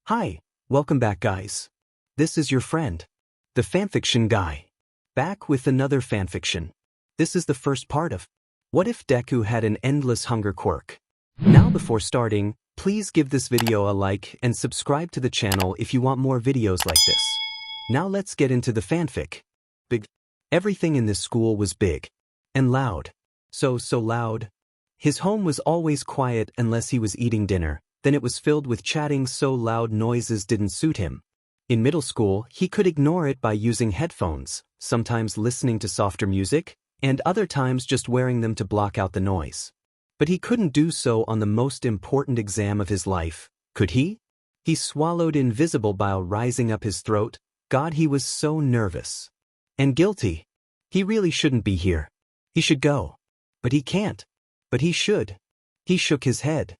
Hi, welcome back guys. This is your friend, the fanfiction guy. Back with another fanfiction. This is the first part of What if Deku had an endless hunger quirk? Now before starting, please give this video a like and subscribe to the channel if you want more videos like this. Now let's get into the fanfic. Everything in this school was big and loud. So loud. His home was always quiet unless he was eating dinner. Then it was filled with chatting so loud noises didn't suit him. In middle school, he could ignore it by using headphones, sometimes listening to softer music, and other times just wearing them to block out the noise. But he couldn't do so on the most important exam of his life, could he? He swallowed invisible bile rising up his throat. God, he was so nervous. And guilty. He really shouldn't be here. He should go. But he can't. But he should. He shook his head.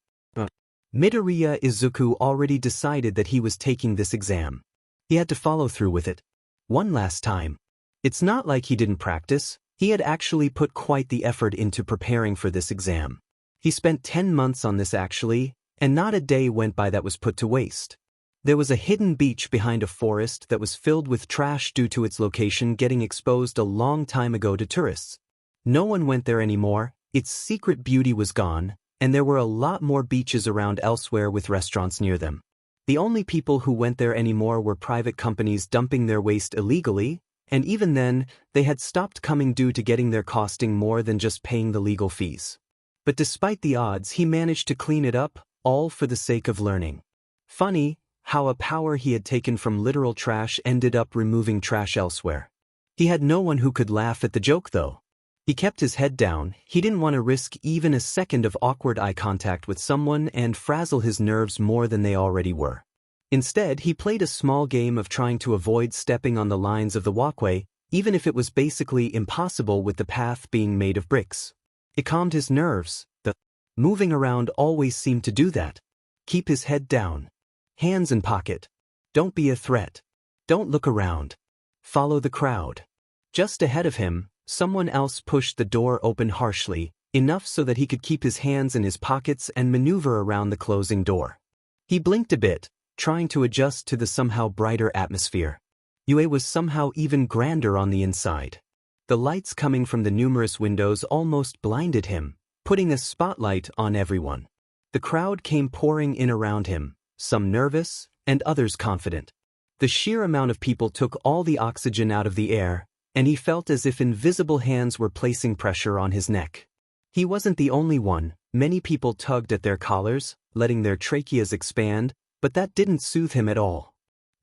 Midoriya Izuku already decided that he was taking this exam. He had to follow through with it. One last time. It's not like he didn't practice. He had actually put quite the effort into preparing for this exam. He spent 10 months on this actually, and not a day went by that was put to waste. There was a hidden beach behind a forest that was filled with trash due to its location getting exposed a long time ago to tourists. No one went there anymore, its secret beauty was gone, and there were a lot more beaches around elsewhere with restaurants near them. The only people who went there anymore were private companies dumping their waste illegally, and even then, they had stopped coming due to getting their costing more than just paying the legal fees. But despite the odds, he managed to clean it up, all for the sake of learning. Funny how a power he had taken from literal trash ended up removing trash elsewhere. He had no one who could laugh at the joke though. He kept his head down. He didn't want to risk even a second of awkward eye contact with someone and frazzle his nerves more than they already were. Instead, he played a small game of trying to avoid stepping on the lines of the walkway, even if it was basically impossible with the path being made of bricks. It calmed his nerves. The moving around always seemed to do that. Keep his head down. Hands in pocket. Don't be a threat. Don't look around. Follow the crowd. Just ahead of him, someone else pushed the door open harshly, enough so that he could keep his hands in his pockets and maneuver around the closing door. He blinked a bit, trying to adjust to the somehow brighter atmosphere. UA was somehow even grander on the inside. The lights coming from the numerous windows almost blinded him, putting a spotlight on everyone. The crowd came pouring in around him, some nervous, and others confident. The sheer amount of people took all the oxygen out of the air, and he felt as if invisible hands were placing pressure on his neck. He wasn't the only one. Many people tugged at their collars, letting their tracheas expand, but that didn't soothe him at all.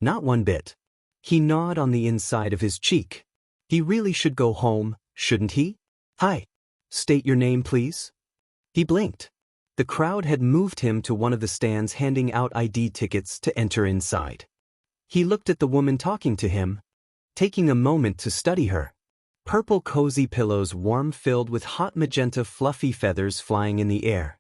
Not one bit. He gnawed on the inside of his cheek. He really should go home, shouldn't he? Hi. State your name, please. He blinked. The crowd had moved him to one of the stands handing out ID tickets to enter inside. He looked at the woman talking to him, taking a moment to study her. Purple cozy pillows warm filled with hot magenta fluffy feathers flying in the air.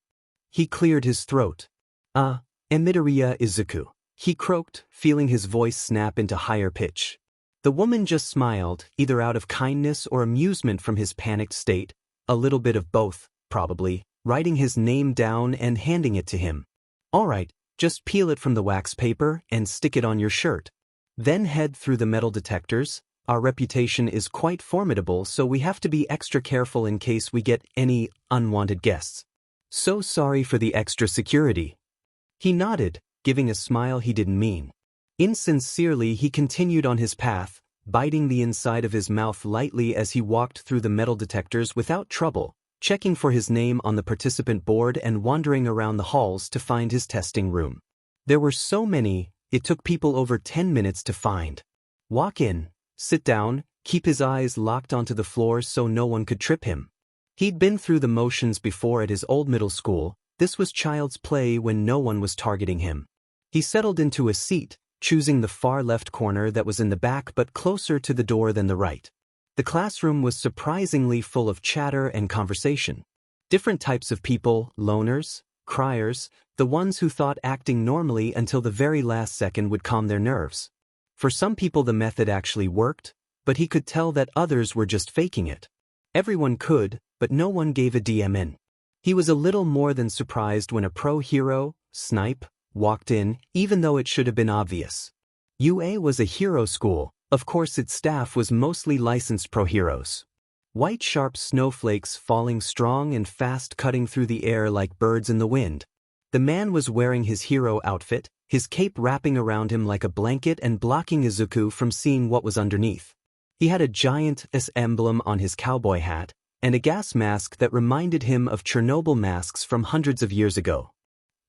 He cleared his throat. Midoriya Izuku. He croaked, feeling his voice snap into higher pitch. The woman just smiled, either out of kindness or amusement from his panicked state, a little bit of both, probably, writing his name down and handing it to him. All right, just peel it from the wax paper and stick it on your shirt. Then head through the metal detectors. Our reputation is quite formidable, so we have to be extra careful in case we get any unwanted guests. So sorry for the extra security. He nodded, giving a smile he didn't mean. Insincerely, he continued on his path, biting the inside of his mouth lightly as he walked through the metal detectors without trouble, checking for his name on the participant board and wandering around the halls to find his testing room. There were so many, it took people over 10 minutes to find. Walk in, sit down, keep his eyes locked onto the floor so no one could trip him. He'd been through the motions before at his old middle school. This was child's play when no one was targeting him. He settled into a seat, choosing the far left corner that was in the back but closer to the door than the right. The classroom was surprisingly full of chatter and conversation. Different types of people, loners, criers, the ones who thought acting normally until the very last second would calm their nerves. For some people the method actually worked, but he could tell that others were just faking it. Everyone could, but no one gave a DM in. He was a little more than surprised when a pro hero, Snipe, walked in, even though it should have been obvious. UA was a hero school, of course its staff was mostly licensed pro-heroes. White sharp snowflakes falling strong and fast cutting through the air like birds in the wind. The man was wearing his hero outfit, his cape wrapping around him like a blanket and blocking Izuku from seeing what was underneath. He had a giant S emblem on his cowboy hat, and a gas mask that reminded him of Chernobyl masks from hundreds of years ago.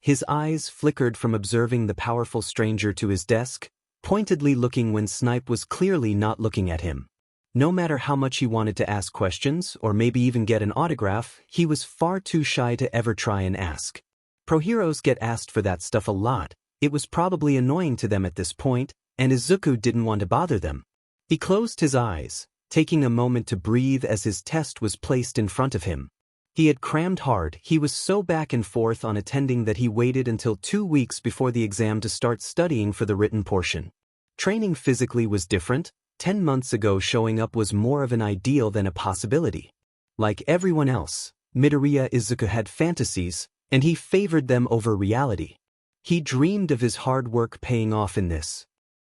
His eyes flickered from observing the powerful stranger to his desk, pointedly looking when Snipe was clearly not looking at him. No matter how much he wanted to ask questions, or maybe even get an autograph, he was far too shy to ever try and ask. Pro-heroes get asked for that stuff a lot. It was probably annoying to them at this point, and Izuku didn't want to bother them. He closed his eyes, taking a moment to breathe as his test was placed in front of him. He had crammed hard, he was so back and forth on attending that he waited until 2 weeks before the exam to start studying for the written portion. Training physically was different. 10 months ago showing up was more of an ideal than a possibility. Like everyone else, Midoriya Izuku had fantasies, and he favored them over reality. He dreamed of his hard work paying off in this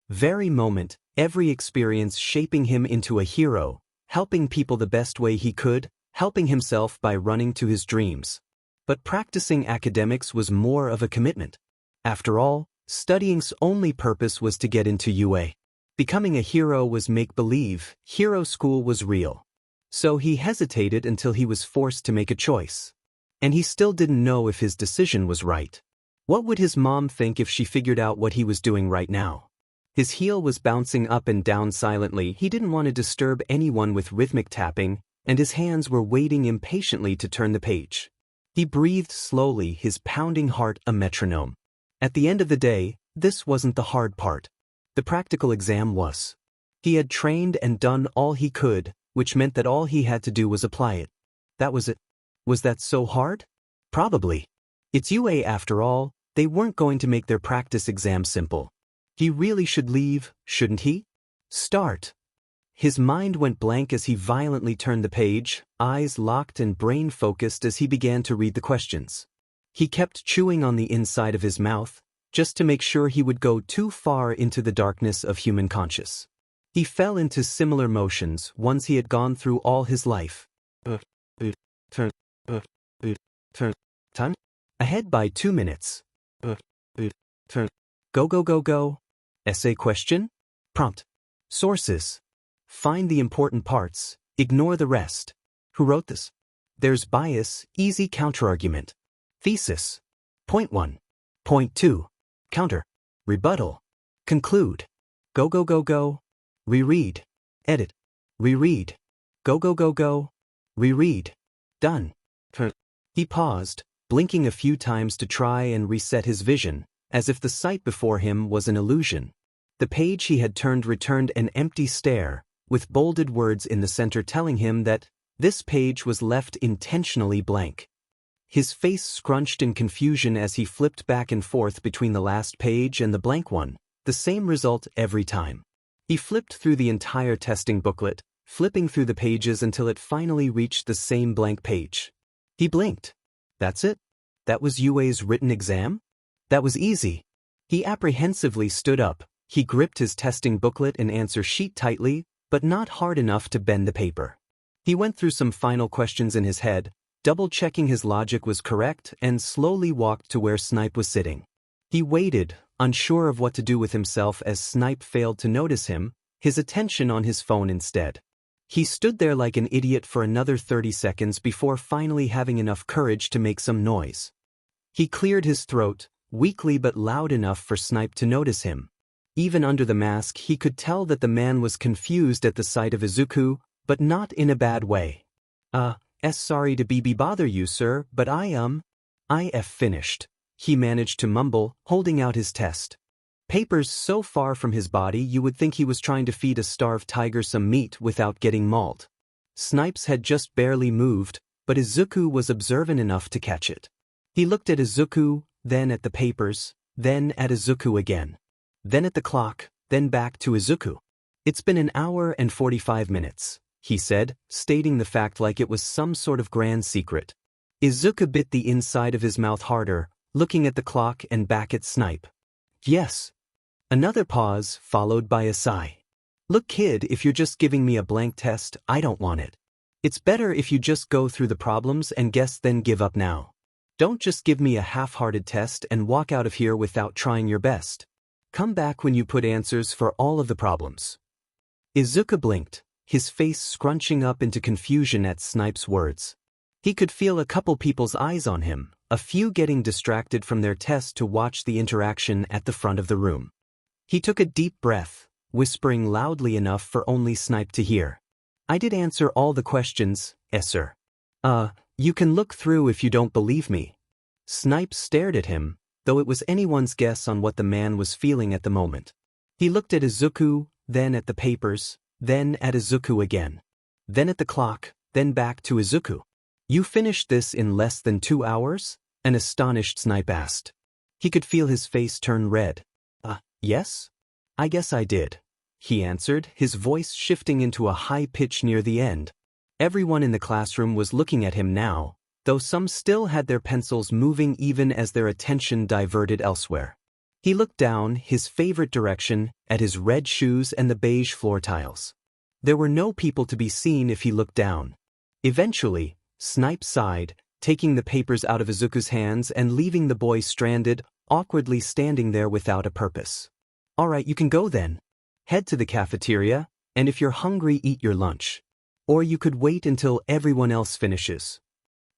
very moment, every experience shaping him into a hero, helping people the best way he could, helping himself by running to his dreams. But practicing academics was more of a commitment. After all, studying's only purpose was to get into UA. Becoming a hero was make-believe, hero school was real. So he hesitated until he was forced to make a choice. And he still didn't know if his decision was right. What would his mom think if she figured out what he was doing right now? His heel was bouncing up and down silently. He didn't want to disturb anyone with rhythmic tapping, and his hands were waiting impatiently to turn the page. He breathed slowly, his pounding heart a metronome. At the end of the day, this wasn't the hard part. The practical exam was. He had trained and done all he could, which meant that all he had to do was apply it. That was it. Was that so hard? Probably. It's UA after all, they weren't going to make their practice exam simple. He really should leave, shouldn't he? Start. His mind went blank as he violently turned the page, eyes locked and brain focused as he began to read the questions. He kept chewing on the inside of his mouth, just to make sure he would go too far into the darkness of human conscious. He fell into similar motions once he had gone through all his life. Time? Ahead by 2 minutes. Go. Essay question? Prompt. Sources. Find the important parts, ignore the rest. Who wrote this? There's bias, easy counterargument. Thesis. Point 1. Point 2. Counter. Rebuttal. Conclude. Go. Reread. Edit. Reread. Go. Reread. Done. He paused, blinking a few times to try and reset his vision, as if the sight before him was an illusion. The page he had turned returned an empty stare, with bolded words in the center telling him that this page was left intentionally blank. His face scrunched in confusion as he flipped back and forth between the last page and the blank one, the same result every time. He flipped through the entire testing booklet, flipping through the pages until it finally reached the same blank page. He blinked. That's it? That was UA's written exam? That was easy. He apprehensively stood up. He gripped his testing booklet and answer sheet tightly, but not hard enough to bend the paper. He went through some final questions in his head, double-checking his logic was correct, and slowly walked to where Snipe was sitting. He waited, unsure of what to do with himself as Snipe failed to notice him, his attention on his phone instead. He stood there like an idiot for another 30 seconds before finally having enough courage to make some noise. He cleared his throat, weakly but loud enough for Snipe to notice him. Even under the mask he could tell that the man was confused at the sight of Izuku, but not in a bad way. Sorry to bother you, sir, but I've finished. He managed to mumble, holding out his test. Papers so far from his body you would think he was trying to feed a starved tiger some meat without getting mauled. Snipes had just barely moved, but Izuku was observant enough to catch it. He looked at Izuku, then at the papers, then at Izuku again. Then at the clock, then back to Izuku. It's been an hour and 45 minutes, he said, stating the fact like it was some sort of grand secret. Izuku bit the inside of his mouth harder, looking at the clock and back at Snipe. Yes. Another pause, followed by a sigh. Look kid, if you're just giving me a blank test, I don't want it. It's better if you just go through the problems and guess then give up now. Don't just give me a half-hearted test and walk out of here without trying your best. Come back when you put answers for all of the problems. Izuku blinked, his face scrunching up into confusion at Snipe's words. He could feel a couple people's eyes on him, a few getting distracted from their test to watch the interaction at the front of the room. He took a deep breath, whispering loudly enough for only Snipe to hear. I did answer all the questions, sir. You can look through if you don't believe me. Snipe stared at him, though it was anyone's guess on what the man was feeling at the moment. He looked at Izuku, then at the papers, then at Izuku again. Then at the clock, then back to Izuku. You finished this in less than 2 hours? An astonished Snipe asked. He could feel his face turn red. Yes? I guess I did, he answered, his voice shifting into a high pitch near the end. Everyone in the classroom was looking at him now, though some still had their pencils moving even as their attention diverted elsewhere. He looked down, his favorite direction, at his red shoes and the beige floor tiles. There were no people to be seen if he looked down. Eventually, Snipe sighed, taking the papers out of Izuku's hands and leaving the boy stranded, awkwardly standing there without a purpose. All right, you can go then. Head to the cafeteria, and if you're hungry, eat your lunch. Or you could wait until everyone else finishes.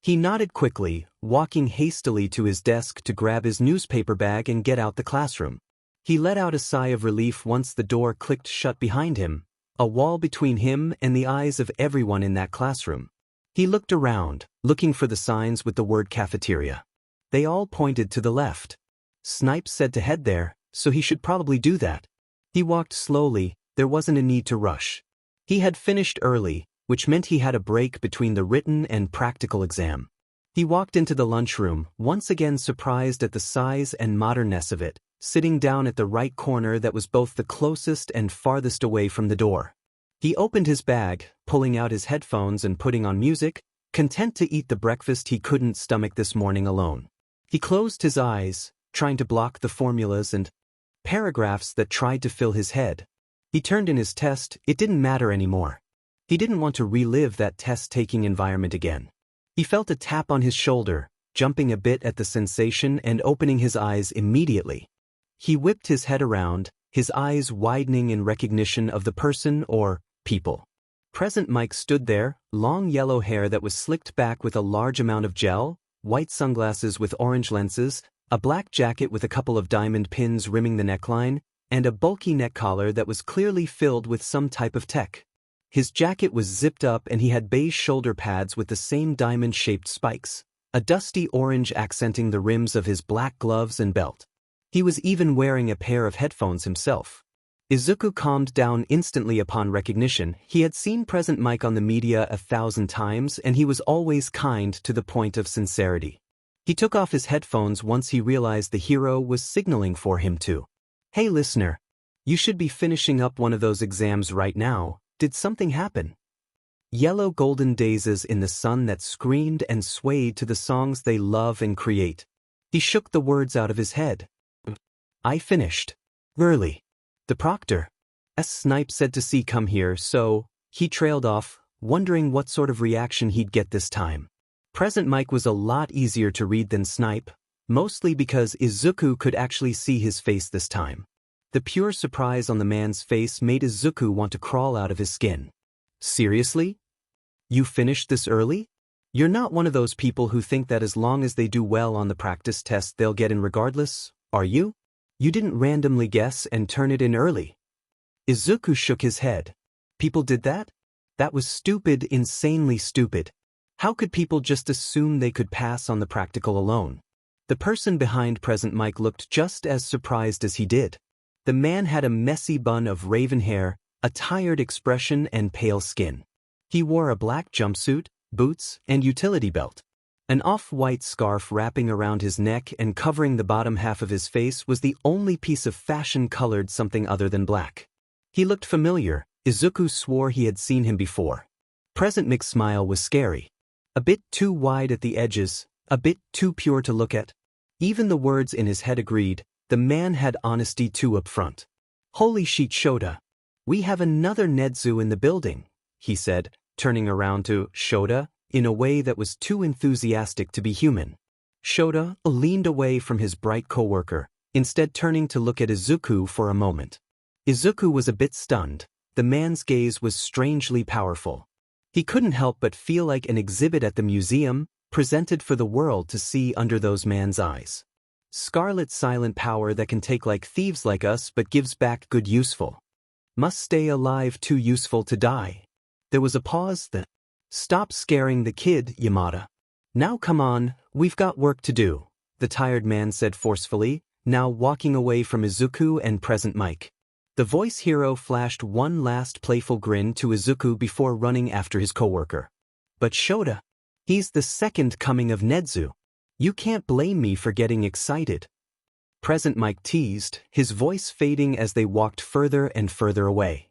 He nodded quickly, walking hastily to his desk to grab his newspaper bag and get out the classroom. He let out a sigh of relief once the door clicked shut behind him, a wall between him and the eyes of everyone in that classroom. He looked around, looking for the signs with the word cafeteria. They all pointed to the left. Snipe said to head there, so he should probably do that. He walked slowly, there wasn't a need to rush. He had finished early, which meant he had a break between the written and practical exam. He walked into the lunchroom, once again surprised at the size and modernness of it, sitting down at the right corner that was both the closest and farthest away from the door. He opened his bag, pulling out his headphones and putting on music, content to eat the breakfast he couldn't stomach this morning alone. He closed his eyes, trying to block the formulas and paragraphs that tried to fill his head. He turned in his test, it didn't matter anymore. He didn't want to relive that test-taking environment again. He felt a tap on his shoulder, jumping a bit at the sensation and opening his eyes immediately. He whipped his head around, his eyes widening in recognition of the person or people. Present Mike stood there, long yellow hair that was slicked back with a large amount of gel, white sunglasses with orange lenses, a black jacket with a couple of diamond pins rimming the neckline, and a bulky neck collar that was clearly filled with some type of tech. His jacket was zipped up and he had beige shoulder pads with the same diamond-shaped spikes, a dusty orange accenting the rims of his black gloves and belt. He was even wearing a pair of headphones himself. Izuku calmed down instantly upon recognition. He had seen Present Mike on the media 1,000 times and he was always kind to the point of sincerity. He took off his headphones once he realized the hero was signaling for him to. Hey listener, you should be finishing up one of those exams right now. Did something happen? Yellow golden daisies in the sun that screamed and swayed to the songs they love and create. He shook the words out of his head. I finished. Early. The proctor. Snipe said to see come here, so he trailed off, wondering what sort of reaction he'd get this time. Present Mike was a lot easier to read than Snipe, mostly because Izuku could actually see his face this time. The pure surprise on the man's face made Izuku want to crawl out of his skin. Seriously? You finished this early? You're not one of those people who think that as long as they do well on the practice test they'll get in regardless, are you? You didn't randomly guess and turn it in early. Izuku shook his head. People did that? That was stupid, insanely stupid. How could people just assume they could pass on the practical alone? The person behind Present Mike looked just as surprised as he did. The man had a messy bun of raven hair, a tired expression and pale skin. He wore a black jumpsuit, boots, and utility belt. An off-white scarf wrapping around his neck and covering the bottom half of his face was the only piece of fashion colored something other than black. He looked familiar. Izuku swore he had seen him before. Present Mike's smile was scary. A bit too wide at the edges, a bit too pure to look at. Even the words in his head agreed, the man had honesty too up front. Holy shit, Shota. We have another Nedzu in the building, he said, turning around to Shota in a way that was too enthusiastic to be human. Shota leaned away from his bright coworker, instead turning to look at Izuku for a moment. Izuku was a bit stunned. The man's gaze was strangely powerful. He couldn't help but feel like an exhibit at the museum, presented for the world to see under those man's eyes. Scarlet silent power that can take like thieves like us but gives back good useful. Must stay alive too useful to die. There was a pause then. Stop scaring the kid, Yamada. Now come on, we've got work to do, the tired man said forcefully, now walking away from Izuku and present Mike. The voice hero flashed one last playful grin to Izuku before running after his coworker. But Shota, he's the second coming of Nedzu. You can't blame me for getting excited. Present Mike teased, his voice fading as they walked further and further away.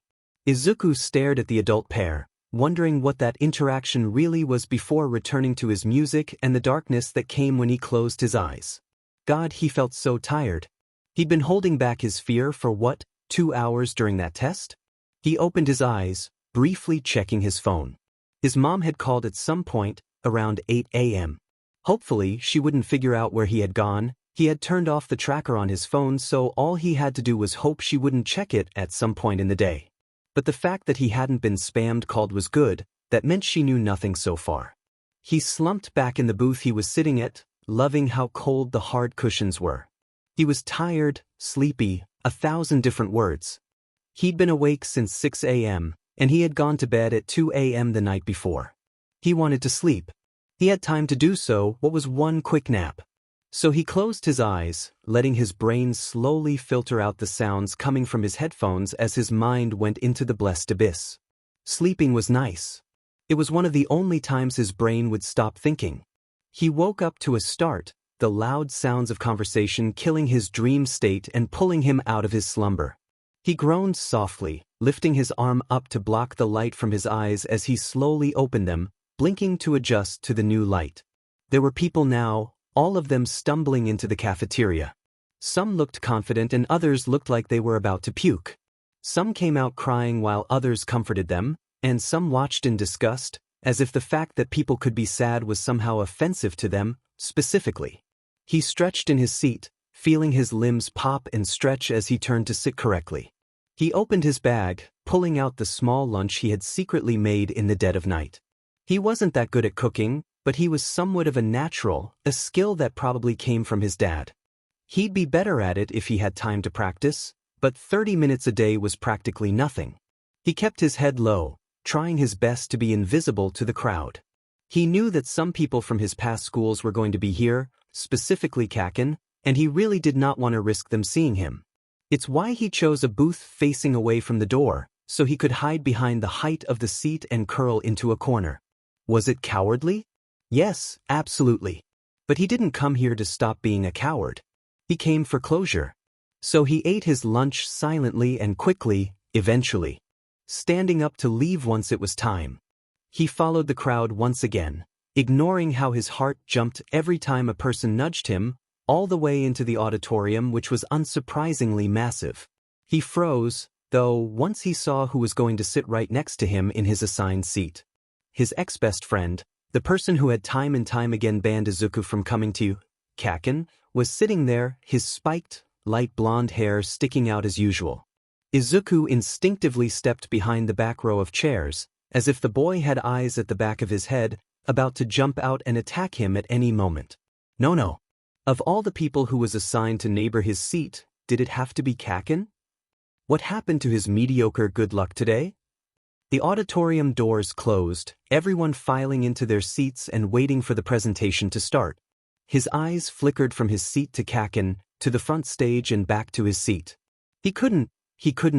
Izuku stared at the adult pair, wondering what that interaction really was before returning to his music and the darkness that came when he closed his eyes. God, he felt so tired. He'd been holding back his fear for what, 2 hours during that test? He opened his eyes, briefly checking his phone. His mom had called at some point, around 8 a.m. Hopefully, she wouldn't figure out where he had gone. He had turned off the tracker on his phone, so all he had to do was hope she wouldn't check it at some point in the day. But the fact that he hadn't been spammed called was good. That meant she knew nothing so far. He slumped back in the booth he was sitting at, loving how cold the hard cushions were. He was tired, sleepy, 1,000 different words. He'd been awake since 6 a.m., and he had gone to bed at 2 a.m. the night before. He wanted to sleep. He had time to do so. What was one quick nap? So he closed his eyes, letting his brain slowly filter out the sounds coming from his headphones as his mind went into the blessed abyss. Sleeping was nice. It was one of the only times his brain would stop thinking. He woke up to a start, the loud sounds of conversation killing his dream state and pulling him out of his slumber. He groaned softly, lifting his arm up to block the light from his eyes as he slowly opened them, blinking to adjust to the new light. There were people now, all of them stumbling into the cafeteria. Some looked confident and others looked like they were about to puke. Some came out crying while others comforted them, and some watched in disgust, as if the fact that people could be sad was somehow offensive to them, specifically. He stretched in his seat, feeling his limbs pop and stretch as he turned to sit correctly. He opened his bag, pulling out the small lunch he had secretly made in the dead of night. He wasn't that good at cooking, but he was somewhat of a natural, a skill that probably came from his dad. He'd be better at it if he had time to practice, but 30 minutes a day was practically nothing. He kept his head low, trying his best to be invisible to the crowd. He knew that some people from his past schools were going to be here, specifically Kaken, and he really did not want to risk them seeing him. It's why he chose a booth facing away from the door, so he could hide behind the height of the seat and curl into a corner. Was it cowardly? Yes, absolutely. But he didn't come here to stop being a coward. He came for closure. So he ate his lunch silently and quickly, eventually, standing up to leave once it was time. He followed the crowd once again, ignoring how his heart jumped every time a person nudged him, all the way into the auditorium, which was unsurprisingly massive. He froze, though, once he saw who was going to sit right next to him in his assigned seat. His ex-best friend, the person who had time and time again banned Izuku from coming to Kaken, was sitting there, his spiked, light blonde hair sticking out as usual. Izuku instinctively stepped behind the back row of chairs, as if the boy had eyes at the back of his head, about to jump out and attack him at any moment. No. Of all the people who was assigned to neighbor his seat, did it have to be Kaken? What happened to his mediocre good luck today? The auditorium doors closed, everyone filing into their seats and waiting for the presentation to start. His eyes flickered from his seat to Kaken, to the front stage and back to his seat. He couldn't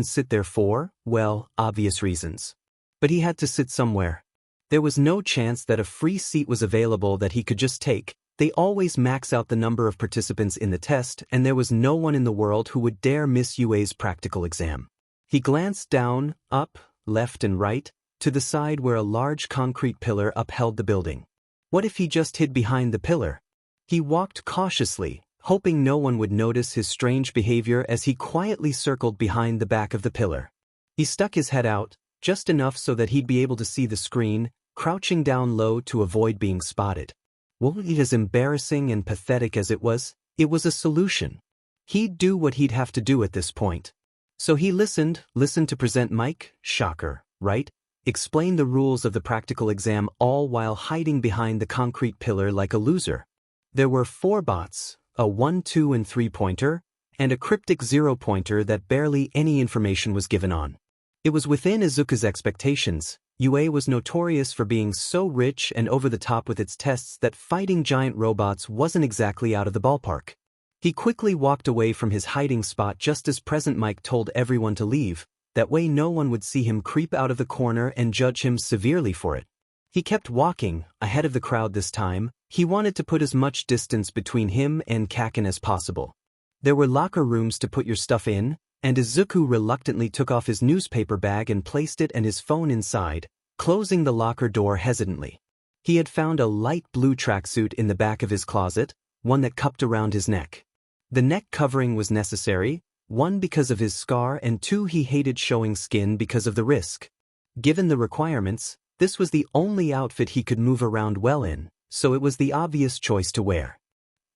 sit there for, well, obvious reasons. But he had to sit somewhere. There was no chance that a free seat was available that he could just take. They always max out the number of participants in the test, and there was no one in the world who would dare miss UA's practical exam. He glanced down, up, left and right, to the side where a large concrete pillar upheld the building. What if he just hid behind the pillar? He walked cautiously, hoping no one would notice his strange behavior as he quietly circled behind the back of the pillar. He stuck his head out, just enough so that he'd be able to see the screen, crouching down low to avoid being spotted. Well, as embarrassing and pathetic as it was a solution. He'd do what he'd have to do at this point. So he listened to present Mike, shocker, right? Explain the rules of the practical exam all while hiding behind the concrete pillar like a loser. There were 4 bots, a 1, 2, and 3 pointer, and a cryptic 0 pointer that barely any information was given on. It was within Izuku's expectations. UA was notorious for being so rich and over the top with its tests that fighting giant robots wasn't exactly out of the ballpark. He quickly walked away from his hiding spot just as Present Mike told everyone to leave, that way no one would see him creep out of the corner and judge him severely for it. He kept walking, ahead of the crowd this time. He wanted to put as much distance between him and Kaken as possible. There were locker rooms to put your stuff in, and Izuku reluctantly took off his newspaper bag and placed it and his phone inside, closing the locker door hesitantly. He had found a light blue tracksuit in the back of his closet, one that cupped around his neck. The neck covering was necessary, 1 because of his scar and 2 he hated showing skin because of the risk. Given the requirements, this was the only outfit he could move around well in, so it was the obvious choice to wear.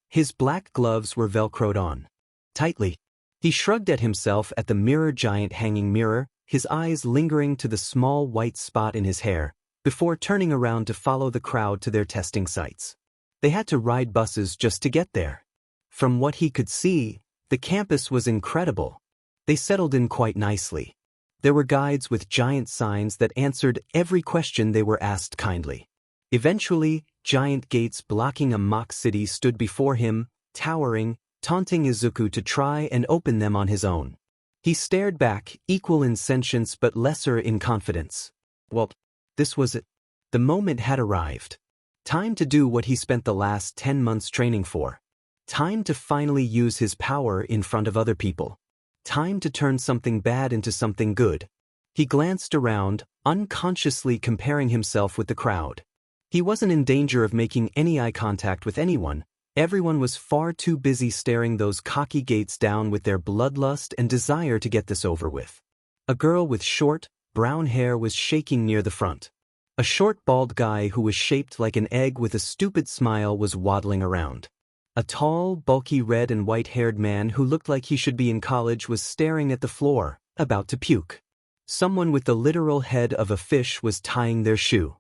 His black gloves were velcroed on tightly. He shrugged at himself at the mirror giant hanging mirror, his eyes lingering to the small white spot in his hair, before turning around to follow the crowd to their testing sites. They had to ride buses just to get there. From what he could see, the campus was incredible. They settled in quite nicely. There were guides with giant signs that answered every question they were asked kindly. Eventually, giant gates blocking a mock city stood before him, towering, taunting Izuku to try and open them on his own. He stared back, equal in sentience but lesser in confidence. Well, this was it. The moment had arrived. Time to do what he spent the last 10 months training for. Time to finally use his power in front of other people. Time to turn something bad into something good. He glanced around, unconsciously comparing himself with the crowd. He wasn't in danger of making any eye contact with anyone. Everyone was far too busy staring those cocky gates down with their bloodlust and desire to get this over with. A girl with short, brown hair was shaking near the front. A short, bald guy who was shaped like an egg with a stupid smile was waddling around. A tall, bulky red and white-haired man who looked like he should be in college was staring at the floor, about to puke. Someone with the literal head of a fish was tying their shoe.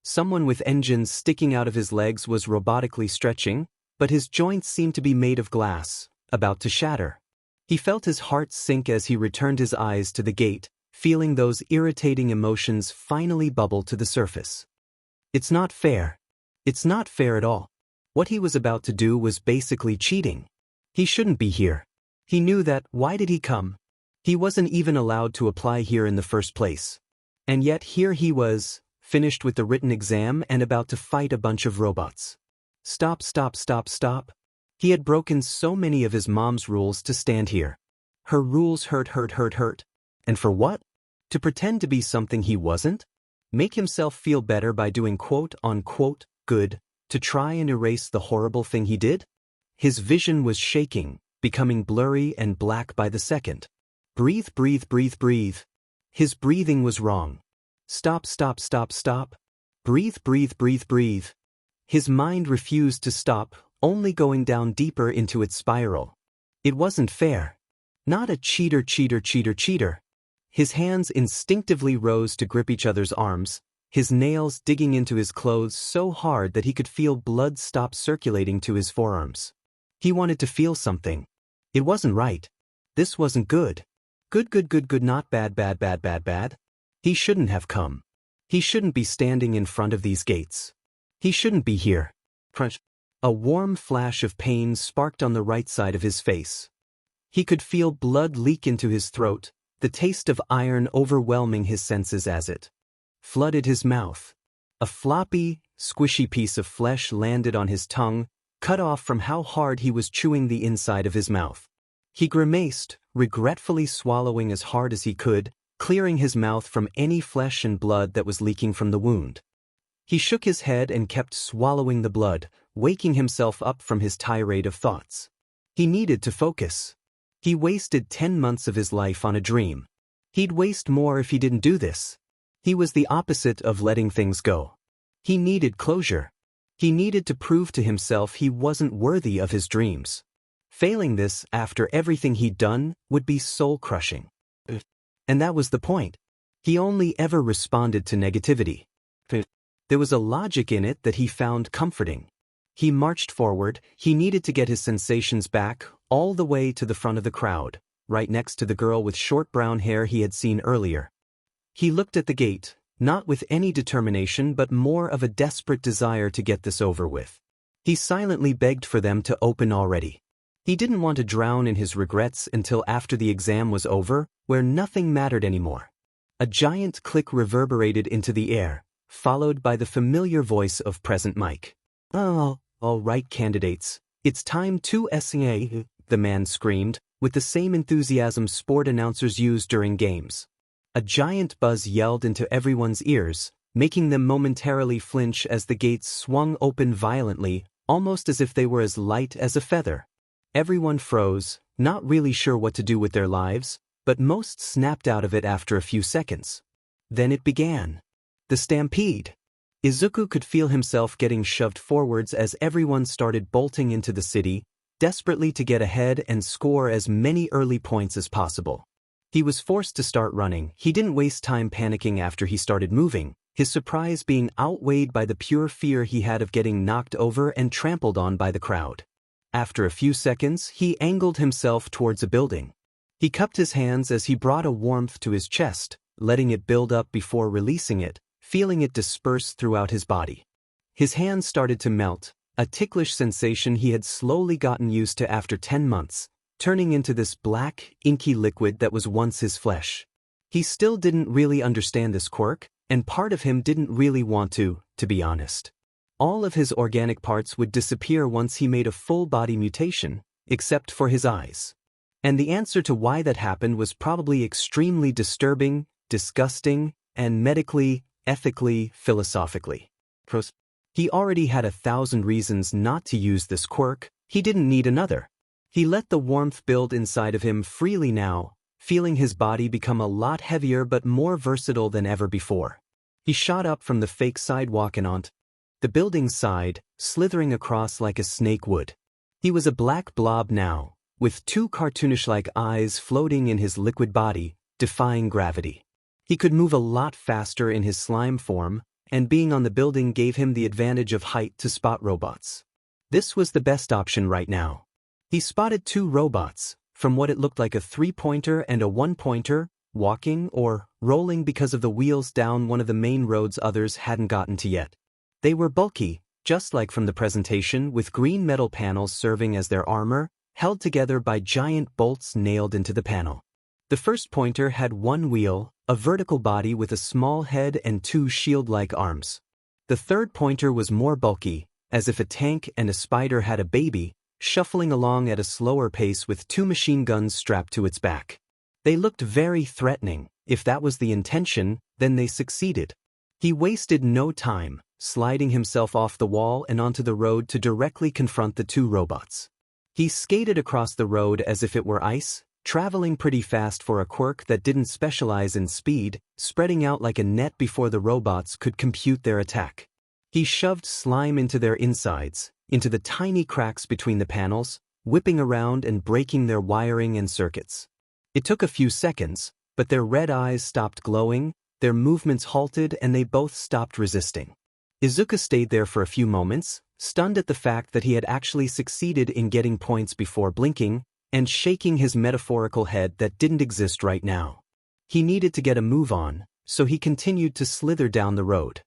Someone with engines sticking out of his legs was robotically stretching, but his joints seemed to be made of glass, about to shatter. He felt his heart sink as he returned his eyes to the gate, feeling those irritating emotions finally bubble to the surface. It's not fair. It's not fair at all. What he was about to do was basically cheating. He shouldn't be here. He knew that. Why did he come? He wasn't even allowed to apply here in the first place. And yet here he was, finished with the written exam and about to fight a bunch of robots. Stop, stop, stop, stop. He had broken so many of his mom's rules to stand here. Her rules hurt. And for what? To pretend to be something he wasn't? Make himself feel better by doing quote-unquote good, to try and erase the horrible thing he did? His vision was shaking, becoming blurry and black by the second. Breathe. His breathing was wrong. Stop. Breathe. His mind refused to stop, only going down deeper into its spiral. It wasn't fair. Not a cheater. His hands instinctively rose to grip each other's arms, his nails digging into his clothes so hard that he could feel blood stop circulating to his forearms. He wanted to feel something. It wasn't right. This wasn't good. Good, not bad. He shouldn't have come. He shouldn't be standing in front of these gates. He shouldn't be here. Crunch. A warm flash of pain sparked on the right side of his face. He could feel blood leak into his throat, the taste of iron overwhelming his senses as it flooded his mouth. A floppy, squishy piece of flesh landed on his tongue, cut off from how hard he was chewing the inside of his mouth. He grimaced, regretfully swallowing as hard as he could, clearing his mouth from any flesh and blood that was leaking from the wound. He shook his head and kept swallowing the blood, waking himself up from his tirade of thoughts. He needed to focus. He wasted 10 months of his life on a dream. He'd waste more if he didn't do this. He was the opposite of letting things go. He needed closure. He needed to prove to himself he wasn't worthy of his dreams. Failing this after everything he'd done would be soul-crushing. And that was the point. He only ever responded to negativity. There was a logic in it that he found comforting. He marched forward. He needed to get his sensations back, all the way to the front of the crowd, right next to the girl with short brown hair he had seen earlier. He looked at the gate, not with any determination but more of a desperate desire to get this over with. He silently begged for them to open already. He didn't want to drown in his regrets until after the exam was over, where nothing mattered anymore. A giant click reverberated into the air, followed by the familiar voice of Present Mike. "Oh, all right, candidates. It's time to SA," the man screamed, with the same enthusiasm sport announcers use during games. A giant buzz yelled into everyone's ears, making them momentarily flinch as the gates swung open violently, almost as if they were as light as a feather. Everyone froze, not really sure what to do with their lives, but most snapped out of it after a few seconds. Then it began. The stampede. Izuku could feel himself getting shoved forwards as everyone started bolting into the city, desperately to get ahead and score as many early points as possible. He was forced to start running. He didn't waste time panicking after he started moving, his surprise being outweighed by the pure fear he had of getting knocked over and trampled on by the crowd. After a few seconds, he angled himself towards a building. He cupped his hands as he brought a warmth to his chest, letting it build up before releasing it, feeling it disperse throughout his body. His hands started to melt, a ticklish sensation he had slowly gotten used to after 10 months, turning into this black, inky liquid that was once his flesh. He still didn't really understand this quirk, and part of him didn't really want to be honest. All of his organic parts would disappear once he made a full-body mutation, except for his eyes. And the answer to why that happened was probably extremely disturbing, disgusting, and medically, ethically, philosophically. He already had 1,000 reasons not to use this quirk. He didn't need another. He let the warmth build inside of him freely now, feeling his body become a lot heavier but more versatile than ever before. He shot up from the fake sidewalk and onto the building's side, slithering across like a snake would. He was a black blob now, with two cartoonish-like eyes floating in his liquid body, defying gravity. He could move a lot faster in his slime form, and being on the building gave him the advantage of height to spot robots. This was the best option right now. He spotted 2 robots, from what it looked like a 3-pointer and a 1-pointer, walking or rolling because of the wheels down one of the main roads others hadn't gotten to yet. They were bulky, just like from the presentation, with green metal panels serving as their armor, held together by giant bolts nailed into the panel. The first pointer had 1 wheel, a vertical body with a small head and 2 shield-like arms. The third pointer was more bulky, as if a tank and a spider had a baby, shuffling along at a slower pace with 2 machine guns strapped to its back. They looked very threatening. If that was the intention, then they succeeded. He wasted no time, sliding himself off the wall and onto the road to directly confront the 2 robots. He skated across the road as if it were ice, traveling pretty fast for a quirk that didn't specialize in speed, spreading out like a net before the robots could compute their attack. He shoved slime into their insides, into the tiny cracks between the panels, whipping around and breaking their wiring and circuits. It took a few seconds, but their red eyes stopped glowing, their movements halted, and they both stopped resisting. Izuku stayed there for a few moments, stunned at the fact that he had actually succeeded in getting points before blinking, and shaking his metaphorical head that didn't exist right now. He needed to get a move on, so he continued to slither down the road.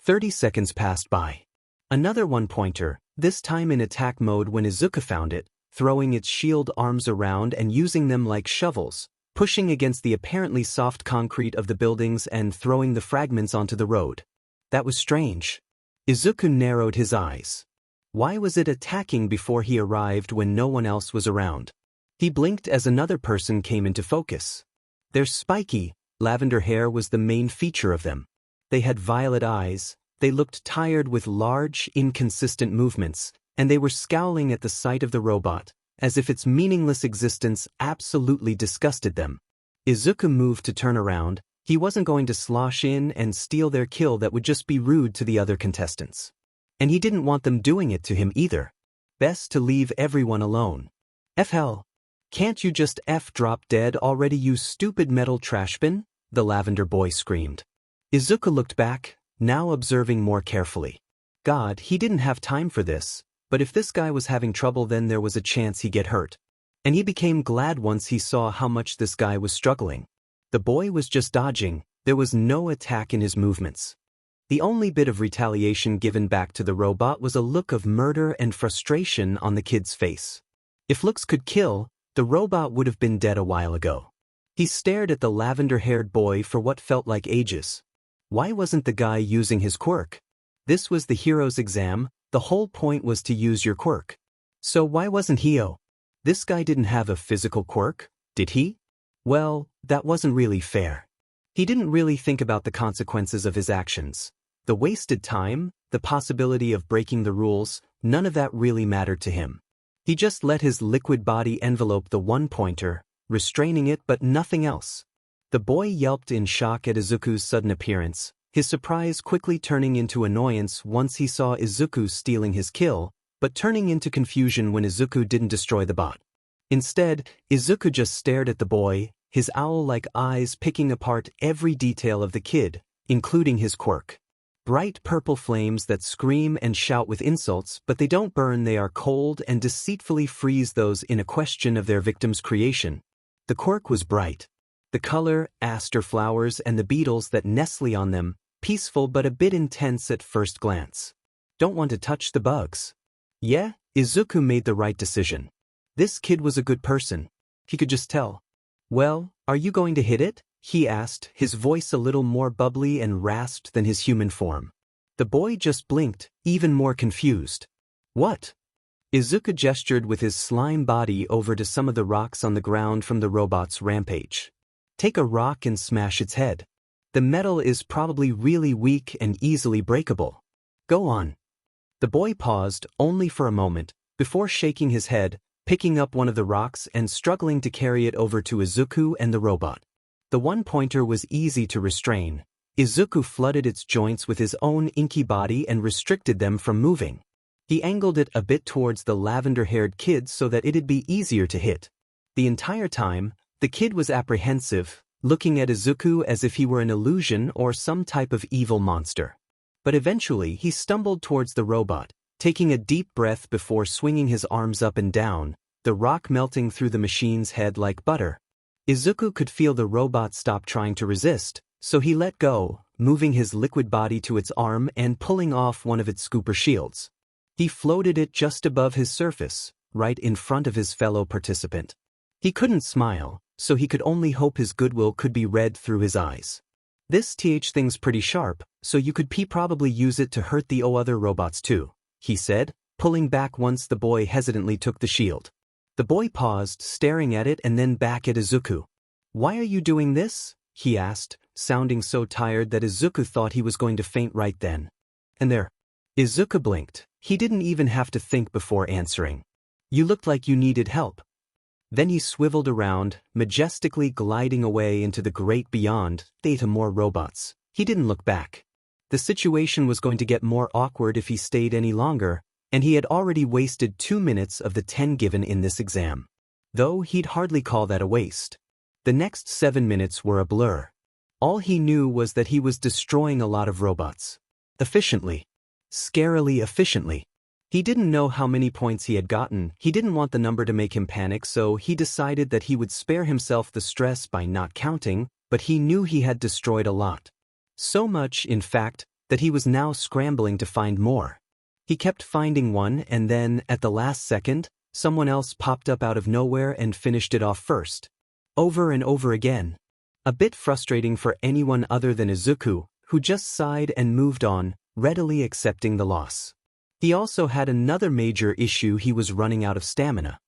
30 seconds passed by. Another 1-pointer, this time in attack mode when Izuku found it, throwing its shield arms around and using them like shovels, pushing against the apparently soft concrete of the buildings and throwing the fragments onto the road. That was strange. Izuku narrowed his eyes. Why was it attacking before he arrived when no one else was around? He blinked as another person came into focus. Their spiky, lavender hair was the main feature of them. They had violet eyes, they looked tired with large, inconsistent movements, and they were scowling at the sight of the robot, as if its meaningless existence absolutely disgusted them. Izuku moved to turn around. He wasn't going to slosh in and steal their kill. That would just be rude to the other contestants. And he didn't want them doing it to him either. Best to leave everyone alone. Hell. Can't you just drop dead already, you stupid metal trash bin? The lavender boy screamed. Izuku looked back, now observing more carefully. God, he didn't have time for this, but if this guy was having trouble then there was a chance he'd get hurt. And he became glad once he saw how much this guy was struggling. The boy was just dodging, there was no attack in his movements. The only bit of retaliation given back to the robot was a look of murder and frustration on the kid's face. If looks could kill, the robot would have been dead a while ago. He stared at the lavender-haired boy for what felt like ages. Why wasn't the guy using his quirk? This was the hero's exam, the whole point was to use your quirk. So why wasn't he? This guy didn't have a physical quirk, did he? Well, that wasn't really fair. He didn't really think about the consequences of his actions. The wasted time, the possibility of breaking the rules, none of that really mattered to him. He just let his liquid body envelope the one-pointer, restraining it but nothing else. The boy yelped in shock at Izuku's sudden appearance, his surprise quickly turning into annoyance once he saw Izuku stealing his kill, but turning into confusion when Izuku didn't destroy the bot. Instead, Izuku just stared at the boy, his owl-like eyes picking apart every detail of the kid, including his quirk. Bright purple flames that scream and shout with insults, but they don't burn, they are cold and deceitfully freeze those in a question of their victim's creation. The quirk was bright. The color, aster flowers and the beetles that nestle on them, peaceful but a bit intense at first glance. Don't want to touch the bugs. Yeah, Izuku made the right decision. This kid was a good person. He could just tell. Well, are you going to hit it? He asked, his voice a little more bubbly and rasped than his human form. The boy just blinked, even more confused. What? Izuku gestured with his slime body over to some of the rocks on the ground from the robot's rampage. Take a rock and smash its head. The metal is probably really weak and easily breakable. Go on. The boy paused, only for a moment, before shaking his head, picking up one of the rocks and struggling to carry it over to Izuku and the robot. The one-pointer was easy to restrain. Izuku flooded its joints with his own inky body and restricted them from moving. He angled it a bit towards the lavender-haired kid so that it'd be easier to hit. The entire time, the kid was apprehensive, looking at Izuku as if he were an illusion or some type of evil monster. But eventually he stumbled towards the robot, taking a deep breath before swinging his arms up and down, the rock melting through the machine's head like butter. Izuku could feel the robot stop trying to resist, so he let go, moving his liquid body to its arm and pulling off one of its scooper shields. He floated it just above his surface, right in front of his fellow participant. He couldn't smile, so he could only hope his goodwill could be read through his eyes. This thing's pretty sharp, so you could probably use it to hurt the other robots too, he said, pulling back once the boy hesitantly took the shield. The boy paused, staring at it and then back at Izuku. Why are you doing this? He asked, sounding so tired that Izuku thought he was going to faint right then. And there. Izuku blinked. He didn't even have to think before answering. You looked like you needed help. Then he swiveled around, majestically gliding away into the great beyond, to more robots. He didn't look back. The situation was going to get more awkward if he stayed any longer, and he had already wasted 2 minutes of the 10 given in this exam. Though he'd hardly call that a waste. The next 7 minutes were a blur. All he knew was that he was destroying a lot of robots. Efficiently. Scarily efficiently. He didn't know how many points he had gotten, he didn't want the number to make him panic, so he decided that he would spare himself the stress by not counting, but he knew he had destroyed a lot. So much, in fact, that he was now scrambling to find more. He kept finding one and then, at the last second, someone else popped up out of nowhere and finished it off first. Over and over again. A bit frustrating for anyone other than Izuku, who just sighed and moved on, readily accepting the loss. He also had another major issue: he was running out of stamina.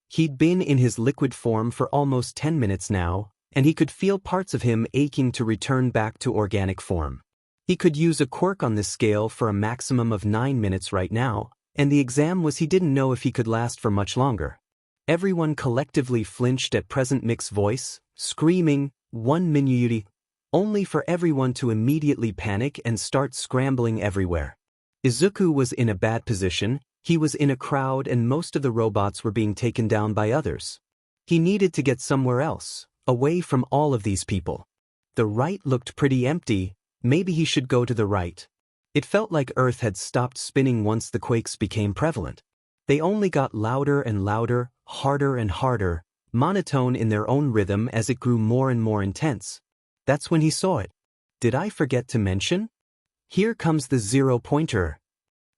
He'd been in his liquid form for almost 10 minutes now, and he could feel parts of him aching to return back to organic form. He could use a quirk on this scale for a maximum of 9 minutes right now, and the exam was he didn't know if he could last for much longer. Everyone collectively flinched at Present Mic's voice, screaming, "One minute," only for everyone to immediately panic and start scrambling everywhere. Izuku was in a bad position. He was in a crowd and most of the robots were being taken down by others. He needed to get somewhere else, away from all of these people. The right looked pretty empty. Maybe he should go to the right. It felt like Earth had stopped spinning once the quakes became prevalent. They only got louder and louder, harder and harder, monotone in their own rhythm as it grew more and more intense. That's when he saw it. Did I forget to mention? Here comes the 0-pointer.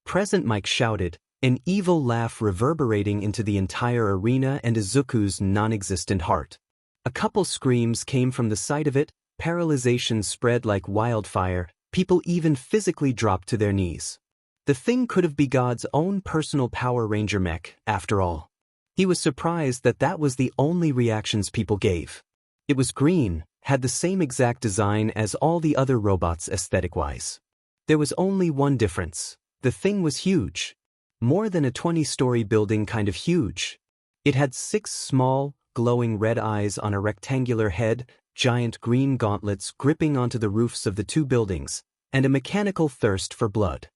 Present Mic shouted, an evil laugh reverberating into the entire arena and Izuku's non-existent heart. A couple screams came from the side of it, paralyzation spread like wildfire, people even physically dropped to their knees. The thing could have been God's own personal Power Ranger mech, after all. He was surprised that that was the only reactions people gave. It was green, had the same exact design as all the other robots aesthetic-wise. There was only one difference. The thing was huge. More than a 20-story building kind of huge. It had 6 small, glowing red eyes on a rectangular head, giant green gauntlets gripping onto the roofs of the 2 buildings, and a mechanical thirst for blood.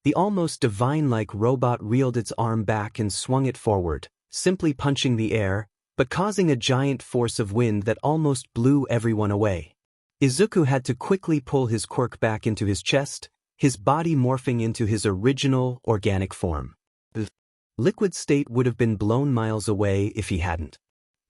The almost divine-like robot reeled its arm back and swung it forward, simply punching the air, but causing a giant force of wind that almost blew everyone away. Izuku had to quickly pull his quirk back into his chest, his body morphing into his original, organic form. The liquid state would have been blown miles away if he hadn't.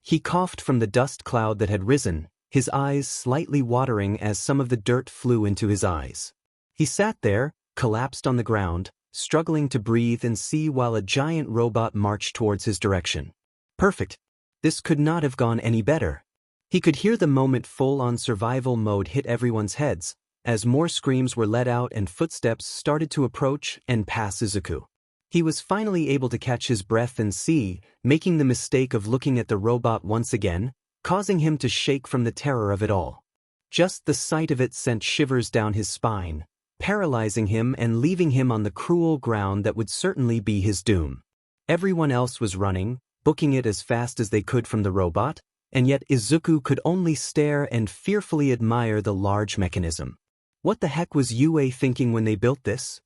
He coughed from the dust cloud that had risen, his eyes slightly watering as some of the dirt flew into his eyes. He sat there, collapsed on the ground, struggling to breathe and see while a giant robot marched towards his direction. Perfect. This could not have gone any better. He could hear the moment full-on survival mode hit everyone's heads, as more screams were let out and footsteps started to approach and pass Izuku. He was finally able to catch his breath and see, making the mistake of looking at the robot once again, causing him to shake from the terror of it all. Just the sight of it sent shivers down his spine, paralyzing him and leaving him on the cruel ground that would certainly be his doom. Everyone else was running, booking it as fast as they could from the robot, and yet Izuku could only stare and fearfully admire the large mechanism. What the heck was UA thinking when they built this?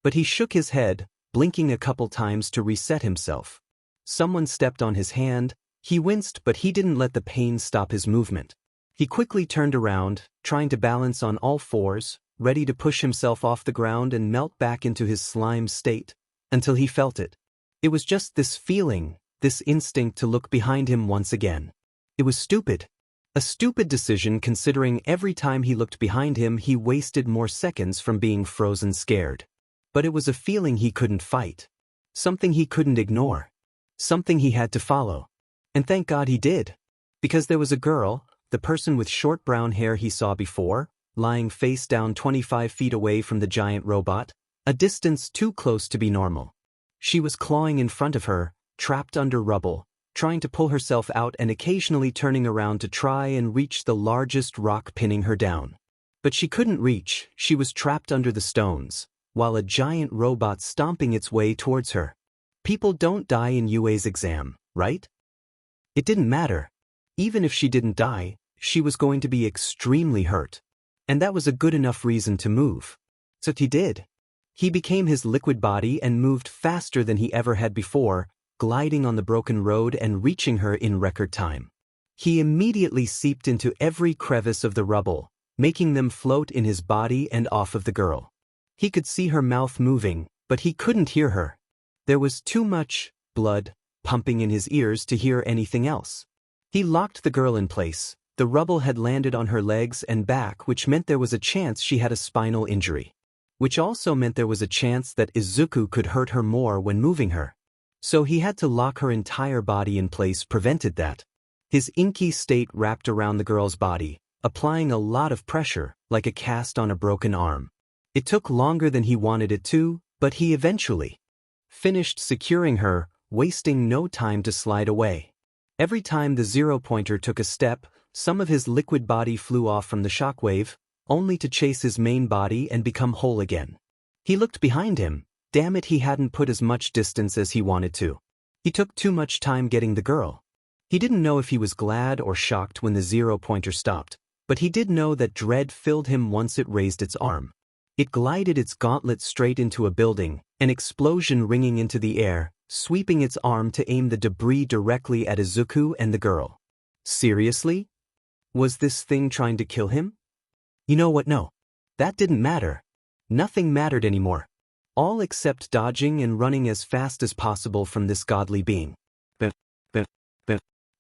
But he shook his head, blinking a couple times to reset himself. Someone stepped on his hand. He winced, but he didn't let the pain stop his movement. He quickly turned around, trying to balance on all fours, ready to push himself off the ground and melt back into his slime state, until he felt it. It was just this feeling, this instinct to look behind him once again. It was stupid. A stupid decision considering every time he looked behind him he wasted more seconds from being frozen scared. But it was a feeling he couldn't fight. Something he couldn't ignore. Something he had to follow. And thank God he did. Because there was a girl, the person with short brown hair he saw before, lying face down 25 feet away from the giant robot, a distance too close to be normal. She was clawing in front of her, trapped under rubble, trying to pull herself out and occasionally turning around to try and reach the largest rock pinning her down. But she couldn't reach, she was trapped under the stones, while a giant robot stomping its way towards her. People don't die in UA's exam, right? It didn't matter. Even if she didn't die, she was going to be extremely hurt. And that was a good enough reason to move. So he did. He became his liquid body and moved faster than he ever had before, gliding on the broken road and reaching her in record time. He immediately seeped into every crevice of the rubble, making them float in his body and off of the girl. He could see her mouth moving, but he couldn't hear her. There was too much blood pumping in his ears to hear anything else. He locked the girl in place. The rubble had landed on her legs and back, which meant there was a chance she had a spinal injury. Which also meant there was a chance that Izuku could hurt her more when moving her. So he had to lock her entire body in place, prevented that. His inky state wrapped around the girl's body, applying a lot of pressure, like a cast on a broken arm. It took longer than he wanted it to, but he eventually finished securing her, wasting no time to slide away. Every time the 0-pointer took a step, some of his liquid body flew off from the shockwave, only to chase his main body and become whole again. He looked behind him. Damn it, he hadn't put as much distance as he wanted to. He took too much time getting the girl. He didn't know if he was glad or shocked when the zero-pointer stopped, but he did know that dread filled him once it raised its arm. It glided its gauntlet straight into a building, an explosion ringing into the air, sweeping its arm to aim the debris directly at Izuku and the girl. Seriously? Was this thing trying to kill him? You know what? No. That didn't matter. Nothing mattered anymore. All except dodging and running as fast as possible from this godly being.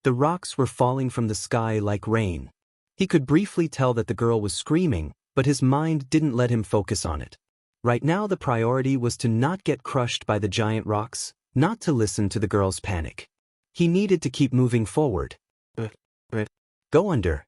The rocks were falling from the sky like rain. He could briefly tell that the girl was screaming, but his mind didn't let him focus on it. Right now the priority was to not get crushed by the giant rocks, not to listen to the girl's panic. He needed to keep moving forward. Go under.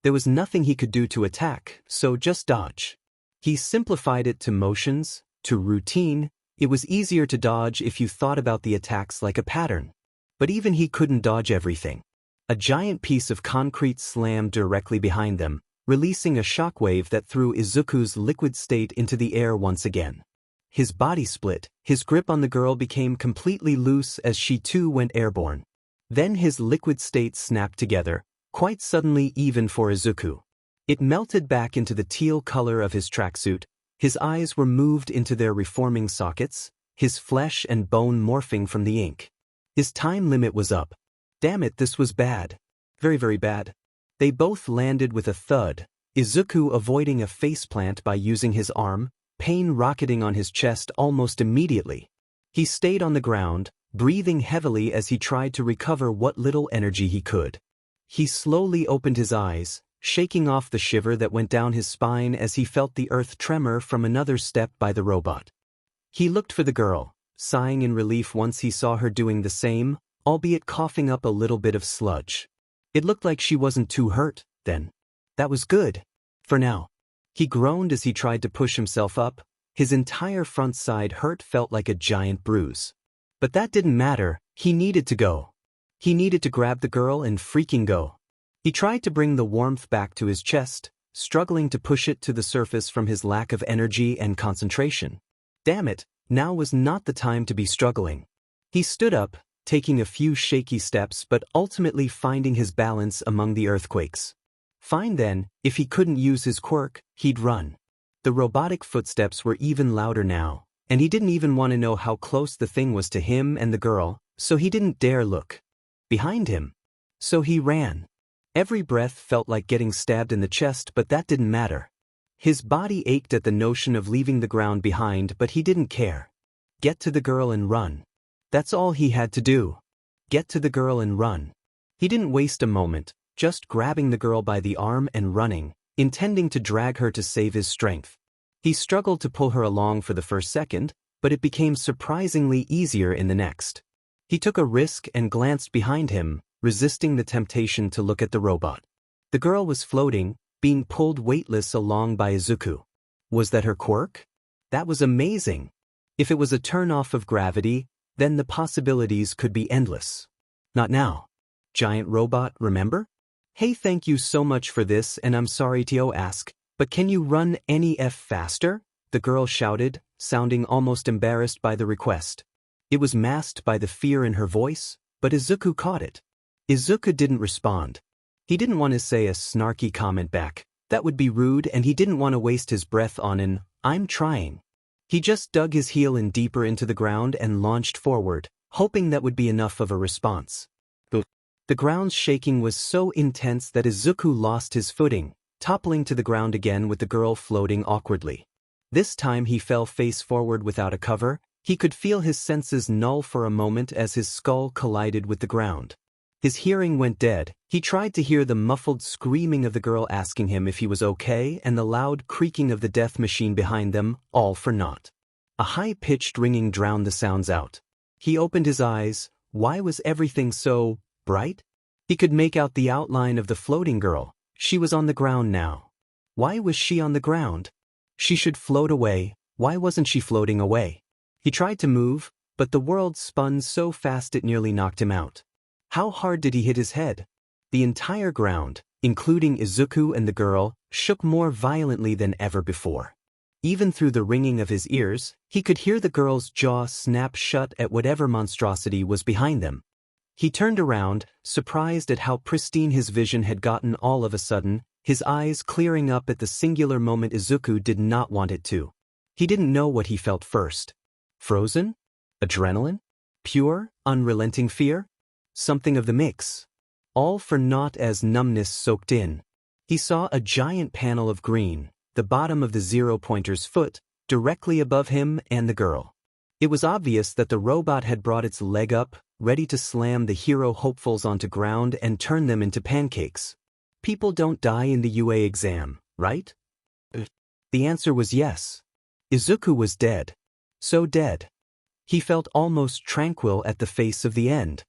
There was nothing he could do to attack, so just dodge. He simplified it to motions, to routine. It was easier to dodge if you thought about the attacks like a pattern. But even he couldn't dodge everything. A giant piece of concrete slammed directly behind them, releasing a shockwave that threw Izuku's liquid state into the air once again. His body split, his grip on the girl became completely loose as she too went airborne. Then his liquid state snapped together, quite suddenly even for Izuku. It melted back into the teal color of his tracksuit, his eyes were moved into their reforming sockets, his flesh and bone morphing from the ink. His time limit was up. Damn it, this was bad. Very, very bad. They both landed with a thud, Izuku avoiding a faceplant by using his arm, pain rocketing on his chest almost immediately. He stayed on the ground, breathing heavily as he tried to recover what little energy he could. He slowly opened his eyes, shaking off the shiver that went down his spine as he felt the earth tremor from another step by the robot. He looked for the girl, sighing in relief once he saw her doing the same, albeit coughing up a little bit of sludge. It looked like she wasn't too hurt, then. That was good. For now. He groaned as he tried to push himself up. His entire front side hurt felt like a giant bruise. But that didn't matter, he needed to go. He needed to grab the girl and freaking go. He tried to bring the warmth back to his chest, struggling to push it to the surface from his lack of energy and concentration. Damn it, now was not the time to be struggling. He stood up, taking a few shaky steps but ultimately finding his balance among the earthquakes. Fine then, if he couldn't use his quirk, he'd run. The robotic footsteps were even louder now, and he didn't even want to know how close the thing was to him and the girl, so he didn't dare look behind him. So he ran. Every breath felt like getting stabbed in the chest, but that didn't matter. His body ached at the notion of leaving the ground behind, but he didn't care. Get to the girl and run. That's all he had to do. Get to the girl and run. He didn't waste a moment, just grabbing the girl by the arm and running, intending to drag her to save his strength. He struggled to pull her along for the first second, but it became surprisingly easier in the next. He took a risk and glanced behind him, resisting the temptation to look at the robot. The girl was floating, being pulled weightless along by Izuku. Was that her quirk? That was amazing. If it was a turn-off of gravity, then the possibilities could be endless. Not now. Giant robot, remember? Hey, thank you so much for this, and I'm sorry to ask, but can you run any faster? The girl shouted, sounding almost embarrassed by the request. It was masked by the fear in her voice, but Izuku caught it. Izuku didn't respond. He didn't want to say a snarky comment back. That would be rude, and he didn't want to waste his breath on an, "I'm trying." He just dug his heel in deeper into the ground and launched forward, hoping that would be enough of a response. The ground's shaking was so intense that Izuku lost his footing, toppling to the ground again with the girl floating awkwardly. This time he fell face forward without a cover. He could feel his senses null for a moment as his skull collided with the ground. His hearing went dead. He tried to hear the muffled screaming of the girl asking him if he was okay and the loud creaking of the death machine behind them, all for naught. A high-pitched ringing drowned the sounds out. He opened his eyes. Why was everything so bright? He could make out the outline of the floating girl. She was on the ground now. Why was she on the ground? She should float away. Why wasn't she floating away? He tried to move, but the world spun so fast it nearly knocked him out. How hard did he hit his head? The entire ground, including Izuku and the girl, shook more violently than ever before. Even through the ringing of his ears, he could hear the girl's jaw snap shut at whatever monstrosity was behind them. He turned around, surprised at how pristine his vision had gotten all of a sudden, his eyes clearing up at the singular moment Izuku did not want it to. He didn't know what he felt first. Frozen? Adrenaline? Pure, unrelenting fear? Something of the mix. All for naught as numbness soaked in. He saw a giant panel of green, the bottom of the zero-pointer's foot, directly above him and the girl. It was obvious that the robot had brought its leg up, ready to slam the hero hopefuls onto ground and turn them into pancakes. People don't die in the UA exam, right? The answer was yes. Izuku was dead. So dead. He felt almost tranquil at the face of the end.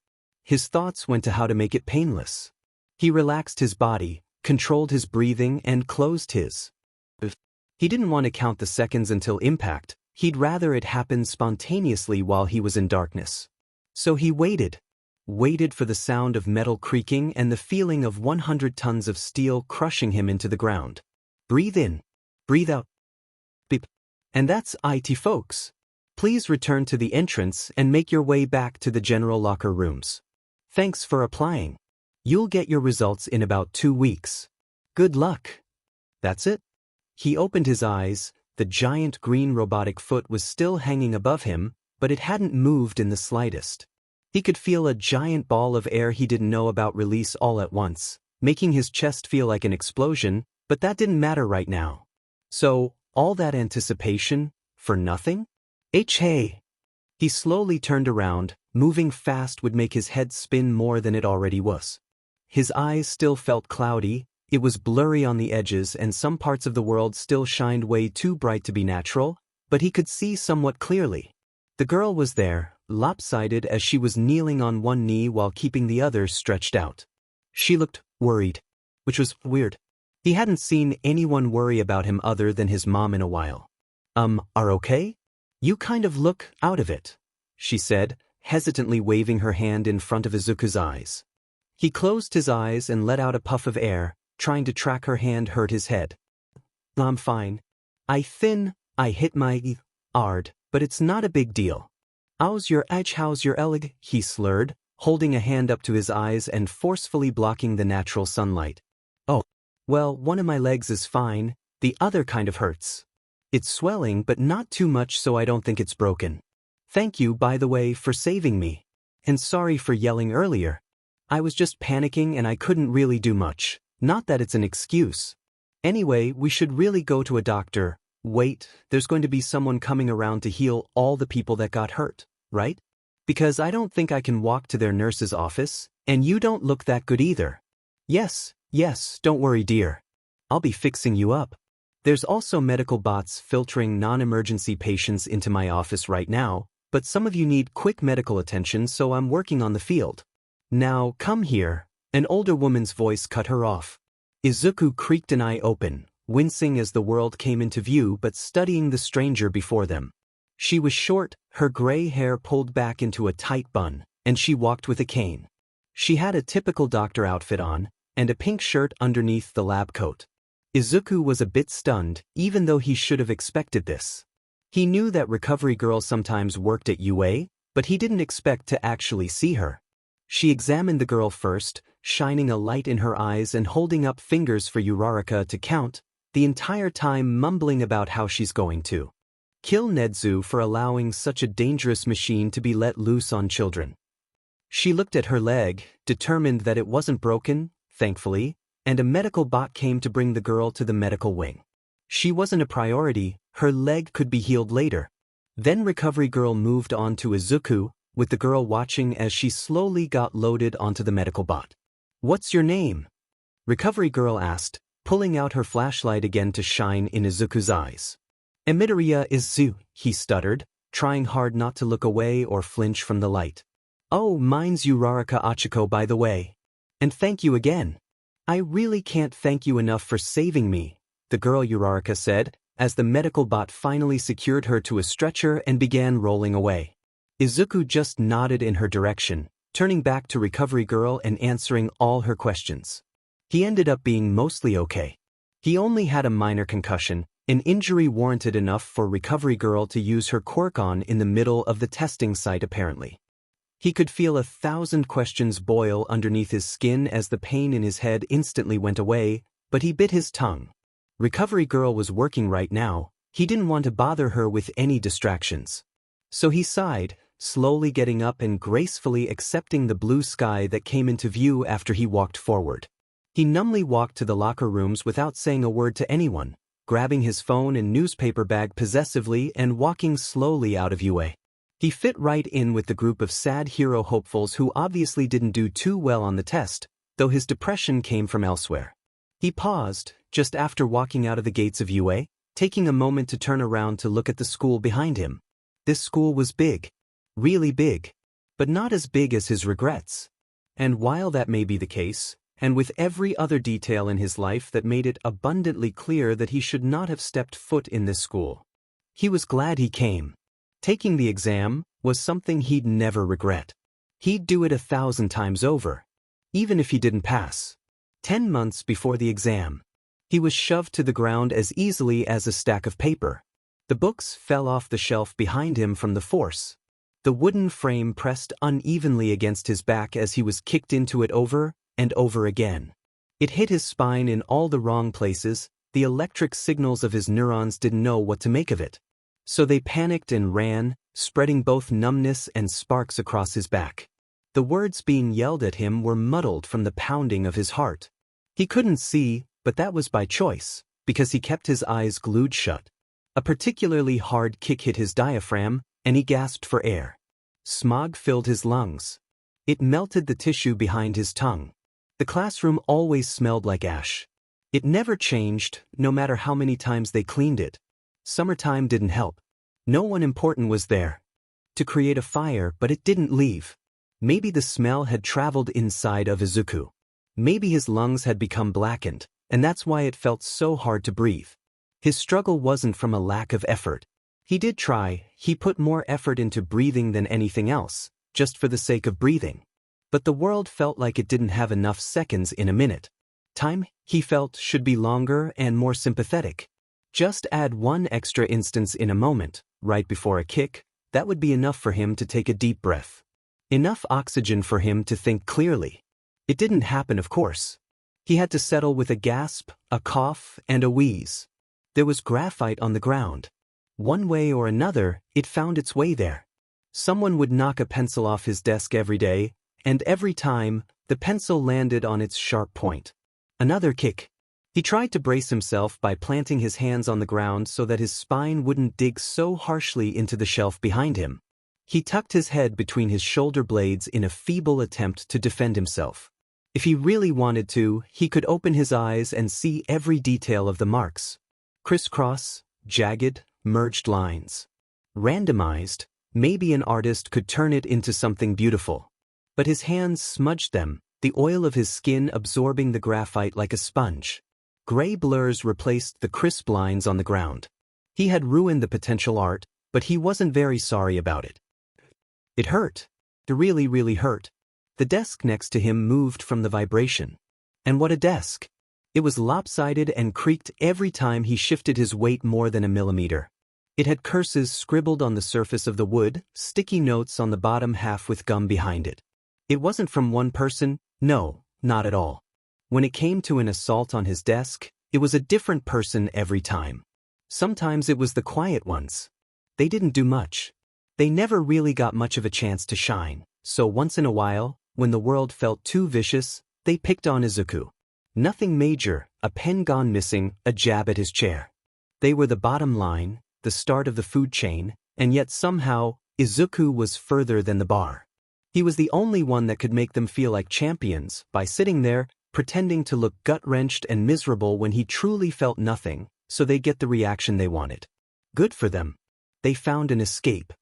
His thoughts went to how to make it painless. He relaxed his body, controlled his breathing, and closed his. He didn't want to count the seconds until impact, he'd rather it happen spontaneously while he was in darkness. So he waited. Waited for the sound of metal creaking and the feeling of 100 tons of steel crushing him into the ground. Breathe in. Breathe out. Beep. And that's it, folks. Please return to the entrance and make your way back to the general locker rooms. Thanks for applying. You'll get your results in about 2 weeks. Good luck. That's it? He opened his eyes. The giant green robotic foot was still hanging above him, but it hadn't moved in the slightest. He could feel a giant ball of air he didn't know about release all at once, making his chest feel like an explosion, but that didn't matter right now. So, all that anticipation, for nothing? Hey! He slowly turned around. Moving fast would make his head spin more than it already was. His eyes still felt cloudy, it was blurry on the edges and some parts of the world still shined way too bright to be natural, but he could see somewhat clearly. The girl was there, lopsided as she was kneeling on one knee while keeping the other stretched out. She looked worried, which was weird. He hadn't seen anyone worry about him other than his mom in a while. Are okay? You kind of look out of it, she said, hesitantly waving her hand in front of Izuku's eyes. He closed his eyes and let out a puff of air, trying to track her hand hurt his head. I'm fine. I hit my ard, but it's not a big deal. How's your leg? He slurred, holding a hand up to his eyes and forcefully blocking the natural sunlight. Oh, well, one of my legs is fine, the other kind of hurts. It's swelling but not too much so I don't think it's broken. Thank you, by the way, for saving me. And sorry for yelling earlier. I was just panicking and I couldn't really do much. Not that it's an excuse. Anyway, we should really go to a doctor. Wait, there's going to be someone coming around to heal all the people that got hurt, right? Because I don't think I can walk to their nurse's office, and you don't look that good either. Yes, don't worry, dear. I'll be fixing you up. There's also medical bots filtering non-emergency patients into my office right now, but some of you need quick medical attention, so I'm working on the field. Now, come here. An older woman's voice cut her off. Izuku creaked an eye open, wincing as the world came into view but studying the stranger before them. She was short, her gray hair pulled back into a tight bun, and she walked with a cane. She had a typical doctor outfit on, and a pink shirt underneath the lab coat. Izuku was a bit stunned, even though he should have expected this. He knew that recovery girls sometimes worked at UA, but he didn't expect to actually see her. She examined the girl first, shining a light in her eyes and holding up fingers for Uraraka to count, the entire time mumbling about how she's going to kill Nedzu for allowing such a dangerous machine to be let loose on children. She looked at her leg, determined that it wasn't broken, thankfully, and a medical bot came to bring the girl to the medical wing. She wasn't a priority, her leg could be healed later. Then recovery girl moved on to Izuku, with the girl watching as she slowly got loaded onto the medical bot. What's your name? Recovery girl asked, pulling out her flashlight again to shine in Izuku's eyes. Emiteria Izu, he stuttered, trying hard not to look away or flinch from the light. Oh, mine's Uraraka Achiko, by the way. And thank you again. I really can't thank you enough for saving me, the girl Uraraka said, as the medical bot finally secured her to a stretcher and began rolling away. Izuku just nodded in her direction, turning back to recovery girl and answering all her questions. He ended up being mostly okay. He only had a minor concussion, An injury warranted enough for Recovery Girl to use her quirk on in the middle of the testing site apparently. He could feel 1,000 questions boil underneath his skin as the pain in his head instantly went away, but he bit his tongue. Recovery Girl was working right now, he didn't want to bother her with any distractions. So he sighed, slowly getting up and gracefully accepting the blue sky that came into view after he walked forward. He numbly walked to the locker rooms without saying a word to anyone, grabbing his phone and newspaper bag possessively and walking slowly out of UA. He fit right in with the group of sad hero hopefuls who obviously didn't do too well on the test, though his depression came from elsewhere. He paused, just after walking out of the gates of UA, taking a moment to turn around to look at the school behind him. This school was big. Really big. But not as big as his regrets. And while that may be the case, and with every other detail in his life that made it abundantly clear that he should not have stepped foot in this school, he was glad he came. Taking the exam was something he'd never regret. He'd do it 1,000 times over, even if he didn't pass. 10 months before the exam, he was shoved to the ground as easily as a stack of paper. The books fell off the shelf behind him from the force. The wooden frame pressed unevenly against his back as he was kicked into it over and over again. It hit his spine in all the wrong places. The electric signals of his neurons didn't know what to make of it. So they panicked and ran, spreading both numbness and sparks across his back. The words being yelled at him were muddled from the pounding of his heart. He couldn't see, but that was by choice, because he kept his eyes glued shut. A particularly hard kick hit his diaphragm, and he gasped for air. Smog filled his lungs. It melted the tissue behind his tongue. The classroom always smelled like ash. It never changed, no matter how many times they cleaned it. Summertime didn't help. No one important was there to create a fire, but it didn't leave. Maybe the smell had traveled inside of Izuku. Maybe his lungs had become blackened, and that's why it felt so hard to breathe. His struggle wasn't from a lack of effort. He did try, he put more effort into breathing than anything else, just for the sake of breathing. But the world felt like it didn't have enough seconds in a minute. Time, he felt, should be longer and more sympathetic. Just add one extra instance in a moment, right before a kick, that would be enough for him to take a deep breath. Enough oxygen for him to think clearly. It didn't happen, of course. He had to settle with a gasp, a cough, and a wheeze. There was graphite on the ground. One way or another, it found its way there. Someone would knock a pencil off his desk every day, and every time, the pencil landed on its sharp point. Another kick. He tried to brace himself by planting his hands on the ground so that his spine wouldn't dig so harshly into the shelf behind him. He tucked his head between his shoulder blades in a feeble attempt to defend himself. If he really wanted to, he could open his eyes and see every detail of the marks. Crisscross, jagged, merged lines. Randomized, maybe an artist could turn it into something beautiful. But his hands smudged them, the oil of his skin absorbing the graphite like a sponge. Gray blurs replaced the crisp lines on the ground. He had ruined the potential art, but he wasn't very sorry about it. It hurt. It really, really hurt. The desk next to him moved from the vibration. And what a desk! It was lopsided and creaked every time he shifted his weight more than a millimeter. It had curses scribbled on the surface of the wood, sticky notes on the bottom half with gum behind it. It wasn't from one person, no, not at all. When it came to an assault on his desk, it was a different person every time. Sometimes it was the quiet ones. They didn't do much. They never really got much of a chance to shine, so once in a while, when the world felt too vicious, they picked on Izuku. Nothing major, a pen gone missing, a jab at his chair. They were the bottom line, the start of the food chain, and yet somehow, Izuku was further than the bar. He was the only one that could make them feel like champions by sitting there, pretending to look gut-wrenched and miserable when he truly felt nothing, so they'd get the reaction they wanted. Good for them. They found an escape.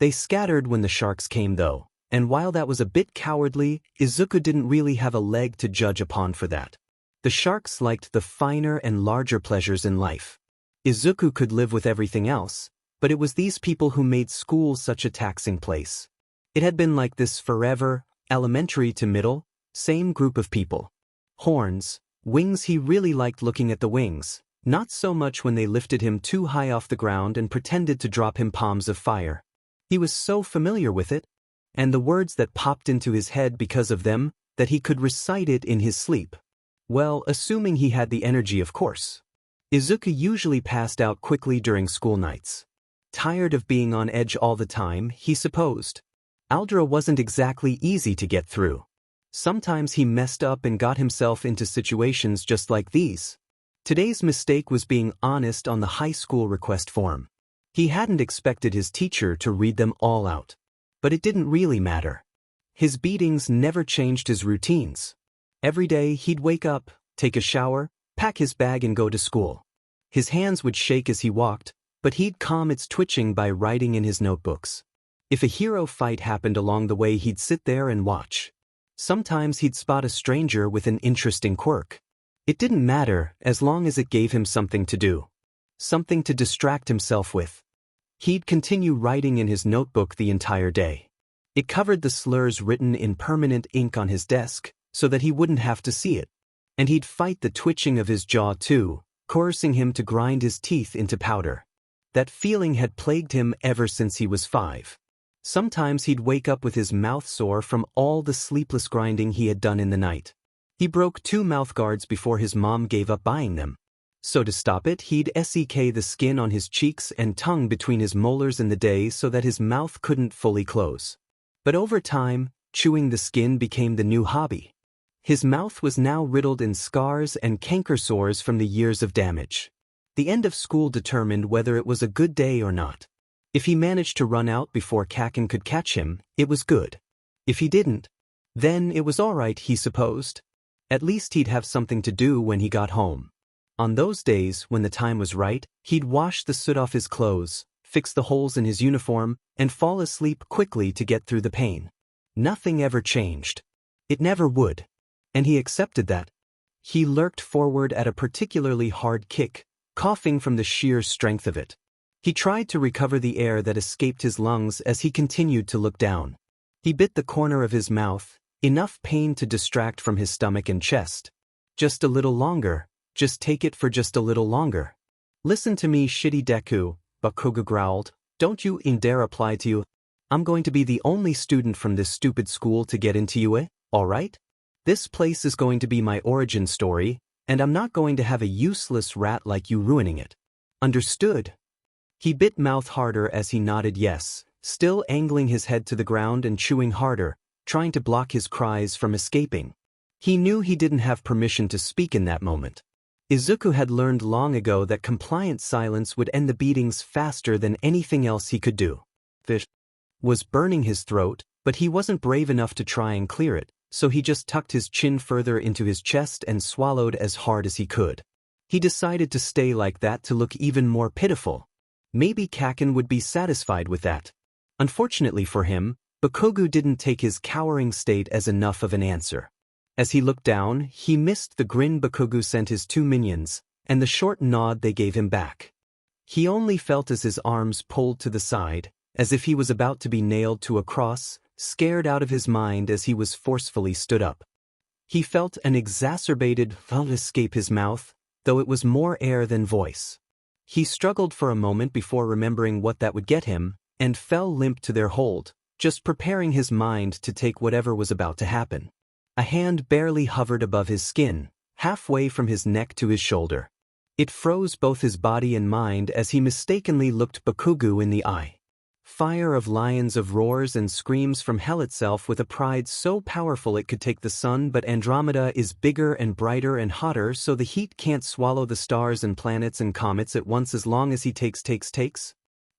They scattered when the sharks came though, and while that was a bit cowardly, Izuku didn't really have a leg to judge upon for that. The sharks liked the finer and larger pleasures in life. Izuku could live with everything else, but it was these people who made school such a taxing place. It had been like this forever, elementary to middle, same group of people. Horns, wings, he really liked looking at the wings, Not so much when they lifted him too high off the ground and pretended to drop him palms of fire. He was so familiar with it, and the words that popped into his head because of them, that he could recite it in his sleep. Well, assuming he had the energy, of course. Izuku usually passed out quickly during school nights. Tired of being on edge all the time, he supposed. Algebra wasn't exactly easy to get through. Sometimes he messed up and got himself into situations just like these. Today's mistake was being honest on the high school request form. He hadn't expected his teacher to read them all out. But it didn't really matter. His beatings never changed his routines. Every day he'd wake up, take a shower, pack his bag and go to school. His hands would shake as he walked, but he'd calm its twitching by writing in his notebooks. If a hero fight happened along the way, he'd sit there and watch. Sometimes he'd spot a stranger with an interesting quirk. It didn't matter as long as it gave him something to do. Something to distract himself with. He'd continue writing in his notebook the entire day. It covered the slurs written in permanent ink on his desk, so that he wouldn't have to see it. And he'd fight the twitching of his jaw too, coercing him to grind his teeth into powder. That feeling had plagued him ever since he was 5. Sometimes he'd wake up with his mouth sore from all the sleepless grinding he had done in the night. He broke 2 mouth guards before his mom gave up buying them. So to stop it, he'd sek the skin on his cheeks and tongue between his molars in the day so that his mouth couldn't fully close. But over time, chewing the skin became the new hobby. His mouth was now riddled in scars and canker sores from the years of damage. The end of school determined whether it was a good day or not. If he managed to run out before Kaken could catch him, it was good. If he didn't, then it was all right, he supposed. At least he'd have something to do when he got home. On those days, when the time was right, he'd wash the soot off his clothes, fix the holes in his uniform, and fall asleep quickly to get through the pain. Nothing ever changed. It never would. And he accepted that. He lurked forward at a particularly hard kick, coughing from the sheer strength of it. He tried to recover the air that escaped his lungs as he continued to look down. He bit the corner of his mouth, enough pain to distract from his stomach and chest. Just a little longer, just take it for just a little longer. Listen to me, shitty Deku, Bakugo growled. Don't you dare apply to you. I'm going to be the only student from this stupid school to get into UA, alright? This place is going to be my origin story, and I'm not going to have a useless rat like you ruining it. Understood? He bit mouth harder as he nodded yes, still angling his head to the ground and chewing harder, trying to block his cries from escaping. He knew he didn't have permission to speak in that moment. Izuku had learned long ago that compliant silence would end the beatings faster than anything else he could do. Fish was burning his throat, but he wasn't brave enough to try and clear it, so he just tucked his chin further into his chest and swallowed as hard as he could. He decided to stay like that to look even more pitiful. Maybe Kaken would be satisfied with that. Unfortunately for him, Bakugo didn't take his cowering state as enough of an answer. As he looked down, he missed the grin Bakugo sent his 2 minions, and the short nod they gave him back. He only felt as his arms pulled to the side, as if he was about to be nailed to a cross, scared out of his mind as he was forcefully stood up. He felt an exacerbated thought escape his mouth, though it was more air than voice. He struggled for a moment before remembering what that would get him, and fell limp to their hold, just preparing his mind to take whatever was about to happen. A hand barely hovered above his skin, halfway from his neck to his shoulder. It froze both his body and mind as he mistakenly looked Bakugo in the eye. Fire of lions of roars and screams from hell itself with a pride so powerful it could take the sun, but Andromeda is bigger and brighter and hotter, so the heat can't swallow the stars and planets and comets at once as long as he takes.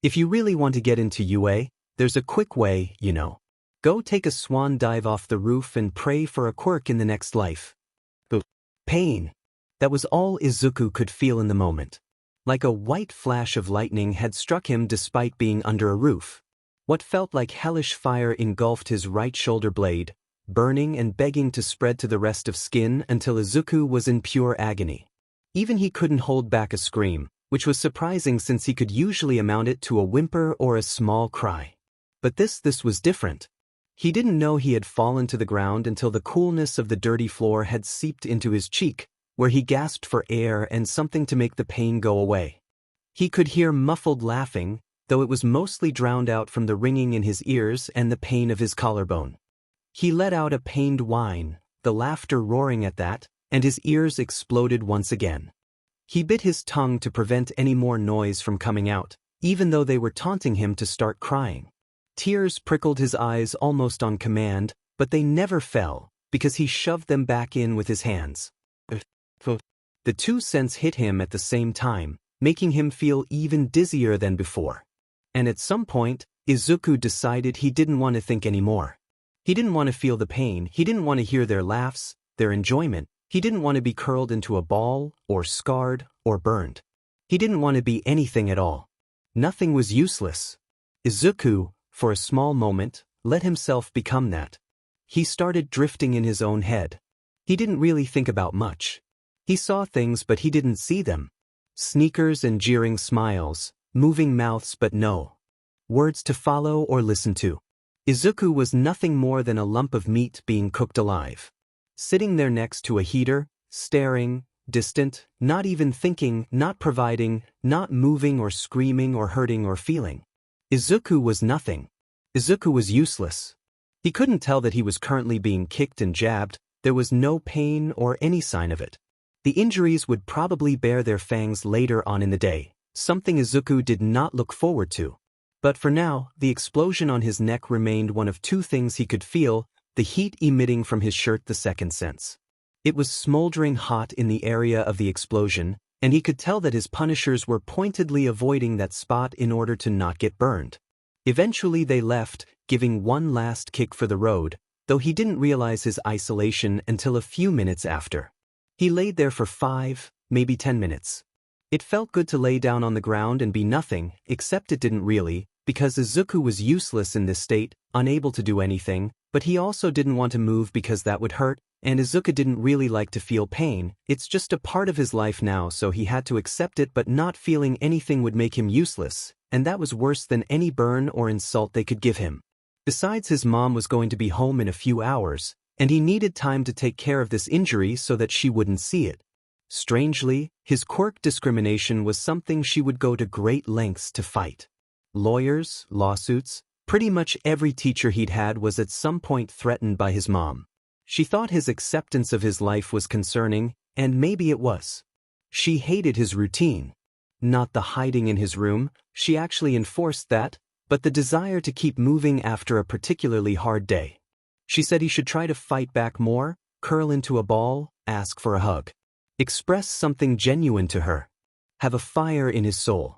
If you really want to get into UA, there's a quick way, you know. Go take a swan dive off the roof and pray for a quirk in the next life. Pain. That was all Izuku could feel in the moment. Like a white flash of lightning had struck him despite being under a roof. What felt like hellish fire engulfed his right shoulder blade, burning and begging to spread to the rest of skin until Izuku was in pure agony. Even he couldn't hold back a scream, which was surprising since he could usually amount it to a whimper or a small cry. But this was different. He didn't know he had fallen to the ground until the coolness of the dirty floor had seeped into his cheek, where he gasped for air and something to make the pain go away. He could hear muffled laughing, though it was mostly drowned out from the ringing in his ears and the pain of his collarbone. He let out a pained whine, the laughter roaring at that, and his ears exploded once again. He bit his tongue to prevent any more noise from coming out, even though they were taunting him to start crying. Tears prickled his eyes almost on command, but they never fell, because he shoved them back in with his hands. The 2 cents hit him at the same time, making him feel even dizzier than before. And at some point, Izuku decided he didn't want to think anymore. He didn't want to feel the pain, he didn't want to hear their laughs, their enjoyment, he didn't want to be curled into a ball, or scarred, or burned. He didn't want to be anything at all. Nothing was useless. Izuku, for a small moment, let himself become that. He started drifting in his own head. He didn't really think about much. He saw things but he didn't see them. Sneakers and jeering smiles, moving mouths but no words to follow or listen to. Izuku was nothing more than a lump of meat being cooked alive. Sitting there next to a heater, staring, distant, not even thinking, not providing, not moving or screaming or hurting or feeling. Izuku was nothing. Izuku was useless. He couldn't tell that he was currently being kicked and jabbed, there was no pain or any sign of it. The injuries would probably bear their fangs later on in the day, something Izuku did not look forward to. But for now, the explosion on his neck remained one of 2 things he could feel, the heat emitting from his shirt the 2nd sense. It was smoldering hot in the area of the explosion, and he could tell that his punishers were pointedly avoiding that spot in order to not get burned. Eventually they left, giving one last kick for the road, though he didn't realize his isolation until a few minutes after. He laid there for 5, maybe 10 minutes. It felt good to lay down on the ground and be nothing, except it didn't really, because Izuku was useless in this state, unable to do anything, but he also didn't want to move because that would hurt, and Izuku didn't really like to feel pain, it's just a part of his life now so he had to accept it, but not feeling anything would make him useless, and that was worse than any burn or insult they could give him. Besides, his mom was going to be home in a few hours, and he needed time to take care of this injury so that she wouldn't see it. Strangely, his quirk discrimination was something she would go to great lengths to fight. Lawyers, lawsuits, pretty much every teacher he'd had was at some point threatened by his mom. She thought his acceptance of his life was concerning, and maybe it was. She hated his routine. Not the hiding in his room, she actually enforced that, but the desire to keep moving after a particularly hard day. She said he should try to fight back more, curl into a ball, ask for a hug. Express something genuine to her. Have a fire in his soul.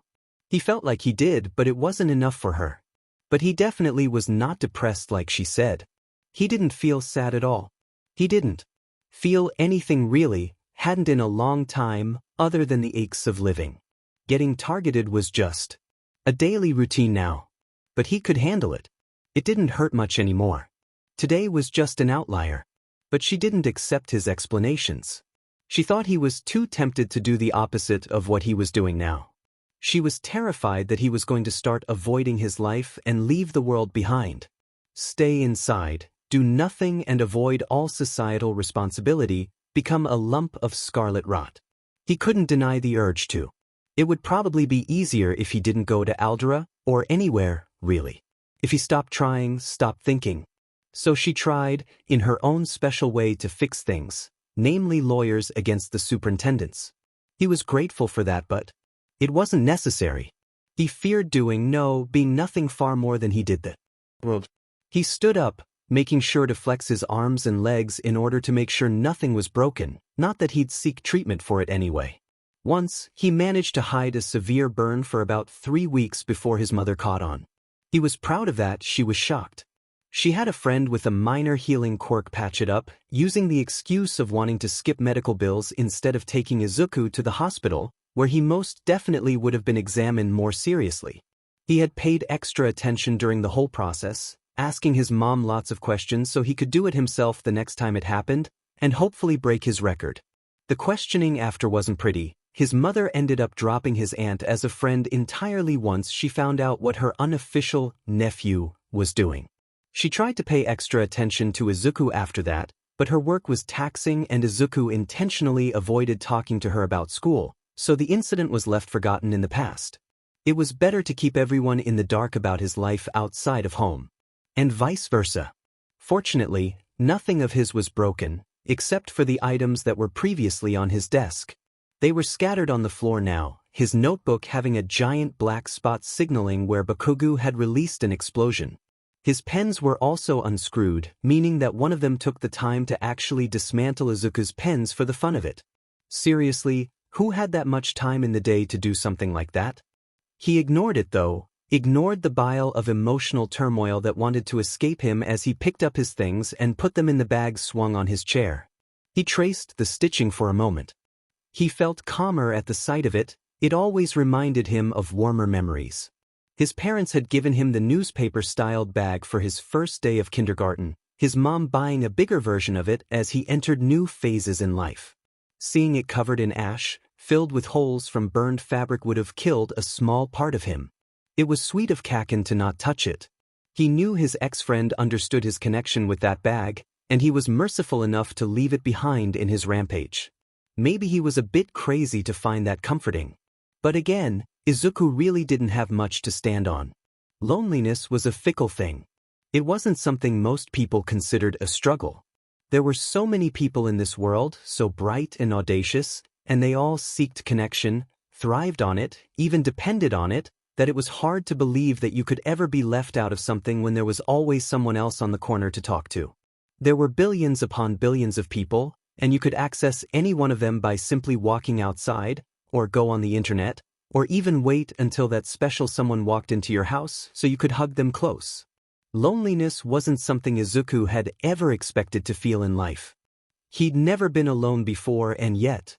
He felt like he did, but it wasn't enough for her. But he definitely was not depressed like she said. He didn't feel sad at all. He didn't feel anything really, hadn't in a long time, other than the aches of living. Getting targeted was just a daily routine now. But he could handle it. It didn't hurt much anymore. Today was just an outlier. But she didn't accept his explanations. She thought he was too tempted to do the opposite of what he was doing now. She was terrified that he was going to start avoiding his life and leave the world behind. Stay inside, do nothing and avoid all societal responsibility, become a lump of scarlet rot. He couldn't deny the urge to. It would probably be easier if he didn't go to Aldera, or anywhere, really. If he stopped trying, stopped thinking. So she tried, in her own special way, to fix things, namely lawyers against the superintendents. He was grateful for that, but it wasn't necessary. He feared being nothing far more than he did that. He stood up, making sure to flex his arms and legs in order to make sure nothing was broken, not that he'd seek treatment for it anyway. Once, he managed to hide a severe burn for about 3 weeks before his mother caught on. He was proud of that. She was shocked. She had a friend with a minor healing quirk patch it up, using the excuse of wanting to skip medical bills instead of taking Izuku to the hospital, where he most definitely would have been examined more seriously. He had paid extra attention during the whole process, asking his mom lots of questions so he could do it himself the next time it happened, and hopefully break his record. The questioning after wasn't pretty. His mother ended up dropping his aunt as a friend entirely once she found out what her unofficial nephew was doing. She tried to pay extra attention to Izuku after that, But her work was taxing and Izuku intentionally avoided talking to her about school, so the incident was left forgotten in the past. It was better to keep everyone in the dark about his life outside of home. And vice versa. Fortunately, nothing of his was broken, except for the items that were previously on his desk. They were scattered on the floor now, his notebook having a giant black spot signaling where Bakugo had released an explosion. His pens were also unscrewed, meaning that one of them took the time to actually dismantle Izuku's pens for the fun of it. Seriously, who had that much time in the day to do something like that? He ignored it though, ignored the bile of emotional turmoil that wanted to escape him as he picked up his things and put them in the bag swung on his chair. He traced the stitching for a moment. He felt calmer at the sight of it. It always reminded him of warmer memories. His parents had given him the newspaper-styled bag for his first day of kindergarten, his mom buying a bigger version of it as he entered new phases in life. Seeing it covered in ash, filled with holes from burned fabric would have killed a small part of him. It was sweet of Kaken to not touch it. He knew his ex-friend understood his connection with that bag, and he was merciful enough to leave it behind in his rampage. Maybe he was a bit crazy to find that comforting. But again, Izuku really didn't have much to stand on. Loneliness was a fickle thing. It wasn't something most people considered a struggle. There were so many people in this world, so bright and audacious, and they all seeked connection, thrived on it, even depended on it, that it was hard to believe that you could ever be left out of something when there was always someone else on the corner to talk to. There were billions upon billions of people, and you could access any one of them by simply walking outside, or go on the internet, or even wait until that special someone walked into your house so you could hug them close. Loneliness wasn't something Izuku had ever expected to feel in life. He'd never been alone before, and yet,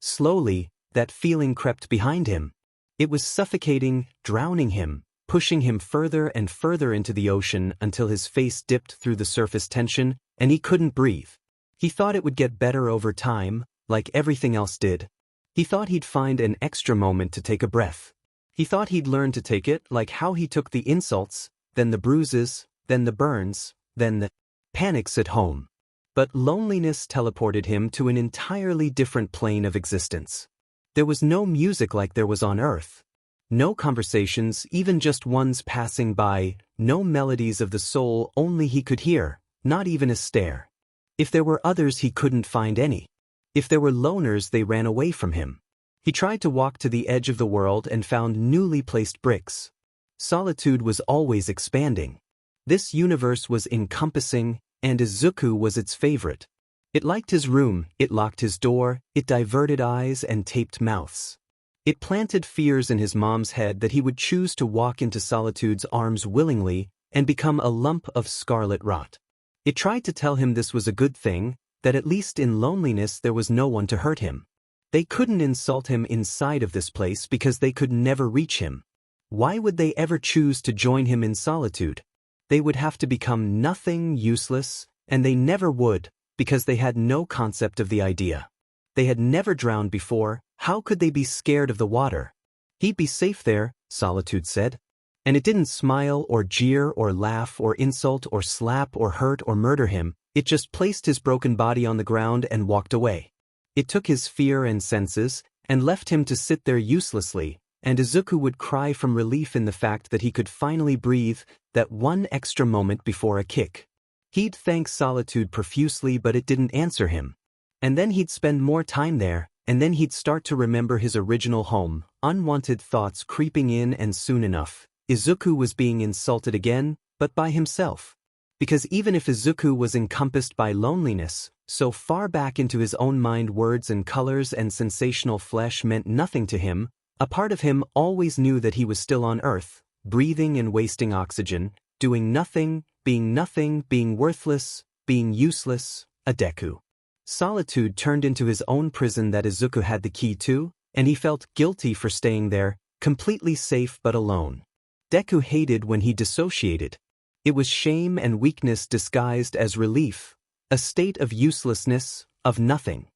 slowly, that feeling crept behind him. It was suffocating, drowning him, pushing him further and further into the ocean until his face dipped through the surface tension, and he couldn't breathe. He thought it would get better over time, like everything else did. He thought he'd find an extra moment to take a breath. He thought he'd learn to take it like how he took the insults, then the bruises, then the burns, then the panics at home. But loneliness teleported him to an entirely different plane of existence. There was no music like there was on Earth. No conversations, even just ones passing by, no melodies of the soul only he could hear, not even a stare. If there were others he couldn't find any. If there were loners they ran away from him. He tried to walk to the edge of the world and found newly placed bricks. Solitude was always expanding. This universe was encompassing, and Izuku was its favorite. It liked his room, it locked his door, it diverted eyes and taped mouths. It planted fears in his mom's head that he would choose to walk into Solitude's arms willingly and become a lump of scarlet rot. It tried to tell him this was a good thing, that at least in loneliness there was no one to hurt him. They couldn't insult him inside of this place because they could never reach him. Why would they ever choose to join him in solitude? They would have to become nothing, useless, and they never would, because they had no concept of the idea. They had never drowned before, how could they be scared of the water? He'd be safe there, Solitude said. And it didn't smile or jeer or laugh or insult or slap or hurt or murder him, it just placed his broken body on the ground and walked away. It took his fear and senses, and left him to sit there uselessly, and Izuku would cry from relief in the fact that he could finally breathe, that one extra moment before a kick. He'd thank Solitude profusely but it didn't answer him. And then he'd spend more time there, and then he'd start to remember his original home, unwanted thoughts creeping in, and soon enough, Izuku was being insulted again, but by himself. Because even if Izuku was encompassed by loneliness, so far back into his own mind words and colors and sensational flesh meant nothing to him, a part of him always knew that he was still on Earth, breathing and wasting oxygen, doing nothing, being worthless, being useless, a Deku. Solitude turned into his own prison that Izuku had the key to, and he felt guilty for staying there, completely safe but alone. Deku hated when he dissociated. It was shame and weakness disguised as relief, a state of uselessness, of nothing.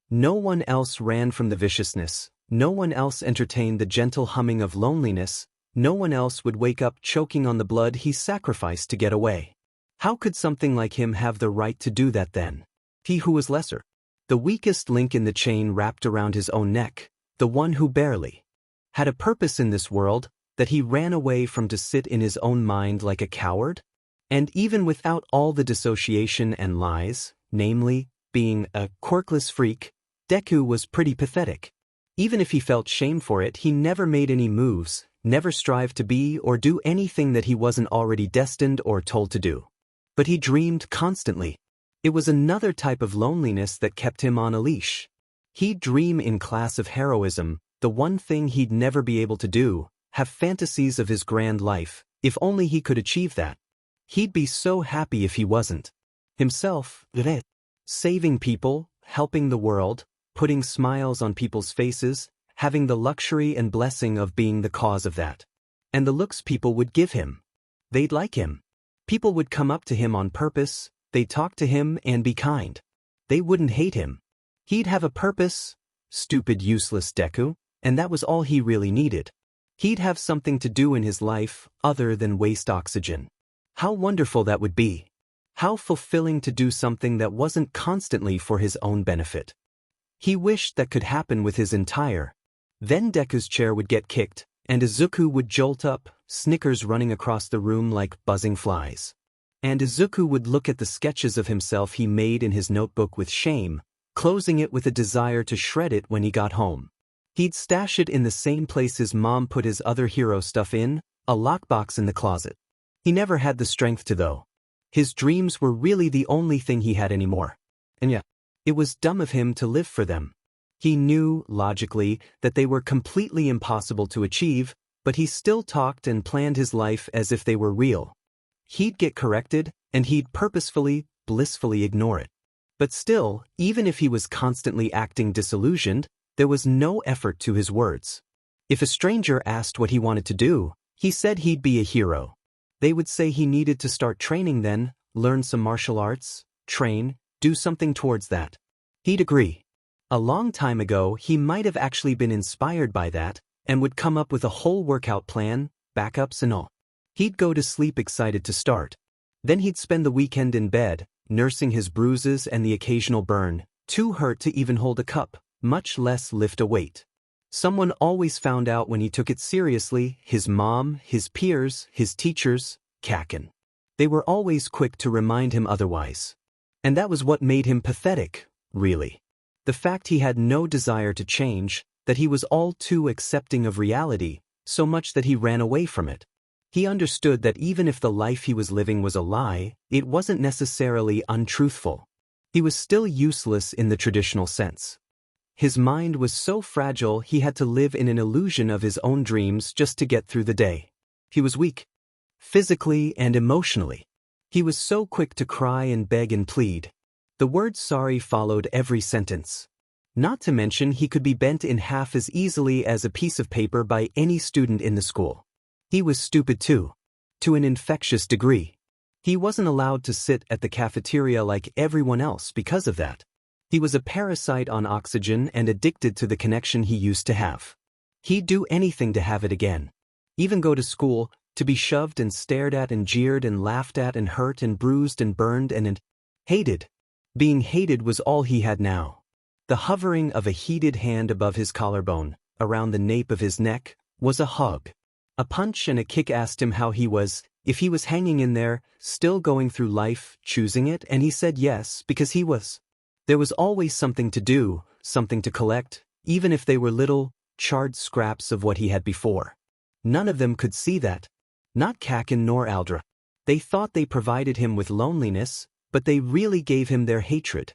No one else ran from the viciousness, no one else entertained the gentle humming of loneliness, no one else would wake up choking on the blood he sacrificed to get away. How could something like him have the right to do that then? He who was lesser. The weakest link in the chain wrapped around his own neck, the one who barely had a purpose in this world, that he ran away from to sit in his own mind like a coward? And even without all the dissociation and lies, namely, being a quirkless freak, Deku was pretty pathetic. Even if he felt shame for it, he never made any moves, never strived to be or do anything that he wasn't already destined or told to do. But he dreamed constantly. It was another type of loneliness that kept him on a leash. He'd dream in class of heroism, the one thing he'd never be able to do, have fantasies of his grand life, if only he could achieve that. He'd be so happy if he wasn't himself, saving people, helping the world, putting smiles on people's faces, having the luxury and blessing of being the cause of that. And the looks people would give him. They'd like him. People would come up to him on purpose, they'd talk to him and be kind. They wouldn't hate him. He'd have a purpose, stupid useless Deku, and that was all he really needed. He'd have something to do in his life other than waste oxygen. How wonderful that would be. How fulfilling to do something that wasn't constantly for his own benefit. He wished that could happen with his entire. Then Deku's chair would get kicked, and Izuku would jolt up, snickers running across the room like buzzing flies. And Izuku would look at the sketches of himself he made in his notebook with shame, closing it with a desire to shred it when he got home. He'd stash it in the same place his mom put his other hero stuff in, a lockbox in the closet. He never had the strength to though. His dreams were really the only thing he had anymore. And yet, it was dumb of him to live for them. He knew, logically, that they were completely impossible to achieve, but he still talked and planned his life as if they were real. He'd get corrected, and he'd purposefully, blissfully ignore it. But still, even if he was constantly acting disillusioned, there was no effort to his words. If a stranger asked what he wanted to do, he said he'd be a hero. They would say he needed to start training then, learn some martial arts, train, do something towards that. He'd agree. A long time ago, he might have actually been inspired by that, and would come up with a whole workout plan, backups and all. He'd go to sleep excited to start. Then he'd spend the weekend in bed, nursing his bruises and the occasional burn, too hurt to even hold a cup, much less lift a weight. Someone always found out when he took it seriously, his mom, his peers, his teachers, canon. They were always quick to remind him otherwise. And that was what made him pathetic, really. The fact he had no desire to change, that he was all too accepting of reality, so much that he ran away from it. He understood that even if the life he was living was a lie, it wasn't necessarily untruthful. He was still useless in the traditional sense. His mind was so fragile he had to live in an illusion of his own dreams just to get through the day. He was weak, physically and emotionally. He was so quick to cry and beg and plead. The word sorry followed every sentence. Not to mention he could be bent in half as easily as a piece of paper by any student in the school. He was stupid too. To an infectious degree. He wasn't allowed to sit at the cafeteria like everyone else because of that. He was a parasite on oxygen and addicted to the connection he used to have. He'd do anything to have it again. Even go to school, to be shoved and stared at and jeered and laughed at and hurt and bruised and burned and hated. Being hated was all he had now. The hovering of a heated hand above his collarbone, around the nape of his neck, was a hug. A punch and a kick asked him how he was, if he was hanging in there, still going through life, choosing it, and he said yes, because he was. There was always something to do, something to collect, even if they were little, charred scraps of what he had before. None of them could see that. Not Kakin nor Aldra. They thought they provided him with loneliness, but they really gave him their hatred.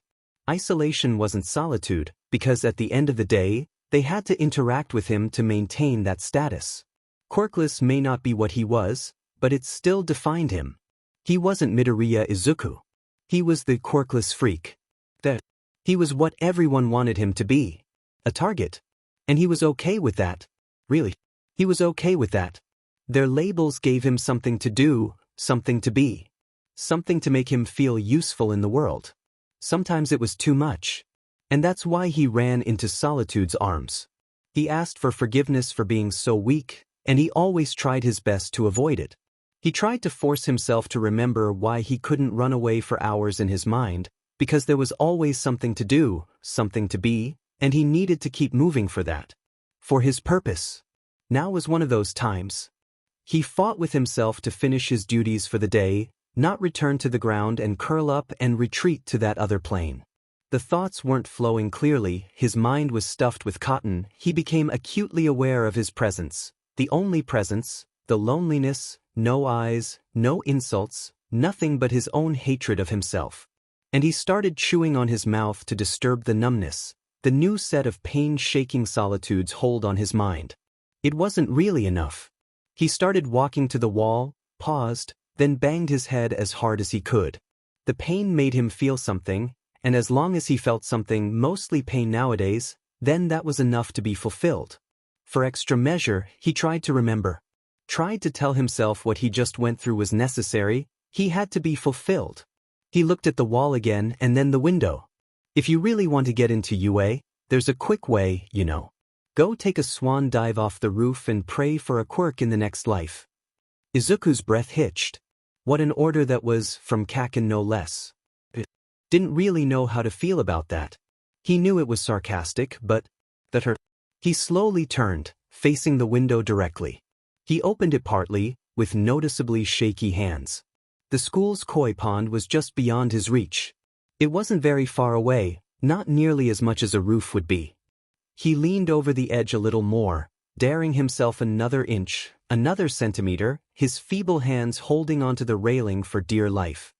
Isolation wasn't solitude, because at the end of the day, they had to interact with him to maintain that status. Quirkless may not be what he was, but it still defined him. He wasn't Midoriya Izuku. He was the quirkless freak. He was what everyone wanted him to be. A target. And he was okay with that. Really. He was okay with that. Their labels gave him something to do, something to be. Something to make him feel useful in the world. Sometimes it was too much. And that's why he ran into Solitude's arms. He asked for forgiveness for being so weak, and he always tried his best to avoid it. He tried to force himself to remember why he couldn't run away for hours in his mind, because there was always something to do, something to be, and he needed to keep moving for that. For his purpose. Now was one of those times. He fought with himself to finish his duties for the day, not return to the ground and curl up and retreat to that other plane. The thoughts weren't flowing clearly, his mind was stuffed with cotton, he became acutely aware of his presence. The only presence, the loneliness, no eyes, no insults, nothing but his own hatred of himself. And he started chewing on his mouth to disturb the numbness, the new set of pain-shaking solitudes hold on his mind. It wasn't really enough. He started walking to the wall, paused, then banged his head as hard as he could. The pain made him feel something, and as long as he felt something, mostly pain nowadays, then that was enough to be fulfilled. For extra measure, he tried to remember. Tried to tell himself what he just went through was necessary, he had to be fulfilled. He looked at the wall again and then the window. If you really want to get into UA, there's a quick way, you know. Go take a swan dive off the roof and pray for a quirk in the next life. Izuku's breath hitched. What an order that was, from canon no less. Didn't really know how to feel about that. He knew it was sarcastic, but that hurt. He slowly turned, facing the window directly. He opened it partly, with noticeably shaky hands. The school's koi pond was just beyond his reach. It wasn't very far away, not nearly as much as a roof would be. He leaned over the edge a little more, daring himself another inch, another centimeter, his feeble hands holding onto the railing for dear life.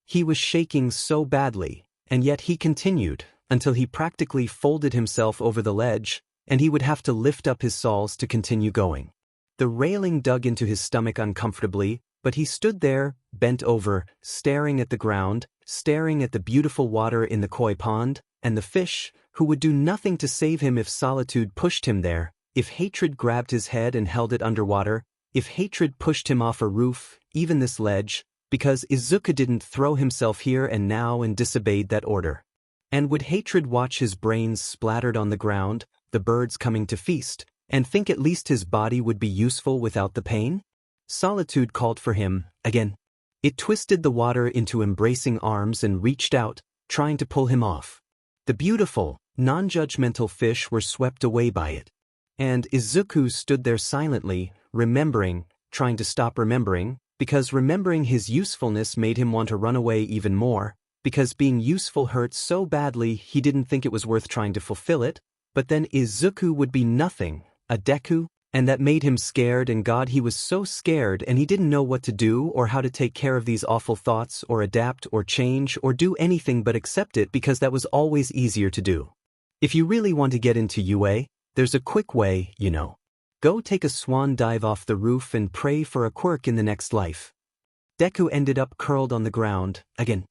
He was shaking so badly, and yet he continued, until he practically folded himself over the ledge, and he would have to lift up his soles to continue going. The railing dug into his stomach uncomfortably, but he stood there, bent over, staring at the ground, staring at the beautiful water in the koi pond, and the fish, who would do nothing to save him if solitude pushed him there, if hatred grabbed his head and held it underwater, if hatred pushed him off a roof, even this ledge, because Izuku didn't throw himself here and now and disobeyed that order. And would hatred watch his brains splattered on the ground, the birds coming to feast, and think at least his body would be useful without the pain? Solitude called for him, again. It twisted the water into embracing arms and reached out, trying to pull him off. The beautiful, non-judgmental fish were swept away by it. And Izuku stood there silently, remembering, trying to stop remembering, because remembering his usefulness made him want to run away even more, because being useful hurt so badly he didn't think it was worth trying to fulfill it, but then Izuku would be nothing, a Deku, and that made him scared, and God, he was so scared and he didn't know what to do or how to take care of these awful thoughts or adapt or change or do anything but accept it, because that was always easier to do. If you really want to get into UA, there's a quick way, you know. Go take a swan dive off the roof and pray for a quirk in the next life. Deku ended up curled on the ground, again.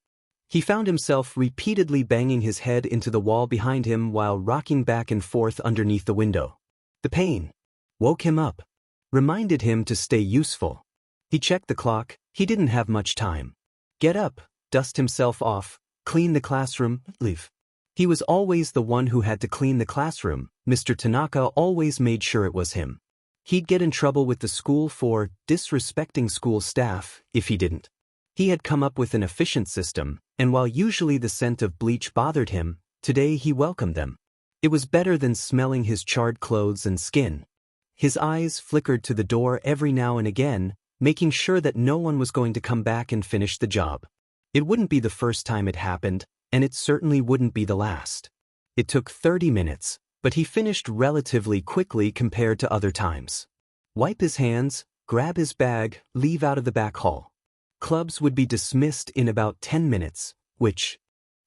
He found himself repeatedly banging his head into the wall behind him while rocking back and forth underneath the window. The pain woke him up, reminded him to stay useful. He checked the clock, he didn't have much time. Get up, dust himself off, clean the classroom, leave. He was always the one who had to clean the classroom. Mr. Tanaka always made sure it was him. He'd get in trouble with the school for disrespecting school staff if he didn't. He had come up with an efficient system, and while usually the scent of bleach bothered him, today he welcomed them. It was better than smelling his charred clothes and skin. His eyes flickered to the door every now and again, making sure that no one was going to come back and finish the job. It wouldn't be the first time it happened, and it certainly wouldn't be the last. It took 30 minutes, but he finished relatively quickly compared to other times. Wipe his hands, grab his bag, leave out of the back hall. Clubs would be dismissed in about 10 minutes, which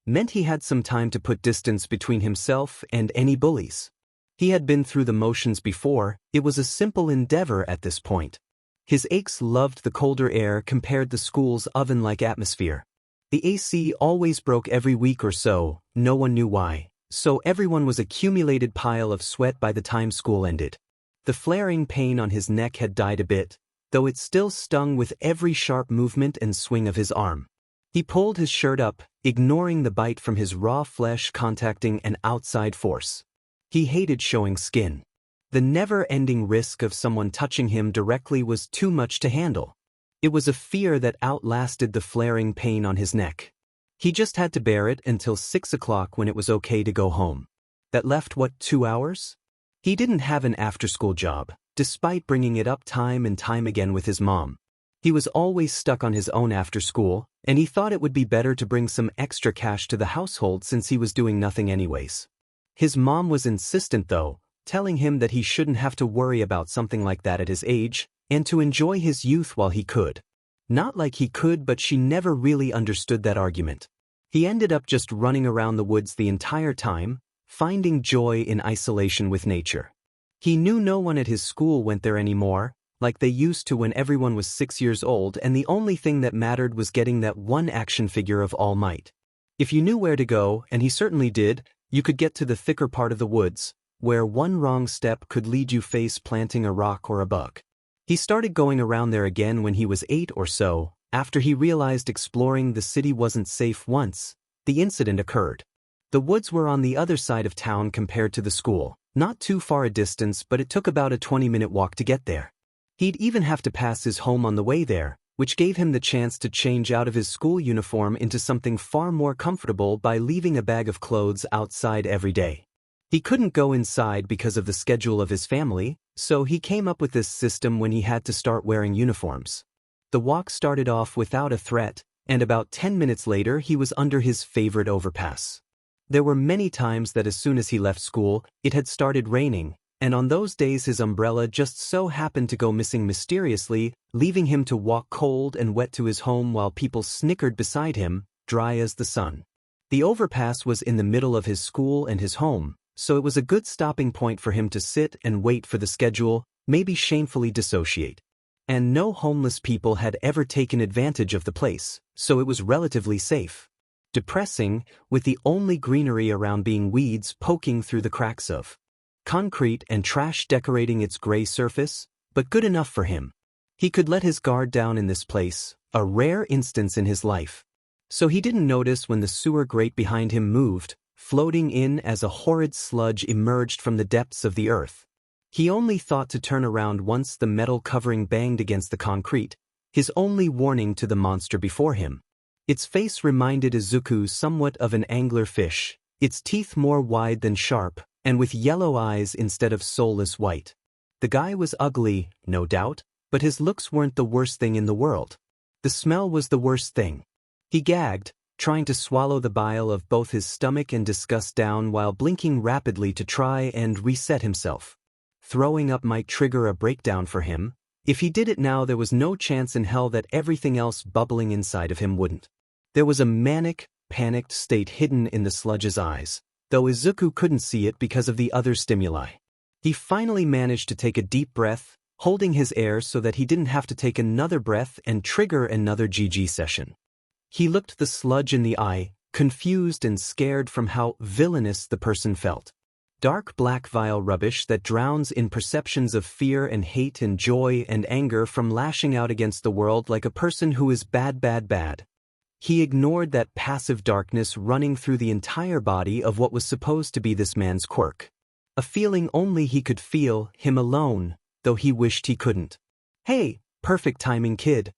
meant he had some time to put distance between himself and any bullies. He had been through the motions before, it was a simple endeavor at this point. His aches loved the colder air compared the school's oven-like atmosphere. The AC always broke every week or so, no one knew why, so everyone was accumulated pile of sweat by the time school ended. The flaring pain on his neck had died a bit, though it still stung with every sharp movement and swing of his arm. He pulled his shirt up, ignoring the bite from his raw flesh contacting an outside force. He hated showing skin. The never-ending risk of someone touching him directly was too much to handle. It was a fear that outlasted the flaring pain on his neck. He just had to bear it until 6 o'clock when it was okay to go home. That left what, 2 hours? He didn't have an after-school job, despite bringing it up time and time again with his mom. He was always stuck on his own after school, and he thought it would be better to bring some extra cash to the household since he was doing nothing anyways. His mom was insistent though, telling him that he shouldn't have to worry about something like that at his age, and to enjoy his youth while he could. Not like he could, but she never really understood that argument. He ended up just running around the woods the entire time, finding joy in isolation with nature. He knew no one at his school went there anymore, like they used to when everyone was 6 years old, and the only thing that mattered was getting that one action figure of All Might. If you knew where to go, and he certainly did, you could get to the thicker part of the woods, where one wrong step could lead you face planting a rock or a bug. He started going around there again when he was 8 or so, after he realized exploring the city wasn't safe once the incident occurred. The woods were on the other side of town compared to the school, not too far a distance, but it took about a 20-minute walk to get there. He'd even have to pass his home on the way there, which gave him the chance to change out of his school uniform into something far more comfortable by leaving a bag of clothes outside every day. He couldn't go inside because of the schedule of his family, so he came up with this system when he had to start wearing uniforms. The walk started off without a threat, and about 10 minutes later he was under his favorite overpass. There were many times that as soon as he left school, it had started raining, and on those days his umbrella just so happened to go missing mysteriously, leaving him to walk cold and wet to his home while people snickered beside him, dry as the sun. The overpass was in the middle of his school and his home, so it was a good stopping point for him to sit and wait for the schedule, maybe shamefully dissociate. And no homeless people had ever taken advantage of the place, so it was relatively safe. Depressing, with the only greenery around being weeds poking through the cracks of concrete and trash decorating its gray surface, but good enough for him. He could let his guard down in this place, a rare instance in his life. So he didn't notice when the sewer grate behind him moved, floating in as a horrid sludge emerged from the depths of the earth. He only thought to turn around once the metal covering banged against the concrete, his only warning to the monster before him. Its face reminded Izuku somewhat of an anglerfish, its teeth more wide than sharp, and with yellow eyes instead of soulless white. The guy was ugly, no doubt, but his looks weren't the worst thing in the world. The smell was the worst thing. He gagged, trying to swallow the bile of both his stomach and disgust down while blinking rapidly to try and reset himself. Throwing up might trigger a breakdown for him. If he did it now, there was no chance in hell that everything else bubbling inside of him wouldn't. There was a manic, panicked state hidden in the sludge's eyes, though Izuku couldn't see it because of the other stimuli. He finally managed to take a deep breath, holding his air so that he didn't have to take another breath and trigger another GG session. He looked the sludge in the eye, confused and scared from how villainous the person felt. Dark black vile rubbish that drowns in perceptions of fear and hate and joy and anger from lashing out against the world like a person who is bad. He ignored that passive darkness running through the entire body of what was supposed to be this man's quirk. A feeling only he could feel, him alone, though he wished he couldn't. "Hey, perfect timing, kid."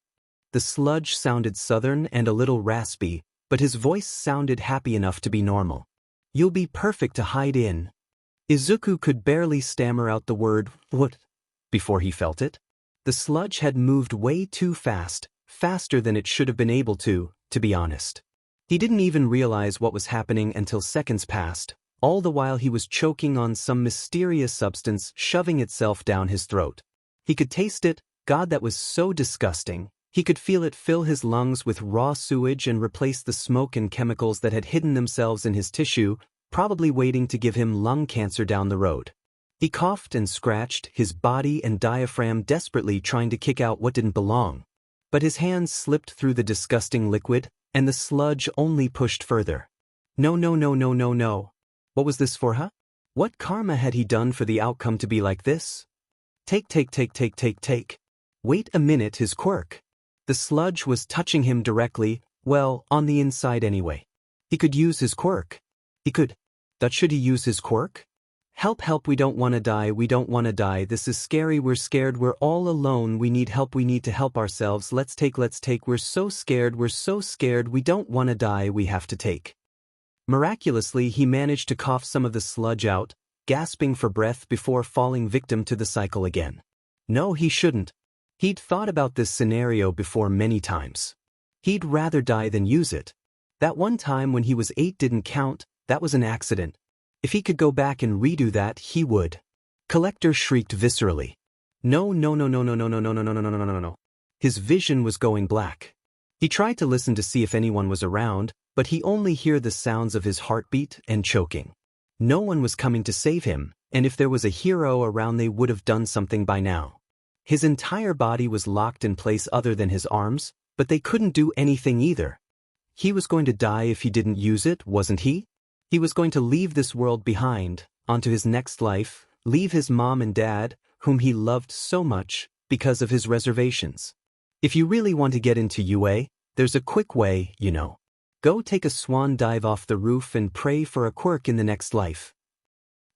The sludge sounded southern and a little raspy, but his voice sounded happy enough to be normal. "You'll be perfect to hide in." Izuku could barely stammer out the word, "what?" before he felt it. The sludge had moved way too fast, faster than it should have been able to be honest. He didn't even realize what was happening until seconds passed, all the while he was choking on some mysterious substance shoving itself down his throat. He could taste it, God, that was so disgusting. He could feel it fill his lungs with raw sewage and replace the smoke and chemicals that had hidden themselves in his tissue, probably waiting to give him lung cancer down the road. He coughed and scratched, his body and diaphragm desperately trying to kick out what didn't belong. But his hands slipped through the disgusting liquid, and the sludge only pushed further. No. What was this for, huh? What karma had he done for the outcome to be like this? Take. Wait a minute, his quirk. The sludge was touching him directly, well, on the inside anyway. He could use his quirk. Should he use his quirk? Help, help, we don't wanna die, we don't wanna die, this is scary, we're scared, we're all alone, we need help, we need to help ourselves, let's take, we're so scared, we don't wanna die, we have to take. Miraculously, he managed to cough some of the sludge out, gasping for breath before falling victim to the cycle again. No, he shouldn't. He'd thought about this scenario before many times. He'd rather die than use it. That one time when he was 8 didn't count, that was an accident. If he could go back and redo that, he would. Collector shrieked viscerally. No, no, no, no, no, no, no, no, no, no, no, no, no, no, no. His vision was going black. He tried to listen to see if anyone was around, but he only heard the sounds of his heartbeat and choking. No one was coming to save him, and if there was a hero around they would have done something by now. His entire body was locked in place other than his arms, but they couldn't do anything either. He was going to die if he didn't use it, wasn't he? He was going to leave this world behind, onto his next life, leave his mom and dad, whom he loved so much, because of his reservations. If you really want to get into UA, there's a quick way, you know. Go take a swan dive off the roof and pray for a quirk in the next life.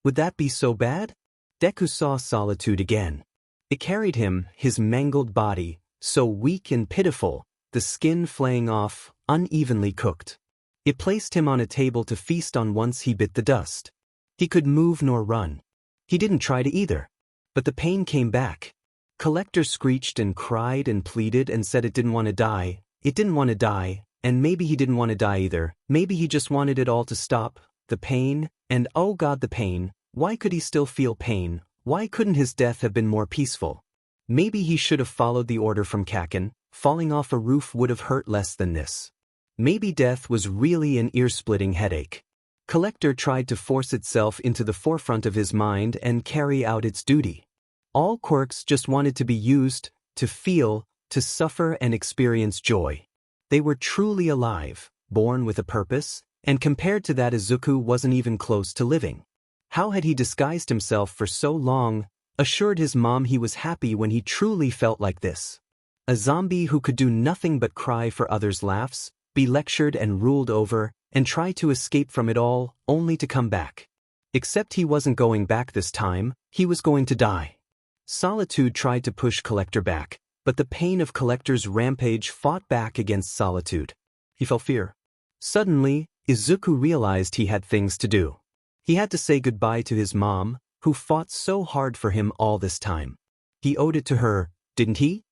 Would that be so bad? Deku saw solitude again. It carried him, his mangled body, so weak and pitiful, the skin flaying off, unevenly cooked. It placed him on a table to feast on once he bit the dust. He could move nor run. He didn't try to either. But the pain came back. Collector screeched and cried and pleaded and said it didn't want to die, and maybe he didn't want to die either, maybe he just wanted it all to stop, the pain, and oh God the pain, why could he still feel pain, why couldn't his death have been more peaceful? Maybe he should have followed the order from Kaken, falling off a roof would have hurt less than this. Maybe death was really an ear-splitting headache. Collector tried to force itself into the forefront of his mind and carry out its duty. All quirks just wanted to be used, to feel, to suffer and experience joy. They were truly alive, born with a purpose, and compared to that Izuku wasn't even close to living. How had he disguised himself for so long, assured his mom he was happy when he truly felt like this? A zombie who could do nothing but cry for others' laughs, be lectured and ruled over, and try to escape from it all, only to come back. Except he wasn't going back this time, he was going to die. Solitude tried to push Collector back, but the pain of Collector's rampage fought back against Solitude. He felt fear. Suddenly, Izuku realized he had things to do. He had to say goodbye to his mom, who fought so hard for him all this time. He owed it to her, didn't he?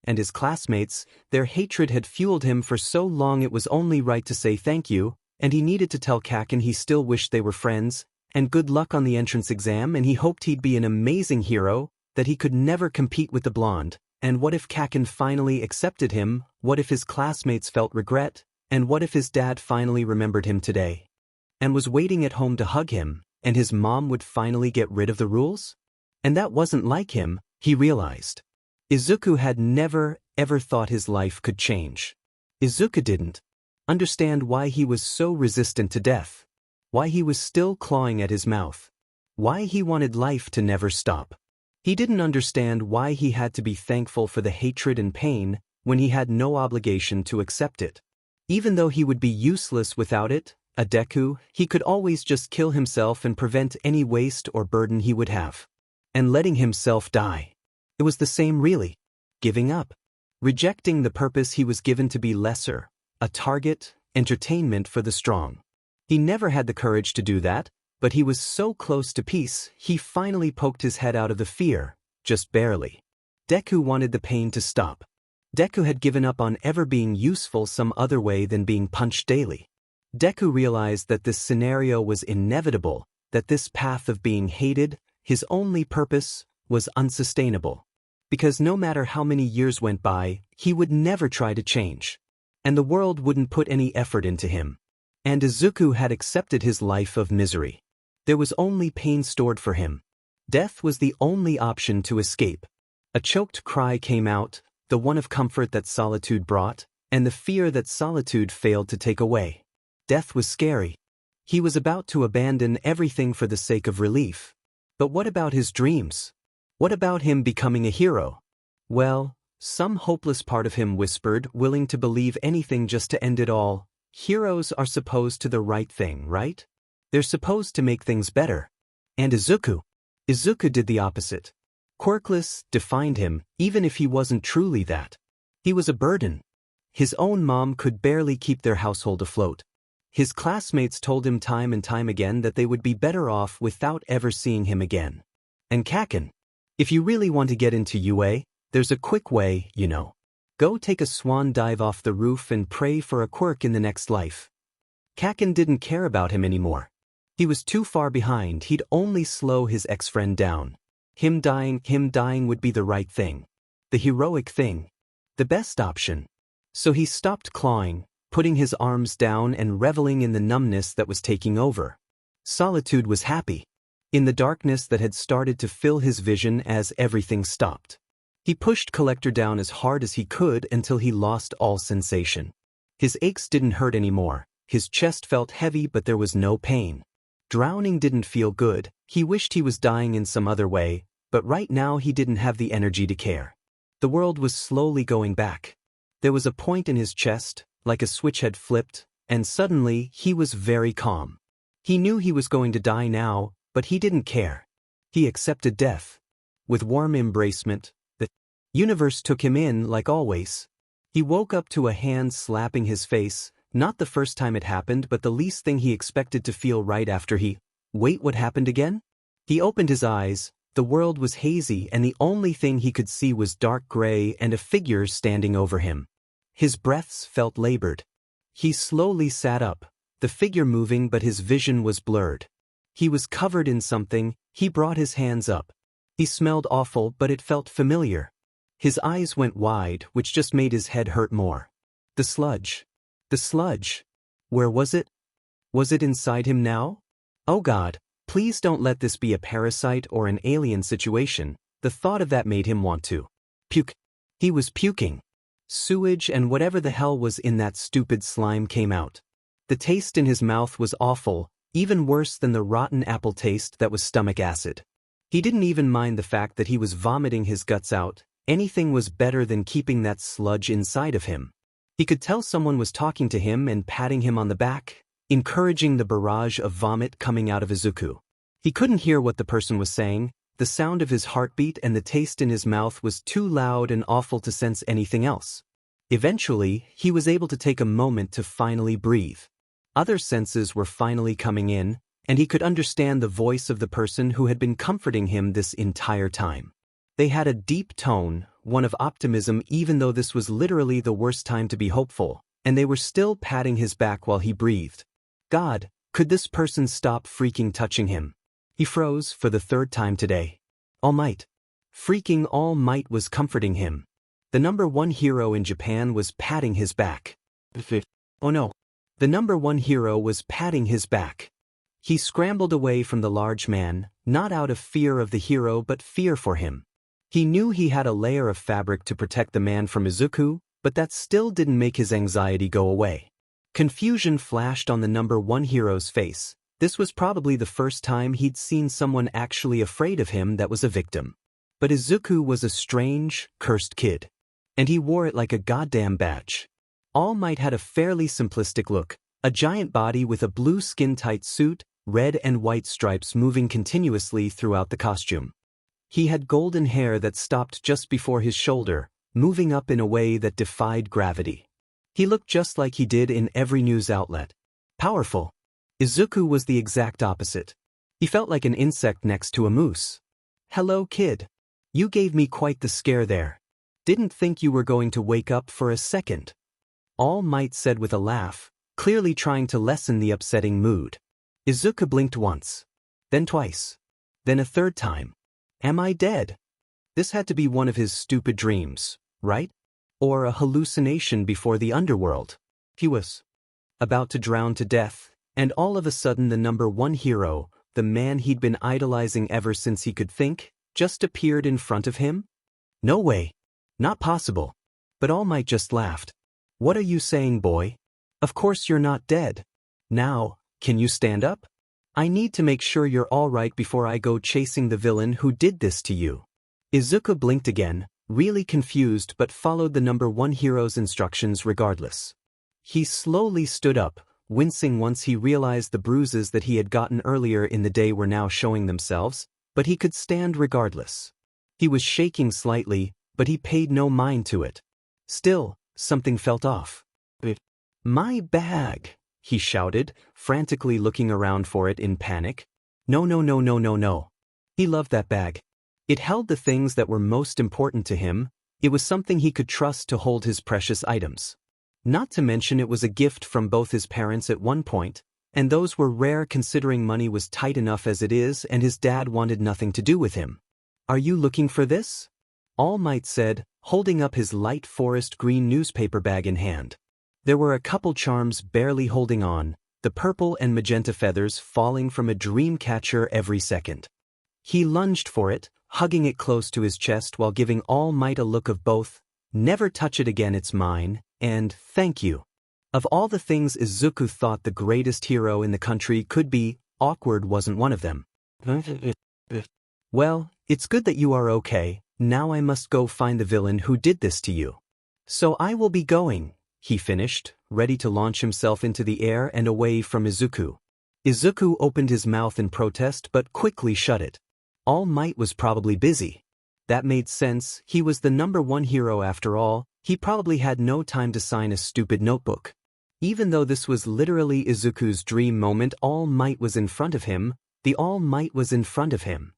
And his classmates, their hatred had fueled him for so long it was only right to say thank you, and he needed to tell Kaken he still wished they were friends, and good luck on the entrance exam, and he hoped he'd be an amazing hero, that he could never compete with the blonde, and what if Kaken finally accepted him, what if his classmates felt regret, and what if his dad finally remembered him today? And was waiting at home to hug him, and his mom would finally get rid of the rules? And that wasn't like him, he realized. Izuku had never, ever thought his life could change. Izuku didn't understand why he was so resistant to death, why he was still clawing at his mouth, why he wanted life to never stop. He didn't understand why he had to be thankful for the hatred and pain when he had no obligation to accept it. Even though he would be useless without it, a Deku, he could always just kill himself and prevent any waste or burden he would have. And letting himself die. It was the same really. Giving up. Rejecting the purpose he was given to be lesser, a target, entertainment for the strong. He never had the courage to do that, but he was so close to peace, he finally poked his head out of the fear, just barely. Deku wanted the pain to stop. Deku had given up on ever being useful some other way than being punched daily. Deku realized that this scenario was inevitable, that this path of being hated, his only purpose, was unsustainable. Because no matter how many years went by, he would never try to change. And the world wouldn't put any effort into him. And Izuku had accepted his life of misery. There was only pain stored for him. Death was the only option to escape. A choked cry came out, the one of comfort that solitude brought, and the fear that solitude failed to take away. Death was scary. He was about to abandon everything for the sake of relief. But what about his dreams? What about him becoming a hero? Well, some hopeless part of him whispered, willing to believe anything just to end it all. Heroes are supposed to do the right thing, right? They're supposed to make things better. And Izuku? Izuku did the opposite. Quirkless defined him, even if he wasn't truly that. He was a burden. His own mom could barely keep their household afloat. His classmates told him time and time again that they would be better off without ever seeing him again. And Kaken. If you really want to get into UA, there's a quick way, you know. Go take a swan dive off the roof and pray for a quirk in the next life. Kaken didn't care about him anymore. He was too far behind. He'd only slow his ex-friend down. Him dying would be the right thing. The heroic thing. The best option. So he stopped clawing, putting his arms down and reveling in the numbness that was taking over. Solitude was happy. In the darkness that had started to fill his vision as everything stopped. He pushed Collector down as hard as he could until he lost all sensation. His aches didn't hurt anymore. His chest felt heavy, but there was no pain. Drowning didn't feel good. He wished he was dying in some other way, but right now he didn't have the energy to care. The world was slowly going back. There was a point in his chest, like a switch had flipped, and suddenly he was very calm. He knew he was going to die now, but he didn't care. He accepted death. With warm embracement, the universe took him in like always. He woke up to a hand slapping his face, not the first time it happened but the least thing he expected to feel right after he... Wait, what happened again? He opened his eyes. The world was hazy and the only thing he could see was dark gray and a figure standing over him. His breaths felt labored. He slowly sat up, the figure moving but his vision was blurred. He was covered in something. He brought his hands up. He smelled awful but it felt familiar. His eyes went wide, which just made his head hurt more. The sludge. The sludge. Where was it? Was it inside him now? Oh God, please don't let this be a parasite or an alien situation. The thought of that made him want to puke. He was puking. Sewage and whatever the hell was in that stupid slime came out. The taste in his mouth was awful, even worse than the rotten apple taste that was stomach acid. He didn't even mind the fact that he was vomiting his guts out. Anything was better than keeping that sludge inside of him. He could tell someone was talking to him and patting him on the back, encouraging the barrage of vomit coming out of Izuku. He couldn't hear what the person was saying. The sound of his heartbeat and the taste in his mouth was too loud and awful to sense anything else. Eventually, he was able to take a moment to finally breathe. Other senses were finally coming in, and he could understand the voice of the person who had been comforting him this entire time. They had a deep tone, one of optimism even though this was literally the worst time to be hopeful, and they were still patting his back while he breathed. God, could this person stop freaking touching him? He froze for the third time today. All Might. Freaking All Might was comforting him. The #1 hero in Japan was patting his back. Oh no. The #1 hero was patting his back. He scrambled away from the large man, not out of fear of the hero but fear for him. He knew he had a layer of fabric to protect the man from Izuku, but that still didn't make his anxiety go away. Confusion flashed on the #1 hero's face. This was probably the first time he'd seen someone actually afraid of him that was a victim. But Izuku was a strange, cursed kid. And he wore it like a goddamn badge. All Might had a fairly simplistic look, a giant body with a blue skin-tight suit, red and white stripes moving continuously throughout the costume. He had golden hair that stopped just before his shoulder, moving up in a way that defied gravity. He looked just like he did in every news outlet. Powerful. Izuku was the exact opposite. He felt like an insect next to a moose. Hello, kid. You gave me quite the scare there. Didn't think you were going to wake up for a second. All Might said with a laugh, clearly trying to lessen the upsetting mood. Izuku blinked once. Then twice. Then a third time. Am I dead? This had to be one of his stupid dreams, right? Or a hallucination before the underworld. He was about to drown to death, and all of a sudden the #1 hero, the man he'd been idolizing ever since he could think, just appeared in front of him? No way. Not possible. But All Might just laughed. What are you saying, boy? Of course you're not dead. Now, can you stand up? I need to make sure you're all right before I go chasing the villain who did this to you. Izuku blinked again, really confused but followed the #1 hero's instructions regardless. He slowly stood up, wincing once he realized the bruises that he had gotten earlier in the day were now showing themselves, but he could stand regardless. He was shaking slightly, but he paid no mind to it. Still, something felt off. "My bag!" he shouted, frantically looking around for it in panic. No, no, no, no, no, no. He loved that bag. It held the things that were most important to him. It was something he could trust to hold his precious items. Not to mention it was a gift from both his parents at one point, and those were rare considering money was tight enough as it is and his dad wanted nothing to do with him. "Are you looking for this?" All Might said, holding up his light forest green newspaper bag in hand. There were a couple charms barely holding on, the purple and magenta feathers falling from a dream catcher every second. He lunged for it, hugging it close to his chest while giving All Might a look of both, "Never touch it again, it's mine," and "Thank you." Of all the things Izuku thought the greatest hero in the country could be, awkward wasn't one of them. "Well, it's good that you are okay. Now I must go find the villain who did this to you. So I will be going," he finished, ready to launch himself into the air and away from Izuku. Izuku opened his mouth in protest but quickly shut it. All Might was probably busy. That made sense, he was the #1 hero after all, he probably had no time to sign a stupid notebook. Even though this was literally Izuku's dream moment, All Might was in front of him, the All Might was in front of him.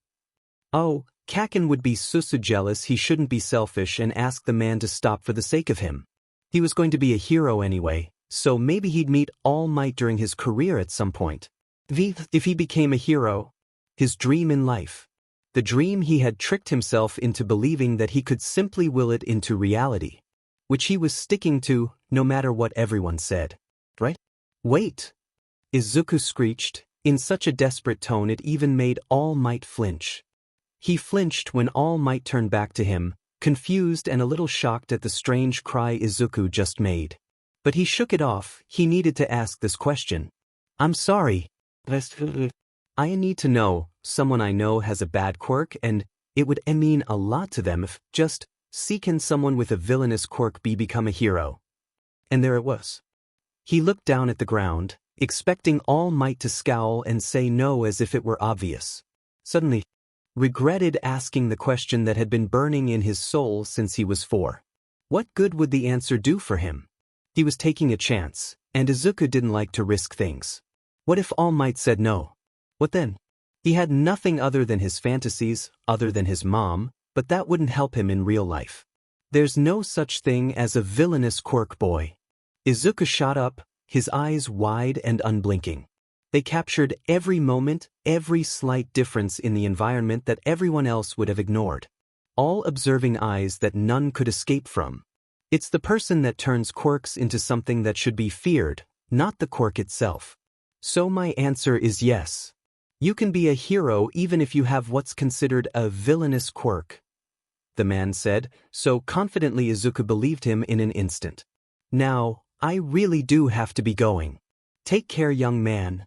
Oh, Kaken would be so jealous he shouldn't be selfish and ask the man to stop for the sake of him. He was going to be a hero anyway, so maybe he'd meet All Might during his career at some point. If he became a hero, his dream in life. The dream he had tricked himself into believing that he could simply will it into reality. Which he was sticking to, no matter what everyone said. Right? "Wait!" Izuku screeched, in such a desperate tone it even made All Might flinch. He flinched when All Might turned back to him, confused and a little shocked at the strange cry Izuku just made. But he shook it off, he needed to ask this question. "I'm sorry. I need to know, someone I know has a bad quirk and it would mean a lot to them if can someone with a villainous quirk become a hero?" And there it was. He looked down at the ground, expecting All Might to scowl and say no as if it were obvious. Suddenly, regretted asking the question that had been burning in his soul since he was 4. What good would the answer do for him? He was taking a chance, and Izuku didn't like to risk things. What if All Might said no? What then? He had nothing other than his fantasies, other than his mom, but that wouldn't help him in real life. There's no such thing as a villainous quirk boy. Izuku shot up, his eyes wide and unblinking. They captured every moment, every slight difference in the environment that everyone else would have ignored. All observing eyes that none could escape from. It's the person that turns quirks into something that should be feared, not the quirk itself. So my answer is yes. You can be a hero even if you have what's considered a villainous quirk, the man said, so confidently Izuku believed him in an instant. Now, I really do have to be going. Take care, young man.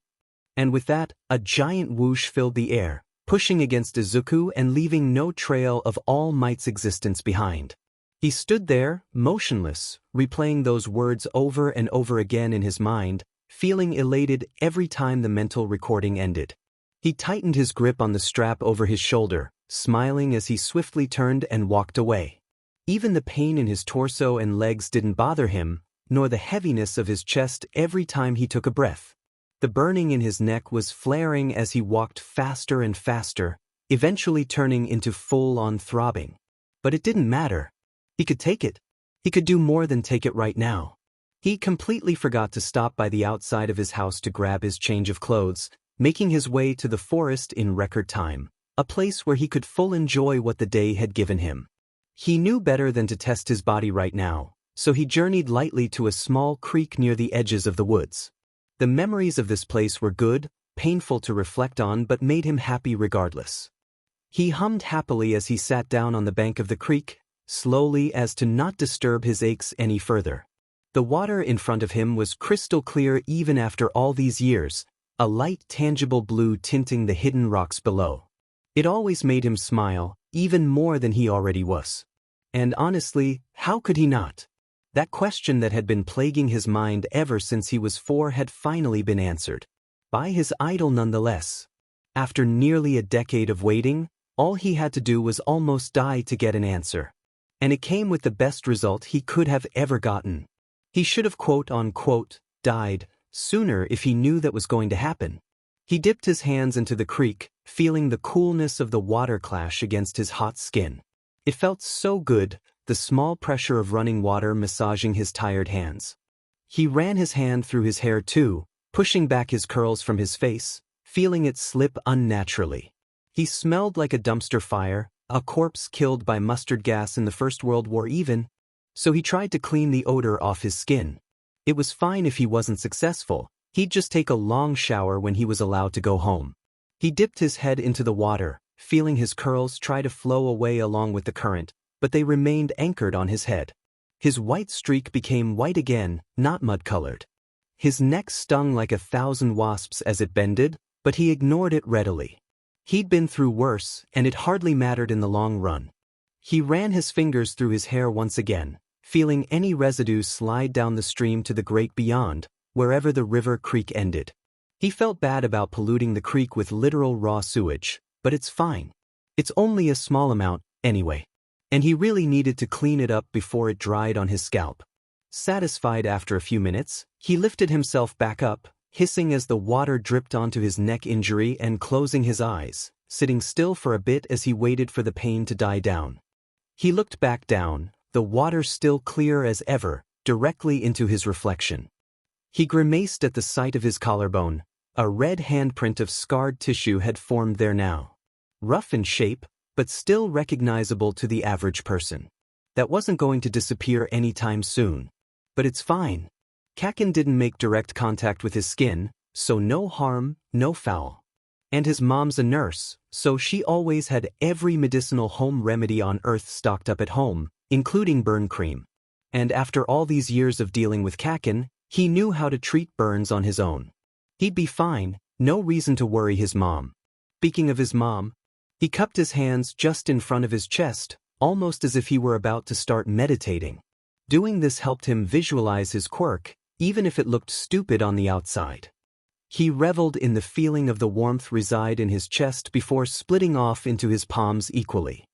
And with that, a giant whoosh filled the air, pushing against Izuku and leaving no trail of All Might's existence behind. He stood there, motionless, replaying those words over and over again in his mind, feeling elated every time the mental recording ended. He tightened his grip on the strap over his shoulder, smiling as he swiftly turned and walked away. Even the pain in his torso and legs didn't bother him, nor the heaviness of his chest every time he took a breath. The burning in his neck was flaring as he walked faster and faster, eventually turning into full-on throbbing. But it didn't matter. He could take it. He could do more than take it right now. He completely forgot to stop by the outside of his house to grab his change of clothes, making his way to the forest in record time, a place where he could full enjoy what the day had given him. He knew better than to test his body right now, so he journeyed lightly to a small creek near the edges of the woods. The memories of this place were good, painful to reflect on but made him happy regardless. He hummed happily as he sat down on the bank of the creek, slowly as to not disturb his aches any further. The water in front of him was crystal clear even after all these years, a light tangible blue tinting the hidden rocks below. It always made him smile, even more than he already was. And honestly, how could he not? That question that had been plaguing his mind ever since he was 4 had finally been answered. By his idol nonetheless. After nearly a decade of waiting, all he had to do was almost die to get an answer. And it came with the best result he could have ever gotten. He should have quote-unquote died sooner if he knew that was going to happen. He dipped his hands into the creek, feeling the coolness of the water clash against his hot skin. It felt so good, the small pressure of running water massaging his tired hands. He ran his hand through his hair too, pushing back his curls from his face, feeling it slip unnaturally. He smelled like a dumpster fire, a corpse killed by mustard gas in the First World War even, so he tried to clean the odor off his skin. It was fine if he wasn't successful, he'd just take a long shower when he was allowed to go home. He dipped his head into the water, feeling his curls try to flow away along with the current, but they remained anchored on his head. His white streak became white again, not mud-colored. His neck stung like 1,000 wasps as it bended, but he ignored it readily. He'd been through worse, and it hardly mattered in the long run. He ran his fingers through his hair once again, feeling any residue slide down the stream to the great beyond, wherever the river creek ended. He felt bad about polluting the creek with literal raw sewage, but it's fine. It's only a small amount, anyway. And he really needed to clean it up before it dried on his scalp. Satisfied after a few minutes, he lifted himself back up, hissing as the water dripped onto his neck injury and closing his eyes, sitting still for a bit as he waited for the pain to die down. He looked back down, the water still clear as ever, directly into his reflection. He grimaced at the sight of his collarbone. A red handprint of scarred tissue had formed there now. Rough in shape, but still recognizable to the average person. That wasn't going to disappear anytime soon. But it's fine. Canon didn't make direct contact with his skin, so no harm, no foul. And his mom's a nurse, so she always had every medicinal home remedy on earth stocked up at home, including burn cream. And after all these years of dealing with Canon, he knew how to treat burns on his own. He'd be fine, no reason to worry his mom. Speaking of his mom, he cupped his hands just in front of his chest, almost as if he were about to start meditating. Doing this helped him visualize his quirk, even if it looked stupid on the outside. He reveled in the feeling of the warmth reside in his chest before splitting off into his palms equally.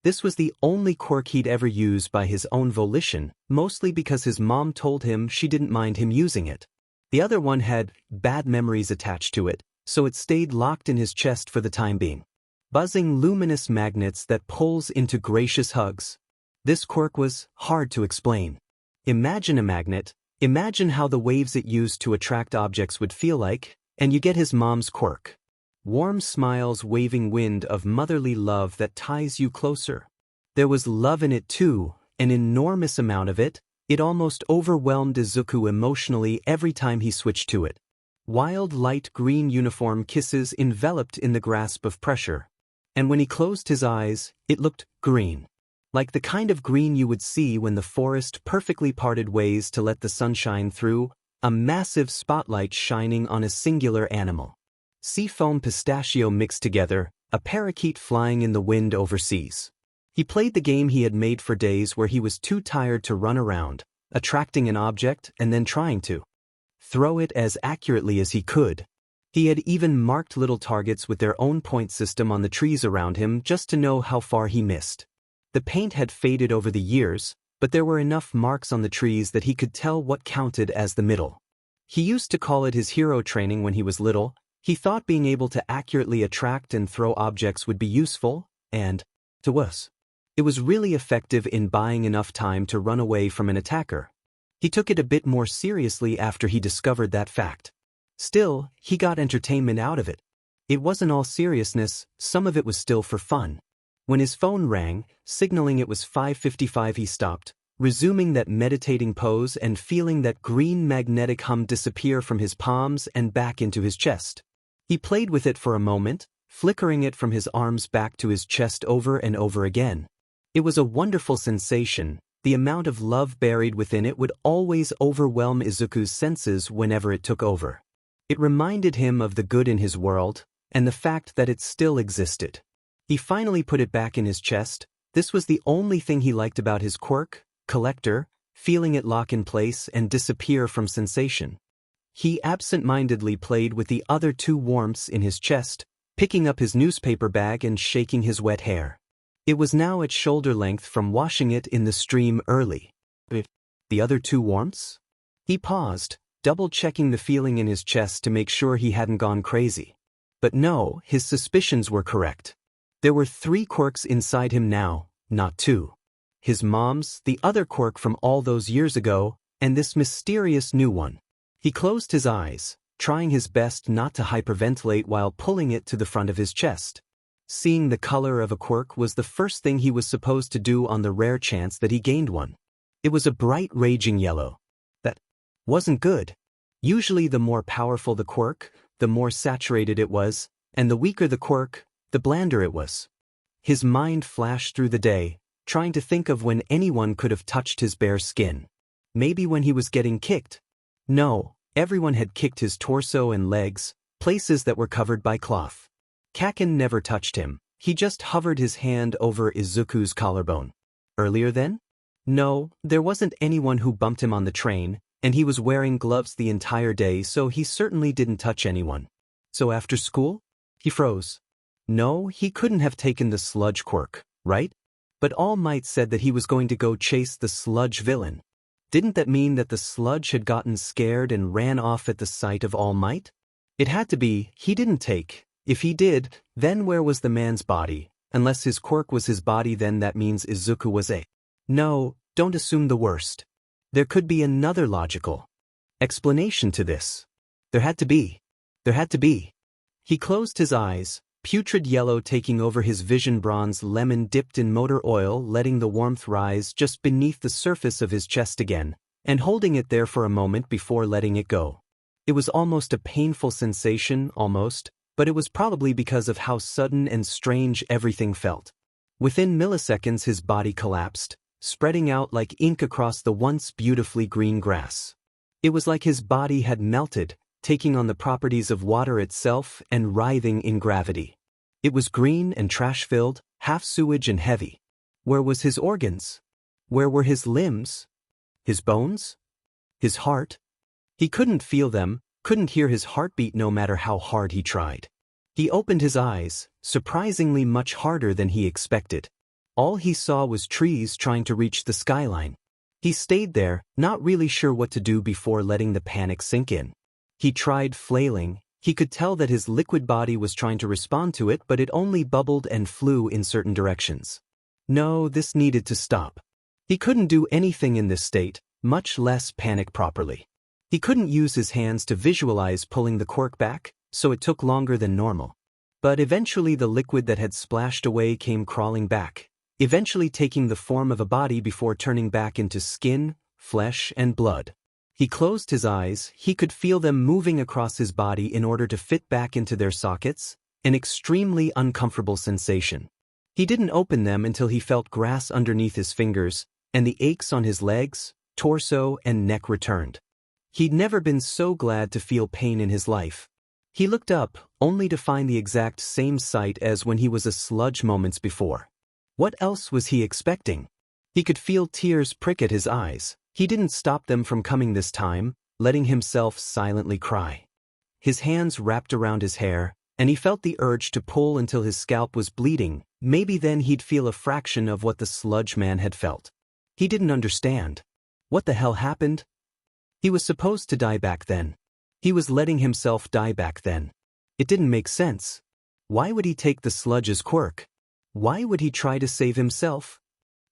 This was the only quirk he'd ever use by his own volition, mostly because his mom told him she didn't mind him using it. The other one had bad memories attached to it, so it stayed locked in his chest for the time being. Buzzing luminous magnets that pulls into gracious hugs. This quirk was hard to explain. Imagine a magnet, imagine how the waves it used to attract objects would feel like, and you get his mom's quirk. Warm smiles, waving wind of motherly love that ties you closer. There was love in it too, an enormous amount of it. It almost overwhelmed Izuku emotionally every time he switched to it. Wild light green uniform kisses enveloped in the grasp of pressure. And when he closed his eyes, it looked green. Like the kind of green you would see when the forest perfectly parted ways to let the sunshine through, a massive spotlight shining on a singular animal. Seafoam pistachio mixed together, a parakeet flying in the wind overseas. He played the game he had made for days where he was too tired to run around, attracting an object and then trying to throw it as accurately as he could. He had even marked little targets with their own point system on the trees around him just to know how far he missed. The paint had faded over the years, but there were enough marks on the trees that he could tell what counted as the middle. He used to call it his hero training when he was little. He thought being able to accurately attract and throw objects would be useful, and, to us, it was really effective in buying enough time to run away from an attacker. He took it a bit more seriously after he discovered that fact. Still, he got entertainment out of it. It wasn't all seriousness, some of it was still for fun. When his phone rang, signaling it was 5:55, he stopped, resuming that meditating pose and feeling that green magnetic hum disappear from his palms and back into his chest. He played with it for a moment, flickering it from his arms back to his chest over and over again. It was a wonderful sensation. The amount of love buried within it would always overwhelm Izuku's senses whenever it took over. It reminded him of the good in his world, and the fact that it still existed. He finally put it back in his chest. This was the only thing he liked about his quirk, collector, feeling it lock in place and disappear from sensation. He absent-mindedly played with the other two warmths in his chest, picking up his newspaper bag and shaking his wet hair. It was now at shoulder length from washing it in the stream early. The other two warmths? He paused, double-checking the feeling in his chest to make sure he hadn't gone crazy. But no, his suspicions were correct. There were 3 quirks inside him now, not 2. His mom's, the other quirk from all those years ago, and this mysterious new one. He closed his eyes, trying his best not to hyperventilate while pulling it to the front of his chest. Seeing the color of a quirk was the first thing he was supposed to do on the rare chance that he gained one. It was a bright raging yellow. That wasn't good. Usually the more powerful the quirk, the more saturated it was, and the weaker the quirk, the blander it was. His mind flashed through the day, trying to think of when anyone could have touched his bare skin. Maybe when he was getting kicked. No, everyone had kicked his torso and legs, places that were covered by cloth. Kaken never touched him, he just hovered his hand over Izuku's collarbone. Earlier then? No, there wasn't anyone who bumped him on the train, and he was wearing gloves the entire day, so he certainly didn't touch anyone. So after school? He froze. No, he couldn't have taken the sludge quirk, right? But All Might said that he was going to go chase the sludge villain. Didn't that mean that the sludge had gotten scared and ran off at the sight of All Might? It had to be, he didn't take. If he did, then where was the man's body? Unless his quirk was his body, then that means Izuku was a... No, don't assume the worst. There could be another logical explanation to this. There had to be. There had to be. He closed his eyes, putrid yellow taking over his vision, bronze lemon dipped in motor oil, letting the warmth rise just beneath the surface of his chest again, and holding it there for a moment before letting it go. It was almost a painful sensation, almost, but it was probably because of how sudden and strange everything felt. Within milliseconds his body collapsed, spreading out like ink across the once beautifully green grass. It was like his body had melted, taking on the properties of water itself and writhing in gravity. It was green and trash-filled, half sewage and heavy. Where was his organs? Where were his limbs? His bones? His heart? He couldn't feel them, couldn't hear his heartbeat no matter how hard he tried. He opened his eyes, surprisingly much harder than he expected. All he saw was trees trying to reach the skyline. He stayed there, not really sure what to do before letting the panic sink in. He tried flailing. He could tell that his liquid body was trying to respond to it, but it only bubbled and flew in certain directions. No, this needed to stop. He couldn't do anything in this state, much less panic properly. He couldn't use his hands to visualize pulling the quirk back, so it took longer than normal. But eventually the liquid that had splashed away came crawling back, eventually taking the form of a body before turning back into skin, flesh, and blood. He closed his eyes. He could feel them moving across his body in order to fit back into their sockets, an extremely uncomfortable sensation. He didn't open them until he felt grass underneath his fingers, and the aches on his legs, torso, and neck returned. He'd never been so glad to feel pain in his life. He looked up, only to find the exact same sight as when he was a sludge moments before. What else was he expecting? He could feel tears prick at his eyes. He didn't stop them from coming this time, letting himself silently cry. His hands wrapped around his hair, and he felt the urge to pull until his scalp was bleeding. Maybe then he'd feel a fraction of what the sludge man had felt. He didn't understand. What the hell happened? He was supposed to die back then. He was letting himself die back then. It didn't make sense. Why would he take the sludge's quirk? Why would he try to save himself?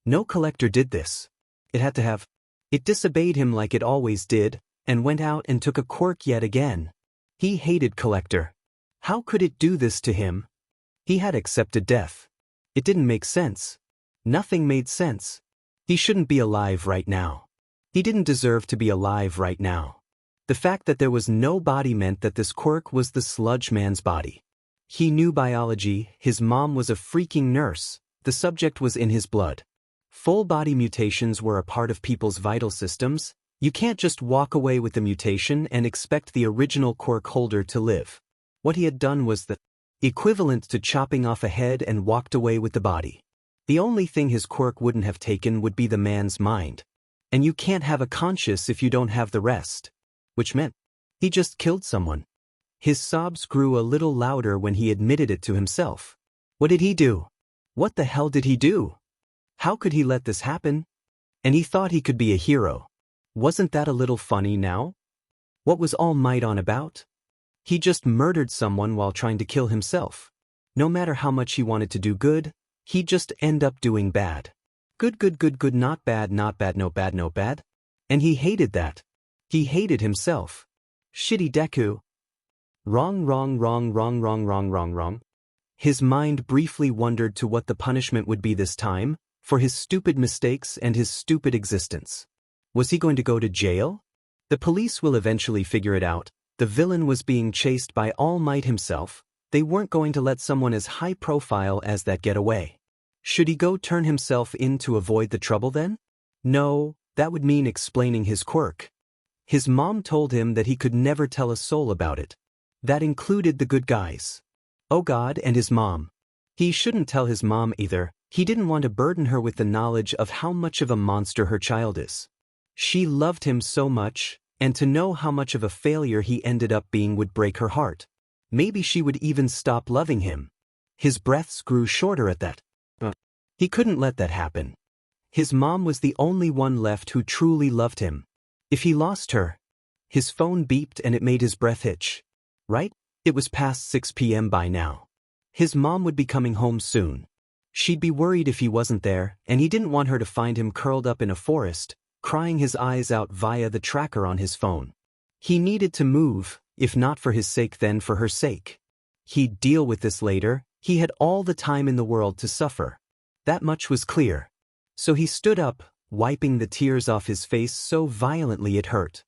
No collector did this. It had to have. It disobeyed him like it always did, and went out and took a quirk yet again. He hated collector. How could it do this to him? He had accepted death. It didn't make sense. Nothing made sense. He shouldn't be alive right now. He didn't deserve to be alive right now. The fact that there was no body meant that this quirk was the sludge man's body. He knew biology. His mom was a freaking nurse. The subject was in his blood. Full body mutations were a part of people's vital systems. You can't just walk away with the mutation and expect the original quirk holder to live. What he had done was the equivalent to chopping off a head and walked away with the body. The only thing his quirk wouldn't have taken would be the man's mind. And you can't have a conscience if you don't have the rest. Which meant he just killed someone. His sobs grew a little louder when he admitted it to himself. What did he do? What the hell did he do? How could he let this happen? And he thought he could be a hero. Wasn't that a little funny now? What was All Might on about? He just murdered someone while trying to kill himself. No matter how much he wanted to do good, he'd just end up doing bad. Good, not bad, no bad. And he hated that. He hated himself. Shitty Deku. Wrong. His mind briefly wondered to what the punishment would be this time, for his stupid mistakes and his stupid existence. Was he going to go to jail? The police will eventually figure it out. The villain was being chased by All Might himself. They weren't going to let someone as high profile as that get away. Should he go turn himself in to avoid the trouble then? No, that would mean explaining his quirk. His mom told him that he could never tell a soul about it. That included the good guys. Oh God, and his mom. He shouldn't tell his mom either. He didn't want to burden her with the knowledge of how much of a monster her child is. She loved him so much, and to know how much of a failure he ended up being would break her heart. Maybe she would even stop loving him. His breaths grew shorter at that. He couldn't let that happen. His mom was the only one left who truly loved him. If he lost her, his phone beeped and it made his breath hitch. Right? It was past 6 p.m. by now. His mom would be coming home soon. She'd be worried if he wasn't there, and he didn't want her to find him curled up in a forest, crying his eyes out via the tracker on his phone. He needed to move, if not for his sake then for her sake. He'd deal with this later. He had all the time in the world to suffer. That much was clear. So he stood up, wiping the tears off his face so violently it hurt.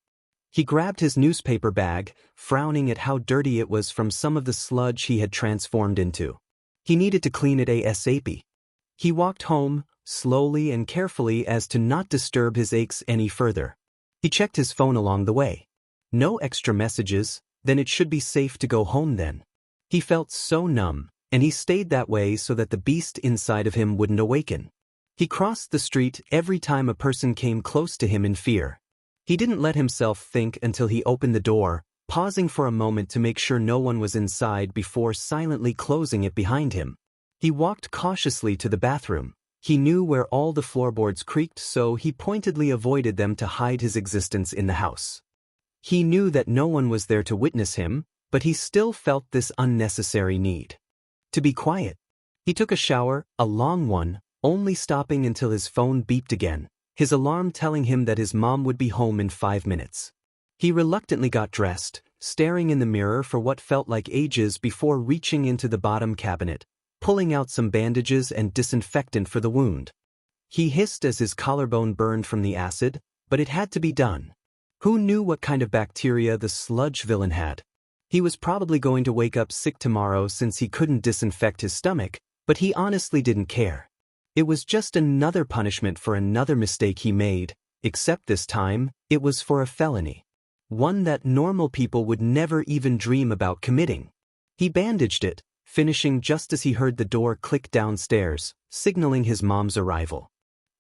He grabbed his newspaper bag, frowning at how dirty it was from some of the sludge he had transformed into. He needed to clean it ASAP. He walked home, slowly and carefully as to not disturb his aches any further. He checked his phone along the way. No extra messages, then it should be safe to go home then. He felt so numb, and he stayed that way so that the beast inside of him wouldn't awaken. He crossed the street every time a person came close to him in fear. He didn't let himself think until he opened the door, pausing for a moment to make sure no one was inside before silently closing it behind him. He walked cautiously to the bathroom. He knew where all the floorboards creaked, so he pointedly avoided them to hide his existence in the house. He knew that no one was there to witness him, but he still felt this unnecessary need to be quiet. He took a shower, a long one, only stopping until his phone beeped again, his alarm telling him that his mom would be home in 5 minutes. He reluctantly got dressed, staring in the mirror for what felt like ages before reaching into the bottom cabinet, pulling out some bandages and disinfectant for the wound. He hissed as his collarbone burned from the acid, but it had to be done. Who knew what kind of bacteria the sludge villain had? He was probably going to wake up sick tomorrow since he couldn't disinfect his stomach, but he honestly didn't care. It was just another punishment for another mistake he made, except this time, it was for a felony. One that normal people would never even dream about committing. He bandaged it, finishing just as he heard the door click downstairs, signaling his mom's arrival.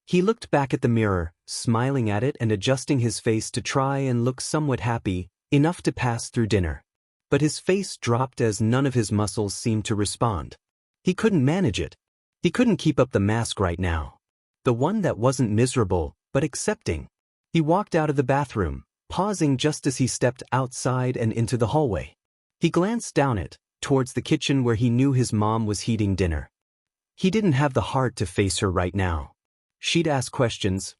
He looked back at the mirror, smiling at it and adjusting his face to try and look somewhat happy, enough to pass through dinner. But his face dropped as none of his muscles seemed to respond. He couldn't manage it. He couldn't keep up the mask right now. The one that wasn't miserable, but accepting. He walked out of the bathroom, pausing just as he stepped outside and into the hallway. He glanced down it, towards the kitchen where he knew his mom was heating dinner. He didn't have the heart to face her right now. She'd ask questions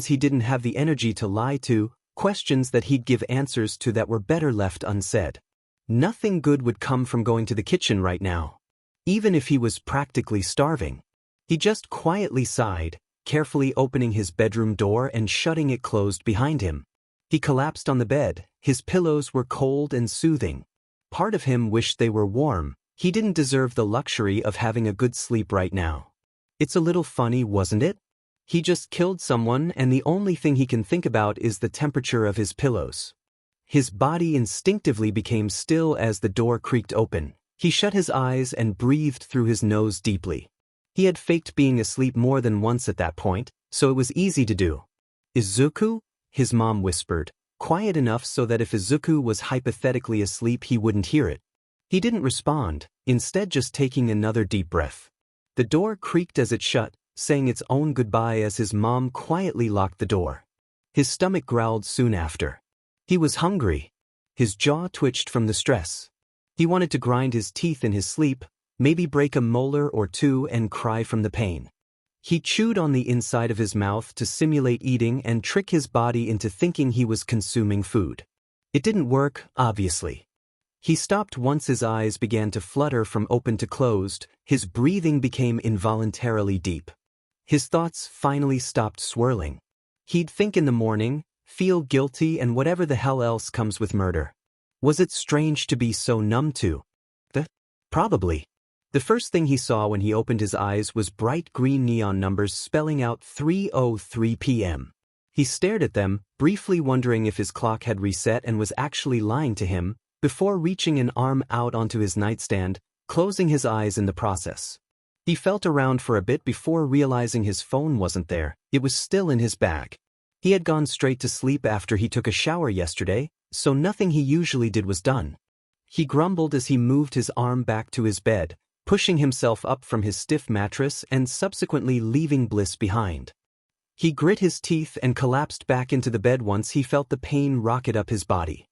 he didn't have the energy to lie to, questions that he'd give answers to that were better left unsaid. Nothing good would come from going to the kitchen right now. Even if he was practically starving. He just quietly sighed, carefully opening his bedroom door and shutting it closed behind him. He collapsed on the bed. His pillows were cold and soothing. Part of him wished they were warm. He didn't deserve the luxury of having a good sleep right now. It's a little funny, wasn't it? He just killed someone and the only thing he can think about is the temperature of his pillows. His body instinctively became still as the door creaked open. He shut his eyes and breathed through his nose deeply. He had faked being asleep more than once at that point, so it was easy to do. Izuku? His mom whispered, quiet enough so that if Izuku was hypothetically asleep he wouldn't hear it. He didn't respond, instead just taking another deep breath. The door creaked as it shut, saying its own goodbye as his mom quietly locked the door. His stomach growled soon after. He was hungry. His jaw twitched from the stress. He wanted to grind his teeth in his sleep, maybe break a molar or two and cry from the pain. He chewed on the inside of his mouth to simulate eating and trick his body into thinking he was consuming food. It didn't work, obviously. He stopped once his eyes began to flutter from open to closed, his breathing became involuntarily deep. His thoughts finally stopped swirling. He'd think in the morning, feel guilty and whatever the hell else comes with murder. Was it strange to be so numb to? Probably. The first thing he saw when he opened his eyes was bright green neon numbers spelling out 3:03 p.m. He stared at them, briefly wondering if his clock had reset and was actually lying to him, before reaching an arm out onto his nightstand, closing his eyes in the process. He felt around for a bit before realizing his phone wasn't there. It was still in his bag. He had gone straight to sleep after he took a shower yesterday, so nothing he usually did was done. He grumbled as he moved his arm back to his bed, pushing himself up from his stiff mattress and subsequently leaving bliss behind. He grit his teeth and collapsed back into the bed once he felt the pain rocket up his body.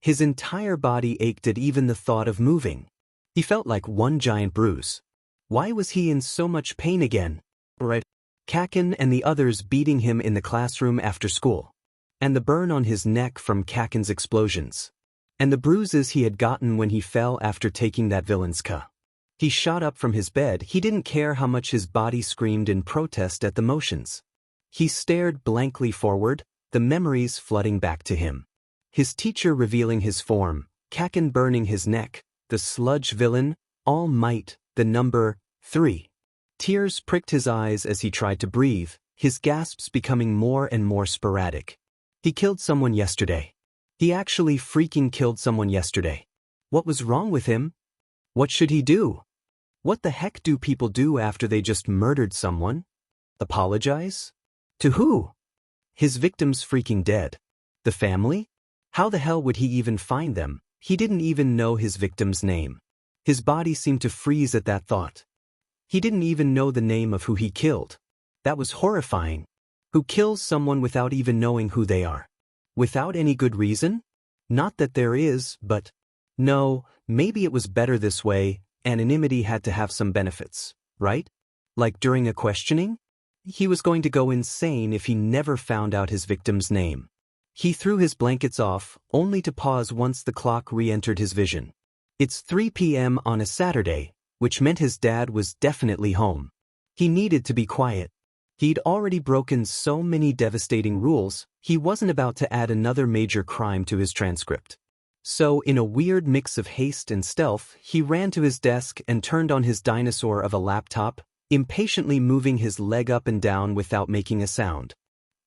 His entire body ached at even the thought of moving. He felt like one giant bruise. Why was he in so much pain again? Right. Kaken and the others beating him in the classroom after school. And the burn on his neck from Kaken's explosions. And the bruises he had gotten when he fell after taking that villain's ka. He shot up from his bed. He didn't care how much his body screamed in protest at the motions. He stared blankly forward, the memories flooding back to him. His teacher revealing his form, Kaken burning his neck, the sludge villain, All Might, the number 3. Tears pricked his eyes as he tried to breathe, his gasps becoming more and more sporadic. He killed someone yesterday. He actually freaking killed someone yesterday. What was wrong with him? What should he do? What the heck do people do after they just murdered someone? Apologize? To who? His victims freaking dead. The family? How the hell would he even find them? He didn't even know his victim's name. His body seemed to freeze at that thought. He didn't even know the name of who he killed. That was horrifying. Who kills someone without even knowing who they are? Without any good reason? Not that there is, but... No, maybe it was better this way. Anonymity had to have some benefits, right? Like during a questioning? He was going to go insane if he never found out his victim's name. He threw his blankets off, only to pause once the clock re-entered his vision. It's 3 p.m. on a Saturday, which meant his dad was definitely home. He needed to be quiet. He'd already broken so many devastating rules, he wasn't about to add another major crime to his transcript. So, in a weird mix of haste and stealth, he ran to his desk and turned on his dinosaur of a laptop, impatiently moving his leg up and down without making a sound.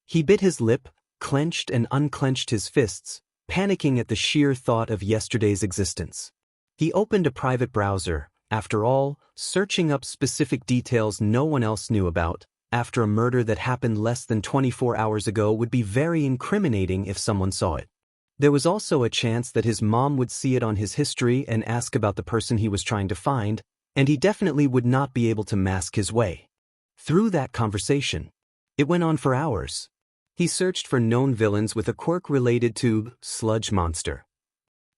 He bit his lip, clenched and unclenched his fists, panicking at the sheer thought of yesterday's existence. He opened a private browser, after all, searching up specific details no one else knew about, after a murder that happened less than 24 hours ago would be very incriminating if someone saw it. There was also a chance that his mom would see it on his history and ask about the person he was trying to find, and he definitely would not be able to mask his way through that conversation. It went on for hours. He searched for known villains with a quirk related to Sludge Monster.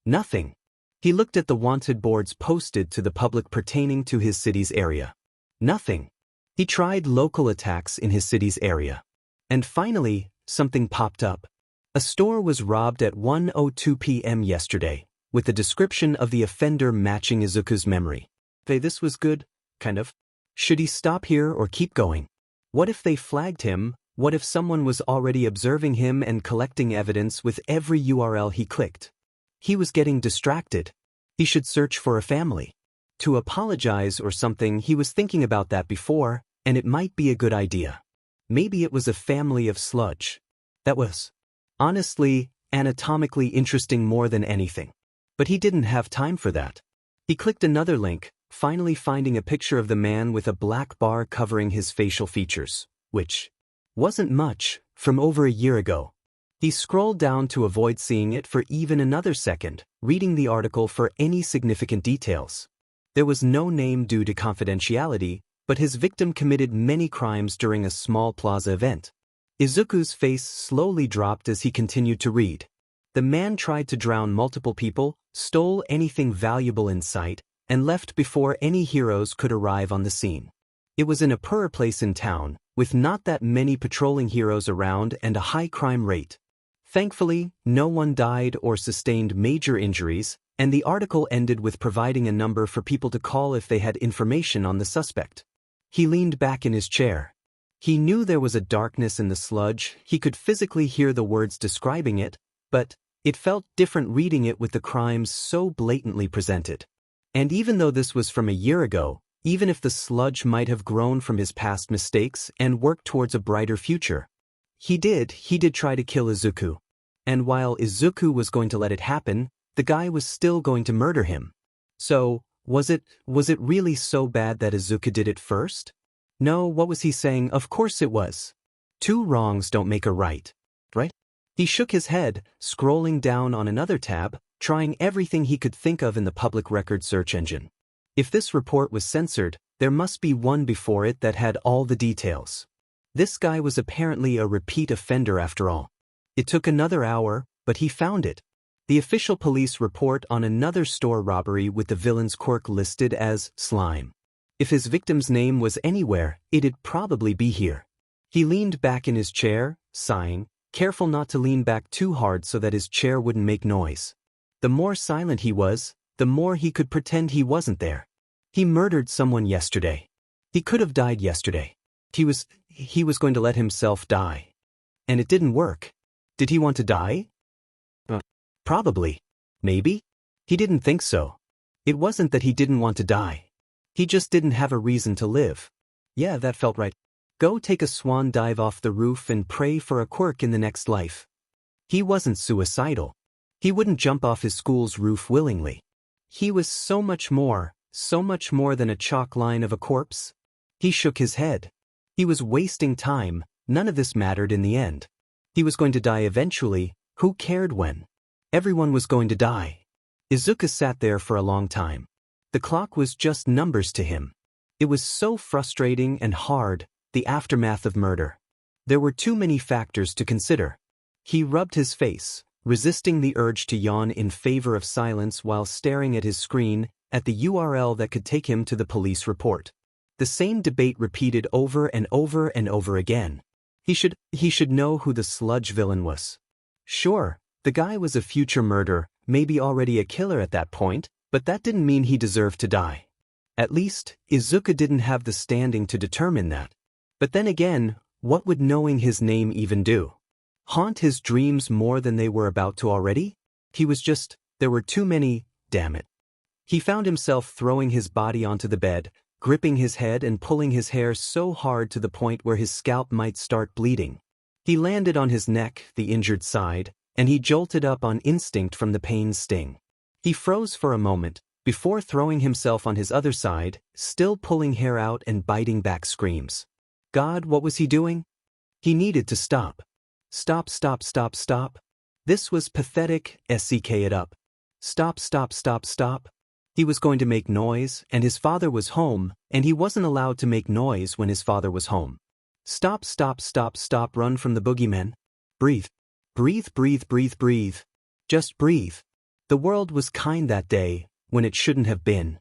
Nothing. He looked at the wanted boards posted to the public pertaining to his city's area. Nothing. He tried local attacks in his city's area. And finally, something popped up. A store was robbed at 1:02 p.m. yesterday, with a description of the offender matching Izuku's memory. This was good, kind of. Should he stop here or keep going? What if they flagged him? What if someone was already observing him and collecting evidence with every URL he clicked? He was getting distracted. He should search for a family. To apologize or something, he was thinking about that before, and it might be a good idea. Maybe it was a family of sludge. That was, honestly, anatomically interesting more than anything. But he didn't have time for that. He clicked another link, finally finding a picture of the man with a black bar covering his facial features, which wasn't much, from over a year ago. He scrolled down to avoid seeing it for even another second, reading the article for any significant details. There was no name due to confidentiality, but his victim committed many crimes during a small plaza event. Izuku's face slowly dropped as he continued to read. The man tried to drown multiple people, stole anything valuable in sight, and left before any heroes could arrive on the scene. It was in a poorer place in town, with not that many patrolling heroes around and a high crime rate. Thankfully, no one died or sustained major injuries, and the article ended with providing a number for people to call if they had information on the suspect. He leaned back in his chair. He knew there was a darkness in the sludge, he could physically hear the words describing it, but it felt different reading it with the crimes so blatantly presented. And even though this was from a year ago, even if the sludge might have grown from his past mistakes and worked towards a brighter future, he did try to kill Izuku. And while Izuku was going to let it happen, the guy was still going to murder him. So, was it really so bad that Izuku did it first? No, what was he saying? Of course it was. Two wrongs don't make a right, right? He shook his head, scrolling down on another tab, trying everything he could think of in the public record search engine. If this report was censored, there must be one before it that had all the details. This guy was apparently a repeat offender after all. It took another hour, but he found it. The official police report on another store robbery with the villain's Quirk listed as Slime. If his victim's name was anywhere, it'd probably be here. He leaned back in his chair, sighing, careful not to lean back too hard so that his chair wouldn't make noise. The more silent he was, the more he could pretend he wasn't there. He murdered someone yesterday. He could have died yesterday. He was going to let himself die. And it didn't work. Did he want to die? Probably. Maybe? He didn't think so. It wasn't that he didn't want to die. He just didn't have a reason to live. Yeah, that felt right. Go take a swan dive off the roof and pray for a Quirk in the next life. He wasn't suicidal. He wouldn't jump off his school's roof willingly. He was so much more than a chalk line of a corpse. He shook his head. He was wasting time, none of this mattered in the end. He was going to die eventually, who cared when? Everyone was going to die. Izuku sat there for a long time. The clock was just numbers to him. It was so frustrating and hard, the aftermath of murder. There were too many factors to consider. He rubbed his face, resisting the urge to yawn in favor of silence while staring at his screen, at the URL that could take him to the police report. The same debate repeated over and over and over again. He should know who the sludge villain was. Sure, the guy was a future murderer, maybe already a killer at that point, but that didn't mean he deserved to die. At least, Izuku didn't have the standing to determine that. But then again, what would knowing his name even do? Haunt his dreams more than they were about to already? There were too many, damn it. He found himself throwing his body onto the bed, gripping his head and pulling his hair so hard to the point where his scalp might start bleeding. He landed on his neck, the injured side, and he jolted up on instinct from the pain's sting. He froze for a moment, before throwing himself on his other side, still pulling hair out and biting back screams. God, what was he doing? He needed to stop. Stop. This was pathetic, SCK it up. Stop. He was going to make noise, and his father was home, and he wasn't allowed to make noise when his father was home. Stop, run from the boogeymen. Breathe. Just breathe. The world was kind that day, when it shouldn't have been.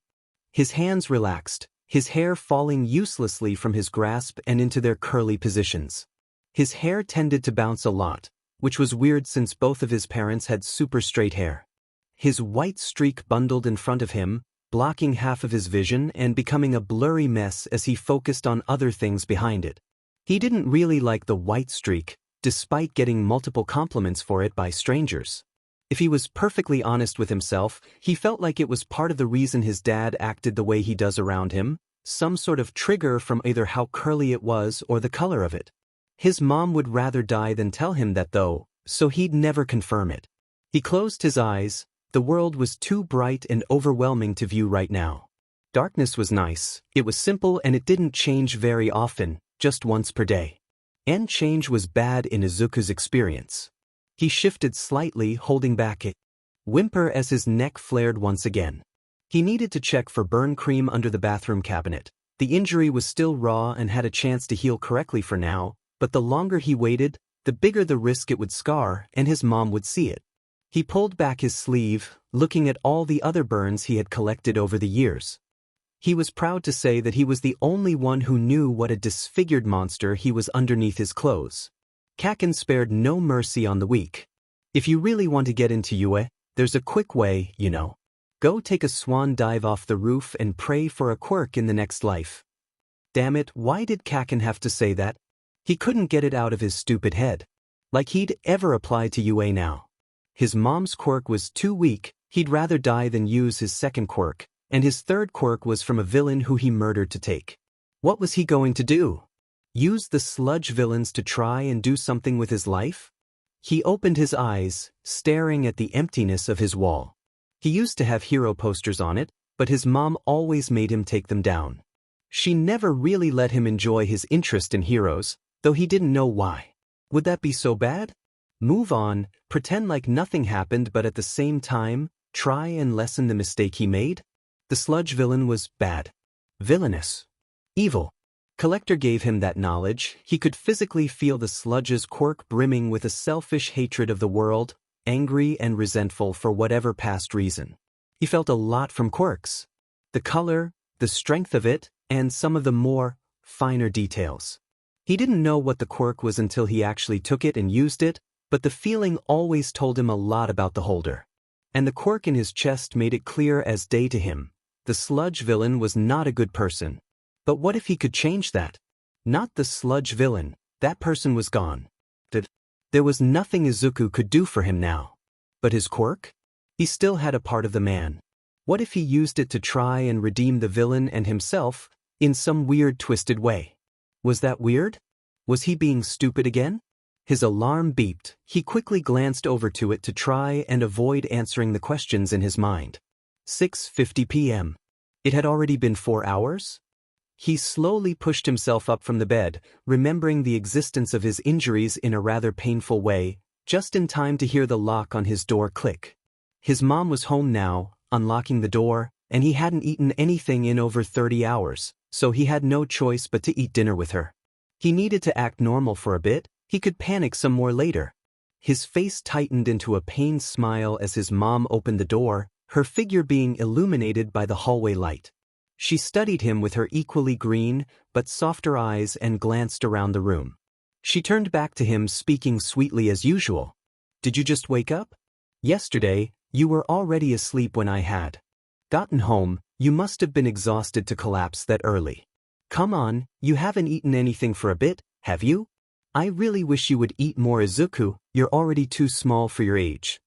His hands relaxed, his hair falling uselessly from his grasp and into their curly positions. His hair tended to bounce a lot, which was weird since both of his parents had super straight hair. His white streak bundled in front of him, blocking half of his vision and becoming a blurry mess as he focused on other things behind it. He didn't really like the white streak, despite getting multiple compliments for it by strangers. If he was perfectly honest with himself, he felt like it was part of the reason his dad acted the way he does around him, some sort of trigger from either how curly it was or the color of it. His mom would rather die than tell him that though, so he'd never confirm it. He closed his eyes. The world was too bright and overwhelming to view right now. Darkness was nice, it was simple and it didn't change very often, just once per day. And change was bad in Izuku's experience. He shifted slightly, holding back a whimper as his neck flared once again. He needed to check for burn cream under the bathroom cabinet. The injury was still raw and had a chance to heal correctly for now, but the longer he waited, the bigger the risk it would scar and his mom would see it. He pulled back his sleeve, looking at all the other burns he had collected over the years. He was proud to say that he was the only one who knew what a disfigured monster he was underneath his clothes. Kaken spared no mercy on the weak. If you really want to get into Yue, there's a quick way, you know. Go take a swan dive off the roof and pray for a quirk in the next life. Damn it, why did Kaken have to say that? He couldn't get it out of his stupid head. Like he'd ever apply to Yue now. His mom's quirk was too weak, he'd rather die than use his second quirk, and his third quirk was from a villain who he murdered to take. What was he going to do? Use the sludge villains to try and do something with his life? He opened his eyes, staring at the emptiness of his wall. He used to have hero posters on it, but his mom always made him take them down. She never really let him enjoy his interest in heroes, though he didn't know why. Would that be so bad? Move on, pretend like nothing happened, but at the same time, try and lessen the mistake he made? The sludge villain was bad. Villainous. Evil. Collector gave him that knowledge. He could physically feel the sludge's quirk brimming with a selfish hatred of the world, angry and resentful for whatever past reason. He felt a lot from quirks. The color, the strength of it, and some of the more finer details. He didn't know what the quirk was until he actually took it and used it, but the feeling always told him a lot about the holder. And the quirk in his chest made it clear as day to him. The sludge villain was not a good person. But what if he could change that? Not the sludge villain, that person was gone. There was nothing Izuku could do for him now. But his quirk? He still had a part of the man. What if he used it to try and redeem the villain and himself, in some weird twisted way? Was that weird? Was he being stupid again? His alarm beeped. He quickly glanced over to it to try and avoid answering the questions in his mind. 6:50 p.m. It had already been 4 hours? He slowly pushed himself up from the bed, remembering the existence of his injuries in a rather painful way, just in time to hear the lock on his door click. His mom was home now, unlocking the door, and he hadn't eaten anything in over 30 hours, so he had no choice but to eat dinner with her. He needed to act normal for a bit, he could panic some more later. His face tightened into a pained smile as his mom opened the door, her figure being illuminated by the hallway light. She studied him with her equally green but softer eyes and glanced around the room. She turned back to him, speaking sweetly as usual. "Did you just wake up? Yesterday, you were already asleep when I had gotten home. You must have been exhausted to collapse that early. Come on, you haven't eaten anything for a bit, have you? I really wish you would eat more, Izuku, you're already too small for your age."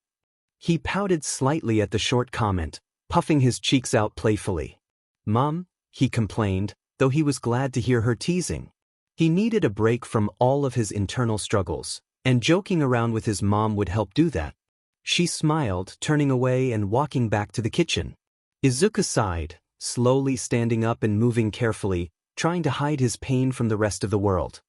He pouted slightly at the short comment, puffing his cheeks out playfully. "Mom," he complained, though he was glad to hear her teasing. He needed a break from all of his internal struggles, and joking around with his mom would help do that. She smiled, turning away and walking back to the kitchen. Izuku sighed, slowly standing up and moving carefully, trying to hide his pain from the rest of the world.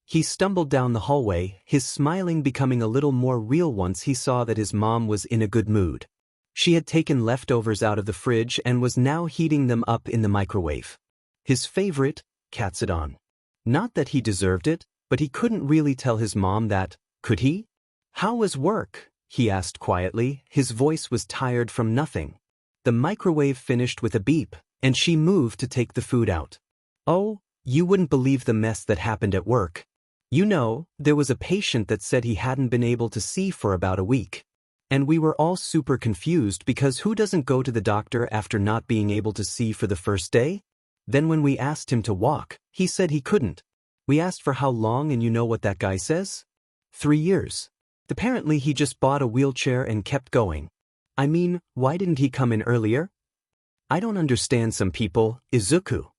He stumbled down the hallway, his smiling becoming a little more real once he saw that his mom was in a good mood. She had taken leftovers out of the fridge and was now heating them up in the microwave. His favorite, katsudan. Not that he deserved it, but he couldn't really tell his mom that, could he? "How was work?" he asked quietly. His voice was tired from nothing. The microwave finished with a beep, and she moved to take the food out. "Oh, you wouldn't believe the mess that happened at work. You know, there was a patient that said he hadn't been able to see for about a week. And we were all super confused because who doesn't go to the doctor after not being able to see for the first day? Then when we asked him to walk, he said he couldn't. We asked for how long, and you know what that guy says? 3 years. Apparently he just bought a wheelchair and kept going. I mean, why didn't he come in earlier? I don't understand some people, Izuku.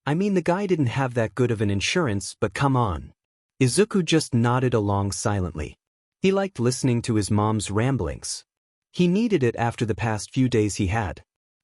I mean, the guy didn't have that good of an insurance, but come on." Izuku just nodded along silently. He liked listening to his mom's ramblings. He needed it after the past few days he had.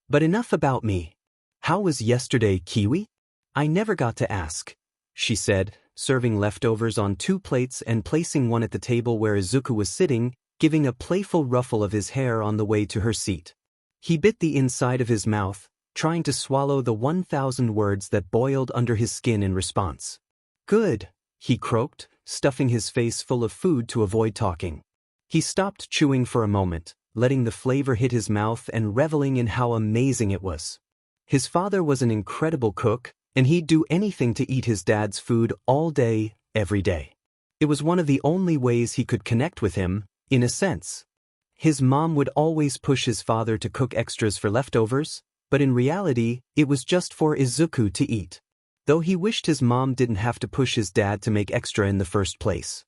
"But enough about me. How was yesterday, Kiwi? I never got to ask," she said, serving leftovers on 2 plates and placing one at the table where Izuku was sitting, giving a playful ruffle of his hair on the way to her seat. He bit the inside of his mouth, trying to swallow the 1,000 words that boiled under his skin in response. "Good," he croaked, stuffing his face full of food to avoid talking. He stopped chewing for a moment, letting the flavor hit his mouth and reveling in how amazing it was. His father was an incredible cook, and he'd do anything to eat his dad's food all day, every day. It was one of the only ways he could connect with him, in a sense. His mom would always push his father to cook extras for leftovers, but in reality, it was just for Izuku to eat. Though he wished his mom didn't have to push his dad to make extra in the first place.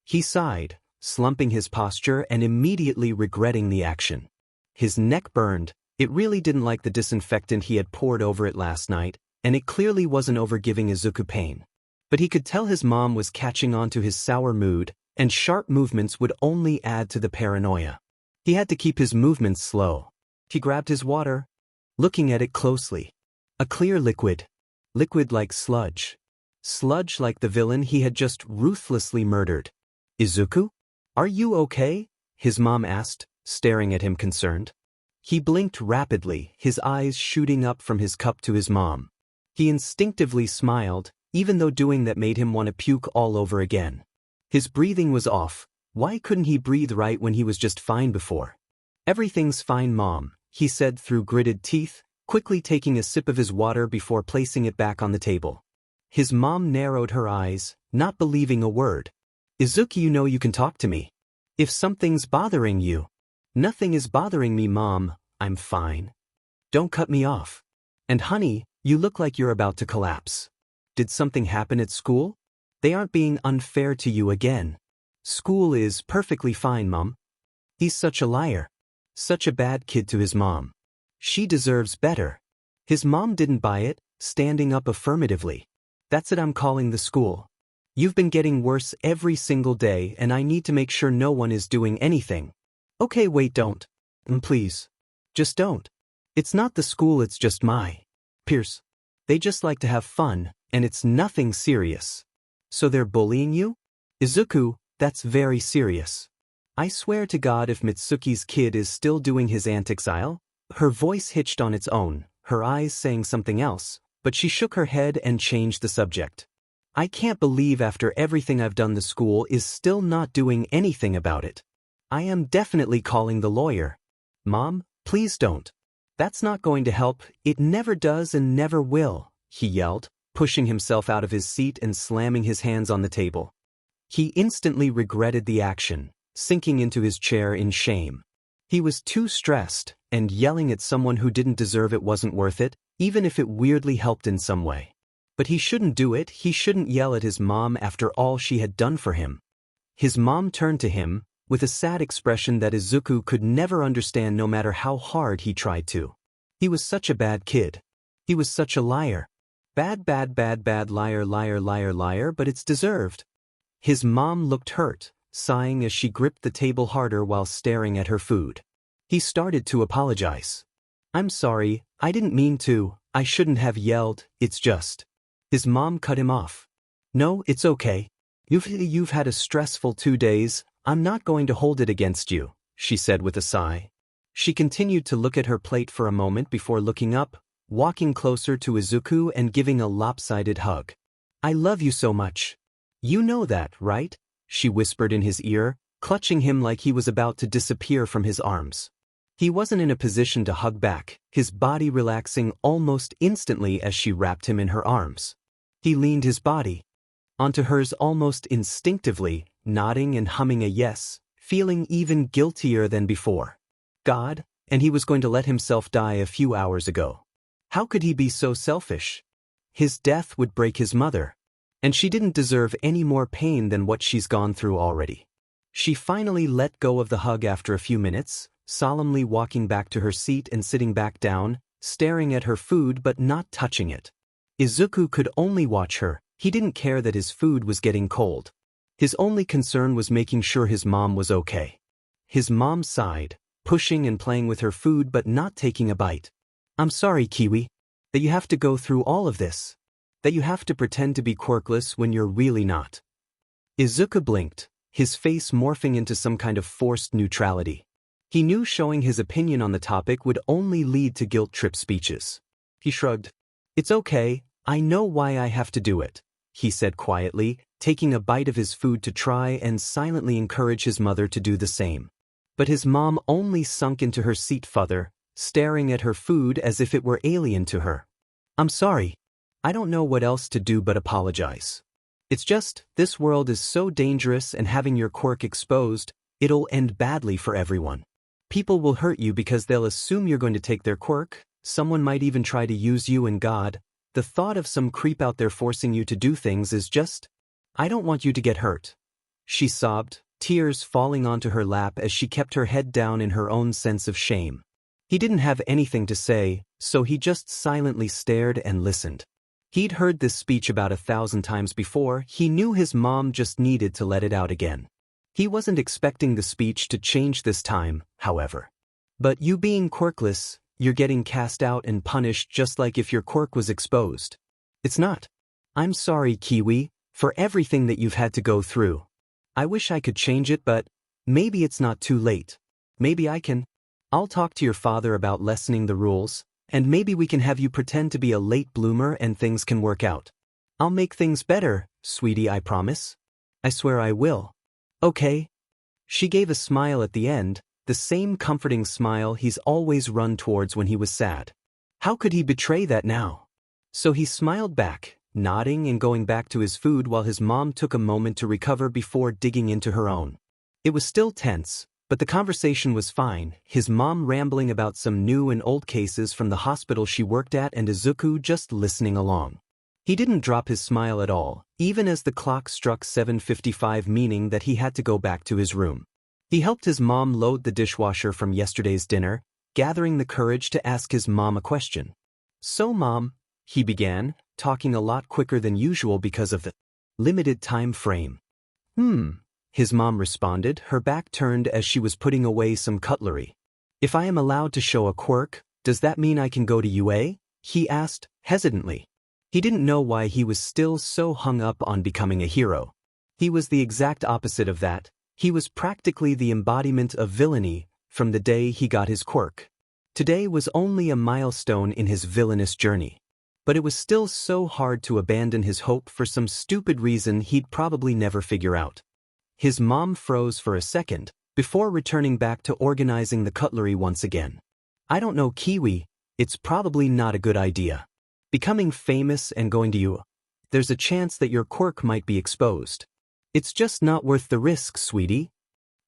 He sighed, slumping his posture and immediately regretting the action. His neck burned. It really didn't like the disinfectant he had poured over it last night, and it clearly wasn't over giving Izuku pain. But he could tell his mom was catching on to his sour mood, and sharp movements would only add to the paranoia. He had to keep his movements slow. He grabbed his water, looking at it closely. A clear liquid. Liquid like sludge. Sludge like the villain he had just ruthlessly murdered. "Izuku? Are you okay?" his mom asked, staring at him concerned. He blinked rapidly, his eyes shooting up from his cup to his mom. He instinctively smiled, even though doing that made him want to puke all over again. His breathing was off. Why couldn't he breathe right when he was just fine before? "Everything's fine, Mom," he said through gritted teeth, quickly taking a sip of his water before placing it back on the table. His mom narrowed her eyes, not believing a word. "Izuku, you know you can talk to me. If something's bothering you." "Nothing is bothering me, Mom, I'm fine. Don't cut me off. And honey, you look like you're about to collapse. Did something happen at school? They aren't being unfair to you again." "School is perfectly fine, Mom." He's such a liar. Such a bad kid to his mom. She deserves better. His mom didn't buy it, standing up affirmatively. "That's it, I'm calling the school. You've been getting worse every single day and I need to make sure no one is doing anything." "Okay, wait, don't. Please. Just don't. It's not the school, it's just my peers. They just like to have fun, and it's nothing serious." "So they're bullying you?" "Izuku, that's very serious. I swear to God if Mitsuki's kid is still doing his antics Her voice hitched on its own, her eyes saying something else, but she shook her head and changed the subject. "I can't believe after everything I've done the school is still not doing anything about it. I am definitely calling the lawyer." "Mom, please don't. That's not going to help, it never does and never will," he yelled, pushing himself out of his seat and slamming his hands on the table. He instantly regretted the action, sinking into his chair in shame. He was too stressed, and yelling at someone who didn't deserve it wasn't worth it, even if it weirdly helped in some way. But he shouldn't do it, he shouldn't yell at his mom after all she had done for him. His mom turned to him, with a sad expression that Izuku could never understand no matter how hard he tried to. He was such a bad kid. He was such a liar. Bad liar, liar, liar, liar, but it's deserved. His mom looked hurt, sighing as she gripped the table harder while staring at her food. He started to apologize. "I'm sorry, I didn't mean to, I shouldn't have yelled, it's just." His mom cut him off. "No, it's okay. You've had a stressful 2 days, I'm not going to hold it against you," she said with a sigh. She continued to look at her plate for a moment before looking up, walking closer to Izuku and giving a lopsided hug. "I love you so much. You know that, right?" she whispered in his ear, clutching him like he was about to disappear from his arms. He wasn't in a position to hug back, his body relaxing almost instantly as she wrapped him in her arms. He leaned his body onto hers almost instinctively, nodding and humming a yes, feeling even guiltier than before. God, and he was going to let himself die a few hours ago. How could he be so selfish? His death would break his mother. And she didn't deserve any more pain than what she's gone through already. She finally let go of the hug after a few minutes, solemnly walking back to her seat and sitting back down, staring at her food but not touching it. Izuku could only watch her, he didn't care that his food was getting cold. His only concern was making sure his mom was okay. His mom sighed, pushing and playing with her food but not taking a bite. "I'm sorry, Kiwi, that you have to go through all of this. That you have to pretend to be quirkless when you're really not. Izuku blinked, his face morphing into some kind of forced neutrality. He knew showing his opinion on the topic would only lead to guilt-trip speeches. He shrugged. It's okay, I know why I have to do it, he said quietly, taking a bite of his food to try and silently encourage his mother to do the same. But his mom only sunk into her seat further, staring at her food as if it were alien to her. I'm sorry. I don't know what else to do but apologize. It's just, this world is so dangerous and having your quirk exposed, it'll end badly for everyone. People will hurt you because they'll assume you're going to take their quirk, someone might even try to use you and God. The thought of some creep out there forcing you to do things is just, I don't want you to get hurt. She sobbed, tears falling onto her lap as she kept her head down in her own sense of shame. He didn't have anything to say, so he just silently stared and listened. He'd heard this speech about 1,000 times before, he knew his mom just needed to let it out again. He wasn't expecting the speech to change this time, however. But you being quirkless, you're getting cast out and punished just like if your quirk was exposed. It's not. I'm sorry, Kiwi, for everything that you've had to go through. I wish I could change it, but maybe it's not too late. Maybe I can. I'll talk to your father about lessening the rules, and maybe we can have you pretend to be a late bloomer and things can work out. I'll make things better, sweetie, I promise. I swear I will. Okay. She gave a smile at the end, the same comforting smile he's always run towards when he was sad. How could he betray that now? So he smiled back, nodding and going back to his food while his mom took a moment to recover before digging into her own. It was still tense, but the conversation was fine, his mom rambling about some new and old cases from the hospital she worked at and Izuku just listening along. He didn't drop his smile at all, even as the clock struck 7:55, meaning that he had to go back to his room. He helped his mom load the dishwasher from yesterday's dinner, gathering the courage to ask his mom a question. So Mom, he began, talking a lot quicker than usual because of the limited time frame. His mom responded, her back turned as she was putting away some cutlery. If I am allowed to show a quirk, does that mean I can go to UA? He asked, hesitantly. He didn't know why he was still so hung up on becoming a hero. He was the exact opposite of that. He was practically the embodiment of villainy from the day he got his quirk. Today was only a milestone in his villainous journey. But it was still so hard to abandon his hope for some stupid reason he'd probably never figure out. His mom froze for a second, before returning back to organizing the cutlery once again. I don't know, Kiwi, it's probably not a good idea. Becoming famous and going to UA, there's a chance that your quirk might be exposed. It's just not worth the risk, sweetie.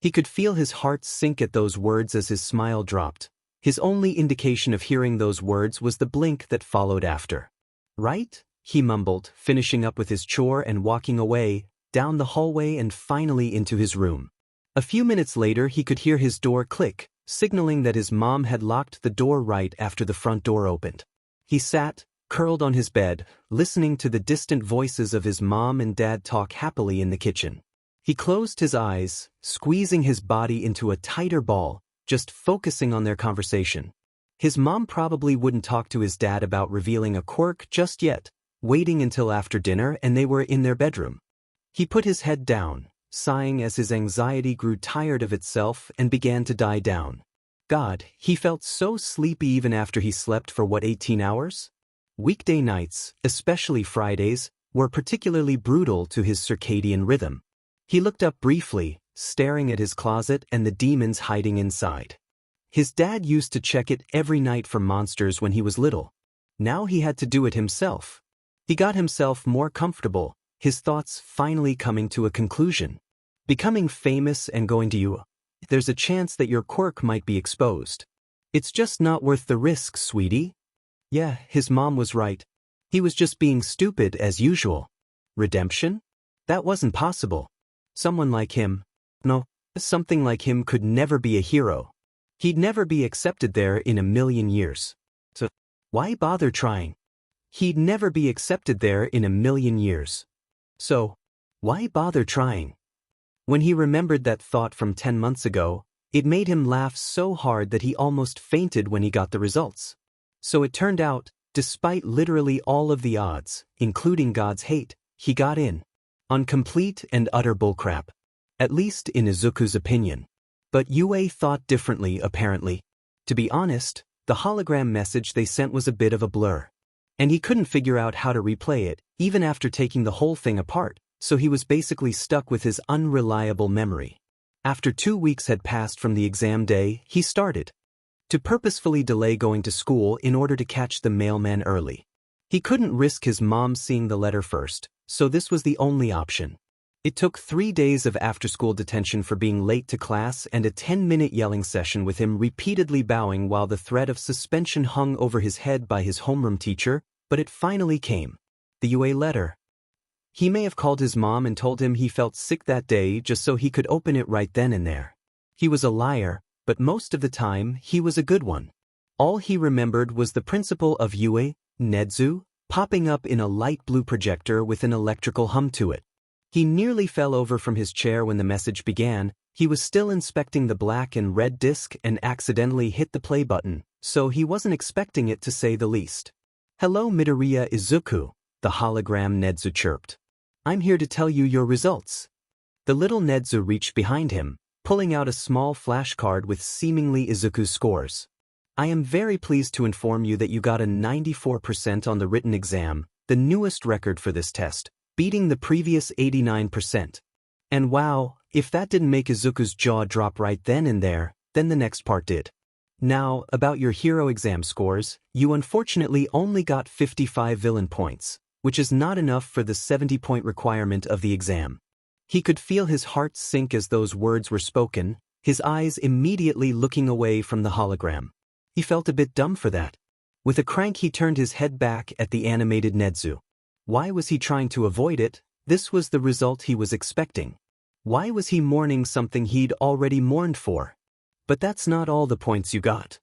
He could feel his heart sink at those words as his smile dropped. His only indication of hearing those words was the blink that followed after. Right? He mumbled, finishing up with his chore and walking away, down the hallway and finally into his room. A few minutes later he could hear his door click, signaling that his mom had locked the door right after the front door opened. He sat, curled on his bed, listening to the distant voices of his mom and dad talk happily in the kitchen. He closed his eyes, squeezing his body into a tighter ball, just focusing on their conversation. His mom probably wouldn't talk to his dad about revealing a quirk just yet, waiting until after dinner and they were in their bedroom. He put his head down, sighing as his anxiety grew tired of itself and began to die down. God, he felt so sleepy even after he slept for 18 hours? Weekday nights, especially Fridays, were particularly brutal to his circadian rhythm. He looked up briefly, staring at his closet and the demons hiding inside. His dad used to check it every night for monsters when he was little. Now he had to do it himself. He got himself more comfortable, his thoughts finally coming to a conclusion. Becoming famous and going to UA, there's a chance that your quirk might be exposed. It's just not worth the risk, sweetie. Yeah, his mom was right. He was just being stupid as usual. Redemption? That wasn't possible. Someone like him, something like him could never be a hero. He'd never be accepted there in a million years. So, why bother trying? He'd never be accepted there in a million years. So, why bother trying? When he remembered that thought from 10 months ago, it made him laugh so hard that he almost fainted when he got the results. So it turned out, Despite literally all of the odds, including God's hate, he got in. On complete and utter bullcrap. At least in Izuku's opinion. But Yue thought differently apparently. To be honest, the hologram message they sent was a bit of a blur. And he couldn't figure out how to replay it, even after taking the whole thing apart, so he was basically stuck with his unreliable memory. After 2 weeks had passed from the exam day, he started to purposefully delay going to school in order to catch the mailman early. He couldn't risk his mom seeing the letter first, so this was the only option. It took 3 days of after-school detention for being late to class and a 10-minute yelling session with him repeatedly bowing while the threat of suspension hung over his head by his homeroom teacher, but it finally came. The Yue letter. He may have called his mom and told him he felt sick that day just so he could open it right then and there. He was a liar, but most of the time he was a good one. All he remembered was the principle of Yue, Nedzu, popping up in a light blue projector with an electrical hum to it. He nearly fell over from his chair when the message began. He was still inspecting the black and red disc and accidentally hit the play button, so he wasn't expecting it to say the least. "Hello Midoriya Izuku," the hologram Nedzu chirped. "I'm here to tell you your results." The little Nedzu reached behind him, pulling out a small flashcard with seemingly Izuku's scores. "I am very pleased to inform you that you got a 94% on the written exam, the newest record for this test, beating the previous 89%. And wow, if that didn't make Izuku's jaw drop right then and there, then the next part did. Now, about your hero exam scores, you unfortunately only got 55 villain points, which is not enough for the 70-point requirement of the exam." He could feel his heart sink as those words were spoken, his eyes immediately looking away from the hologram. He felt a bit dumb for that. With a crank he turned his head back at the animated Nedzu. Why was he trying to avoid it? This was the result he was expecting. Why was he mourning something he'd already mourned for? But that's not all the points you got.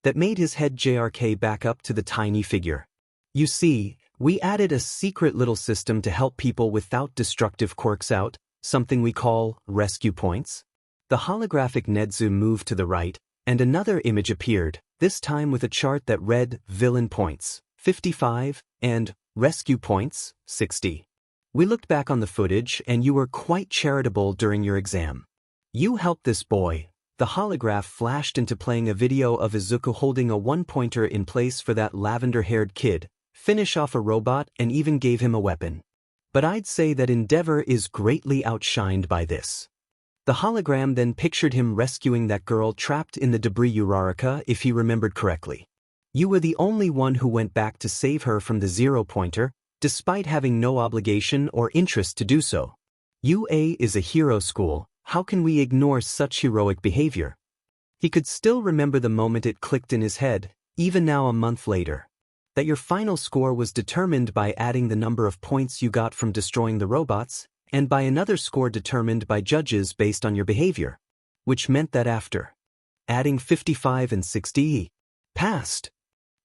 That made his head JRK back up to the tiny figure. "You see, we added a secret little system to help people without destructive quirks out, something we call rescue points." The holographic Nedzu moved to the right, and another image appeared, this time with a chart that read villain points, 55, and rescue points, 60. "We looked back on the footage and you were quite charitable during your exam. You helped this boy." The holograph flashed into playing a video of Izuku holding a one-pointer in place for that lavender-haired kid, finish off a robot and even gave him a weapon. But I'd say that Endeavor is greatly outshined by this. The hologram then pictured him rescuing that girl trapped in the debris Uraraka if he remembered correctly. You were the only one who went back to save her from the zero-pointer, despite having no obligation or interest to do so. UA is a hero school, how can we ignore such heroic behavior? He could still remember the moment it clicked in his head, even now a month later. That your final score was determined by adding the number of points you got from destroying the robots, and by another score determined by judges based on your behavior. Which meant that after adding 55 and 60, he passed.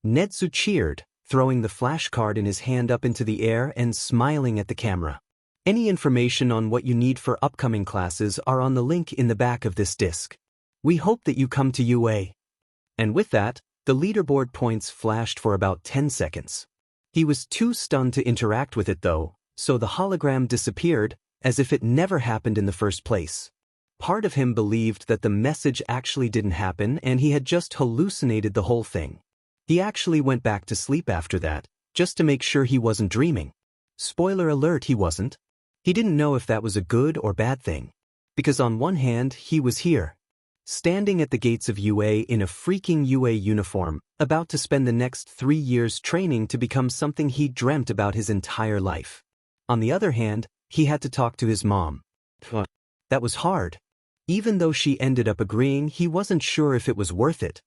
Nedzu cheered, throwing the flashcard in his hand up into the air and smiling at the camera. Any information on what you need for upcoming classes are on the link in the back of this disc. We hope that you come to UA. And with that, the leaderboard points flashed for about 10 seconds. He was too stunned to interact with it though, so the hologram disappeared, as if it never happened in the first place. Part of him believed that the message actually didn't happen and he had just hallucinated the whole thing. He actually went back to sleep after that, just to make sure he wasn't dreaming. Spoiler alert, he wasn't. He didn't know if that was a good or bad thing. Because on one hand, he was here, standing at the gates of UA in a freaking UA uniform, about to spend the next 3 years training to become something he dreamt about his entire life. On the other hand, he had to talk to his mom. That was hard. Even though she ended up agreeing, he wasn't sure if it was worth it.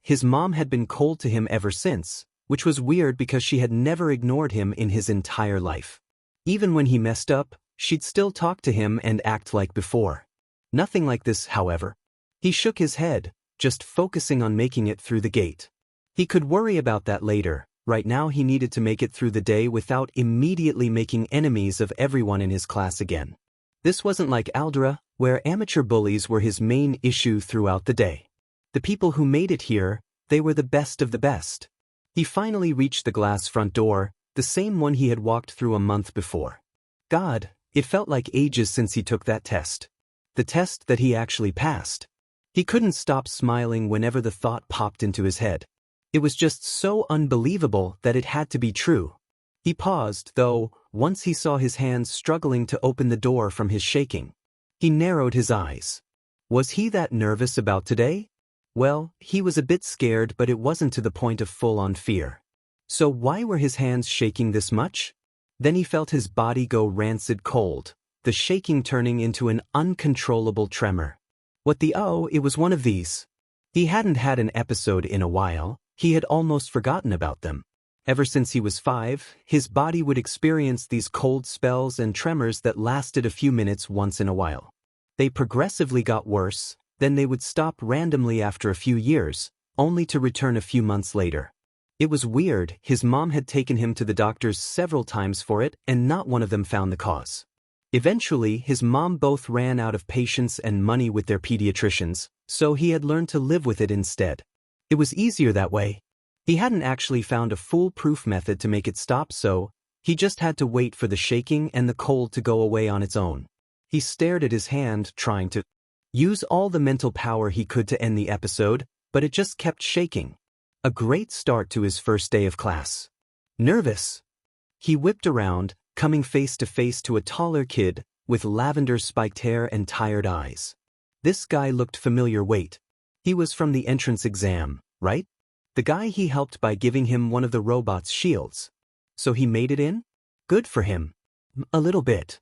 His mom had been cold to him ever since, which was weird because she had never ignored him in his entire life. Even when he messed up, she'd still talk to him and act like before. Nothing like this, however. He shook his head, just focusing on making it through the gate. He could worry about that later. Right now he needed to make it through the day without immediately making enemies of everyone in his class again. This wasn't like Aldera, where amateur bullies were his main issue throughout the day. The people who made it here, they were the best of the best. He finally reached the glass front door, the same one he had walked through a month before. God, it felt like ages since he took that test. The test that he actually passed. He couldn't stop smiling whenever the thought popped into his head. It was just so unbelievable that it had to be true. He paused, though, once he saw his hands struggling to open the door from his shaking. He narrowed his eyes. Was he that nervous about today? Well, he was a bit scared, but it wasn't to the point of full-on fear. So why were his hands shaking this much? Then he felt his body go rancid cold, the shaking turning into an uncontrollable tremor. It was one of these. He hadn't had an episode in a while. He had almost forgotten about them. Ever since he was 5, his body would experience these cold spells and tremors that lasted a few minutes once in a while. They progressively got worse, then they would stop randomly after a few years, only to return a few months later. It was weird. His mom had taken him to the doctors several times for it, and not one of them found the cause. Eventually, his mom both ran out of patience and money with their pediatricians, so he had learned to live with it instead. It was easier that way. He hadn't actually found a foolproof method to make it stop, so he just had to wait for the shaking and the cold to go away on its own. He stared at his hand, trying to use all the mental power he could to end the episode, but it just kept shaking. A great start to his first day of class. Nervous. He whipped around, coming face to face to a taller kid with lavender-spiked hair and tired eyes. This guy looked familiar. Wait. He was from the entrance exam, right? The guy he helped by giving him one of the robot's shields. So he made it in? Good for him. A little bit.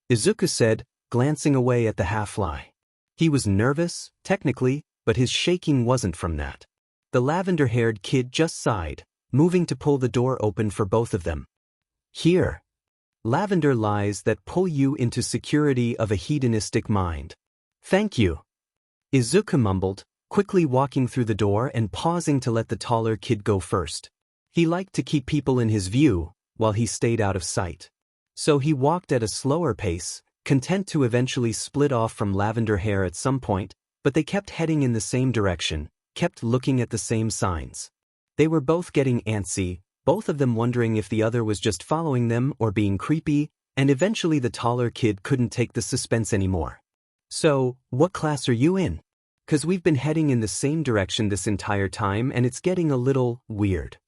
Izuku said, glancing away at the half-fly. He was nervous, technically, but his shaking wasn't from that. The lavender-haired kid just sighed, moving to pull the door open for both of them. Here. Lavender lies that pull you into security of a hedonistic mind. Thank you. Izuku mumbled, quickly walking through the door and pausing to let the taller kid go first. He liked to keep people in his view, while he stayed out of sight. So he walked at a slower pace, content to eventually split off from lavender hair at some point, but they kept heading in the same direction, kept looking at the same signs. They were both getting antsy, both of them wondering if the other was just following them or being creepy, and eventually the taller kid couldn't take the suspense anymore. So, what class are you in? 'Cause we've been heading in the same direction this entire time and it's getting a little weird.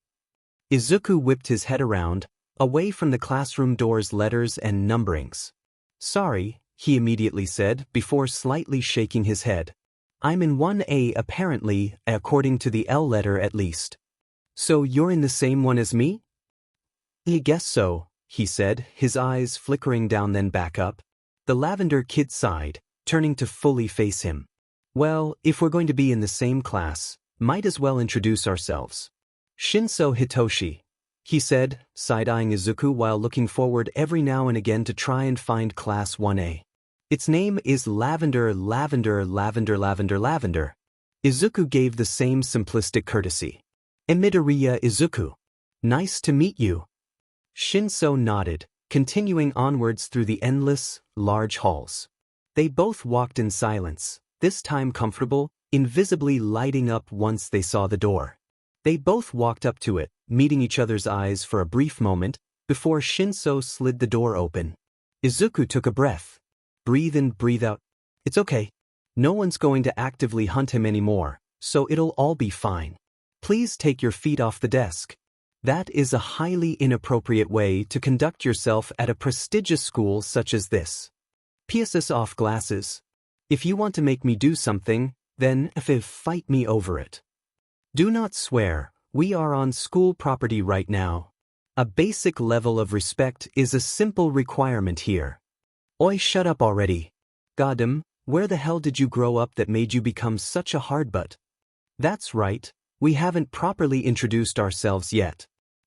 Izuku whipped his head around, away from the classroom door's letters and numberings. Sorry, he immediately said, before slightly shaking his head. I'm in 1A apparently, according to the L letter at least. So you're in the same one as me? I guess so, he said, his eyes flickering down then back up. The lavender kid sighed, turning to fully face him. Well, if we're going to be in the same class, might as well introduce ourselves. Shinso Hitoshi, he said, side-eyeing Izuku while looking forward every now and again to try and find Class 1A. Its name is Lavender, Lavender, Lavender, Lavender, Lavender. Izuku gave the same simplistic courtesy. Midoriya Izuku. Nice to meet you. Shinso nodded, continuing onwards through the endless, large halls. They both walked in silence, this time comfortable, invisibly lighting up once they saw the door. They both walked up to it, meeting each other's eyes for a brief moment, before Shinso slid the door open. Izuku took a breath. Breathe in, breathe out. It's okay. No one's going to actively hunt him anymore, so it'll all be fine. Please take your feet off the desk. That is a highly inappropriate way to conduct yourself at a prestigious school such as this. Piss off glasses. If you want to make me do something, then fight me over it. Do not swear, we are on school property right now. A basic level of respect is a simple requirement here. Oi, shut up already. Goddamn, where the hell did you grow up that made you become such a hardbutt? That's right, we haven't properly introduced ourselves yet.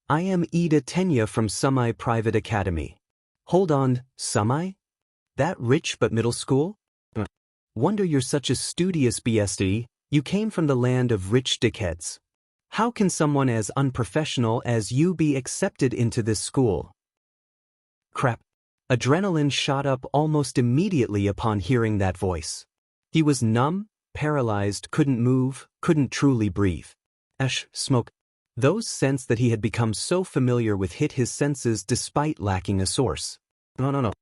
I am Ida Tenya from Sumai Private Academy. Hold on, Sumai? That rich but middle school? Wonder you're such a studious BSD, you came from the land of rich dickheads. How can someone as unprofessional as you be accepted into this school? Crap. Adrenaline shot up almost immediately upon hearing that voice. He was numb, paralyzed, couldn't move, couldn't truly breathe. Smoke. Those scents that he had become so familiar with hit his senses despite lacking a source. No.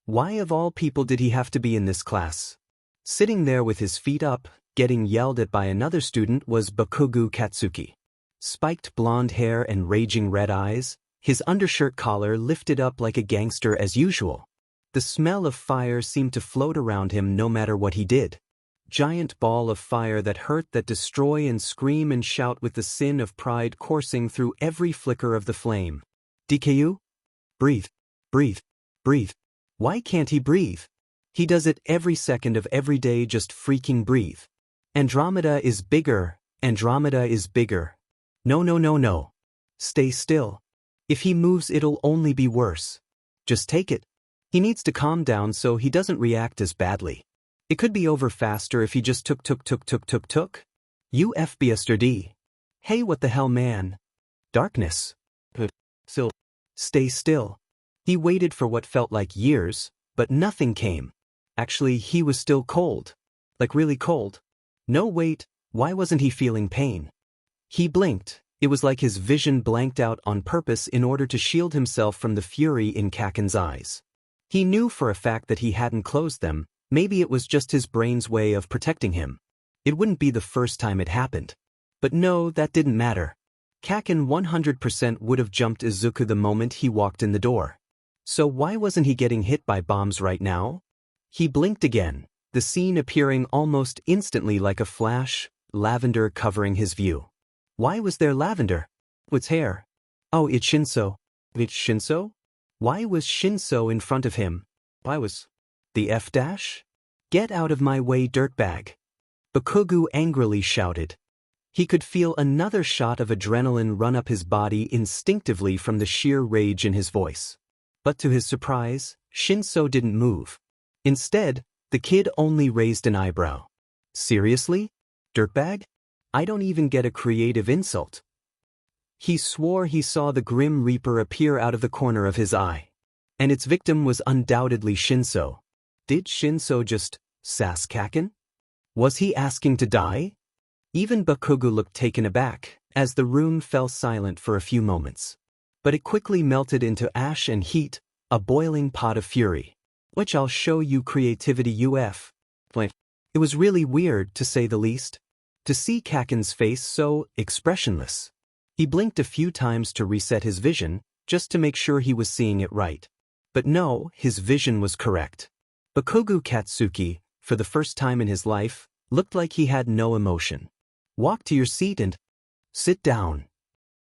Why of all people did he have to be in this class? Sitting there with his feet up, getting yelled at by another student was Bakugo Katsuki. Spiked blonde hair and raging red eyes, his undershirt collar lifted up like a gangster as usual. The smell of fire seemed to float around him no matter what he did. Giant ball of fire that hurt, that destroy, and scream and shout with the sin of pride coursing through every flicker of the flame. DKU? Breathe. Breathe. Breathe. Why can't he breathe? He does it every second of every day, just freaking breathe. Andromeda is bigger. Andromeda is bigger. No. Stay still. If he moves it'll only be worse. Just take it. He needs to calm down so he doesn't react as badly. It could be over faster if he just took. You FBSD. Hey, what the hell, man? Darkness. Still. Stay still. He waited for what felt like years, but nothing came. Actually, he was still cold. Like really cold. No, wait, why wasn't he feeling pain? He blinked. It was like his vision blanked out on purpose in order to shield himself from the fury in Kaken's eyes. He knew for a fact that he hadn't closed them. Maybe it was just his brain's way of protecting him. It wouldn't be the first time it happened. But no, that didn't matter. Kaken 100% would have jumped Izuku the moment he walked in the door. So why wasn't he getting hit by bombs right now? He blinked again, the scene appearing almost instantly like a flash, lavender covering his view. Why was there lavender? What's hair? Oh, it's Shinso. It's Shinso? Why was Shinso in front of him? Why was the F dash? Get out of my way, dirtbag. Bakugo angrily shouted. He could feel another shot of adrenaline run up his body instinctively from the sheer rage in his voice. But to his surprise, Shinso didn't move. Instead, the kid only raised an eyebrow. Seriously? Dirtbag? I don't even get a creative insult. He swore he saw the Grim Reaper appear out of the corner of his eye. And its victim was undoubtedly Shinso. Did Shinso just sass Kaken? Was he asking to die? Even Bakugo looked taken aback, as the room fell silent for a few moments. But it quickly melted into ash and heat, a boiling pot of fury. Which I'll show you creativity UF. It was really weird, to say the least. To see Kaken's face so expressionless. He blinked a few times to reset his vision, just to make sure he was seeing it right. But no, his vision was correct. Bakugo Katsuki, for the first time in his life, looked like he had no emotion. Walk to your seat and sit down.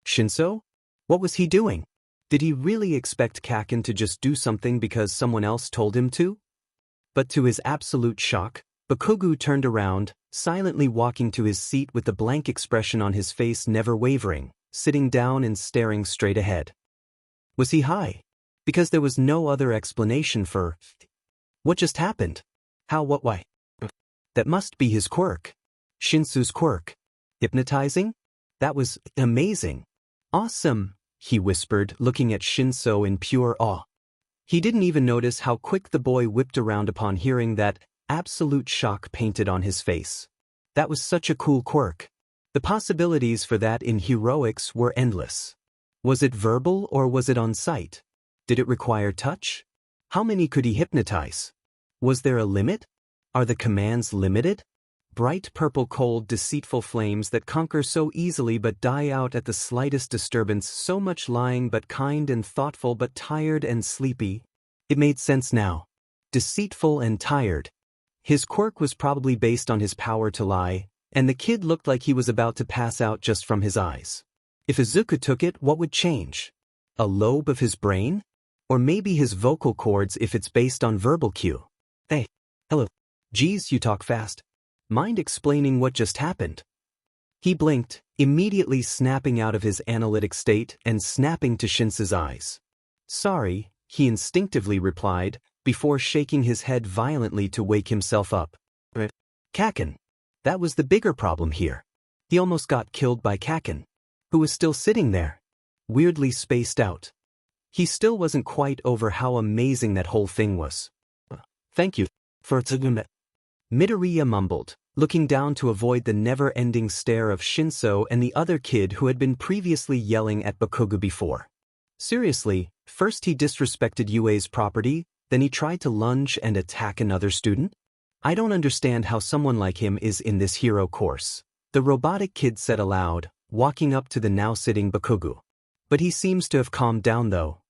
Shinso? What was he doing? Did he really expect Kaken to just do something because someone else told him to? But to his absolute shock, Bakugo turned around, silently walking to his seat with the blank expression on his face never wavering, sitting down and staring straight ahead. Was he high? Because there was no other explanation for what just happened. How, what, why? That must be his quirk. Shinsu's quirk. Hypnotizing? That was amazing. Awesome, he whispered, looking at Shinso in pure awe. He didn't even notice how quick the boy whipped around upon hearing that absolute shock painted on his face. That was such a cool quirk. The possibilities for that in heroics were endless. Was it verbal or was it on sight? Did it require touch? How many could he hypnotize? Was there a limit? Are the commands limited? Bright purple cold deceitful flames that conquer so easily but die out at the slightest disturbance, so much lying but kind and thoughtful but tired and sleepy. It made sense now. Deceitful and tired. His quirk was probably based on his power to lie, and the kid looked like he was about to pass out just from his eyes. If Izuku took it, what would change? A lobe of his brain? Or maybe his vocal cords if it's based on verbal cue. Hey. Hello. Geez, you talk fast. Mind explaining what just happened? He blinked, immediately snapping out of his analytic state and snapping to Shinsu's eyes. Sorry, he instinctively replied, before shaking his head violently to wake himself up. Kaken. That was the bigger problem here. He almost got killed by Kaken, who was still sitting there, weirdly spaced out. He still wasn't quite over how amazing that whole thing was. Thank you for Midoriya mumbled, looking down to avoid the never-ending stare of Shinso and the other kid who had been previously yelling at Bakugo before. Seriously, first he disrespected Yue's property, then he tried to lunge and attack another student? I don't understand how someone like him is in this hero course, the robotic kid said aloud, walking up to the now-sitting Bakugo. But he seems to have calmed down though.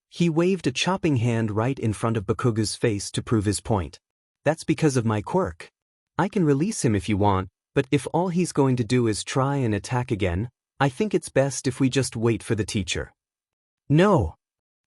He waved a chopping hand right in front of Bakugo's face to prove his point. That's because of my quirk. I can release him if you want, but if all he's going to do is try and attack again, I think it's best if we just wait for the teacher. No!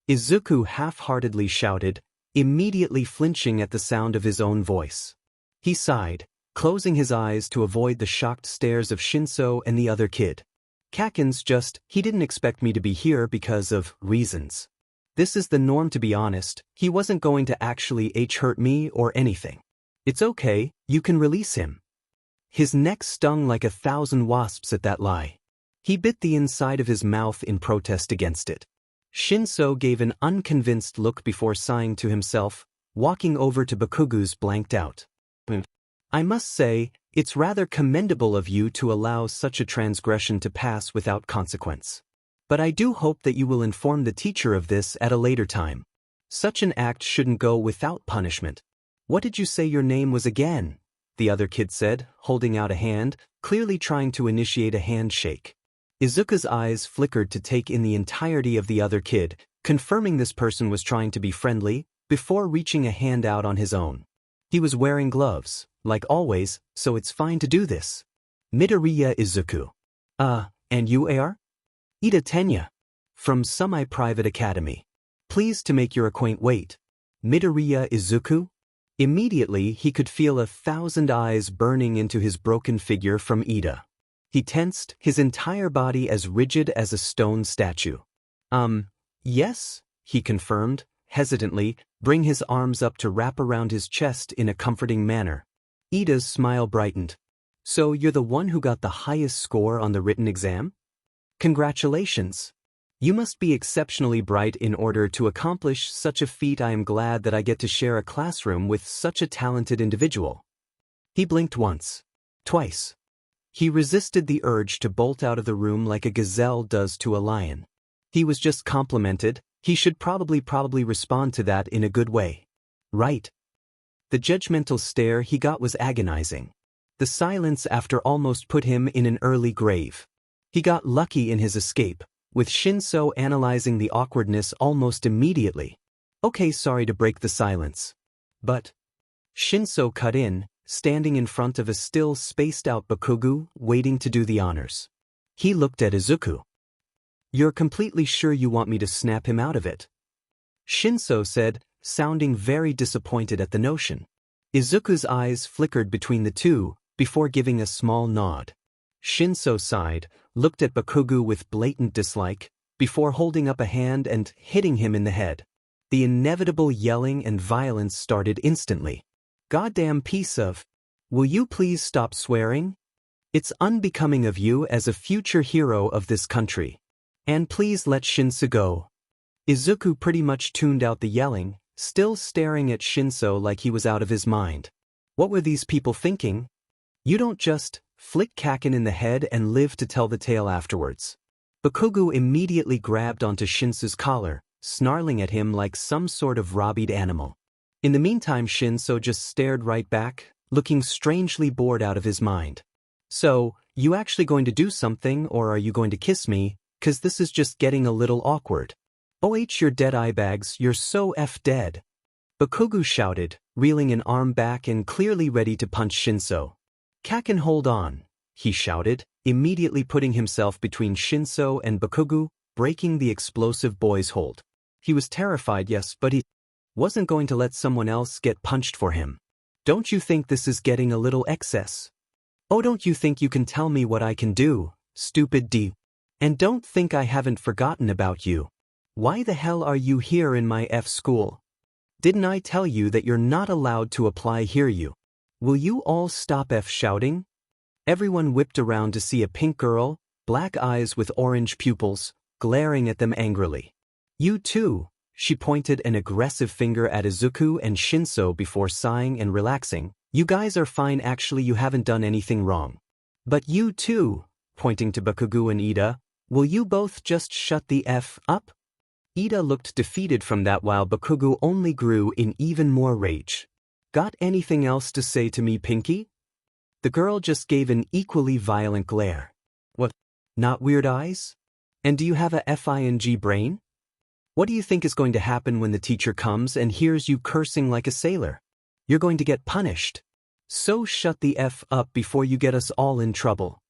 Izuku half-heartedly shouted, immediately flinching at the sound of his own voice. He sighed, closing his eyes to avoid the shocked stares of Shinso and the other kid. Kaken's just, he didn't expect me to be here because of reasons. This is the norm, to be honest. He wasn't going to actually hurt me or anything. It's okay, you can release him. His neck stung like 1,000 wasps at that lie. He bit the inside of his mouth in protest against it. Shinso gave an unconvinced look before sighing to himself, walking over to Bakugo's blanked out. I must say, it's rather commendable of you to allow such a transgression to pass without consequence. But I do hope that you will inform the teacher of this at a later time. Such an act shouldn't go without punishment. What did you say your name was again? The other kid said, holding out a hand, clearly trying to initiate a handshake. Izuku's eyes flickered to take in the entirety of the other kid, confirming this person was trying to be friendly, before reaching a hand out on his own. He was wearing gloves, like always, so it's fine to do this. Midoriya Izuku. And you are? Ida Tenya. From Semi-Private Academy. Pleased to make your acquaintance. Wait. Midoriya Izuku? Immediately he could feel 1,000 eyes burning into his broken figure from Ida. He tensed, his entire body as rigid as a stone statue. Yes, he confirmed, hesitantly, bring his arms up to wrap around his chest in a comforting manner. Ida's smile brightened. So you're the one who got the highest score on the written exam? Congratulations. You must be exceptionally bright in order to accomplish such a feat. I am glad that I get to share a classroom with such a talented individual. He blinked once. Twice. He resisted the urge to bolt out of the room like a gazelle does to a lion. He was just complimented, he should probably respond to that in a good way. Right. The judgmental stare he got was agonizing. The silence after almost put him in an early grave. He got lucky in his escape, with Shinso analyzing the awkwardness almost immediately. Okay, sorry to break the silence. But Shinso cut in, standing in front of a still spaced-out Bakugo, waiting to do the honors. He looked at Izuku. You're completely sure you want me to snap him out of it? Shinso said, sounding very disappointed at the notion. Izuku's eyes flickered between the two, before giving a small nod. Shinso sighed, looked at Bakugo with blatant dislike, before holding up a hand and hitting him in the head. The inevitable yelling and violence started instantly. Goddamn piece of... Will you please stop swearing? It's unbecoming of you as a future hero of this country. And please let Shinso go. Izuku pretty much tuned out the yelling, still staring at Shinso like he was out of his mind. What were these people thinking? You don't just flick Kaken in the head and live to tell the tale afterwards. Bakugo immediately grabbed onto Shinso's collar, snarling at him like some sort of rabid animal. In the meantime, Shinso just stared right back, looking strangely bored out of his mind. So, you actually going to do something, or are you going to kiss me? 'Cause this is just getting a little awkward. Your dead eye bags, you're so dead. Bakugo shouted, reeling an arm back and clearly ready to punch Shinso. Kaken, hold on, he shouted, immediately putting himself between Shinso and Bakugo, breaking the explosive boy's hold. He was terrified, yes, but he wasn't going to let someone else get punched for him. Don't you think this is getting a little excess? Oh, don't you think you can tell me what I can do, stupid D? And don't think I haven't forgotten about you. Why the hell are you here in my school? Didn't I tell you that you're not allowed to apply here? Will you all stop shouting? Everyone whipped around to see a pink girl, black eyes with orange pupils, glaring at them angrily. You too, she pointed an aggressive finger at Izuku and Shinso before sighing and relaxing, You guys are fine, actually you haven't done anything wrong. But you too, pointing to Bakugo and Ida, will you both just shut the F up? Ida looked defeated from that while Bakugo only grew in even more rage. Got anything else to say to me, Pinky? The girl just gave an equally violent glare. What? Not weird eyes? And do you have a FING brain? What do you think is going to happen when the teacher comes and hears you cursing like a sailor? You're going to get punished. So shut the F up before you get us all in trouble.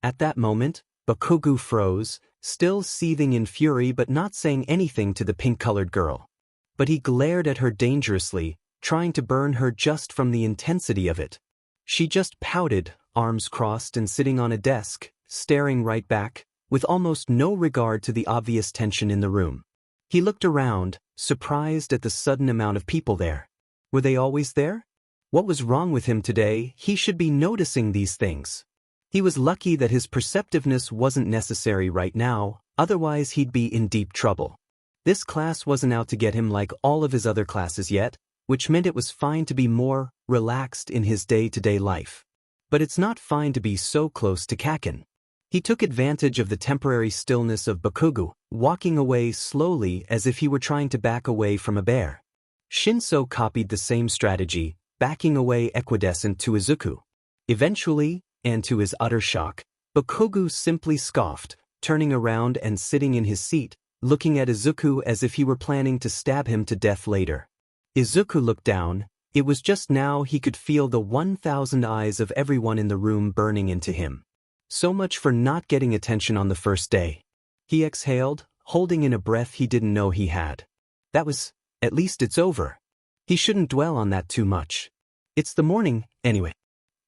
At that moment, Bakugo froze, still seething in fury but not saying anything to the pink-colored girl. But he glared at her dangerously, trying to burn her just from the intensity of it. She just pouted, arms crossed and sitting on a desk, staring right back, with almost no regard to the obvious tension in the room. He looked around, surprised at the sudden amount of people there. Were they always there? What was wrong with him today? He should be noticing these things. He was lucky that his perceptiveness wasn't necessary right now, otherwise he'd be in deep trouble. This class wasn't out to get him like all of his other classes yet, which meant it was fine to be more relaxed in his day-to-day life. But it's not fine to be so close to Kaken. He took advantage of the temporary stillness of Bakugo, walking away slowly as if he were trying to back away from a bear. Shinso copied the same strategy, backing away equidistant to Izuku. Eventually, and to his utter shock, Bakugo simply scoffed, turning around and sitting in his seat, looking at Izuku as if he were planning to stab him to death later. Izuku looked down. It was just now he could feel the 1,000 eyes of everyone in the room burning into him. So much for not getting attention on the first day. He exhaled, holding in a breath he didn't know he had. That was, at least it's over. He shouldn't dwell on that too much. It's the morning, anyway.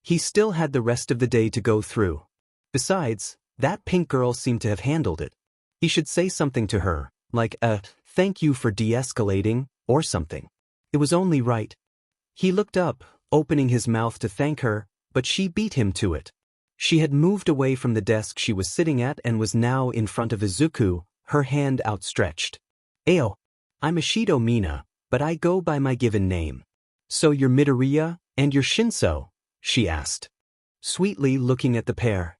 He still had the rest of the day to go through. Besides, that pink girl seemed to have handled it. He should say something to her, like thank you for de-escalating, or something. It was only right. He looked up, opening his mouth to thank her, but she beat him to it. She had moved away from the desk she was sitting at and was now in front of Izuku, her hand outstretched. Ayo, I'm Ishido Mina, but I go by my given name. So you're Midoriya, and you're Shinso? She asked, sweetly looking at the pair.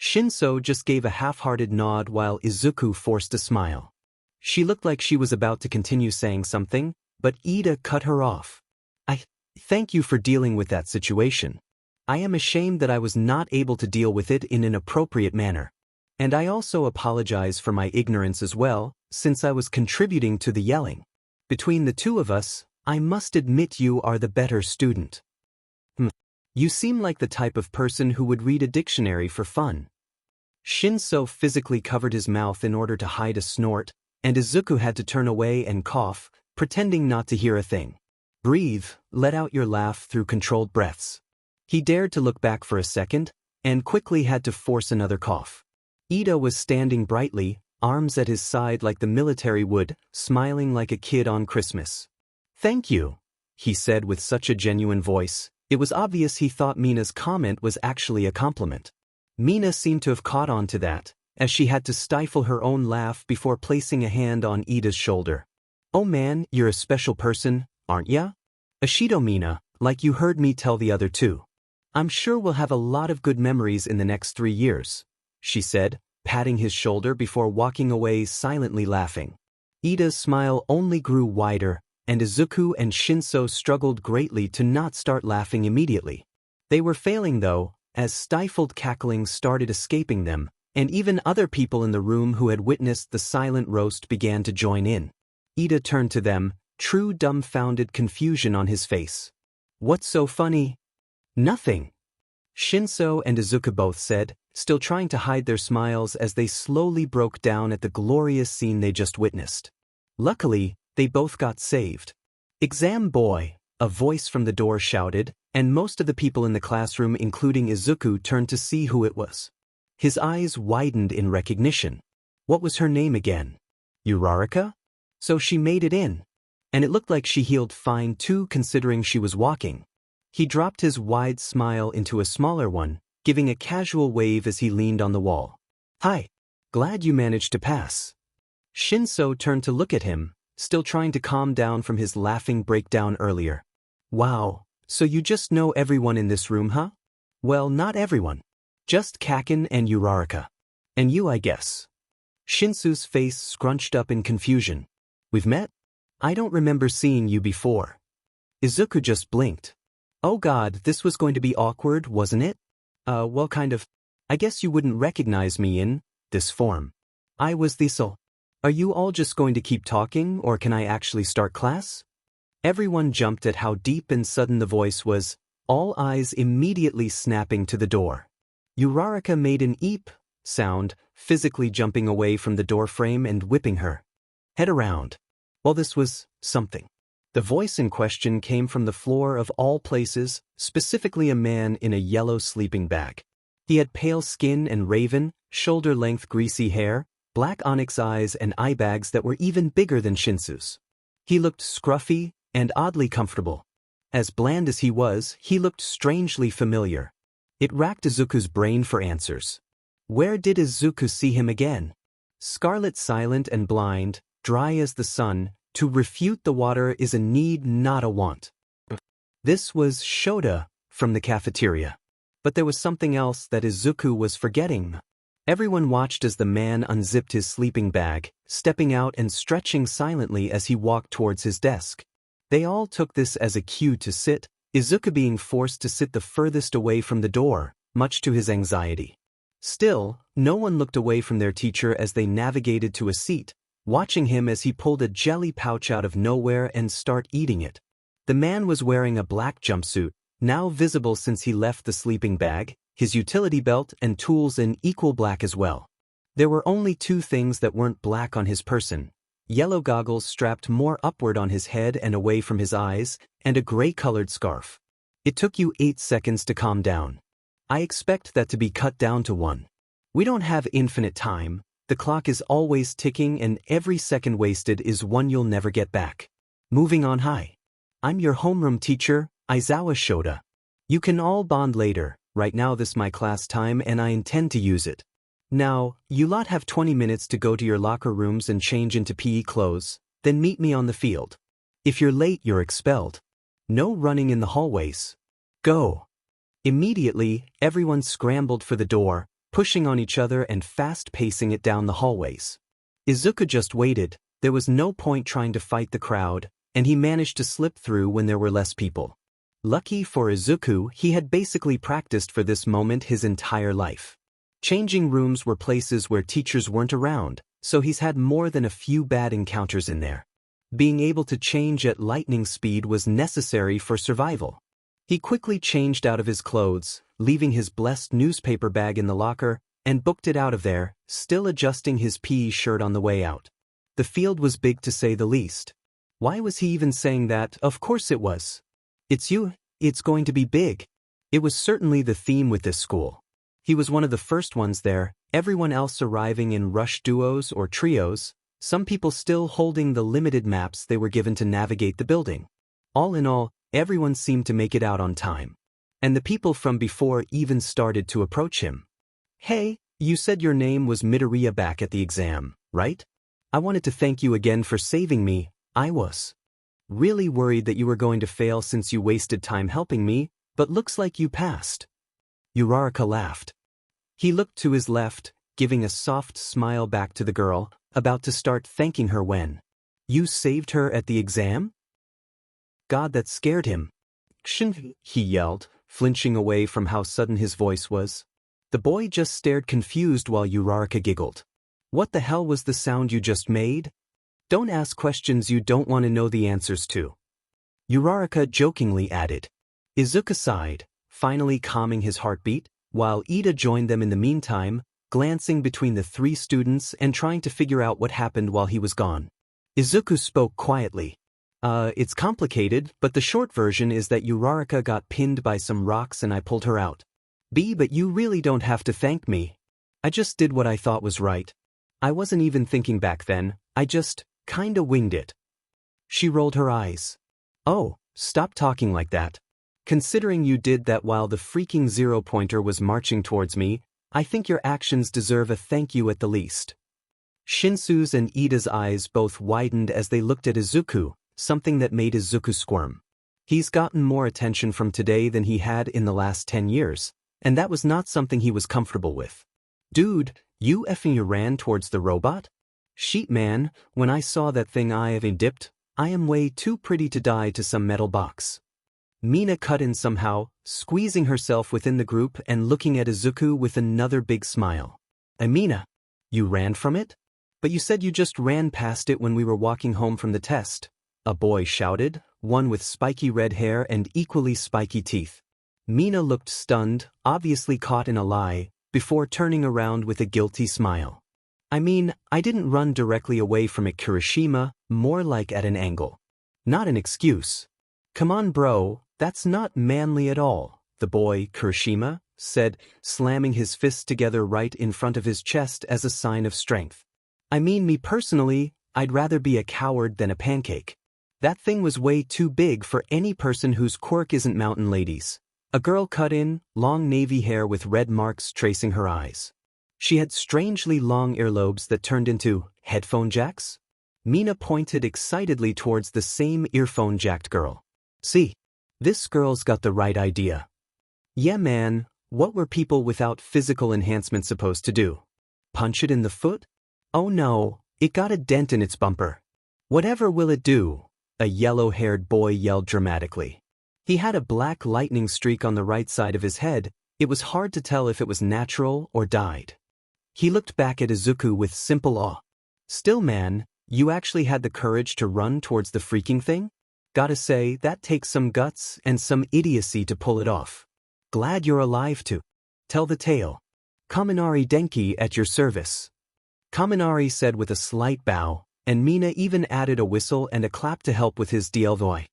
Shinso just gave a half-hearted nod while Izuku forced a smile. She looked like she was about to continue saying something, but Ida cut her off. I thank you for dealing with that situation. I am ashamed that I was not able to deal with it in an appropriate manner. And I also apologize for my ignorance as well, since I was contributing to the yelling. Between the two of us, I must admit you are the better student. You seem like the type of person who would read a dictionary for fun. Shinso physically covered his mouth in order to hide a snort, and Izuku had to turn away and cough, pretending not to hear a thing. Breathe, let out your laugh through controlled breaths. He dared to look back for a second, and quickly had to force another cough. Ida was standing brightly, arms at his side like the military would, smiling like a kid on Christmas. Thank you, he said with such a genuine voice. It was obvious he thought Mina's comment was actually a compliment. Mina seemed to have caught on to that, as she had to stifle her own laugh before placing a hand on Ida's shoulder. Oh man, you're a special person, aren't ya? Ishido Mina, like you heard me tell the other two. I'm sure we'll have a lot of good memories in the next 3 years, she said, patting his shoulder before walking away silently laughing. Ida's smile only grew wider, and Izuku and Shinso struggled greatly to not start laughing immediately. They were failing though, as stifled cackling started escaping them, and even other people in the room who had witnessed the silent roast began to join in. Ida turned to them, true dumbfounded confusion on his face. What's so funny? Nothing. Shinso and Izuku both said, still trying to hide their smiles as they slowly broke down at the glorious scene they just witnessed. Luckily, they both got saved. Exam boy, a voice from the door shouted, and most of the people in the classroom including Izuku turned to see who it was. His eyes widened in recognition. What was her name again? Uraraka? So she made it in. And it looked like she healed fine too considering she was walking. He dropped his wide smile into a smaller one, giving a casual wave as he leaned on the wall. Hi. Glad you managed to pass. Shinso turned to look at him, still trying to calm down from his laughing breakdown earlier. Wow, So you just know everyone in this room, huh? Well, not everyone. Just Kakin and Uraraka. And you, I guess. Shinsu's face scrunched up in confusion. We've met? I don't remember seeing you before. Izuku just blinked. Oh god, this was going to be awkward, wasn't it? Well, kind of. I guess you wouldn't recognize me in this form. I was Thistle. Are you all just going to keep talking, or can I actually start class? Everyone jumped at how deep and sudden the voice was, all eyes immediately snapping to the door. Uraraka made an eep sound, physically jumping away from the doorframe and whipping her head around. Well, this was something. The voice in question came from the floor of all places, specifically a man in a yellow sleeping bag. He had pale skin and raven, shoulder-length greasy hair, black onyx eyes and eye bags that were even bigger than Shinsu's. He looked scruffy and oddly comfortable. As bland as he was, he looked strangely familiar. It racked Izuku's brain for answers. Where did Izuku see him again? Scarlet, silent and blind, dry as the sun, to refute the water is a need, not a want. This was Shota from the cafeteria. But there was something else that Izuku was forgetting. Everyone watched as the man unzipped his sleeping bag, stepping out and stretching silently as he walked towards his desk. They all took this as a cue to sit, Izuku being forced to sit the furthest away from the door, much to his anxiety. Still, no one looked away from their teacher as they navigated to a seat, watching him as he pulled a jelly pouch out of nowhere and start eating it. The man was wearing a black jumpsuit, now visible since he left the sleeping bag, his utility belt and tools in equal black as well. There were only two things that weren't black on his person: yellow goggles strapped more upward on his head and away from his eyes, and a gray-colored scarf. It took you 8 seconds to calm down. I expect that to be cut down to 1. We don't have infinite time, the clock is always ticking and every second wasted is one you'll never get back. Moving on. Hi. I'm your homeroom teacher, Aizawa Shota. You can all bond later, right now this my class time and I intend to use it. Now, you lot have 20 minutes to go to your locker rooms and change into PE clothes, then meet me on the field. If you're late, you're expelled. No running in the hallways. Go. Immediately, everyone scrambled for the door, pushing on each other and fast-pacing it down the hallways. Izuku just waited, there was no point trying to fight the crowd, and he managed to slip through when there were less people. Lucky for Izuku, he had basically practiced for this moment his entire life. Changing rooms were places where teachers weren't around, so he's had more than a few bad encounters in there. Being able to change at lightning speed was necessary for survival. He quickly changed out of his clothes, leaving his blessed newspaper bag in the locker, and booked it out of there, still adjusting his PE shirt on the way out. The field was big to say the least. Why was he even saying that? Of course it was. It's you, it's going to be big. It was certainly the theme with this school. He was one of the first ones there, everyone else arriving in rush duos or trios, some people still holding the limited maps they were given to navigate the building. All in all, everyone seemed to make it out on time. And the people from before even started to approach him. Hey, you said your name was Midoriya back at the exam, right? I wanted to thank you again for saving me. I was really worried that you were going to fail since you wasted time helping me, but looks like you passed. Uraraka laughed. He looked to his left, giving a soft smile back to the girl, about to start thanking her when. You saved her at the exam? God, that scared him. Kshin, he yelled, flinching away from how sudden his voice was. The boy just stared confused while Uraraka giggled. What the hell was the sound you just made? Don't ask questions you don't want to know the answers to. Uraraka jokingly added. Izuku sighed, finally calming his heartbeat, while Ida joined them in the meantime, glancing between the three students and trying to figure out what happened while he was gone. Izuku spoke quietly. It's complicated, but the short version is that Uraraka got pinned by some rocks and I pulled her out. But you really don't have to thank me. I just did what I thought was right. I wasn't even thinking back then, I just kinda winged it. She rolled her eyes. Oh, stop talking like that. Considering you did that while the freaking zero-pointer was marching towards me, I think your actions deserve a thank you at the least. Shinsu's and Ida's eyes both widened as they looked at Izuku, something that made Izuku squirm. He's gotten more attention from today than he had in the last 10 years, and that was not something he was comfortable with. Dude, you effing ran towards the robot? Sheet man, when I saw that thing I have dipped, I am way too pretty to die to some metal box. Mina cut in somehow, squeezing herself within the group and looking at Izuku with another big smile. Mina, you ran from it? But you said you just ran past it when we were walking home from the test, a boy shouted, one with spiky red hair and equally spiky teeth. Mina looked stunned, obviously caught in a lie, before turning around with a guilty smile. I didn't run directly away from it, Kirishima, more like at an angle. Not an excuse. Come on bro, that's not manly at all, the boy, Kirishima, said, slamming his fists together right in front of his chest as a sign of strength. Me personally, I'd rather be a coward than a pancake. That thing was way too big for any person whose quirk isn't mountain ladies. A girl cut in, long navy hair with red marks tracing her eyes. She had strangely long earlobes that turned into headphone jacks. Mina pointed excitedly towards the same earphone-jacked girl. See, this girl's got the right idea. Yeah man, what were people without physical enhancement supposed to do? Punch it in the foot? Oh no, it got a dent in its bumper. Whatever will it do? A yellow-haired boy yelled dramatically. He had a black lightning streak on the right side of his head. It was hard to tell if it was natural or dyed. He looked back at Izuku with simple awe. Still man, you actually had the courage to run towards the freaking thing? Gotta say, that takes some guts and some idiocy to pull it off. Glad you're alive to tell the tale. Kaminari Denki at your service. Kaminari said with a slight bow, and Mina even added a whistle and a clap to help with his devolved.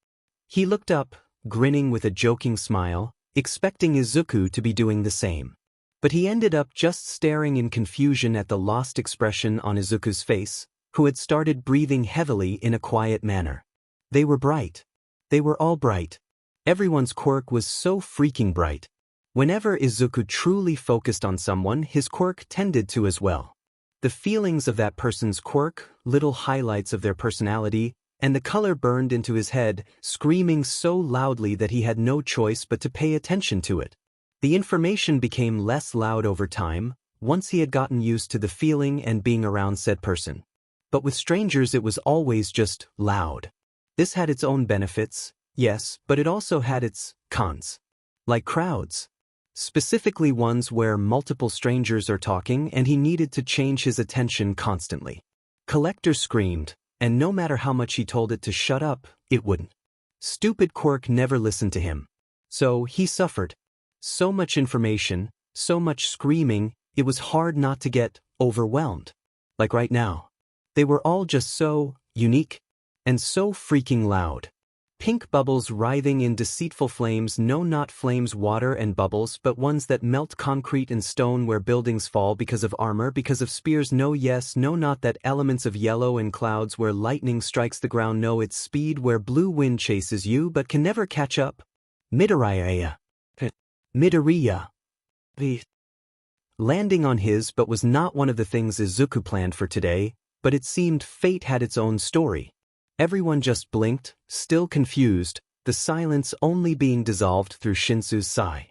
He looked up, grinning with a joking smile, expecting Izuku to be doing the same. But he ended up just staring in confusion at the lost expression on Izuku's face, who had started breathing heavily in a quiet manner. They were bright. They were all bright. Everyone's quirk was so freaking bright. Whenever Izuku truly focused on someone, his quirk tended to as well. The feelings of that person's quirk, little highlights of their personality, and the color burned into his head, screaming so loudly that he had no choice but to pay attention to it. The information became less loud over time, once he had gotten used to the feeling and being around said person. But with strangers it was always just loud. This had its own benefits, yes, but it also had its cons. Like crowds. Specifically ones where multiple strangers are talking and he needed to change his attention constantly. Collector screamed, and no matter how much he told it to shut up, it wouldn't. Stupid Quirk never listened to him. So he suffered. So much information, so much screaming, it was hard not to get overwhelmed. Like right now. They were all just so unique and so freaking loud. Pink bubbles writhing in deceitful flames, no, not flames, water and bubbles, but ones that melt concrete and stone where buildings fall because of armor, because of spears, no, yes, no, not that, elements of yellow and clouds where lightning strikes the ground, no, it's speed where blue wind chases you but can never catch up. Midoriya. Midoriya. Landing on his but was not one of the things Izuku planned for today, but it seemed fate had its own story. Everyone just blinked, still confused, the silence only being dissolved through Shinsu's sigh.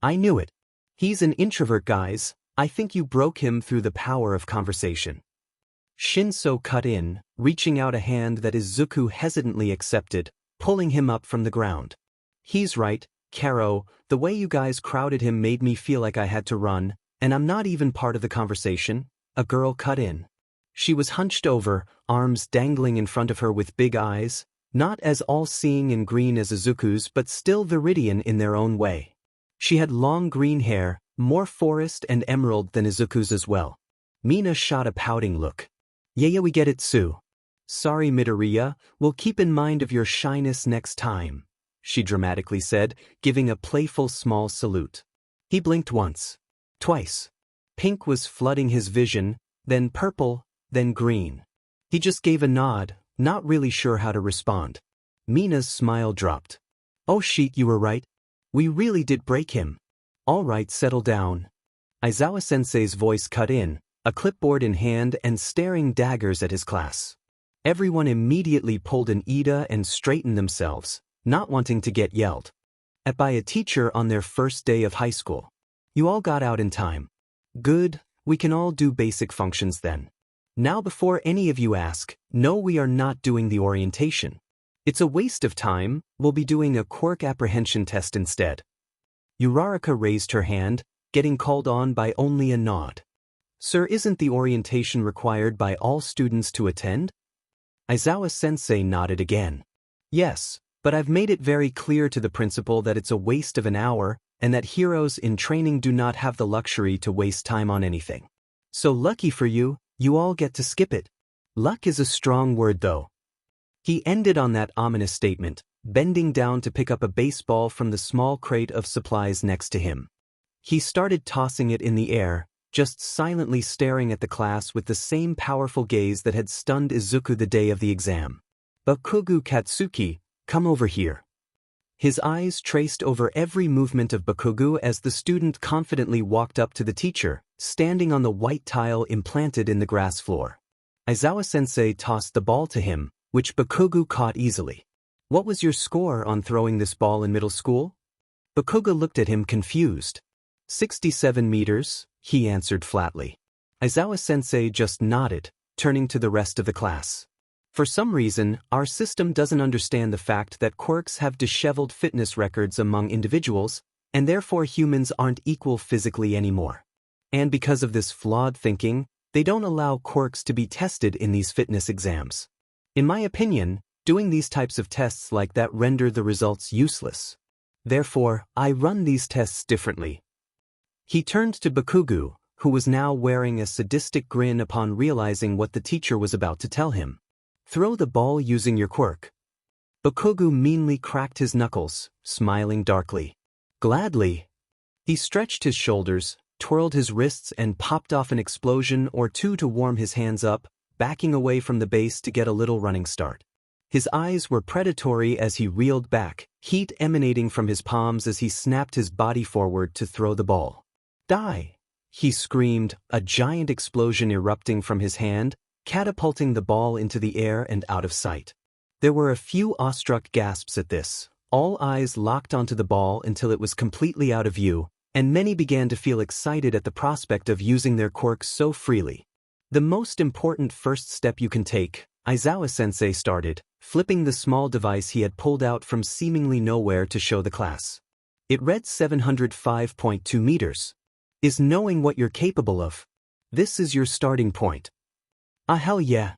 I knew it. He's an introvert, guys. I think you broke him through the power of conversation. Shinso cut in, reaching out a hand that Izuku hesitantly accepted, pulling him up from the ground. He's right, Karo, the way you guys crowded him made me feel like I had to run, and I'm not even part of the conversation, a girl cut in. She was hunched over, arms dangling in front of her with big eyes, not as all-seeing and green as Izuku's but still viridian in their own way. She had long green hair, more forest and emerald than Izuku's as well. Mina shot a pouting look. Yeah, we get it, Sue. Sorry, Midoriya, we'll keep in mind of your shyness next time, she dramatically said, giving a playful small salute. He blinked once. Twice. Pink was flooding his vision, then purple, then green. He just gave a nod, not really sure how to respond. Mina's smile dropped. Oh shit, you were right. We really did break him. All right, settle down. Aizawa-sensei's voice cut in, a clipboard in hand and staring daggers at his class. Everyone immediately pulled an Ida and straightened themselves, not wanting to get yelled at by a teacher on their first day of high school. You all got out in time. Good, we can all do basic functions then. Now before any of you ask, no, we are not doing the orientation. It's a waste of time, we'll be doing a quirk apprehension test instead. Uraraka raised her hand, getting called on by only a nod. Sir, isn't the orientation required by all students to attend? Aizawa-sensei nodded again. Yes, but I've made it very clear to the principal that it's a waste of an hour, and that heroes in training do not have the luxury to waste time on anything. So lucky for you, you all get to skip it. Luck is a strong word though. He ended on that ominous statement, bending down to pick up a baseball from the small crate of supplies next to him. He started tossing it in the air, just silently staring at the class with the same powerful gaze that had stunned Izuku the day of the exam. Bakugo Katsuki, come over here. His eyes traced over every movement of Bakugo as the student confidently walked up to the teacher, standing on the white tile implanted in the grass floor. Aizawa-sensei tossed the ball to him, which Bakugo caught easily. What was your score on throwing this ball in middle school? Bakugo looked at him confused. 67 meters, he answered flatly. Aizawa-sensei just nodded, turning to the rest of the class. For some reason, our system doesn't understand the fact that quirks have disheveled fitness records among individuals, and therefore humans aren't equal physically anymore. And because of this flawed thinking, they don't allow quirks to be tested in these fitness exams. In my opinion, doing these types of tests like that render the results useless. Therefore, I run these tests differently. He turned to Bakugo, who was now wearing a sadistic grin upon realizing what the teacher was about to tell him. Throw the ball using your quirk. Bakugo meanly cracked his knuckles, smiling darkly. Gladly. He stretched his shoulders, twirled his wrists and popped off an explosion or two to warm his hands up, backing away from the base to get a little running start. His eyes were predatory as he reeled back, heat emanating from his palms as he snapped his body forward to throw the ball. Die! He screamed, a giant explosion erupting from his hand, catapulting the ball into the air and out of sight. There were a few awestruck gasps at this, all eyes locked onto the ball until it was completely out of view, and many began to feel excited at the prospect of using their quirks so freely. The most important first step you can take, Aizawa-sensei started, flipping the small device he had pulled out from seemingly nowhere to show the class. It read 705.2 meters. Is knowing what you're capable of. This is your starting point. Ah, hell yeah.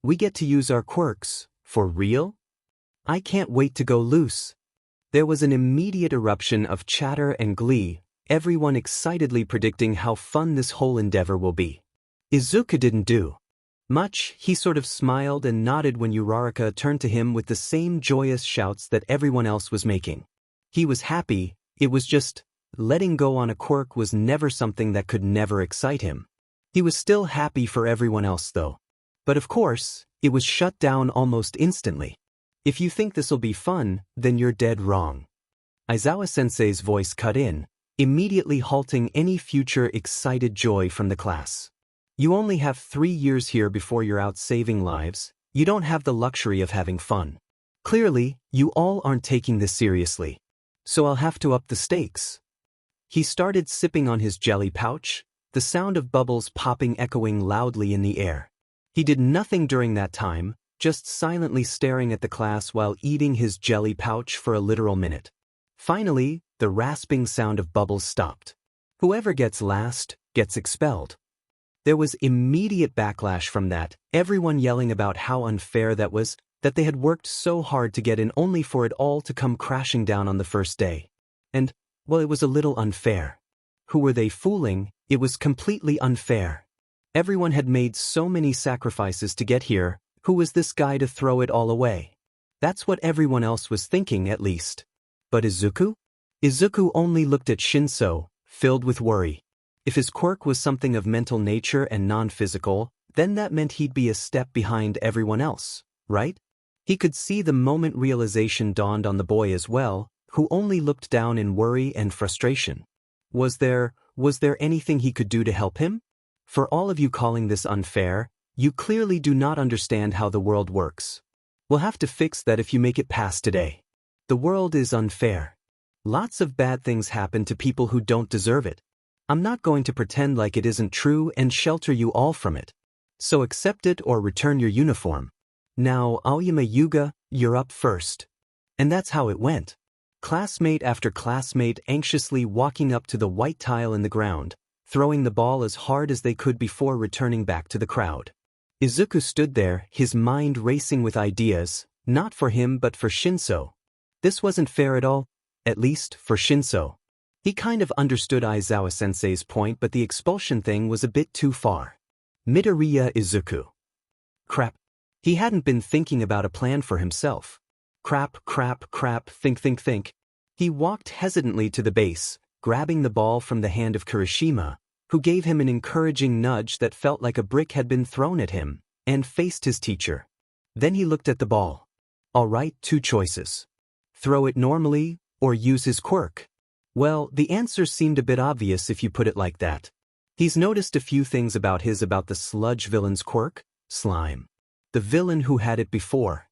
We get to use our quirks, for real? I can't wait to go loose. There was an immediate eruption of chatter and glee, everyone excitedly predicting how fun this whole endeavor will be. Izuku didn't do much. He sort of smiled and nodded when Uraraka turned to him with the same joyous shouts that everyone else was making. He was happy, it was just, letting go on a quirk was never something that could never excite him. He was still happy for everyone else though. But of course, it was shut down almost instantly. If you think this'll be fun, then you're dead wrong. Aizawa-sensei's voice cut in, immediately halting any future excited joy from the class. You only have 3 years here before you're out saving lives, you don't have the luxury of having fun. Clearly, you all aren't taking this seriously. So I'll have to up the stakes. He started sipping on his jelly pouch, the sound of bubbles popping echoing loudly in the air. He did nothing during that time, just silently staring at the class while eating his jelly pouch for a literal minute. Finally, the rasping sound of bubbles stopped. Whoever gets last, gets expelled. There was immediate backlash from that, everyone yelling about how unfair that was, that they had worked so hard to get in only for it all to come crashing down on the first day. And, well, it was a little unfair. Who were they fooling? It was completely unfair. Everyone had made so many sacrifices to get here, who was this guy to throw it all away? That's what everyone else was thinking at least. But Izuku? Izuku only looked at Shinso, filled with worry. If his quirk was something of mental nature and non-physical, then that meant he'd be a step behind everyone else, right? He could see the moment realization dawned on the boy as well, who only looked down in worry and frustration. Was there anything he could do to help him? For all of you calling this unfair, you clearly do not understand how the world works. We'll have to fix that if you make it past today. The world is unfair. Lots of bad things happen to people who don't deserve it. I'm not going to pretend like it isn't true and shelter you all from it. So accept it or return your uniform. Now, Aoyama Yuga, you're up first. And that's how it went. Classmate after classmate anxiously walking up to the white tile in the ground, throwing the ball as hard as they could before returning back to the crowd. Izuku stood there, his mind racing with ideas, not for him but for Shinso. This wasn't fair at all, at least for Shinso. He kind of understood Aizawa-sensei's point, but the expulsion thing was a bit too far. Midoriya Izuku. Crap. He hadn't been thinking about a plan for himself. Crap, think. He walked hesitantly to the base, grabbing the ball from the hand of Kirishima, who gave him an encouraging nudge that felt like a brick had been thrown at him, and faced his teacher. Then he looked at the ball. All right, 2 choices. Throw it normally, or use his quirk. Well, the answer seemed a bit obvious if you put it like that. He's noticed a few things about the sludge villain's quirk, slime. The villain who had it before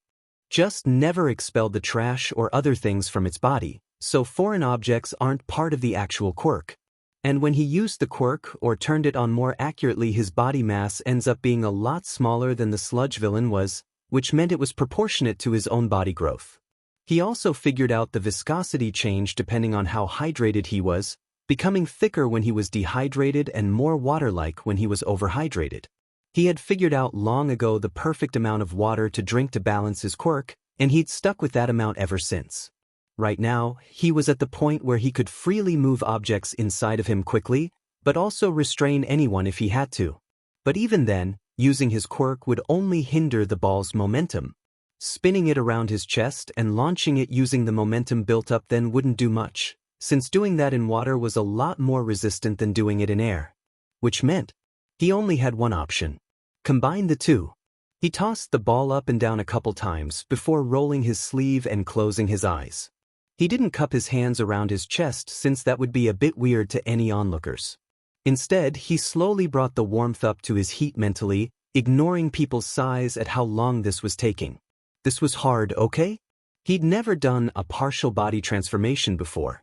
just never expelled the trash or other things from its body, so foreign objects aren't part of the actual quirk. And when he used the quirk or turned it on more accurately, his body mass ends up being a lot smaller than the sludge villain was, which meant it was proportionate to his own body growth. He also figured out the viscosity change depending on how hydrated he was, becoming thicker when he was dehydrated and more water-like when he was overhydrated. He had figured out long ago the perfect amount of water to drink to balance his quirk, and he'd stuck with that amount ever since. Right now, he was at the point where he could freely move objects inside of him quickly, but also restrain anyone if he had to. But even then, using his quirk would only hinder the ball's momentum. Spinning it around his chest and launching it using the momentum built up then wouldn't do much, since doing that in water was a lot more resistant than doing it in air. Which meant he only had one option. Combine the two. He tossed the ball up and down a couple times before rolling his sleeve and closing his eyes. He didn't cup his hands around his chest since that would be a bit weird to any onlookers. Instead, he slowly brought the warmth up to his heat mentally, ignoring people's sighs at how long this was taking. This was hard, okay? He'd never done a partial body transformation before.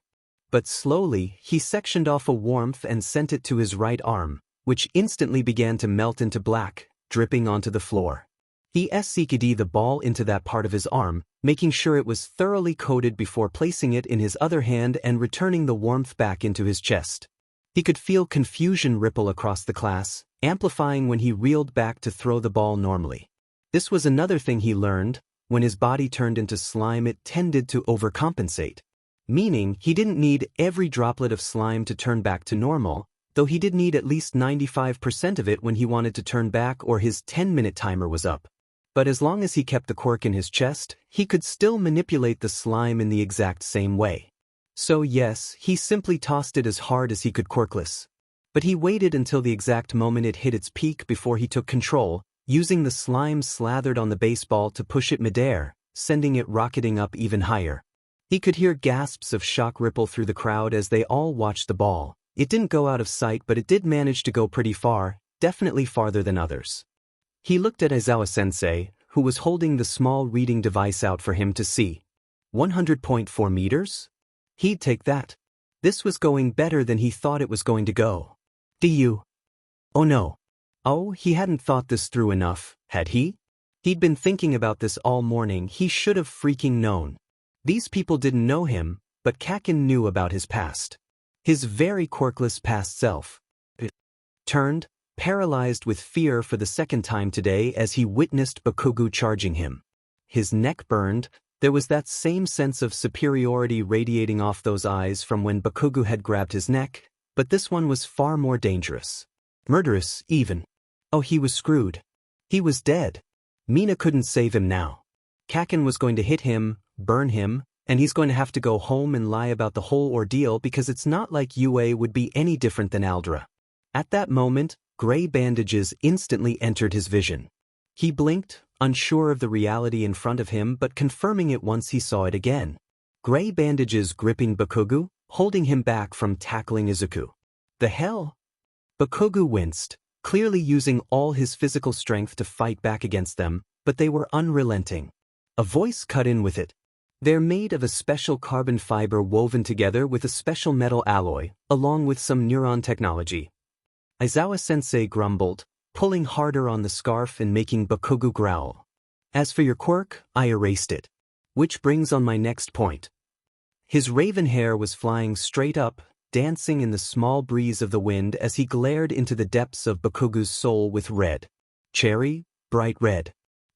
But slowly, he sectioned off a warmth and sent it to his right arm, which instantly began to melt into black, dripping onto the floor. He SCKD the ball into that part of his arm, making sure it was thoroughly coated before placing it in his other hand and returning the warmth back into his chest. He could feel confusion ripple across the class, amplifying when he reeled back to throw the ball normally. This was another thing he learned. When his body turned into slime, it tended to overcompensate. Meaning, he didn't need every droplet of slime to turn back to normal, though he did need at least 95% of it when he wanted to turn back or his 10-minute timer was up. But as long as he kept the quirk in his chest, he could still manipulate the slime in the exact same way. So yes, he simply tossed it as hard as he could quirkless. But he waited until the exact moment it hit its peak before he took control, using the slime slathered on the baseball to push it midair, sending it rocketing up even higher. He could hear gasps of shock ripple through the crowd as they all watched the ball. It didn't go out of sight, but it did manage to go pretty far, definitely farther than others. He looked at Aizawa-sensei, who was holding the small reading device out for him to see. 100.4 meters? He'd take that. This was going better than he thought it was going to go. Oh no. Oh, he hadn't thought this through enough, had he? He'd been thinking about this all morning. He should have freaking known. These people didn't know him, but Kaken knew about his past. His very quirkless past self. Turned, paralyzed with fear for the second time today as he witnessed Bakugo charging him. His neck burned. There was that same sense of superiority radiating off those eyes from when Bakugo had grabbed his neck, but this one was far more dangerous. Murderous, even. Oh, he was screwed. He was dead. Mina couldn't save him now. Kaken was going to hit him, burn him, and he's going to have to go home and lie about the whole ordeal because it's not like UA would be any different than Aldra. At that moment, gray bandages instantly entered his vision. He blinked, unsure of the reality in front of him but confirming it once he saw it again. Gray bandages gripping Bakugo, holding him back from tackling Izuku. The hell? Bakugo winced, clearly using all his physical strength to fight back against them, but they were unrelenting. A voice cut in with it. They're made of a special carbon fiber woven together with a special metal alloy, along with some neuron technology. Aizawa-sensei grumbled, pulling harder on the scarf and making Bakugo growl. As for your quirk, I erased it. Which brings on my next point. His raven hair was flying straight up, dancing in the small breeze of the wind as he glared into the depths of Bakugo's soul with red. Cherry, bright red.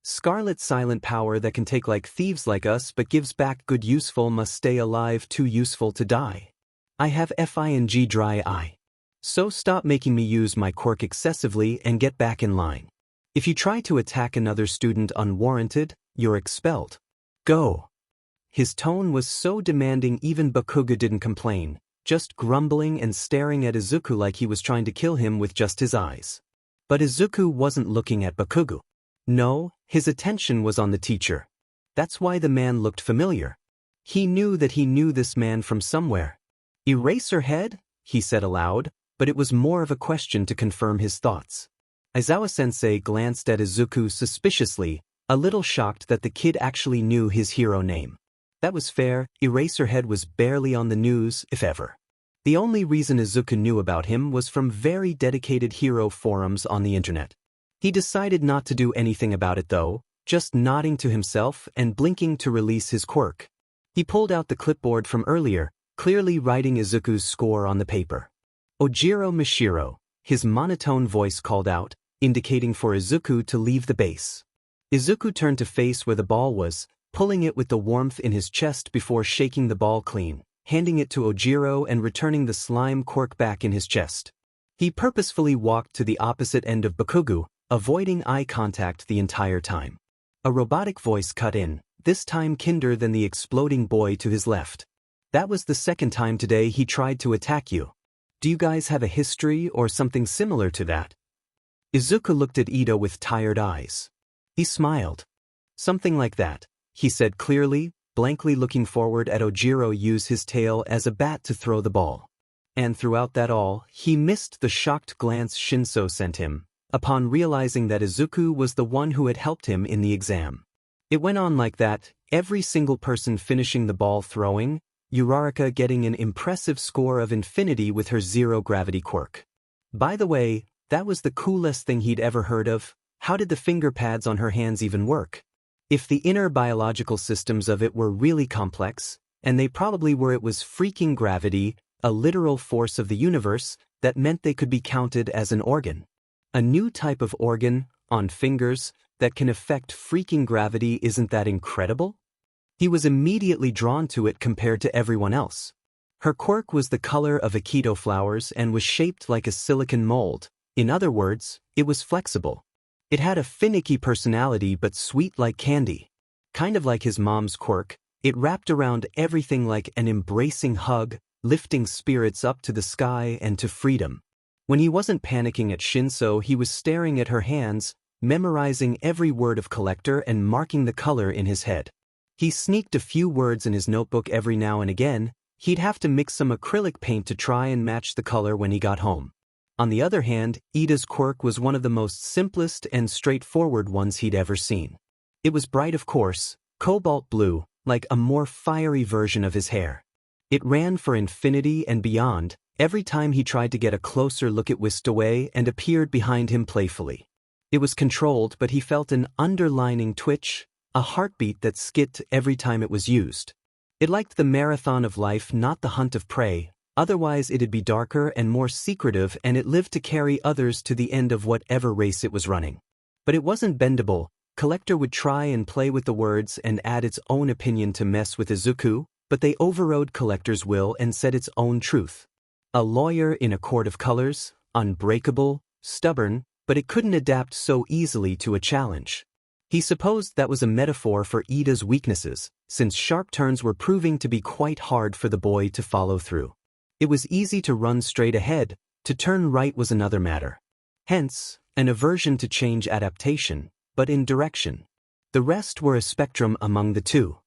Scarlet silent power that can take like thieves like us but gives back good useful must stay alive too useful to die. I have FING dry eye. So stop making me use my quirk excessively and get back in line. If you try to attack another student unwarranted, you're expelled. Go. His tone was so demanding even Bakugo didn't complain, just grumbling and staring at Izuku like he was trying to kill him with just his eyes. But Izuku wasn't looking at Bakugo. No, his attention was on the teacher. That's why the man looked familiar. He knew that he knew this man from somewhere. Eraserhead? He said aloud, but it was more of a question to confirm his thoughts. Aizawa-sensei glanced at Izuku suspiciously, a little shocked that the kid actually knew his hero name. That was fair, Eraserhead was barely on the news, if ever. The only reason Izuku knew about him was from very dedicated hero forums on the internet. He decided not to do anything about it though, just nodding to himself and blinking to release his quirk. He pulled out the clipboard from earlier, clearly writing Izuku's score on the paper. Ojiro Mishiro, his monotone voice called out, indicating for Izuku to leave the base. Izuku turned to face where the ball was, pulling it with the warmth in his chest before shaking the ball clean, handing it to Ojiro and returning the slime quirk back in his chest. He purposefully walked to the opposite end of Bakugo, avoiding eye contact the entire time. A robotic voice cut in, this time kinder than the exploding boy to his left. That was the second time today he tried to attack you. Do you guys have a history or something similar to that? Izuku looked at Ito with tired eyes. He smiled. Something like that, he said clearly, blankly looking forward at Ojiro use his tail as a bat to throw the ball. And throughout that all, he missed the shocked glance Shinso sent him, upon realizing that Izuku was the one who had helped him in the exam. It went on like that, every single person finishing the ball throwing, Uraraka getting an impressive score of infinity with her zero-gravity quirk. By the way, that was the coolest thing he'd ever heard of. How did the finger pads on her hands even work? If the inner biological systems of it were really complex, and they probably were, it was freaking gravity, a literal force of the universe, that meant they could be counted as an organ. A new type of organ, on fingers, that can affect freaking gravity. Isn't that incredible? He was immediately drawn to it compared to everyone else. Her quirk was the color of Aikido flowers and was shaped like a silicon mold. In other words, it was flexible. It had a finicky personality but sweet like candy. Kind of like his mom's quirk, it wrapped around everything like an embracing hug, lifting spirits up to the sky and to freedom. When he wasn't panicking at Shinso, he was staring at her hands, memorizing every word of collector and marking the color in his head. He sneaked a few words in his notebook every now and again. He'd have to mix some acrylic paint to try and match the color when he got home. On the other hand, Ida's quirk was one of the most simplest and straightforward ones he'd ever seen. It was bright, of course, cobalt blue, like a more fiery version of his hair. It ran for infinity and beyond. Every time he tried to get a closer look, it whisked away and appeared behind him playfully. It was controlled, but he felt an underlining twitch, a heartbeat that skipped every time it was used. It liked the marathon of life, not the hunt of prey. Otherwise it'd be darker and more secretive, and it lived to carry others to the end of whatever race it was running. But it wasn't bendable. Collector would try and play with the words and add its own opinion to mess with Izuku, but they overrode Collector's will and said its own truth. A lawyer in a court of colors, unbreakable, stubborn, but it couldn't adapt so easily to a challenge. He supposed that was a metaphor for Ida's weaknesses, since sharp turns were proving to be quite hard for the boy to follow through. It was easy to run straight ahead, to turn right was another matter. Hence, an aversion to change adaptation, but in direction. The rest were a spectrum among the two.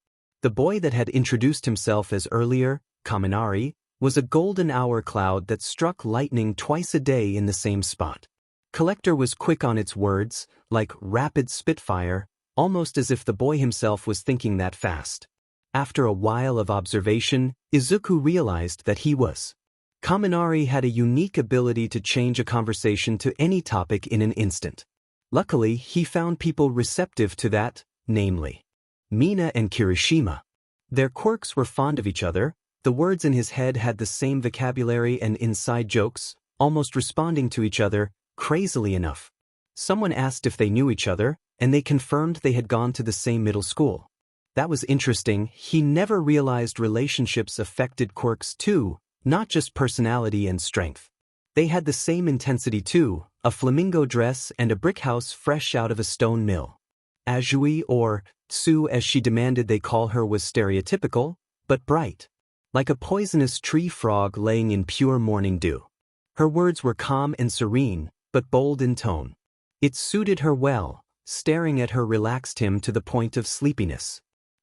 The boy that had introduced himself as earlier, Kaminari, was a golden hour cloud that struck lightning twice a day in the same spot. Collector was quick on its words, like rapid spitfire, almost as if the boy himself was thinking that fast. After a while of observation, Izuku realized that he was. Kaminari had a unique ability to change a conversation to any topic in an instant. Luckily, he found people receptive to that, namely Mina and Kirishima. Their quirks were fond of each other, the words in his head had the same vocabulary and inside jokes, almost responding to each other, crazily enough. Someone asked if they knew each other, and they confirmed they had gone to the same middle school. That was interesting. He never realized relationships affected quirks too, not just personality and strength. They had the same intensity too, a flamingo dress and a brick house fresh out of a stone mill. Azui, or Tsu as she demanded they call her, was stereotypical, but bright. Like a poisonous tree frog laying in pure morning dew. Her words were calm and serene, but bold in tone. It suited her well. Staring at her relaxed him to the point of sleepiness.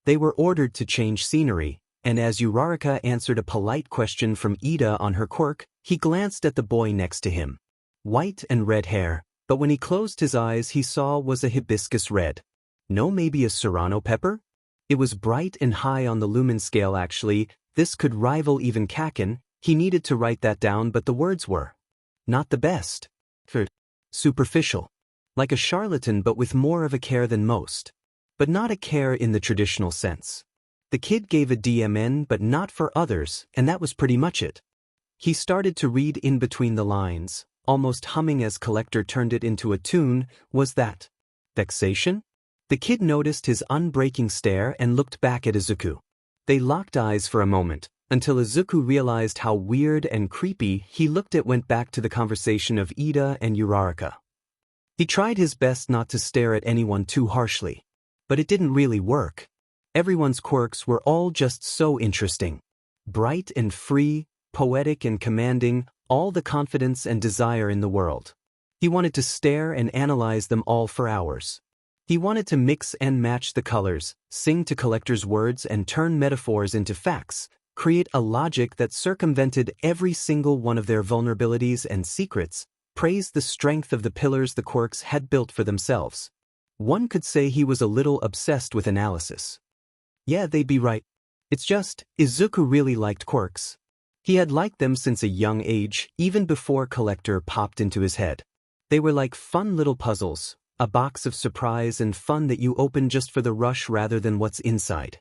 They were ordered to change scenery, and as Uraraka answered a polite question from Ida on her quirk, he glanced at the boy next to him. White and red hair, but when he closed his eyes he saw was a hibiscus red. No, maybe a serrano pepper? It was bright and high on the lumen scale actually. This could rival even Kaken. He needed to write that down, but the words were not the best. Superficial. Like a charlatan but with more of a care than most. But not a care in the traditional sense. The kid gave a DMN but not for others, and that was pretty much it. He started to read in between the lines, almost humming as Collector turned it into a tune. Was that vexation? The kid noticed his unbreaking stare and looked back at Izuku. They locked eyes for a moment, until Izuku realized how weird and creepy he looked. It went back to the conversation of Ida and Uraraka. He tried his best not to stare at anyone too harshly. But it didn't really work. Everyone's quirks were all just so interesting. Bright and free, poetic and commanding, all the confidence and desire in the world. He wanted to stare and analyze them all for hours. He wanted to mix and match the colors, sing to Collector's words and turn metaphors into facts, create a logic that circumvented every single one of their vulnerabilities and secrets, praise the strength of the pillars the quirks had built for themselves. One could say he was a little obsessed with analysis. Yeah, they'd be right. It's just, Izuku really liked quirks. He had liked them since a young age, even before Collector popped into his head. They were like fun little puzzles, a box of surprise and fun that you open just for the rush rather than what's inside.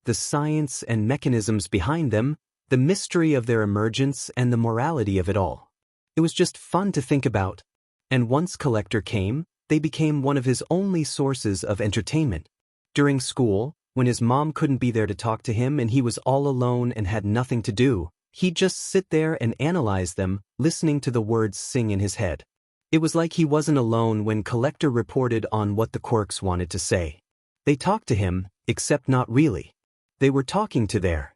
The science and mechanisms behind them, the mystery of their emergence and the morality of it all. It was just fun to think about. And once Collector came, they became one of his only sources of entertainment. During school, when his mom couldn't be there to talk to him and he was all alone and had nothing to do, he'd just sit there and analyze them, listening to the words sing in his head. It was like he wasn't alone when Collector reported on what the quirks wanted to say. They talked to him, except not really. They were talking to their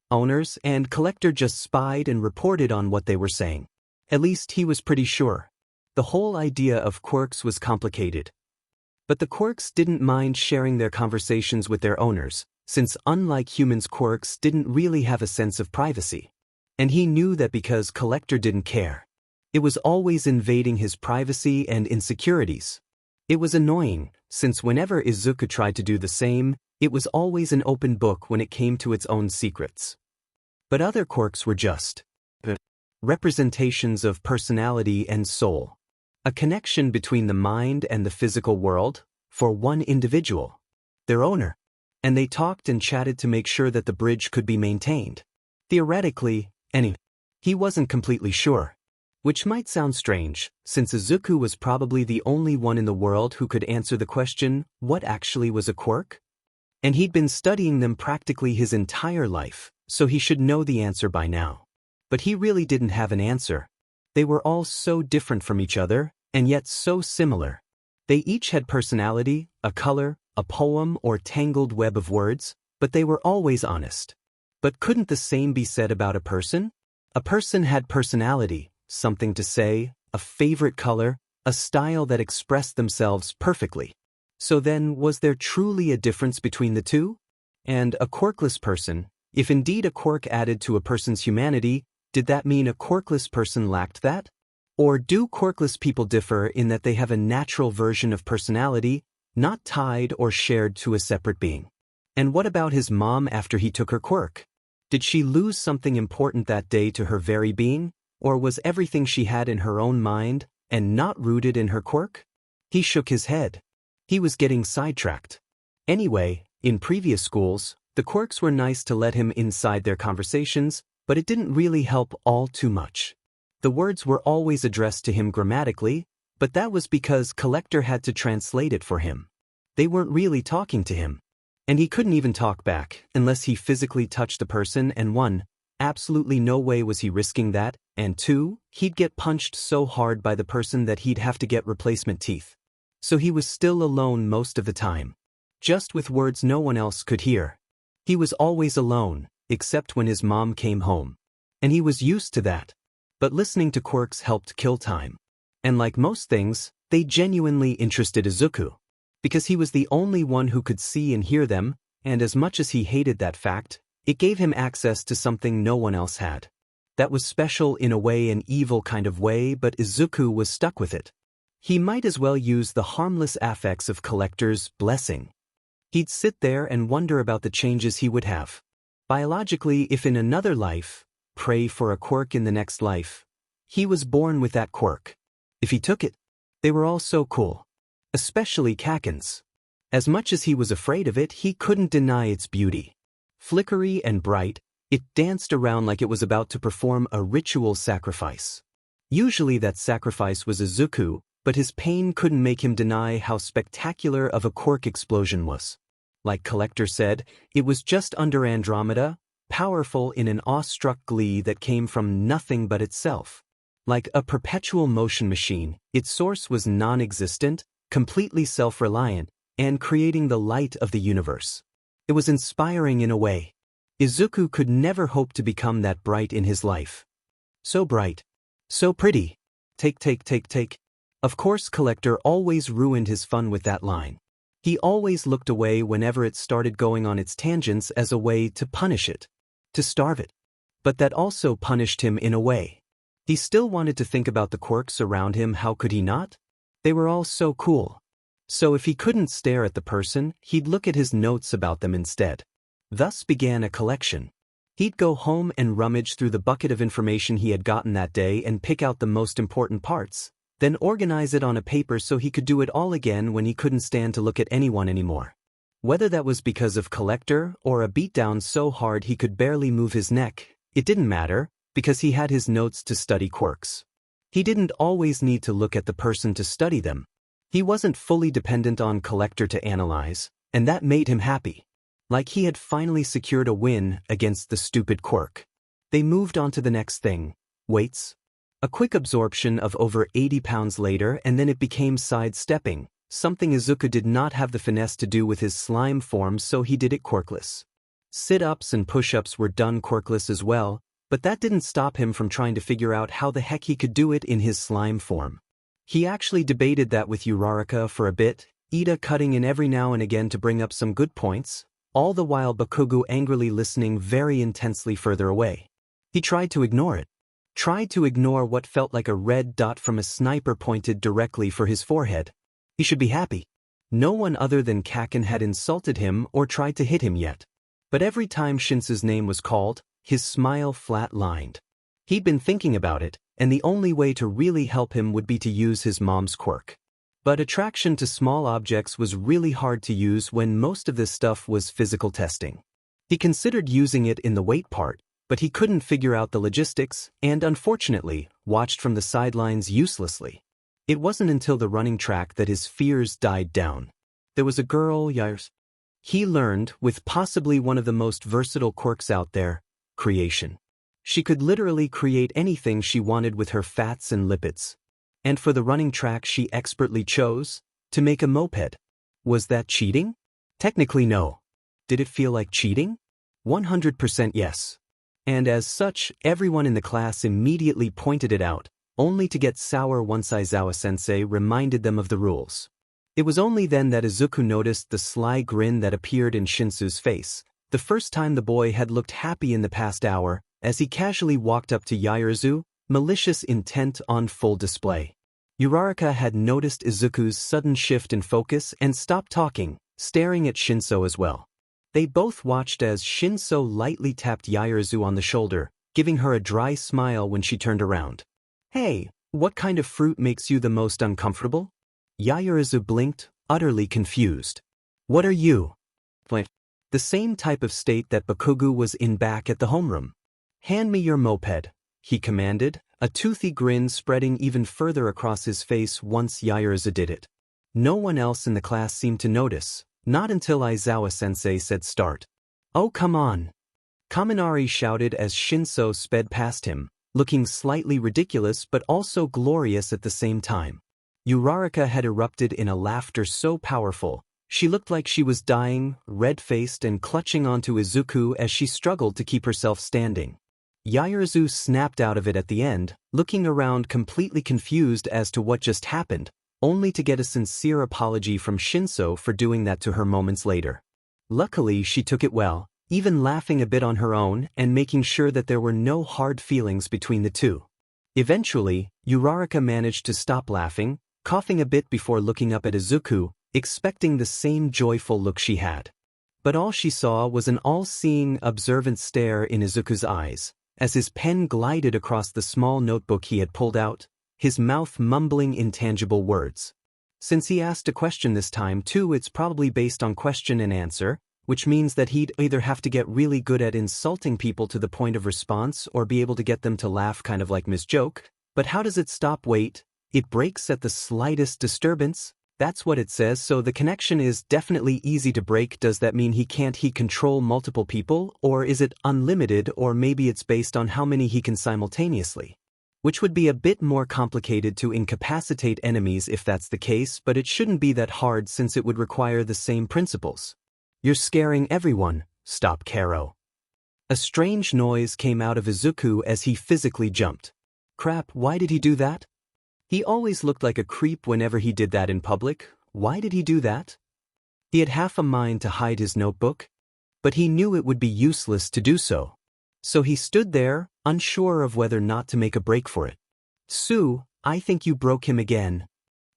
owners, and Collector just spied and reported on what they were saying. At least he was pretty sure. The whole idea of quirks was complicated. But the quirks didn't mind sharing their conversations with their owners, since unlike humans, quirks didn't really have a sense of privacy. And he knew that because Collector didn't care. It was always invading his privacy and insecurities. It was annoying, since whenever Izuku tried to do the same, it was always an open book when it came to its own secrets. But other quirks were just representations of personality and soul. A connection between the mind and the physical world, for one individual, their owner. And they talked and chatted to make sure that the bridge could be maintained. Theoretically, anyway. He wasn't completely sure. Which might sound strange, since Izuku was probably the only one in the world who could answer the question, what actually was a quirk? And he'd been studying them practically his entire life, so he should know the answer by now. But he really didn't have an answer. They were all so different from each other, and yet so similar. They each had personality, a color, a poem or tangled web of words, but they were always honest. But couldn't the same be said about a person? A person had personality, something to say, a favorite color, a style that expressed themselves perfectly. So then, was there truly a difference between the two? And a quirkless person, if indeed a quirk added to a person's humanity, did that mean a quirkless person lacked that? Or do quirkless people differ in that they have a natural version of personality, not tied or shared to a separate being? And what about his mom after he took her quirk? Did she lose something important that day to her very being, or was everything she had in her own mind and not rooted in her quirk? He shook his head. He was getting sidetracked. Anyway, in previous schools, the quirks were nice to let him inside their conversations, but it didn't really help all too much. The words were always addressed to him grammatically, but that was because Collector had to translate it for him. They weren't really talking to him. And he couldn't even talk back unless he physically touched the person, and one, absolutely no way was he risking that, and two, he'd get punched so hard by the person that he'd have to get replacement teeth. So he was still alone most of the time. Just with words no one else could hear. He was always alone, except when his mom came home. And he was used to that. But listening to quirks helped kill time. And like most things, they genuinely interested Izuku. Because he was the only one who could see and hear them, and as much as he hated that fact, it gave him access to something no one else had. That was special in a way, an evil kind of way, but Izuku was stuck with it. He might as well use the harmless affects of Collector's blessing. He'd sit there and wonder about the changes he would have. Biologically, if in another life, pray for a quirk in the next life, he was born with that quirk. If he took it, they were all so cool. Especially Kaken's. As much as he was afraid of it, he couldn't deny its beauty. Flickery and bright, it danced around like it was about to perform a ritual sacrifice. Usually that sacrifice was Izuku, but his pain couldn't make him deny how spectacular of a quirk explosion was. Like Collector said, it was just under Andromeda, powerful in an awestruck glee that came from nothing but itself. Like a perpetual motion machine, its source was non-existent, completely self-reliant, and creating the light of the universe. It was inspiring in a way. Izuku could never hope to become that bright in his life. So bright. So pretty. Take. Of course, Collector always ruined his fun with that line. He always looked away whenever it started going on its tangents as a way to punish it. To starve it. But that also punished him in a way. He still wanted to think about the quirks around him, how could he not? They were all so cool. So if he couldn't stare at the person, he'd look at his notes about them instead. Thus began a collection. He'd go home and rummage through the bucket of information he had gotten that day and pick out the most important parts, then organize it on a paper so he could do it all again when he couldn't stand to look at anyone anymore. Whether that was because of Collector or a beatdown so hard he could barely move his neck, it didn't matter, because he had his notes to study quirks. He didn't always need to look at the person to study them. He wasn't fully dependent on Collector to analyze, and that made him happy. Like he had finally secured a win against the stupid quirk. They moved on to the next thing, weights. A quick absorption of over 80 pounds later, and then it became sidestepping, something Izuku did not have the finesse to do with his slime form, so he did it quirkless. Sit-ups and push-ups were done quirkless as well, but that didn't stop him from trying to figure out how the heck he could do it in his slime form. He actually debated that with Uraraka for a bit, Ida cutting in every now and again to bring up some good points, all the while Bakugo angrily listening very intensely further away. He tried to ignore it. Tried to ignore what felt like a red dot from a sniper pointed directly for his forehead. He should be happy. No one other than Kaken had insulted him or tried to hit him yet. But every time Shinsu's name was called, his smile flat-lined. He'd been thinking about it, and the only way to really help him would be to use his mom's quirk. But attraction to small objects was really hard to use when most of this stuff was physical testing. He considered using it in the weight part, but he couldn't figure out the logistics, and unfortunately, watched from the sidelines uselessly. It wasn't until the running track that his fears died down. There was a girl, he learned, with possibly one of the most versatile quirks out there, creation. She could literally create anything she wanted with her fats and lipids. And for the running track she expertly chose to make a moped. Was that cheating? Technically no. Did it feel like cheating? 100% yes. And as such, everyone in the class immediately pointed it out, only to get sour once Aizawa-sensei reminded them of the rules. It was only then that Izuku noticed the sly grin that appeared in Shinsu's face, the first time the boy had looked happy in the past hour, as he casually walked up to Yaozu, malicious intent on full display. Uraraka had noticed Izuku's sudden shift in focus and stopped talking, staring at Shinso as well. They both watched as Shinso lightly tapped Yaoyorozu on the shoulder, giving her a dry smile when she turned around. Hey, what kind of fruit makes you the most uncomfortable? Yaoyorozu blinked, utterly confused. What are you? The same type of state that Bakugo was in back at the homeroom. Hand me your moped, he commanded, a toothy grin spreading even further across his face once Yaoyorozu did it. No one else in the class seemed to notice, not until Aizawa-sensei said start. Oh come on! Kaminari shouted as Shinso sped past him, looking slightly ridiculous but also glorious at the same time. Uraraka had erupted in a laughter so powerful, she looked like she was dying, red-faced and clutching onto Izuku as she struggled to keep herself standing. Yaoyorozu snapped out of it at the end, looking around completely confused as to what just happened, only to get a sincere apology from Shinso for doing that to her moments later. Luckily she took it well, even laughing a bit on her own and making sure that there were no hard feelings between the two. Eventually, Uraraka managed to stop laughing, coughing a bit before looking up at Izuku, expecting the same joyful look she had. But all she saw was an all-seeing, observant stare in Izuku's eyes, as his pen glided across the small notebook he had pulled out, his mouth mumbling intangible words. Since he asked a question this time too, it's probably based on question and answer, which means that he'd either have to get really good at insulting people to the point of response or be able to get them to laugh kind of like Miss Joke. But how does it stop? Wait, it breaks at the slightest disturbance? That's what it says, so the connection is definitely easy to break. Does that mean he can't control multiple people, or is it unlimited, or maybe it's based on how many he can simultaneously? Which would be a bit more complicated to incapacitate enemies if that's the case, but it shouldn't be that hard since it would require the same principles. You're scaring everyone, stop Karo. A strange noise came out of Izuku as he physically jumped. Crap, why did he do that? He always looked like a creep whenever he did that in public. Why did he do that? He had half a mind to hide his notebook, but he knew it would be useless to do so. So he stood there, unsure of whether not to make a break for it. Sue, I think you broke him again,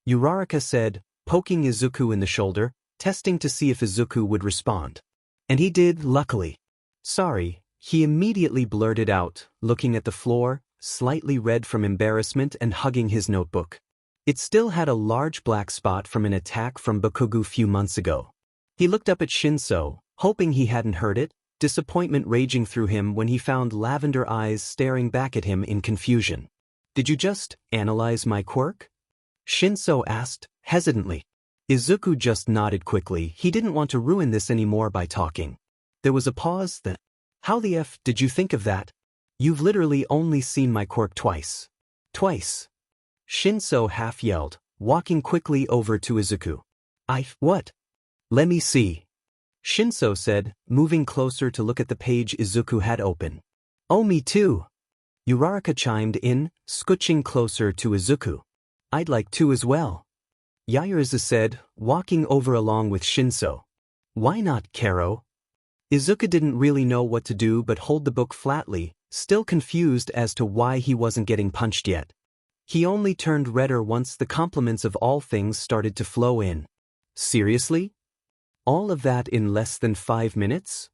Uraraka said, poking Izuku in the shoulder, testing to see if Izuku would respond. And he did, luckily. Sorry, he immediately blurted out, looking at the floor, slightly red from embarrassment and hugging his notebook. It still had a large black spot from an attack from Bakugo few months ago. He looked up at Shinso, hoping he hadn't heard it, disappointment raging through him when he found lavender eyes staring back at him in confusion. Did you just analyze my quirk? Shinso asked, hesitantly. Izuku just nodded quickly. He didn't want to ruin this anymore by talking. There was a pause, then. How the F did you think of that? You've literally only seen my quirk twice. Twice. Shinso half yelled, walking quickly over to Izuku. What? Let me see. Shinso said, moving closer to look at the page Izuku had open. Oh, me too. Uraraka chimed in, scooching closer to Izuku. I'd like to as well. Yaoyorozu said, walking over along with Shinso. Why not, Karo? Izuku didn't really know what to do but hold the book flatly, still confused as to why he wasn't getting punched yet. He only turned redder once the compliments of all things started to flow in. Seriously? All of that in less than 5 minutes?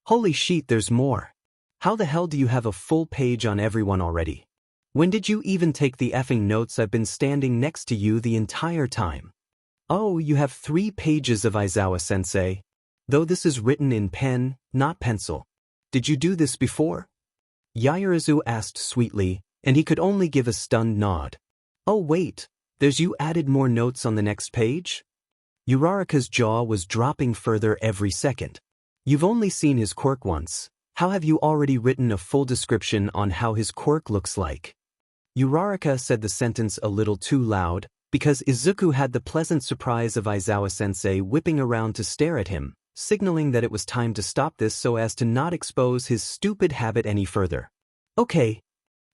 Holy shit, there's more. How the hell do you have a full page on everyone already? When did you even take the effing notes? I've been standing next to you the entire time. Oh, you have 3 pages of Aizawa-sensei. Though this is written in pen, not pencil. Did you do this before? Yaoyorozu asked sweetly, and he could only give a stunned nod. Oh wait, there's you added more notes on the next page? Uraraka's jaw was dropping further every second. You've only seen his quirk once. How have you already written a full description on how his quirk looks like? Uraraka said the sentence a little too loud, because Izuku had the pleasant surprise of Aizawa-sensei whipping around to stare at him, signaling that it was time to stop this so as to not expose his stupid habit any further. Okay,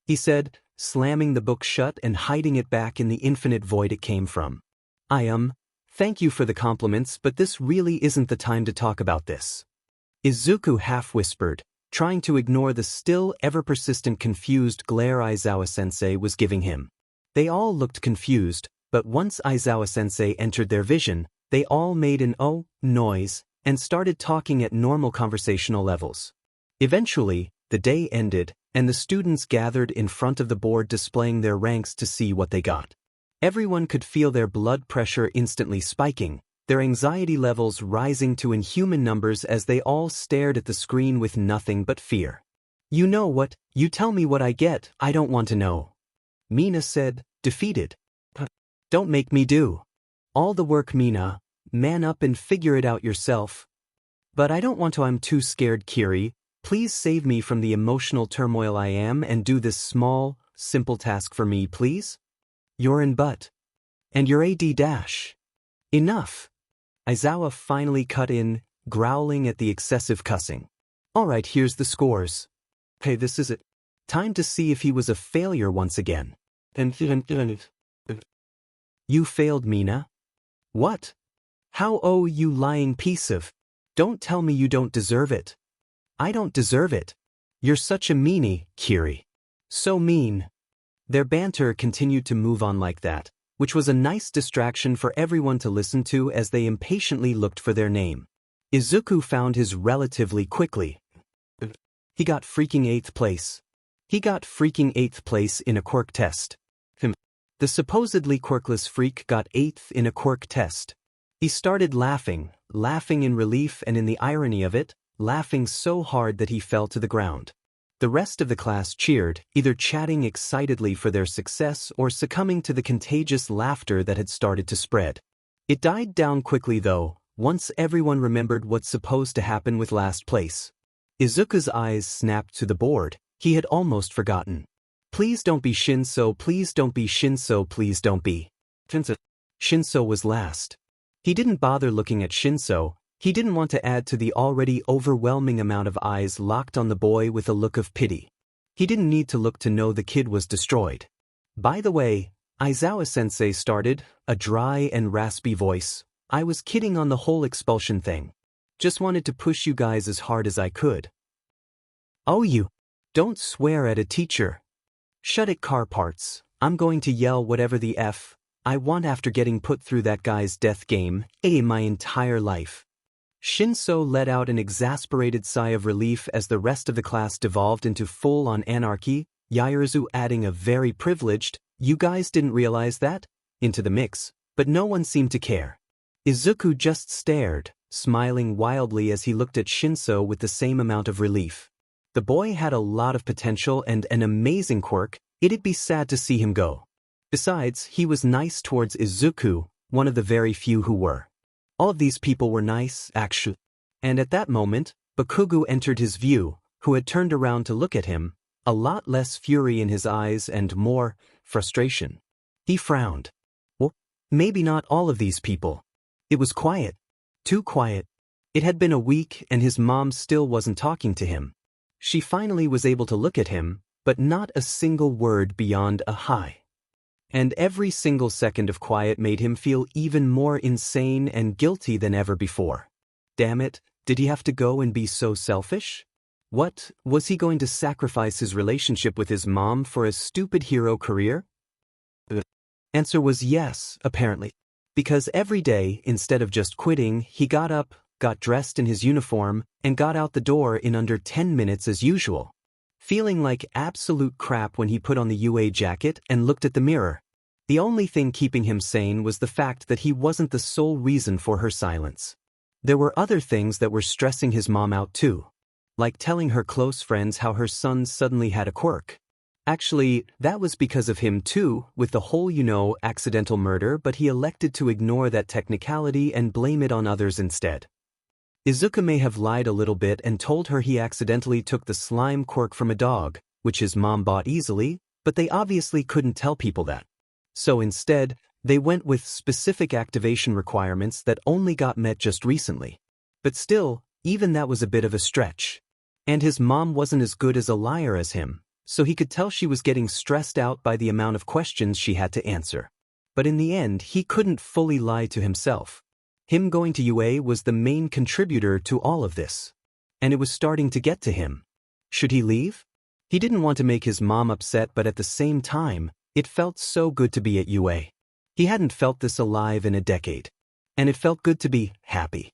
he said, slamming the book shut and hiding it back in the infinite void it came from. Thank you for the compliments, but this really isn't the time to talk about this. Izuku half-whispered, trying to ignore the still ever-persistent confused glare Aizawa-sensei was giving him. They all looked confused, but once Aizawa-sensei entered their vision, they all made an oh noise, and started talking at normal conversational levels. Eventually, the day ended, and the students gathered in front of the board displaying their ranks to see what they got. Everyone could feel their blood pressure instantly spiking, their anxiety levels rising to inhuman numbers as they all stared at the screen with nothing but fear. "You know what? You tell me what I get, I don't want to know," Mina said, defeated. "Don't make me do all the work, Mina. Man up and figure it out yourself." "But I don't want to, I'm too scared, Kiri. Please save me from the emotional turmoil I am and do this small, simple task for me, please." "You're in butt. And you're AD-. Enough." Aizawa finally cut in, growling at the excessive cussing. "Alright, here's the scores. Hey, this is it. Time to see if he was a failure once again." "You failed, Mina." "What? How? Oh, you lying piece of... Don't tell me you don't deserve it." "I don't deserve it. You're such a meanie, Kiri. So mean." Their banter continued to move on like that, which was a nice distraction for everyone to listen to as they impatiently looked for their name. Izuku found his relatively quickly. He got freaking 8th place. He got freaking 8th place in a quirk test. The supposedly quirkless freak got 8th in a quirk test. He started laughing in relief and in the irony of it, laughing so hard that he fell to the ground. The rest of the class cheered, either chatting excitedly for their success or succumbing to the contagious laughter that had started to spread. It died down quickly though, once everyone remembered what's supposed to happen with last place. Izuku's eyes snapped to the board. He had almost forgotten. "Please don't be Shinso, please don't be Shinso, please don't be." Shinso was last. He didn't bother looking at Shinso. He didn't want to add to the already overwhelming amount of eyes locked on the boy with a look of pity. He didn't need to look to know the kid was destroyed. "By the way," Aizawa-sensei started, a dry and raspy voice, "I was kidding on the whole expulsion thing. Just wanted to push you guys as hard as I could." "Oh, you don't swear at a teacher." "Shut it, car parts. I'm going to yell whatever the F I want after getting put through that guy's death game, my entire life." Shinso let out an exasperated sigh of relief as the rest of the class devolved into full-on anarchy, Yaoyorozu adding a very privileged, "You guys didn't realize that?" into the mix, but no one seemed to care. Izuku just stared, smiling wildly as he looked at Shinso with the same amount of relief. The boy had a lot of potential and an amazing quirk. It'd be sad to see him go. Besides, he was nice towards Izuku, one of the very few who were. All of these people were nice, actually. And at that moment, Bakugo entered his view, who had turned around to look at him, a lot less fury in his eyes and more frustration. He frowned. Well, maybe not all of these people. It was quiet. Too quiet. It had been a week and his mom still wasn't talking to him. She finally was able to look at him, but not a single word beyond a hi. And every single second of quiet made him feel even more insane and guilty than ever before. Damn it, did he have to go and be so selfish? What, was he going to sacrifice his relationship with his mom for a stupid hero career? The answer was yes, apparently. Because every day, instead of just quitting, he got up, got dressed in his uniform, and got out the door in under 10 minutes as usual. Feeling like absolute crap when he put on the UA jacket and looked at the mirror. The only thing keeping him sane was the fact that he wasn't the sole reason for her silence. There were other things that were stressing his mom out too. Like telling her close friends how her son suddenly had a quirk. Actually, that was because of him too, with the whole accidental murder, but he elected to ignore that technicality and blame it on others instead. Izuku may have lied a little bit and told her he accidentally took the slime quirk from a dog, which his mom bought easily, but they obviously couldn't tell people that. So instead, they went with specific activation requirements that only got met just recently. But still, even that was a bit of a stretch. And his mom wasn't as good as a liar as him, so he could tell she was getting stressed out by the amount of questions she had to answer. But in the end, he couldn't fully lie to himself. Him going to UA was the main contributor to all of this. And it was starting to get to him. Should he leave? He didn't want to make his mom upset, but at the same time, it felt so good to be at UA. He hadn't felt this alive in a decade. And it felt good to be happy.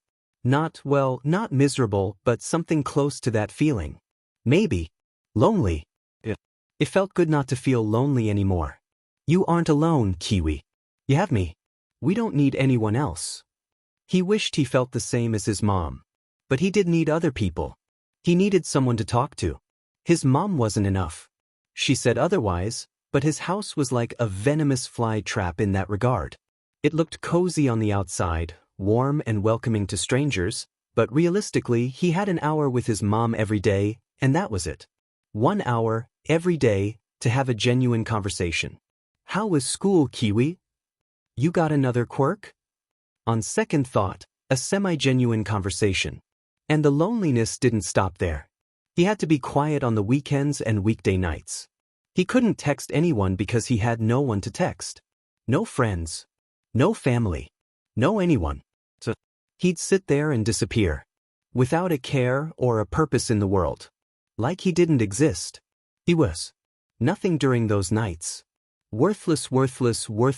Not miserable, but something close to that feeling. Maybe. Lonely. It felt good not to feel lonely anymore. You aren't alone, Kiwi. You have me. We don't need anyone else. He wished he felt the same as his mom. But he did need other people. He needed someone to talk to. His mom wasn't enough. She said otherwise, but his house was like a venomous fly trap in that regard. It looked cozy on the outside, warm and welcoming to strangers, but realistically he had an hour with his mom every day, and that was it. 1 hour, every day, to have a genuine conversation. How was school, Kiwi? You got another quirk? On second thought, a semi-genuine conversation. And the loneliness didn't stop there. He had to be quiet on the weekends and weekday nights. He couldn't text anyone because he had no one to text. No friends. No family. No anyone. So he'd sit there and disappear. Without a care or a purpose in the world. Like he didn't exist. He was. Nothing during those nights. Worthless. Worthless wo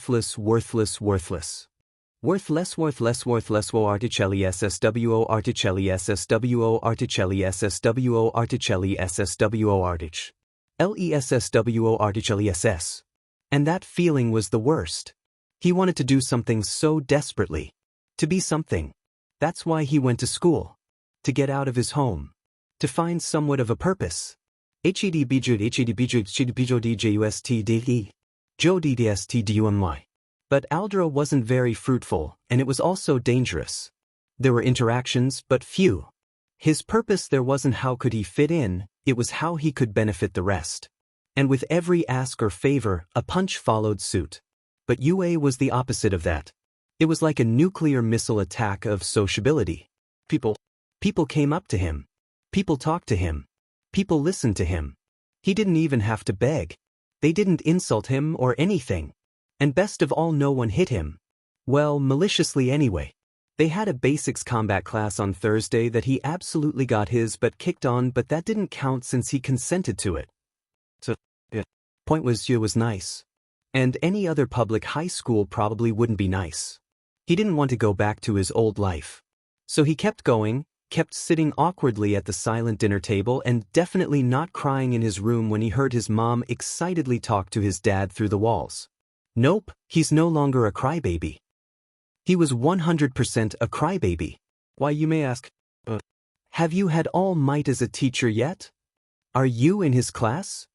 articelli sswo articelli sswo artich. Lesswo articelli ss. And that feeling was the worst. He wanted to do something so desperately. To be something. That's why he went to school. To get out of his home. To find somewhat of a purpose. But Aldra wasn't very fruitful, and it was also dangerous. There were interactions, but few. His purpose there wasn't how could he fit in, it was how he could benefit the rest. And with every ask or favor, a punch followed suit. But UA was the opposite of that. It was like a nuclear missile attack of sociability. People came up to him. People talked to him. People listened to him. He didn't even have to beg. They didn't insult him or anything. And best of all, no one hit him. Well, maliciously anyway. They had a basics combat class on Thursday that he absolutely got his butt kicked on, but that didn't count since he consented to it. So, point was, you was nice. And any other public high school probably wouldn't be nice. He didn't want to go back to his old life. So he kept going, kept sitting awkwardly at the silent dinner table and definitely not crying in his room when he heard his mom excitedly talk to his dad through the walls. Nope, he's no longer a crybaby. He was 100% a crybaby. Why, you may ask, have you had All Might as a teacher yet? Are you in his class?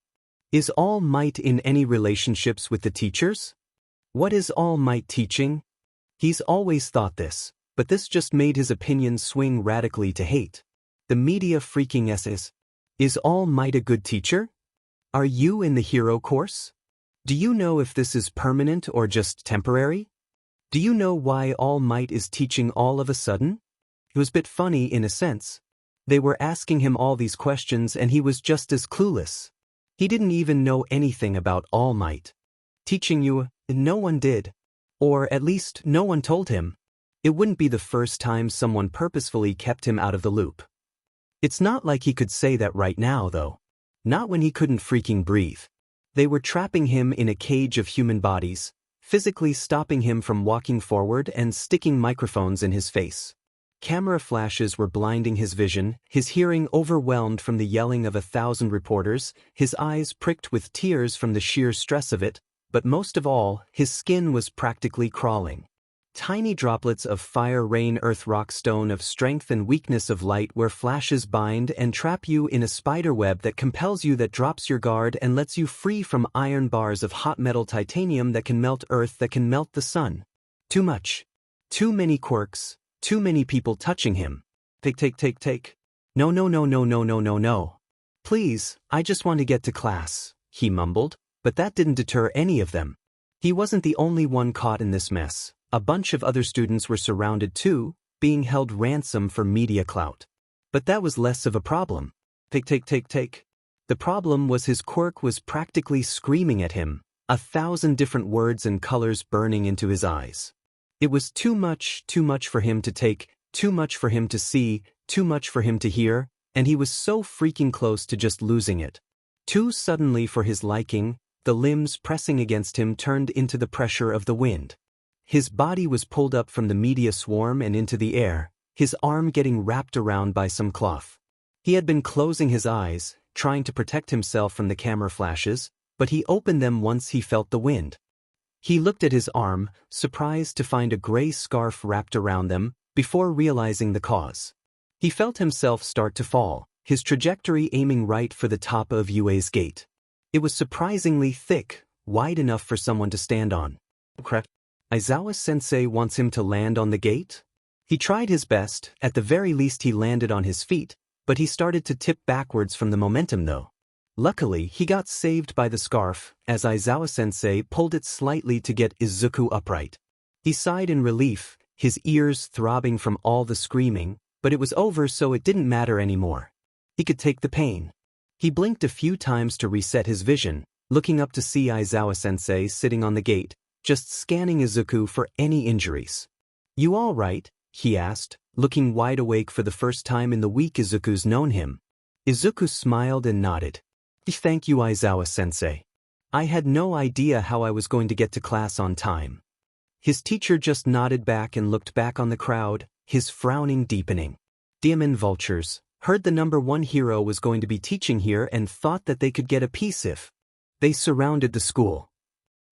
Is All Might in any relationships with the teachers? What is All Might teaching? He's always thought this, but this just made his opinion swing radically to hate. The media freaking essays. Is All Might a good teacher? Are you in the hero course? Do you know if this is permanent or just temporary? Do you know why All Might is teaching all of a sudden? It was a bit funny in a sense. They were asking him all these questions and he was just as clueless. He didn't even know anything about All Might. Teaching you, no one did. Or at least no one told him. It wouldn't be the first time someone purposefully kept him out of the loop. It's not like he could say that right now, though. Not when he couldn't freaking breathe. They were trapping him in a cage of human bodies, physically stopping him from walking forward and sticking microphones in his face. Camera flashes were blinding his vision, his hearing overwhelmed from the yelling of 1,000 reporters, his eyes pricked with tears from the sheer stress of it, but most of all, his skin was practically crawling. Tiny droplets of fire, rain, earth, rock, stone, of strength and weakness, of light, where flashes bind and trap you in a spider web that compels you, that drops your guard and lets you free from iron bars of hot metal, titanium that can melt earth, that can melt the sun. Too much. Too many quirks. Too many people touching him. Take. No. Please, I just want to get to class, he mumbled, but that didn't deter any of them. He wasn't the only one caught in this mess. A bunch of other students were surrounded too, being held ransom for media clout. But that was less of a problem. Take. The problem was his quirk was practically screaming at him, 1,000 different words and colors burning into his eyes. It was too much for him to take, too much for him to see, too much for him to hear, and he was so freaking close to just losing it. Too suddenly for his liking, the limbs pressing against him turned into the pressure of the wind. His body was pulled up from the media swarm and into the air, his arm getting wrapped around by some cloth. He had been closing his eyes, trying to protect himself from the camera flashes, but he opened them once he felt the wind. He looked at his arm, surprised to find a gray scarf wrapped around them, before realizing the cause. He felt himself start to fall, his trajectory aiming right for the top of Yue's gate. It was surprisingly thick, wide enough for someone to stand on. Aizawa-sensei wants him to land on the gate? He tried his best, at the very least he landed on his feet, but he started to tip backwards from the momentum though. Luckily, he got saved by the scarf, as Aizawa-sensei pulled it slightly to get Izuku upright. He sighed in relief, his ears throbbing from all the screaming, but it was over so it didn't matter anymore. He could take the pain. He blinked a few times to reset his vision, looking up to see Aizawa-sensei sitting on the gate, just scanning Izuku for any injuries. "You all right?" he asked, looking wide awake for the first time in the week Izuku's known him. Izuku smiled and nodded. "Thank you, Aizawa-sensei. I had no idea how I was going to get to class on time." His teacher just nodded back and looked back on the crowd, his frowning deepening. Demon vultures heard the #1 hero was going to be teaching here and thought that they could get a piece if they surrounded the school.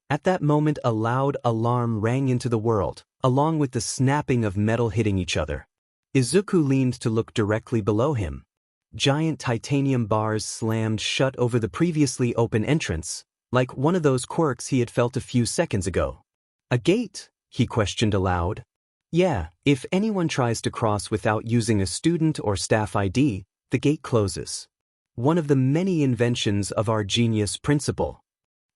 At that moment a loud alarm rang into the world, along with the snapping of metal hitting each other. Izuku leaned to look directly below him. Giant titanium bars slammed shut over the previously open entrance, like one of those quirks he had felt a few seconds ago. "A gate?" he questioned aloud. "Yeah, if anyone tries to cross without using a student or staff ID, the gate closes. One of the many inventions of our genius principal."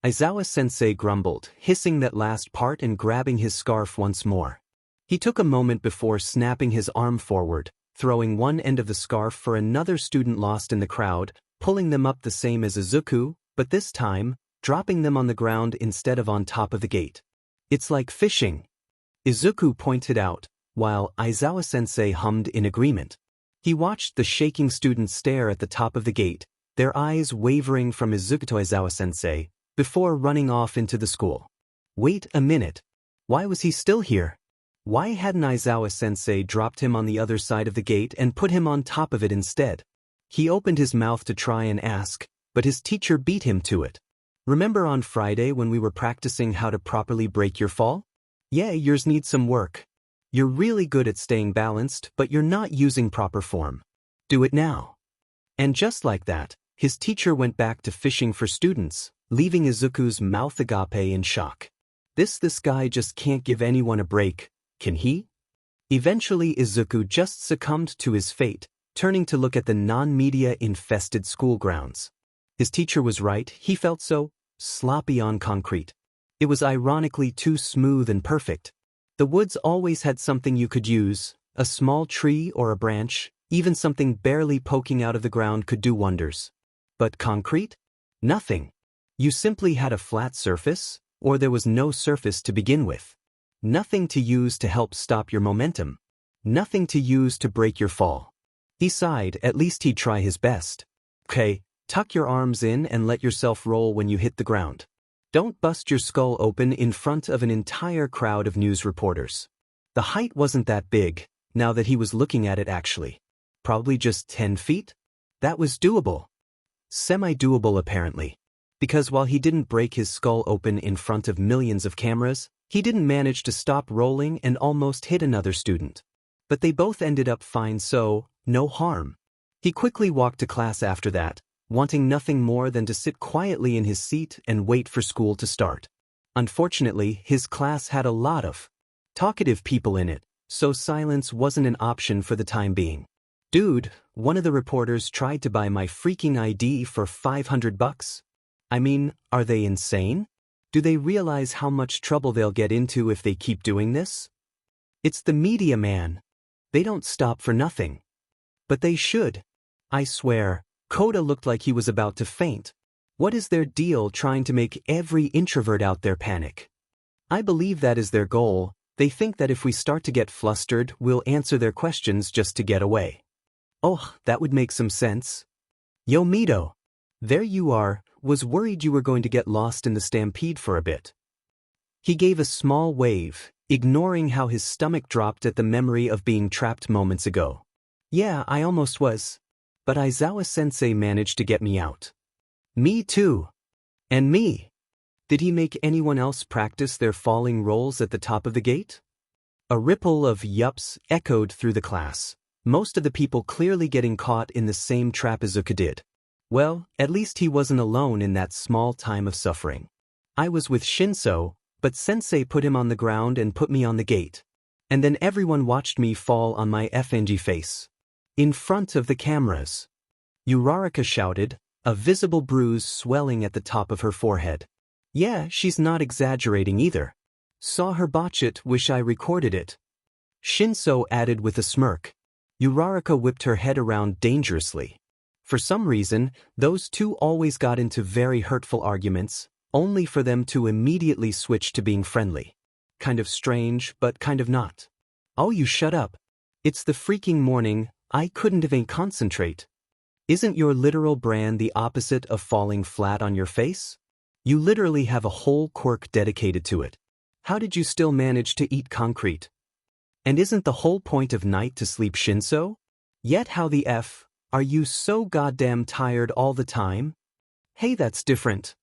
Aizawa-sensei grumbled, hissing that last part and grabbing his scarf once more. He took a moment before snapping his arm forward, throwing one end of the scarf for another student lost in the crowd, pulling them up the same as Izuku, but this time, dropping them on the ground instead of on top of the gate. "It's like fishing," Izuku pointed out, while Aizawa-sensei hummed in agreement. He watched the shaking students stare at the top of the gate, their eyes wavering from Izuku to Aizawa-sensei, before running off into the school. Wait a minute. Why was he still here? Why hadn't Aizawa-sensei dropped him on the other side of the gate and put him on top of it instead? He opened his mouth to try and ask, but his teacher beat him to it. "Remember on Friday when we were practicing how to properly break your fall? Yeah, yours needs some work. You're really good at staying balanced, but you're not using proper form. Do it now." And just like that, his teacher went back to fishing for students, leaving Izuku's mouth agape in shock. This guy just can't give anyone a break, can he? Eventually Izuku just succumbed to his fate, turning to look at the non-media-infested school grounds. His teacher was right, he felt so sloppy on concrete. It was ironically too smooth and perfect. The woods always had something you could use, a small tree or a branch, even something barely poking out of the ground could do wonders. But concrete? Nothing. You simply had a flat surface, or there was no surface to begin with. Nothing to use to help stop your momentum. Nothing to use to break your fall. He sighed, at least he'd try his best. "Okay, tuck your arms in and let yourself roll when you hit the ground. Don't bust your skull open in front of an entire crowd of news reporters." The height wasn't that big, now that he was looking at it actually. Probably just 10 feet? That was doable. Semi-doable apparently. Because while he didn't break his skull open in front of millions of cameras, he didn't manage to stop rolling and almost hit another student. But they both ended up fine, so no harm. He quickly walked to class after that, wanting nothing more than to sit quietly in his seat and wait for school to start. Unfortunately, his class had a lot of talkative people in it, so silence wasn't an option for the time being. "Dude, one of the reporters tried to buy my freaking ID for $500. I mean, are they insane? Do they realize how much trouble they'll get into if they keep doing this? It's the media, man. They don't stop for nothing. But they should. I swear, Koda looked like he was about to faint. What is their deal trying to make every introvert out there panic? I believe that is their goal. They think that if we start to get flustered, we'll answer their questions just to get away. Oh, that would make some sense. Yo, Mito. There you are. Was worried you were going to get lost in the stampede for a bit." He gave a small wave, ignoring how his stomach dropped at the memory of being trapped moments ago. Yeah, I almost was. But Aizawa-sensei managed to get me out. Me too. And me. Did he make anyone else practice their falling rolls at the top of the gate? A ripple of yups echoed through the class, most of the people clearly getting caught in the same trap Izuku did. Well, at least he wasn't alone in that small time of suffering. I was with Shinso, but sensei put him on the ground and put me on the gate. And then everyone watched me fall on my FNG face. In front of the cameras. Uraraka shouted, a visible bruise swelling at the top of her forehead. Yeah, she's not exaggerating either. Saw her botch it, wish I recorded it. Shinso added with a smirk. Uraraka whipped her head around dangerously. For some reason, those two always got into very hurtful arguments, only for them to immediately switch to being friendly. Kind of strange, but kind of not. Oh, you shut up. It's the freaking morning, I couldn't even concentrate. Isn't your literal brand the opposite of falling flat on your face? You literally have a whole quirk dedicated to it. How did you still manage to eat concrete? And isn't the whole point of night to sleep, Shinso? Yet how the F, are you so goddamn tired all the time? Hey, that's different.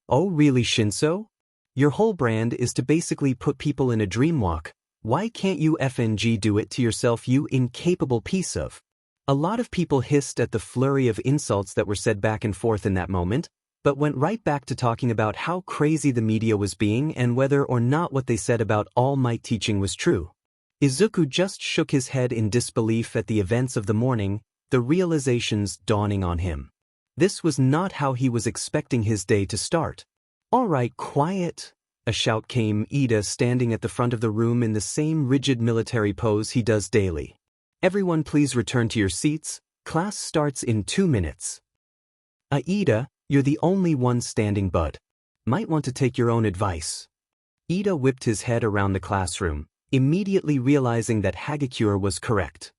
Oh really, Shinso? Your whole brand is to basically put people in a dreamwalk. Why can't you FNG do it to yourself, you incapable piece of? A lot of people hissed at the flurry of insults that were said back and forth in that moment, but went right back to talking about how crazy the media was being and whether or not what they said about All Might teaching was true. Izuku just shook his head in disbelief at the events of the morning, the realizations dawning on him. This was not how he was expecting his day to start. All right, quiet. A shout came, Ida standing at the front of the room in the same rigid military pose he does daily. Everyone please return to your seats, class starts in 2 minutes. Ida, you're the only one standing, bud. Might want to take your own advice. Ida whipped his head around the classroom, immediately realizing that Hagakure was correct.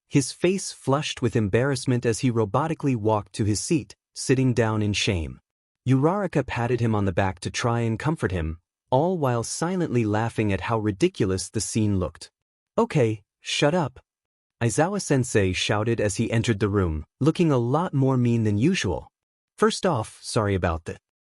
His face flushed with embarrassment as he robotically walked to his seat, sitting down in shame. Uraraka patted him on the back to try and comfort him, all while silently laughing at how ridiculous the scene looked. Okay, shut up. Aizawa-sensei shouted as he entered the room, looking a lot more mean than usual. First off, sorry about the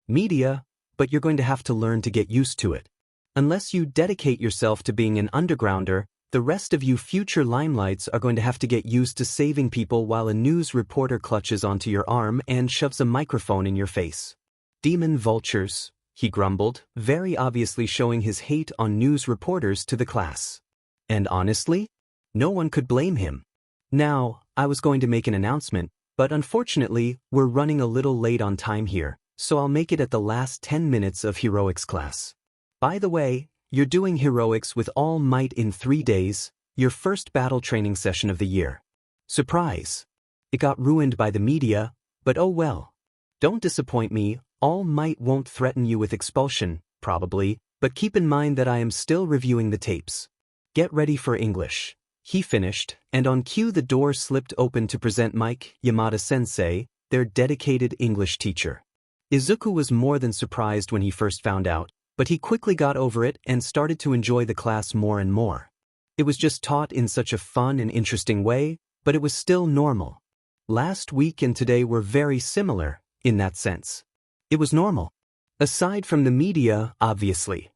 media, but you're going to have to learn to get used to it. Unless you dedicate yourself to being an undergrounder, the rest of you future limelights are going to have to get used to saving people while a news reporter clutches onto your arm and shoves a microphone in your face. Demon vultures, he grumbled, very obviously showing his hate on news reporters to the class. And honestly, no one could blame him. Now, I was going to make an announcement, but unfortunately, we're running a little late on time here, so I'll make it at the last 10 minutes of heroics class. By the way, you're doing heroics with All Might in 3 days, your first battle training session of the year. Surprise! It got ruined by the media, but oh well. Don't disappoint me, All Might won't threaten you with expulsion, probably, but keep in mind that I am still reviewing the tapes. Get ready for English. He finished, and on cue the door slipped open to present Mike Yamada-sensei, their dedicated English teacher. Izuku was more than surprised when he first found out, but he quickly got over it and started to enjoy the class more and more. It was just taught in such a fun and interesting way, but it was still normal. Last week and today were very similar, in that sense. It was normal. Aside from the media, obviously.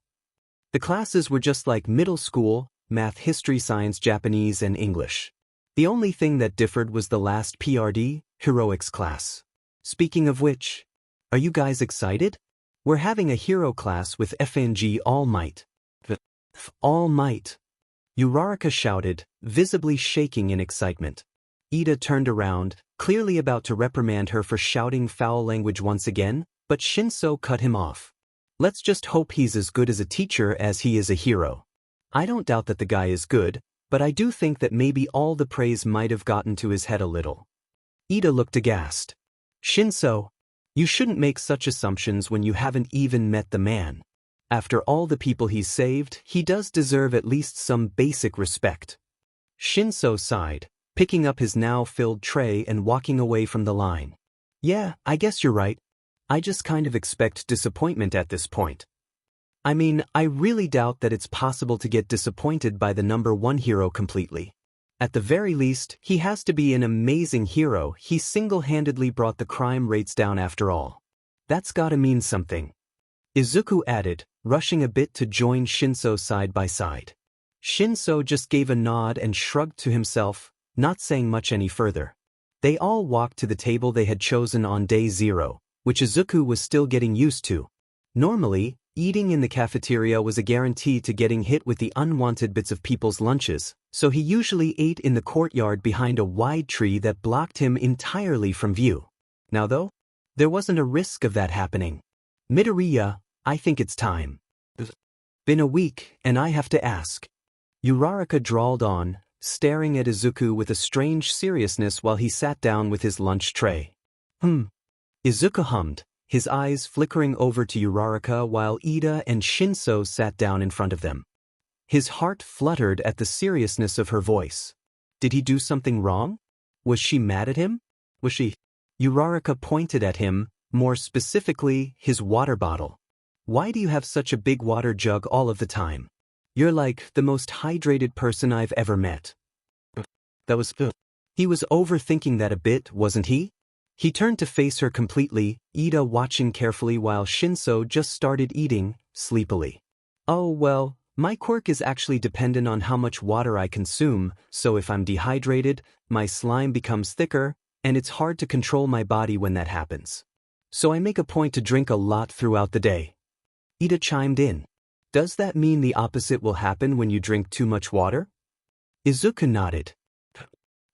The classes were just like middle school, math, history, science, Japanese, and English. The only thing that differed was the last PRD, heroics class. Speaking of which, are you guys excited? We're having a hero class with FNG All Might. All Might. Uraraka shouted, visibly shaking in excitement. Ida turned around, clearly about to reprimand her for shouting foul language once again, but Shinso cut him off. Let's just hope he's as good as a teacher as he is a hero. I don't doubt that the guy is good, but I do think that maybe all the praise might have gotten to his head a little. Ida looked aghast. Shinso, you shouldn't make such assumptions when you haven't even met the man. After all the people he's saved, he does deserve at least some basic respect. Shinso sighed, picking up his now filled tray and walking away from the line. Yeah, I guess you're right. I just kind of expect disappointment at this point. I mean, I really doubt that it's possible to get disappointed by the number one hero completely. At the very least, he has to be an amazing hero. He single-handedly brought the crime rates down after all. That's gotta mean something. Izuku added, rushing a bit to join Shinso side by side. Shinso just gave a nod and shrugged to himself, not saying much any further. They all walked to the table they had chosen on day 0, which Izuku was still getting used to. Normally, eating in the cafeteria was a guarantee to getting hit with the unwanted bits of people's lunches, so he usually ate in the courtyard behind a wide tree that blocked him entirely from view. Now though, there wasn't a risk of that happening. Midoriya, I think it's time. Been a week, and I have to ask. Uraraka drawled on, staring at Izuku with a strange seriousness while he sat down with his lunch tray. Izuku hummed, his eyes flickering over to Uraraka while Ida and Shinso sat down in front of them. His heart fluttered at the seriousness of her voice. Did he do something wrong? Was she mad at him? Was she? Uraraka pointed at him, more specifically, his water bottle. Why do you have such a big water jug all of the time? You're like the most hydrated person I've ever met. He was overthinking that a bit, wasn't he? He turned to face her completely, Ida watching carefully while Shinso just started eating, sleepily. Oh well, my quirk is actually dependent on how much water I consume, so if I'm dehydrated, my slime becomes thicker, and it's hard to control my body when that happens. So I make a point to drink a lot throughout the day. Ida chimed in. Does that mean the opposite will happen when you drink too much water? Izuku nodded.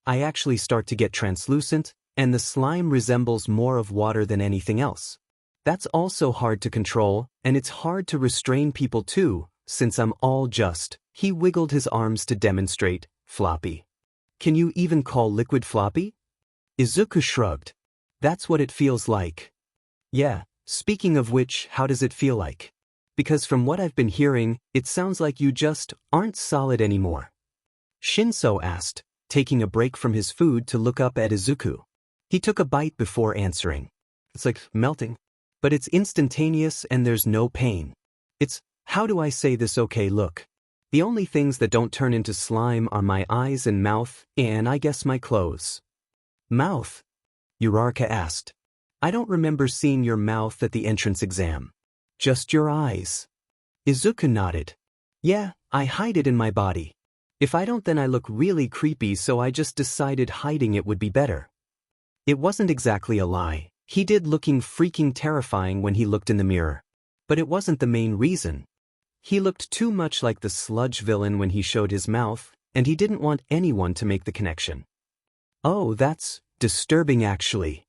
I actually start to get translucent, and the slime resembles more of water than anything else. That's also hard to control, and it's hard to restrain people too, since I'm all just, he wiggled his arms to demonstrate, floppy. Can you even call liquid floppy? Izuku shrugged. That's what it feels like. Yeah, speaking of which, how does it feel like? Because from what I've been hearing, it sounds like you just aren't solid anymore. Shinso asked, taking a break from his food to look up at Izuku. He took a bite before answering. It's like melting. But it's instantaneous and there's no pain. It's, how do I say this okay look? The only things that don't turn into slime are my eyes and mouth, and I guess my clothes. Mouth? Uraraka asked. I don't remember seeing your mouth at the entrance exam. Just your eyes. Izuku nodded. Yeah, I hide it in my body. If I don't then I look really creepy, so I just decided hiding it would be better. It wasn't exactly a lie. He did looking freaking terrifying when he looked in the mirror. But it wasn't the main reason. He looked too much like the sludge villain when he showed his mouth, and he didn't want anyone to make the connection. Oh, that's disturbing actually.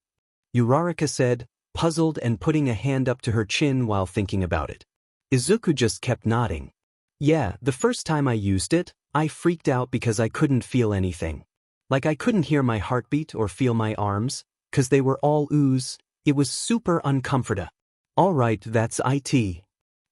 Uraraka said, puzzled and putting a hand up to her chin while thinking about it. Izuku just kept nodding. Yeah, the first time I used it, I freaked out because I couldn't feel anything. Like I couldn't hear my heartbeat or feel my arms, 'cause they were all ooze. It was super uncomfortable. Alright, that's it.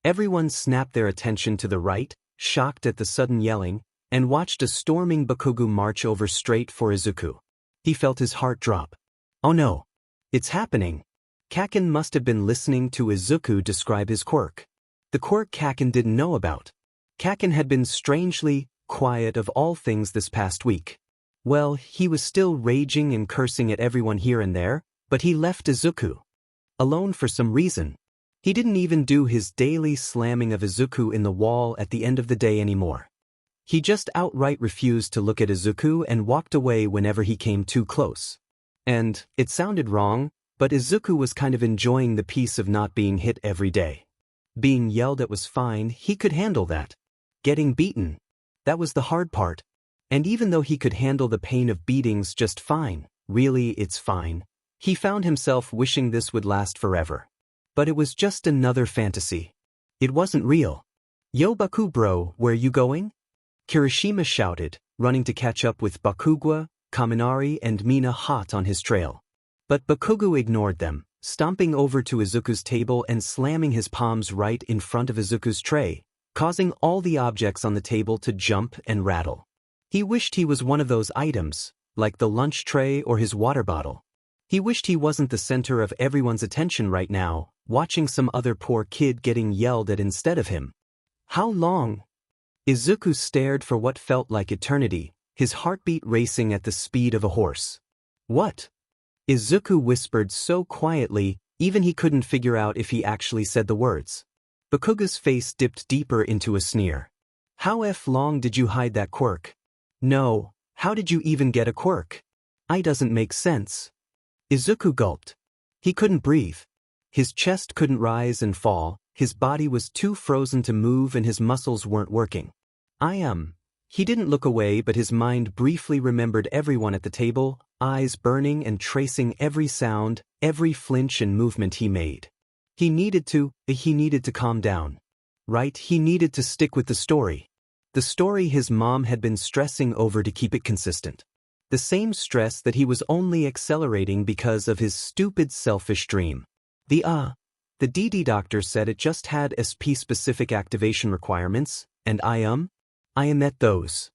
Everyone snapped their attention to the right, shocked at the sudden yelling, and watched a storming Bakugo march over straight for Izuku. He felt his heart drop. Oh no. It's happening. Kaken must have been listening to Izuku describe his quirk. The quirk Kaken didn't know about. Kaken had been strangely quiet of all things this past week. Well, he was still raging and cursing at everyone here and there, but he left Izuku alone for some reason. He didn't even do his daily slamming of Izuku in the wall at the end of the day anymore. He just outright refused to look at Izuku and walked away whenever he came too close. And, it sounded wrong, but Izuku was kind of enjoying the peace of not being hit every day. Being yelled at was fine, he could handle that. Getting beaten, that was the hard part. And even though he could handle the pain of beatings just fine, really it's fine, he found himself wishing this would last forever. But it was just another fantasy. It wasn't real. Yo Baku bro, where you going? Kirishima shouted, running to catch up with Bakugwa, Kaminari and Mina hot on his trail. But Bakugo ignored them, stomping over to Izuku's table and slamming his palms right in front of Izuku's tray, causing all the objects on the table to jump and rattle. He wished he was one of those items, like the lunch tray or his water bottle. He wished he wasn't the center of everyone's attention right now, watching some other poor kid getting yelled at instead of him. How long? Izuku stared for what felt like eternity, his heartbeat racing at the speed of a horse. What? Izuku whispered so quietly, even he couldn't figure out if he actually said the words. Bakugo's face dipped deeper into a sneer. How long did you hide that quirk? No, how did you even get a quirk? I doesn't make sense. Izuku gulped. He couldn't breathe. His chest couldn't rise and fall, his body was too frozen to move and his muscles weren't working. He didn't look away, but his mind briefly remembered everyone at the table, eyes burning and tracing every sound, every flinch and movement he made. He needed to calm down. Right, he needed to stick with the story. The story his mom had been stressing over to keep it consistent. The same stress that he was only accelerating because of his stupid selfish dream. The DD doctor said it just had SP-specific activation requirements, and I met those.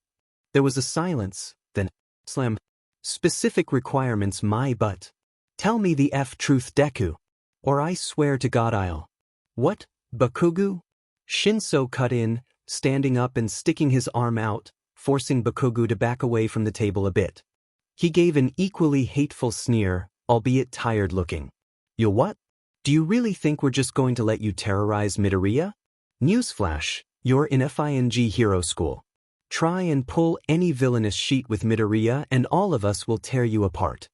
There was a silence, then, slam. Specific requirements my butt. Tell me the truth, Deku. Or I swear to God I'll. What, Bakugo? Shinso cut in, standing up and sticking his arm out, forcing Bakugo to back away from the table a bit. He gave an equally hateful sneer, albeit tired-looking. You what? Do you really think we're just going to let you terrorize Midoriya? Newsflash, you're in FING hero school. Try and pull any villainous sheet with Midoriya and all of us will tear you apart.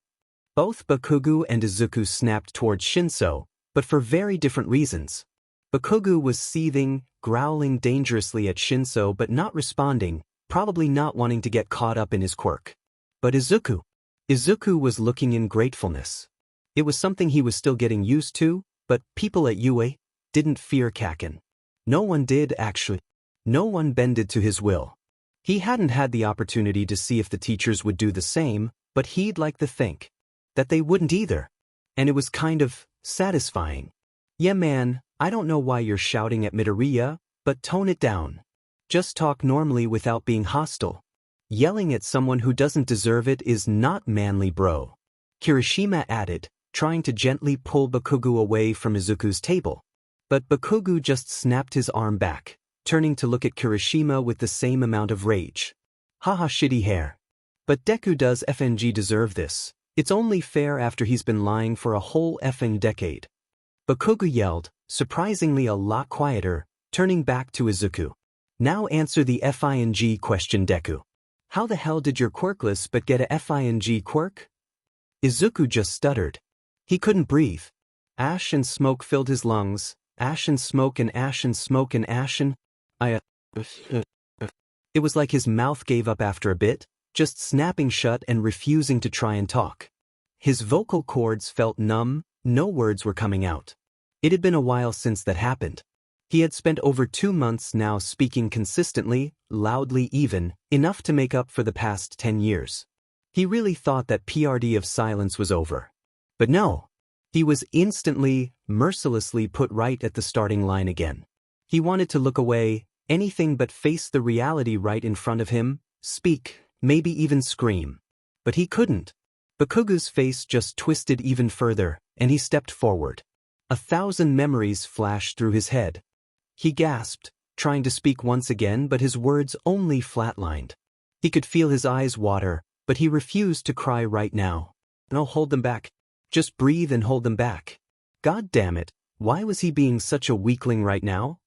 Both Bakugo and Izuku snapped towards Shinso, but for very different reasons. Bakugo was seething, growling dangerously at Shinso but not responding, probably not wanting to get caught up in his quirk. But Izuku was looking in gratefulness. It was something he was still getting used to, but people at UA didn't fear Kaken. No one did actually. No one bended to his will. He hadn't had the opportunity to see if the teachers would do the same, but he'd like to think that they wouldn't either. And it was kind of satisfying. Yeah man, I don't know why you're shouting at Midoriya, but tone it down. Just talk normally without being hostile. Yelling at someone who doesn't deserve it is not manly, bro. Kirishima added, trying to gently pull Bakugo away from Izuku's table. But Bakugo just snapped his arm back, turning to look at Kirishima with the same amount of rage. Haha, shitty hair. But Deku does FNG deserve this. It's only fair after he's been lying for a whole effing decade. Bakugo yelled, surprisingly a lot quieter, turning back to Izuku. Now answer the FING question, Deku. How the hell did your quirkless but get a FING quirk? Izuku just stuttered. He couldn't breathe. Ash and smoke filled his lungs, ash and smoke and ash and smoke and ash and... It was like his mouth gave up after a bit, just snapping shut and refusing to try and talk. His vocal cords felt numb, no words were coming out. It had been a while since that happened. He had spent over 2 months now speaking consistently, loudly even, enough to make up for the past 10 years. He really thought that PRD of silence was over. But no. He was instantly, mercilessly put right at the starting line again. He wanted to look away, anything but face the reality right in front of him, speak, maybe even scream. But he couldn't. Bakugo's face just twisted even further, and he stepped forward. 1,000 memories flashed through his head. He gasped, trying to speak once again, but his words only flatlined. He could feel his eyes water, but he refused to cry right now. No, hold them back. Just breathe and hold them back. God damn it, why was he being such a weakling right now?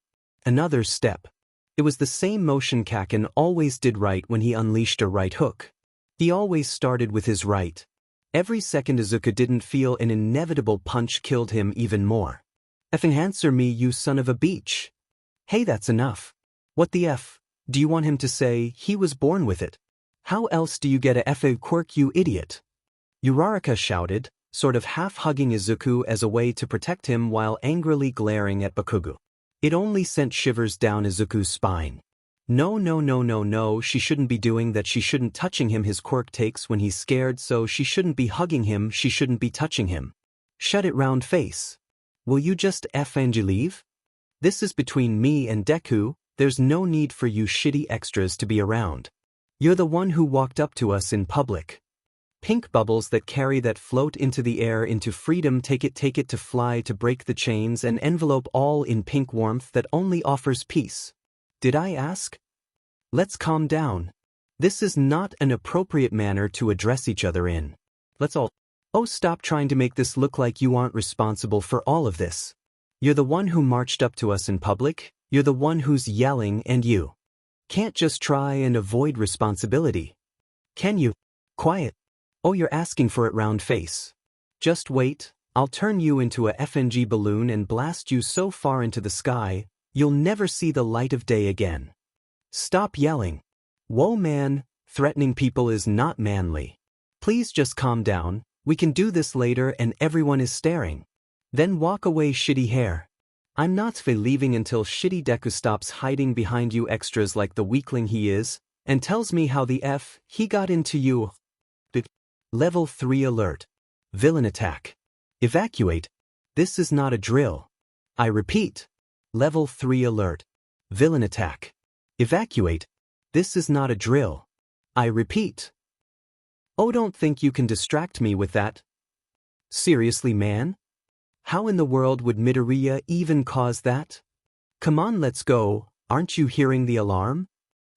Another step. It was the same motion Kaken always did right when he unleashed a right hook. He always started with his right. Every second Izuku didn't feel an inevitable punch killed him even more. Effing answer me, you son of a beach. Hey, that's enough. What the F? Do you want him to say he was born with it? How else do you get a FA quirk, you idiot? Uraraka shouted, sort of half-hugging Izuku as a way to protect him while angrily glaring at Bakugo. It only sent shivers down Izuku's spine. No, she shouldn't be doing that, she shouldn't touching him, his quirk takes when he's scared, so she shouldn't be hugging him, she shouldn't be touching him. Shut it, round face. Will you just and leave? This is between me and Deku, there's no need for you shitty extras to be around. You're the one who walked up to us in public. Pink bubbles that carry that float into the air into freedom, take it to fly, to break the chains and envelope all in pink warmth that only offers peace. Did I ask? Let's calm down. This is not an appropriate manner to address each other in. Let's all. Oh, stop trying to make this look like you aren't responsible for all of this. You're the one who marched up to us in public, you're the one who's yelling, and you can't just try and avoid responsibility. Can you? Quiet. Oh, you're asking for it, round face. Just wait, I'll turn you into a FNG balloon and blast you so far into the sky, you'll never see the light of day again. Stop yelling. Whoa man, threatening people is not manly. Please just calm down, we can do this later and everyone is staring. Then walk away, shitty hair. I'm not leaving until shitty Deku stops hiding behind you extras like the weakling he is, and tells me how the F he got into you. Level 3 alert. Villain attack. Evacuate. This is not a drill. I repeat. Level 3 alert. Villain attack. Evacuate. This is not a drill. I repeat. Oh, don't think you can distract me with that. Seriously, man? How in the world would Midoriya even cause that? Come on, let's go, aren't you hearing the alarm?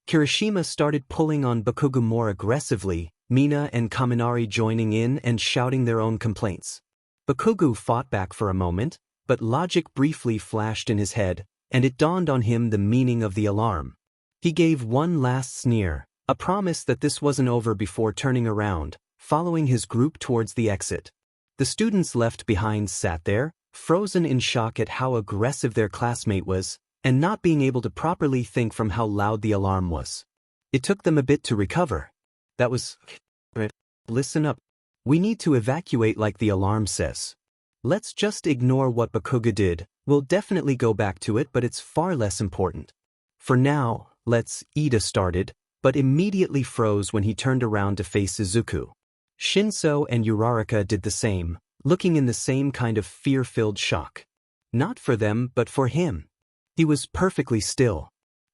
Kirishima started pulling on Bakugo more aggressively, Mina and Kaminari joining in and shouting their own complaints. Bakugo fought back for a moment, but logic briefly flashed in his head, and it dawned on him the meaning of the alarm. He gave one last sneer, a promise that this wasn't over before turning around, following his group towards the exit. The students left behind sat there, frozen in shock at how aggressive their classmate was, and not being able to properly think from how loud the alarm was. It took them a bit to recover. That was... Listen up. We need to evacuate like the alarm says. Let's just ignore what Bakugo did, we'll definitely go back to it but it's far less important. For now, let's... Ida started, but immediately froze when he turned around to face Izuku. Shinso and Uraraka did the same, looking in the same kind of fear-filled shock. Not for them but for him. He was perfectly still.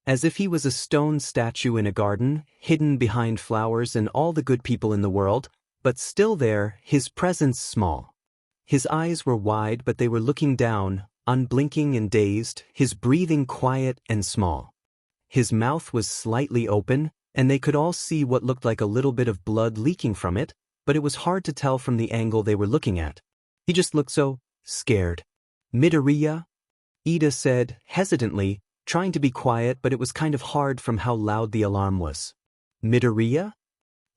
As if he was a stone statue in a garden, hidden behind flowers and all the good people in the world, but still there, his presence small. His eyes were wide but they were looking down, unblinking and dazed, his breathing quiet and small. His mouth was slightly open, and they could all see what looked like a little bit of blood leaking from it, but it was hard to tell from the angle they were looking at. He just looked so scared. Midoriya? Ida said, hesitantly, trying to be quiet but it was kind of hard from how loud the alarm was. Midoriya?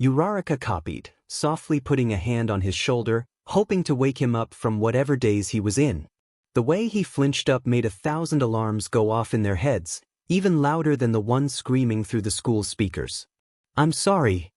Uraraka copied, softly putting a hand on his shoulder, hoping to wake him up from whatever daze he was in. The way he flinched up made 1,000 alarms go off in their heads, even louder than the one screaming through the school speakers. I'm sorry.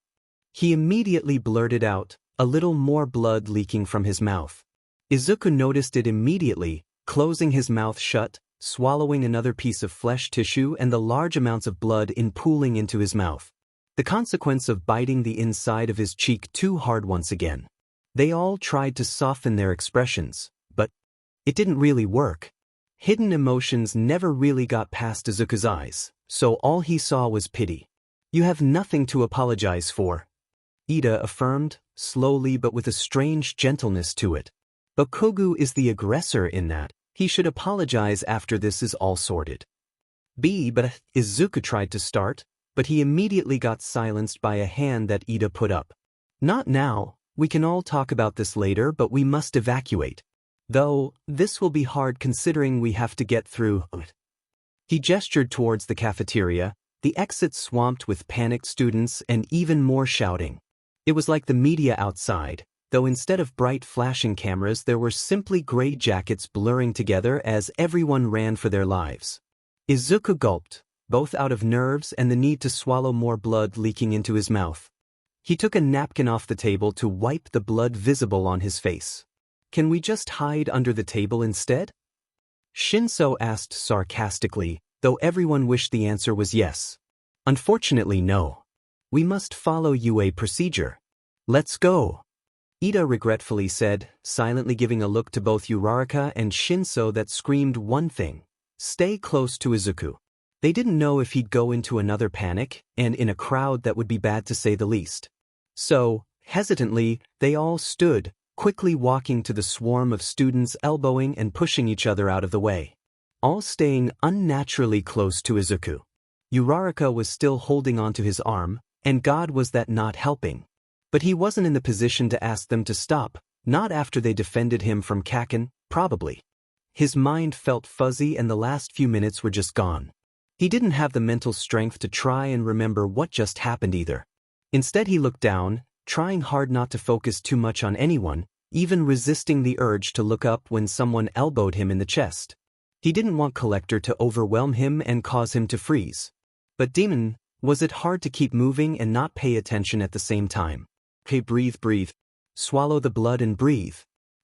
He immediately blurted out, a little more blood leaking from his mouth. Izuku noticed it immediately, closing his mouth shut, swallowing another piece of flesh tissue and the large amounts of blood in pooling into his mouth. The consequence of biting the inside of his cheek too hard once again. They all tried to soften their expressions, but it didn't really work. Hidden emotions never really got past Izuku's eyes, so all he saw was pity. You have nothing to apologize for, Ida affirmed, slowly but with a strange gentleness to it. Bakugo is the aggressor in that. He should apologize after this is all sorted. But Izuku tried to start, but he immediately got silenced by a hand that Ida put up. Not now, we can all talk about this later but we must evacuate. Though, this will be hard considering we have to get through it. He gestured towards the cafeteria, the exit swamped with panicked students and even more shouting. It was like the media outside, though instead of bright flashing cameras there were simply gray jackets blurring together as everyone ran for their lives. Izuku gulped, both out of nerves and the need to swallow more blood leaking into his mouth. He took a napkin off the table to wipe the blood visible on his face. Can we just hide under the table instead? Shinso asked sarcastically, though everyone wished the answer was yes. Unfortunately, no. We must follow UA procedure. Let's go. Ida regretfully said, silently giving a look to both Uraraka and Shinso that screamed one thing. Stay close to Izuku. They didn't know if he'd go into another panic, and in a crowd that would be bad to say the least. So, Hesitantly, they all stood, quickly walking to the swarm of students elbowing and pushing each other out of the way. All staying unnaturally close to Izuku. Uraraka was still holding onto his arm, and God was that not helping. But he wasn't in the position to ask them to stop, not after they defended him from Kaken, probably. His mind felt fuzzy and the last few minutes were just gone. He didn't have the mental strength to try and remember what just happened either. Instead he looked down, trying hard not to focus too much on anyone, even resisting the urge to look up when someone elbowed him in the chest. He didn't want Collector to overwhelm him and cause him to freeze. But Demon, was it hard to keep moving and not pay attention at the same time? Okay, breathe. Swallow the blood and breathe.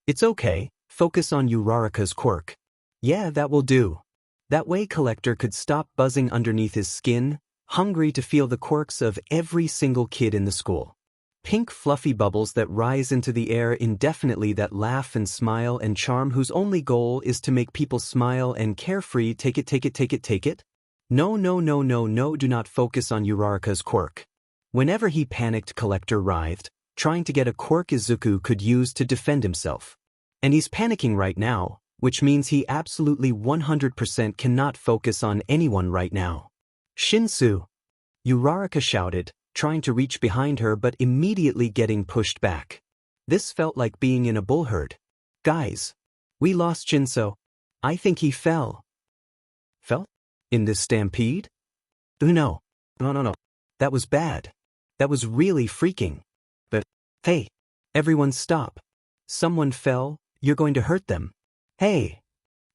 It's okay, focus on Uraraka's quirk. Yeah, that will do. That way Collector could stop buzzing underneath his skin, hungry to feel the quirks of every single kid in the school. Pink fluffy bubbles that rise into the air indefinitely, that laugh and smile and charm, whose only goal is to make people smile and carefree. Take it. No, do not focus on Uraraka's quirk. Whenever he panicked, Collector writhed, trying to get a quirk Izuku could use to defend himself. And he's panicking right now, which means he absolutely 100% cannot focus on anyone right now. Shinsu! Uraraka shouted, trying to reach behind her but immediately getting pushed back. This felt like being in a bull herd. Guys, we lost Shinso. I think he fell. Fell? In this stampede? No. That was bad. That was really freaking. But, hey, everyone stop. Someone fell, you're going to hurt them. Hey!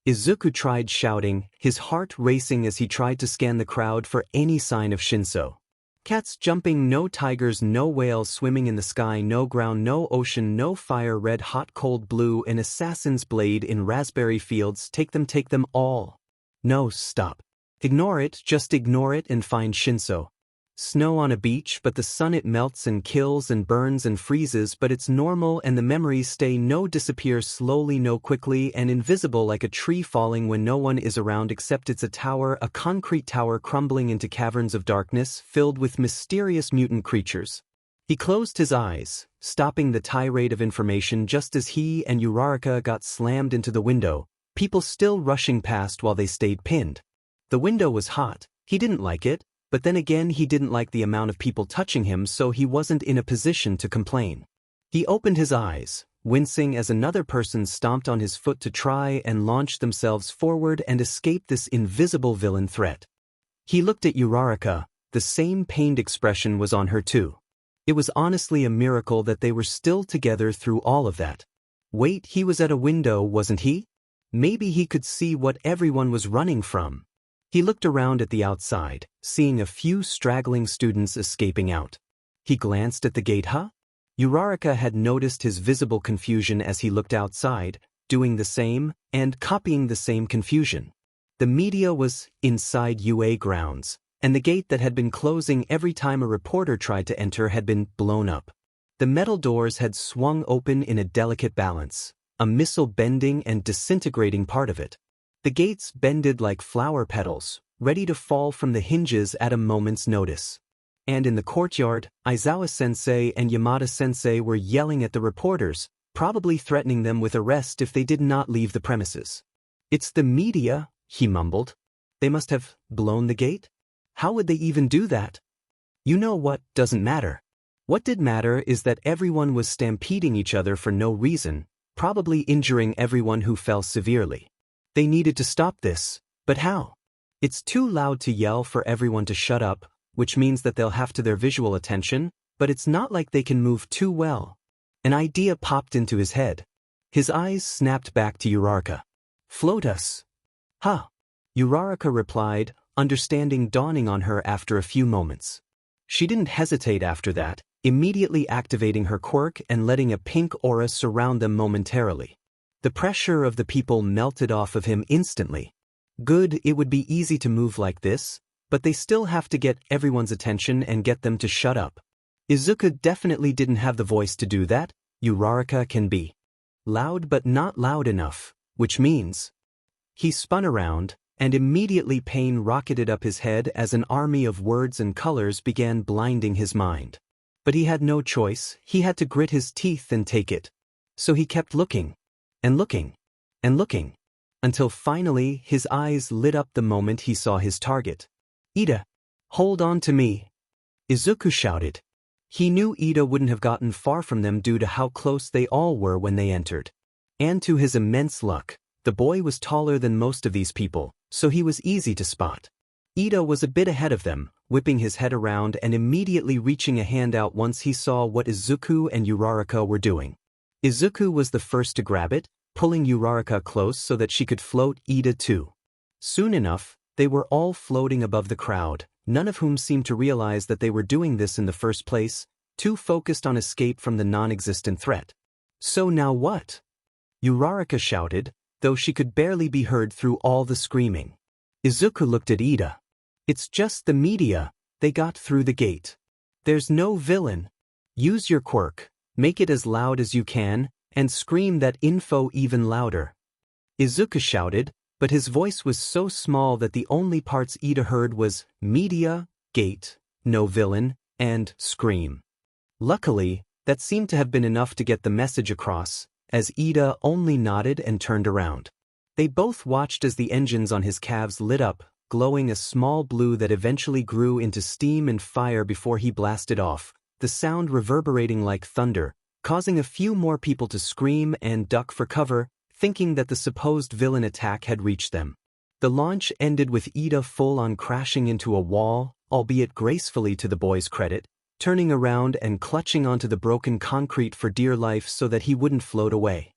Izuku tried shouting, his heart racing as he tried to scan the crowd for any sign of Shinso. Cats jumping, no tigers, no whales swimming in the sky, no ground, no ocean, no fire, red, hot, cold, blue, an assassin's blade in raspberry fields. Take them all. No, stop. Ignore it, just ignore it and find Shinso. Snow on a beach, but the sun, it melts and kills and burns and freezes, but it's normal and the memories stay. No disappear slowly, no quickly and invisible, like a tree falling when no one is around except it's a tower, a concrete tower crumbling into caverns of darkness filled with mysterious mutant creatures. He closed his eyes, stopping the tirade of information just as he and Uraraka got slammed into the window, people still rushing past while they stayed pinned. The window was hot, he didn't like it. But then again, he didn't like the amount of people touching him, so he wasn't in a position to complain. He opened his eyes, wincing as another person stomped on his foot to try and launch themselves forward and escape this invisible villain threat. He looked at Uraraka, the same pained expression was on her too. It was honestly a miracle that they were still together through all of that. Wait, he was at a window, wasn't he? Maybe he could see what everyone was running from. He looked around at the outside, seeing a few straggling students escaping out. He glanced at the gate. Uraraka had noticed his visible confusion as he looked outside, doing the same, and copying the same confusion. The media was inside UA grounds, and the gate that had been closing every time a reporter tried to enter had been blown up. The metal doors had swung open in a delicate balance, a missile bending and disintegrating part of it. The gates bended like flower petals, ready to fall from the hinges at a moment's notice. And in the courtyard, Aizawa-sensei and Yamada-sensei were yelling at the reporters, probably threatening them with arrest if they did not leave the premises. It's the media, he mumbled. They must have blown the gate? How would they even do that? You know what doesn't matter. What did matter is that everyone was stampeding each other for no reason, probably injuring everyone who fell severely. They needed to stop this, but how? It's too loud to yell for everyone to shut up, which means that they'll have to their visual attention, but it's not like they can move too well. An idea popped into his head. His eyes snapped back to Uraraka. Float us. Uraraka replied, understanding dawning on her after a few moments. She didn't hesitate after that, immediately activating her quirk and letting a pink aura surround them momentarily. The pressure of the people melted off of him instantly. Good, it would be easy to move like this, but they still have to get everyone's attention and get them to shut up. Izuku definitely didn't have the voice to do that. Uraraka can be loud but not loud enough, which means he spun around, and immediately pain rocketed up his head as an army of words and colors began blinding his mind. But he had no choice, he had to grit his teeth and take it. So he kept looking, and looking, and looking, until finally his eyes lit up the moment he saw his target. "Ida! Hold on to me!" Izuku shouted. He knew Ida wouldn't have gotten far from them due to how close they all were when they entered. And to his immense luck, the boy was taller than most of these people, so he was easy to spot. Ida was a bit ahead of them, whipping his head around and immediately reaching a hand out once he saw what Izuku and Uraraka were doing. Izuku was the first to grab it, pulling Uraraka close so that she could float Ida too. Soon enough, they were all floating above the crowd, none of whom seemed to realize that they were doing this in the first place, too focused on escape from the non-existent threat. "So now what?" Uraraka shouted, though she could barely be heard through all the screaming. Izuku looked at Ida. "It's just the media, they got through the gate. There's no villain. Use your quirk, make it as loud as you can, and scream that info even louder." Izuku shouted, but his voice was so small that the only parts Ida heard was media, gate, no villain, and scream. Luckily, that seemed to have been enough to get the message across, as Ida only nodded and turned around. They both watched as the engines on his calves lit up, glowing a small blue that eventually grew into steam and fire before he blasted off, the sound reverberating like thunder, causing a few more people to scream and duck for cover, thinking that the supposed villain attack had reached them. The launch ended with Ida full-on crashing into a wall, albeit gracefully to the boy's credit, turning around and clutching onto the broken concrete for dear life so that he wouldn't float away.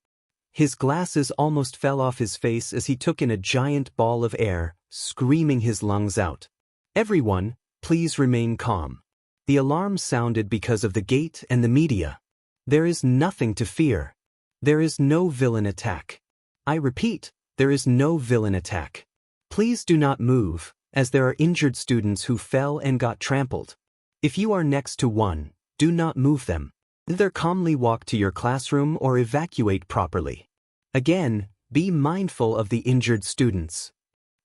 His glasses almost fell off his face as he took in a giant ball of air, screaming his lungs out. "Everyone, please remain calm." The alarm sounded because of the gate and the media. There is nothing to fear. There is no villain attack. I repeat, there is no villain attack. Please do not move, as there are injured students who fell and got trampled. If you are next to one, do not move them. Either calmly walk to your classroom or evacuate properly. Again, be mindful of the injured students.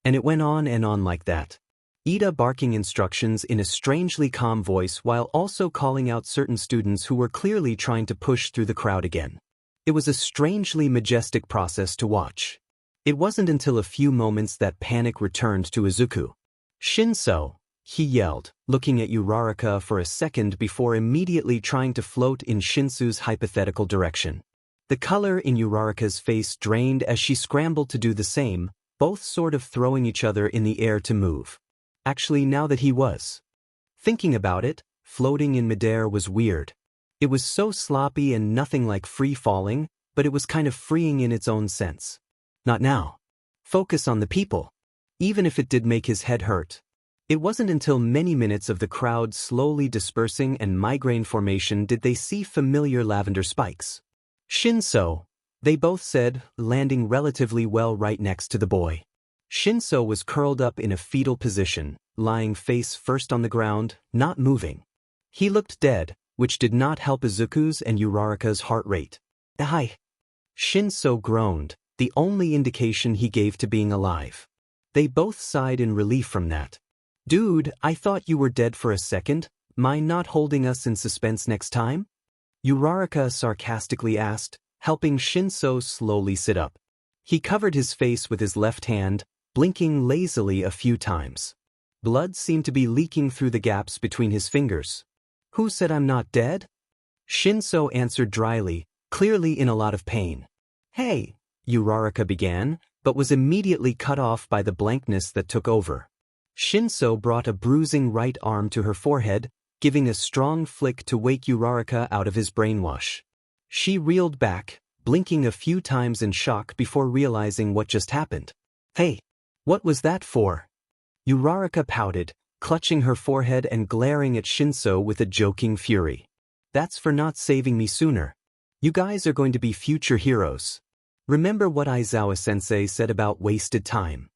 And it went on and on like that. Ida barking instructions in a strangely calm voice while also calling out certain students who were clearly trying to push through the crowd again. It was a strangely majestic process to watch. It wasn't until a few moments that panic returned to Izuku. "Shinso," he yelled, looking at Uraraka for a second before immediately trying to float in Shinsu's hypothetical direction. The color in Uraraka's face drained as she scrambled to do the same, both sort of throwing each other in the air to move. Actually, now that he was thinking about it, floating in midair was weird. It was so sloppy and nothing like free falling, but it was kind of freeing in its own sense. Not now. Focus on the people. Even if it did make his head hurt. It wasn't until many minutes of the crowd slowly dispersing and migraine formation did they see familiar lavender spikes. "Shinso," they both said, landing relatively well right next to the boy. Shinso was curled up in a fetal position, lying face first on the ground, not moving. He looked dead, which did not help Izuku's and Uraraka's heart rate. "Hi." Shinso groaned, the only indication he gave to being alive. They both sighed in relief from that. "Dude, I thought you were dead for a second. Mind not holding us in suspense next time?" Uraraka sarcastically asked, helping Shinso slowly sit up. He covered his face with his left hand, blinking lazily a few times. Blood seemed to be leaking through the gaps between his fingers. "Who said I'm not dead?" Shinso answered dryly, clearly in a lot of pain. "Hey," Uraraka began, but was immediately cut off by the blankness that took over. Shinso brought a bruising right arm to her forehead, giving a strong flick to wake Uraraka out of his brainwash. She reeled back, blinking a few times in shock before realizing what just happened. "Hey, what was that for?" Uraraka pouted, clutching her forehead and glaring at Shinso with a joking fury. "That's for not saving me sooner. You guys are going to be future heroes. Remember what Aizawa-sensei said about wasted time?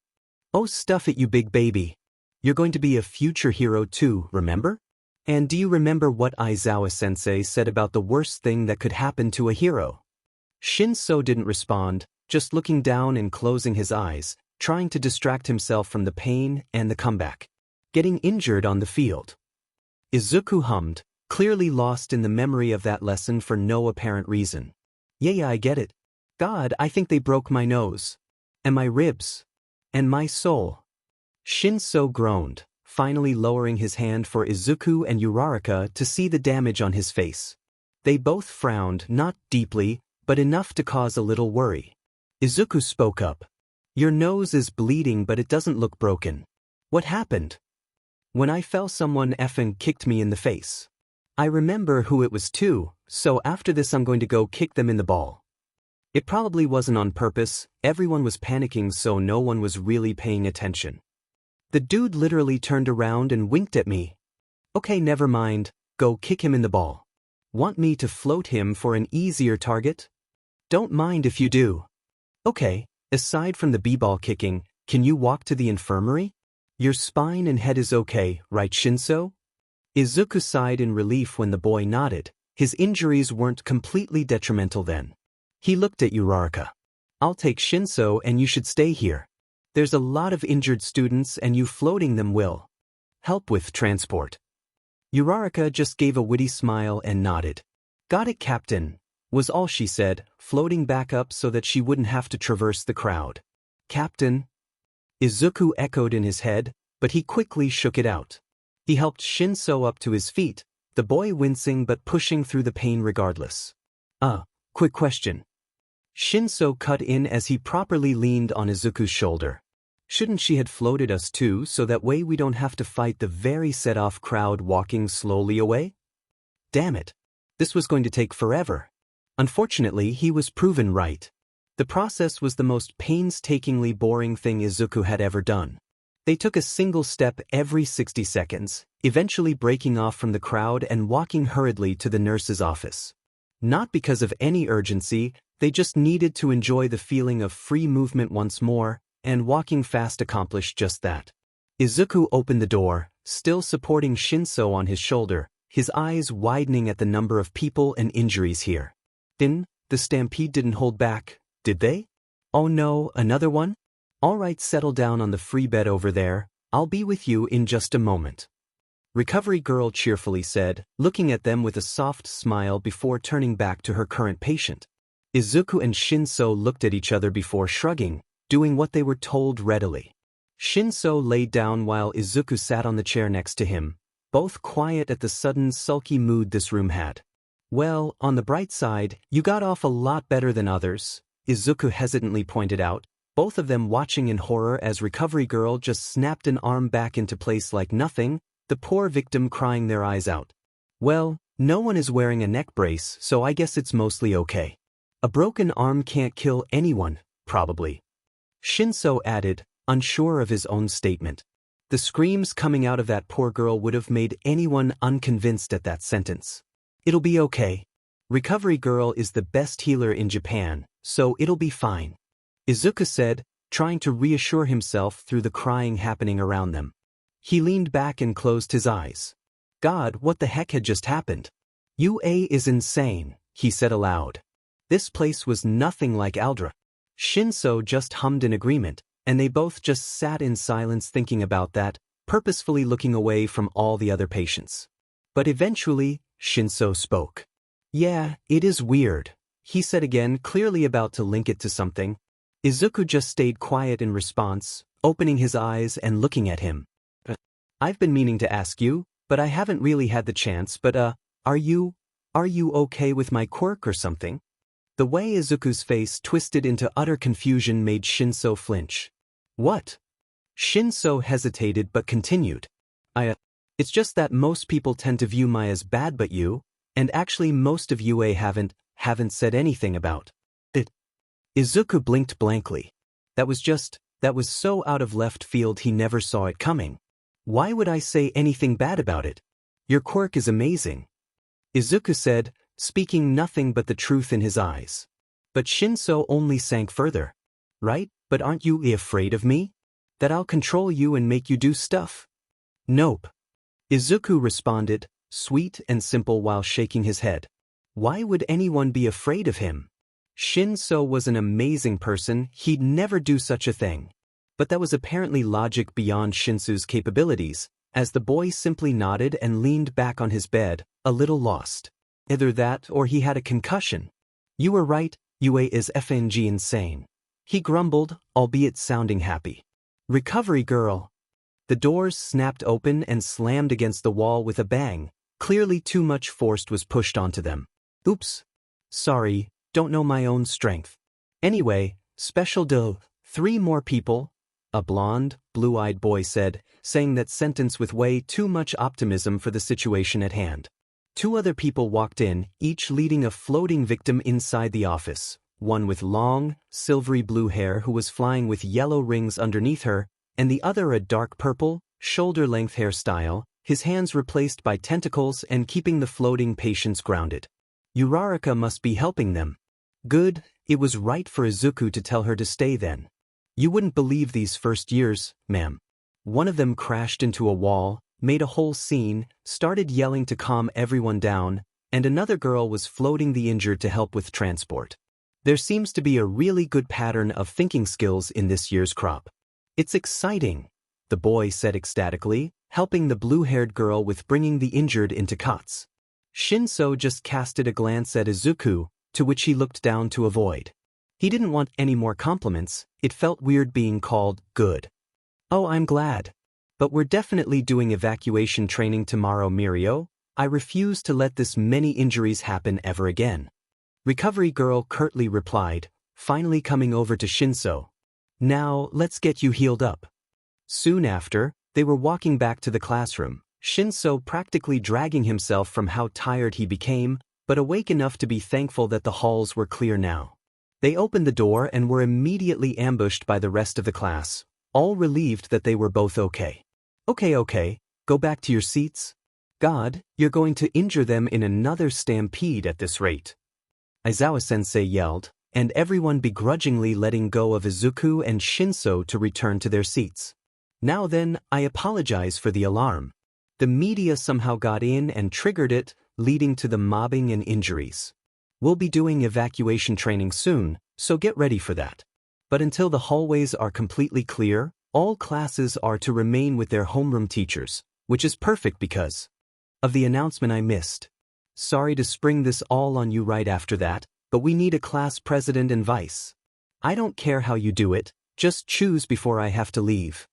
Oh, stuff it, you big baby. You're going to be a future hero too, remember? And do you remember what Aizawa-sensei said about the worst thing that could happen to a hero?" Shinso didn't respond, just looking down and closing his eyes, trying to distract himself from the pain and the comeback. Getting injured on the field. Izuku hummed, clearly lost in the memory of that lesson for no apparent reason. Yeah, I get it. God, I think they broke my nose. And my ribs. And my soul. Shinso groaned, finally lowering his hand for Izuku and Uraraka to see the damage on his face. They both frowned, not deeply, but enough to cause a little worry. Izuku spoke up. Your nose is bleeding, but it doesn't look broken. What happened? When I fell, someone effing kicked me in the face. I remember who it was too, so after this I'm going to go kick them in the ball. It probably wasn't on purpose, everyone was panicking so no one was really paying attention. The dude literally turned around and winked at me. Okay, never mind, go kick him in the ball. Want me to float him for an easier target? Don't mind if you do. Okay, aside from the b-ball kicking, can you walk to the infirmary? Your spine and head is okay, right Shinso? Izuku sighed in relief when the boy nodded. His injuries weren't completely detrimental then. He looked at Uraraka. I'll take Shinso and you should stay here. There's a lot of injured students and you floating them will help with transport. Uraraka just gave a witty smile and nodded. Got it, Captain, was all she said, floating back up so that she wouldn't have to traverse the crowd. Captain? Izuku echoed in his head, but he quickly shook it out. He helped Shinso up to his feet, the boy wincing but pushing through the pain regardless. Quick question. Shinso cut in as he properly leaned on Izuku's shoulder. Shouldn't she had floated us too so that way we don't have to fight the very set-off crowd walking slowly away? Damn it. This was going to take forever. Unfortunately, he was proven right. The process was the most painstakingly boring thing Izuku had ever done. They took a single step every 60 seconds, eventually breaking off from the crowd and walking hurriedly to the nurse's office. Not because of any urgency, they just needed to enjoy the feeling of free movement once more, and walking fast accomplished just that. Izuku opened the door, still supporting Shinso on his shoulder, his eyes widening at the number of people and injuries here. The stampede didn't hold back, did they? Oh no, another one? All right, settle down on the free bed over there, I'll be with you in just a moment. Recovery girl cheerfully said, looking at them with a soft smile before turning back to her current patient. Izuku and Shinso looked at each other before shrugging, doing what they were told readily. Shinso laid down while Izuku sat on the chair next to him, both quiet at the sudden sulky mood this room had. Well, on the bright side, you got off a lot better than others, Izuku hesitantly pointed out, both of them watching in horror as Recovery Girl just snapped an arm back into place like nothing, the poor victim crying their eyes out. Well, no one is wearing a neck brace, so I guess it's mostly okay. A broken arm can't kill anyone, probably. Shinso added, unsure of his own statement. The screams coming out of that poor girl would have made anyone unconvinced at that sentence. It'll be okay. Recovery Girl is the best healer in Japan, so it'll be fine. Izuku said, trying to reassure himself through the crying happening around them. He leaned back and closed his eyes. God, what the heck had just happened? UA is insane, he said aloud. This place was nothing like Aldra. Shinso just hummed in agreement, and they both just sat in silence thinking about that, purposefully looking away from all the other patients. But eventually, Shinso spoke. Yeah, it is weird, he said again, clearly about to link it to something. Izuku just stayed quiet in response, opening his eyes and looking at him. I've been meaning to ask you, but I haven't really had the chance, but are you okay with my quirk or something? The way Izuku's face twisted into utter confusion made Shinso flinch. What? Shinso hesitated but continued. It's just that most people tend to view my as bad but you, and actually most of UA haven't said anything about it. Izuku blinked blankly. That was so out of left field he never saw it coming. Why would I say anything bad about it? Your quirk is amazing. Izuku said, speaking nothing but the truth in his eyes. But Shinso only sank further. Right, but aren't you afraid of me? That I'll control you and make you do stuff? Nope. Izuku responded, sweet and simple while shaking his head. Why would anyone be afraid of him? Shinso was an amazing person, he'd never do such a thing. But that was apparently logic beyond Shinsu's capabilities, as the boy simply nodded and leaned back on his bed, a little lost. Either that or he had a concussion. You were right, Yue is FNG insane. He grumbled, albeit sounding happy. Recovery girl. The doors snapped open and slammed against the wall with a bang. Clearly too much force was pushed onto them. Oops. Sorry, don't know my own strength. Anyway, special dough. 3 more people, a blonde, blue-eyed boy said, saying that sentence with way too much optimism for the situation at hand. 2 other people walked in, each leading a floating victim inside the office, one with long, silvery blue hair who was flying with yellow rings underneath her, and the other a dark purple, shoulder-length hairstyle, his hands replaced by tentacles and keeping the floating patients grounded. Uraraka must be helping them. Good, it was right for Izuku to tell her to stay then. You wouldn't believe these first years, ma'am. One of them crashed into a wall, made a whole scene, started yelling to calm everyone down, and another girl was floating the injured to help with transport. There seems to be a really good pattern of thinking skills in this year's crop. It's exciting, the boy said ecstatically, helping the blue-haired girl with bringing the injured into cots. Shinso just casted a glance at Izuku, to which he looked down to avoid. He didn't want any more compliments, it felt weird being called good. Oh, I'm glad. But we're definitely doing evacuation training tomorrow, Mirio. I refuse to let this many injuries happen ever again. Recovery girl curtly replied, finally coming over to Shinso. Now, let's get you healed up. Soon after, they were walking back to the classroom, Shinso practically dragging himself from how tired he became, but awake enough to be thankful that the halls were clear now. They opened the door and were immediately ambushed by the rest of the class, all relieved that they were both okay. Okay, go back to your seats. God, you're going to injure them in another stampede at this rate. Aizawa-sensei yelled, and everyone begrudgingly letting go of Izuku and Shinso to return to their seats. Now then, I apologize for the alarm. The media somehow got in and triggered it, leading to the mobbing and injuries. We'll be doing evacuation training soon, so get ready for that. But until the hallways are completely clear, all classes are to remain with their homeroom teachers, which is perfect because of the announcement I missed. Sorry to spring this all on you right after that, but we need a class president and vice. I don't care how you do it, just choose before I have to leave.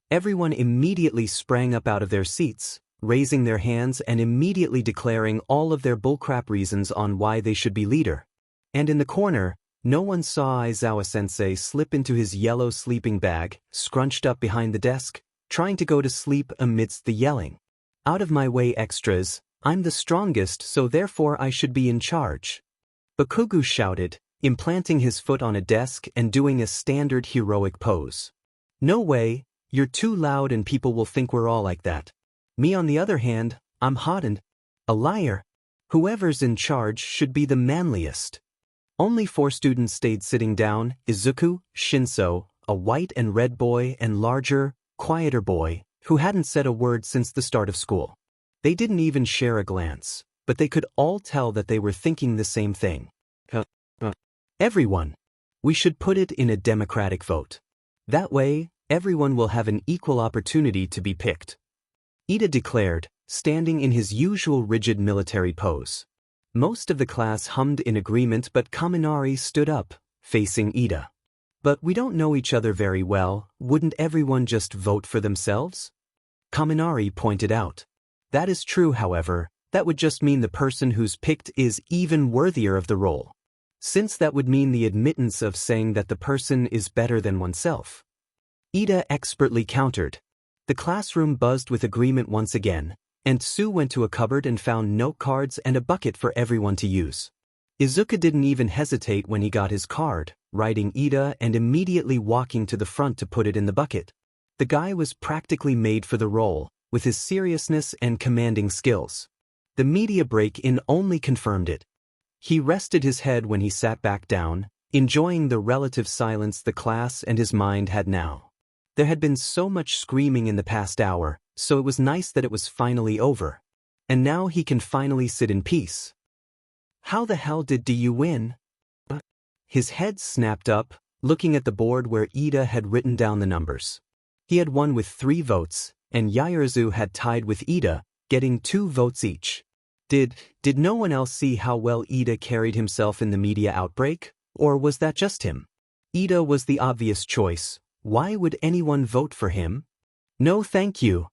Everyone immediately sprang up out of their seats, raising their hands and immediately declaring all of their bullcrap reasons on why they should be leader. And in the corner, no one saw Aizawa-sensei slip into his yellow sleeping bag, scrunched up behind the desk, trying to go to sleep amidst the yelling. Out of my way, extras, I'm the strongest, so therefore I should be in charge. Bakugu shouted, implanting his foot on a desk and doing a standard heroic pose. No way, you're too loud and people will think we're all like that. Me on the other hand, I'm hot and a liar. Whoever's in charge should be the manliest. Only 4 students stayed sitting down, Izuku, Shinso, a white and red boy and larger, quieter boy, who hadn't said a word since the start of school. They didn't even share a glance, but they could all tell that they were thinking the same thing. Everyone. We should put it in a democratic vote. That way, everyone will have an equal opportunity to be picked. Ida declared, standing in his usual rigid military pose. Most of the class hummed in agreement, but Kaminari stood up, facing Ida. But we don't know each other very well, wouldn't everyone just vote for themselves? Kaminari pointed out. That is true, however, that would just mean the person who's picked is even worthier of the role. Since that would mean the admittance of saying that the person is better than oneself. Ida expertly countered. The classroom buzzed with agreement once again, and Sue went to a cupboard and found note cards and a bucket for everyone to use. Izuku didn't even hesitate when he got his card, writing Ida and immediately walking to the front to put it in the bucket. The guy was practically made for the role, with his seriousness and commanding skills. The media break-in only confirmed it. He rested his head when he sat back down, enjoying the relative silence the class and his mind had now. There had been so much screaming in the past hour, so it was nice that it was finally over. And now he can finally sit in peace. How the hell did you win? His head snapped up, looking at the board where Ida had written down the numbers. He had won with 3 votes, and Yaoyorozu had tied with Ida, getting 2 votes each. Did no one else see how well Ida carried himself in the media outbreak, or was that just him? Ida was the obvious choice. Why would anyone vote for him? No thank you.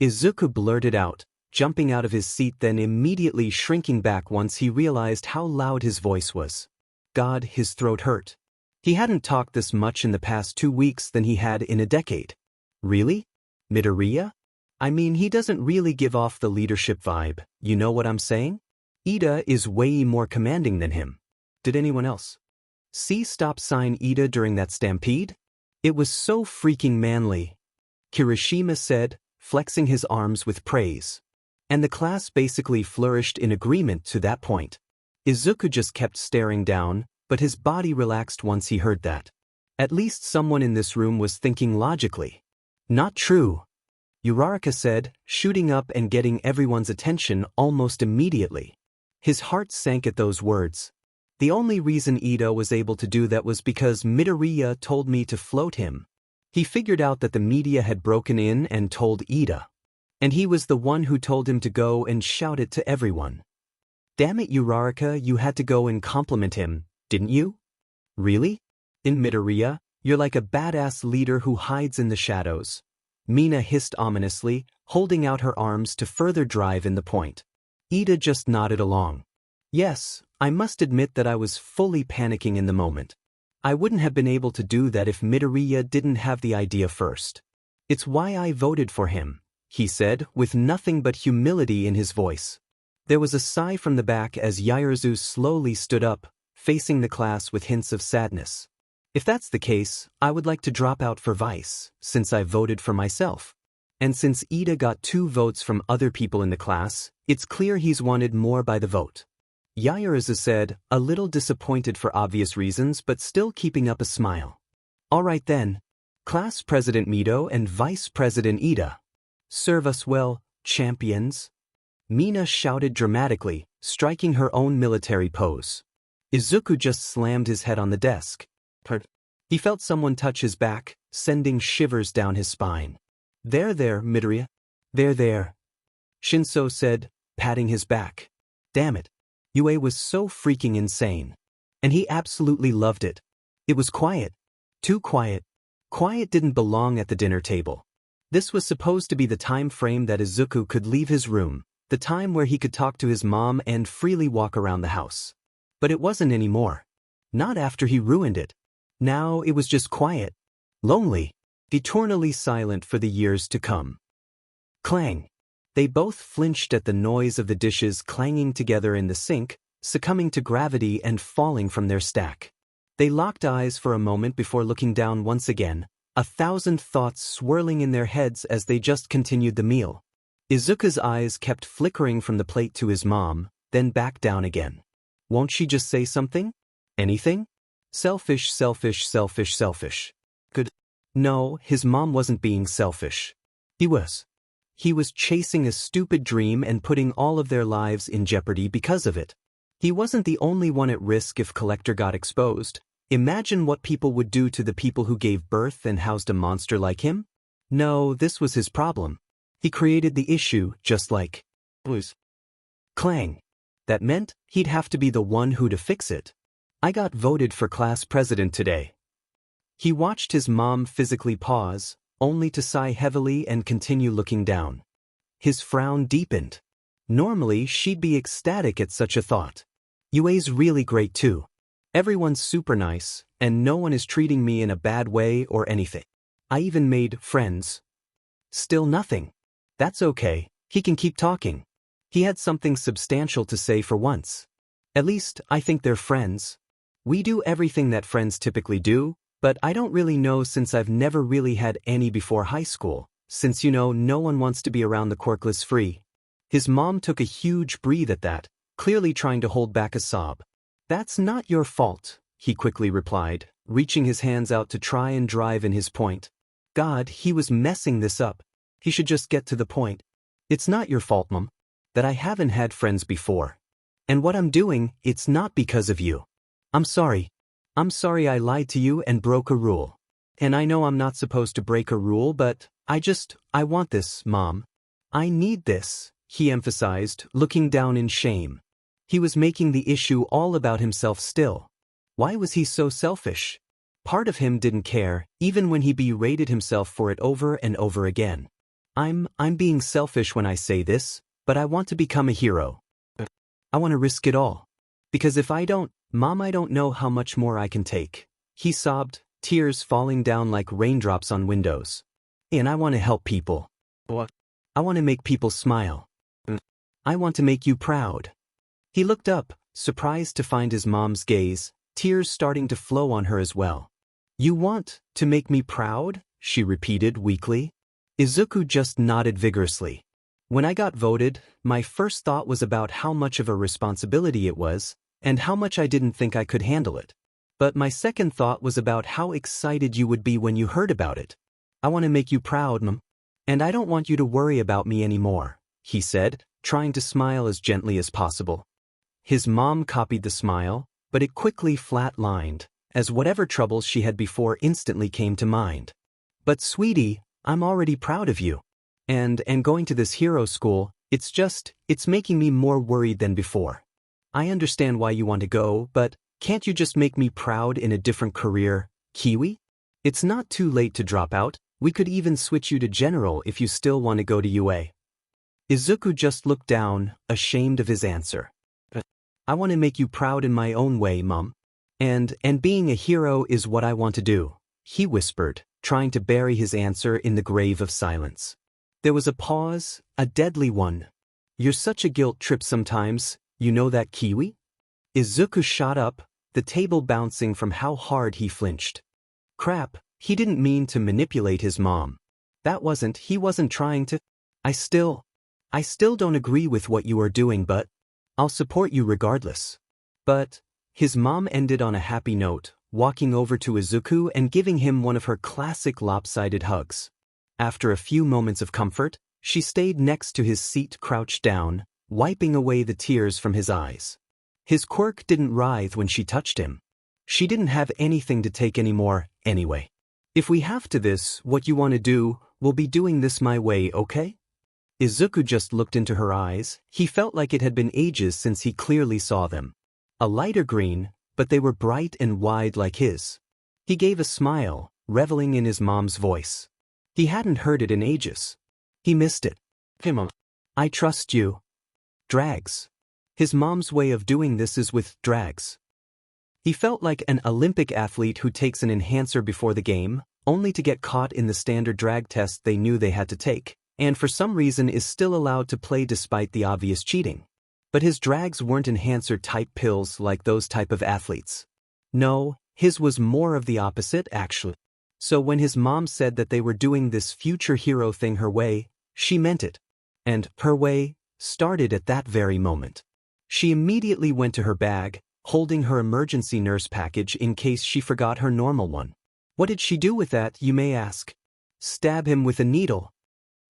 Izuku blurted out, jumping out of his seat then immediately shrinking back once he realized how loud his voice was. God, his throat hurt. He hadn't talked this much in the past 2 weeks than he had in a decade. Really? Midoriya? I mean, he doesn't really give off the leadership vibe, you know what I'm saying? Ida is way more commanding than him. Did anyone else see stop sign Ida during that stampede? It was so freaking manly, Kirishima said, flexing his arms with praise. And the class basically flourished in agreement to that point. Izuku just kept staring down, but his body relaxed once he heard that. At least someone in this room was thinking logically. Not true, Uraraka said, shooting up and getting everyone's attention almost immediately. His heart sank at those words. The only reason Ida was able to do that was because Midoriya told me to float him. He figured out that the media had broken in and told Ida. And he was the one who told him to go and shout it to everyone. Damn it, Uraraka, you had to go and compliment him, didn't you? Really? In Midoriya, you're like a badass leader who hides in the shadows. Mina hissed ominously, holding out her arms to further drive in the point. Ida just nodded along. Yes, I must admit that I was fully panicking in the moment. I wouldn't have been able to do that if Midoriya didn't have the idea first. It's why I voted for him, he said, with nothing but humility in his voice. There was a sigh from the back as Yaoyorozu slowly stood up, facing the class with hints of sadness. If that's the case, I would like to drop out for vice, since I voted for myself. And since Ida got 2 votes from other people in the class, it's clear he's wanted more by the vote. Yaoyorozu said, a little disappointed for obvious reasons but still keeping up a smile. Alright then. Class President Mido and Vice President Ida. Serve us well, champions. Mina shouted dramatically, striking her own military pose. Izuku just slammed his head on the desk. He felt someone touch his back, sending shivers down his spine. There, Midoriya. There. Shinso said, patting his back. Damn it. Yue was so freaking insane. And he absolutely loved it. It was quiet. Too quiet. Quiet didn't belong at the dinner table. This was supposed to be the time frame that Izuku could leave his room, the time where he could talk to his mom and freely walk around the house. But it wasn't anymore. Not after he ruined it. Now it was just quiet. Lonely. Eternally silent for the years to come. Clang. They both flinched at the noise of the dishes clanging together in the sink, succumbing to gravity and falling from their stack. They locked eyes for a moment before looking down once again, 1,000 thoughts swirling in their heads as they just continued the meal. Izuku's eyes kept flickering from the plate to his mom, then back down again. Won't she just say something? Anything? Selfish. Good. No, his mom wasn't being selfish. He was. He was chasing a stupid dream and putting all of their lives in jeopardy because of it. He wasn't the only one at risk if Collector got exposed. Imagine what people would do to the people who gave birth and housed a monster like him. No, this was his problem. He created the issue just like Blues. Clang. That meant he'd have to be the one who to fix it. I got voted for class president today. He watched his mom physically pause, only to sigh heavily and continue looking down. His frown deepened. Normally, she'd be ecstatic at such a thought. Yue's really great too. Everyone's super nice, and no one is treating me in a bad way or anything. I even made friends. Still nothing. That's okay, he can keep talking. He had something substantial to say for once. At least, I think they're friends. We do everything that friends typically do, but I don't really know since I've never really had any before high school, since no one wants to be around the quirkless free. His mom took a huge breath at that, clearly trying to hold back a sob. That's not your fault, he quickly replied, reaching his hands out to try and drive in his point. God, he was messing this up. He should just get to the point. It's not your fault, Mom, that I haven't had friends before. And what I'm doing, it's not because of you. I'm sorry. I'm sorry I lied to you and broke a rule. And I know I'm not supposed to break a rule, but I want this, Mom. I need this, he emphasized, looking down in shame. He was making the issue all about himself still. Why was he so selfish? Part of him didn't care, even when he berated himself for it over and over again. I'm being selfish when I say this, but I want to become a hero. I want to risk it all. Because if I don't, Mom, I don't know how much more I can take. He sobbed, tears falling down like raindrops on windows. And I want to help people. What? I want to make people smile. I want to make you proud. He looked up, surprised to find his mom's gaze, tears starting to flow on her as well. You want to make me proud? She repeated weakly. Izuku just nodded vigorously. When I got voted, my first thought was about how much of a responsibility it was, and how much I didn't think I could handle it. But my second thought was about how excited you would be when you heard about it. I want to make you proud, Mom. And I don't want you to worry about me anymore, he said, trying to smile as gently as possible. His mom copied the smile, but it quickly flat-lined, as whatever troubles she had before instantly came to mind. But sweetie, I'm already proud of you. And going to this hero school, it's making me more worried than before. I understand why you want to go, but can't you just make me proud in a different career, Kiwi? It's not too late to drop out. We could even switch you to general if you still want to go to UA. Izuku just looked down, ashamed of his answer. I want to make you proud in my own way, Mom. And being a hero is what I want to do, he whispered, trying to bury his answer in the grave of silence. There was a pause, a deadly one. You're such a guilt trip sometimes, you know that, Kiwi? Izuku shot up, the table bouncing from how hard he flinched. Crap, he didn't mean to manipulate his mom. He wasn't trying to. I still don't agree with what you are doing, but I'll support you regardless. But his mom ended on a happy note, walking over to Izuku and giving him one of her classic lopsided hugs. After a few moments of comfort, she stayed next to his seat crouched down, wiping away the tears from his eyes. His quirk didn't writhe when she touched him. She didn't have anything to take anymore, anyway. If we have to this, what you want to do, we'll be doing this my way, okay? Izuku just looked into her eyes. He felt like it had been ages since he clearly saw them. A lighter green, but they were bright and wide like his. He gave a smile, reveling in his mom's voice. He hadn't heard it in ages. He missed it. Hey, Mom. I trust you. Drags. His mom's way of doing this is with drags. He felt like an Olympic athlete who takes an enhancer before the game, only to get caught in the standard drag test they knew they had to take, and for some reason is still allowed to play despite the obvious cheating. But his drags weren't enhancer-type pills like those type of athletes. No, his was more of the opposite, actually. So when his mom said that they were doing this future hero thing her way, she meant it. And her way started at that very moment. She immediately went to her bag, holding her emergency nurse package in case she forgot her normal one. What did she do with that, you may ask? Stab him with a needle.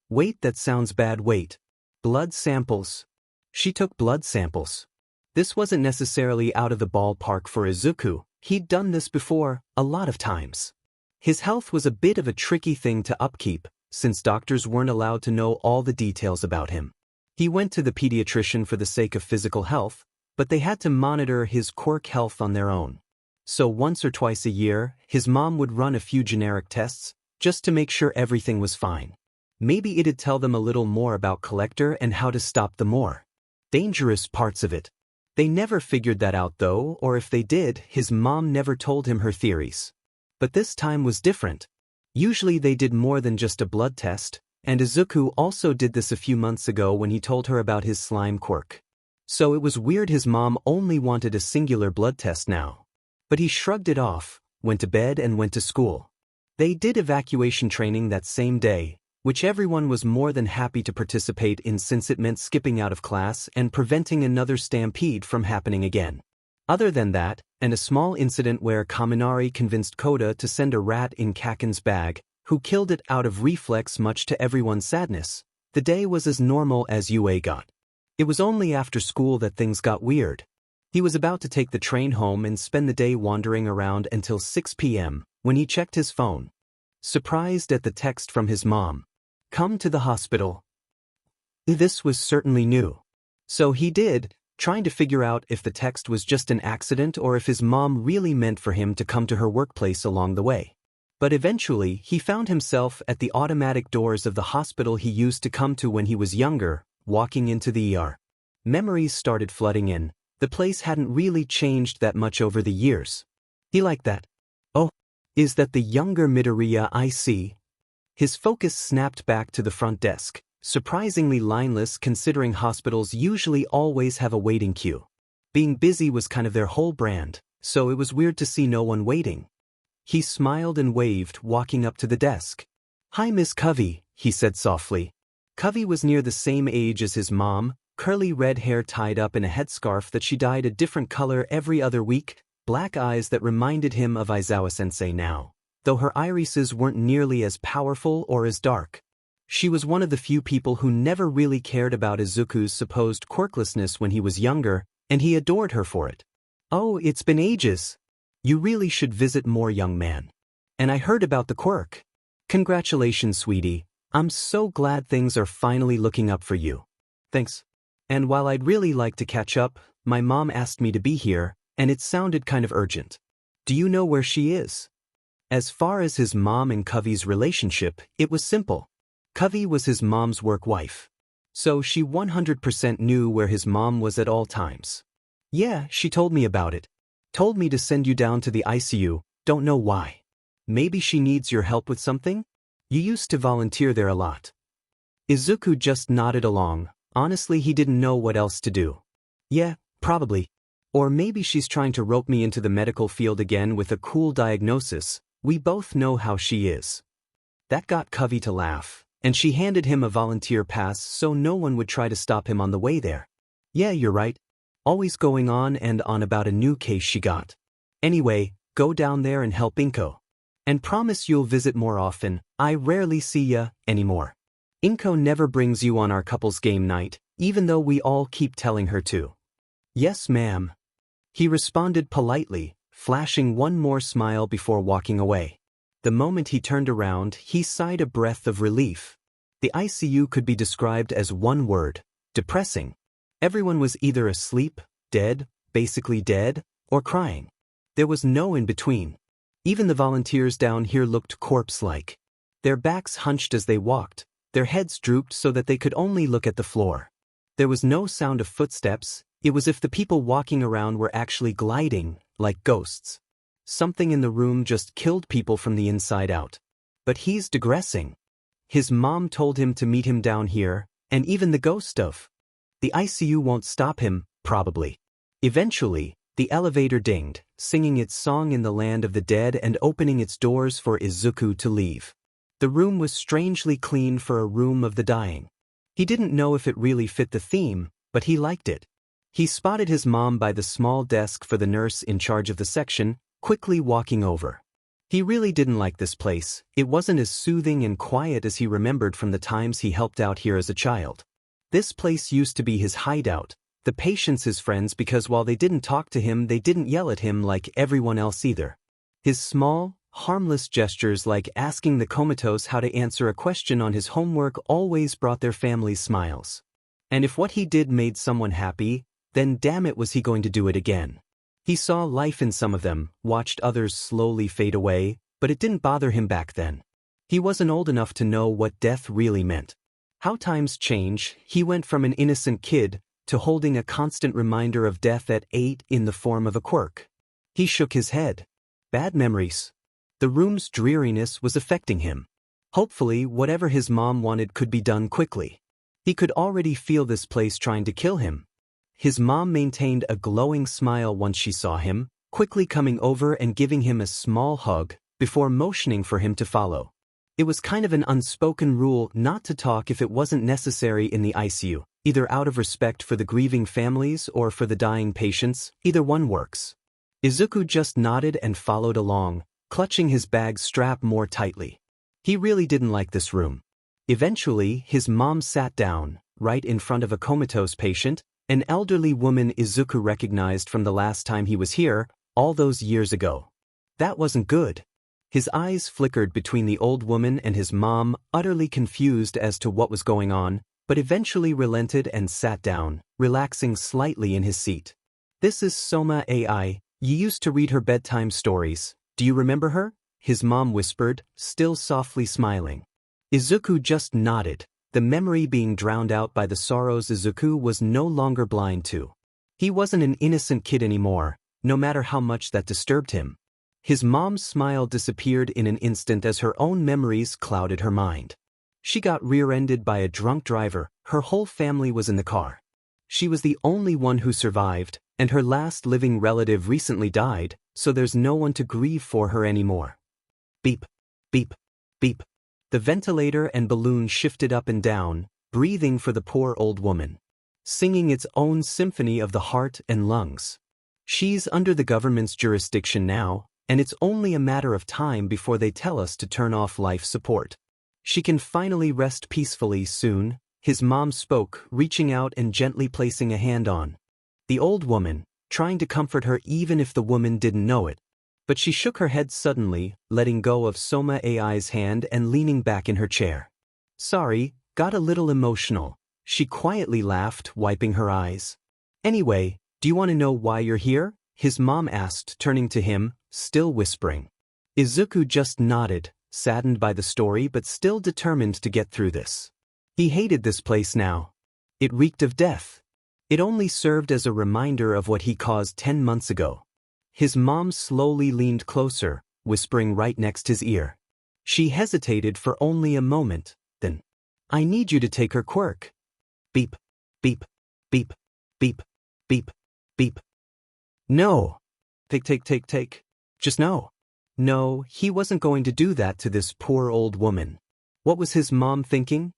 Wait, that sounds bad, wait. Blood samples. She took blood samples. This wasn't necessarily out of the ballpark for Izuku. He'd done this before, a lot of times. His health was a bit of a tricky thing to upkeep, since doctors weren't allowed to know all the details about him. He went to the pediatrician for the sake of physical health, but they had to monitor his quirk health on their own. So once or twice a year, his mom would run a few generic tests, just to make sure everything was fine. Maybe it'd tell them a little more about Collector and how to stop the more dangerous parts of it. They never figured that out though, or if they did, his mom never told him her theories. But this time was different. Usually they did more than just a blood test, and Izuku also did this a few months ago when he told her about his slime quirk. So it was weird his mom only wanted a singular blood test now. But he shrugged it off, went to bed and went to school. They did evacuation training that same day, which everyone was more than happy to participate in since it meant skipping out of class and preventing another stampede from happening again. Other than that, and a small incident where Kaminari convinced Koda to send a rat in Kaken's bag, who killed it out of reflex much to everyone's sadness, the day was as normal as UA got. It was only after school that things got weird. He was about to take the train home and spend the day wandering around until 6 p.m., when he checked his phone. surprised at the text from his mom. Come to the hospital. This was certainly new. So he did, trying to figure out if the text was just an accident or if his mom really meant for him to come to her workplace along the way. But eventually, he found himself at the automatic doors of the hospital he used to come to when he was younger, walking into the ER. Memories started flooding in. The place hadn't really changed that much over the years. He liked that. Oh, is that the younger Midoriya I see? His focus snapped back to the front desk, surprisingly lineless considering hospitals usually always have a waiting queue. Being busy was kind of their whole brand, so it was weird to see no one waiting. He smiled and waved, walking up to the desk. Hi, Miss Covey, he said softly. Covey was near the same age as his mom, curly red hair tied up in a headscarf that she dyed a different color every other week, black eyes that reminded him of Aizawa-sensei now, though her irises weren't nearly as powerful or as dark. She was one of the few people who never really cared about Izuku's supposed quirklessness when he was younger, and he adored her for it. Oh, it's been ages. You really should visit more, young man. And I heard about the quirk. Congratulations, sweetie. I'm so glad things are finally looking up for you. Thanks. And while I'd really like to catch up, my mom asked me to be here, and it sounded kind of urgent. Do you know where she is? As far as his mom and Covey's relationship, it was simple. Covey was his mom's work wife. So she 100% knew where his mom was at all times. Yeah, she told me about it. Told me to send you down to the ICU, don't know why. Maybe she needs your help with something? You used to volunteer there a lot. Izuku just nodded along. Honestly, he didn't know what else to do. Yeah, probably. Or maybe she's trying to rope me into the medical field again with a cool diagnosis. We both know how she is. That got Covey to laugh, and she handed him a volunteer pass so no one would try to stop him on the way there. Yeah, you're right. Always going on and on about a new case she got. Anyway, go down there and help Inko. And promise you'll visit more often. I rarely see ya anymore. Inko never brings you on our couple's game night, even though we all keep telling her to. Yes, ma'am. He responded politely, flashing one more smile before walking away. The moment he turned around, he sighed a breath of relief. The ICU could be described as one word: depressing. Everyone was either asleep, dead, basically dead, or crying. There was no in between. Even the volunteers down here looked corpse-like. Their backs hunched as they walked, their heads drooped so that they could only look at the floor. There was no sound of footsteps. It was as if the people walking around were actually gliding, like ghosts. Something in the room just killed people from the inside out. But he's digressing. His mom told him to meet him down here, and even the ghost of. The ICU won't stop him, probably. Eventually, the elevator dinged, singing its song in the land of the dead and opening its doors for Izuku to leave. The room was strangely clean for a room of the dying. He didn't know if it really fit the theme, but he liked it. He spotted his mom by the small desk for the nurse in charge of the section, quickly walking over. He really didn't like this place. It wasn't as soothing and quiet as he remembered from the times he helped out here as a child. This place used to be his hideout, the patients his friends, because while they didn't talk to him, they didn't yell at him like everyone else either. His small, harmless gestures like asking the comatose how to answer a question on his homework always brought their families smiles. And if what he did made someone happy, then damn it was he going to do it again. He saw life in some of them, watched others slowly fade away, but it didn't bother him back then. He wasn't old enough to know what death really meant. How times change, he went from an innocent kid to holding a constant reminder of death at 8 in the form of a quirk. He shook his head. Bad memories. The room's dreariness was affecting him. Hopefully, whatever his mom wanted could be done quickly. He could already feel this place trying to kill him. His mom maintained a glowing smile once she saw him, quickly coming over and giving him a small hug, before motioning for him to follow. It was kind of an unspoken rule not to talk if it wasn't necessary in the ICU, either out of respect for the grieving families or for the dying patients. Either one works. Izuku just nodded and followed along, clutching his bag strap more tightly. He really didn't like this room. Eventually, his mom sat down, right in front of a comatose patient, an elderly woman Izuku recognized from the last time he was here, all those years ago. That wasn't good. His eyes flickered between the old woman and his mom, utterly confused as to what was going on, but eventually relented and sat down, relaxing slightly in his seat. This is Soma AI. You used to read her bedtime stories. Do you remember her? His mom whispered, still softly smiling. Izuku just nodded, the memory being drowned out by the sorrows Izuku was no longer blind to. He wasn't an innocent kid anymore, no matter how much that disturbed him. His mom's smile disappeared in an instant as her own memories clouded her mind. She got rear-ended by a drunk driver, her whole family was in the car. She was the only one who survived, and her last living relative recently died, so there's no one to grieve for her anymore. Beep, beep, beep. The ventilator and balloon shifted up and down, breathing for the poor old woman, singing its own symphony of the heart and lungs. She's under the government's jurisdiction now, and it's only a matter of time before they tell us to turn off life support. She can finally rest peacefully soon, his mom spoke, reaching out and gently placing a hand on the old woman, trying to comfort her even if the woman didn't know it. But she shook her head suddenly, letting go of Soma AI's hand and leaning back in her chair. Sorry, got a little emotional. She quietly laughed, wiping her eyes. Anyway, do you want to know why you're here? His mom asked, turning to him, still whispering. Izuku just nodded, saddened by the story but still determined to get through this. He hated this place now. It reeked of death. It only served as a reminder of what he caused 10 months ago. His mom slowly leaned closer, whispering right next his ear. She hesitated for only a moment, then, I need you to take her quirk. Beep, beep, beep, beep, beep, beep. No. Take. Just no. No, he wasn't going to do that to this poor old woman. What was his mom thinking?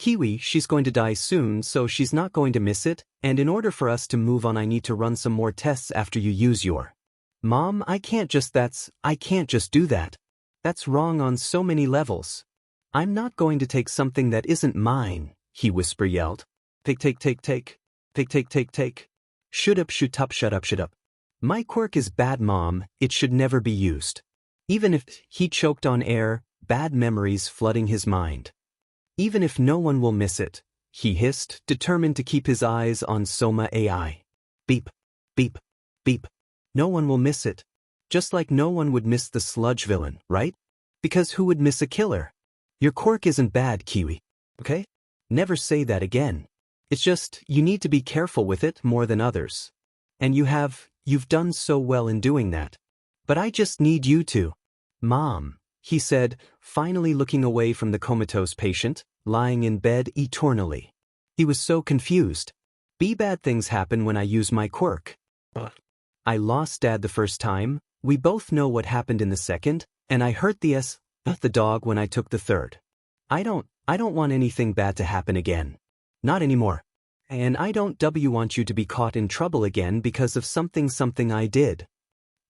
Kiwi, she's going to die soon, so she's not going to miss it, and in order for us to move on I need to run some more tests after you use your. Mom, I can't just do that. That's wrong on so many levels. I'm not going to take something that isn't mine, he yelled. Take. Shut up. My quirk is bad, Mom, it should never be used. Even if he choked on air, bad memories flooding his mind. Even if no one will miss it, he hissed, determined to keep his eyes on Soma AI. Beep, beep, beep. No one will miss it. Just like no one would miss the sludge villain, right? Because who would miss a killer? Your quirk isn't bad, Kiwi. Okay? Never say that again. It's just, you need to be careful with it more than others. And you've done so well in doing that. But I just need you to. Mom, he said, finally looking away from the comatose patient, lying in bed eternally. He was so confused. Bad things happen when I use my quirk. I lost Dad the first time, we both know what happened in the second, and I hurt the dog when I took the third. I don't want anything bad to happen again. Not anymore. And I don't want you to be caught in trouble again because of something I did.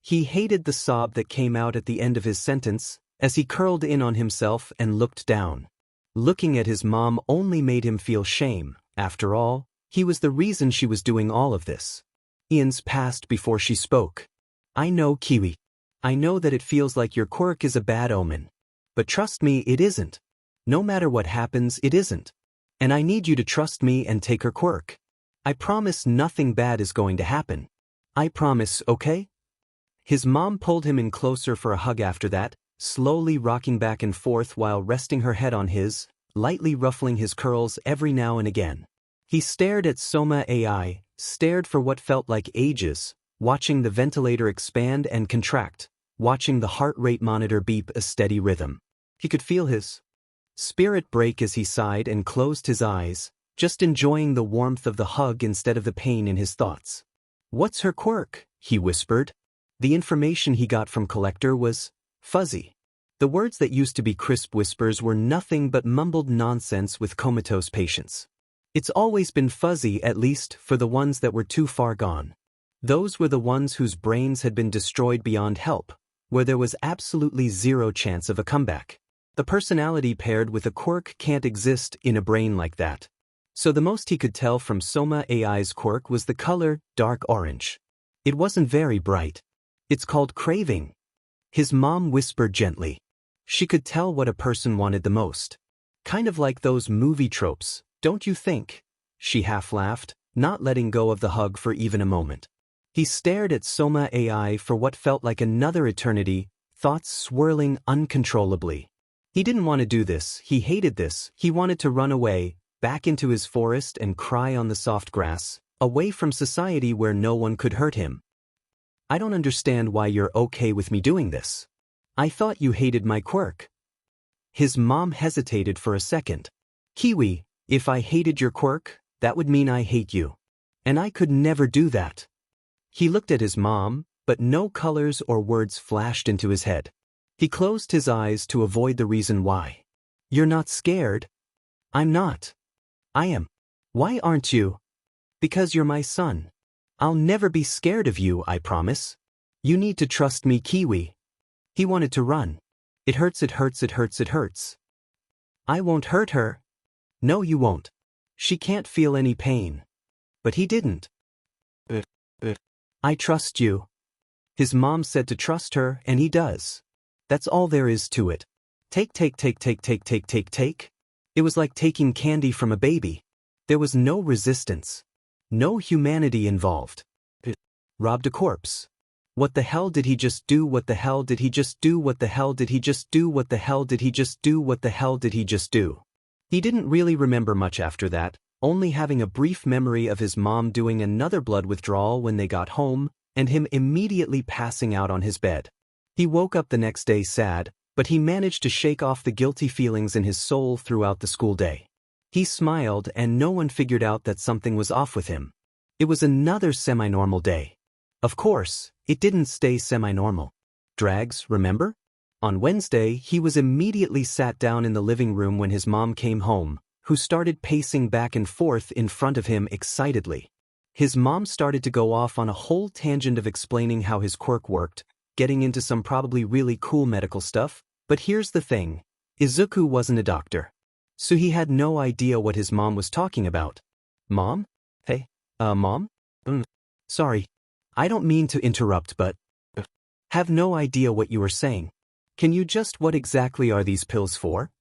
He hated the sob that came out at the end of his sentence, as he curled in on himself and looked down. Looking at his mom only made him feel shame. After all, he was the reason she was doing all of this. Eons passed before she spoke. I know, Kiwi. I know that it feels like your quirk is a bad omen. But trust me, it isn't. No matter what happens, it isn't. And I need you to trust me and take her quirk. I promise nothing bad is going to happen. I promise, okay? His mom pulled him in closer for a hug after that, slowly rocking back and forth while resting her head on his, lightly ruffling his curls every now and again. He stared at Soma AI, stared for what felt like ages, watching the ventilator expand and contract, watching the heart rate monitor beep a steady rhythm. He could feel his spirit break as he sighed and closed his eyes, just enjoying the warmth of the hug instead of the pain in his thoughts. What's her quirk? He whispered. The information he got from Collector was fuzzy. The words that used to be crisp whispers were nothing but mumbled nonsense with comatose patients. It's always been fuzzy, at least for the ones that were too far gone. Those were the ones whose brains had been destroyed beyond help, where there was absolutely zero chance of a comeback. The personality paired with a quirk can't exist in a brain like that. So the most he could tell from Soma AI's quirk was the color dark orange. It wasn't very bright. It's called craving. His mom whispered gently. She could tell what a person wanted the most. Kind of like those movie tropes, don't you think? She half laughed, not letting go of the hug for even a moment. He stared at Soma AI for what felt like another eternity, thoughts swirling uncontrollably. He didn't want to do this, he hated this, he wanted to run away, back into his forest and cry on the soft grass, away from society where no one could hurt him. I don't understand why you're okay with me doing this. I thought you hated my quirk. His mom hesitated for a second. Kiwi, if I hated your quirk, that would mean I hate you. And I could never do that. He looked at his mom, but no colors or words flashed into his head. He closed his eyes to avoid the reason why. You're not scared? I'm not. I am. Why aren't you? Because you're my son. I'll never be scared of you, I promise. You need to trust me, Kiwi. He wanted to run. It hurts, it hurts, it hurts, it hurts. I won't hurt her. No, you won't. She can't feel any pain. But he didn't. I trust you. His mom said to trust her, and he does. That's all there is to it. Take. It was like taking candy from a baby. There was no resistance. No humanity involved. Robbed a corpse. What the hell did he just do? What the hell did he just do? What the hell did he just do? What the hell did he just do? What the hell did he just do? He didn't really remember much after that, only having a brief memory of his mom doing another blood withdrawal when they got home, and him immediately passing out on his bed. He woke up the next day sad, but he managed to shake off the guilty feelings in his soul throughout the school day. He smiled and no one figured out that something was off with him. It was another semi-normal day. Of course, it didn't stay semi-normal. Drags, remember? On Wednesday, he was immediately sat down in the living room when his mom came home, who started pacing back and forth in front of him excitedly. His mom started to go off on a whole tangent of explaining how his quirk worked, getting into some probably really cool medical stuff, but here's the thing. Izuku wasn't a doctor. So he had no idea what his mom was talking about. Mom? Hey, Mom? Sorry. I don't mean to interrupt, but have no idea what you were saying. Can you just what exactly are these pills for?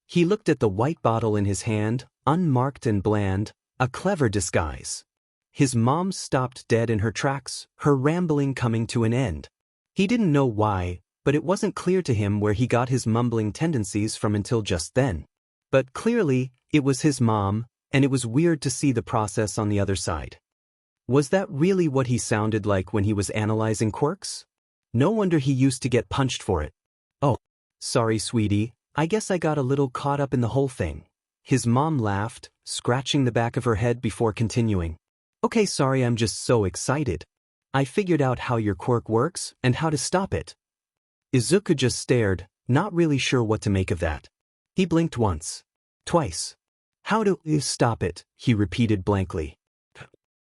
He looked at the white bottle in his hand, unmarked and bland, a clever disguise. His mom stopped dead in her tracks, her rambling coming to an end. He didn't know why, but it wasn't clear to him where he got his mumbling tendencies from until just then. But clearly, it was his mom, and it was weird to see the process on the other side. Was that really what he sounded like when he was analyzing quirks? No wonder he used to get punched for it. Oh, sorry, sweetie, I guess I got a little caught up in the whole thing. His mom laughed, scratching the back of her head before continuing. Okay, sorry, I'm just so excited. I figured out how your quirk works and how to stop it. Izuku just stared, not really sure what to make of that. He blinked once. Twice. How do you stop it? He repeated blankly.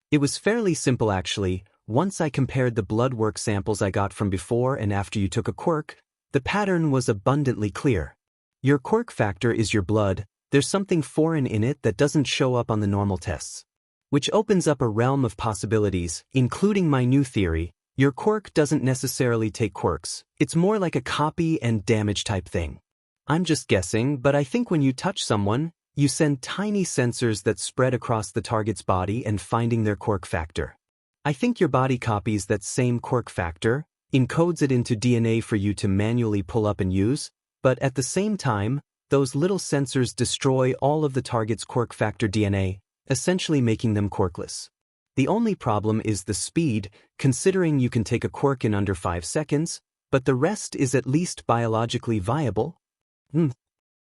It was fairly simple actually. Once I compared the blood work samples I got from before and after you took a quirk, the pattern was abundantly clear. Your quirk factor is your blood, there's something foreign in it that doesn't show up on the normal tests. Which opens up a realm of possibilities, including my new theory. Your quirk doesn't necessarily take quirks, it's more like a copy and damage type thing. I'm just guessing, but I think when you touch someone, you send tiny sensors that spread across the target's body and finding their quirk factor. I think your body copies that same quirk factor, encodes it into DNA for you to manually pull up and use, but at the same time, those little sensors destroy all of the target's quirk factor DNA, essentially making them quirkless. The only problem is the speed, considering you can take a quirk in under 5 seconds, but the rest is at least biologically viable.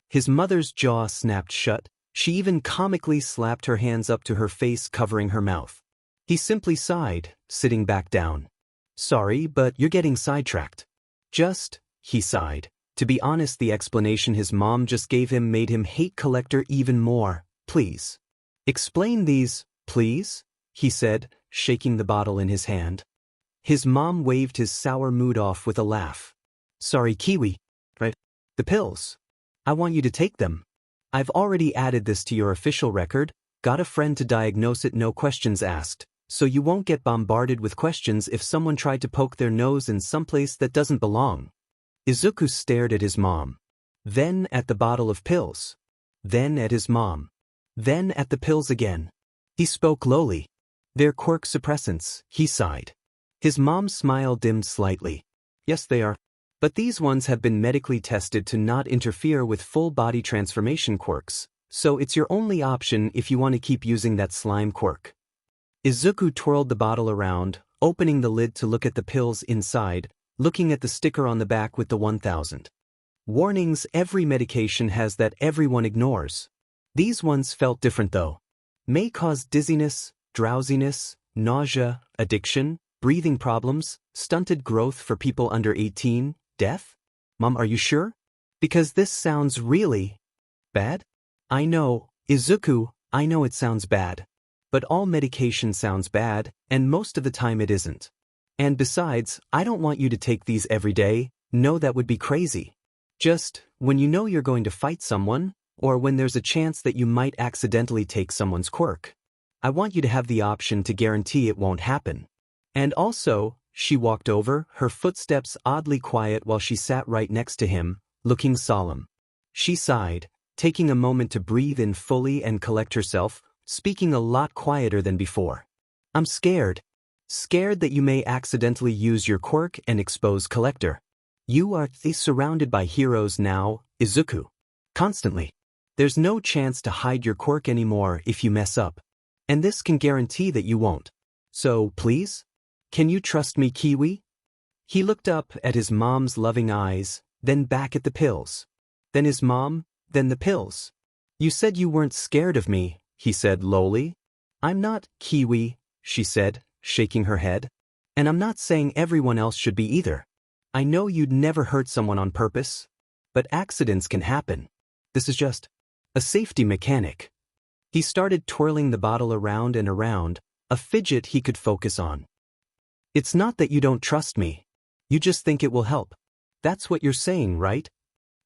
His mother's jaw snapped shut, she even comically slapped her hands up to her face covering her mouth. He simply sighed, sitting back down. Sorry, but you're getting sidetracked. He sighed. To be honest, the explanation his mom just gave him made him hate Collector even more. Please. Explain these, please, he said, shaking the bottle in his hand. His mom waved his sour mood off with a laugh. Sorry, Kiwi. Right? The pills. I want you to take them. I've already added this to your official record, got a friend to diagnose it, no questions asked, so you won't get bombarded with questions if someone tried to poke their nose in someplace that doesn't belong. Izuku stared at his mom. Then at the bottle of pills. Then at his mom. Then at the pills again. He spoke lowly. "They're quirk suppressants," he sighed. His mom's smile dimmed slightly. "Yes, they are. But these ones have been medically tested to not interfere with full-body transformation quirks, so it's your only option if you want to keep using that slime quirk." Izuku twirled the bottle around, opening the lid to look at the pills inside, looking at the sticker on the back with the 1000 warnings. Every medication has that everyone ignores. These ones felt different though. May cause dizziness, drowsiness, nausea, addiction, breathing problems, stunted growth for people under 18, death? Mom, are you sure? Because this sounds really bad? I know, Izuku, I know it sounds bad. But all medication sounds bad, and most of the time it isn't. And besides, I don't want you to take these every day. No, that would be crazy. Just, when you know you're going to fight someone, or when there's a chance that you might accidentally take someone's quirk. I want you to have the option to guarantee it won't happen. And also, she walked over, her footsteps oddly quiet while she sat right next to him, looking solemn. She sighed, taking a moment to breathe in fully and collect herself, speaking a lot quieter than before. "I'm scared. Scared that you may accidentally use your quirk and expose Collector. You are surrounded by heroes now, Izuku. Constantly. There's no chance to hide your quirk anymore if you mess up. And this can guarantee that you won't. So, please? Can you trust me, Kiwi?" He looked up at his mom's loving eyes, then back at the pills. Then his mom, then the pills. "You said you weren't scared of me," he said lowly. "I'm not, Kiwi," she said, shaking her head. "And I'm not saying everyone else should be either. I know you'd never hurt someone on purpose. But accidents can happen. This is just a safety mechanic." He started twirling the bottle around and around, a fidget he could focus on. "It's not that you don't trust me. You just think it will help. That's what you're saying, right?"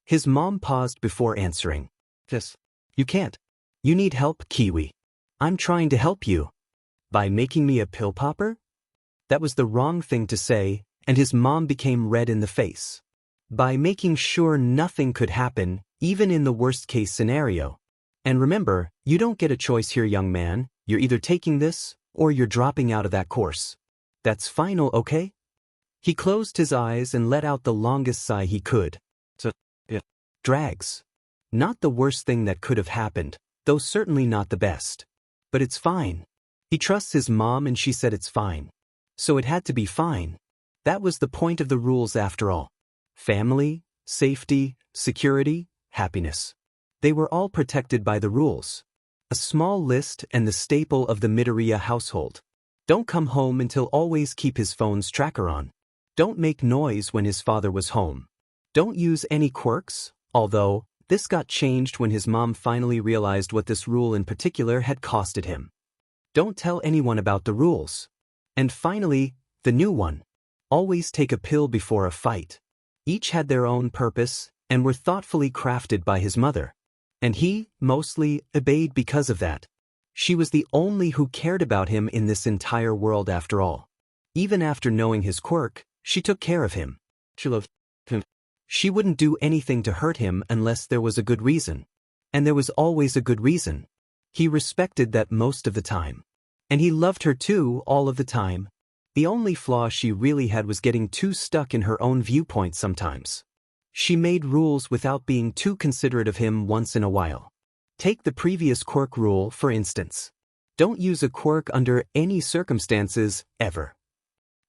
His mom paused before answering. "Yes. You can't. You need help, Kiwi. I'm trying to help you. By making me a pill popper?" That was the wrong thing to say, and his mom became red in the face. "By making sure nothing could happen, even in the worst-case scenario. And remember, you don't get a choice here, young man. You're either taking this, or you're dropping out of that course. That's final, okay?" He closed his eyes and let out the longest sigh he could. Yeah. Drags. Not the worst thing that could have happened, though certainly not the best. But it's fine. He trusts his mom and she said it's fine. So it had to be fine. That was the point of the rules after all. Family, safety, security, happiness. They were all protected by the rules. A small list and the staple of the Midoriya household. Don't come home until always keep his phone's tracker on. Don't make noise when his father was home. Don't use any quirks, although this got changed when his mom finally realized what this rule in particular had costed him. Don't tell anyone about the rules. And finally, the new one. Always take a pill before a fight. Each had their own purpose and were thoughtfully crafted by his mother. And he, mostly, obeyed because of that. She was the only who cared about him in this entire world after all. Even after knowing his quirk, she took care of him. She loved him. She wouldn't do anything to hurt him unless there was a good reason. And there was always a good reason. He respected that most of the time. And he loved her too, all of the time. The only flaw she really had was getting too stuck in her own viewpoint sometimes. She made rules without being too considerate of him once in a while. Take the previous quirk rule, for instance. Don't use a quirk under any circumstances, ever.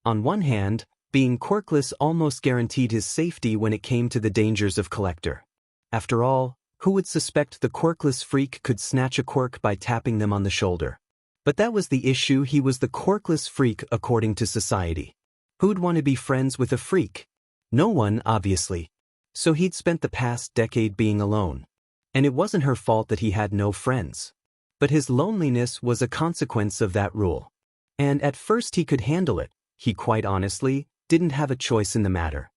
On one hand, being quirkless almost guaranteed his safety when it came to the dangers of Collector. After all, who would suspect the quirkless freak could snatch a quirk by tapping them on the shoulder? But that was the issue. He was the quirkless freak according to society. Who'd want to be friends with a freak? No one, obviously. So he'd spent the past decade being alone. And it wasn't her fault that he had no friends. But his loneliness was a consequence of that rule. And at first he could handle it. He quite honestly didn't have a choice in the matter.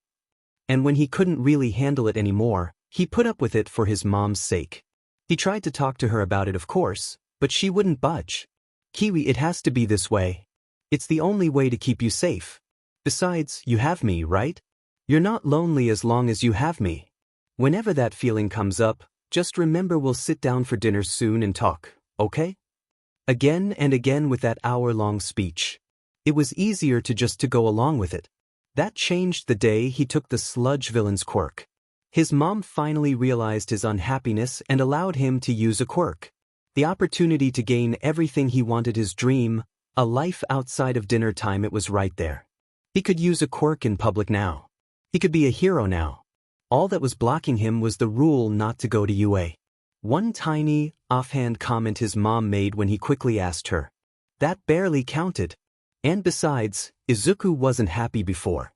And when he couldn't really handle it anymore, he put up with it for his mom's sake. He tried to talk to her about it, of course, but she wouldn't budge. "Kiwi, it has to be this way. It's the only way to keep you safe. Besides, you have me, right? You're not lonely as long as you have me. Whenever that feeling comes up, just remember we'll sit down for dinner soon and talk, okay? Again and again with that hour-long speech. It was easier to go along with it. That changed the day he took the sludge villain's quirk. His mom finally realized his unhappiness and allowed him to use a quirk. The opportunity to gain everything he wanted, his dream, a life outside of dinner time, it was right there. He could use a quirk in public now. He could be a hero now. All that was blocking him was the rule not to go to UA. One tiny, offhand comment his mom made when he quickly asked her. That barely counted. And besides, Izuku wasn't happy before.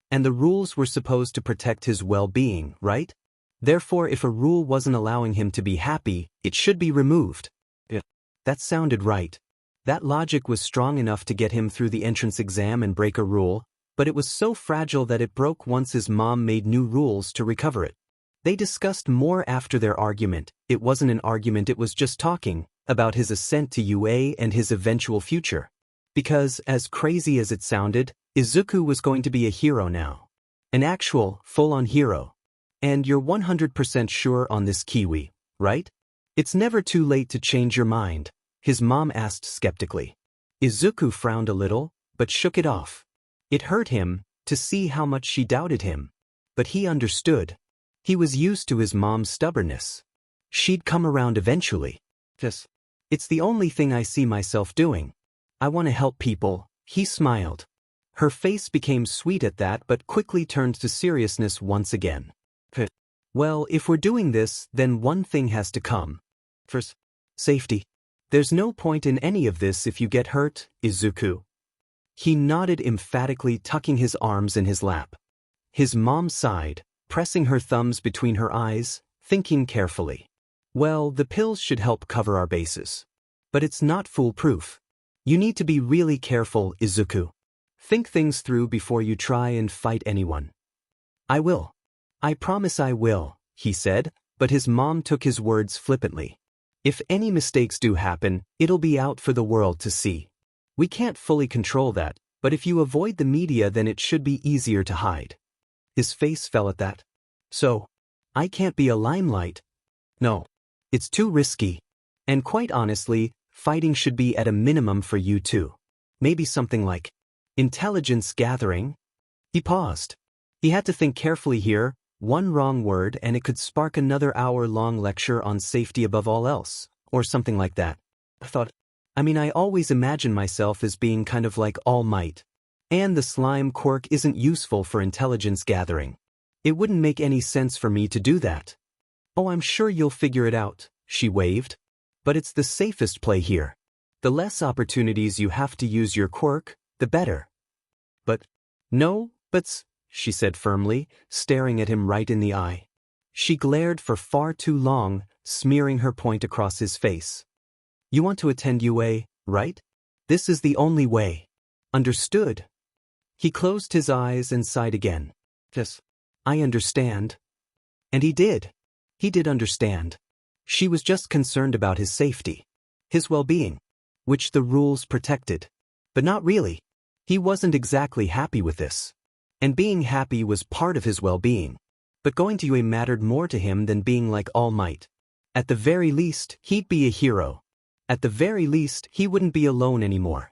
And the rules were supposed to protect his well-being, right? Therefore, if a rule wasn't allowing him to be happy, it should be removed. Yeah. That sounded right. That logic was strong enough to get him through the entrance exam and break a rule, but it was so fragile that it broke once his mom made new rules to recover it. They discussed more after their argument. It wasn't an argument, it was just talking about his ascent to UA and his eventual future. Because, as crazy as it sounded, Izuku was going to be a hero now. An actual, full-on hero. And you're 100% sure on this, Kiwi, right? It's never too late to change your mind, his mom asked skeptically. Izuku frowned a little, but shook it off. It hurt him to see how much she doubted him. But he understood. He was used to his mom's stubbornness. She'd come around eventually. It's the only thing I see myself doing. I want to help people, he smiled. Her face became sweet at that but quickly turned to seriousness once again. Well, if we're doing this, then one thing has to come. First, safety. There's no point in any of this if you get hurt, Izuku. He nodded emphatically, tucking his arms in his lap. His mom sighed, pressing her thumbs between her eyes, thinking carefully. Well, the pills should help cover our bases. But it's not foolproof. You need to be really careful, Izuku. Think things through before you try and fight anyone. I will. I promise I will, he said, but his mom took his words flippantly. If any mistakes do happen, it'll be out for the world to see. We can't fully control that, but if you avoid the media then it should be easier to hide. His face fell at that. So, I can't be a limelight. No. It's too risky. And quite honestly, fighting should be at a minimum for you too. Maybe something like intelligence gathering? He paused. He had to think carefully here. One wrong word and it could spark another hour-long lecture on safety above all else, or something like that. I always imagine myself as being kind of like All Might. And the slime quirk isn't useful for intelligence gathering. It wouldn't make any sense for me to do that. Oh, I'm sure you'll figure it out, she waved. But it's the safest play here. The less opportunities you have to use your quirk, the better. No, buts, she said firmly, staring at him right in the eye. She glared for far too long, smearing her point across his face. You want to attend UA, right? This is the only way. Understood? He closed his eyes and sighed again. Yes, I understand. And he did. He did understand. She was just concerned about his safety. His well-being. Which the rules protected. But not really. He wasn't exactly happy with this. And being happy was part of his well-being. But going to UA mattered more to him than being like All Might. At the very least, he'd be a hero. At the very least, he wouldn't be alone anymore.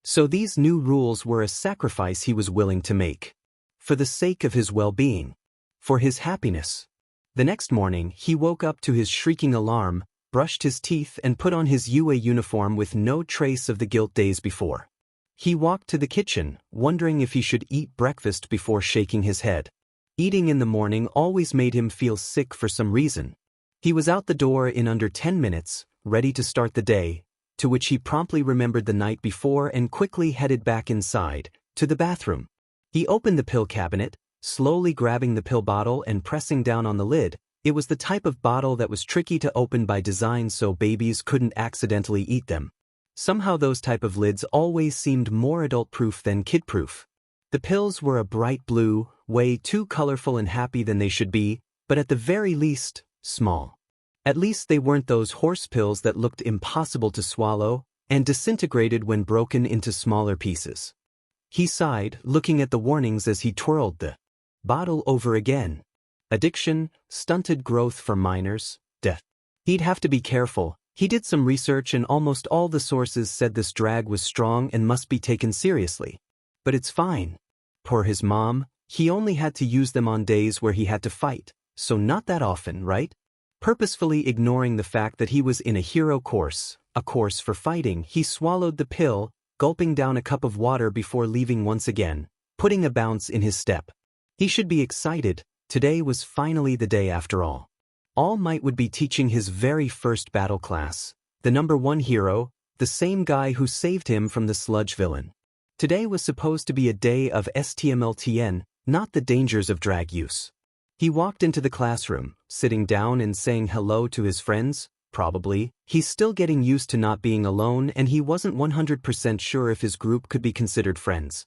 So these new rules were a sacrifice he was willing to make. For the sake of his well-being. For his happiness. The next morning, he woke up to his shrieking alarm, brushed his teeth and put on his UA uniform with no trace of the guilt days before. He walked to the kitchen, wondering if he should eat breakfast before shaking his head. Eating in the morning always made him feel sick for some reason. He was out the door in under 10 minutes, ready to start the day, to which he promptly remembered the night before and quickly headed back inside, to the bathroom. He opened the pill cabinet, slowly grabbing the pill bottle and pressing down on the lid. It was the type of bottle that was tricky to open by design so babies couldn't accidentally eat them. Somehow those type of lids always seemed more adult-proof than kid-proof. The pills were a bright blue, way too colorful and happy than they should be, but at the very least, small. At least they weren't those horse pills that looked impossible to swallow, and disintegrated when broken into smaller pieces. He sighed, looking at the warnings as he twirled the bottle over again. Addiction, stunted growth for minors, death. He'd have to be careful. He did some research and almost all the sources said this drag was strong and must be taken seriously. But it's fine. Poor his mom, he only had to use them on days where he had to fight, so not that often, right? Purposefully ignoring the fact that he was in a hero course, a course for fighting, he swallowed the pill, gulping down a cup of water before leaving once again, putting a bounce in his step. He should be excited. Today was finally the day after all. All Might would be teaching his very first battle class, the #1 hero, the same guy who saved him from the sludge villain. Today was supposed to be a day of STMLTN, not the dangers of drag use. He walked into the classroom, sitting down and saying hello to his friends. Probably, he's still getting used to not being alone and he wasn't 100% sure if his group could be considered friends.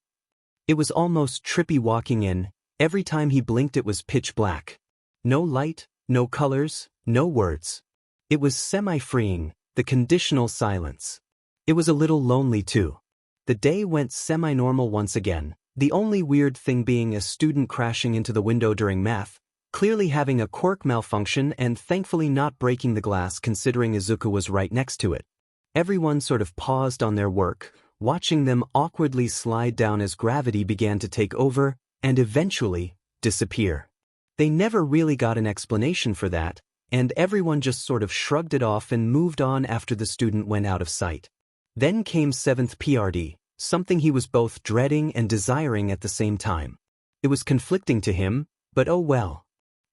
It was almost trippy walking in. Every time he blinked it was pitch black. No light, no colors, no words. It was semi-freeing, the conditional silence. It was a little lonely too. The day went semi-normal once again, the only weird thing being a student crashing into the window during math, clearly having a Quirk malfunction and thankfully not breaking the glass considering Izuku was right next to it. Everyone sort of paused on their work, watching them awkwardly slide down as gravity began to take over and eventually disappear. They never really got an explanation for that, and everyone just sort of shrugged it off and moved on after the student went out of sight. Then came 7th PRD, something he was both dreading and desiring at the same time. It was conflicting to him, but oh well.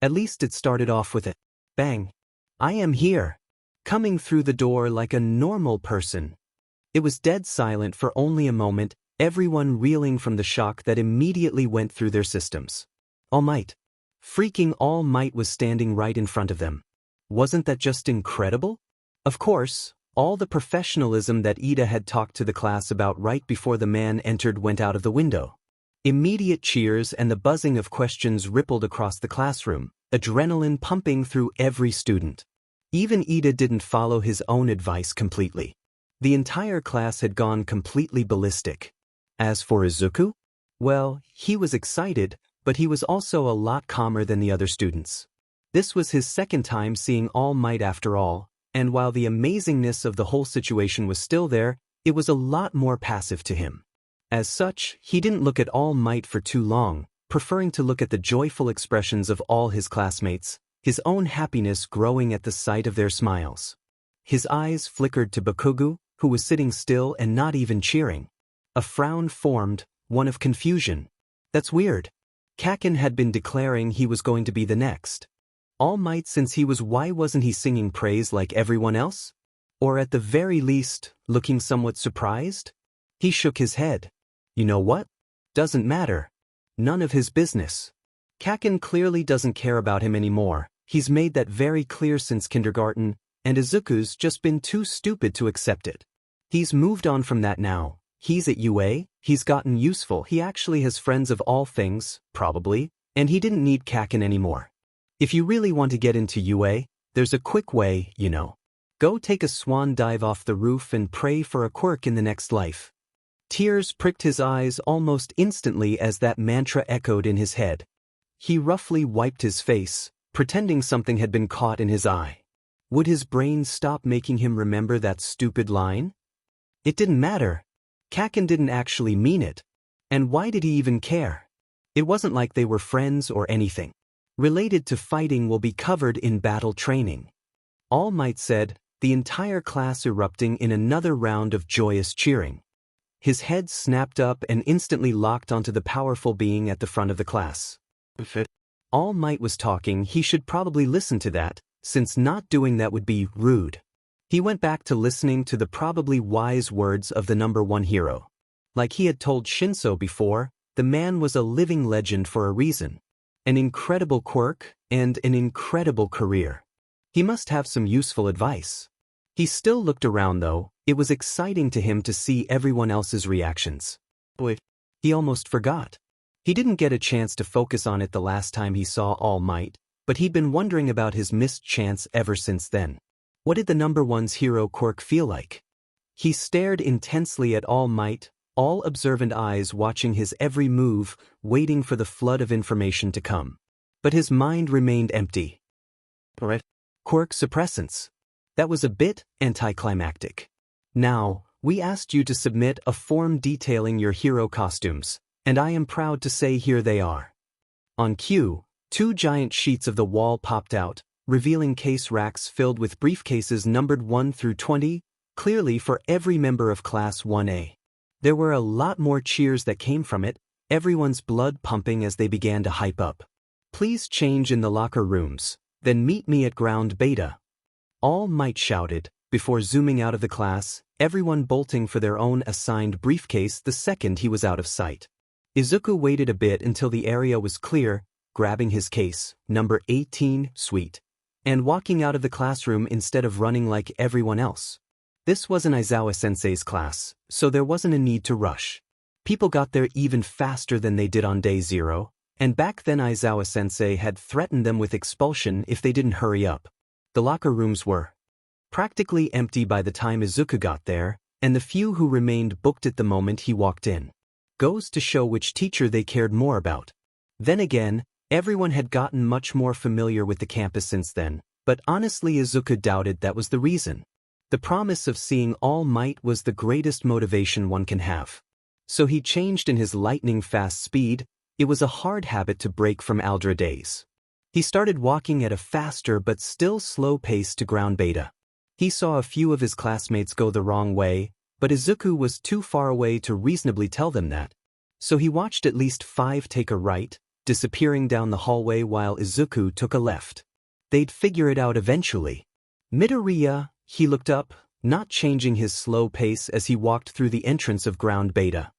At least it started off with a bang. I am here. Coming through the door like a normal person. It was dead silent for only a moment, everyone reeling from the shock that immediately went through their systems. All Might. Freaking All Might was standing right in front of them. Wasn't that just incredible? Of course, all the professionalism that Ida had talked to the class about right before the man entered went out of the window. Immediate cheers and the buzzing of questions rippled across the classroom, adrenaline pumping through every student. Even Ida didn't follow his own advice completely. The entire class had gone completely ballistic. As for Izuku? Well, he was excited, but he was also a lot calmer than the other students. This was his second time seeing All Might after all, and while the amazingness of the whole situation was still there, it was a lot more passive to him. As such, he didn't look at All Might for too long, preferring to look at the joyful expressions of all his classmates, his own happiness growing at the sight of their smiles. His eyes flickered to Bakugo, who was sitting still and not even cheering. A frown formed, one of confusion. That's weird. Kaken had been declaring he was going to be the next. All Might since he was, why wasn't he singing praise like everyone else? Or at the very least, looking somewhat surprised? He shook his head. You know what? Doesn't matter. None of his business. Kaken clearly doesn't care about him anymore, he's made that very clear since kindergarten, and Izuku's just been too stupid to accept it. He's moved on from that now. He's at UA, he's gotten useful, he actually has friends of all things, probably, and he didn't need Kaken anymore. If you really want to get into UA, there's a quick way, you know. Go take a swan dive off the roof and pray for a Quirk in the next life. Tears pricked his eyes almost instantly as that mantra echoed in his head. He roughly wiped his face, pretending something had been caught in his eye. Would his brain stop making him remember that stupid line? It didn't matter. Kaken didn't actually mean it. And why did he even care? It wasn't like they were friends or anything. Related to fighting will be covered in battle training. All Might said, the entire class erupting in another round of joyous cheering. His head snapped up and instantly locked onto the powerful being at the front of the class. If All Might was talking, he should probably listen to that, since not doing that would be rude. He went back to listening to the probably wise words of the #1 hero. Like he had told Shinso before, the man was a living legend for a reason. An incredible quirk, and an incredible career. He must have some useful advice. He still looked around though, it was exciting to him to see everyone else's reactions. But he almost forgot. He didn't get a chance to focus on it the last time he saw All Might, but he'd been wondering about his missed chance ever since then. What did the #1's hero Quirk feel like? He stared intensely at All Might, all observant eyes watching his every move, waiting for the flood of information to come. But his mind remained empty. Quirk suppressants. That was a bit anticlimactic. Now, we asked you to submit a form detailing your hero costumes, and I am proud to say here they are. On cue, 2 giant sheets of the wall popped out, revealing case racks filled with briefcases numbered 1 through 20, clearly for every member of Class 1A. There were a lot more cheers that came from it, everyone's blood pumping as they began to hype up. Please change in the locker rooms, then meet me at ground beta. All Might shouted, before zooming out of the class, everyone bolting for their own assigned briefcase the second he was out of sight. Izuku waited a bit until the area was clear, grabbing his case, number 18, sweet, and walking out of the classroom instead of running like everyone else. This was an Aizawa-sensei's class, so there wasn't a need to rush. People got there even faster than they did on day 0, and back then Aizawa-sensei had threatened them with expulsion if they didn't hurry up. The locker rooms were practically empty by the time Izuku got there, and the few who remained booked at the moment he walked in. Goes to show which teacher they cared more about. Then again, everyone had gotten much more familiar with the campus since then, but honestly Izuku doubted that was the reason. The promise of seeing All Might was the greatest motivation one can have. So he changed in his lightning-fast speed. It was a hard habit to break from Aldra days. He started walking at a faster but still slow pace to ground beta. He saw a few of his classmates go the wrong way, but Izuku was too far away to reasonably tell them that. So he watched at least 5 take a right, disappearing down the hallway while Izuku took a left. They'd figure it out eventually. Midoriya, he looked up, not changing his slow pace as he walked through the entrance of ground beta.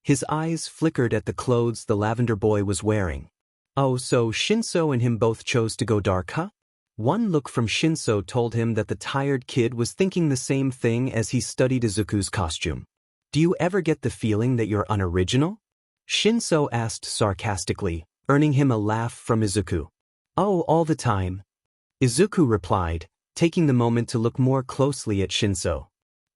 His eyes flickered at the clothes the lavender boy was wearing. Oh, so Shinso and him both chose to go dark, huh? One look from Shinso told him that the tired kid was thinking the same thing as he studied Izuku's costume. Do you ever get the feeling that you're unoriginal? Shinso asked sarcastically, earning him a laugh from Izuku. Oh, all the time. Izuku replied, taking the moment to look more closely at Shinso.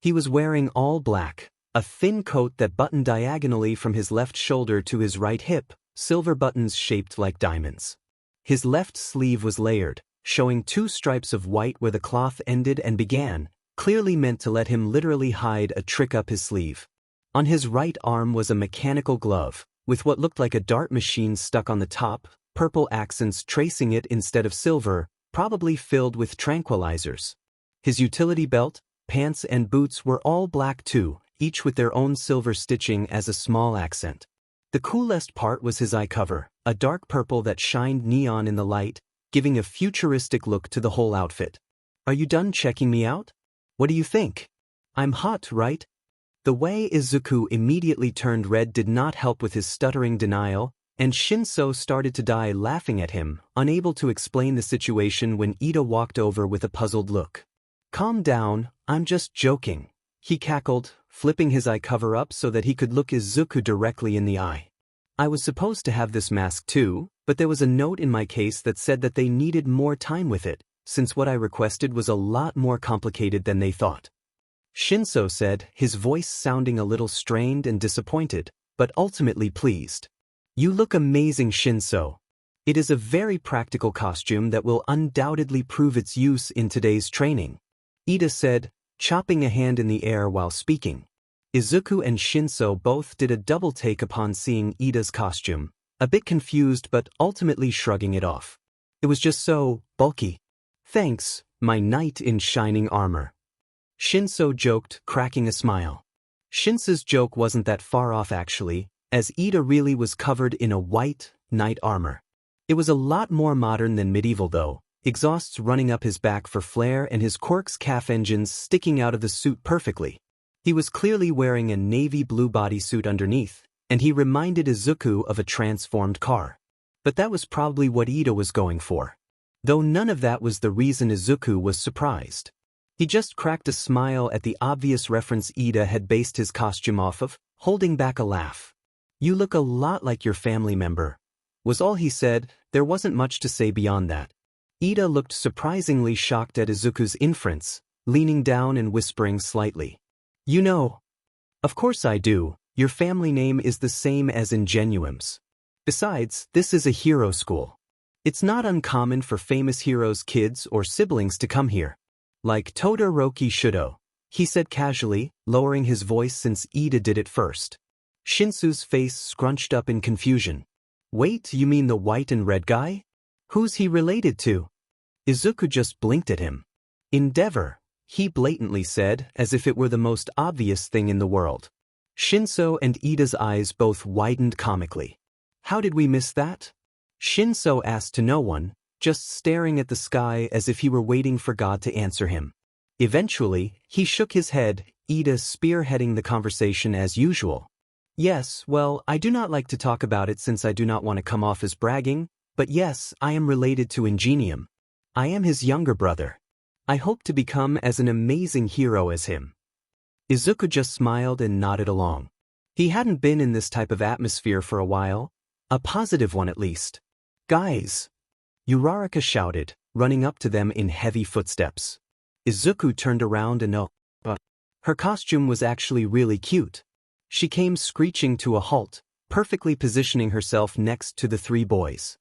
He was wearing all black, a thin coat that buttoned diagonally from his left shoulder to his right hip, silver buttons shaped like diamonds. His left sleeve was layered, showing 2 stripes of white where the cloth ended and began, clearly meant to let him literally hide a trick up his sleeve. On his right arm was a mechanical glove, with what looked like a dart machine stuck on the top, purple accents tracing it instead of silver, probably filled with tranquilizers. His utility belt, pants and boots were all black too, each with their own silver stitching as a small accent. The coolest part was his eye cover, a dark purple that shined neon in the light, giving a futuristic look to the whole outfit. Are you done checking me out? What do you think? I'm hot, right? The way Izuku immediately turned red did not help with his stuttering denial, and Shinso started to die laughing at him, unable to explain the situation when Ida walked over with a puzzled look. Calm down, I'm just joking, he cackled, flipping his eye cover up so that he could look Izuku directly in the eye. I was supposed to have this mask too, but there was a note in my case that said that they needed more time with it, since what I requested was a lot more complicated than they thought. Shinso said, his voice sounding a little strained and disappointed, but ultimately pleased. You look amazing, Shinso. It is a very practical costume that will undoubtedly prove its use in today's training, Ida said, chopping a hand in the air while speaking. Izuku and Shinso both did a double take upon seeing Ida's costume, a bit confused but ultimately shrugging it off. It was just so bulky. Thanks, my knight in shining armor. Shinso joked, cracking a smile. Shinso's joke wasn't that far off actually, as Ida really was covered in a white, knight armor. It was a lot more modern than medieval though, exhausts running up his back for flair and his Quirk's calf engines sticking out of the suit perfectly. He was clearly wearing a navy blue bodysuit underneath, and he reminded Izuku of a transformed car. But that was probably what Ida was going for. Though none of that was the reason Izuku was surprised. He just cracked a smile at the obvious reference Ida had based his costume off of, holding back a laugh. You look a lot like your family member, was all he said. There wasn't much to say beyond that. Ida looked surprisingly shocked at Izuku's inference, leaning down and whispering slightly. You know. Of course I do, your family name is the same as Ingenuum's. Besides, this is a hero school. It's not uncommon for famous heroes' kids or siblings to come here. Like Todoroki Shudo, he said casually, lowering his voice since Ida did it first. Shinsu's face scrunched up in confusion. Wait, you mean the white and red guy? Who's he related to? Izuku just blinked at him. Endeavor, he blatantly said, as if it were the most obvious thing in the world. Shinso and Ida's eyes both widened comically. How did we miss that? Shinso asked to no one, just staring at the sky as if he were waiting for God to answer him. Eventually, he shook his head, Ida spearheading the conversation as usual. Yes, well, I do not like to talk about it since I do not want to come off as bragging, but yes, I am related to Ingenium. I am his younger brother. I hope to become as an amazing hero as him. Izuku just smiled and nodded along. He hadn't been in this type of atmosphere for a while, a positive one at least. Guys! Uraraka shouted, running up to them in heavy footsteps. Izuku turned around and her costume was actually really cute. She came screeching to a halt, perfectly positioning herself next to the three boys.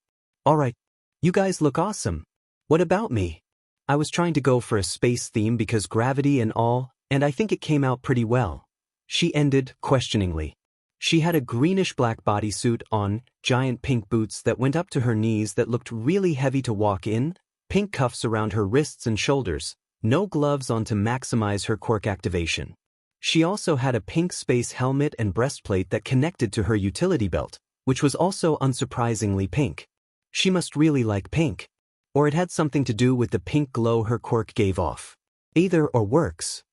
Alright, you guys look awesome. What about me? I was trying to go for a space theme because gravity and all, and I think it came out pretty well. She ended, questioningly. She had a greenish-black bodysuit on, giant pink boots that went up to her knees that looked really heavy to walk in, pink cuffs around her wrists and shoulders, no gloves on to maximize her quirk activation. She also had a pink space helmet and breastplate that connected to her utility belt, which was also unsurprisingly pink. She must really like pink. Or it had something to do with the pink glow her quirk gave off. Either or works.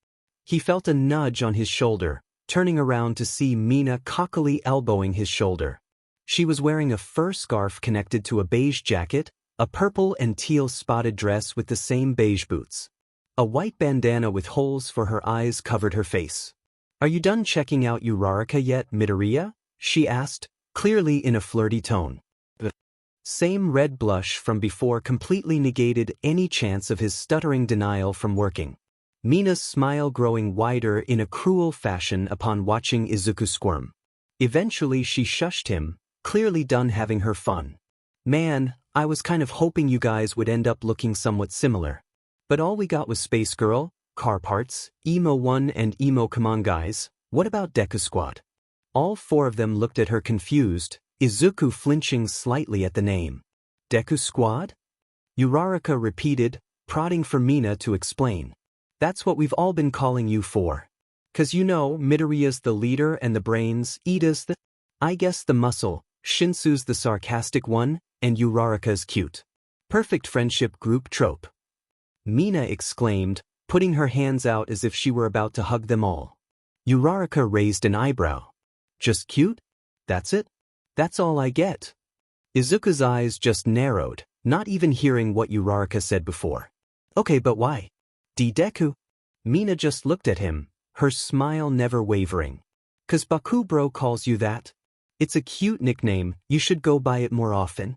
He felt a nudge on his shoulder, turning around to see Mina cockily elbowing his shoulder. She was wearing a fur scarf connected to a beige jacket, a purple and teal spotted dress with the same beige boots. A white bandana with holes for her eyes covered her face. Are you done checking out Uraraka yet, Midoriya? She asked, clearly in a flirty tone. The same red blush from before completely negated any chance of his stuttering denial from working. Mina's smile growing wider in a cruel fashion upon watching Izuku squirm. Eventually she shushed him, clearly done having her fun. Man, I was kind of hoping you guys would end up looking somewhat similar. But all we got was Space Girl, Car Parts, Emo 1 and Emo Come On Guys. What about Deku Squad? All four of them looked at her confused, Izuku flinching slightly at the name. Deku Squad? Uraraka repeated, prodding for Mina to explain. That's what we've all been calling you for. 'Cause you know, Midoriya's the leader and the brains, Ida's the... I guess the muscle, Shinsu's the sarcastic one, and Uraraka's cute. Perfect friendship group trope. Mina exclaimed, putting her hands out as if she were about to hug them all. Uraraka raised an eyebrow. Just cute? That's it? That's all I get. Izuku's eyes just narrowed, not even hearing what Uraraka said before. Okay, but why? Deku? Mina just looked at him, her smile never wavering. 'Cause Bakubro calls you that? It's a cute nickname, you should go by it more often.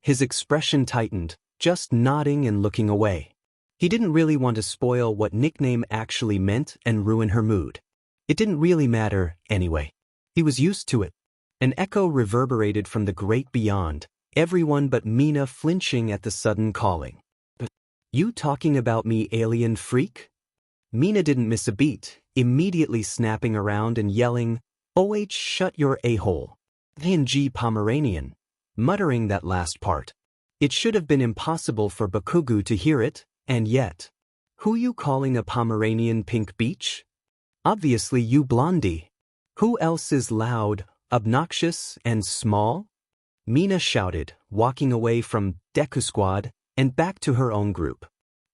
His expression tightened, just nodding and looking away. He didn't really want to spoil what nickname actually meant and ruin her mood. It didn't really matter, anyway. He was used to it. An echo reverberated from the great beyond, everyone but Mina flinching at the sudden calling. You talking about me, alien freak? Mina didn't miss a beat, immediately snapping around and yelling, "Oh, shut your a-hole. PNG Pomeranian," muttering that last part. It should have been impossible for Bakugo to hear it, and yet. Who you calling a Pomeranian pink beach? Obviously you blondie. Who else is loud, obnoxious, and small? Mina shouted, walking away from Deku Squad and back to her own group.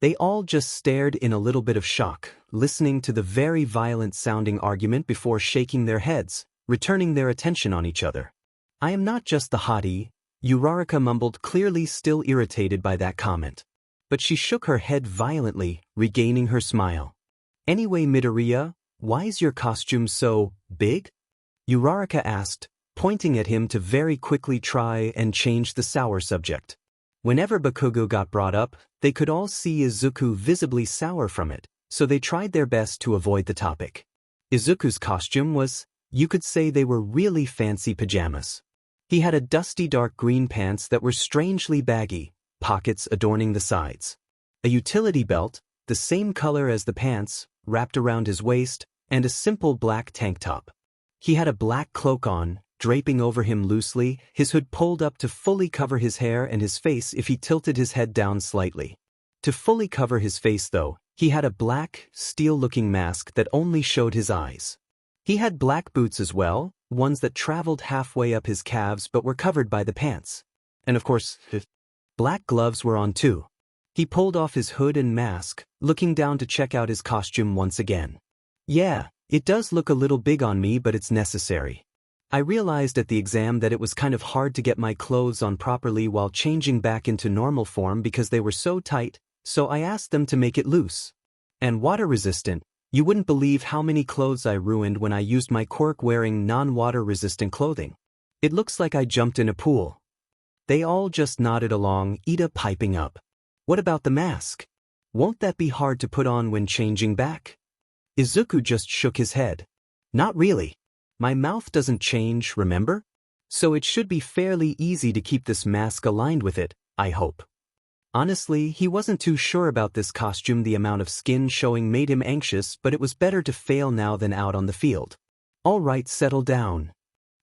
They all just stared in a little bit of shock, listening to the very violent-sounding argument before shaking their heads, returning their attention on each other. I am not just the hottie, Uraraka mumbled, clearly still irritated by that comment. But she shook her head violently, regaining her smile. Anyway, Midoriya, why is your costume so big? Uraraka asked, pointing at him to very quickly try and change the sour subject. Whenever Bakugo got brought up, they could all see Izuku visibly sour from it, so they tried their best to avoid the topic. Izuku's costume was, you could say they were really fancy pajamas. He had a dusty dark green pants that were strangely baggy, pockets adorning the sides. A utility belt, the same color as the pants, wrapped around his waist, and a simple black tank top. He had a black cloak on, draping over him loosely, his hood pulled up to fully cover his hair and his face if he tilted his head down slightly. To fully cover his face though, he had a black, steel-looking mask that only showed his eyes. He had black boots as well, ones that traveled halfway up his calves but were covered by the pants. And of course, black gloves were on too. He pulled off his hood and mask, looking down to check out his costume once again. Yeah, it does look a little big on me, but it's necessary. I realized at the exam that it was kind of hard to get my clothes on properly while changing back into normal form because they were so tight, so I asked them to make it loose. And water-resistant. You wouldn't believe how many clothes I ruined when I used my Quirk wearing non-water-resistant clothing. It looks like I jumped in a pool. They all just nodded along, Ida piping up. What about the mask? Won't that be hard to put on when changing back? Izuku just shook his head. Not really. My mouth doesn't change, remember? So it should be fairly easy to keep this mask aligned with it, I hope. Honestly, he wasn't too sure about this costume. The amount of skin showing made him anxious, but it was better to fail now than out on the field. All right, settle down.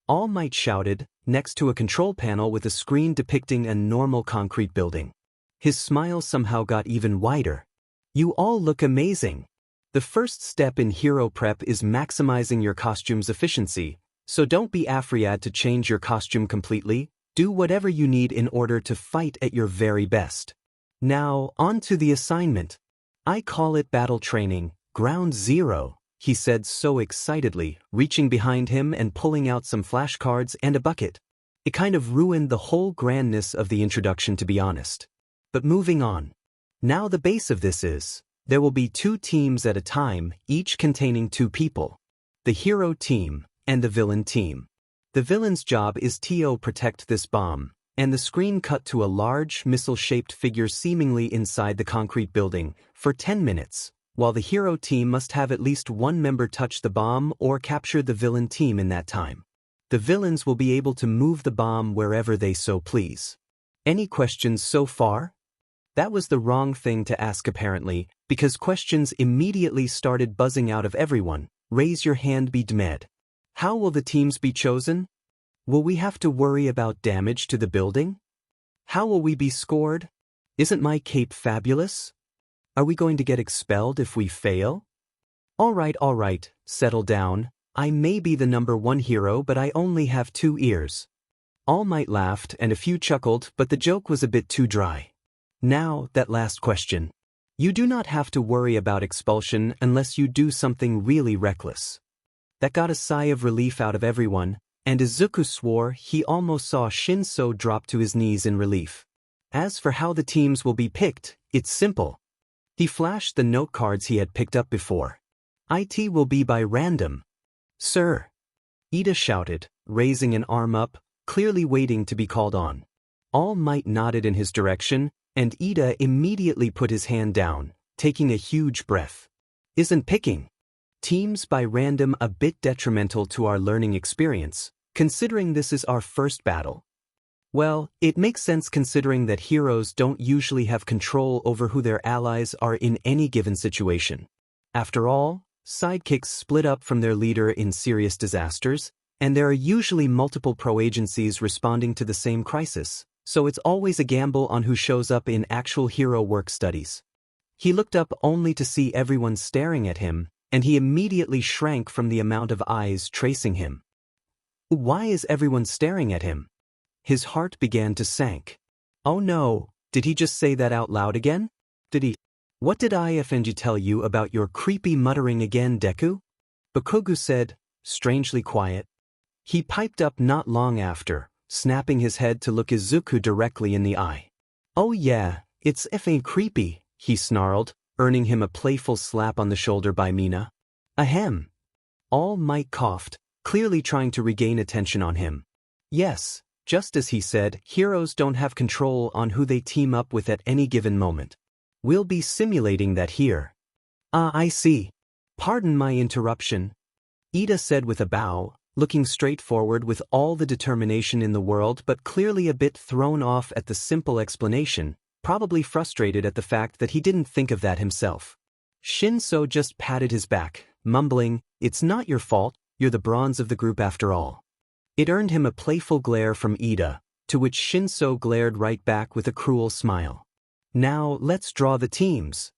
All Might shouted, next to a control panel with a screen depicting a normal concrete building. His smile somehow got even wider. You all look amazing. The first step in hero prep is maximizing your costume's efficiency, so don't be afraid to change your costume completely. Do whatever you need in order to fight at your very best. Now, on to the assignment. I call it battle training, ground zero, he said so excitedly, reaching behind him and pulling out some flashcards and a bucket. It kind of ruined the whole grandness of the introduction, to be honest. But moving on. Now the base of this is, there will be 2 teams at a time, each containing 2 people. The hero team and the villain team. The villain's job is to protect this bomb, and the screen cut to a large, missile-shaped figure seemingly inside the concrete building, for 10 minutes, while the hero team must have at least one member touch the bomb or capture the villain team in that time. The villains will be able to move the bomb wherever they so please. Any questions so far? That was the wrong thing to ask apparently, because questions immediately started buzzing out of everyone. Raise your hand, be dmed. How will the teams be chosen? Will we have to worry about damage to the building? How will we be scored? Isn't my cape fabulous? Are we going to get expelled if we fail? All right, settle down. I may be the number 1 hero, but I only have 2 ears. All Might laughed and a few chuckled, but the joke was a bit too dry. Now, that last question. You do not have to worry about expulsion unless you do something really reckless. That got a sigh of relief out of everyone, and Izuku swore he almost saw Shinso drop to his knees in relief. As for how the teams will be picked, it's simple. He flashed the note cards he had picked up before. It will be by random. Sir. Ida shouted, raising an arm up, clearly waiting to be called on. All Might nodded in his direction, and Ida immediately put his hand down, taking a huge breath. Isn't picking teams by random a bit detrimental to our learning experience, considering this is our first battle? Well, it makes sense considering that heroes don't usually have control over who their allies are in any given situation. After all, sidekicks split up from their leader in serious disasters, and there are usually multiple pro-agencies responding to the same crisis, so it's always a gamble on who shows up in actual hero work studies. He looked up only to see everyone staring at him, and he immediately shrank from the amount of eyes tracing him. Why is everyone staring at him? His heart began to sink. Oh no, did he just say that out loud again? Did he? What did AFO tell you about your creepy muttering again, Deku? Bakugo said, strangely quiet. He piped up not long after, snapping his head to look Izuku directly in the eye. Oh yeah, it's effing creepy, he snarled, earning him a playful slap on the shoulder by Mina. Ahem. All Might coughed, clearly trying to regain attention on him. Yes, just as he said, heroes don't have control on who they team up with at any given moment. We'll be simulating that here. I see. Pardon my interruption. Ida said with a bow, looking straight forward with all the determination in the world but clearly a bit thrown off at the simple explanation, probably frustrated at the fact that he didn't think of that himself. Shinso just patted his back, mumbling, "It's not your fault, you're the bronze of the group after all." It earned him a playful glare from Ida, to which Shinso glared right back with a cruel smile. "Now let's draw the teams,"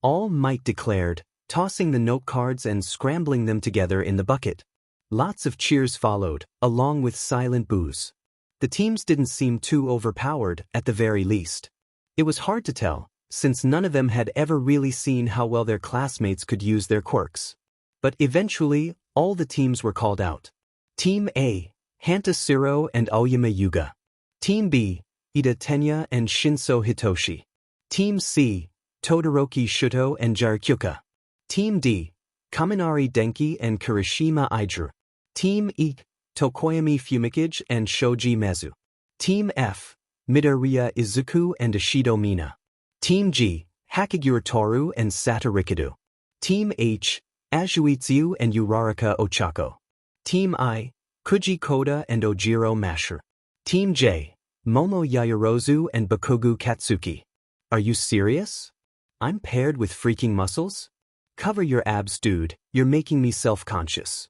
All Might declared, tossing the note cards and scrambling them together in the bucket. Lots of cheers followed, along with silent boos. The teams didn't seem too overpowered, at the very least. It was hard to tell, since none of them had ever really seen how well their classmates could use their quirks. But eventually, all the teams were called out. Team A, Hanta Siro and Aoyama Yuga. Team B, Ida Tenya and Shinso Hitoshi. Team C, Todoroki Shuto and Jarikyuka. Team D, Kaminari Denki and Kirishima Aijuru. Team E, Tokoyami Fumikage and Shoji Mezu. Team F, Midoriya Izuku and Ishido Mina. Team G, Hakigura Toru and Sata Rikadu. Team H, Azuitsu and Uraraka Ochako. Team I, Kuji Koda and Ojiro Masher. Team J, Momo Yaoyorozu and Bakugu Katsuki. Are you serious? I'm paired with freaking muscles? Cover your abs, dude, you're making me self-conscious.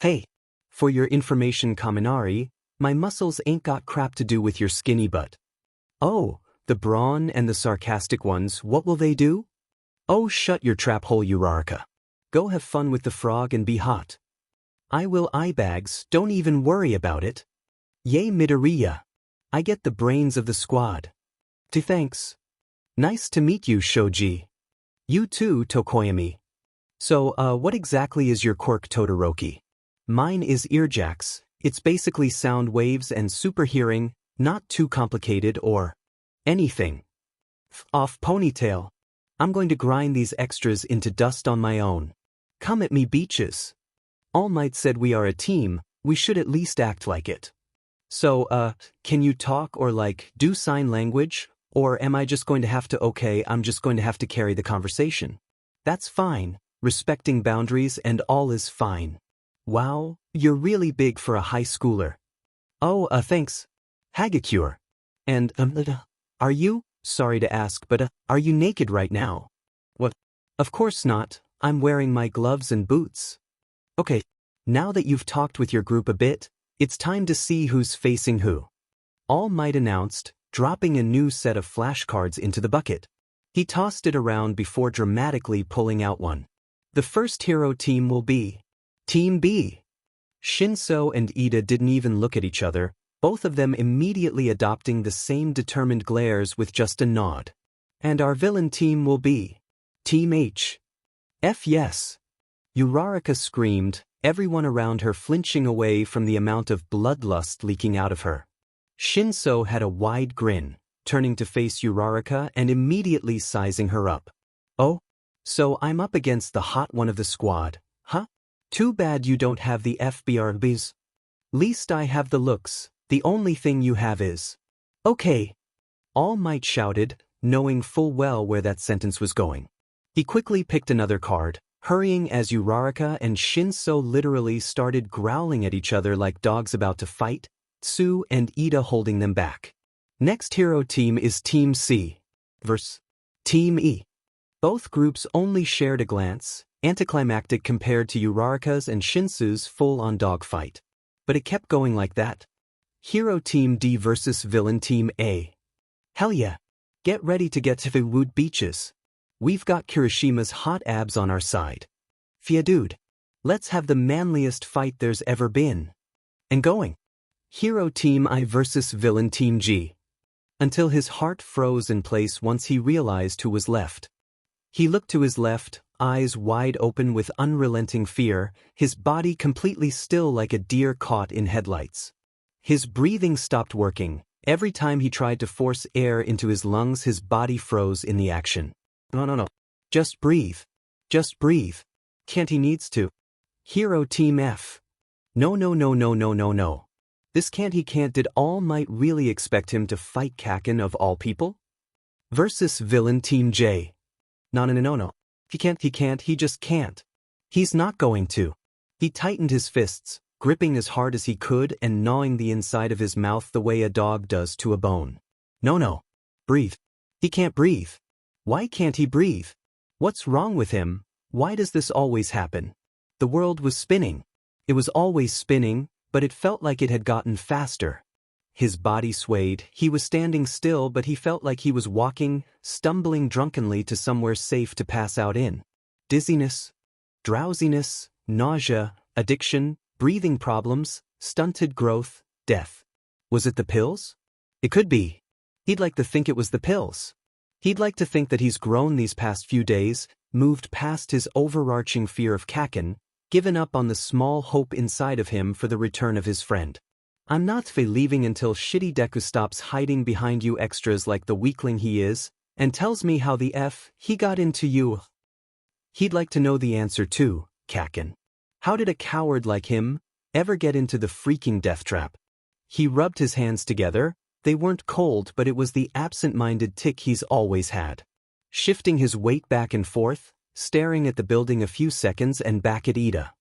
Hey, for your information, Kaminari, my muscles ain't got crap to do with your skinny butt. Oh, the brawn and the sarcastic ones, what will they do? Oh, shut your trap hole, Uraraka. Go have fun with the frog and be hot. I will eye bags, don't even worry about it. Yay, Midoriya. I get the brains of the squad. Thanks. Nice to meet you, Shoji. You too, Tokoyami. So, what exactly is your quirk, Todoroki? Mine is earjacks. It's basically sound waves and super hearing, not too complicated or anything. Off ponytail. I'm going to grind these extras into dust on my own. Come at me, beaches. All Might said we are a team, we should at least act like it. So, can you talk or do sign language? Or am I just going to have to I'm just going to have to carry the conversation? That's fine, respecting boundaries and all is fine. Wow, you're really big for a high schooler. Oh, thanks. Hagakure. And, are you, sorry to ask, but, are you naked right now? What? Of course not, I'm wearing my gloves and boots. Okay, now that you've talked with your group a bit, it's time to see who's facing who. All Might announced, dropping a new set of flashcards into the bucket. He tossed it around before dramatically pulling out one. The first hero team will be Team B. Shinso and Ida didn't even look at each other, both of them immediately adopting the same determined glares with just a nod. And our villain team will be Team H. Yes. Uraraka screamed, everyone around her flinching away from the amount of bloodlust leaking out of her. Shinso had a wide grin, turning to face Uraraka and immediately sizing her up. Oh? So I'm up against the hot one of the squad, huh? Too bad you don't have the FBRBs. Least I have the looks, the only thing you have is. Okay. All Might shouted, knowing full well where that sentence was going. He quickly picked another card, hurrying as Uraraka and Shinso literally started growling at each other like dogs about to fight, Tsu and Ida holding them back. Next hero team is Team C vs. Team E. Both groups only shared a glance, anticlimactic compared to Uraraka's and Shinsu's full-on dogfight. But it kept going like that. Hero Team D versus Villain Team A. Hell yeah. Get ready to get to the wood beaches. We've got Kirishima's hot abs on our side. Fia dude. Let's have the manliest fight there's ever been. And going. Hero Team I versus Villain Team G. Until his heart froze in place once he realized who was left. He looked to his left, eyes wide open with unrelenting fear, his body completely still like a deer caught in headlights. His breathing stopped working. Every time he tried to force air into his lungs, his body froze in the action. No. Just breathe. Just breathe. Can't he needs to. Hero Team F. No. This he can't. Did All Might really expect him to fight Kaken of all people? Versus Villain Team J. No. He can't, he just can't. He's not going to. He tightened his fists, gripping as hard as he could and gnawing the inside of his mouth the way a dog does to a bone. No. Breathe. He can't breathe. Why can't he breathe? What's wrong with him? Why does this always happen? The world was spinning. It was always spinning, but it felt like it had gotten faster. His body swayed, he was standing still, but he felt like he was walking, stumbling drunkenly to somewhere safe to pass out in. Dizziness, drowsiness, nausea, addiction, breathing problems, stunted growth, death. Was it the pills? It could be. He'd like to think it was the pills. He'd like to think that he's grown these past few days, moved past his overarching fear of canon, given up on the small hope inside of him for the return of his friend. I'm not leaving until shitty Deku stops hiding behind you extras like the weakling he is, and tells me how the F he got into you. He'd like to know the answer too, Kakin. How did a coward like him ever get into the freaking death trap? He rubbed his hands together. They weren't cold, but it was the absent-minded tic he's always had. Shifting his weight back and forth, staring at the building a few seconds and back at Ida.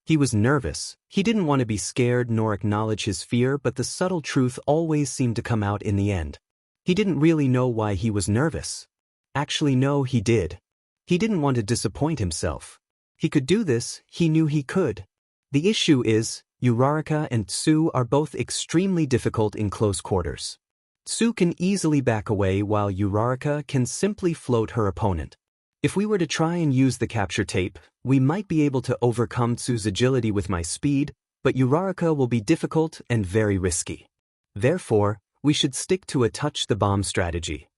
He was nervous. He didn't want to be scared nor acknowledge his fear, but the subtle truth always seemed to come out in the end. He didn't really know why he was nervous. Actually, no, he did. He didn't want to disappoint himself. He could do this, he knew he could. The issue is, Uraraka and Tsu are both extremely difficult in close quarters. Tsu can easily back away while Uraraka can simply float her opponent. If we were to try and use the capture tape, we might be able to overcome Tsu's agility with my speed, but Uraraka will be difficult and very risky. Therefore, we should stick to a touch-the-bomb strategy.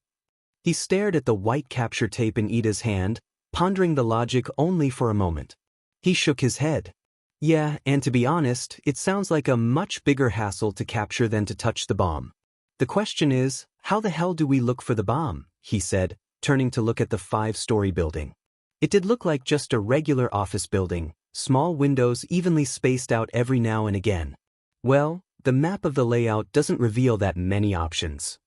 He stared at the white capture tape in Ida's hand, pondering the logic only for a moment. He shook his head. Yeah, and to be honest, it sounds like a much bigger hassle to capture than to touch the bomb. The question is, how the hell do we look for the bomb? He said, turning to look at the 5-story building. It did look like just a regular office building, small windows evenly spaced out every now and again. Well, the map of the layout doesn't reveal that many options.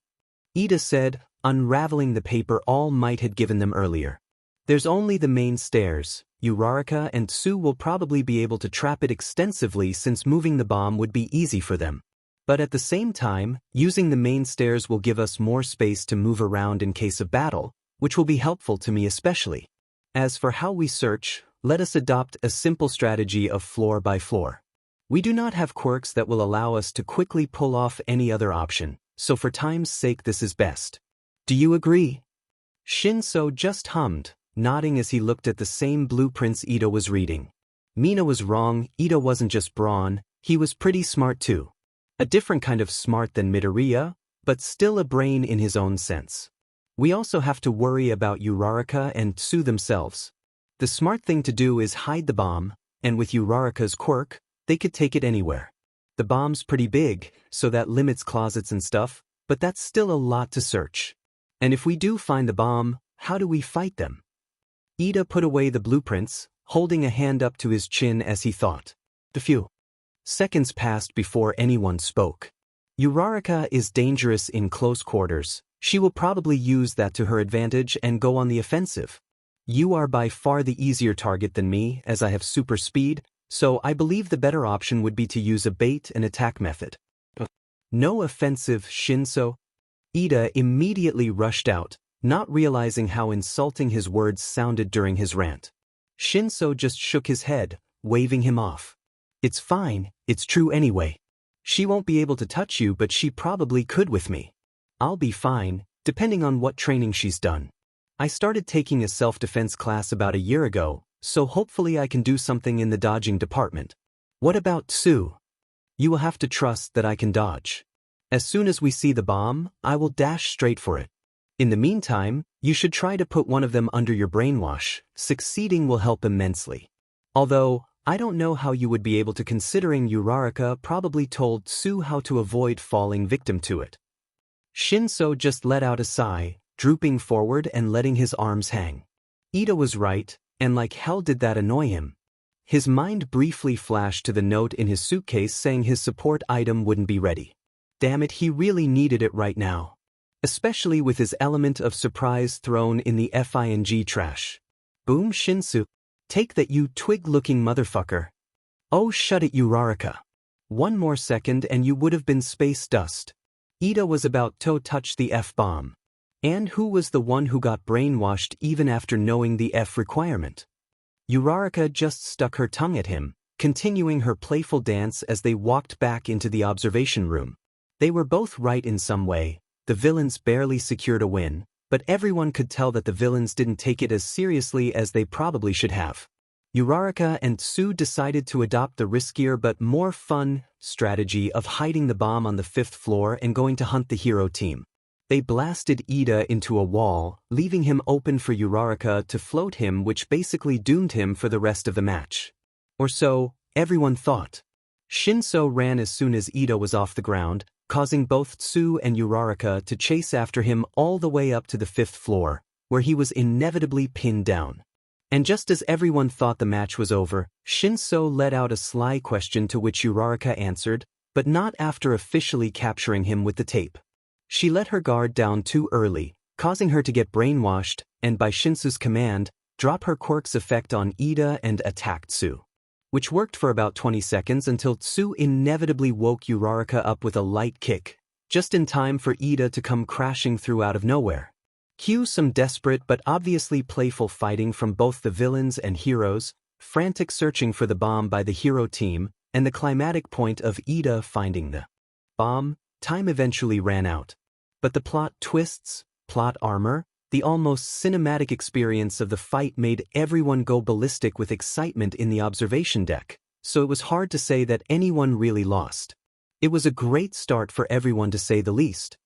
Ida said, unraveling the paper All Might had given them earlier. There's only the main stairs. Uraraka and Tsu will probably be able to trap it extensively since moving the bomb would be easy for them. But at the same time, using the main stairs will give us more space to move around in case of battle, which will be helpful to me especially. As for how we search, let us adopt a simple strategy of floor by floor. We do not have quirks that will allow us to quickly pull off any other option, so for time's sake this is best. Do you agree? Shinso just hummed, nodding as he looked at the same blueprints Ida was reading. Mina was wrong, Ida wasn't just brawn, he was pretty smart too. A different kind of smart than Midoriya, but still a brain in his own sense. We also have to worry about Uraraka and Tsu themselves. The smart thing to do is hide the bomb, and with Uraraka's quirk, they could take it anywhere. The bomb's pretty big, so that limits closets and stuff, but that's still a lot to search. And if we do find the bomb, how do we fight them? Ida put away the blueprints, holding a hand up to his chin as he thought. A few seconds passed before anyone spoke. Uraraka is dangerous in close quarters. She will probably use that to her advantage and go on the offensive. You are by far the easier target than me, as I have super speed, so I believe the better option would be to use a bait and attack method. No offensive, Shinso. Ida immediately rushed out, not realizing how insulting his words sounded during his rant. Shinso just shook his head, waving him off. It's fine, it's true anyway. She won't be able to touch you, but she probably could with me. I'll be fine, depending on what training she's done. I started taking a self-defense class about a year ago, so hopefully I can do something in the dodging department. What about Tsu? You will have to trust that I can dodge. As soon as we see the bomb, I will dash straight for it. In the meantime, you should try to put one of them under your brainwash. Succeeding will help immensely. Although, I don't know how you would be able to, considering Uraraka probably told Tsu how to avoid falling victim to it. Shinso just let out a sigh, drooping forward and letting his arms hang. Ida was right, and like hell did that annoy him. His mind briefly flashed to the note in his suitcase saying his support item wouldn't be ready. Damn it, he really needed it right now. Especially with his element of surprise thrown in the FING trash. Boom, Shinsu. Take that, you twig-looking motherfucker. Oh shut it Uraraka. One more second and you would have been space dust. Ida was about to touch the F-bomb. And who was the one who got brainwashed even after knowing the F requirement? Uraraka just stuck her tongue at him, continuing her playful dance as they walked back into the observation room. They were both right in some way. The villains barely secured a win, but everyone could tell that the villains didn't take it as seriously as they probably should have. Uraraka and Tsu decided to adopt the riskier but more fun strategy of hiding the bomb on the 5th floor and going to hunt the hero team. They blasted Ida into a wall, leaving him open for Uraraka to float him, which basically doomed him for the rest of the match. Or so, everyone thought. Shinso ran as soon as Ida was off the ground, causing both Tsu and Uraraka to chase after him all the way up to the 5th floor, where he was inevitably pinned down. And just as everyone thought the match was over, Shinso let out a sly question to which Uraraka answered, but not after officially capturing him with the tape. She let her guard down too early, causing her to get brainwashed, and by Shinso's command, drop her quirk's effect on Ida and attack Tsu. Which worked for about 20 seconds until Tsu inevitably woke Uraraka up with a light kick, just in time for Ida to come crashing through out of nowhere. Cue some desperate but obviously playful fighting from both the villains and heroes, frantic searching for the bomb by the hero team, and the climatic point of Ida finding the bomb. Time eventually ran out. But the plot twists, plot armor, the almost cinematic experience of the fight made everyone go ballistic with excitement in the observation deck, so it was hard to say that anyone really lost. It was a great start for everyone to say the least.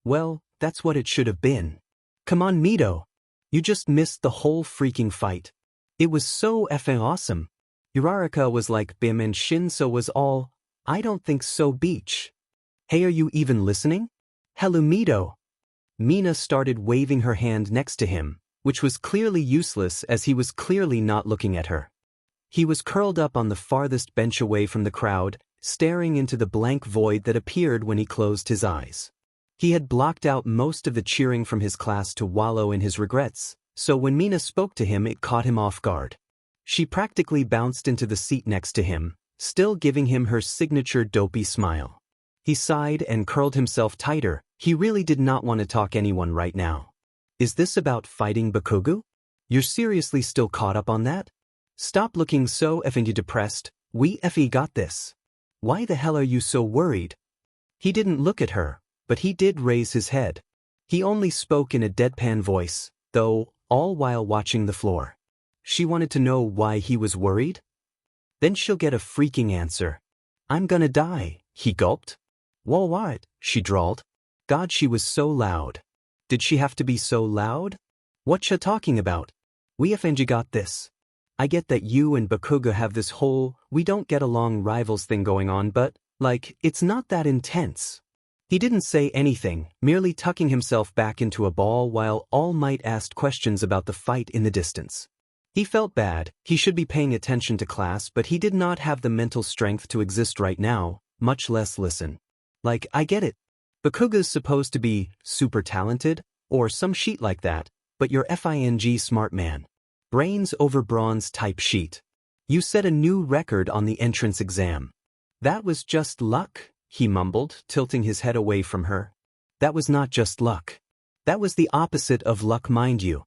Well, that's what it should have been. Come on Mito. You just missed the whole freaking fight. It was so effing awesome. Uraraka was like Bim and Shinso was all, I don't think so beach. Hey, are you even listening? Hello Mito. Mina started waving her hand next to him, which was clearly useless as he was clearly not looking at her. He was curled up on the farthest bench away from the crowd, staring into the blank void that appeared when he closed his eyes. He had blocked out most of the cheering from his class to wallow in his regrets, so when Mina spoke to him it caught him off guard. She practically bounced into the seat next to him, still giving him her signature dopey smile. He sighed and curled himself tighter. He really did not want to talk anyone right now. Is this about fighting Bakugo? You're seriously still caught up on that? Stop looking so effing depressed. We effing got this. Why the hell are you so worried? He didn't look at her, but he did raise his head. He only spoke in a deadpan voice, though, all while watching the floor. She wanted to know why he was worried? Then she'll get a freaking answer. I'm gonna die, he gulped. Whoa, what? She drawled. God, she was so loud. Did she have to be so loud? Whatcha talking about? We effing got this. I get that you and Bakugo have this whole we don't get along rivals thing going on, but, like, it's not that intense. He didn't say anything, merely tucking himself back into a ball while All Might asked questions about the fight in the distance. He felt bad. He should be paying attention to class, but he did not have the mental strength to exist right now, much less listen. Like, I get it. Bakugo's supposed to be super talented, or some shit like that, but you're FING smart man. Brains over bronze type sheet. You set a new record on the entrance exam. That was just luck, he mumbled, tilting his head away from her. That was not just luck. That was the opposite of luck, mind you.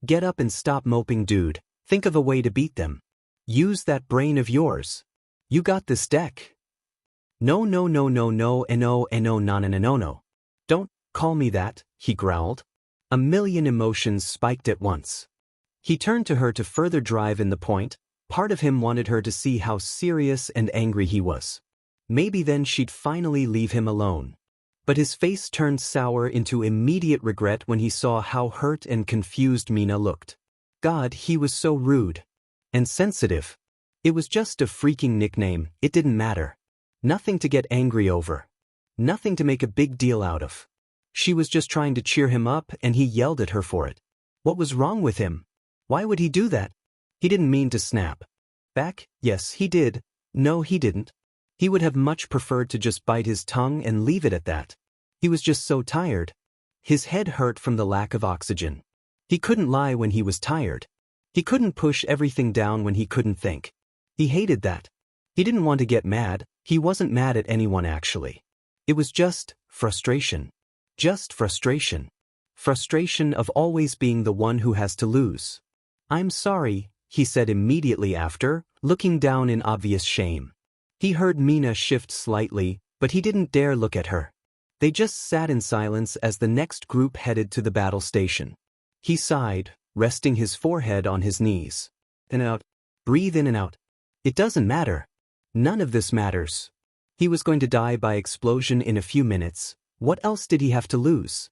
Get up and stop moping, dude. Think of a way to beat them. Use that brain of yours. You got this deck. No, no, no, no, no, no, no, no, no, no, no. Don't call me that, he growled. A million emotions spiked at once. He turned to her to further drive in the point. Part of him wanted her to see how serious and angry he was. Maybe then she'd finally leave him alone. But his face turned sour into immediate regret when he saw how hurt and confused Mina looked. God, he was so rude. And sensitive. It was just a freaking nickname, it didn't matter. Nothing to get angry over. Nothing to make a big deal out of. She was just trying to cheer him up and he yelled at her for it. What was wrong with him? Why would he do that? He didn't mean to snap back. Yes, he did. No, he didn't. He would have much preferred to just bite his tongue and leave it at that. He was just so tired. His head hurt from the lack of oxygen. He couldn't lie when he was tired. He couldn't push everything down when he couldn't think. He hated that. He didn't want to get mad, he wasn't mad at anyone actually. It was just frustration. Just frustration. Frustration of always being the one who has to lose. "I'm sorry," he said immediately after, looking down in obvious shame. He heard Mina shift slightly, but he didn't dare look at her. They just sat in silence as the next group headed to the battle station. He sighed, resting his forehead on his knees. In and out. Breathe in and out. It doesn't matter. None of this matters. He was going to die by explosion in a few minutes. What else did he have to lose?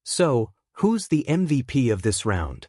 So, who's the MVP of this round?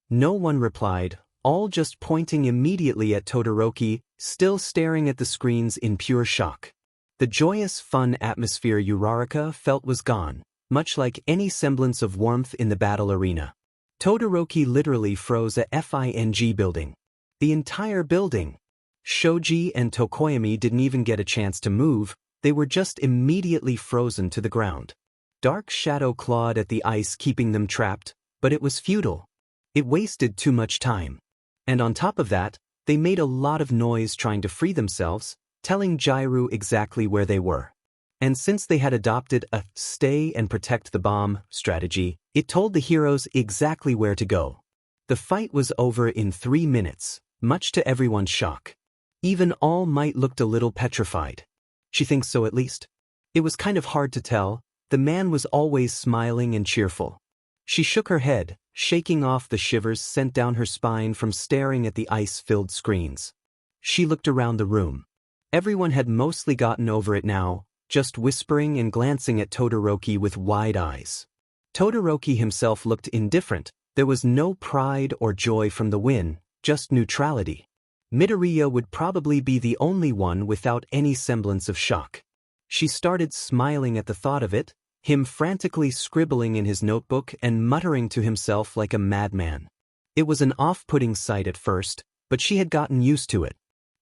No one replied, all just pointing immediately at Todoroki, still staring at the screens in pure shock. The joyous, fun atmosphere Uraraka felt was gone, much like any semblance of warmth in the battle arena. Todoroki literally froze a FING building. The entire building. Shoji and Tokoyami didn't even get a chance to move, they were just immediately frozen to the ground. Dark shadow clawed at the ice, keeping them trapped, but it was futile. It wasted too much time. And on top of that, they made a lot of noise trying to free themselves, telling Jairu exactly where they were. And since they had adopted a stay and protect the bomb strategy, it told the heroes exactly where to go. The fight was over in 3 minutes, much to everyone's shock. Even All Might looked a little petrified. She thinks so at least. It was kind of hard to tell. The man was always smiling and cheerful. She shook her head, shaking off the shivers sent down her spine from staring at the ice-filled screens. She looked around the room. Everyone had mostly gotten over it now, just whispering and glancing at Todoroki with wide eyes. Todoroki himself looked indifferent. There was no pride or joy from the win, just neutrality. Midoriya would probably be the only one without any semblance of shock. She started smiling at the thought of it, him frantically scribbling in his notebook and muttering to himself like a madman. It was an off-putting sight at first, but she had gotten used to it.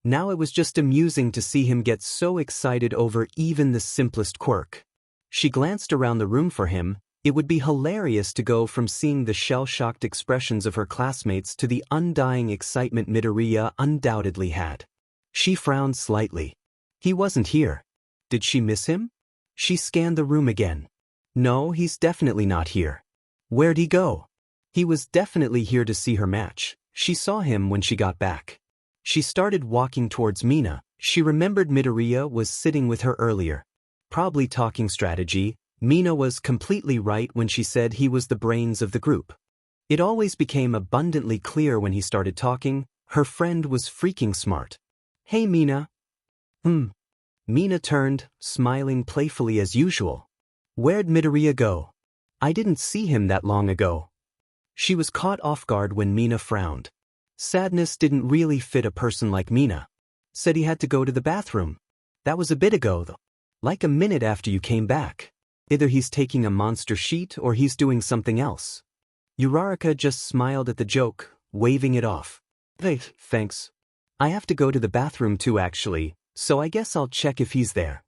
Now it was just amusing to see him get so excited over even the simplest quirk. She glanced around the room for him. It would be hilarious to go from seeing the shell-shocked expressions of her classmates to the undying excitement Midoriya undoubtedly had. She frowned slightly. He wasn't here. Did she miss him? She scanned the room again. No, he's definitely not here. Where'd he go? He was definitely here to see her match. She saw him when she got back. She started walking towards Mina. She remembered Midoriya was sitting with her earlier. Probably talking strategy. Mina was completely right when she said he was the brains of the group. It always became abundantly clear when he started talking, her friend was freaking smart. Hey Mina. Mina turned, smiling playfully as usual. Where'd Midoriya go? I didn't see him that long ago. She was caught off guard when Mina frowned. Sadness didn't really fit a person like Mina. Said he had to go to the bathroom. That was a bit ago though. Like a minute after you came back. Either he's taking a monster sheet or he's doing something else. Uraraka just smiled at the joke, waving it off. Hey, thanks. I have to go to the bathroom too actually, so I guess I'll check if he's there.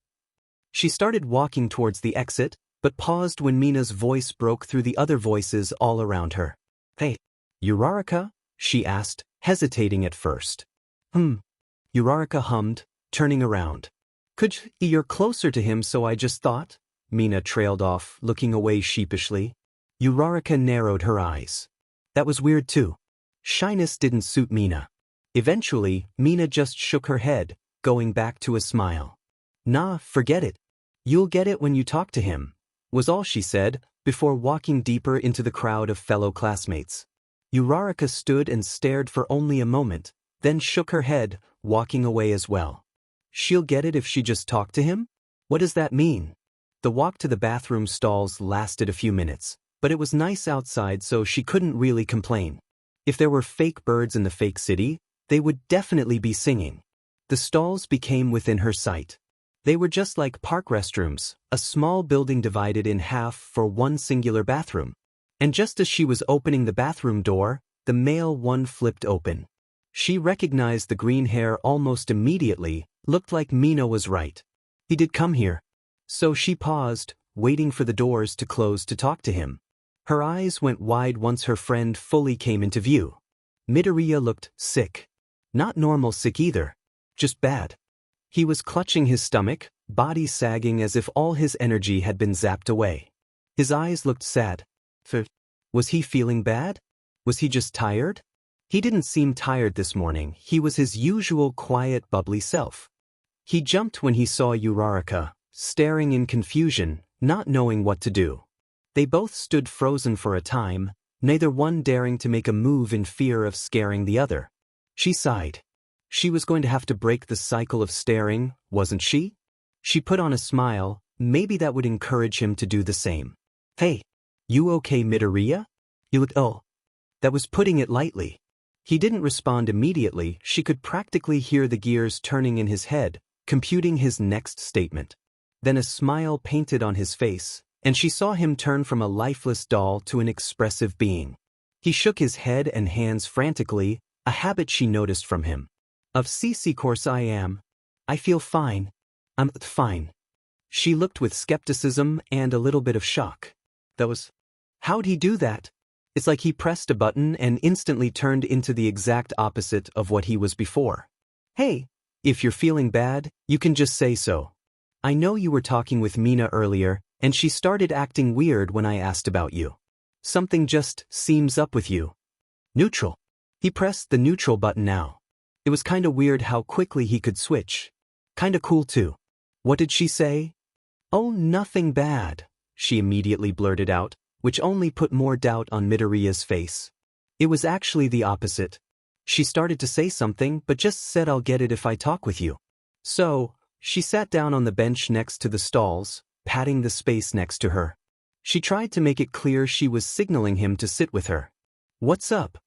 She started walking towards the exit, but paused when Mina's voice broke through the other voices all around her. Hey, Uraraka? She asked, hesitating at first. Uraraka hummed, turning around. You're closer to him so I just thought? Mina trailed off, looking away sheepishly. Uraraka narrowed her eyes. That was weird too. Shyness didn't suit Mina. Eventually, Mina just shook her head, going back to a smile. Nah, forget it. You'll get it when you talk to him, was all she said, before walking deeper into the crowd of fellow classmates. Uraraka stood and stared for only a moment, then shook her head, walking away as well. She'll get it if she just talked to him? What does that mean? The walk to the bathroom stalls lasted a few minutes, but it was nice outside so she couldn't really complain. If there were fake birds in the fake city, they would definitely be singing. The stalls became within her sight. They were just like park restrooms, a small building divided in half for one singular bathroom. And just as she was opening the bathroom door, the male one flipped open. She recognized the green hair almost immediately, looked like Mina was right. He did come here. So she paused, waiting for the doors to close to talk to him. Her eyes went wide once her friend fully came into view. Midoriya looked sick. Not normal sick either, Just bad. He was clutching his stomach, body sagging as if all his energy had been zapped away. His eyes looked sad. Was he feeling bad? Was he just tired? He didn't seem tired this morning. He was his usual quiet, bubbly self. He jumped when he saw Uraraka, staring in confusion, not knowing what to do. They both stood frozen for a time, neither one daring to make a move in fear of scaring the other. She sighed. She was going to have to break the cycle of staring, wasn't she? She put on a smile, maybe that would encourage him to do the same. Hey, you okay, Midoriya? You look ill. That was putting it lightly. He didn't respond immediately. She could practically hear the gears turning in his head, computing his next statement. Then a smile painted on his face, and she saw him turn from a lifeless doll to an expressive being. He shook his head and hands frantically, a habit she noticed from him. Of course I am. I feel fine. I'm fine. She looked with skepticism and a little bit of shock. How'd he do that? It's like he pressed a button and instantly turned into the exact opposite of what he was before. Hey, if you're feeling bad, you can just say so. I know you were talking with Mina earlier, and she started acting weird when I asked about you. Something just seems up with you. Neutral. He pressed the neutral button now. It was kinda weird how quickly he could switch. Kinda cool too. What did she say? Oh, nothing bad, she immediately blurted out, which only put more doubt on Midoriya's face. It was actually the opposite. She started to say something but just said I'll get it if I talk with you. So, she sat down on the bench next to the stalls, patting the space next to her. She tried to make it clear she was signaling him to sit with her. What's up?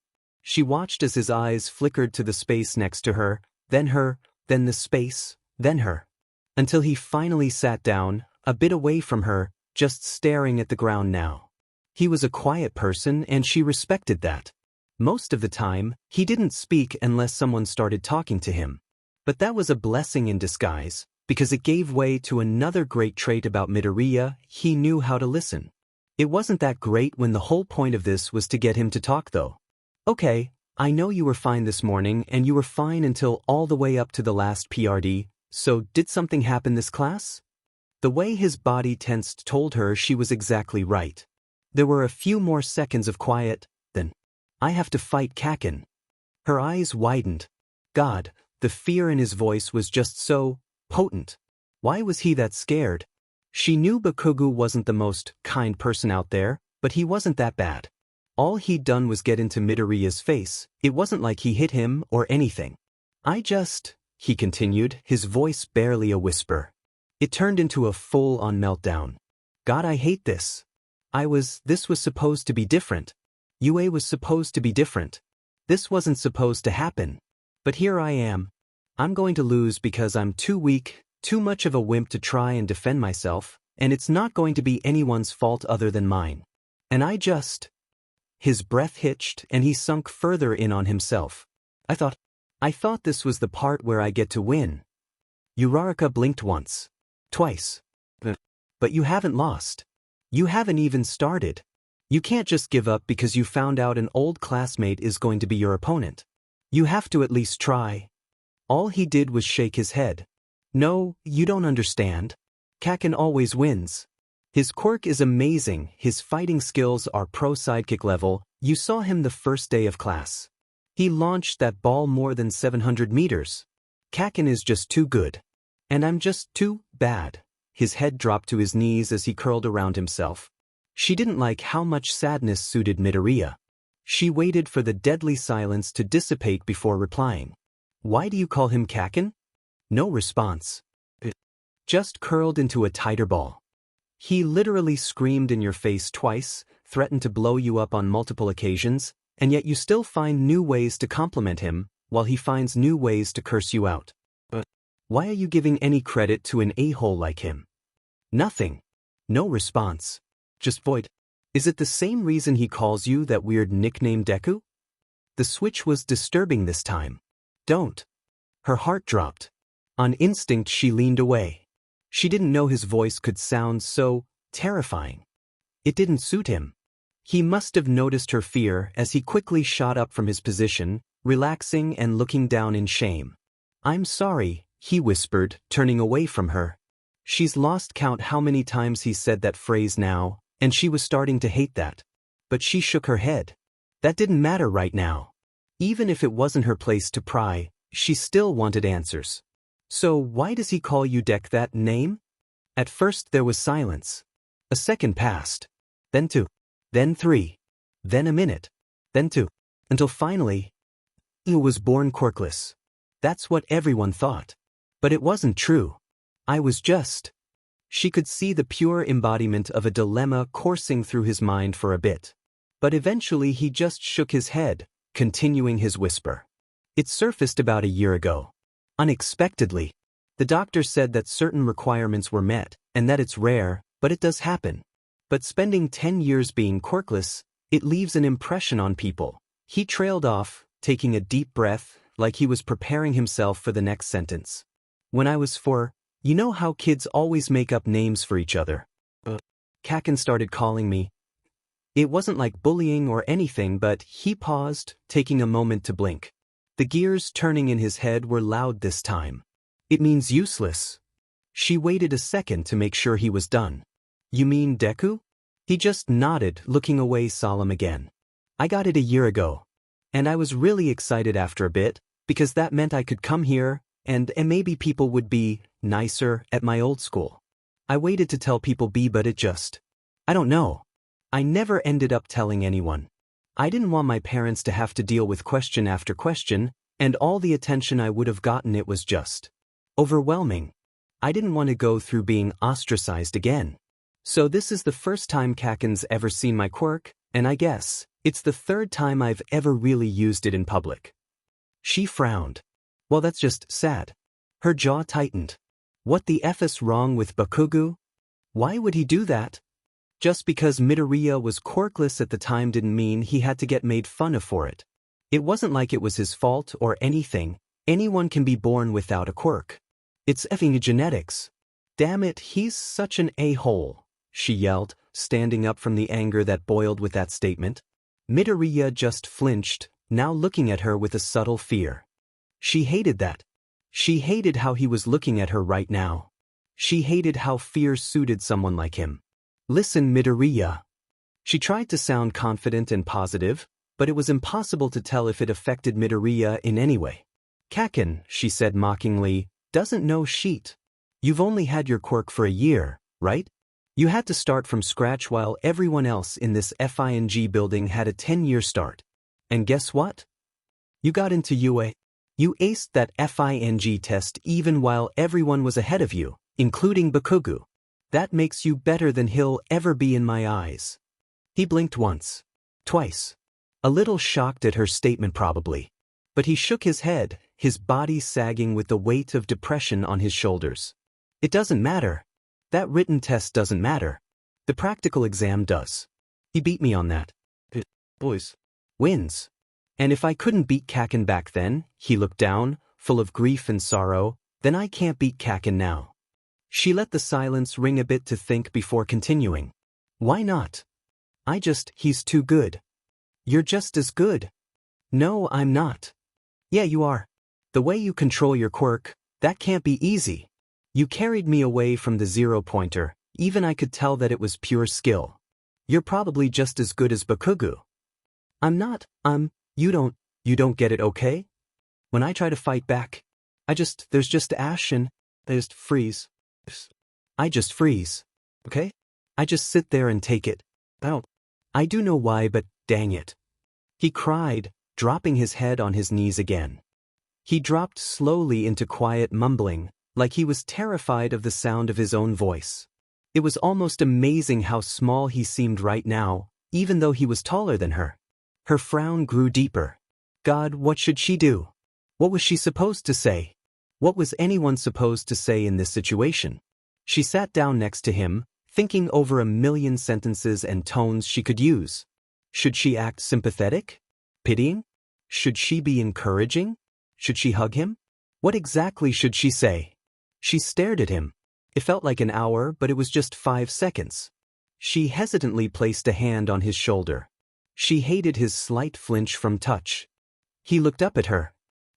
She watched as his eyes flickered to the space next to her, then her, then the space, then her. Until he finally sat down, a bit away from her, just staring at the ground now. He was a quiet person and she respected that. Most of the time, he didn't speak unless someone started talking to him. But that was a blessing in disguise, because it gave way to another great trait about Midoriya: he knew how to listen. It wasn't that great when the whole point of this was to get him to talk though. Okay, I know you were fine this morning and you were fine until all the way up to the last PRD, so did something happen this class? The way his body tensed told her she was exactly right. There were a few more seconds of quiet, then, I have to fight Kaken. Her eyes widened. God, the fear in his voice was just so potent. Why was he that scared? She knew Bakugo wasn't the most kind person out there, but he wasn't that bad. All he'd done was get into Midoriya's face. It wasn't like he hit him or anything. He continued, his voice barely a whisper. It turned into a full-on meltdown. God, I hate this. This was supposed to be different. UA was supposed to be different. This wasn't supposed to happen. But here I am. I'm going to lose because I'm too weak, too much of a wimp to try and defend myself, and it's not going to be anyone's fault other than mine. And His breath hitched and he sunk further in on himself. I thought this was the part where I get to win. Uraraka blinked once. Twice. But you haven't lost. You haven't even started. You can't just give up because you found out an old classmate is going to be your opponent. You have to at least try. All he did was shake his head. No, you don't understand. Kaken always wins. His quirk is amazing, his fighting skills are pro sidekick level. You saw him the first day of class. He launched that ball more than 700 meters. Kaken is just too good. And I'm just too bad. His head dropped to his knees as he curled around himself. She didn't like how much sadness suited Midoriya. She waited for the deadly silence to dissipate before replying. Why do you call him Kaken? No response. Just curled into a tighter ball. He literally screamed in your face twice, threatened to blow you up on multiple occasions, and yet you still find new ways to compliment him, while he finds new ways to curse you out. But why are you giving any credit to an a-hole like him? Nothing. No response. Just void. Is it the same reason he calls you that weird nickname Deku? The switch was disturbing this time. Don't. Her heart dropped. On instinct she leaned away. She didn't know his voice could sound so terrifying. It didn't suit him. He must have noticed her fear as he quickly shot up from his position, relaxing and looking down in shame. I'm sorry, he whispered, turning away from her. She's lost count how many times he said that phrase now, and she was starting to hate that. But she shook her head. That didn't matter right now. Even if it wasn't her place to pry, she still wanted answers. So why does he call you Deck that name? At first there was silence. A second passed. Then 2. Then 3. Then a minute. Then 2. Until finally, he was born quirkless. That's what everyone thought. But it wasn't true. I was just. She could see the pure embodiment of a dilemma coursing through his mind for a bit. But eventually he just shook his head, continuing his whisper. It surfaced about a year ago. Unexpectedly. The doctor said that certain requirements were met, and that it's rare, but it does happen. But spending 10 years being quirkless, it leaves an impression on people. He trailed off, taking a deep breath, like he was preparing himself for the next sentence. When I was 4, you know how kids always make up names for each other? Kaken started calling me. It wasn't like bullying or anything, but he paused, taking a moment to blink. The gears turning in his head were loud this time. It means useless. She waited a second to make sure he was done. You mean Deku? He just nodded, looking away solemn again. I got it a year ago. And I was really excited after a bit, because that meant I could come here, and maybe people would be nicer at my old school. I waited to tell people but it just... I don't know. I never ended up telling anyone. I didn't want my parents to have to deal with question after question, and all the attention I would have gotten it was just overwhelming. I didn't want to go through being ostracized again. So this is the first time Kaken's ever seen my quirk, and I guess it's the third time I've ever really used it in public. She frowned. Well, that's just sad. Her jaw tightened. What the F is wrong with Bakugo? Why would he do that? Just because Midoriya was quirkless at the time didn't mean he had to get made fun of for it. It wasn't like it was his fault or anything. Anyone can be born without a quirk. It's effing genetics. Damn it, he's such an a-hole, she yelled, standing up from the anger that boiled with that statement. Midoriya just flinched, now looking at her with a subtle fear. She hated that. She hated how he was looking at her right now. She hated how fear suited someone like him. Listen, Midoriya. She tried to sound confident and positive, but it was impossible to tell if it affected Midoriya in any way. Kaken, she said mockingly, doesn't know shit. You've only had your quirk for a year, right? You had to start from scratch while everyone else in this FING building had a 10-year start. And guess what? You got into UA. You aced that FING test even while everyone was ahead of you, including Bakugo. That makes you better than he'll ever be in my eyes. He blinked once. Twice. A little shocked at her statement probably. But he shook his head, his body sagging with the weight of depression on his shoulders. It doesn't matter. That written test doesn't matter. The practical exam does. He beat me on that. Boys. Wins. And if I couldn't beat Kaken back then, he looked down, full of grief and sorrow, then I can't beat Kaken now. She let the silence ring a bit to think before continuing. Why not? He's too good. You're just as good. No, I'm not. Yeah, you are. The way you control your quirk, that can't be easy. You carried me away from the 0-pointer, even I could tell that it was pure skill. You're probably just as good as Bakugo. I'm not, you don't get it, okay? When I try to fight back, there's just ash and I just freeze. I just freeze. Okay? I just sit there and take it. I do know why, but dang it. He cried, dropping his head on his knees again. He dropped slowly into quiet mumbling, like he was terrified of the sound of his own voice. It was almost amazing how small he seemed right now, even though he was taller than her. Her frown grew deeper. God, what should she do? What was she supposed to say? What was anyone supposed to say in this situation? She sat down next to him, thinking over a million sentences and tones she could use. Should she act sympathetic? Pitying? Should she be encouraging? Should she hug him? What exactly should she say? She stared at him. It felt like an hour, but it was just 5 seconds. She hesitantly placed a hand on his shoulder. She hated his slight flinch from touch. He looked up at her.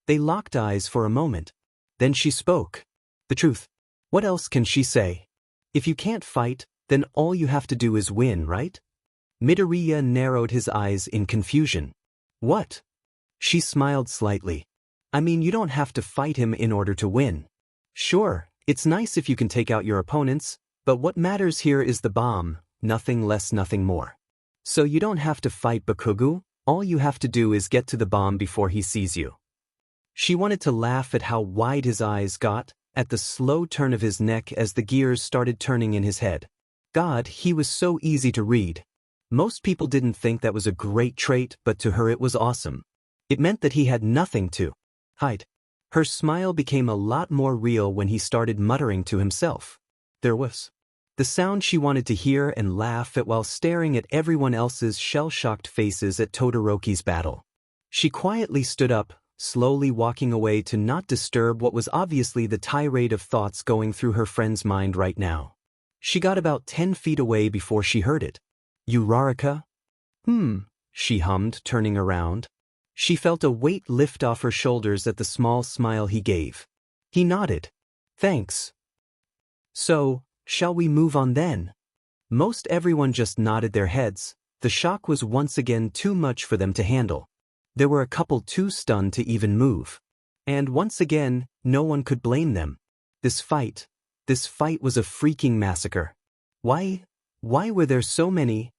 They locked eyes for a moment. Then she spoke. The truth. What else can she say? If you can't fight, then all you have to do is win, right? Midoriya narrowed his eyes in confusion. What? She smiled slightly. I mean, you don't have to fight him in order to win. Sure, it's nice if you can take out your opponents, but what matters here is the bomb, nothing less, nothing more. So you don't have to fight Bakugo, all you have to do is get to the bomb before he sees you. She wanted to laugh at how wide his eyes got, at the slow turn of his neck as the gears started turning in his head. God, he was so easy to read. Most people didn't think that was a great trait, but to her it was awesome. It meant that he had nothing to hide. Her smile became a lot more real when he started muttering to himself. There was the sound she wanted to hear and laugh at while staring at everyone else's shell-shocked faces at Todoroki's battle. She quietly stood up, slowly walking away to not disturb what was obviously the tirade of thoughts going through her friend's mind right now. She got about 10 feet away before she heard it. Uraraka? She hummed, turning around. She felt a weight lift off her shoulders at the small smile he gave. He nodded. Thanks. So, shall we move on then? Most everyone just nodded their heads. The shock was once again too much for them to handle. There were a couple too stunned to even move. And once again, no one could blame them. This fight was a freaking massacre. Why were there so many?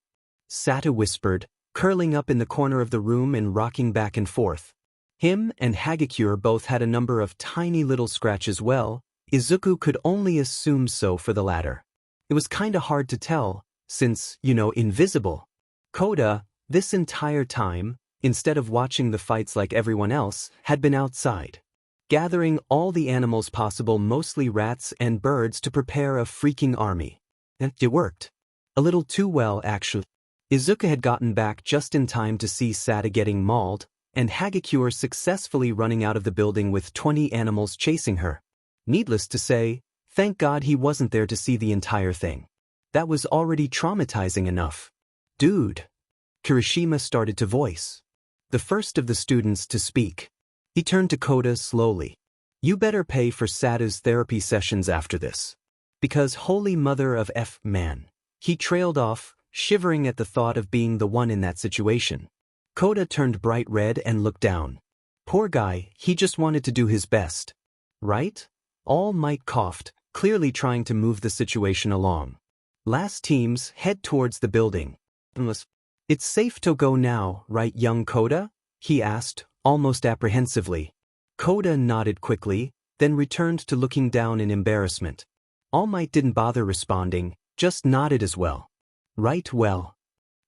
Sata whispered, curling up in the corner of the room and rocking back and forth. Him and Hagakure both had a number of tiny little scratches. Well, Izuku could only assume so for the latter. It was kinda hard to tell, since, invisible. Koda, this entire time, instead of watching the fights like everyone else, had been outside, gathering all the animals possible, mostly rats and birds, to prepare a freaking army. And it worked. A little too well, actually. Izuku had gotten back just in time to see Sata getting mauled, and Hagakure successfully running out of the building with 20 animals chasing her. Needless to say, thank God he wasn't there to see the entire thing. That was already traumatizing enough. Dude. Kirishima started to voice. The first of the students to speak. He turned to Koda slowly. You better pay for Sata's therapy sessions after this. Because holy mother of man. He trailed off, shivering at the thought of being the one in that situation. Koda turned bright red and looked down. Poor guy, he just wanted to do his best. Right? All Might coughed, clearly trying to move the situation along. Last teams head towards the building. It's safe to go now, right, young Koda? He asked, almost apprehensively. Koda nodded quickly, then returned to looking down in embarrassment. All Might didn't bother responding, just nodded as well. Right, well.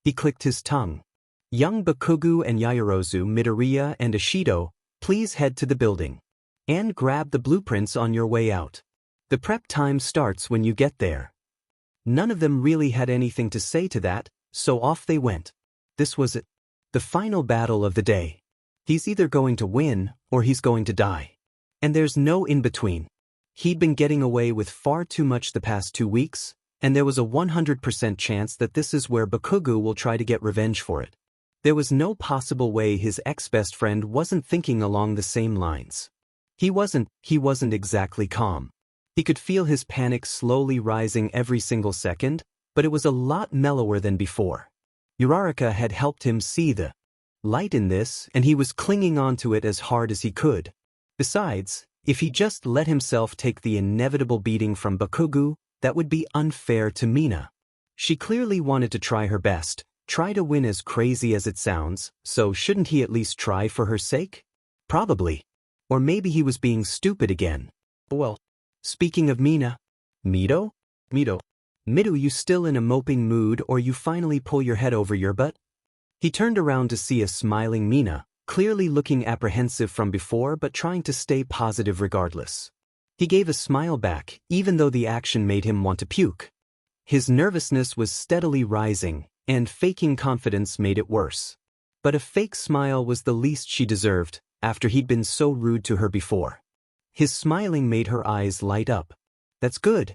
He clicked his tongue. Young Bakugo and Yaoyorozu, Midoriya and Ishido, please head to the building. And grab the blueprints on your way out. The prep time starts when you get there. None of them really had anything to say to that, so off they went. This was it. The final battle of the day. He's either going to win, or he's going to die. And there's no in-between. He'd been getting away with far too much the past 2 weeks, and there was a 100% chance that this is where Bakugo will try to get revenge for it. There was no possible way his ex-best friend wasn't thinking along the same lines. He wasn't exactly calm. He could feel his panic slowly rising every single second, but it was a lot mellower than before. Uraraka had helped him see the light in this, and he was clinging onto it as hard as he could. Besides, if he just let himself take the inevitable beating from Bakugo, that would be unfair to Mina. She clearly wanted to try her best, try to win, as crazy as it sounds, so shouldn't he at least try for her sake? Probably. Or maybe he was being stupid again. Well, speaking of Mina. Mido, you still in a moping mood, or you finally pull your head over your butt? He turned around to see a smiling Mina, clearly looking apprehensive from before but trying to stay positive regardless. He gave a smile back, even though the action made him want to puke. His nervousness was steadily rising, and faking confidence made it worse. But a fake smile was the least she deserved, after he'd been so rude to her before. His smiling made her eyes light up. That's good.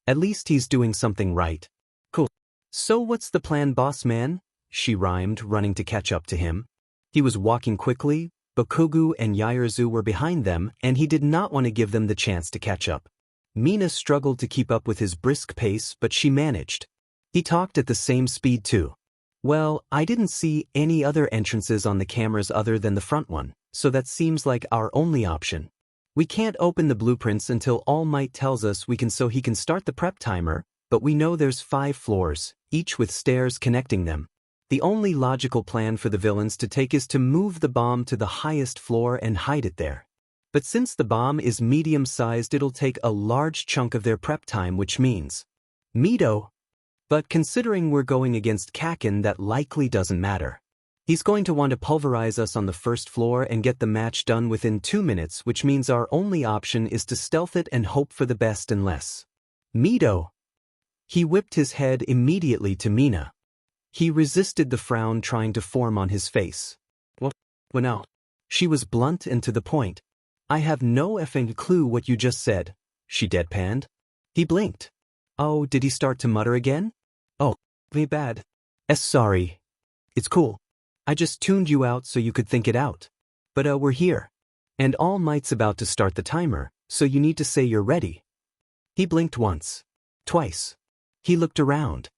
At least he's doing something right. Cool. So what's the plan, boss man? She rhymed, running to catch up to him. He was walking quickly, Bakugo and Yaozu were behind them, and he did not want to give them the chance to catch up. Mina struggled to keep up with his brisk pace, but she managed. He talked at the same speed too. Well, I didn't see any other entrances on the cameras other than the front one, so that seems like our only option. We can't open the blueprints until All Might tells us we can, so he can start the prep timer, but we know there's 5 floors, each with stairs connecting them. The only logical plan for the villains to take is to move the bomb to the highest floor and hide it there. But since the bomb is medium-sized, it'll take a large chunk of their prep time, which means Mito. But considering we're going against Kakin, that likely doesn't matter. He's going to want to pulverize us on the first floor and get the match done within 2 minutes, which means our only option is to stealth it and hope for the best unless Mito. He whipped his head immediately to Mina. He resisted the frown trying to form on his face. What? Well, now. She was blunt and to the point. I have no effing clue what you just said, she deadpanned. He blinked. Oh, did he start to mutter again? Oh, me bad. Sorry. It's cool. I just tuned you out so you could think it out. But we're here. And All Might's about to start the timer, so you need to say you're ready. He blinked once. Twice. He looked around.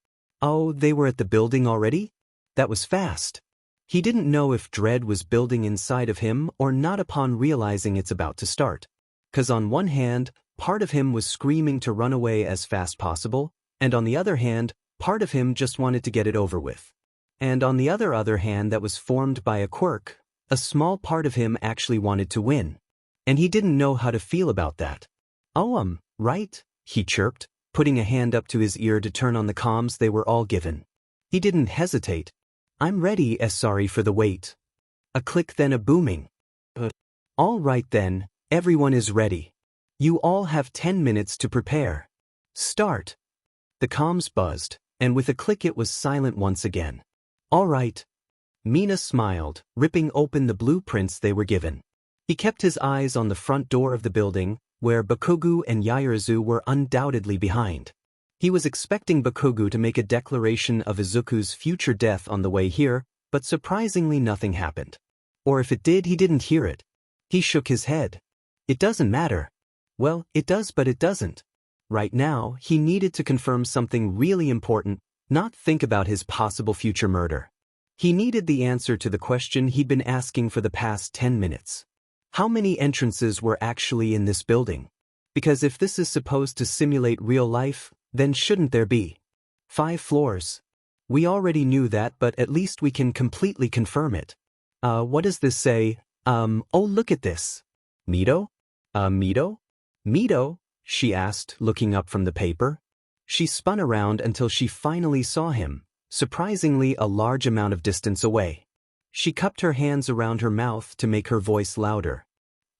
Oh, they were at the building already? That was fast. He didn't know if dread was building inside of him or not upon realizing it's about to start. 'Cause on one hand, part of him was screaming to run away as fast possible, and on the other hand, part of him just wanted to get it over with. And on the other hand that was formed by a quirk, a small part of him actually wanted to win. And he didn't know how to feel about that. Oh, right, he chirped, putting a hand up to his ear to turn on the comms they were all given. He didn't hesitate. I'm ready, sorry for the wait. A click, then a booming. All right then, everyone is ready. You all have 10 minutes to prepare. Start. The comms buzzed, and with a click it was silent once again. All right. Mina smiled, ripping open the blueprints they were given. He kept his eyes on the front door of the building, where Bakugo and Yaozu were undoubtedly behind. He was expecting Bakugo to make a declaration of Izuku's future death on the way here, but surprisingly nothing happened. Or if it did, he didn't hear it. He shook his head. It doesn't matter. Well, it does, but it doesn't. Right now, he needed to confirm something really important, not think about his possible future murder. He needed the answer to the question he'd been asking for the past 10 minutes. How many entrances were actually in this building? Because if this is supposed to simulate real life, then shouldn't there be 5 floors? We already knew that, but at least we can completely confirm it. What does this say? Oh, look at this. Mito? Mito? Mito? She asked, looking up from the paper. She spun around until she finally saw him, surprisingly a large amount of distance away. She cupped her hands around her mouth to make her voice louder.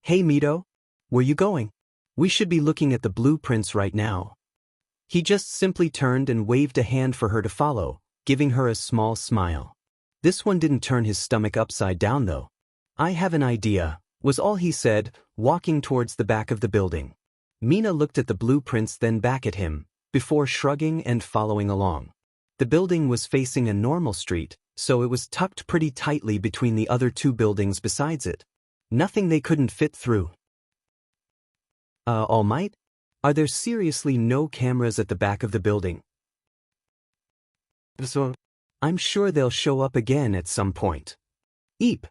Hey Mito, where you going? We should be looking at the blueprints right now. He just simply turned and waved a hand for her to follow, giving her a small smile. This one didn't turn his stomach upside down though. I have an idea, was all he said, walking towards the back of the building. Mina looked at the blueprints, then back at him, before shrugging and following along. The building was facing a normal street, so it was tucked pretty tightly between the other 2 buildings besides it. Nothing they couldn't fit through. All Might? Are there seriously no cameras at the back of the building? So, I'm sure they'll show up again at some point. Eep!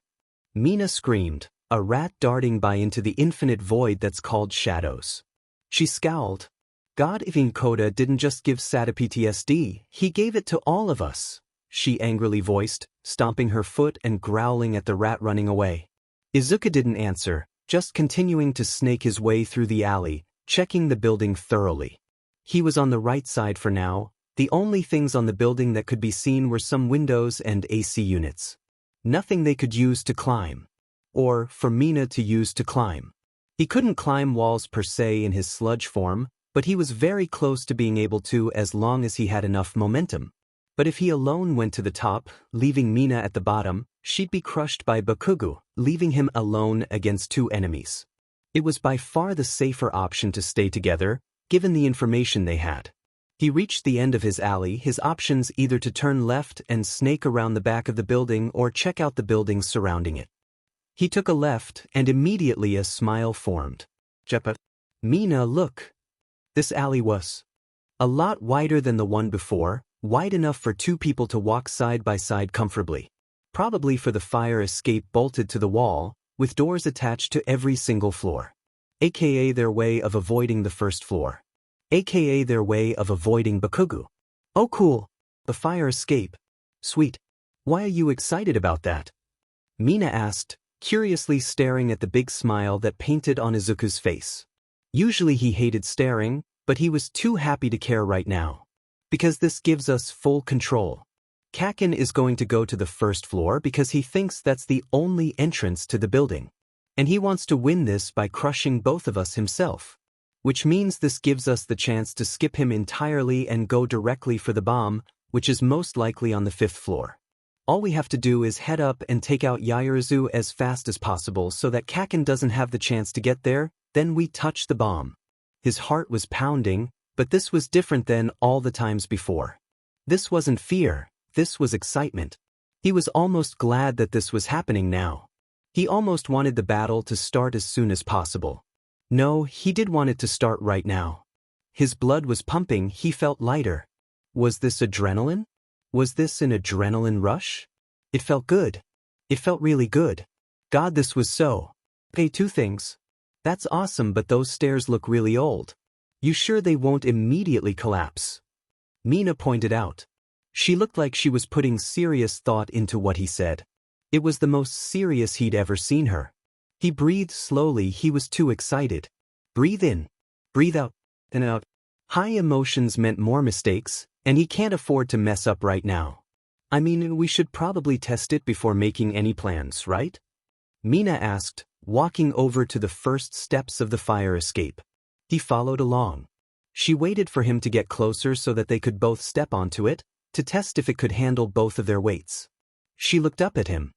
Mina screamed, a rat darting by into the infinite void that's called shadows. She scowled. God, if Inkoda didn't just give Sada PTSD, he gave it to all of us, she angrily voiced, stomping her foot and growling at the rat running away. Izuku didn't answer, just continuing to snake his way through the alley, checking the building thoroughly. He was on the right side for now. The only things on the building that could be seen were some windows and AC units. Nothing they could use to climb. Or for Mina to use to climb. He couldn't climb walls per se in his sludge form, but he was very close to being able to as long as he had enough momentum. But if he alone went to the top, leaving Mina at the bottom, she'd be crushed by Bakugo, leaving him alone against 2 enemies. It was by far the safer option to stay together, given the information they had. He reached the end of his alley, his options either to turn left and snake around the back of the building or check out the buildings surrounding it. He took a left and immediately a smile formed. Jepa. Mina, look. This alley was a lot wider than the one before, wide enough for two people to walk side by side comfortably. Probably for the fire escape bolted to the wall, with doors attached to every single floor. AKA their way of avoiding the first floor. AKA their way of avoiding Bakugu. Oh cool. The fire escape. Sweet. Why are you excited about that? Mina asked, curiously staring at the big smile that painted on Izuku's face. Usually he hated staring, but he was too happy to care right now. Because this gives us full control. Kaken is going to go to the first floor because he thinks that's the only entrance to the building. And he wants to win this by crushing both of us himself. Which means this gives us the chance to skip him entirely and go directly for the bomb, which is most likely on the 5th floor. All we have to do is head up and take out Yaoyorozu as fast as possible so that Kaken doesn't have the chance to get there, then we touch the bomb. His heart was pounding, but this was different than all the times before. This wasn't fear, this was excitement. He was almost glad that this was happening now. He almost wanted the battle to start as soon as possible. No, he did want it to start right now. His blood was pumping, he felt lighter. Was this adrenaline? Was this an adrenaline rush? It felt good. It felt really good. God, this was so. Okay, two things. That's awesome, but those stairs look really old. You sure they won't immediately collapse? Mina pointed out. She looked like she was putting serious thought into what he said. It was the most serious he'd ever seen her. He breathed slowly, he was too excited. Breathe in. Breathe out. And out. High emotions meant more mistakes, and he can't afford to mess up right now. I mean, we should probably test it before making any plans, right? Mina asked, walking over to the first steps of the fire escape. He followed along. She waited for him to get closer so that they could both step onto it, to test if it could handle both of their weights. She looked up at him.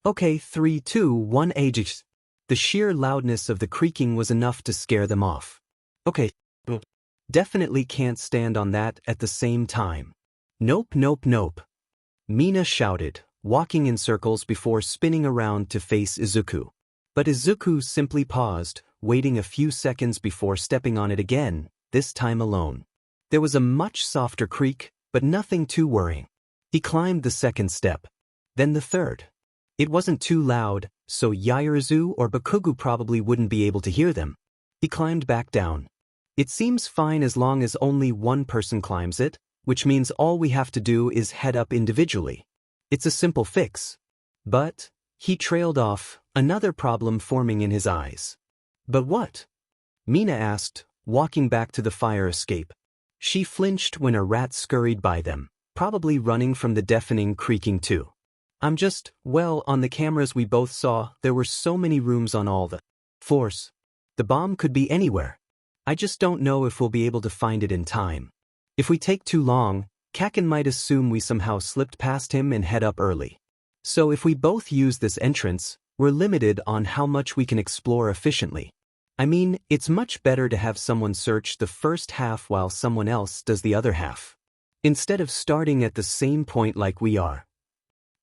Okay, 3, 2, 1 ages. The sheer loudness of the creaking was enough to scare them off. Okay. Definitely can't stand on that at the same time. Nope, nope, nope. Mina shouted, walking in circles before spinning around to face Izuku. But Izuku simply paused, waiting a few seconds before stepping on it again, this time alone. There was a much softer creak, but nothing too worrying. He climbed the second step. Then the third. It wasn't too loud, so Yaoyorozu or Bakugu probably wouldn't be able to hear them. He climbed back down. It seems fine as long as only one person climbs it, which means all we have to do is head up individually. It's a simple fix. But he trailed off, another problem forming in his eyes. But what? Mina asked, walking back to the fire escape. She flinched when a rat scurried by them, probably running from the deafening creaking too. Well, on the cameras we both saw, there were so many rooms on all the floors. The bomb could be anywhere. I just don't know if we'll be able to find it in time. If we take too long, Kaken might assume we somehow slipped past him and head up early. So if we both use this entrance, we're limited on how much we can explore efficiently. I mean, it's much better to have someone search the first half while someone else does the other half. Instead of starting at the same point like we are.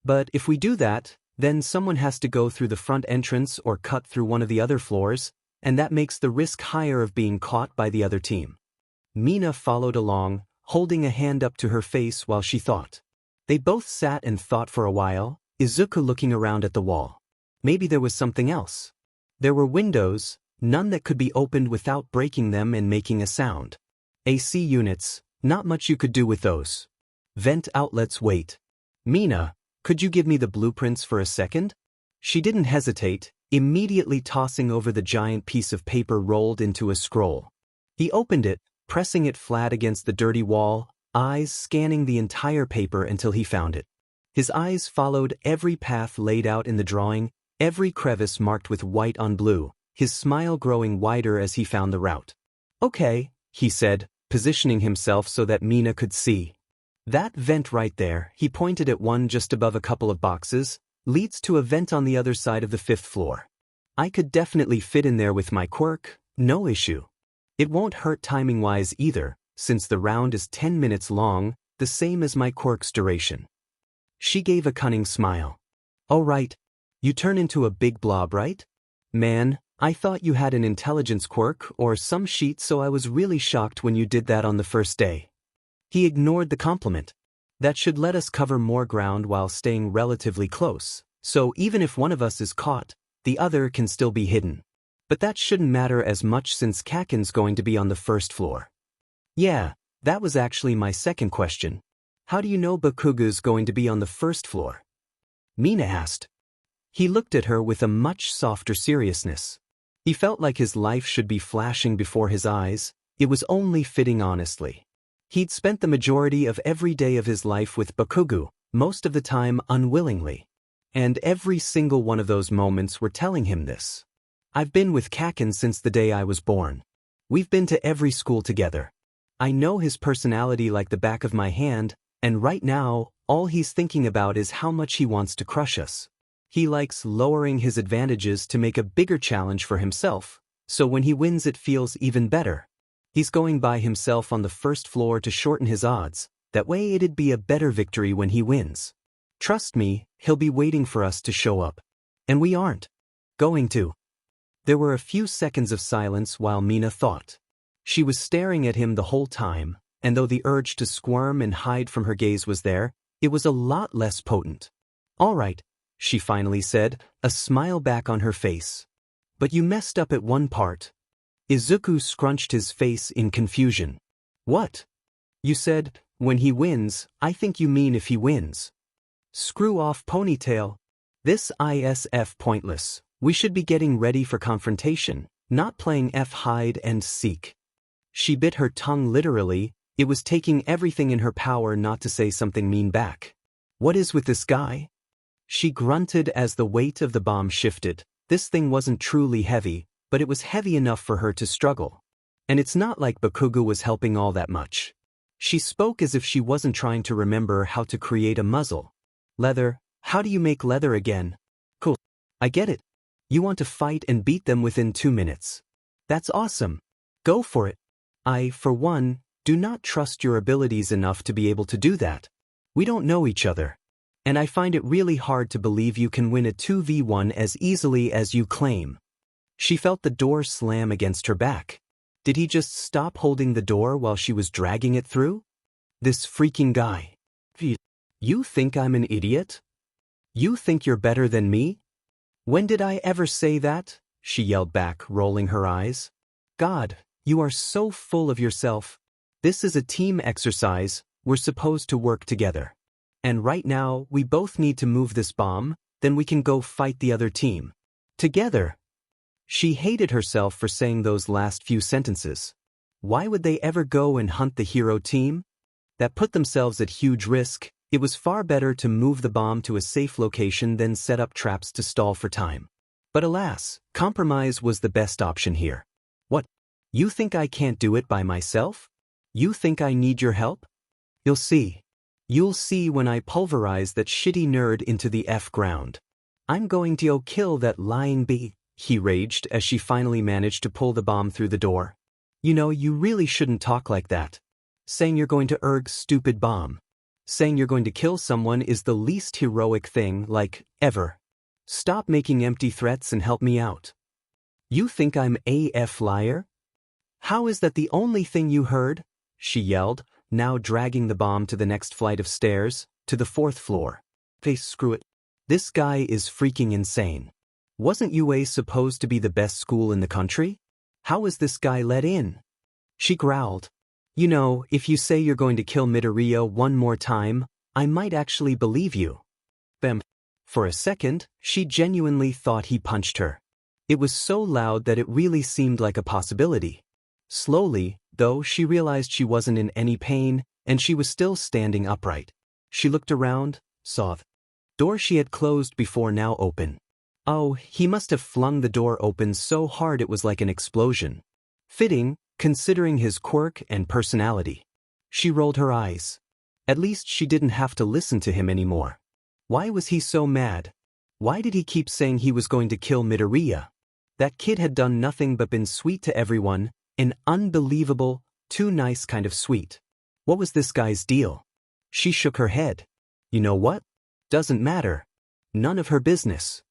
But if we do that, then someone has to go through the front entrance or cut through one of the other floors, and that makes the risk higher of being caught by the other team. Mina followed along, holding a hand up to her face while she thought. They both sat and thought for a while, Izuku looking around at the wall. Maybe there was something else. There were windows, none that could be opened without breaking them and making a sound. AC units, not much you could do with those. Vent outlets, wait. Mina, could you give me the blueprints for a second? She didn't hesitate, immediately tossing over the giant piece of paper rolled into a scroll. He opened it, pressing it flat against the dirty wall, eyes scanning the entire paper until he found it. His eyes followed every path laid out in the drawing, every crevice marked with white on blue, his smile growing wider as he found the route. Okay, he said, positioning himself so that Mina could see. That vent right there, he pointed at one just above a couple of boxes, leads to a vent on the other side of the 5th floor. I could definitely fit in there with my quirk, no issue. It won't hurt timing-wise either, since the round is 10 minutes long, the same as my quirk's duration. She gave a cunning smile. Oh right. You turn into a big blob, right? Man, I thought you had an intelligence quirk or some shit, so I was really shocked when you did that on the first day. He ignored the compliment. That should let us cover more ground while staying relatively close, so even if one of us is caught, the other can still be hidden. But that shouldn't matter as much since Kaken's going to be on the first floor. Yeah, that was actually my second question. How do you know Bakugu's going to be on the first floor? Mina asked. He looked at her with a much softer seriousness. He felt like his life should be flashing before his eyes. It was only fitting, honestly. He'd spent the majority of every day of his life with Bakugu, most of the time unwillingly. And every single one of those moments were telling him this. I've been with Kaken since the day I was born. We've been to every school together. I know his personality like the back of my hand, and right now, all he's thinking about is how much he wants to crush us. He likes lowering his advantages to make a bigger challenge for himself, so when he wins it feels even better. He's going by himself on the first floor to shorten his odds, that way it'd be a better victory when he wins. Trust me, he'll be waiting for us to show up. And we aren't going to. There were a few seconds of silence while Mina thought. She was staring at him the whole time, and though the urge to squirm and hide from her gaze was there, it was a lot less potent. All right, she finally said, a smile back on her face. But you messed up at one part. Izuku scrunched his face in confusion. What? You said, when he wins, I think you mean if he wins. Screw off, ponytail. This ISF pointless. We should be getting ready for confrontation, not playing hide and seek. She bit her tongue literally. It was taking everything in her power not to say something mean back. What is with this guy? She grunted as the weight of the bomb shifted. This thing wasn't truly heavy, but it was heavy enough for her to struggle. And it's not like Bakugu was helping all that much. She spoke as if she wasn't trying to remember how to create a muzzle. Leather, how do you make leather again? Cool. I get it. You want to fight and beat them within 2 minutes. That's awesome. Go for it. I, for one, do not trust your abilities enough to be able to do that. We don't know each other. And I find it really hard to believe you can win a 2v1 as easily as you claim. She felt the door slam against her back. Did he just stop holding the door while she was dragging it through? This freaking guy. You think I'm an idiot? You think you're better than me? When did I ever say that? She yelled back, rolling her eyes. God, you are so full of yourself. This is a team exercise. We're supposed to work together. And right now, we both need to move this bomb, then we can go fight the other team. Together. She hated herself for saying those last few sentences. Why would they ever go and hunt the hero team? That put themselves at huge risk. It was far better to move the bomb to a safe location than set up traps to stall for time. But alas, compromise was the best option here. What? You think I can't do it by myself? You think I need your help? You'll see. You'll see when I pulverize that shitty nerd into the ground. I'm going to kill that lying bee, he raged as she finally managed to pull the bomb through the door. You know, you really shouldn't talk like that. Saying you're going to stupid bomb. Saying you're going to kill someone is the least heroic thing, like, ever. Stop making empty threats and help me out. You think I'm AF liar? How is that the only thing you heard? She yelled, now dragging the bomb to the next flight of stairs, to the 4th floor. Screw it. This guy is freaking insane. Wasn't UA supposed to be the best school in the country? How is this guy let in? She growled. You know, if you say you're going to kill Midoriya one more time, I might actually believe you. Bam. For a second, she genuinely thought he punched her. It was so loud that it really seemed like a possibility. Slowly, though, she realized she wasn't in any pain, and she was still standing upright. She looked around, saw the door she had closed before now open. Oh, he must have flung the door open so hard it was like an explosion. Fitting, considering his quirk and personality. She rolled her eyes. At least she didn't have to listen to him anymore. Why was he so mad? Why did he keep saying he was going to kill Midoriya? That kid had done nothing but been sweet to everyone, an unbelievable, too nice kind of sweet. What was this guy's deal? She shook her head. You know what? Doesn't matter. None of her business.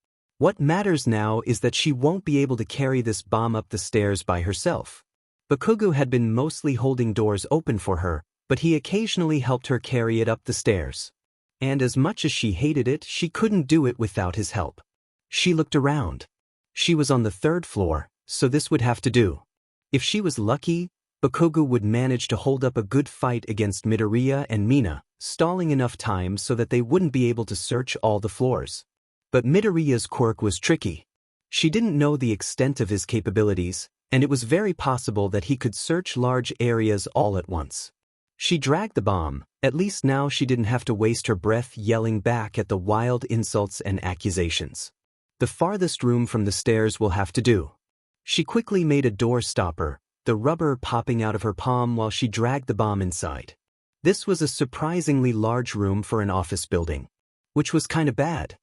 What matters now is that she won't be able to carry this bomb up the stairs by herself. Bakugo had been mostly holding doors open for her, but he occasionally helped her carry it up the stairs. And as much as she hated it, she couldn't do it without his help. She looked around. She was on the 3rd floor, so this would have to do. If she was lucky, Bakugo would manage to hold up a good fight against Midoriya and Mina, stalling enough time so that they wouldn't be able to search all the floors. But Midoriya's quirk was tricky. She didn't know the extent of his capabilities, and it was very possible that he could search large areas all at once. She dragged the bomb. At least now she didn't have to waste her breath yelling back at the wild insults and accusations. The farthest room from the stairs will have to do. She quickly made a door stopper, the rubber popping out of her palm while she dragged the bomb inside. This was a surprisingly large room for an office building. Which was kinda bad.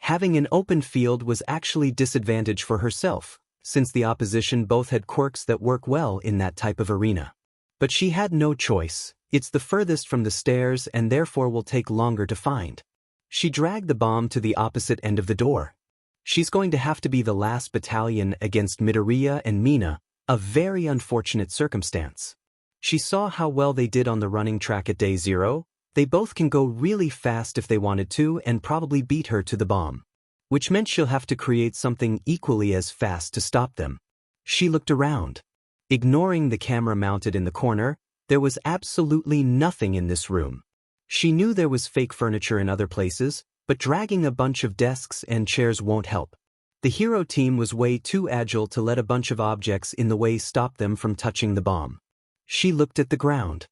Having an open field was actually disadvantage for herself, since the opposition both had quirks that work well in that type of arena. But she had no choice. It's the furthest from the stairs and therefore will take longer to find. She dragged the bomb to the opposite end of the door. She's going to have to be the last battalion against Midoriya and Mina, a very unfortunate circumstance. She saw how well they did on the running track at day 0. They both can go really fast if they wanted to and probably beat her to the bomb. Which meant she'll have to create something equally as fast to stop them. She looked around. Ignoring the camera mounted in the corner, there was absolutely nothing in this room. She knew there was fake furniture in other places, but dragging a bunch of desks and chairs won't help. The hero team was way too agile to let a bunch of objects in the way stop them from touching the bomb. She looked at the ground.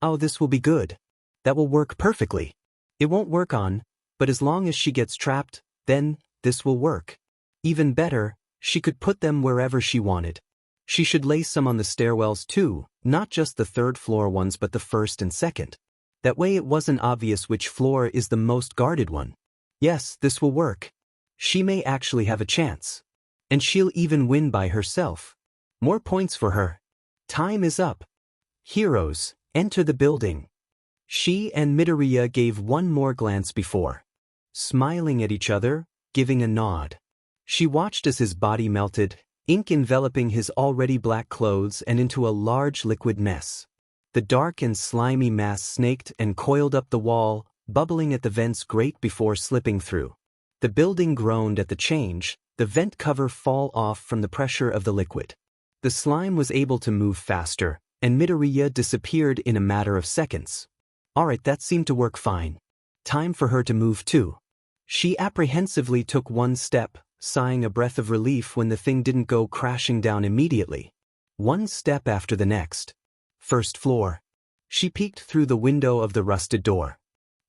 Oh, this will be good. That will work perfectly. It won't work on, but as long as she gets trapped, then this will work. Even better, she could put them wherever she wanted. She should lay some on the stairwells too, not just the 3rd floor ones but the 1st and 2nd. That way it wasn't obvious which floor is the most guarded one. Yes, this will work. She may actually have a chance. And she'll even win by herself. More points for her. Time is up. Heroes, enter the building. She and Midoriya gave one more glance before. Smiling at each other, giving a nod. She watched as his body melted, ink enveloping his already black clothes and into a large liquid mess. The dark and slimy mass snaked and coiled up the wall, bubbling at the vent's grate before slipping through. The building groaned at the change, the vent cover fall off from the pressure of the liquid. The slime was able to move faster, and Midoriya disappeared in a matter of seconds. Alright, that seemed to work fine. Time for her to move too. She apprehensively took one step, sighing a breath of relief when the thing didn't go crashing down immediately. One step after the next. 1st floor. She peeked through the window of the rusted door.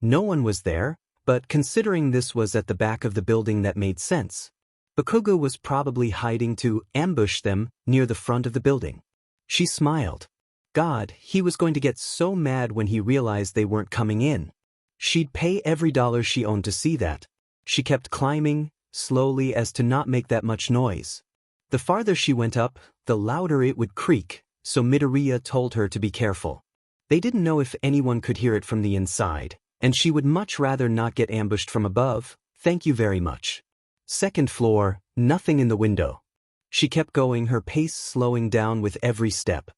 No one was there, but considering this was at the back of the building that made sense. Bakugo was probably hiding to ambush them near the front of the building. She smiled. God, he was going to get so mad when he realized they weren't coming in. She'd pay every dollar she owned to see that. She kept climbing, slowly as to not make that much noise. The farther she went up, the louder it would creak, so Midoriya told her to be careful. They didn't know if anyone could hear it from the inside, and she would much rather not get ambushed from above. Thank you very much. 2nd floor, nothing in the window. She kept going, her pace slowing down with every step.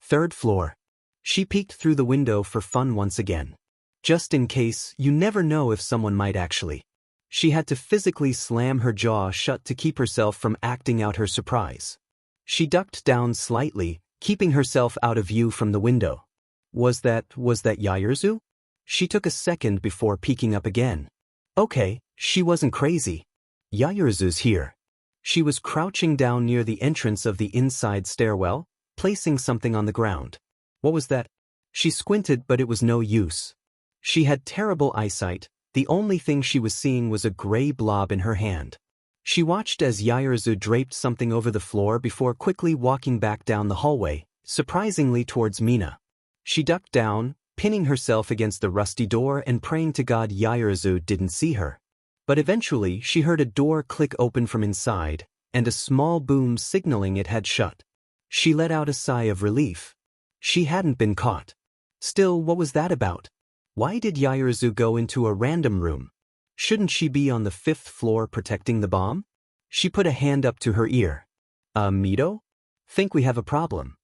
3rd floor. She peeked through the window for fun once again. Just in case, you never know if someone might actually. She had to physically slam her jaw shut to keep herself from acting out her surprise. She ducked down slightly, keeping herself out of view from the window. Was that Yaoyuzu? She took a second before peeking up again. Okay, she wasn't crazy. Yaoyuzu's here. She was crouching down near the entrance of the inside stairwell, placing something on the ground. What was that? She squinted, but it was no use. She had terrible eyesight. The only thing she was seeing was a gray blob in her hand. She watched as Yaoyuzu draped something over the floor before quickly walking back down the hallway, surprisingly towards Mina. She ducked down, pinning herself against the rusty door and praying to God Yaoyuzu didn't see her. But eventually she heard a door click open from inside, and a small boom signaling it had shut. She let out a sigh of relief. She hadn't been caught. Still, what was that about? Why did Yaoyuzu go into a random room? Shouldn't she be on the 5th floor protecting the bomb? She put a hand up to her ear. Mito? Think we have a problem.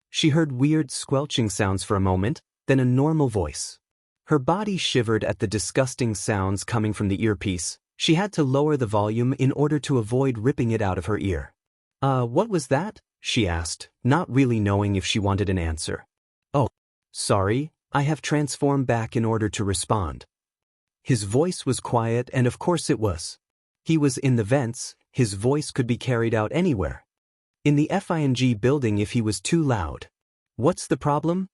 She heard weird squelching sounds for a moment, then a normal voice. Her body shivered at the disgusting sounds coming from the earpiece. She had to lower the volume in order to avoid ripping it out of her ear. What was that? She asked, not really knowing if she wanted an answer. Oh, sorry, I have transformed back in order to respond. His voice was quiet, and of course it was. He was in the vents, his voice could be carried out anywhere. In the FING building if he was too loud. What's the problem?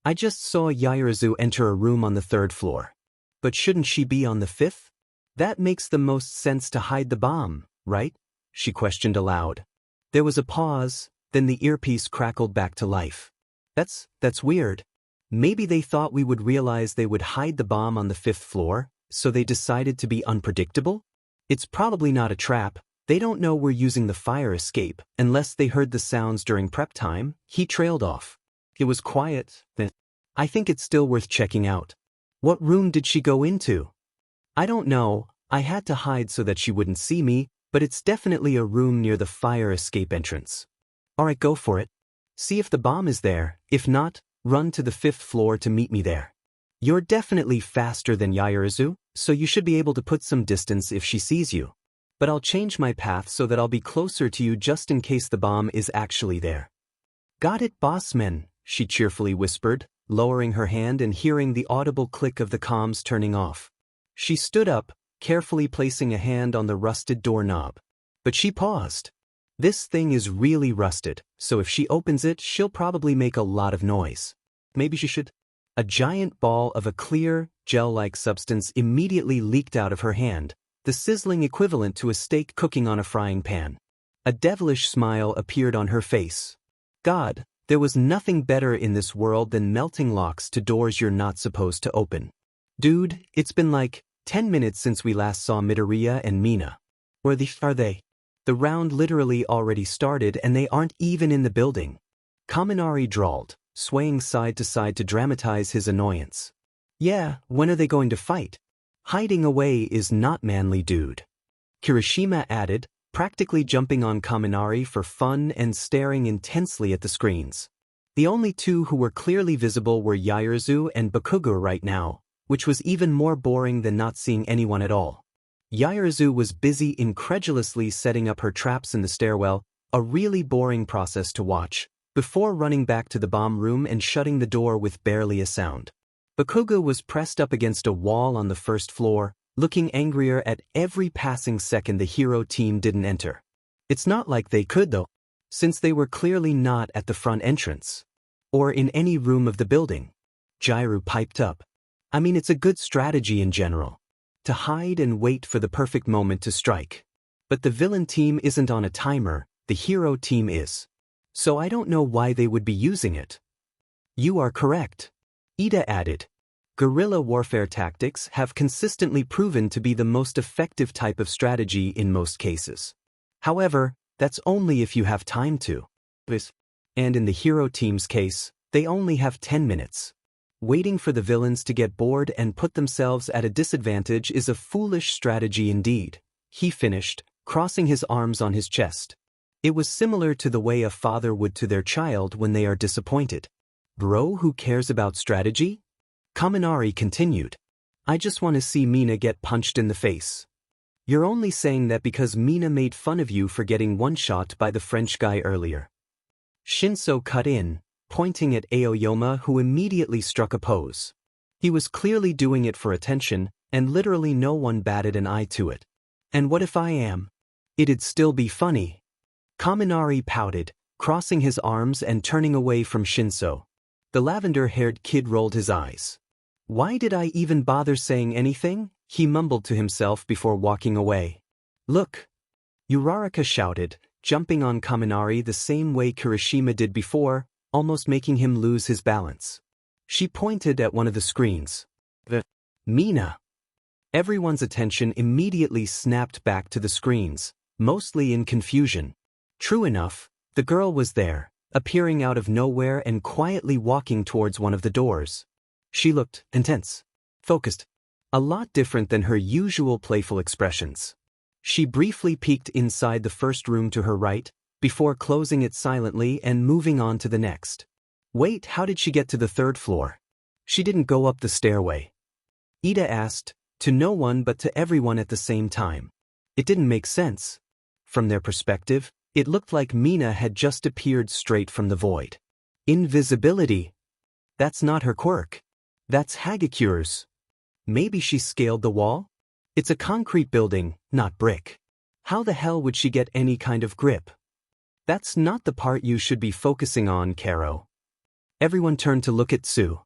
I just saw Yairazu enter a room on the 3rd floor. But shouldn't she be on the 5th? That makes the most sense to hide the bomb, right? She questioned aloud. There was a pause, then the earpiece crackled back to life. That's weird. Maybe they thought we would realize they would hide the bomb on the 5th floor, so they decided to be unpredictable? It's probably not a trap. They don't know we're using the fire escape, unless they heard the sounds during prep time. He trailed off. It was quiet, then. I think it's still worth checking out. What room did she go into? I don't know, I had to hide so that she wouldn't see me, but it's definitely a room near the fire escape entrance. Alright, go for it. See if the bomb is there, if not, run to the 5th floor to meet me there. You're definitely faster than Yairazu, so you should be able to put some distance if she sees you. But I'll change my path so that I'll be closer to you just in case the bomb is actually there. Got it, bossman, she cheerfully whispered, lowering her hand and hearing the audible click of the comms turning off. She stood up, carefully placing a hand on the rusted doorknob. But she paused. This thing is really rusted, so if she opens it, she'll probably make a lot of noise. Maybe she should. A giant ball of a clear, gel-like substance immediately leaked out of her hand, the sizzling equivalent to a steak cooking on a frying pan. A devilish smile appeared on her face. God, there was nothing better in this world than melting locks to doors you're not supposed to open. Dude, it's been like 10 minutes since we last saw Midoriya and Mina. Where are they? The round literally already started and they aren't even in the building. Kaminari drawled, swaying side to side to dramatize his annoyance. Yeah, when are they going to fight? Hiding away is not manly, dude. Kirishima added, practically jumping on Kaminari for fun and staring intensely at the screens. The only two who were clearly visible were Yairazu and Bakugo right now, which was even more boring than not seeing anyone at all. Yairazu was busy incredulously setting up her traps in the stairwell, a really boring process to watch, before running back to the bomb room and shutting the door with barely a sound. Bakugo was pressed up against a wall on the 1st floor, looking angrier at every passing second the hero team didn't enter. It's not like they could though, since they were clearly not at the front entrance. Or in any room of the building. Jairu piped up. I mean, it's a good strategy in general. To hide and wait for the perfect moment to strike. But the villain team isn't on a timer, the hero team is. So I don't know why they would be using it. You are correct. Ida added. Guerrilla warfare tactics have consistently proven to be the most effective type of strategy in most cases. However, that's only if you have time to. And in the hero team's case, they only have 10 minutes. Waiting for the villains to get bored and put themselves at a disadvantage is a foolish strategy indeed, he finished, crossing his arms on his chest. It was similar to the way a father would to their child when they are disappointed. Bro who cares about strategy? Kaminari continued. I just want to see Mina get punched in the face. You're only saying that because Mina made fun of you for getting one-shot by the French guy earlier. Shinso cut in, pointing at Aoyama who immediately struck a pose. He was clearly doing it for attention, and literally no one batted an eye to it. And what if I am? It'd still be funny. Kaminari pouted, crossing his arms and turning away from Shinso. The lavender-haired kid rolled his eyes. Why did I even bother saying anything? He mumbled to himself before walking away. Look! Uraraka shouted, jumping on Kaminari the same way Kirishima did before, almost making him lose his balance. She pointed at one of the screens. Mina! Everyone's attention immediately snapped back to the screens, mostly in confusion. True enough, the girl was there, appearing out of nowhere and quietly walking towards one of the doors. She looked intense, focused. A lot different than her usual playful expressions. She briefly peeked inside the first room to her right, before closing it silently and moving on to the next. Wait, how did she get to the third floor? She didn't go up the stairway. Ida asked, to no one but to everyone at the same time. It didn't make sense. From their perspective, it looked like Mina had just appeared straight from the void. Invisibility. That's not her quirk. That's Hagakure's. Maybe she scaled the wall? It's a concrete building, not brick. How the hell would she get any kind of grip? That's not the part you should be focusing on, Karo. Everyone turned to look at Tsu.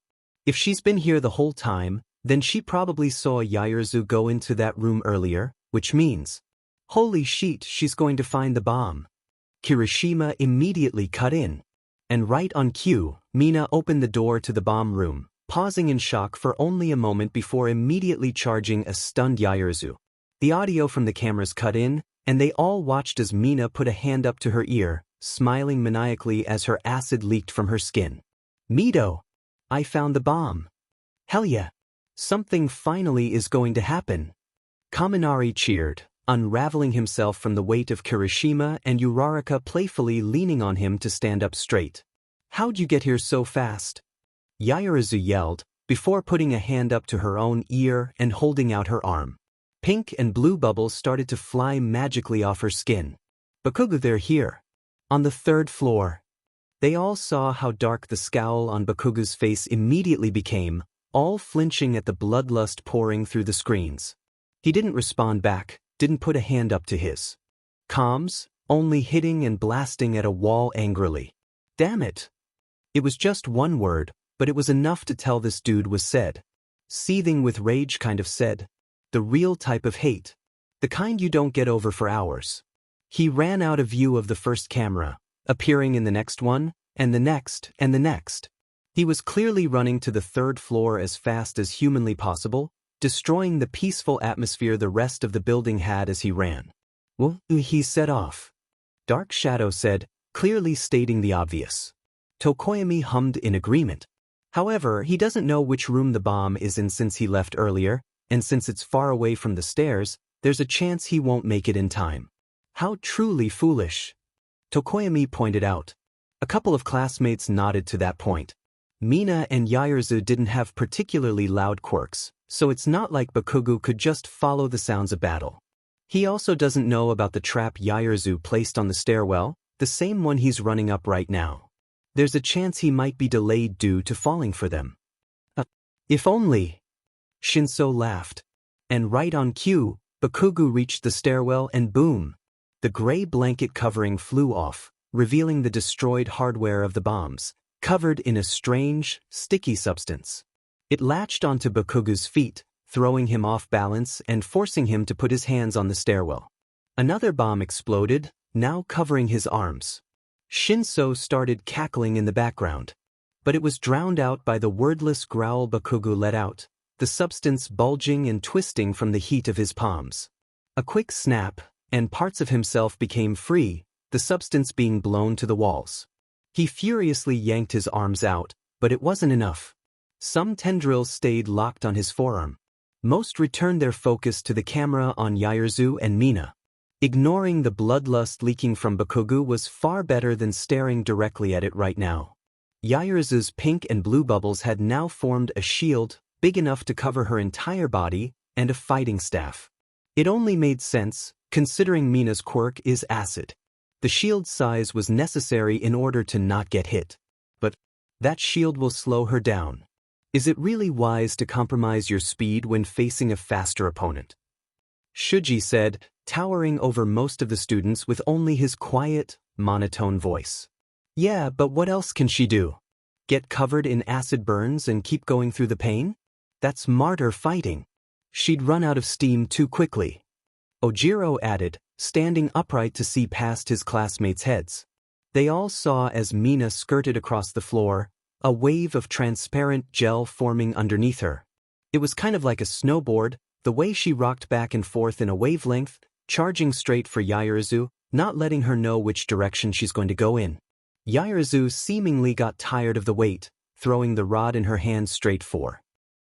If she's been here the whole time, then she probably saw Yaoyorozu go into that room earlier, which means, holy shit, she's going to find the bomb. Kirishima immediately cut in. And right on cue, Mina opened the door to the bomb room, pausing in shock for only a moment before immediately charging a stunned Yaoyorozu. The audio from the cameras cut in, and they all watched as Mina put a hand up to her ear, smiling maniacally as her acid leaked from her skin. Mido! I found the bomb. Hell yeah! Something finally is going to happen. Kaminari cheered, unraveling himself from the weight of Kirishima and Uraraka playfully leaning on him to stand up straight. How'd you get here so fast? Yaoyorozu yelled, before putting a hand up to her own ear and holding out her arm. Pink and blue bubbles started to fly magically off her skin. Bakugo, they're here. On the third floor. They all saw how dark the scowl on Bakugo's face immediately became, all flinching at the bloodlust pouring through the screens. He didn't respond back, didn't put a hand up to his comms, only hitting and blasting at a wall angrily. Damn it. It was just one word, but it was enough to tell this dude was said. Seething with rage kind of said. The real type of hate. The kind you don't get over for hours. He ran out of view of the first camera, appearing in the next one, and the next, and the next. He was clearly running to the third floor as fast as humanly possible, destroying the peaceful atmosphere the rest of the building had as he ran. Well, he set off. Dark Shadow said, clearly stating the obvious. Tokoyami hummed in agreement. However, he doesn't know which room the bomb is in since he left earlier, and since it's far away from the stairs, there's a chance he won't make it in time. How truly foolish. Tokoyami pointed out. A couple of classmates nodded to that point. Mina and Yaoyorozu didn't have particularly loud quirks, so it's not like Bakugo could just follow the sounds of battle. He also doesn't know about the trap Yaoyorozu placed on the stairwell, the same one he's running up right now. There's a chance he might be delayed due to falling for them. If only. Shinso laughed. And right on cue, Bakugo reached the stairwell and boom! The gray blanket covering flew off, revealing the destroyed hardware of the bombs, covered in a strange, sticky substance. It latched onto Bakugo's feet, throwing him off balance and forcing him to put his hands on the stairwell. Another bomb exploded, now covering his arms. Shinso started cackling in the background, but it was drowned out by the wordless growl Bakugo let out, the substance bulging and twisting from the heat of his palms. A quick snap, and parts of himself became free, the substance being blown to the walls. He furiously yanked his arms out, but it wasn't enough. Some tendrils stayed locked on his forearm. Most returned their focus to the camera on Yaoyorozu and Mina. Ignoring the bloodlust leaking from Bakugo was far better than staring directly at it right now. Yaoyorozu's pink and blue bubbles had now formed a shield big enough to cover her entire body and a fighting staff. It only made sense, considering Mina's quirk is acid. The shield's size was necessary in order to not get hit. But that shield will slow her down. Is it really wise to compromise your speed when facing a faster opponent? Shuji said, towering over most of the students with only his quiet, monotone voice. Yeah, but what else can she do? Get covered in acid burns and keep going through the pain? That's martyr fighting. She'd run out of steam too quickly. Ojiro added, standing upright to see past his classmates' heads. They all saw as Mina skirted across the floor, a wave of transparent gel forming underneath her. It was kind of like a snowboard, the way she rocked back and forth in a wavelength, charging straight for Yaoyorozu, not letting her know which direction she's going to go in. Yaoyorozu seemingly got tired of the weight, throwing the rod in her hand straight for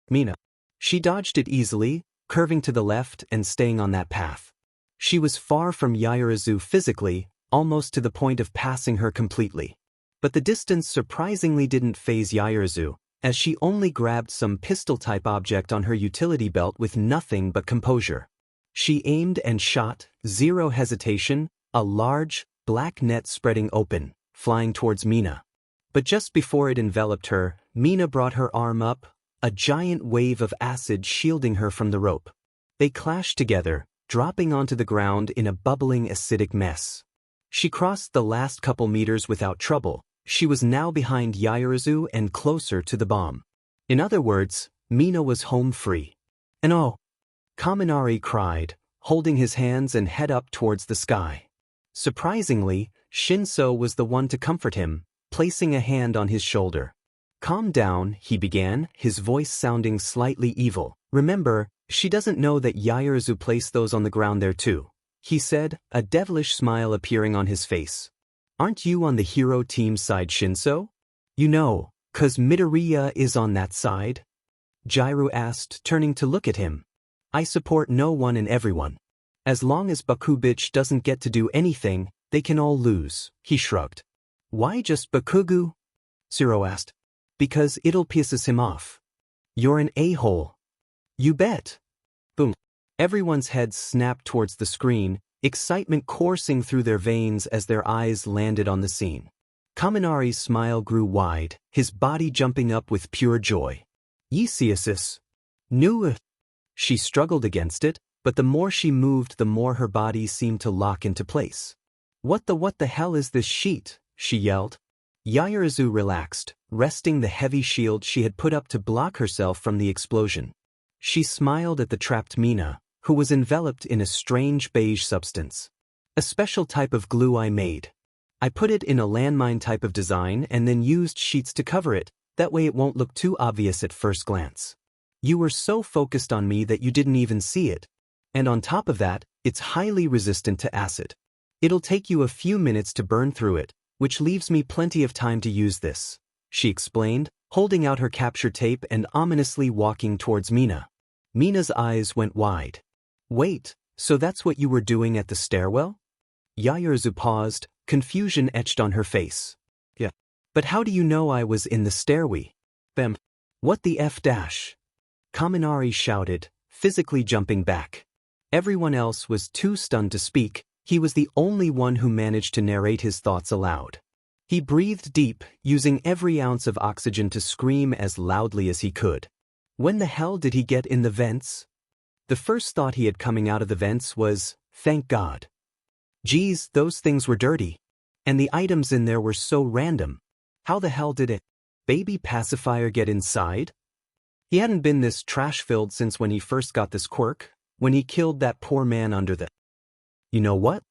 Mina. She dodged it easily, curving to the left and staying on that path. She was far from Yaoyorozu physically, almost to the point of passing her completely. But the distance surprisingly didn't faze Yaoyorozu, as she only grabbed some pistol-type object on her utility belt with nothing but composure. She aimed and shot, zero hesitation, a large, black net spreading open, flying towards Mina. But just before it enveloped her, Mina brought her arm up, a giant wave of acid shielding her from the rope. They clashed together, dropping onto the ground in a bubbling acidic mess. She crossed the last couple meters without trouble. She was now behind Yaoyorozu and closer to the bomb. In other words, Mina was home free. And oh! Kaminari cried, holding his hands and head up towards the sky. Surprisingly, Shinso was the one to comfort him, placing a hand on his shoulder. "Calm down," he began, his voice sounding slightly evil. "Remember, she doesn't know that Yaoyorozu placed those on the ground there too," he said, a devilish smile appearing on his face. "Aren't you on the hero team side, Shinso?" "You know, 'cause Midoriya is on that side?" Jiro asked, turning to look at him. "I support no one and everyone. As long as Bakubich doesn't get to do anything, they can all lose," he shrugged. "Why just Bakugu?" Zero asked. "Because it'll pisses him off. You're an a-hole." "You bet." Boom. Everyone's heads snapped towards the screen, excitement coursing through their veins as their eyes landed on the scene. Kaminari's smile grew wide, his body jumping up with pure joy. "Yeeseasis. New." She struggled against it, but the more she moved the more her body seemed to lock into place. What the hell is this sheet?" she yelled. Yaoyorozu relaxed, resting the heavy shield she had put up to block herself from the explosion. She smiled at the trapped Mina, who was enveloped in a strange beige substance. "A special type of glue I made. I put it in a landmine type of design and then used sheets to cover it, that way it won't look too obvious at first glance. You were so focused on me that you didn't even see it. And on top of that, it's highly resistant to acid. It'll take you a few minutes to burn through it, which leaves me plenty of time to use this," she explained, holding out her capture tape and ominously walking towards Mina. Mina's eyes went wide. "Wait, so that's what you were doing at the stairwell?" Yaoyorozu paused, confusion etched on her face. "Yeah. But how do you know I was in the stairway?" "Bem. What the F dash?" Kaminari shouted, physically jumping back. Everyone else was too stunned to speak. He was the only one who managed to narrate his thoughts aloud. He breathed deep, using every ounce of oxygen to scream as loudly as he could. When the hell did he get in the vents? The first thought he had coming out of the vents was, "Thank God." Geez, those things were dirty. And the items in there were so random. How the hell did a baby pacifier get inside? He hadn't been this trash-filled since when he first got this quirk, when he killed that poor man under the... You know what?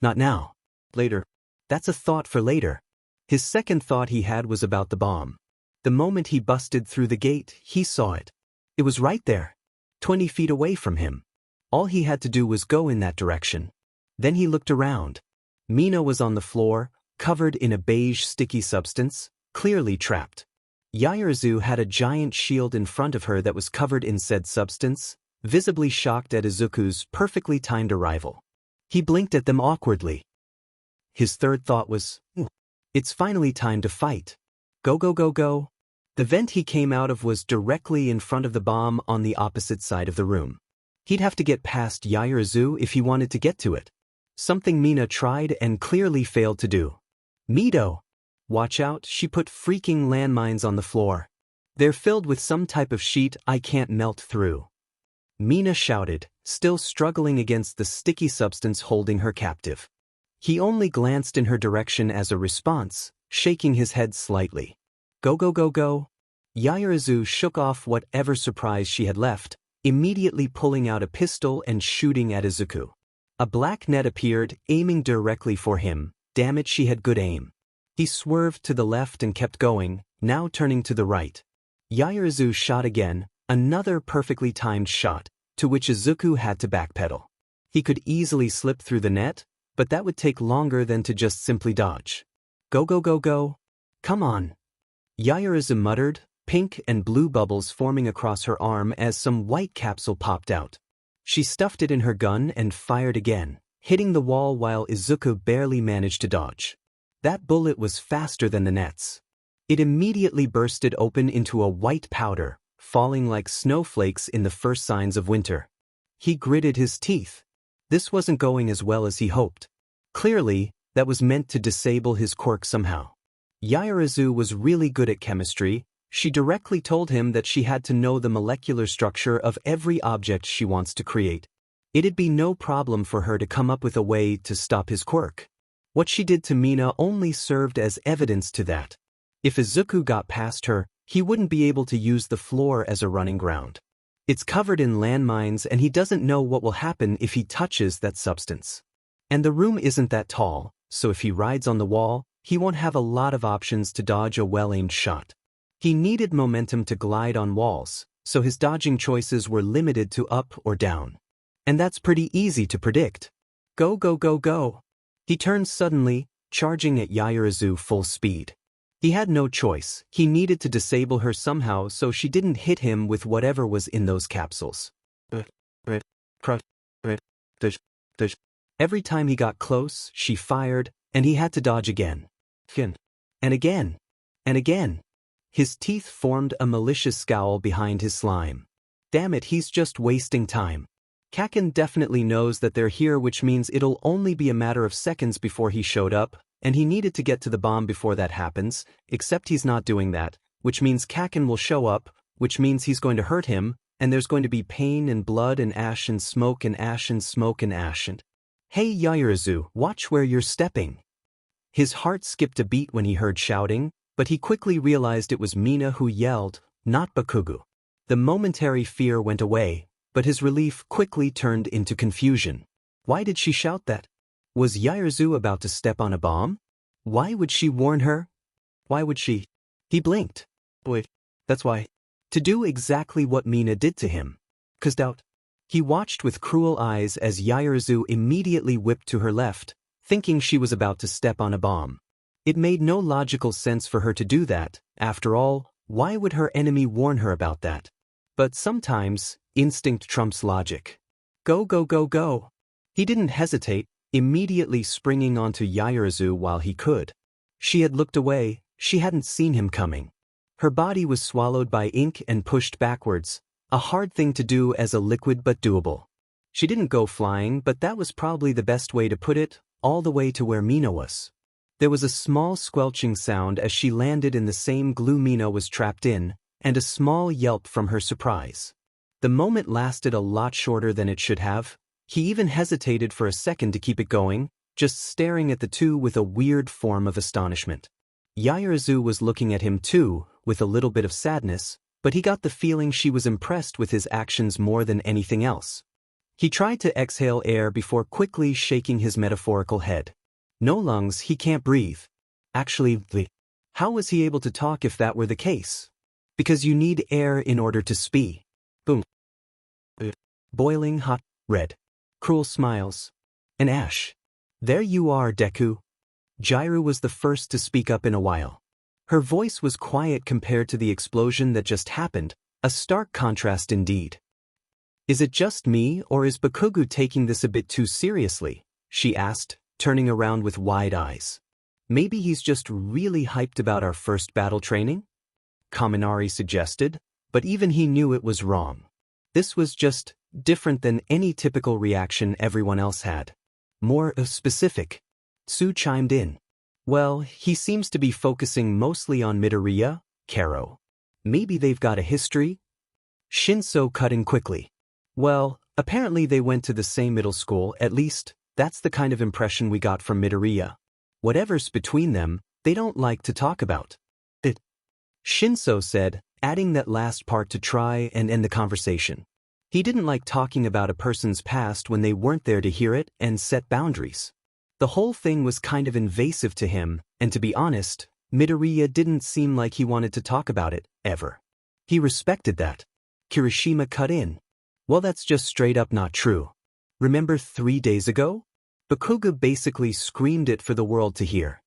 Not now. Later. That's a thought for later. His second thought he had was about the bomb. The moment he busted through the gate, he saw it. It was right there, 20 feet away from him. All he had to do was go in that direction. Then he looked around. Mina was on the floor, covered in a beige sticky substance, clearly trapped. Yaoyorozu had a giant shield in front of her that was covered in said substance, visibly shocked at Izuku's perfectly timed arrival. He blinked at them awkwardly. His third thought was, "It's finally time to fight. Go go go go." The vent he came out of was directly in front of the bomb on the opposite side of the room. He'd have to get past Yaoyorozu if he wanted to get to it. Something Mina tried and clearly failed to do. "Mido! Watch out, she put freaking landmines on the floor. They're filled with some type of sheet I can't melt through." Mina shouted, still struggling against the sticky substance holding her captive. He only glanced in her direction as a response, shaking his head slightly. "Go go go go." Yaoyorozu shook off whatever surprise she had left, immediately pulling out a pistol and shooting at Izuku. A black net appeared, aiming directly for him. Damn it, she had good aim. He swerved to the left and kept going, now turning to the right. Yaoyorozu shot again, another perfectly timed shot, to which Izuku had to backpedal. He could easily slip through the net, but that would take longer than to just simply dodge. "Go go go go. Come on." Yaoyorozu muttered, pink and blue bubbles forming across her arm as some white capsule popped out. She stuffed it in her gun and fired again, hitting the wall while Izuku barely managed to dodge. That bullet was faster than the nets. It immediately bursted open into a white powder, falling like snowflakes in the first signs of winter. He gritted his teeth. This wasn't going as well as he hoped. Clearly, that was meant to disable his quirk somehow. Yaoyorozu was really good at chemistry. She directly told him that she had to know the molecular structure of every object she wants to create. It'd be no problem for her to come up with a way to stop his quirk. What she did to Mina only served as evidence to that. If Izuku got past her, he wouldn't be able to use the floor as a running ground. It's covered in landmines and he doesn't know what will happen if he touches that substance. And the room isn't that tall, so if he rides on the wall, he won't have a lot of options to dodge a well-aimed shot. He needed momentum to glide on walls, so his dodging choices were limited to up or down. And that's pretty easy to predict. Go, go, go, go. He turned suddenly, charging at Yaoyorozu full speed. He had no choice. He needed to disable her somehow so she didn't hit him with whatever was in those capsules. Every time he got close, she fired, and he had to dodge again. And again. And again. His teeth formed a malicious scowl behind his slime. Damn it, he's just wasting time. Kaken definitely knows that they're here, which means it'll only be a matter of seconds before he showed up, and he needed to get to the bomb before that happens, except he's not doing that, which means Kaken will show up, which means he's going to hurt him, and there's going to be pain and blood and ash and smoke and ash and smoke and ash and... Hey Yaoyorozu, watch where you're stepping. His heart skipped a beat when he heard shouting, but he quickly realized it was Mina who yelled, not Bakugo. The momentary fear went away, but his relief quickly turned into confusion. Why did she shout that? Was Yaoyorozu about to step on a bomb? Why would she warn her? Why would she? He blinked. Wait, that's why. To do exactly what Mina did to him. 'Cause doubt. He watched with cruel eyes as Yaoyorozu immediately whipped to her left, thinking she was about to step on a bomb. It made no logical sense for her to do that. After all, why would her enemy warn her about that? But sometimes, instinct trumps logic. Go, go, go, go. He didn't hesitate, immediately springing onto Yaoyorozu while he could. She had looked away, she hadn't seen him coming. Her body was swallowed by ink and pushed backwards, a hard thing to do as a liquid but doable. She didn't go flying, but that was probably the best way to put it, all the way to where Mina was. There was a small squelching sound as she landed in the same glue Mina was trapped in, and a small yelp from her surprise. The moment lasted a lot shorter than it should have. He even hesitated for a second to keep it going, just staring at the two with a weird form of astonishment. Yaoyorozu was looking at him too, with a little bit of sadness, but he got the feeling she was impressed with his actions more than anything else. He tried to exhale air before quickly shaking his metaphorical head. No lungs, he can't breathe. Actually, how was he able to talk if that were the case? Because you need air in order to speak. Boom. Boiling hot, red. Cruel smiles. And ash. There you are, Deku. Jiru was the first to speak up in a while. Her voice was quiet compared to the explosion that just happened, a stark contrast indeed. Is it just me, or is Bakugo taking this a bit too seriously? She asked, turning around with wide eyes. Maybe he's just really hyped about our first battle training? Kaminari suggested, but even he knew it was wrong. This was just different than any typical reaction everyone else had. More specific. Tsu chimed in. Well, he seems to be focusing mostly on Midoriya, Karo. Maybe they've got a history? Shinso cut in quickly. Well, apparently they went to the same middle school, at least, that's the kind of impression we got from Midoriya. Whatever's between them, they don't like to talk about it. Shinso said, adding that last part to try and end the conversation. He didn't like talking about a person's past when they weren't there to hear it and set boundaries. The whole thing was kind of invasive to him, and to be honest, Midoriya didn't seem like he wanted to talk about it, ever. He respected that. Kirishima cut in. Well, that's just straight up not true. Remember 3 days ago? Bakugo basically screamed it for the world to hear.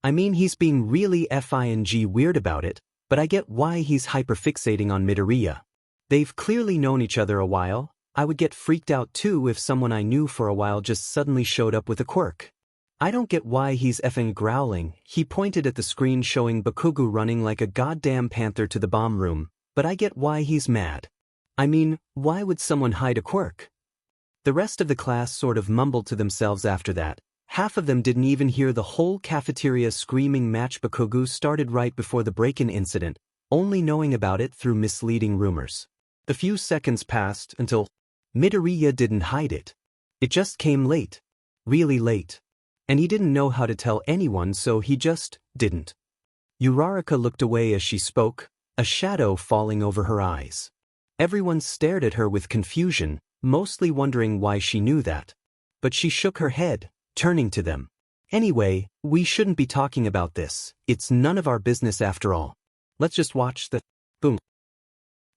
I mean, he's being really FING weird about it, But I get why he's hyperfixating on Midoriya. They've clearly known each other a while. I would get freaked out too if someone I knew for a while just suddenly showed up with a quirk. I don't get why he's effing growling. He pointed at the screen showing Bakugo running like a goddamn panther to the bomb room, but I get why he's mad. I mean, why would someone hide a quirk? The rest of the class sort of mumbled to themselves after that. Half of them didn't even hear the whole cafeteria screaming match Bakugo started right before the break-in incident, only knowing about it through misleading rumors. A few seconds passed until Midoriya didn't hide it. It just came late. Really late. And he didn't know how to tell anyone, so he just didn't. Uraraka looked away as she spoke, a shadow falling over her eyes. Everyone stared at her with confusion, mostly wondering why she knew that. But she shook her head, turning to them. Anyway, we shouldn't be talking about this. It's none of our business after all. Let's just watch the boom.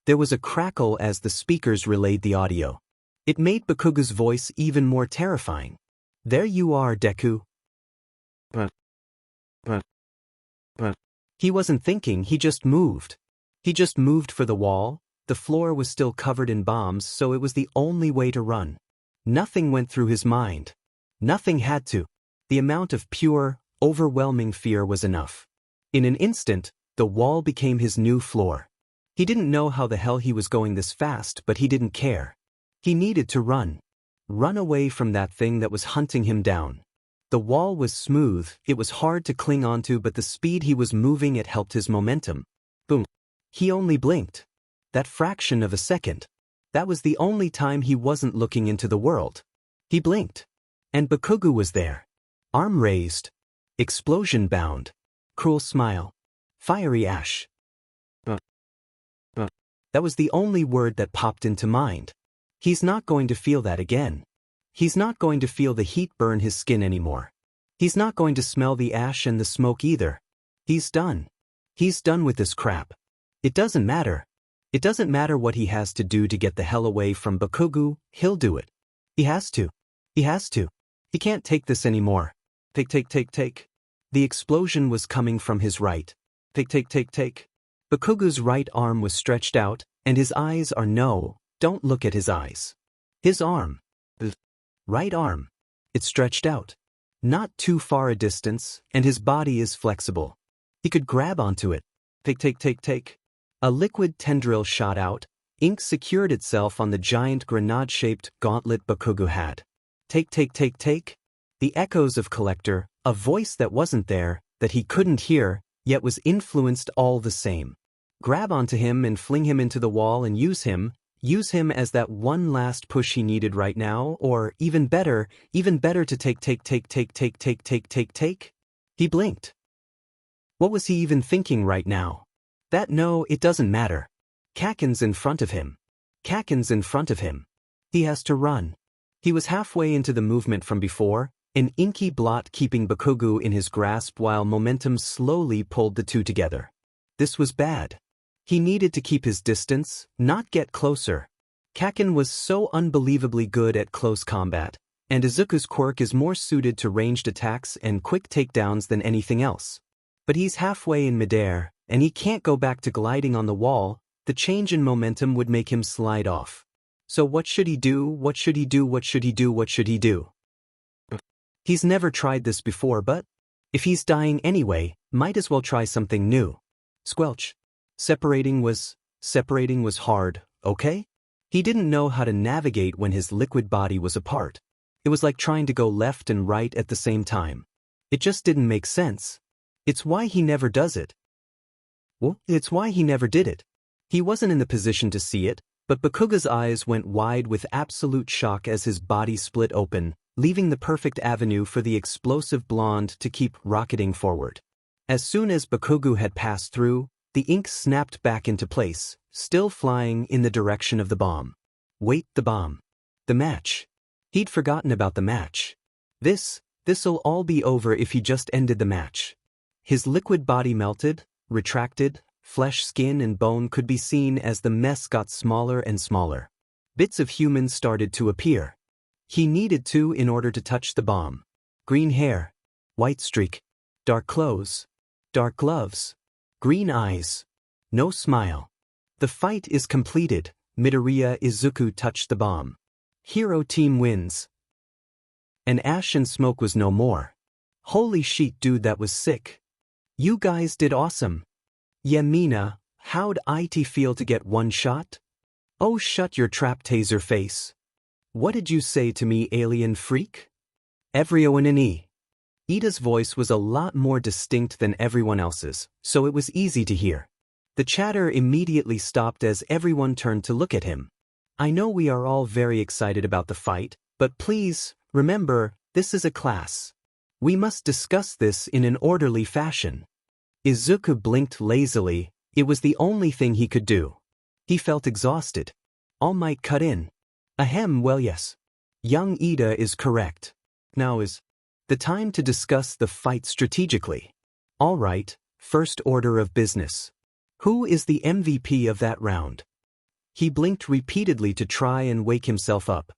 There was a crackle as the speakers relayed the audio. It made Bakugo's voice even more terrifying. There you are, Deku. But. He wasn't thinking, he just moved. He just moved for the wall. The floor was still covered in bombs, so it was the only way to run. Nothing went through his mind. Nothing had to. The amount of pure, overwhelming fear was enough. In an instant, the wall became his new floor. He didn't know how the hell he was going this fast, but he didn't care. He needed to run. Run away from that thing that was hunting him down. The wall was smooth, it was hard to cling onto, but the speed he was moving it helped his momentum. Boom. He only blinked. That fraction of a second. That was the only time he wasn't looking into the world. He blinked. And Bakugo was there. Arm raised. Explosion bound. Cruel smile. Fiery ash. That was the only word that popped into mind. He's not going to feel that again. He's not going to feel the heat burn his skin anymore. He's not going to smell the ash and the smoke either. He's done. He's done with this crap. It doesn't matter. It doesn't matter what he has to do to get the hell away from Bakugo, he'll do it. He has to. He has to. He can't take this anymore. Take. The explosion was coming from his right. Take. Bakugo's right arm was stretched out, and his eyes are no, don't look at his eyes. His arm. Right arm. It's stretched out. Not too far a distance, and his body is flexible. He could grab onto it. Take. A liquid tendril shot out, ink secured itself on the giant grenade-shaped gauntlet Bakugo had. Take. The echoes of Collector, a voice that wasn't there, that he couldn't hear, yet was influenced all the same. Grab onto him and fling him into the wall and use him as that one last push he needed right now, or even better to take. He blinked. What was he even thinking right now? No, it doesn't matter. Kaken's in front of him. He has to run. He was halfway into the movement from before, an inky blot keeping Bakugo in his grasp while momentum slowly pulled the two together. This was bad. He needed to keep his distance, not get closer. Kaken was so unbelievably good at close combat, and Izuku's quirk is more suited to ranged attacks and quick takedowns than anything else. But he's halfway in midair, and he can't go back to gliding on the wall. The change in momentum would make him slide off. So what should he do? He's never tried this before, but if he's dying anyway, might as well try something new. Squelch. Separating was hard, okay? He didn't know how to navigate when his liquid body was apart. It was like trying to go left and right at the same time. It just didn't make sense. It's why he never does it. Well, it's why he never did it. He wasn't in the position to see it, but Bakugo's eyes went wide with absolute shock as his body split open, leaving the perfect avenue for the explosive blonde to keep rocketing forward. As soon as Bakugo had passed through, the ink snapped back into place, still flying in the direction of the bomb. Wait, the bomb. The match. He'd forgotten about the match. This'll all be over if he just ended the match. His liquid body melted, retracted, flesh, skin, and bone could be seen as the mess got smaller and smaller. Bits of human started to appear. He needed to in order to touch the bomb. Green hair. White streak. Dark clothes. Dark gloves. Green eyes. No smile. The fight is completed. Midoriya Izuku touched the bomb. Hero team wins. And ash and smoke was no more. Holy shit dude, that was sick. You guys did awesome. Yeah Mina, how'd it feel to get one shot? Oh shut your trap taser face. What did you say to me alien freak? Everyone in E. Ida's voice was a lot more distinct than everyone else's, so it was easy to hear. The chatter immediately stopped as everyone turned to look at him. I know we are all very excited about the fight, but please, remember, this is a class. We must discuss this in an orderly fashion. Izuku blinked lazily. It was the only thing he could do. He felt exhausted. All Might cut in. Ahem, well yes. Young Ida is correct. Now is the time to discuss the fight strategically. All right, first order of business. Who is the MVP of that round? He blinked repeatedly to try and wake himself up.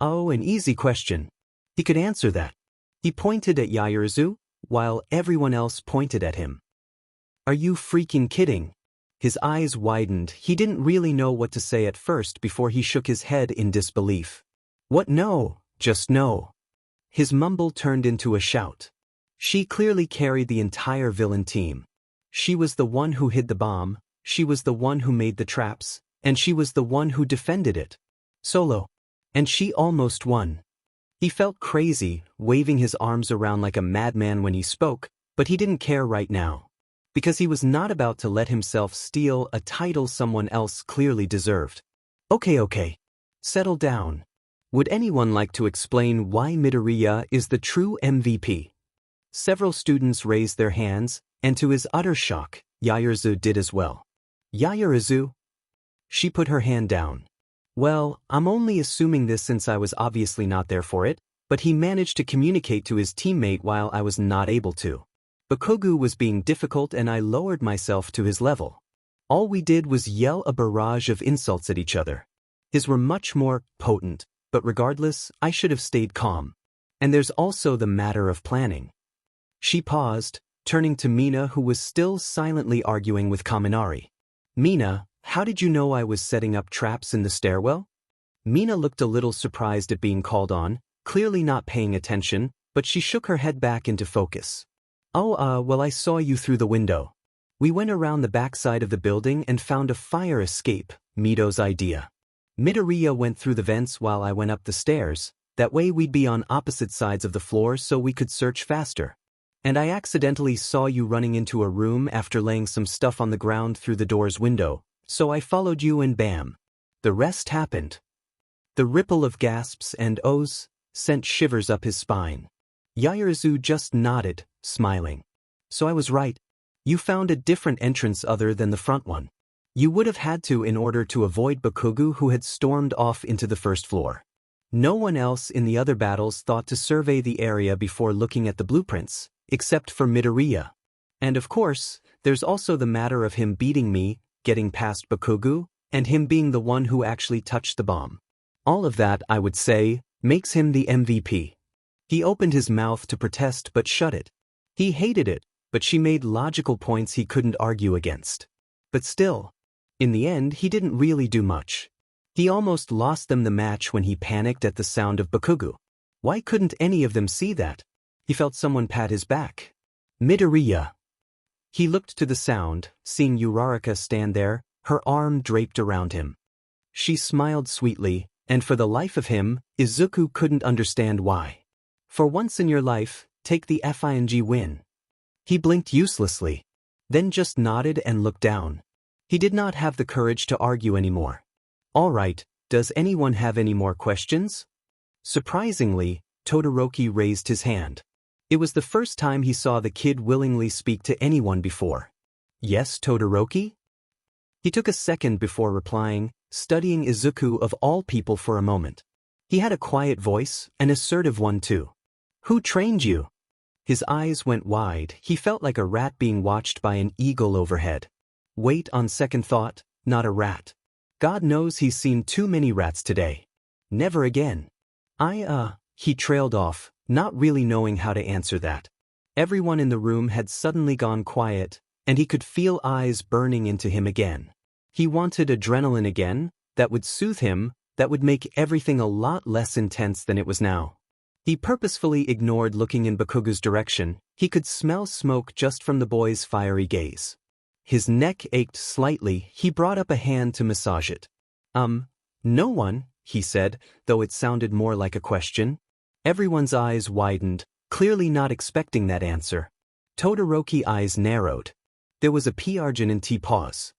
Oh, an easy question. He could answer that. He pointed at Yaoyorozu, while everyone else pointed at him. Are you freaking kidding? His eyes widened. He didn't really know what to say at first before he shook his head in disbelief. What no, just no. His mumble turned into a shout. She clearly carried the entire villain team. She was the one who hid the bomb, she was the one who made the traps, and she was the one who defended it. Solo. And she almost won. He felt crazy, waving his arms around like a madman when he spoke, but he didn't care right now. Because he was not about to let himself steal a title someone else clearly deserved. Okay. Settle down. Would anyone like to explain why Midoriya is the true MVP? Several students raised their hands, and to his utter shock, Yaoyorozu did as well. Yaoyorozu? She put her hand down. Well, I'm only assuming this since I was obviously not there for it, but he managed to communicate to his teammate while I was not able to. Bakugo was being difficult and I lowered myself to his level. All we did was yell a barrage of insults at each other. His were much more potent, but regardless, I should have stayed calm. And there's also the matter of planning. She paused, turning to Mina who was still silently arguing with Kaminari. Mina, how did you know I was setting up traps in the stairwell? Mina looked a little surprised at being called on, clearly not paying attention, but she shook her head back into focus. Oh, well I saw you through the window. We went around the backside of the building and found a fire escape, Mido's idea. Midoriya went through the vents while I went up the stairs, that way we'd be on opposite sides of the floor so we could search faster. And I accidentally saw you running into a room after laying some stuff on the ground through the door's window, so I followed you and bam. The rest happened. The ripple of gasps and ohs sent shivers up his spine. Yaoyorozu just nodded, smiling. So I was right. You found a different entrance other than the front one. You would have had to in order to avoid Bakugo who had stormed off into the first floor. No one else in the other battles thought to survey the area before looking at the blueprints, except for Midoriya. And of course, there's also the matter of him beating me, getting past Bakugo, and him being the one who actually touched the bomb. All of that, I would say, makes him the MVP. He opened his mouth to protest but shut it. He hated it, but she made logical points he couldn't argue against. But still, in the end he didn't really do much. He almost lost them the match when he panicked at the sound of Bakugo. Why couldn't any of them see that? He felt someone pat his back. Midoriya. He looked to the sound, seeing Uraraka stand there, her arm draped around him. She smiled sweetly, and for the life of him, Izuku couldn't understand why. For once in your life, take the FING win. He blinked uselessly, then just nodded and looked down. He did not have the courage to argue anymore. All right, does anyone have any more questions? Surprisingly, Todoroki raised his hand. It was the first time he saw the kid willingly speak to anyone before. Yes, Todoroki? He took a second before replying, studying Izuku of all people for a moment. He had a quiet voice, an assertive one too. Who trained you? His eyes went wide. He felt like a rat being watched by an eagle overhead. Wait, on second thought, not a rat. God knows he's seen too many rats today. Never again. He trailed off, not really knowing how to answer that. Everyone in the room had suddenly gone quiet, and he could feel eyes burning into him again. He wanted adrenaline again, that would soothe him, that would make everything a lot less intense than it was now. He purposefully ignored looking in Bakugo's direction. He could smell smoke just from the boy's fiery gaze. His neck ached slightly. He brought up a hand to massage it. No one, he said, though it sounded more like a question. Everyone's eyes widened, clearly not expecting that answer. Todoroki's eyes narrowed. There was a PRGNT pause.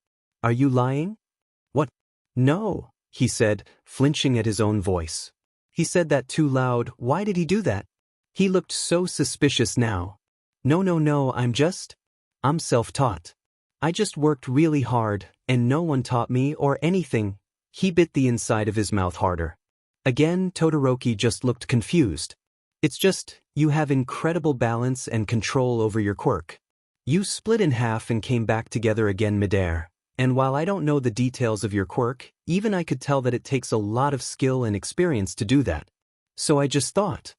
Are you lying? What? No, he said, flinching at his own voice. He said that too loud. Why did he do that? He looked so suspicious now. No, I'm self-taught. I just worked really hard, and no one taught me or anything. He bit the inside of his mouth harder. Again, Todoroki just looked confused. It's just, you have incredible balance and control over your quirk. You split in half and came back together again midair. And while I don't know the details of your quirk, even I could tell that it takes a lot of skill and experience to do that. So I just thought.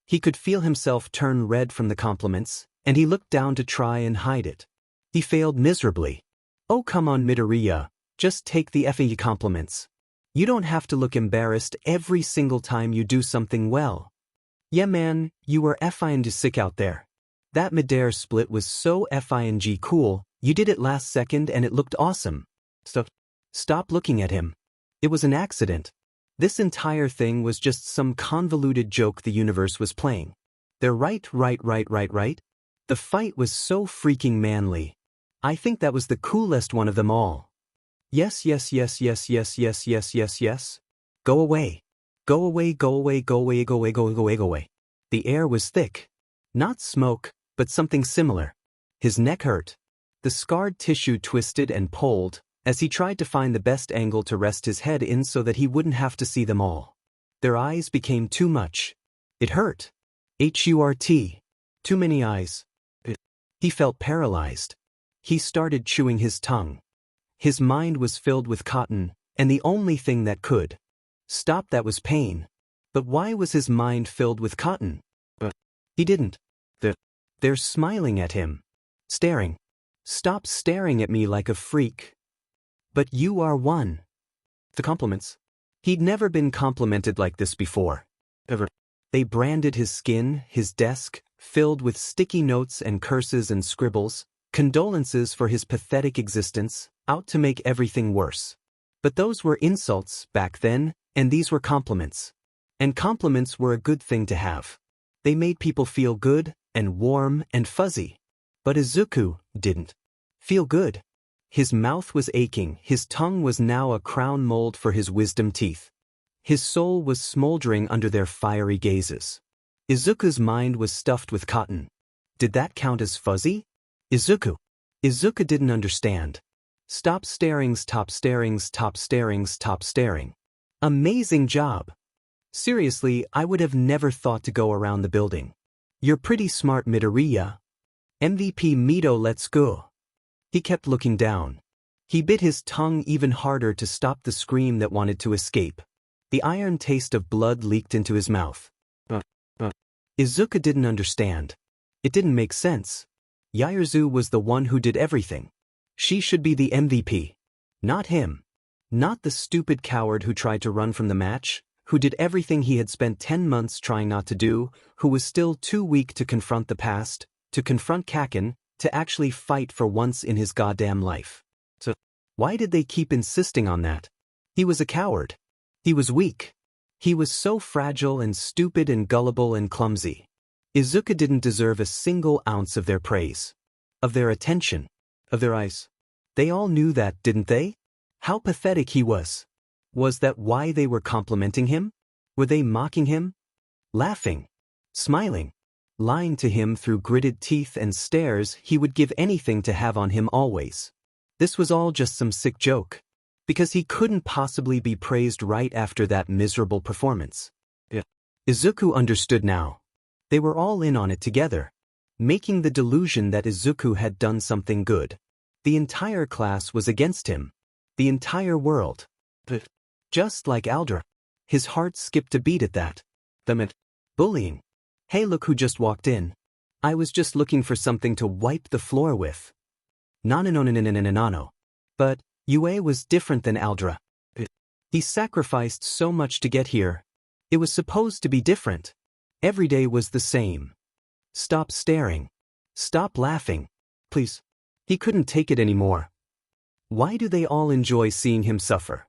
He could feel himself turn red from the compliments, and he looked down to try and hide it. He failed miserably. Oh come on Midoriya, just take the effing compliments. You don't have to look embarrassed every single time you do something well. Yeah man, you were effing sick out there. That midair split was so effing cool. You did it last second and it looked awesome. Stop looking at him. It was an accident. This entire thing was just some convoluted joke the universe was playing. They're right. The fight was so freaking manly. I think that was the coolest one of them all. Yes. Go away. Go away. The air was thick. Not smoke, but something similar. His neck hurt. The scarred tissue twisted and pulled, as he tried to find the best angle to rest his head in so that he wouldn't have to see them all. Their eyes became too much. It hurt. Hurt. Too many eyes. He felt paralyzed. He started chewing his tongue. His mind was filled with cotton, and the only thing that could stop that was pain. But why was his mind filled with cotton? He didn't. They're smiling at him. Staring. Stop staring at me like a freak. But you are one. The compliments. He'd never been complimented like this before. Ever. They branded his skin, his desk, filled with sticky notes and curses and scribbles, condolences for his pathetic existence, out to make everything worse. But those were insults back then, and these were compliments. And compliments were a good thing to have. They made people feel good, and warm, and fuzzy. But Izuku didn't feel good. His mouth was aching, his tongue was now a crown mold for his wisdom teeth. His soul was smoldering under their fiery gazes. Izuku's mind was stuffed with cotton. Did that count as fuzzy? Izuku didn't understand. Stop staring. Amazing job. Seriously, I would have never thought to go around the building. You're pretty smart Midoriya. MVP Mito, let's go. He kept looking down. He bit his tongue even harder to stop the scream that wanted to escape. The iron taste of blood leaked into his mouth. Izuku didn't understand. It didn't make sense. Yaozu was the one who did everything. She should be the MVP. Not him. Not the stupid coward who tried to run from the match, who did everything he had spent 10 months trying not to do, who was still too weak to confront the past, to confront Kaken, to actually fight for once in his goddamn life. So, why did they keep insisting on that? He was a coward. He was weak. He was so fragile and stupid and gullible and clumsy. Izuku didn't deserve a single ounce of their praise. Of their attention. Of their eyes. They all knew that, didn't they? How pathetic he was. Was that why they were complimenting him? Were they mocking him? Laughing? Smiling? Lying to him through gritted teeth and stares he would give anything to have on him always. This was all just some sick joke. Because he couldn't possibly be praised right after that miserable performance. Izuku understood now. They were all in on it together. Making the delusion that Izuku had done something good. The entire class was against him. The entire world. Just like Aldra. His heart skipped a beat at that. Bullying. Hey, look who just walked in. I was just looking for something to wipe the floor with. No. But Yue was different than Aldra. He sacrificed so much to get here. It was supposed to be different. Every day was the same. Stop staring. Stop laughing. Please. He couldn't take it anymore. Why do they all enjoy seeing him suffer?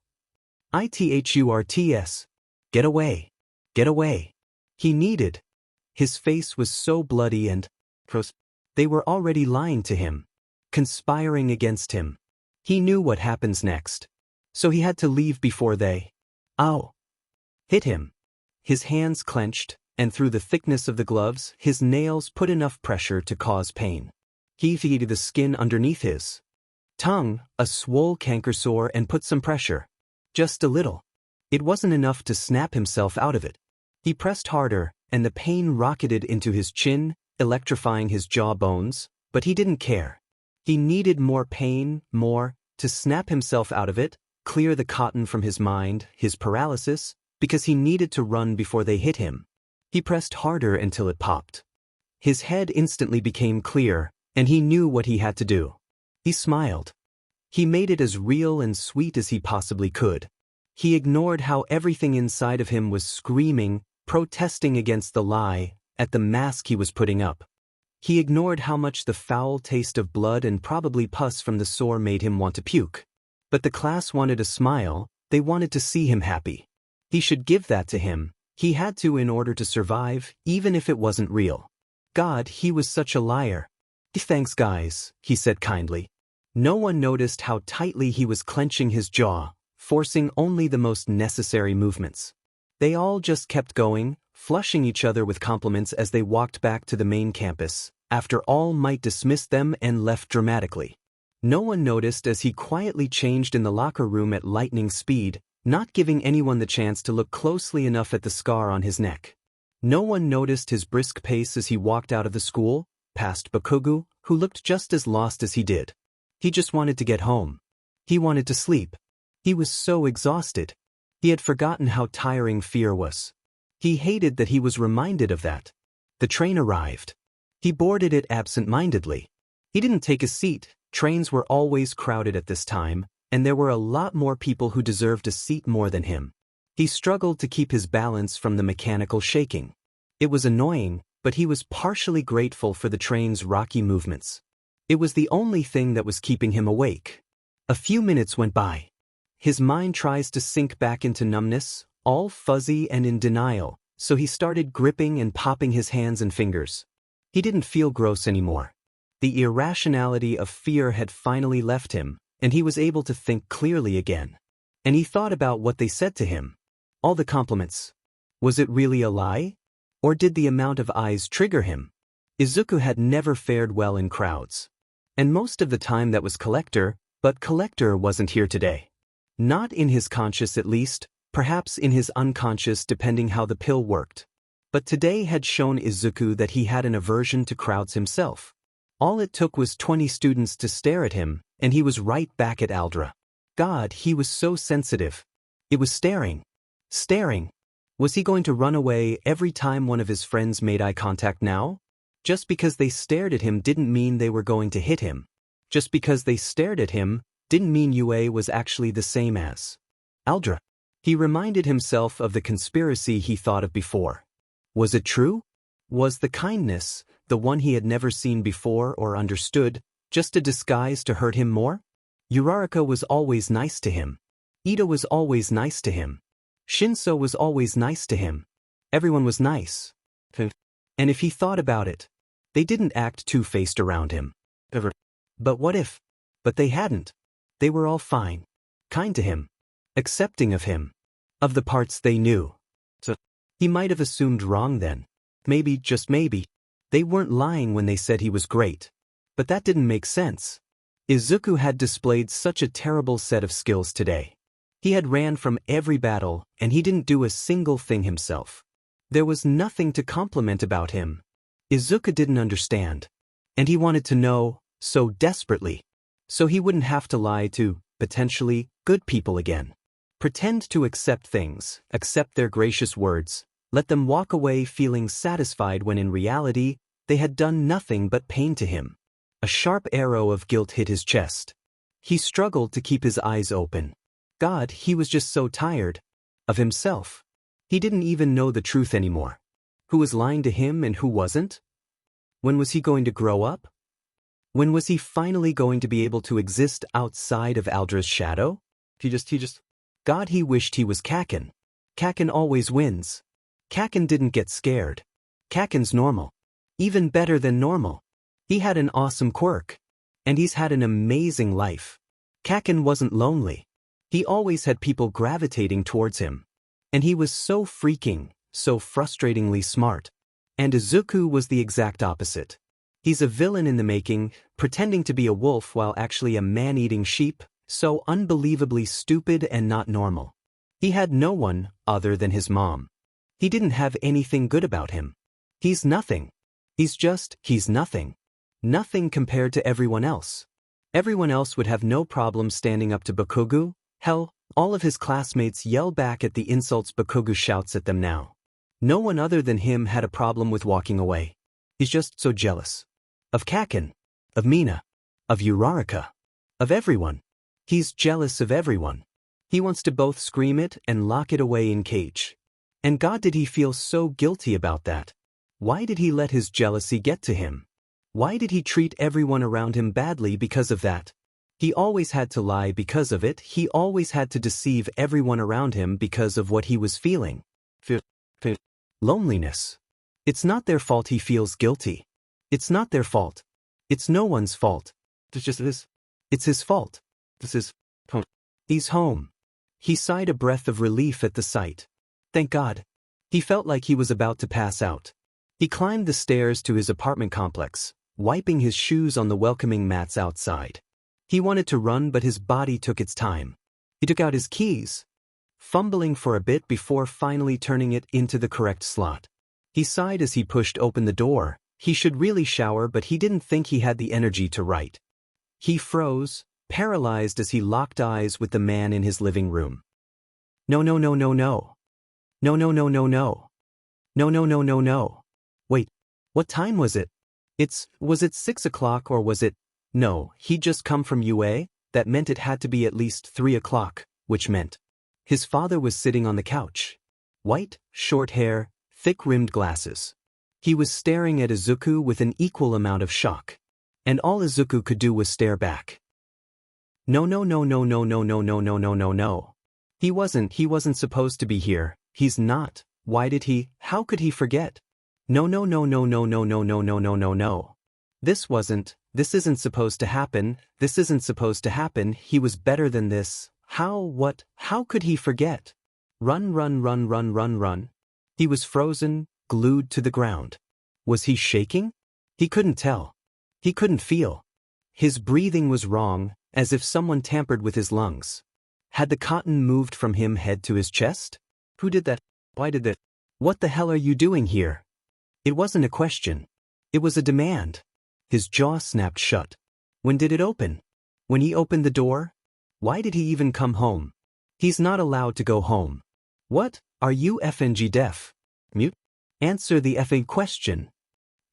Ithurts. Get away. Get away. He needed. His face was so bloody and they were already lying to him, conspiring against him. He knew what happens next. So he had to leave before they hit him. His hands clenched, and through the thickness of the gloves, his nails put enough pressure to cause pain. He heated the skin underneath his tongue, a swole canker sore, and put some pressure. Just a little. It wasn't enough to snap himself out of it. He pressed harder, and the pain rocketed into his chin, electrifying his jaw bones, but he didn't care. He needed more pain, more, to snap himself out of it, clear the cotton from his mind, his paralysis, because he needed to run before they hit him. He pressed harder until it popped. His head instantly became clear, and he knew what he had to do. He smiled. He made it as real and sweet as he possibly could. He ignored how everything inside of him was screaming, protesting against the lie, at the mask he was putting up. He ignored how much the foul taste of blood and probably pus from the sore made him want to puke. But the class wanted a smile, they wanted to see him happy. He should give that to him. He had to in order to survive, even if it wasn't real. God, he was such a liar. Thanks guys, he said kindly. No one noticed how tightly he was clenching his jaw, forcing only the most necessary movements. They all just kept going, flushing each other with compliments as they walked back to the main campus, after All Might dismissed them and left dramatically. No one noticed as he quietly changed in the locker room at lightning speed, not giving anyone the chance to look closely enough at the scar on his neck. No one noticed his brisk pace as he walked out of the school, past Bakugu, who looked just as lost as he did. He just wanted to get home. He wanted to sleep. He was so exhausted. He had forgotten how tiring fear was. He hated that he was reminded of that. The train arrived. He boarded it absent-mindedly. He didn't take a seat. Trains were always crowded at this time, and there were a lot more people who deserved a seat more than him. He struggled to keep his balance from the mechanical shaking. It was annoying, but he was partially grateful for the train's rocky movements. It was the only thing that was keeping him awake. A few minutes went by. His mind tries to sink back into numbness, all fuzzy and in denial, so he started gripping and popping his hands and fingers. He didn't feel gross anymore. The irrationality of fear had finally left him, and he was able to think clearly again. And he thought about what they said to him. All the compliments. Was it really a lie? Or did the amount of eyes trigger him? Izuku had never fared well in crowds. And most of the time that was Collector, but Collector wasn't here today. Not in his conscious at least, perhaps in his unconscious depending how the pill worked. But today had shown Izuku that he had an aversion to crowds himself. All it took was 20 students to stare at him, and he was right back at Aldra. God, he was so sensitive. It was staring. Staring. Was he going to run away every time one of his friends made eye contact now? Just because they stared at him didn't mean they were going to hit him. Just because they stared at him didn't mean Yue was actually the same as Aldra. He reminded himself of the conspiracy he thought of before. Was it true? Was the kindness, the one he had never seen before or understood, just a disguise to hurt him more? Uraraka was always nice to him. Ida was always nice to him. Shinso was always nice to him. Everyone was nice. And if he thought about it, they didn't act two-faced around him. But what if? But they hadn't. They were all fine. Kind to him. Accepting of him. Of the parts they knew. So he might have assumed wrong then. Maybe, just maybe, they weren't lying when they said he was great. But that didn't make sense. Izuku had displayed such a terrible set of skills today. He had ran from every battle, and he didn't do a single thing himself. There was nothing to compliment about him. Izuku didn't understand. And he wanted to know, so desperately. So he wouldn't have to lie to, potentially, good people again. Pretend to accept things, accept their gracious words, let them walk away feeling satisfied when in reality, they had done nothing but pain to him. A sharp arrow of guilt hit his chest. He struggled to keep his eyes open. God, he was just so tired of himself. He didn't even know the truth anymore. Who was lying to him and who wasn't? When was he going to grow up? When was he finally going to be able to exist outside of Aldra's shadow? God, he wished he was Kakin. Kakin always wins. Kakin didn't get scared. Kakin's normal. Even better than normal. He had an awesome quirk. And he's had an amazing life. Kakin wasn't lonely. He always had people gravitating towards him. And he was so frustratingly smart. And Izuku was the exact opposite. He's a villain in the making, pretending to be a wolf while actually a man-eating sheep, so unbelievably stupid and not normal. He had no one other than his mom. He didn't have anything good about him. He's nothing. He's nothing. Nothing compared to everyone else. Everyone else would have no problem standing up to Bakugo. Hell, all of his classmates yell back at the insults Bakugo shouts at them now. No one other than him had a problem with walking away. He's just so jealous. Of Kakin. Of Mina. Of Uraraka. Of everyone. He's jealous of everyone. He wants to both scream it and lock it away in cage. And God, did he feel so guilty about that? Why did he let his jealousy get to him? Why did he treat everyone around him badly because of that? He always had to lie because of it. He always had to deceive everyone around him because of what he was feeling. Loneliness. It's not their fault he feels guilty. It's not their fault. It's no one's fault. It's his fault. He's home. He sighed a breath of relief at the sight. Thank God. He felt like he was about to pass out. He climbed the stairs to his apartment complex, wiping his shoes on the welcoming mats outside. He wanted to run, but his body took its time. He took out his keys, fumbling for a bit before finally turning it into the correct slot. He sighed as he pushed open the door. He should really shower, but he didn't think he had the energy to write. He froze, paralyzed as he locked eyes with the man in his living room. No. No. Wait, what time was it? Was it 6 o'clock or was it? No, he'd just come from UA, that meant it had to be at least 3 o'clock, which meant his father was sitting on the couch. White, short hair, thick-rimmed glasses. He was staring at Izuku with an equal amount of shock. And all Izuku could do was stare back. No. He wasn't supposed to be here. He's not. Why did he? How could he forget? No. This isn't supposed to happen. This isn't supposed to happen. He was better than this. How could he forget? Run. He was frozen, glued to the ground. Was he shaking? He couldn't tell. He couldn't feel. His breathing was wrong, as if someone tampered with his lungs. Had the cotton moved from him head to his chest? Who did that? Why did that? What the hell are you doing here? It wasn't a question. It was a demand. His jaw snapped shut. When did it open? When he opened the door? Why did he even come home? He's not allowed to go home. What? Are you FNG deaf? Mute? Answer the effing question.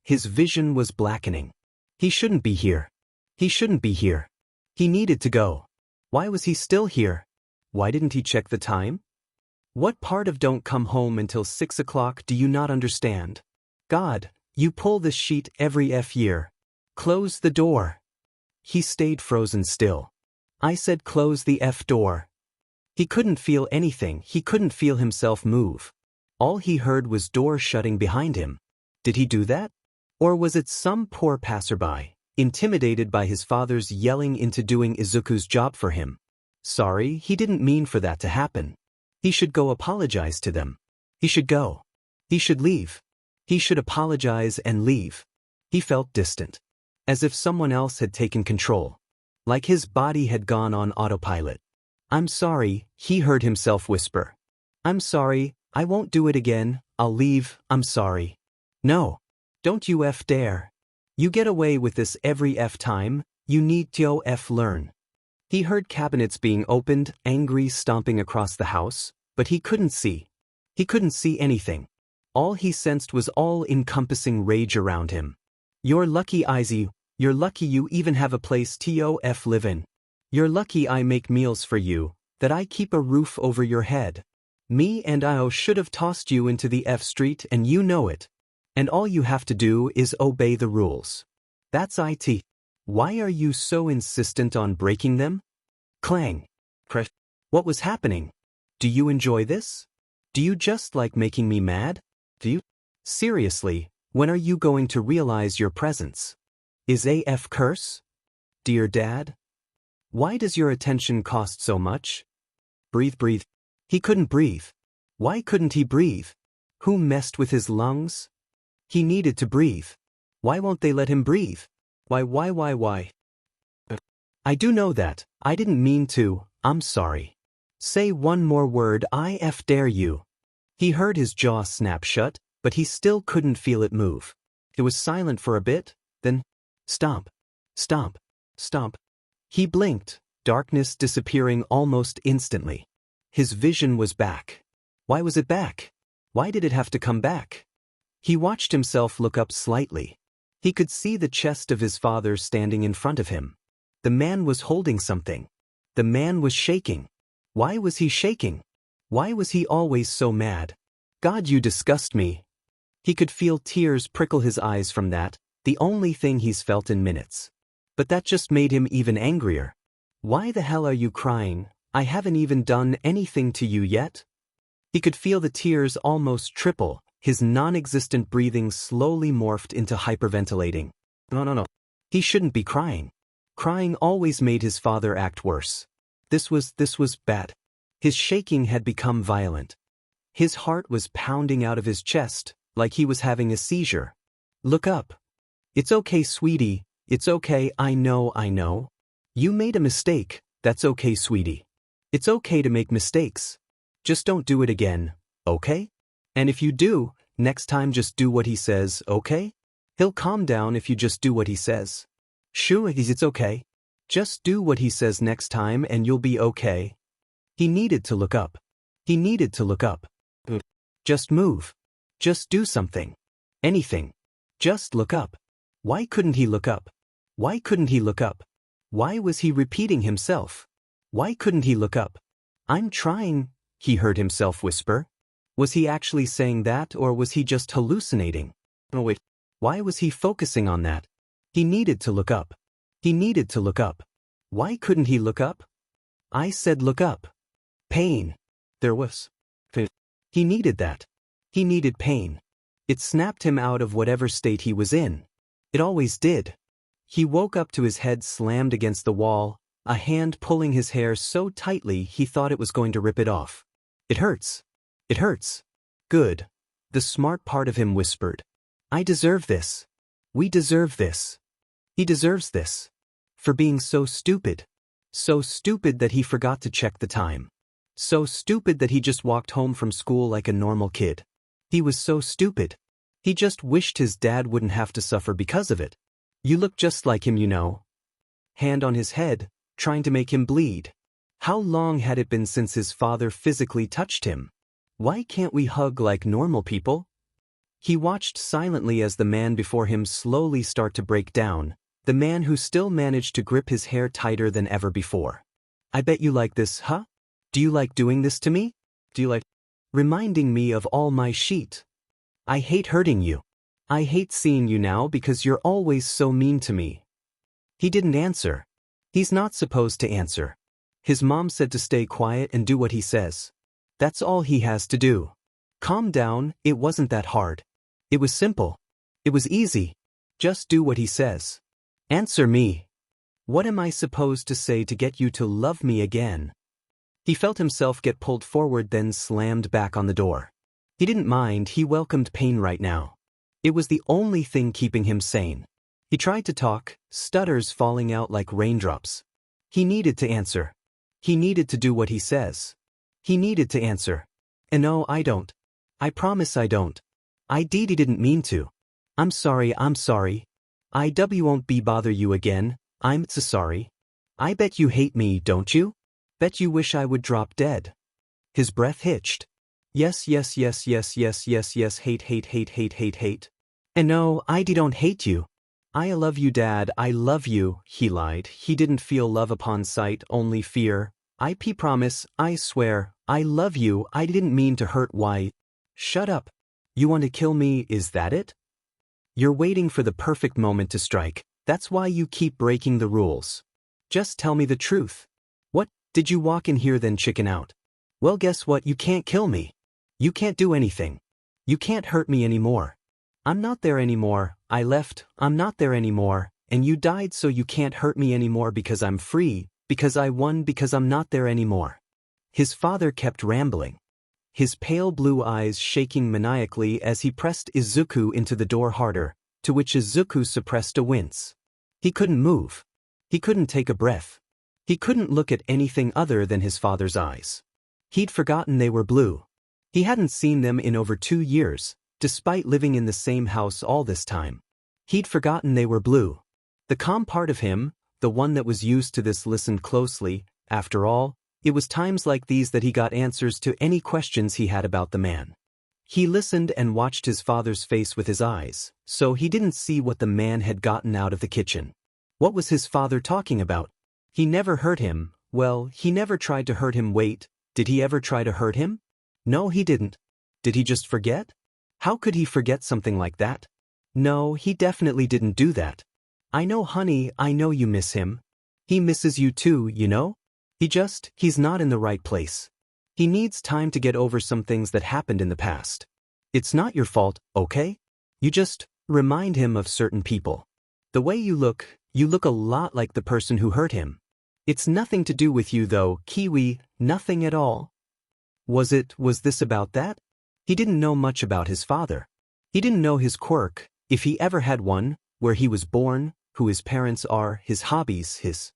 His vision was blackening. He shouldn't be here. He shouldn't be here. He needed to go. Why was he still here? Why didn't he check the time? What part of don't come home until 6 o'clock do you not understand? God, you pull this sheet every year. Close the door. He stayed frozen still. I said close the door. He couldn't feel anything. He couldn't feel himself move. All he heard was door shutting behind him. Did he do that? Or was it some poor passerby, intimidated by his father's yelling into doing Izuku's job for him? Sorry, he didn't mean for that to happen. He should go apologize to them. He should go. He should leave. He should apologize and leave. He felt distant. As if someone else had taken control. Like his body had gone on autopilot. I'm sorry, he heard himself whisper. I'm sorry, I won't do it again, I'll leave, I'm sorry. No. Don't you dare. You get away with this every time, you need to learn. He heard cabinets being opened, angry stomping across the house, but he couldn't see. He couldn't see anything. All he sensed was all-encompassing rage around him. You're lucky, Izzy. You're lucky you even have a place to live in. You're lucky I make meals for you, that I keep a roof over your head. Me and I should have tossed you into the F street and you know it. And all you have to do is obey the rules. That's it. Why are you so insistent on breaking them? Clang. Crash. What was happening? Do you enjoy this? Do you just like making me mad? Do you? Seriously, when are you going to realize your presence? Is AF curse? Dear Dad? Why does your attention cost so much? Breathe, breathe. He couldn't breathe. Why couldn't he breathe? Who messed with his lungs? He needed to breathe. Why won't they let him breathe? Why? I do know that. I didn't mean to. I'm sorry. Say one more word, I dare you. He heard his jaw snap shut, but he still couldn't feel it move. It was silent for a bit, then, stomp, stomp, stomp. He blinked, darkness disappearing almost instantly. His vision was back. Why was it back? Why did it have to come back? He watched himself look up slightly. He could see the chest of his father standing in front of him. The man was holding something. The man was shaking. Why was he shaking? Why was he always so mad? God, you disgust me. He could feel tears prickle his eyes from that, the only thing he's felt in minutes. But that just made him even angrier. Why the hell are you crying? I haven't even done anything to you yet. He could feel the tears almost triple, his non-existent breathing slowly morphed into hyperventilating. No. He shouldn't be crying. Crying always made his father act worse. This was bad. His shaking had become violent. His heart was pounding out of his chest, like he was having a seizure. Look up. It's okay, sweetie. It's okay, I know. You made a mistake, that's okay, sweetie. It's okay to make mistakes. Just don't do it again, okay? And if you do, next time just do what he says, okay? He'll calm down if you just do what he says. Sure, it's okay. Just do what he says next time and you'll be okay. He needed to look up. He needed to look up. Just move. Just do something. Anything. Just look up. Why couldn't he look up? Why couldn't he look up? Why was he repeating himself? Why couldn't he look up? I'm trying, he heard himself whisper. Was he actually saying that or was he just hallucinating? Oh wait, why was he focusing on that? He needed to look up. He needed to look up. Why couldn't he look up? I said look up. Pain. There was. He needed that. He needed pain. It snapped him out of whatever state he was in. It always did. He woke up to his head slammed against the wall, a hand pulling his hair so tightly he thought it was going to rip it off. It hurts. It hurts. Good. The smart part of him whispered. I deserve this. We deserve this. He deserves this. For being so stupid. So stupid that he forgot to check the time. So stupid that he just walked home from school like a normal kid. He was so stupid. He just wished his dad wouldn't have to suffer because of it. You look just like him, you know. Hand on his head, trying to make him bleed. How long had it been since his father physically touched him? Why can't we hug like normal people? He watched silently as the man before him slowly start to break down, the man who still managed to grip his hair tighter than ever before. I bet you like this, huh? Do you like doing this to me? Do you like reminding me of all my shit? I hate hurting you. I hate seeing you now because you're always so mean to me. He didn't answer. He's not supposed to answer. His mom said to stay quiet and do what he says. That's all he has to do. Calm down, it wasn't that hard. It was simple. It was easy. Just do what he says. Answer me. What am I supposed to say to get you to love me again? He felt himself get pulled forward, then slammed back on the door. He didn't mind, he welcomed pain right now. It was the only thing keeping him sane. He tried to talk, stutters falling out like raindrops. He needed to answer. He needed to do what he says. He needed to answer. And no, I don't. I promise I don't. I didn't mean to. I'm sorry. I won't bother you again. I'm so sorry. I bet you hate me, don't you? Bet you wish I would drop dead. His breath hitched. Yes, hate. And no, I don't hate you. I love you, Dad, I love you, he lied. He didn't feel love upon sight, only fear. I promise, I swear, I love you, I didn't mean to hurt. Why? Shut up. You want to kill me, is that it? You're waiting for the perfect moment to strike, that's why you keep breaking the rules. Just tell me the truth. What, did you walk in here then chicken out? Well, guess what, you can't kill me. You can't do anything. You can't hurt me anymore. I'm not there anymore, I left, I'm not there anymore, and you died so you can't hurt me anymore because I'm free, because I won, because I'm not there anymore. His father kept rambling, his pale blue eyes shaking maniacally as he pressed Izuku into the door harder, to which Izuku suppressed a wince. He couldn't move. He couldn't take a breath. He couldn't look at anything other than his father's eyes. He'd forgotten they were blue. He hadn't seen them in over 2 years, despite living in the same house all this time. He'd forgotten they were blue. The calm part of him, the one that was used to this, listened closely. After all, it was times like these that he got answers to any questions he had about the man. He listened and watched his father's face with his eyes, so he didn't see what the man had gotten out of the kitchen. What was his father talking about? He never hurt him. Well, he never tried to hurt him. Wait, did he ever try to hurt him? No, he didn't. Did he just forget? How could he forget something like that? No, he definitely didn't do that. I know, honey, I know you miss him. He misses you too, you know? He's not in the right place. He needs time to get over some things that happened in the past. It's not your fault, okay? You just remind him of certain people. The way you look a lot like the person who hurt him. It's nothing to do with you though, Kiwi, nothing at all. Was this about that? He didn't know much about his father. He didn't know his quirk, if he ever had one, where he was born, who his parents are, his hobbies, his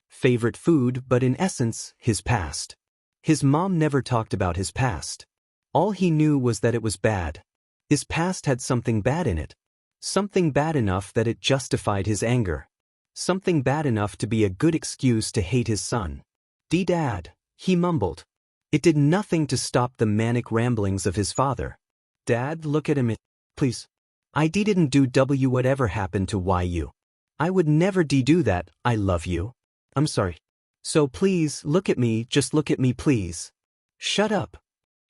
favorite food, but in essence, his past. His mom never talked about his past. All he knew was that it was bad. His past had something bad in it. Something bad enough that it justified his anger. Something bad enough to be a good excuse to hate his son. Dad, he mumbled. It did nothing to stop the manic ramblings of his father. Dad, look at him. Please. I didn't do whatever happened to you. I would never do that. I love you. I'm sorry. So please, look at me, just look at me please. Shut up.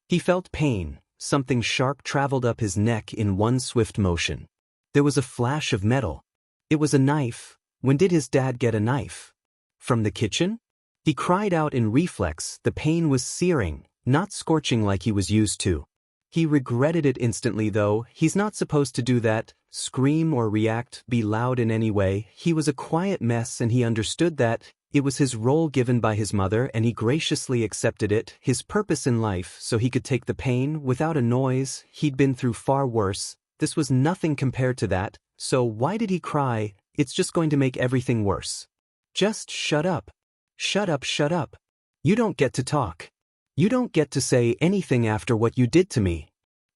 He felt pain. Something sharp traveled up his neck in one swift motion. There was a flash of metal. It was a knife. When did his dad get a knife? From the kitchen? He cried out in reflex. The pain was searing, not scorching like he was used to. He regretted it instantly though. He's not supposed to do that, scream or react, be loud in any way. He was a quiet mess and he understood that. It was his role given by his mother and he graciously accepted it, his purpose in life, so he could take the pain without a noise. He'd been through far worse. This was nothing compared to that, so why did he cry? It's just going to make everything worse. Just shut up. Shut up, shut up. You don't get to talk. You don't get to say anything after what you did to me.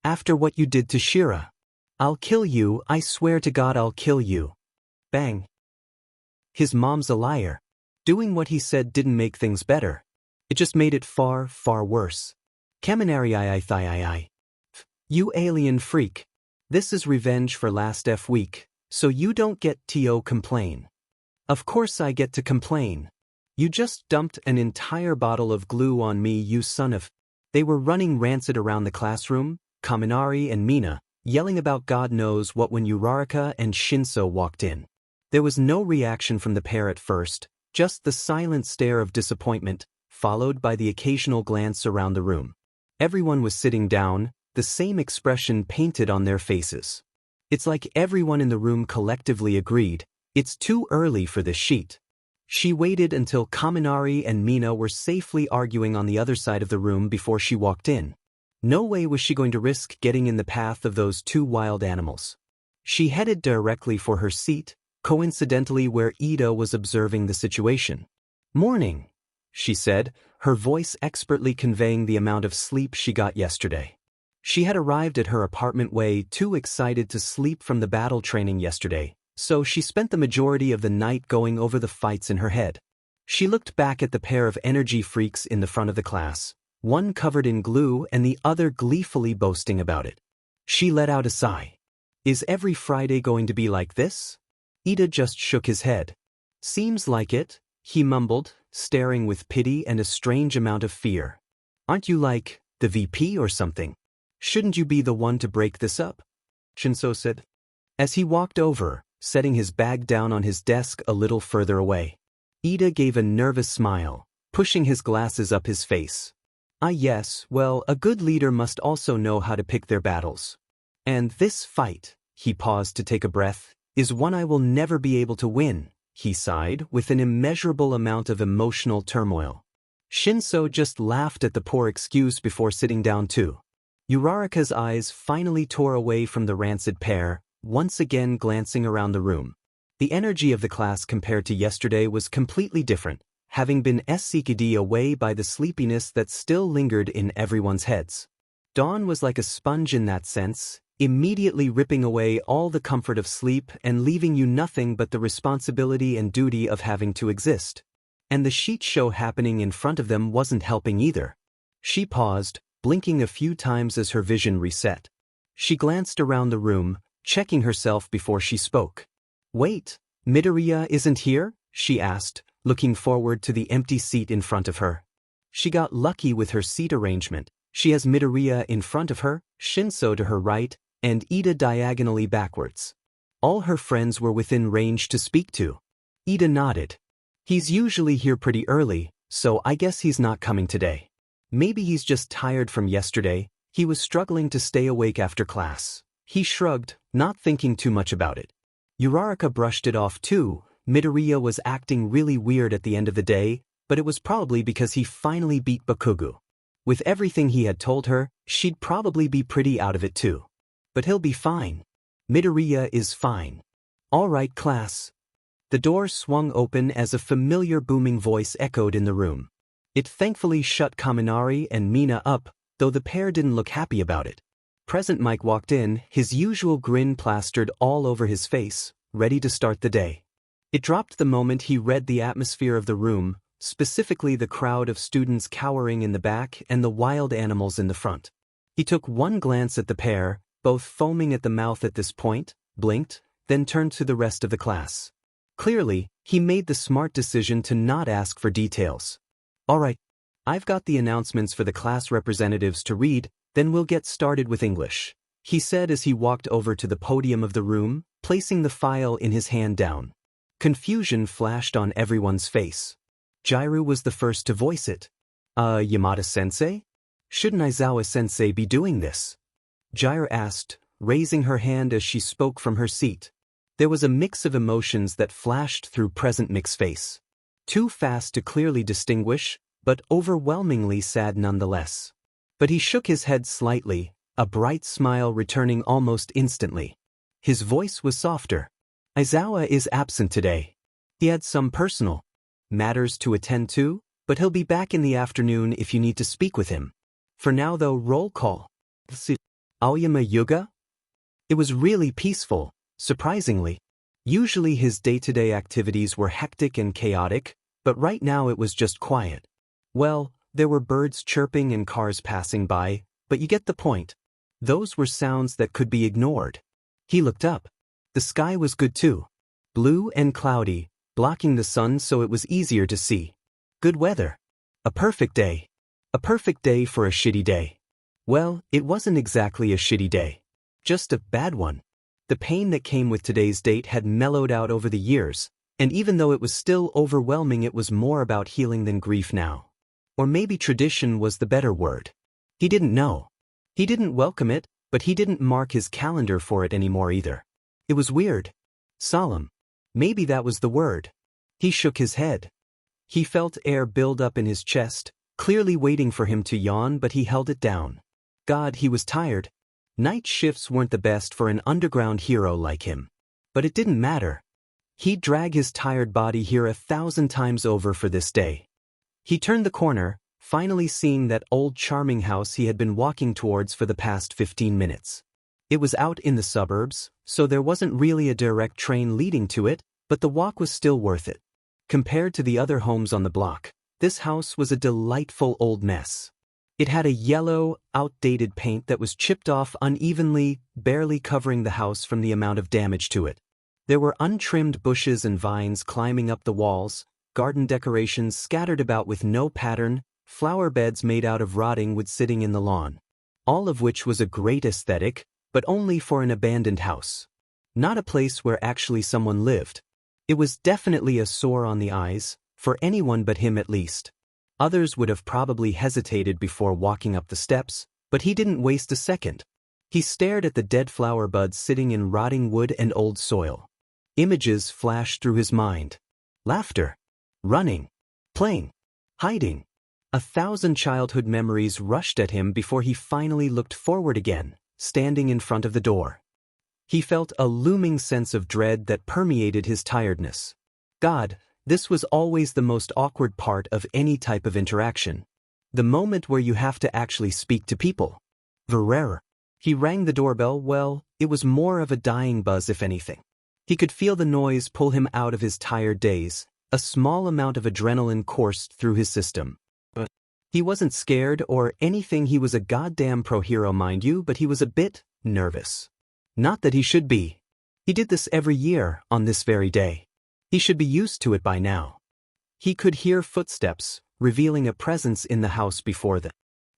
After what you did to Shira. I'll kill you, I swear to God I'll kill you. Bang. His mom's a liar. Doing what he said didn't make things better. It just made it far, far worse. Kaminari. You alien freak. This is revenge for last week, so you don't get to complain. Of course I get to complain. You just dumped an entire bottle of glue on me, you son of... They were running rancid around the classroom, Kaminari and Mina, yelling about God knows what when Uraraka and Shinso walked in. There was no reaction from the pair at first, just the silent stare of disappointment, followed by the occasional glance around the room. Everyone was sitting down, the same expression painted on their faces. It's like everyone in the room collectively agreed, it's too early for this sheet. She waited until Kaminari and Mina were safely arguing on the other side of the room before she walked in. No way was she going to risk getting in the path of those two wild animals. She headed directly for her seat, coincidentally where Ida was observing the situation. "Morning," she said, her voice expertly conveying the amount of sleep she got yesterday. She had arrived at her apartment way too excited to sleep from the battle training yesterday, so she spent the majority of the night going over the fights in her head. She looked back at the pair of energy freaks in the front of the class, one covered in glue and the other gleefully boasting about it. She let out a sigh. Is every Friday going to be like this? Ida just shook his head. Seems like it, he mumbled, staring with pity and a strange amount of fear. Aren't you like, the VP or something? Shouldn't you be the one to break this up? Shinso said. As he walked over, setting his bag down on his desk a little further away. Ida gave a nervous smile, pushing his glasses up his face. Ah yes, well, a good leader must also know how to pick their battles. And this fight, he paused to take a breath, is one I will never be able to win, he sighed with an immeasurable amount of emotional turmoil. Shinso just laughed at the poor excuse before sitting down too. Uraraka's eyes finally tore away from the rancid pair, once again glancing around the room. The energy of the class compared to yesterday was completely different, having been SCKD away by the sleepiness that still lingered in everyone's heads. Dawn was like a sponge in that sense, immediately ripping away all the comfort of sleep and leaving you nothing but the responsibility and duty of having to exist. And the sheet show happening in front of them wasn't helping either. She paused, blinking a few times as her vision reset. She glanced around the room, checking herself before she spoke. Wait, Midoriya isn't here? She asked, looking forward to the empty seat in front of her. She got lucky with her seat arrangement. She has Midoriya in front of her, Shinso to her right, and Ida diagonally backwards. All her friends were within range to speak to. Ida nodded. He's usually here pretty early, so I guess he's not coming today. Maybe he's just tired from yesterday. He was struggling to stay awake after class. He shrugged, not thinking too much about it. Uraraka brushed it off too. Midoriya was acting really weird at the end of the day, but it was probably because he finally beat Bakugo. With everything he had told her, she'd probably be pretty out of it too. But he'll be fine. Midoriya is fine. All right, class. The door swung open as a familiar booming voice echoed in the room. It thankfully shut Kaminari and Mina up, though the pair didn't look happy about it. Present Mike walked in, his usual grin plastered all over his face, ready to start the day. It dropped the moment he read the atmosphere of the room, specifically the crowd of students cowering in the back and the wild animals in the front. He took one glance at the pair, both foaming at the mouth at this point, blinked, then turned to the rest of the class. Clearly, he made the smart decision to not ask for details. All right, I've got the announcements for the class representatives to read, then we'll get started with English, he said as he walked over to the podium of the room, placing the file in his hand down. Confusion flashed on everyone's face. Jairu was the first to voice it. Yamada-sensei? Shouldn't Aizawa-sensei be doing this? Jairu asked, raising her hand as she spoke from her seat. There was a mix of emotions that flashed through Present Mick's face. Too fast to clearly distinguish, but overwhelmingly sad nonetheless. But he shook his head slightly, a bright smile returning almost instantly. His voice was softer. Aizawa is absent today. He had some personal matters to attend to, but he'll be back in the afternoon if you need to speak with him. For now though, roll call. Aoyama Yuga? It was really peaceful, surprisingly. Usually his day-to-day activities were hectic and chaotic, but right now it was just quiet. Well, there were birds chirping and cars passing by, but you get the point. Those were sounds that could be ignored. He looked up. The sky was good too. Blue and cloudy, blocking the sun so it was easier to see. Good weather. A perfect day. A perfect day for a shitty day. Well, it wasn't exactly a shitty day. Just a bad one. The pain that came with today's date had mellowed out over the years, and even though it was still overwhelming, it was more about healing than grief now. Or maybe tradition was the better word. He didn't know. He didn't welcome it, but he didn't mark his calendar for it anymore either. It was weird. Solemn. Maybe that was the word. He shook his head. He felt air build up in his chest, clearly waiting for him to yawn, but he held it down. God, he was tired. Night shifts weren't the best for an underground hero like him. But it didn't matter. He'd drag his tired body here 1,000 times over for this day. He turned the corner, finally seeing that old charming house he had been walking towards for the past 15 minutes. It was out in the suburbs, so there wasn't really a direct train leading to it, but the walk was still worth it. Compared to the other homes on the block, this house was a delightful old mess. It had a yellow, outdated paint that was chipped off unevenly, barely covering the house from the amount of damage to it. There were untrimmed bushes and vines climbing up the walls, garden decorations scattered about with no pattern, flower beds made out of rotting wood sitting in the lawn. All of which was a great aesthetic, but only for an abandoned house. Not a place where actually someone lived. It was definitely a sore on the eyes, for anyone but him at least. Others would have probably hesitated before walking up the steps, but he didn't waste a second. He stared at the dead flower buds sitting in rotting wood and old soil. Images flashed through his mind. Laughter. Running. Playing. Hiding. 1,000 childhood memories rushed at him before he finally looked forward again, standing in front of the door. He felt a looming sense of dread that permeated his tiredness. God, this was always the most awkward part of any type of interaction. The moment where you have to actually speak to people. Verrer. He rang the doorbell. Well, it was more of a dying buzz if anything. He could feel the noise pull him out of his tired days. A small amount of adrenaline coursed through his system. He wasn't scared or anything. He was a goddamn pro-hero, mind you, but he was a bit nervous. Not that he should be. He did this every year on this very day. He should be used to it by now. He could hear footsteps, revealing a presence in the house before the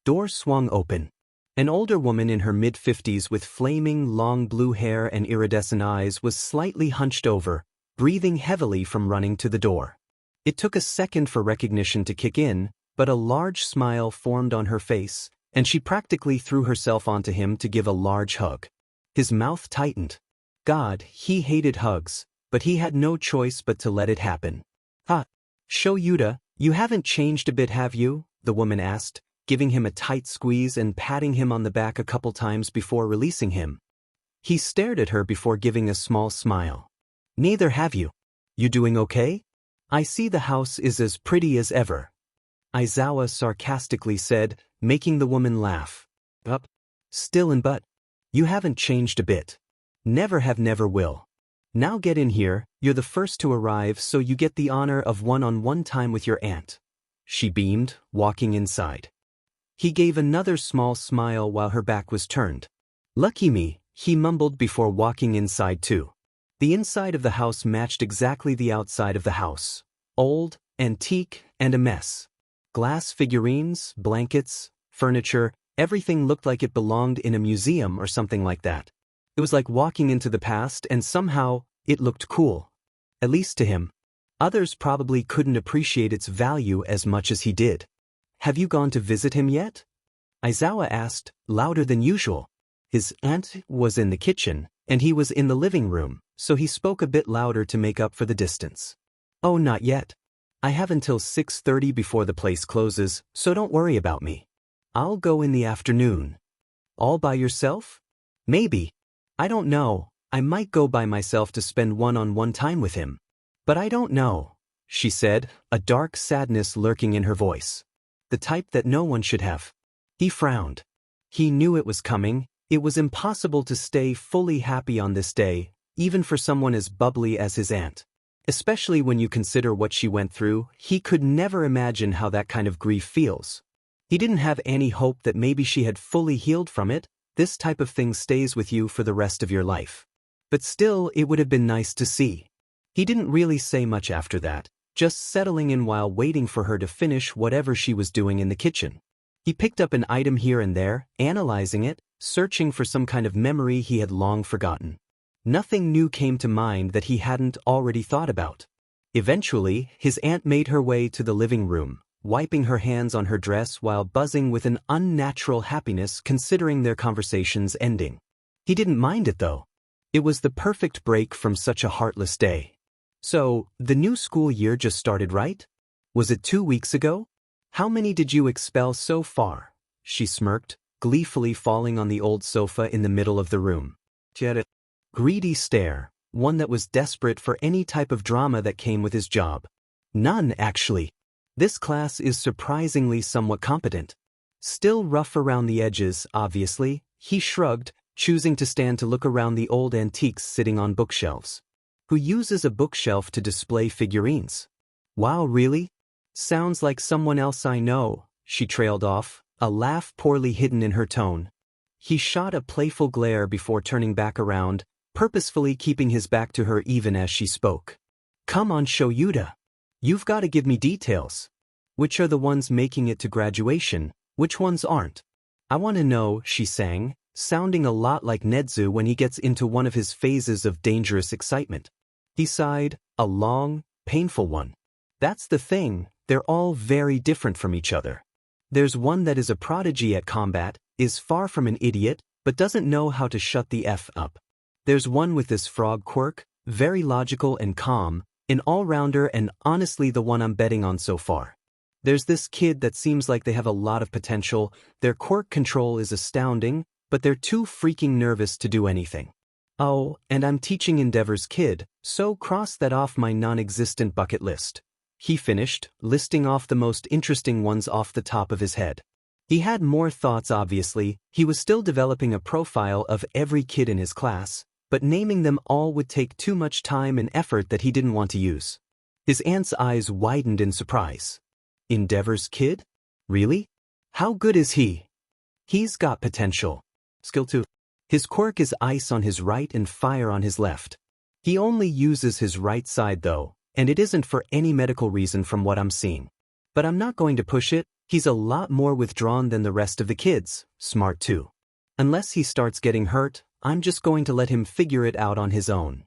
door swung open. An older woman in her mid-50s with flaming long blue hair and iridescent eyes was slightly hunched over, breathing heavily from running to the door. It took a second for recognition to kick in, but a large smile formed on her face, and she practically threw herself onto him to give a large hug. His mouth tightened. God, he hated hugs, but he had no choice but to let it happen. "Ha! Shoyuta, you haven't changed a bit, have you?" the woman asked, giving him a tight squeeze and patting him on the back a couple times before releasing him. He stared at her before giving a small smile. "Neither have you. You doing okay? I see the house is as pretty as ever," Aizawa sarcastically said, making the woman laugh. "Up. Still and but. You haven't changed a bit. Never have, never will. Now get in here, you're the first to arrive, so you get the honor of one-on-one time with your aunt." She beamed, walking inside. He gave another small smile while her back was turned. "Lucky me," he mumbled before walking inside too. The inside of the house matched exactly the outside of the house. Old, antique, and a mess. Glass figurines, blankets, furniture, everything looked like it belonged in a museum or something like that. It was like walking into the past, and somehow, it looked cool. At least to him. Others probably couldn't appreciate its value as much as he did. "Have you gone to visit him yet?" Aizawa asked, louder than usual. His aunt was in the kitchen, and he was in the living room, so he spoke a bit louder to make up for the distance. "Oh, not yet. I have until 6:30 before the place closes, so don't worry about me. I'll go in the afternoon." "All by yourself?" "Maybe. I don't know. I might go by myself to spend one-on-one time with him. But I don't know," she said, a dark sadness lurking in her voice. The type that no one should have. He frowned. He knew it was coming. It was impossible to stay fully happy on this day, even for someone as bubbly as his aunt. Especially when you consider what she went through, he could never imagine how that kind of grief feels. He didn't have any hope that maybe she had fully healed from it. This type of thing stays with you for the rest of your life. But still, it would have been nice to see. He didn't really say much after that, just settling in while waiting for her to finish whatever she was doing in the kitchen. He picked up an item here and there, analyzing it, searching for some kind of memory he had long forgotten. Nothing new came to mind that he hadn't already thought about. Eventually, his aunt made her way to the living room, wiping her hands on her dress while buzzing with an unnatural happiness considering their conversation's ending. He didn't mind it though. It was the perfect break from such a heartless day. "So, the new school year just started, right? Was it 2 weeks ago? How many did you expel so far?" She smirked, gleefully falling on the old sofa in the middle of the room. She had a greedy stare, one that was desperate for any type of drama that came with his job. "None, actually. This class is surprisingly somewhat competent. Still rough around the edges, obviously," he shrugged, choosing to stand to look around the old antiques sitting on bookshelves. "Who uses a bookshelf to display figurines?" "Wow, really? Sounds like someone else I know," she trailed off, a laugh poorly hidden in her tone. He shot a playful glare before turning back around, purposefully keeping his back to her even as she spoke. Come on, Shoyuta. You've got to give me details. Which are the ones making it to graduation, which ones aren't? I want to know, she sang, sounding a lot like Nedzu when he gets into one of his phases of dangerous excitement. He sighed, a long, painful one. That's the thing, they're all very different from each other. There's one that is a prodigy at combat, is far from an idiot, but doesn't know how to shut the F up. There's one with this frog quirk, very logical and calm, an all-rounder and honestly the one I'm betting on so far. There's this kid that seems like they have a lot of potential, their quirk control is astounding, but they're too freaking nervous to do anything. Oh, and I'm teaching Endeavor's kid, so cross that off my non-existent bucket list. He finished, listing off the most interesting ones off the top of his head. He had more thoughts obviously, he was still developing a profile of every kid in his class, but naming them all would take too much time and effort that he didn't want to use. His aunt's eyes widened in surprise. Endeavor's kid? Really? How good is he? He's got potential. Skill 2. His quirk is ice on his right and fire on his left. He only uses his right side though, and it isn't for any medical reason from what I'm seeing. But I'm not going to push it, he's a lot more withdrawn than the rest of the kids, smart too. Unless he starts getting hurt, I'm just going to let him figure it out on his own.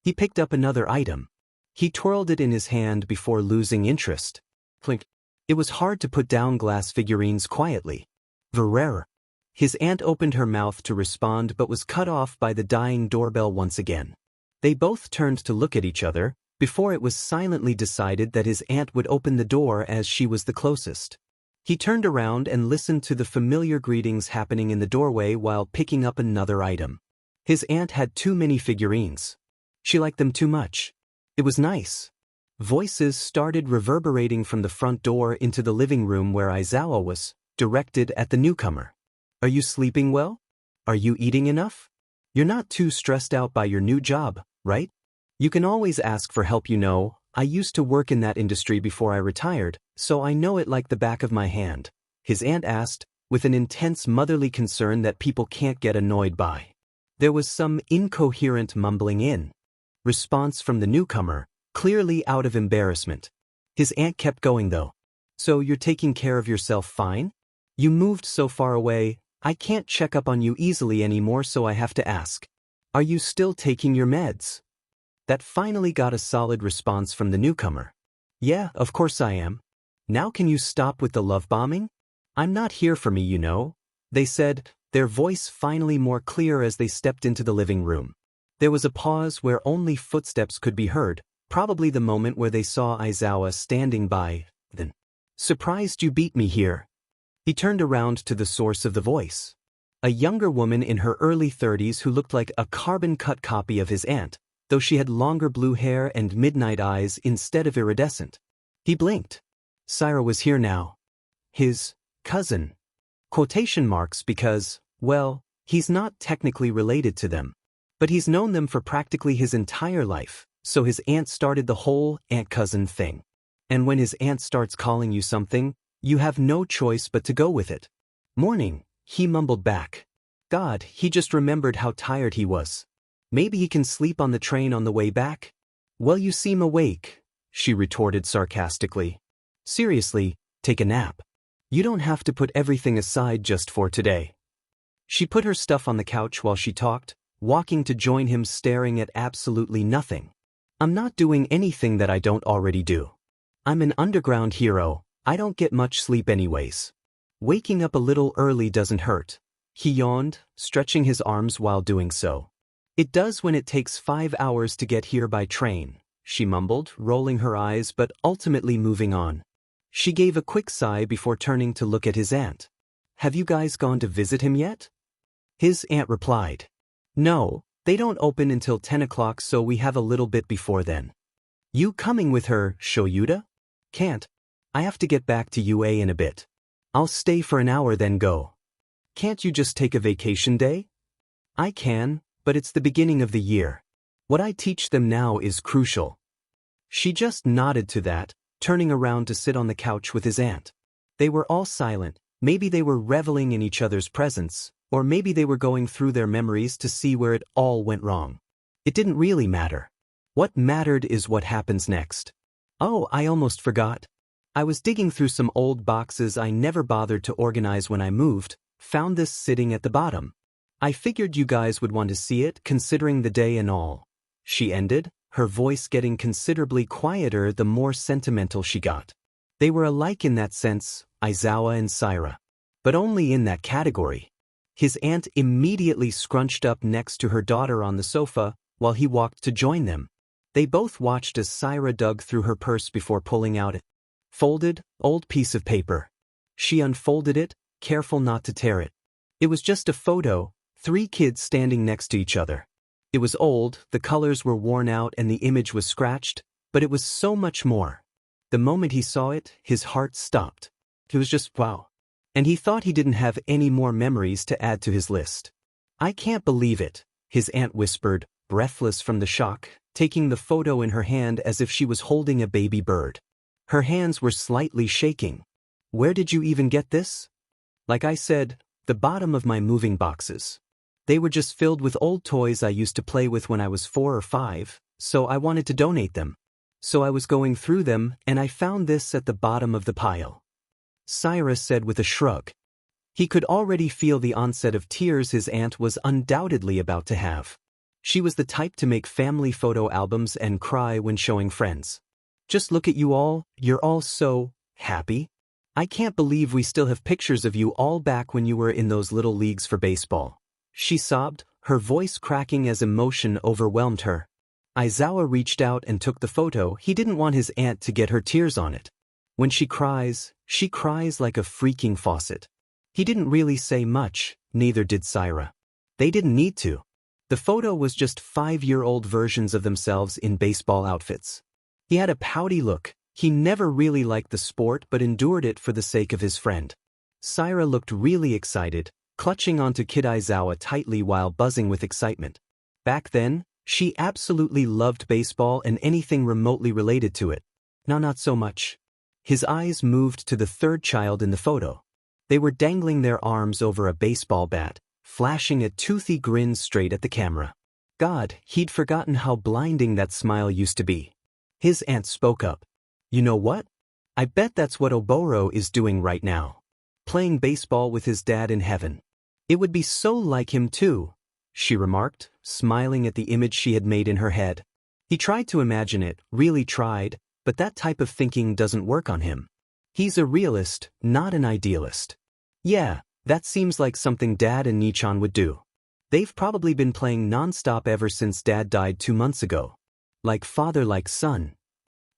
He picked up another item. He twirled it in his hand before losing interest. Clink. It was hard to put down glass figurines quietly. Verera. His aunt opened her mouth to respond but was cut off by the dying doorbell once again. They both turned to look at each other, before it was silently decided that his aunt would open the door as she was the closest. He turned around and listened to the familiar greetings happening in the doorway while picking up another item. His aunt had too many figurines. She liked them too much. It was nice. Voices started reverberating from the front door into the living room where Izawa was, directed at the newcomer. Are you sleeping well? Are you eating enough? You're not too stressed out by your new job, right? You can always ask for help, you know. I used to work in that industry before I retired, so I know it like the back of my hand, his aunt asked, with an intense motherly concern that people can't get annoyed by. There was some incoherent mumbling in response from the newcomer, clearly out of embarrassment. His aunt kept going though. So you're taking care of yourself fine? You moved so far away, I can't check up on you easily anymore, so I have to ask. Are you still taking your meds? That finally got a solid response from the newcomer. Yeah, of course I am. Now can you stop with the love bombing? I'm not here for me, you know, they said, their voice finally more clear as they stepped into the living room. There was a pause where only footsteps could be heard, probably the moment where they saw Izawa standing by, then. Surprised you beat me here. He turned around to the source of the voice. A younger woman in her early 30s who looked like a carbon-cut copy of his aunt, though she had longer blue hair and midnight eyes instead of iridescent. He blinked. Syra was here now. His cousin. Quotation marks because, well, he's not technically related to them. But he's known them for practically his entire life, so his aunt started the whole aunt-cousin thing. And when his aunt starts calling you something, you have no choice but to go with it. Morning, he mumbled back. God, he just remembered how tired he was. Maybe he can sleep on the train on the way back? Well, you seem awake, she retorted sarcastically. Seriously, take a nap. You don't have to put everything aside just for today. She put her stuff on the couch while she talked, walking to join him staring at absolutely nothing. I'm not doing anything that I don't already do. I'm an underground hero, I don't get much sleep anyways. Waking up a little early doesn't hurt. He yawned, stretching his arms while doing so. It does when it takes 5 hours to get here by train, she mumbled, rolling her eyes but ultimately moving on. She gave a quick sigh before turning to look at his aunt. Have you guys gone to visit him yet? His aunt replied. No, they don't open until 10 o'clock, so we have a little bit before then. You coming with her, Shoyuta? Can't. I have to get back to UA in a bit. I'll stay for an hour then go. Can't you just take a vacation day? I can, but it's the beginning of the year. What I teach them now is crucial. She just nodded to that, turning around to sit on the couch with his aunt. They were all silent, maybe they were reveling in each other's presence, Or maybe they were going through their memories to see where it all went wrong. It didn't really matter. What mattered is what happens next. Oh, I almost forgot. I was digging through some old boxes I never bothered to organize when I moved, found this sitting at the bottom. I figured you guys would want to see it, considering the day and all. She ended, her voice getting considerably quieter the more sentimental she got. They were alike in that sense, Aizawa and Saira. But only in that category. His aunt immediately scrunched up next to her daughter on the sofa, while he walked to join them. They both watched as Saira dug through her purse before pulling out a folded, old piece of paper. She unfolded it, careful not to tear it. It was just a photo, 3 kids standing next to each other. It was old, the colors were worn out and the image was scratched, but it was so much more. The moment he saw it, his heart stopped. It was just wow. And he thought he didn't have any more memories to add to his list. I can't believe it, his aunt whispered, breathless from the shock, taking the photo in her hand as if she was holding a baby bird. Her hands were slightly shaking. Where did you even get this? Like I said, the bottom of my moving boxes. They were just filled with old toys I used to play with when I was 4 or 5, so I wanted to donate them. So I was going through them, and I found this at the bottom of the pile. Saira said with a shrug. He could already feel the onset of tears his aunt was undoubtedly about to have. She was the type to make family photo albums and cry when showing friends. Just look at you all, you're all so happy. I can't believe we still have pictures of you all back when you were in those little leagues for baseball. She sobbed, her voice cracking as emotion overwhelmed her. Aizawa reached out and took the photo. He didn't want his aunt to get her tears on it. When she cries like a freaking faucet. He didn't really say much, neither did Saira. They didn't need to. The photo was just 5-year-old versions of themselves in baseball outfits. He had a pouty look. He never really liked the sport but endured it for the sake of his friend. Saira looked really excited, clutching onto Kid Aizawa tightly while buzzing with excitement. Back then, she absolutely loved baseball and anything remotely related to it. Now not so much. His eyes moved to the 3rd child in the photo. They were dangling their arms over a baseball bat, flashing a toothy grin straight at the camera. God, he'd forgotten how blinding that smile used to be. His aunt spoke up. You know what? I bet that's what Oboro is doing right now. Playing baseball with his dad in heaven. It would be so like him too, she remarked, smiling at the image she had made in her head. He tried to imagine it, really tried, but that type of thinking doesn't work on him. He's a realist, not an idealist. Yeah, that seems like something Dad and Nichan would do. They've probably been playing non-stop ever since Dad died 2 months ago. Like father like son.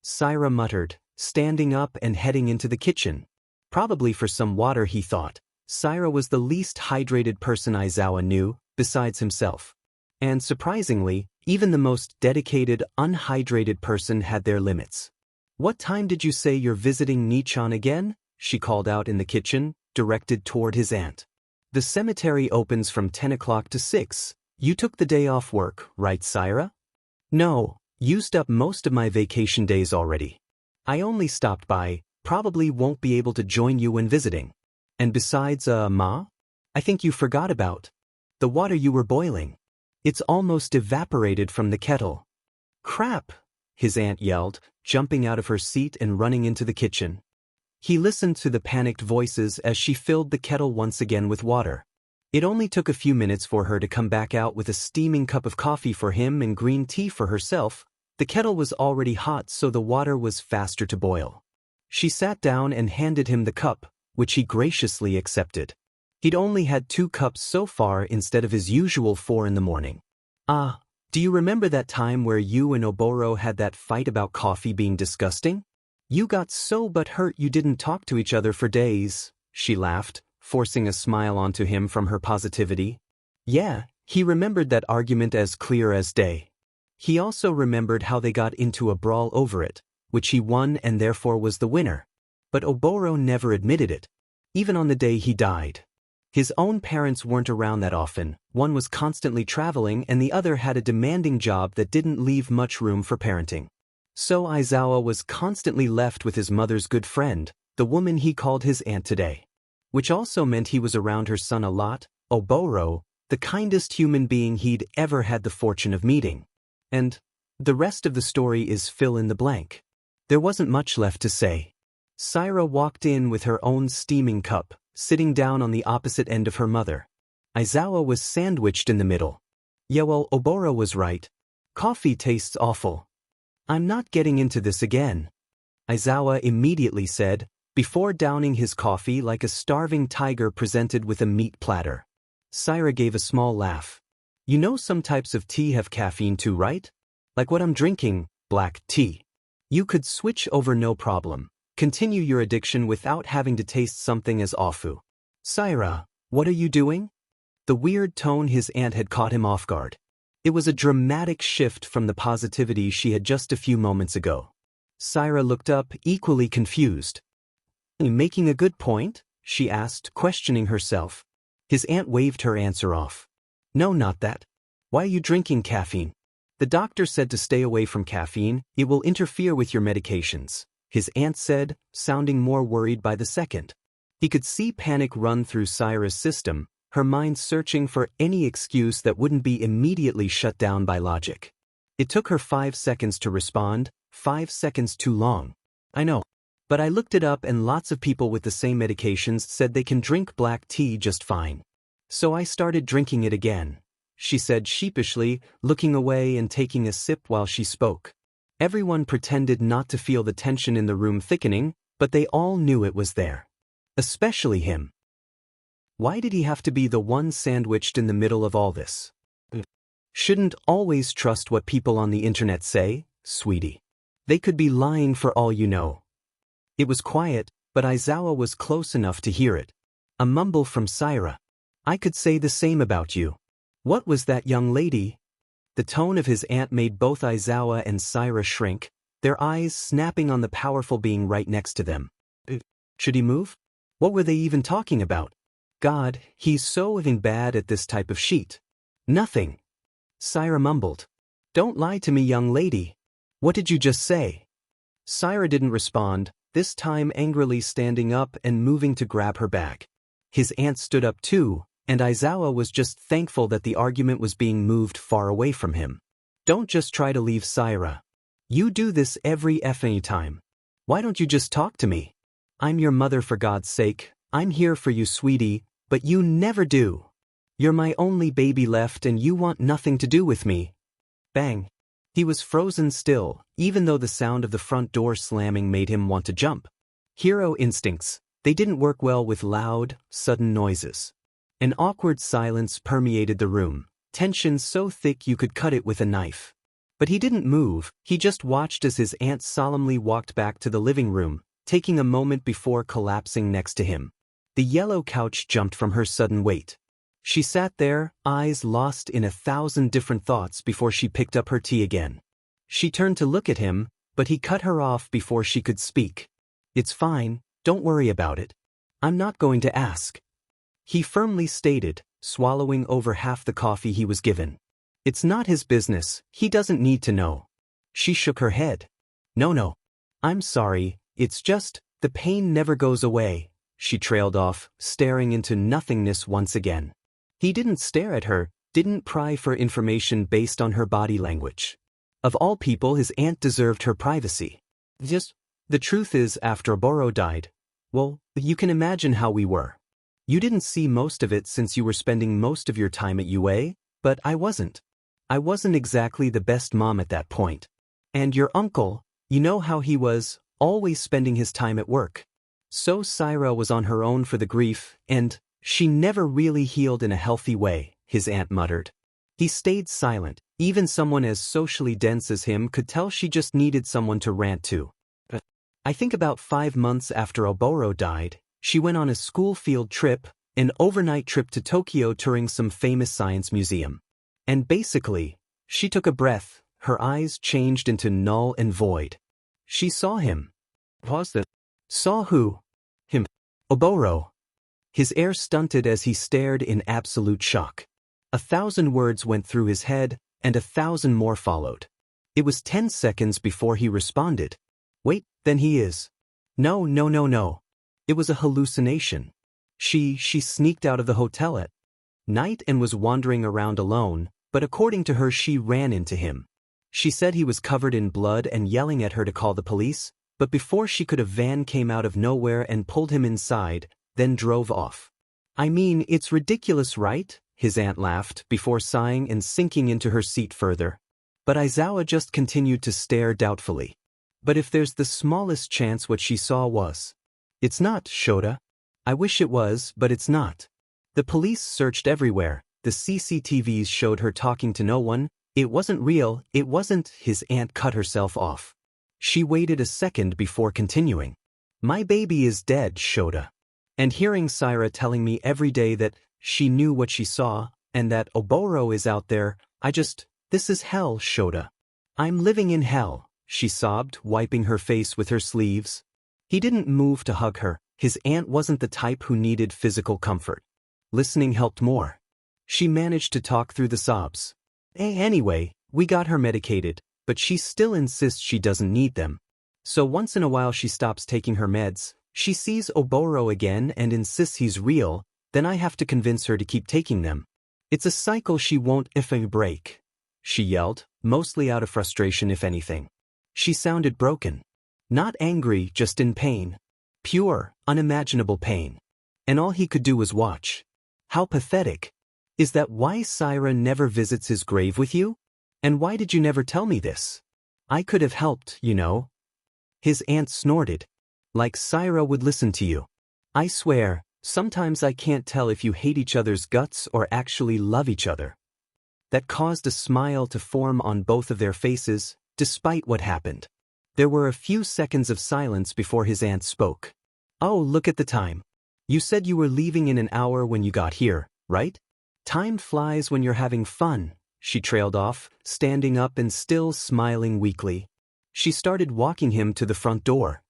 Saira muttered, standing up and heading into the kitchen. Probably for some water, he thought. Saira was the least hydrated person Aizawa knew, besides himself. And surprisingly, even the most dedicated, unhydrated person had their limits. What time did you say you're visiting Nichan again? She called out in the kitchen, directed toward his aunt. The cemetery opens from 10 o'clock to 6. You took the day off work, right, Saira? No, used up most of my vacation days already. I only stopped by, probably won't be able to join you when visiting. And besides, Ma? I think you forgot about the water you were boiling. It's almost evaporated from the kettle. Crap, his aunt yelled, jumping out of her seat and running into the kitchen. He listened to the panicked voices as she filled the kettle once again with water. It only took a few minutes for her to come back out with a steaming cup of coffee for him and green tea for herself. The kettle was already hot, so the water was faster to boil. She sat down and handed him the cup, which he graciously accepted. He'd only had 2 cups so far instead of his usual 4 in the morning. Ah, do you remember that time where you and Oboro had that fight about coffee being disgusting? You got so butthurt you didn't talk to each other for days, she laughed, forcing a smile onto him from her positivity. Yeah, he remembered that argument as clear as day. He also remembered how they got into a brawl over it, which he won and therefore was the winner. But Oboro never admitted it, even on the day he died. His own parents weren't around that often, one was constantly traveling and the other had a demanding job that didn't leave much room for parenting. So Aizawa was constantly left with his mother's good friend, the woman he called his aunt today. Which also meant he was around her son a lot. Oboro, the kindest human being he'd ever had the fortune of meeting. And the rest of the story is fill in the blank. There wasn't much left to say. Saira walked in with her own steaming cup, sitting down on the opposite end of her mother. Aizawa was sandwiched in the middle. Yeah, well, Oboro was right. Coffee tastes awful. I'm not getting into this again, Aizawa immediately said, before downing his coffee like a starving tiger presented with a meat platter. Saira gave a small laugh. You know some types of tea have caffeine too, right? Like what I'm drinking, black tea. You could switch over no problem. Continue your addiction without having to taste something as awful. Saira, what are you doing? The weird tone his aunt had caught him off guard. It was a dramatic shift from the positivity she had just a few moments ago. Saira looked up, equally confused. Are you making a good point? She asked, questioning herself. His aunt waved her answer off. No, not that. Why are you drinking caffeine? The doctor said to stay away from caffeine, it will interfere with your medications, his aunt said, sounding more worried by the second. He could see panic run through Saira's system, her mind searching for any excuse that wouldn't be immediately shut down by logic. It took her 5 seconds to respond, 5 seconds too long. I know. But I looked it up and lots of people with the same medications said they can drink black tea just fine. So I started drinking it again, she said sheepishly, looking away and taking a sip while she spoke. Everyone pretended not to feel the tension in the room thickening, but they all knew it was there. Especially him. Why did he have to be the one sandwiched in the middle of all this? Shouldn't always trust what people on the internet say, sweetie. They could be lying for all you know. It was quiet, but Aizawa was close enough to hear it. A mumble from Saira. I could say the same about you. What was that young lady? The tone of his aunt made both Aizawa and Saira shrink, their eyes snapping on the powerful being right next to them. Should he move? What were they even talking about? God, he's so even bad at this type of sheet. Nothing. Saira mumbled. Don't lie to me, young lady. What did you just say? Saira didn't respond, this time angrily standing up and moving to grab her bag. His aunt stood up too, and Aizawa was just thankful that the argument was being moved far away from him. Don't just try to leave Saira. You do this every effing time. Why don't you just talk to me? I'm your mother, for God's sake. I'm here for you, sweetie, but you never do. You're my only baby left and you want nothing to do with me. Bang. He was frozen still, even though the sound of the front door slamming made him want to jump. Hero instincts, they didn't work well with loud, sudden noises. An awkward silence permeated the room, tension so thick you could cut it with a knife. But he didn't move, he just watched as his aunt solemnly walked back to the living room, taking a moment before collapsing next to him. The yellow couch jumped from her sudden weight. She sat there, eyes lost in 1,000 different thoughts before she picked up her tea again. She turned to look at him, but he cut her off before she could speak. It's fine, don't worry about it. I'm not going to ask. He firmly stated, swallowing over half the coffee he was given. It's not his business, he doesn't need to know. She shook her head. No. I'm sorry, it's just, the pain never goes away, she trailed off, staring into nothingness once again. He didn't stare at her, didn't pry for information based on her body language. Of all people, his aunt deserved her privacy. The truth is, after Oboro died, well, you can imagine how we were. You didn't see most of it since you were spending most of your time at UA, but I wasn't. I wasn't exactly the best mom at that point. And your uncle, you know how he was, always spending his time at work. So Saira was on her own for the grief, and she never really healed in a healthy way, his aunt muttered. He stayed silent. Even someone as socially dense as him could tell she just needed someone to rant to. I think about 5 months after Oboro died, she went on a school field trip, an overnight trip to Tokyo touring some famous science museum. And basically, she took a breath, her eyes changed into null and void. She saw him. Saw who? Him. Oboro. His air stunted as he stared in absolute shock. 1,000 words went through his head, and 1,000 more followed. It was 10 seconds before he responded. Wait, then he is. No. It was a hallucination. She sneaked out of the hotel at night and was wandering around alone, but according to her she ran into him. She said he was covered in blood and yelling at her to call the police, but before she could a van came out of nowhere and pulled him inside, then drove off. I mean, it's ridiculous, right? His aunt laughed, before sighing and sinking into her seat further. But Aizawa just continued to stare doubtfully. But if there's the smallest chance what she saw was. It's not, Shota. I wish it was, but it's not. The police searched everywhere. The CCTVs showed her talking to no one. It wasn't real, it wasn't. His aunt cut herself off. She waited a second before continuing. My baby is dead, Shota. And hearing Saira telling me every day that she knew what she saw, and that Oboro is out there, this is hell, Shota. I'm living in hell, she sobbed, wiping her face with her sleeves. He didn't move to hug her. His aunt wasn't the type who needed physical comfort. Listening helped more. She managed to talk through the sobs. Anyway, we got her medicated, but she still insists she doesn't need them. So once in a while she stops taking her meds, she sees Oboro again and insists he's real, then I have to convince her to keep taking them. It's a cycle she won't effing break. She yelled, mostly out of frustration if anything. She sounded broken. Not angry, just in pain. Pure, unimaginable pain. And all he could do was watch. How pathetic. Is that why Saira never visits his grave with you? And why did you never tell me this? I could have helped, you know. His aunt snorted. Like Saira would listen to you. I swear, sometimes I can't tell if you hate each other's guts or actually love each other. That caused a smile to form on both of their faces, despite what happened. There were a few seconds of silence before his aunt spoke. Oh, look at the time. You said you were leaving in an hour when you got here, right? Time flies when you're having fun, she trailed off, standing up and still smiling weakly. She started walking him to the front door.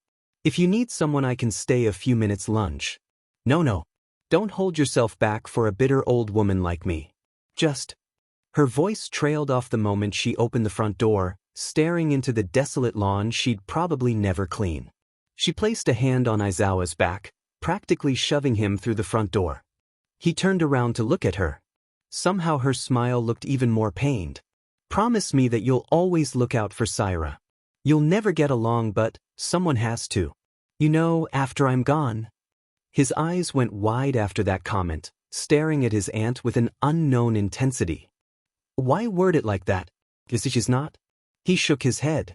If you need someone I can stay a few minutes lunch. No. Don't hold yourself back for a bitter old woman like me. Just. Her voice trailed off the moment she opened the front door, staring into the desolate lawn she'd probably never clean. She placed a hand on Aizawa's back, practically shoving him through the front door. He turned around to look at her. Somehow her smile looked even more pained. Promise me that you'll always look out for Saira. You'll never get along, but someone has to. You know, after I'm gone. His eyes went wide after that comment, staring at his aunt with an unknown intensity. Why word it like that? Is it she's not? He shook his head.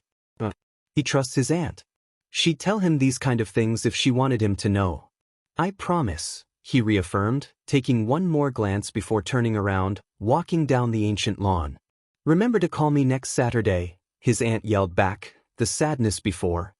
He trusts his aunt. She'd tell him these kind of things if she wanted him to know. I promise, he reaffirmed, taking one more glance before turning around, walking down the ancient lawn. Remember to call me next Saturday, his aunt yelled back. The sadness before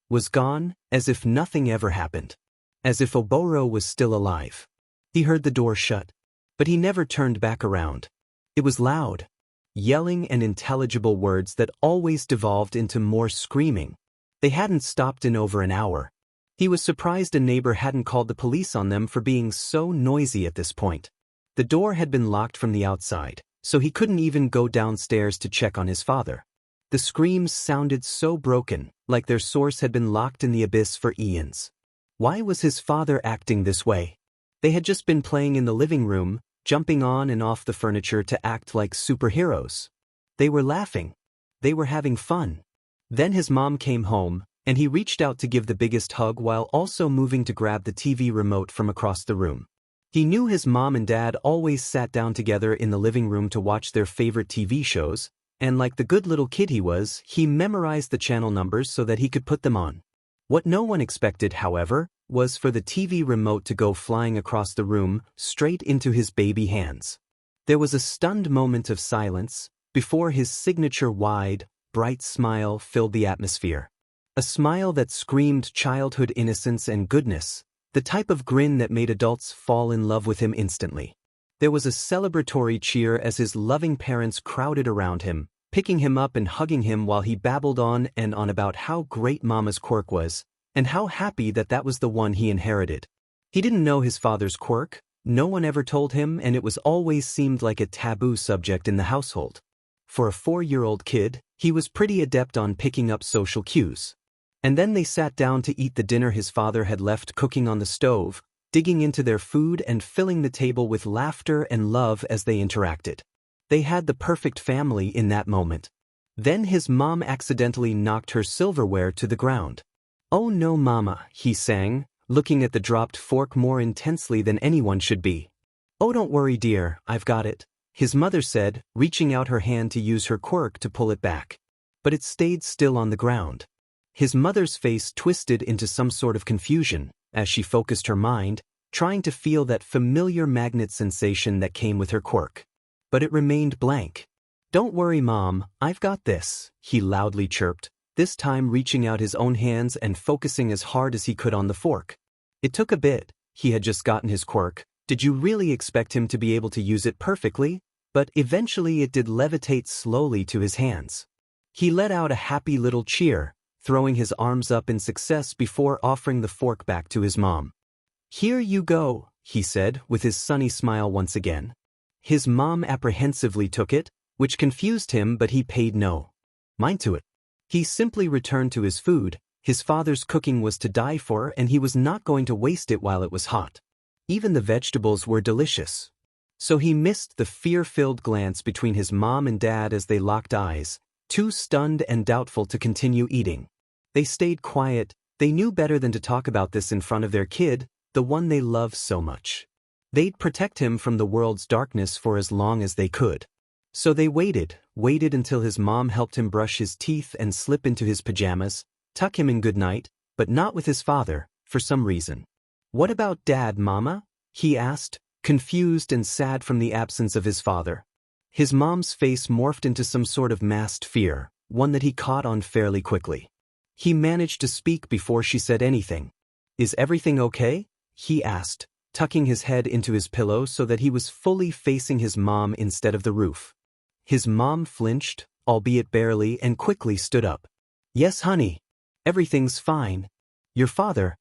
was gone, as if nothing ever happened. As if Oboro was still alive. He heard the door shut. But he never turned back around. It was loud. Yelling and intelligible words that always devolved into more screaming. They hadn't stopped in over an hour. He was surprised a neighbor hadn't called the police on them for being so noisy at this point. The door had been locked from the outside, so he couldn't even go downstairs to check on his father. The screams sounded so broken, like their source had been locked in the abyss for eons. Why was his father acting this way? They had just been playing in the living room, jumping on and off the furniture to act like superheroes. They were laughing. They were having fun. Then his mom came home, and he reached out to give the biggest hug while also moving to grab the TV remote from across the room. He knew his mom and dad always sat down together in the living room to watch their favorite TV shows, and like the good little kid he was, he memorized the channel numbers so that he could put them on. What no one expected, however, was for the TV remote to go flying across the room, straight into his baby hands. There was a stunned moment of silence, before his signature wide, bright smile filled the atmosphere. A smile that screamed childhood innocence and goodness, the type of grin that made adults fall in love with him instantly. There was a celebratory cheer as his loving parents crowded around him, picking him up and hugging him while he babbled on and on about how great Mama's quirk was, and how happy that that was the one he inherited. He didn't know his father's quirk, no one ever told him, and it was always seemed like a taboo subject in the household. For a 4-year-old kid, he was pretty adept on picking up social cues. And then they sat down to eat the dinner his father had left cooking on the stove, digging into their food and filling the table with laughter and love as they interacted. They had the perfect family in that moment. Then his mom accidentally knocked her silverware to the ground. "Oh no, Mama," he sang, looking at the dropped fork more intensely than anyone should be. "Oh, don't worry, dear, I've got it," his mother said, reaching out her hand to use her quirk to pull it back. But it stayed still on the ground. His mother's face twisted into some sort of confusion as she focused her mind, trying to feel that familiar magnet sensation that came with her quirk. But it remained blank. "Don't worry, Mom, I've got this," he loudly chirped, this time reaching out his own hands and focusing as hard as he could on the fork. It took a bit. He had just gotten his quirk. Did you really expect him to be able to use it perfectly? But eventually it did levitate slowly to his hands. He let out a happy little cheer, throwing his arms up in success before offering the fork back to his mom. "Here you go," he said, with his sunny smile once again. His mom apprehensively took it, which confused him, but he paid no mind to it. He simply returned to his food. His father's cooking was to die for, and he was not going to waste it while it was hot. Even the vegetables were delicious. So he missed the fear-filled glance between his mom and dad as they locked eyes, too stunned and doubtful to continue eating. They stayed quiet. They knew better than to talk about this in front of their kid, the one they loved so much. They'd protect him from the world's darkness for as long as they could. So they waited until his mom helped him brush his teeth and slip into his pajamas, tuck him in goodnight, but not with his father, for some reason. "What about Dad, Mama?" he asked, confused and sad from the absence of his father. His mom's face morphed into some sort of masked fear, one that he caught on fairly quickly. He managed to speak before she said anything. "Is everything okay?" he asked, tucking his head into his pillow so that he was fully facing his mom instead of the roof. His mom flinched, albeit barely, and quickly stood up. "Yes, honey. Everything's fine. Your father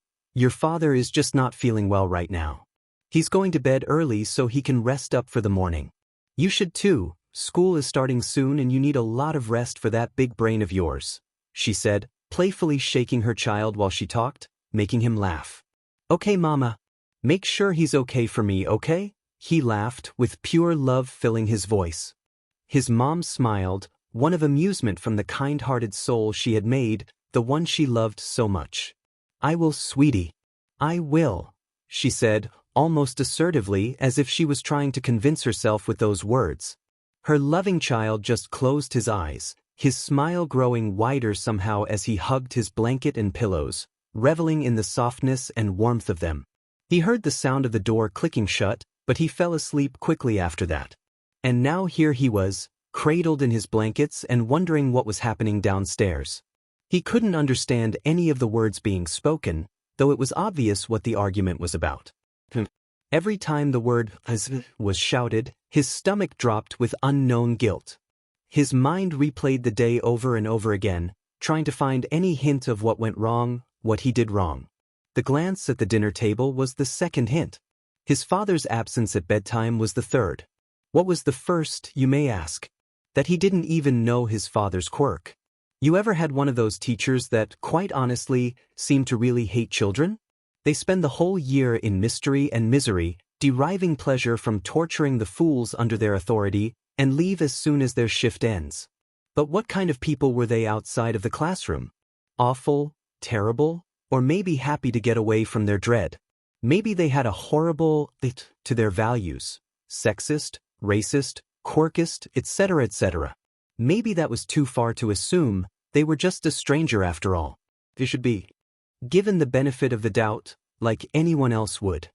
is just not feeling well right now. He's going to bed early so he can rest up for the morning. You should too. School is starting soon and you need a lot of rest for that big brain of yours," she said, playfully shaking her child while she talked, making him laugh. "Okay, Mama. Make sure he's okay for me, okay?" he laughed, with pure love filling his voice. His mom smiled, one of amusement from the kind-hearted soul she had made, the one she loved so much. "I will, sweetie. I will," she said, almost assertively, as if she was trying to convince herself with those words. Her loving child just closed his eyes, his smile growing wider somehow as he hugged his blanket and pillows, reveling in the softness and warmth of them. He heard the sound of the door clicking shut, but he fell asleep quickly after that. And now here he was, cradled in his blankets and wondering what was happening downstairs. He couldn't understand any of the words being spoken, though it was obvious what the argument was about. Every time the word was shouted, his stomach dropped with unknown guilt. His mind replayed the day over and over again, trying to find any hint of what went wrong, what he did wrong. The glance at the dinner table was the second hint. His father's absence at bedtime was the third. What was the first, you may ask? That he didn't even know his father's quirk. You ever had one of those teachers that, quite honestly, seem to really hate children? They spend the whole year in mystery and misery, deriving pleasure from torturing the fools under their authority, and leave as soon as their shift ends. But what kind of people were they outside of the classroom? Awful, terrible, or maybe happy to get away from their dread? Maybe they had a horrible to their values, sexist, racist, quirkist, etc., etc. Maybe that was too far to assume. They were just a stranger after all. They should be given the benefit of the doubt, like anyone else would.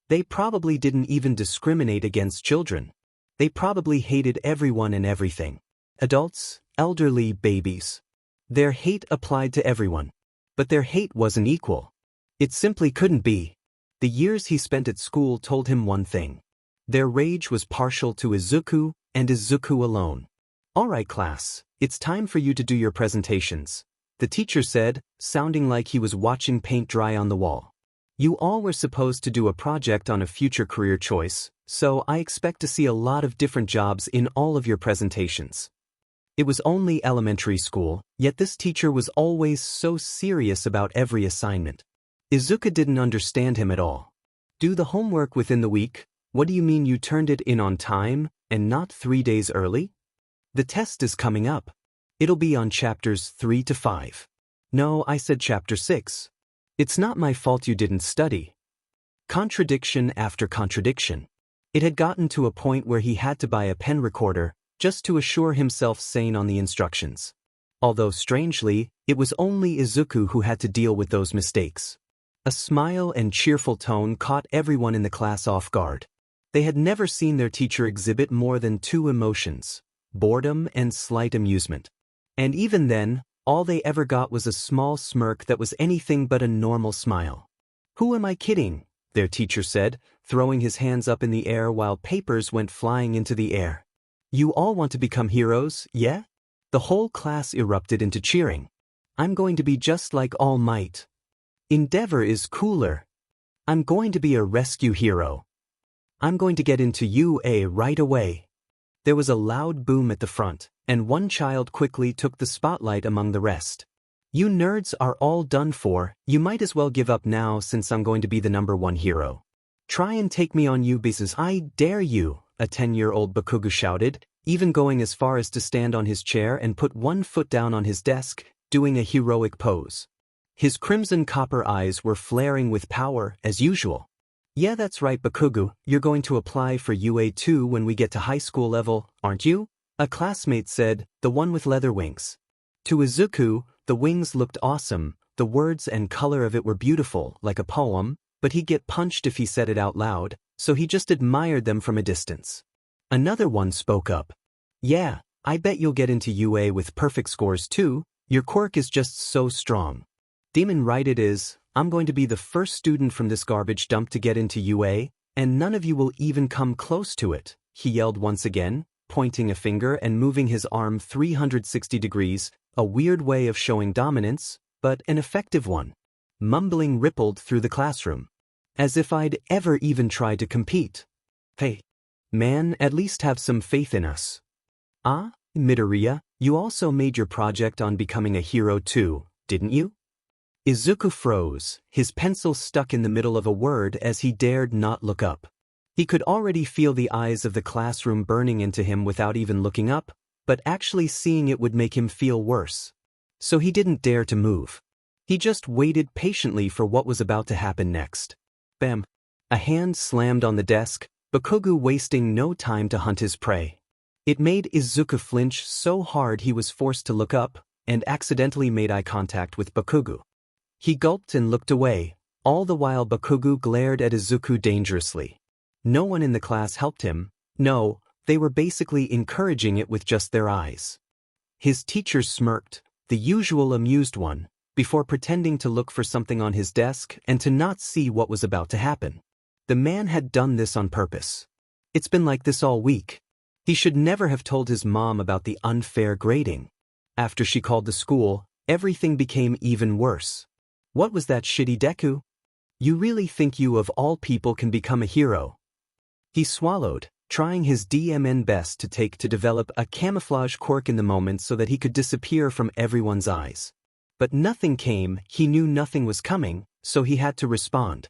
They probably didn't even discriminate against children. They probably hated everyone and everything. Adults, elderly, babies. Their hate applied to everyone. But their hate wasn't equal. It simply couldn't be. The years he spent at school told him one thing. Their rage was partial to Izuku, and Izuku alone. "All right, class, it's time for you to do your presentations," the teacher said, sounding like he was watching paint dry on the wall. "You all were supposed to do a project on a future career choice, so I expect to see a lot of different jobs in all of your presentations." It was only elementary school, yet this teacher was always so serious about every assignment. Izuku didn't understand him at all. Do the homework within the week. What do you mean you turned it in on time, and not 3 days early? The test is coming up. It'll be on chapters 3 to 5. No, I said chapter 6. It's not my fault you didn't study. Contradiction after contradiction. It had gotten to a point where he had to buy a pen recorder just to assure himself sane on the instructions. Although strangely, it was only Izuku who had to deal with those mistakes. A smile and cheerful tone caught everyone in the class off guard. They had never seen their teacher exhibit more than 2 emotions, boredom and slight amusement. And even then, all they ever got was a small smirk that was anything but a normal smile. "Who am I kidding?" their teacher said, throwing his hands up in the air while papers went flying into the air. "You all want to become heroes, yeah?" The whole class erupted into cheering. "I'm going to be just like All Might. Endeavor is cooler. I'm going to be a rescue hero. I'm going to get into UA right away." There was a loud boom at the front, and one child quickly took the spotlight among the rest. "You nerds are all done for. You might as well give up now since I'm going to be the #1 hero. Try and take me on you because I dare you," a 10-year-old Bakugo shouted, even going as far as to stand on his chair and put one foot down on his desk, doing a heroic pose. His crimson copper eyes were flaring with power, as usual. "Yeah, that's right, Bakugo, you're going to apply for UA2 when we get to high school level, aren't you?" a classmate said, the one with leather wings. To Izuku, the wings looked awesome, the words and color of it were beautiful, like a poem, but he'd get punched if he said it out loud, so he just admired them from a distance. Another one spoke up. "Yeah, I bet you'll get into UA with perfect scores too. Your quirk is just so strong." "Demon right it is. I'm going to be the first student from this garbage dump to get into UA, and none of you will even come close to it," he yelled once again, pointing a finger and moving his arm 360 degrees, a weird way of showing dominance, but an effective one. Mumbling rippled through the classroom. "As if I'd ever even tried to compete. Hey, man, at least have some faith in us." "Ah, Midoriya, you also made your project on becoming a hero too, didn't you?" Izuku froze, his pencil stuck in the middle of a word as he dared not look up. He could already feel the eyes of the classroom burning into him without even looking up, but actually seeing it would make him feel worse. So he didn't dare to move. He just waited patiently for what was about to happen next. Bam! A hand slammed on the desk, Bakugo wasting no time to hunt his prey. It made Izuku flinch so hard he was forced to look up, and accidentally made eye contact with Bakugo. He gulped and looked away, all the while Bakugo glared at Izuku dangerously. No one in the class helped him. No, they were basically encouraging it with just their eyes. His teacher smirked, the usual amused one, before pretending to look for something on his desk and to not see what was about to happen. The man had done this on purpose. It's been like this all week. He should never have told his mom about the unfair grading. After she called the school, everything became even worse. What was that shitty Deku? You really think you of all people can become a hero? He swallowed, trying his DMN best to develop a camouflage quirk in the moment so that he could disappear from everyone's eyes. But nothing came, he knew nothing was coming, so he had to respond.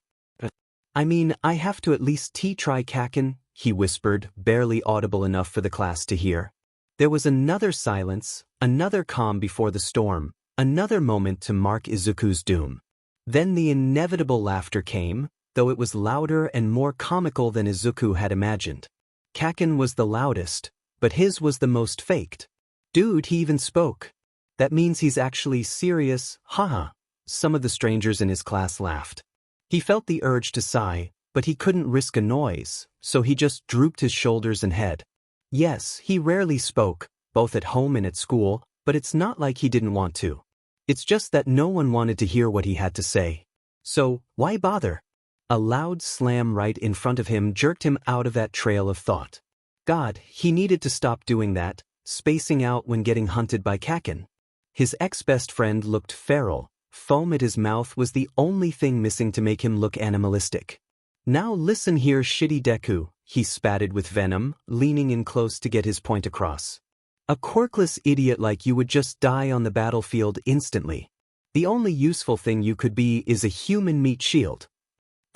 "I mean, I have to at least try Kaken," he whispered, barely audible enough for the class to hear. There was another silence, another calm before the storm, another moment to mark Izuku's doom. Then the inevitable laughter came, though it was louder and more comical than Izuku had imagined. Kaken was the loudest, but his was the most faked. "Dude, he even spoke. That means he's actually serious, haha." Some of the strangers in his class laughed. He felt the urge to sigh, but he couldn't risk a noise, so he just drooped his shoulders and head. Yes, he rarely spoke, both at home and at school, but it's not like he didn't want to. It's just that no one wanted to hear what he had to say. So, why bother? A loud slam right in front of him jerked him out of that trail of thought. God, he needed to stop doing that, spacing out when getting hunted by Kaken. His ex-best friend looked feral. Foam at his mouth was the only thing missing to make him look animalistic. "Now listen here, shitty Deku," he spatted with venom, leaning in close to get his point across. "A quirkless idiot like you would just die on the battlefield instantly. The only useful thing you could be is a human meat shield."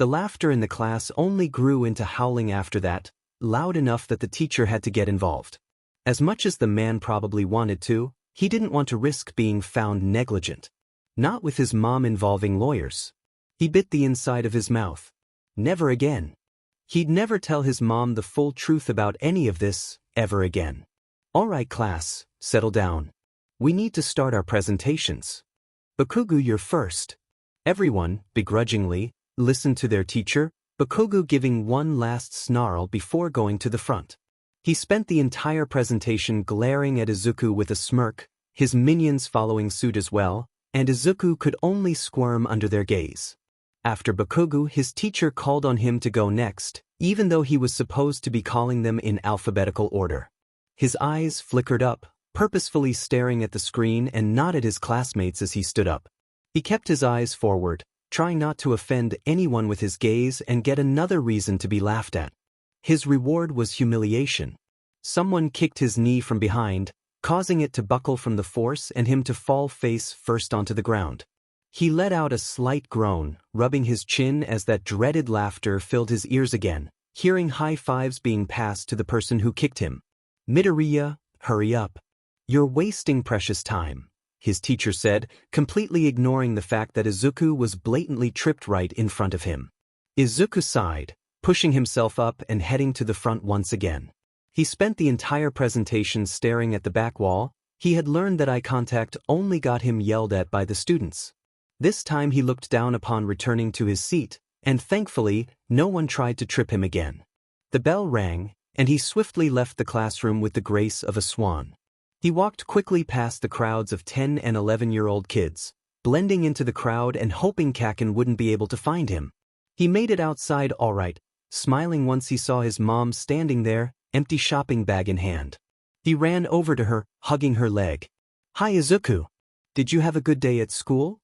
The laughter in the class only grew into howling after that, loud enough that the teacher had to get involved. As much as the man probably wanted to, he didn't want to risk being found negligent. Not with his mom involving lawyers. He bit the inside of his mouth. Never again. He'd never tell his mom the full truth about any of this, ever again. All right, class, settle down. We need to start our presentations. Bakugo, you're first. Everyone, begrudgingly, listened to their teacher, Bakugo giving one last snarl before going to the front. He spent the entire presentation glaring at Izuku with a smirk, his minions following suit as well, and Izuku could only squirm under their gaze. After Bakugo, his teacher called on him to go next, even though he was supposed to be calling them in alphabetical order. His eyes flickered up, purposefully staring at the screen and not at his classmates as he stood up. He kept his eyes forward, trying not to offend anyone with his gaze and get another reason to be laughed at. His reward was humiliation. Someone kicked his knee from behind, causing it to buckle from the force and him to fall face first onto the ground. He let out a slight groan, rubbing his chin as that dreaded laughter filled his ears again, hearing high fives being passed to the person who kicked him. Midoriya, hurry up. You're wasting precious time, his teacher said, completely ignoring the fact that Izuku was blatantly tripped right in front of him. Izuku sighed, pushing himself up and heading to the front once again. He spent the entire presentation staring at the back wall. He had learned that eye contact only got him yelled at by the students. This time he looked down upon returning to his seat, and thankfully, no one tried to trip him again. The bell rang, and he swiftly left the classroom with the grace of a swan. He walked quickly past the crowds of 10 and 11-year-old kids, blending into the crowd and hoping Kaken wouldn't be able to find him. He made it outside all right, smiling once he saw his mom standing there, empty shopping bag in hand. He ran over to her, hugging her leg. Hi Izuku. Did you have a good day at school?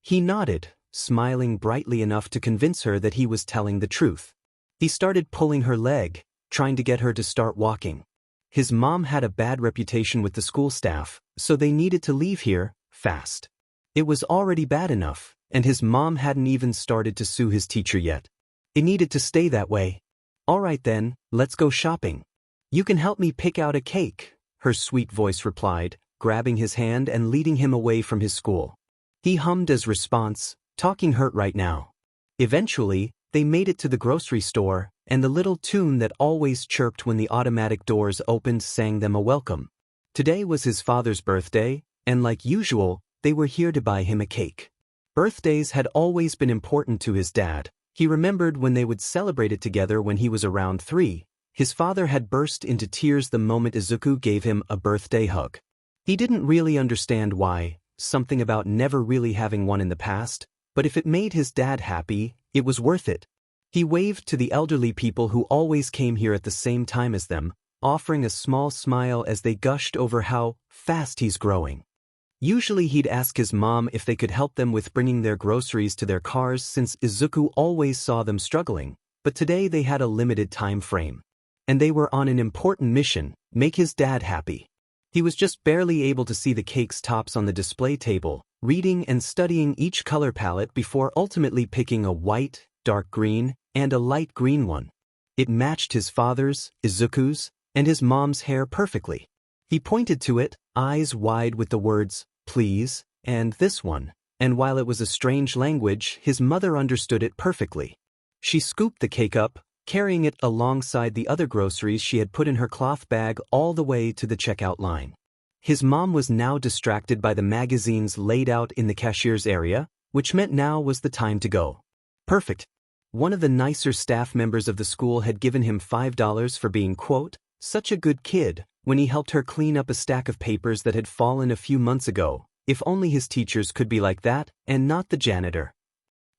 He nodded, smiling brightly enough to convince her that he was telling the truth. He started pulling her leg, trying to get her to start walking. His mom had a bad reputation with the school staff, so they needed to leave here, fast. It was already bad enough, and his mom hadn't even started to sue his teacher yet. It needed to stay that way. All right then, let's go shopping. You can help me pick out a cake, her sweet voice replied, grabbing his hand and leading him away from his school. He hummed as response, talking hurt right now. Eventually, they made it to the grocery store, and the little tune that always chirped when the automatic doors opened sang them a welcome. Today was his father's birthday, and like usual, they were here to buy him a cake. Birthdays had always been important to his dad. He remembered when they would celebrate it together when he was around 3. His father had burst into tears the moment Izuku gave him a birthday hug. He didn't really understand why, something about never really having one in the past, but if it made his dad happy, it was worth it. He waved to the elderly people who always came here at the same time as them, offering a small smile as they gushed over how fast he's growing. Usually he'd ask his mom if they could help them with bringing their groceries to their cars since Izuku always saw them struggling, but today they had a limited time frame. And they were on an important mission, make his dad happy. He was just barely able to see the cake's tops on the display table, reading and studying each color palette before ultimately picking a white, dark green, and a light green one. It matched his father's, Izuku's, and his mom's hair perfectly. He pointed to it, eyes wide with the words, please, and this one, and while it was a strange language, his mother understood it perfectly. She scooped the cake up, carrying it alongside the other groceries she had put in her cloth bag all the way to the checkout line. His mom was now distracted by the magazines laid out in the cashier's area, which meant now was the time to go. Perfect. One of the nicer staff members of the school had given him $5 for being, quote, such a good kid, when he helped her clean up a stack of papers that had fallen a few months ago. If only his teachers could be like that, and not the janitor.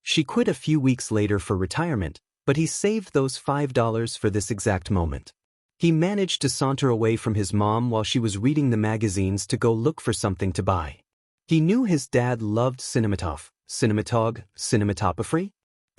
She quit a few weeks later for retirement, but he saved those $5 for this exact moment. He managed to saunter away from his mom while she was reading the magazines to go look for something to buy. He knew his dad loved cinematography,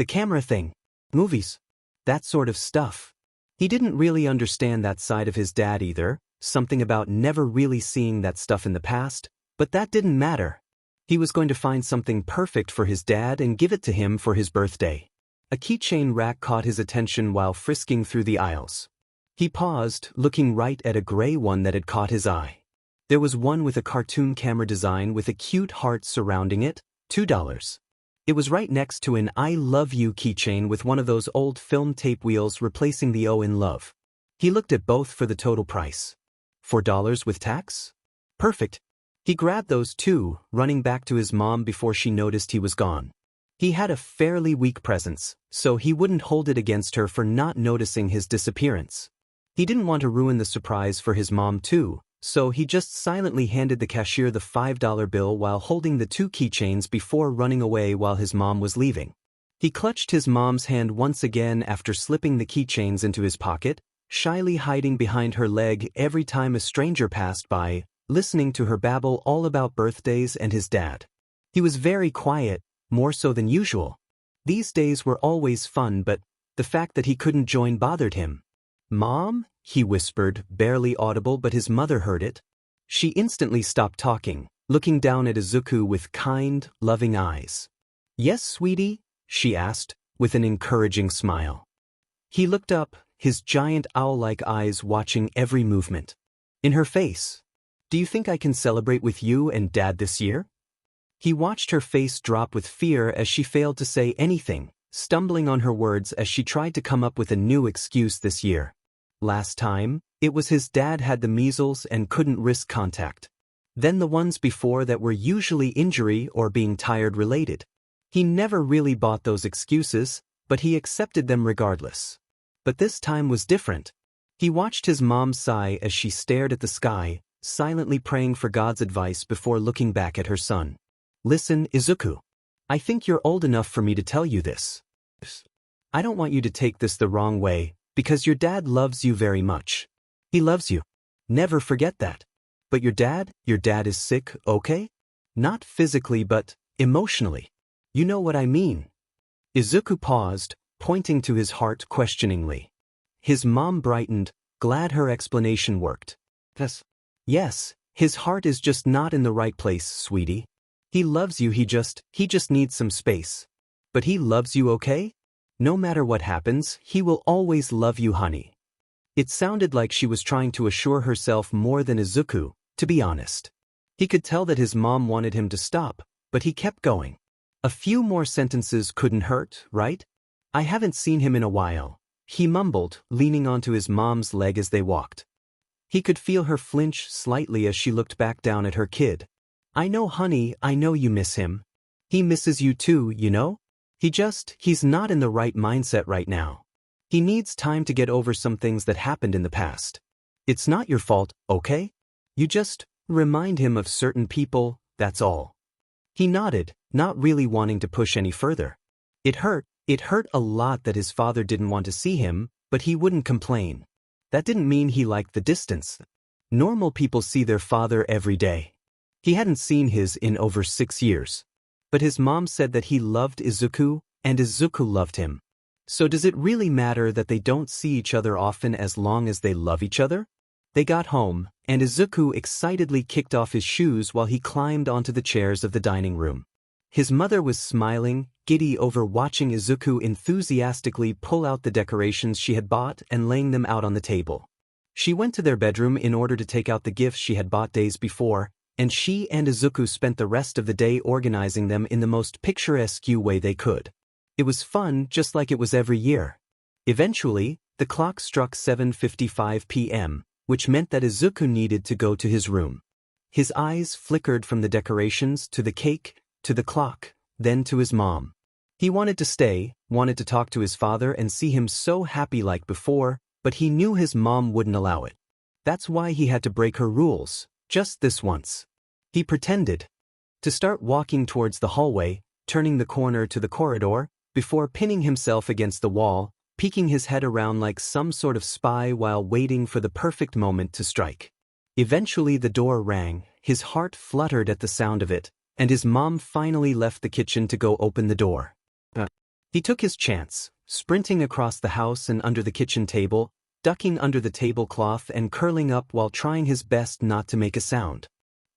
the camera thing, movies, that sort of stuff. He didn't really understand that side of his dad either, something about never really seeing that stuff in the past, but that didn't matter. He was going to find something perfect for his dad and give it to him for his birthday. A keychain rack caught his attention while frisking through the aisles. He paused, looking right at a gray one that had caught his eye. There was one with a cartoon camera design with a cute heart surrounding it, $2. It was right next to an I love you keychain with one of those old film tape wheels replacing the O in love. He looked at both for the total price. $4 with tax? Perfect. He grabbed those too, running back to his mom before she noticed he was gone. He had a fairly weak presence, so he wouldn't hold it against her for not noticing his disappearance. He didn't want to ruin the surprise for his mom too, so he just silently handed the cashier the $5 bill while holding the two keychains before running away while his mom was leaving. He clutched his mom's hand once again after slipping the keychains into his pocket, shyly hiding behind her leg every time a stranger passed by, listening to her babble all about birthdays and his dad. He was very quiet, more so than usual. These days were always fun, but the fact that he couldn't join bothered him. "Mom?" he whispered, barely audible, but his mother heard it. She instantly stopped talking, looking down at Izuku with kind, loving eyes. "Yes, sweetie?" she asked, with an encouraging smile. He looked up, his giant owl-like eyes watching every movement. In her face. "Do you think I can celebrate with you and Dad this year?" He watched her face drop with fear as she failed to say anything, stumbling on her words as she tried to come up with a new excuse this year. Last time, it was his dad had the measles and couldn't risk contact. Then the ones before that were usually injury or being tired related. He never really bought those excuses, but he accepted them regardless. But this time was different. He watched his mom sigh as she stared at the sky, silently praying for God's advice before looking back at her son. "Listen, Izuku. I think you're old enough for me to tell you this. I don't want you to take this the wrong way, because your dad loves you very much. He loves you. Never forget that. But your dad is sick, okay? Not physically but emotionally. You know what I mean." Izuku paused, pointing to his heart questioningly. His mom brightened, glad her explanation worked. Yes, his heart is just not in the right place, sweetie. He loves you, he just needs some space. But he loves you, okay? No matter what happens, he will always love you, honey. It sounded like she was trying to assure herself more than Izuku, to be honest. He could tell that his mom wanted him to stop, but he kept going. "A few more sentences couldn't hurt, right? I haven't seen him in a while," he mumbled, leaning onto his mom's leg as they walked. He could feel her flinch slightly as she looked back down at her kid. "I know, honey, I know you miss him. He misses you too, you know? He's not in the right mindset right now. He needs time to get over some things that happened in the past. It's not your fault, okay? You just remind him of certain people, that's all." He nodded, not really wanting to push any further. It hurt a lot that his father didn't want to see him, but he wouldn't complain. That didn't mean he liked the distance. Normal people see their father every day. He hadn't seen his in over 6 years. But his mom said that he loved Izuku, and Izuku loved him. So does it really matter that they don't see each other often as long as they love each other? They got home, and Izuku excitedly kicked off his shoes while he climbed onto the chairs of the dining room. His mother was smiling, giddy over watching Izuku enthusiastically pull out the decorations she had bought and laying them out on the table. She went to their bedroom in order to take out the gifts she had bought days before, and she and Izuku spent the rest of the day organizing them in the most picturesque way they could. It was fun just like it was every year. Eventually, the clock struck 7:55 p.m., which meant that Izuku needed to go to his room. His eyes flickered from the decorations to the cake, to the clock, then to his mom. He wanted to stay, wanted to talk to his father and see him so happy like before, but he knew his mom wouldn't allow it. That's why he had to break her rules, just this once. He pretended to start walking towards the hallway, turning the corner to the corridor, before pinning himself against the wall, peeking his head around like some sort of spy while waiting for the perfect moment to strike. Eventually the door rang, his heart fluttered at the sound of it, and his mom finally left the kitchen to go open the door. He took his chance, sprinting across the house and under the kitchen table, ducking under the tablecloth and curling up while trying his best not to make a sound.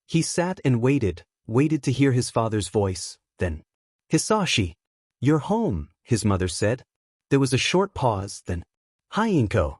He sat and waited to hear his father's voice, then, "Hisashi, you're home," his mother said. There was a short pause, then, "Hi, Inko."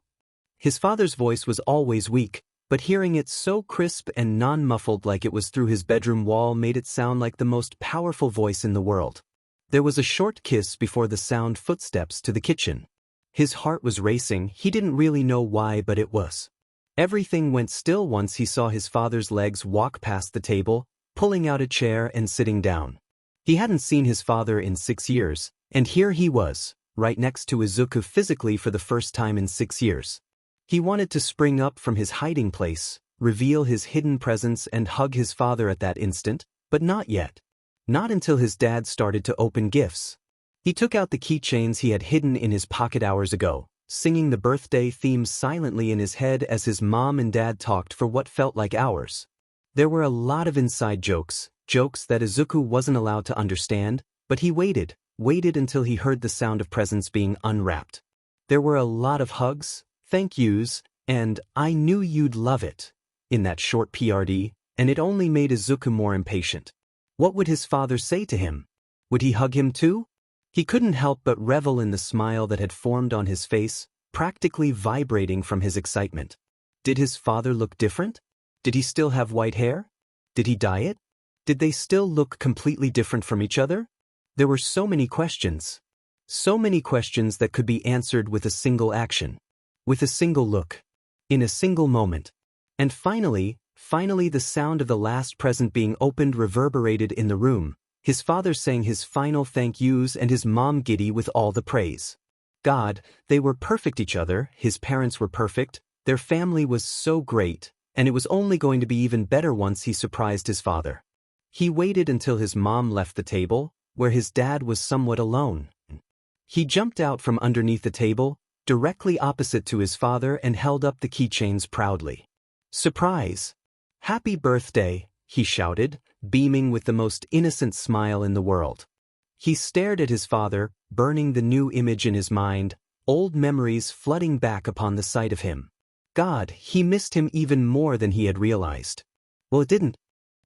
His father's voice was always weak, but hearing it so crisp and non-muffled like it was through his bedroom wall made it sound like the most powerful voice in the world. There was a short kiss before the sound footsteps to the kitchen. His heart was racing, he didn't really know why, but it was. Everything went still once he saw his father's legs walk past the table, pulling out a chair and sitting down. He hadn't seen his father in 6 years, and here he was, right next to Izuku physically for the first time in 6 years. He wanted to spring up from his hiding place, reveal his hidden presence and hug his father at that instant, but not yet. Not until his dad started to open gifts. He took out the keychains he had hidden in his pocket hours ago, singing the birthday theme silently in his head as his mom and dad talked for what felt like hours. There were a lot of inside jokes that Izuku wasn't allowed to understand, but he waited until he heard the sound of presents being unwrapped. There were a lot of hugs, thank yous, and "I knew you'd love it" in that short PRD, and it only made Izuku more impatient. What would his father say to him? Would he hug him too? He couldn't help but revel in the smile that had formed on his face, practically vibrating from his excitement. Did his father look different? Did he still have white hair? Did he dye it? Did they still look completely different from each other? There were so many questions. So many questions that could be answered with a single action. With a single look. In a single moment. And finally the sound of the last present being opened reverberated in the room, his father saying his final thank yous and his mom giddy with all the praise. God, they were perfect each other, his parents were perfect, their family was so great, and it was only going to be even better once he surprised his father. He waited until his mom left the table, where his dad was somewhat alone. He jumped out from underneath the table, directly opposite to his father, and held up the keychains proudly. "Surprise! Happy birthday," he shouted, beaming with the most innocent smile in the world. He stared at his father, burning the new image in his mind, old memories flooding back upon the sight of him. God, he missed him even more than he had realized. Well, it didn't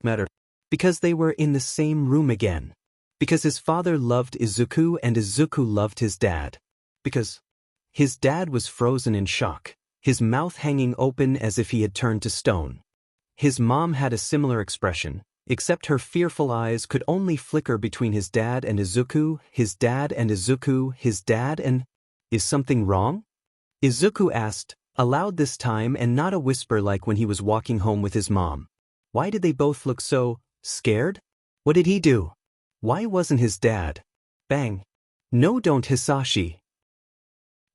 matter. Because they were in the same room again. Because his father loved Izuku and Izuku loved his dad. Because his dad was frozen in shock, his mouth hanging open as if he had turned to stone. His mom had a similar expression, except her fearful eyes could only flicker between his dad and Izuku, his dad and Izuku, his dad and... "Is something wrong?" Izuku asked, aloud this time and not a whisper like when he was walking home with his mom. Why did they both look so scared? What did he do? Why wasn't his dad? Bang. No, don't, Hisashi.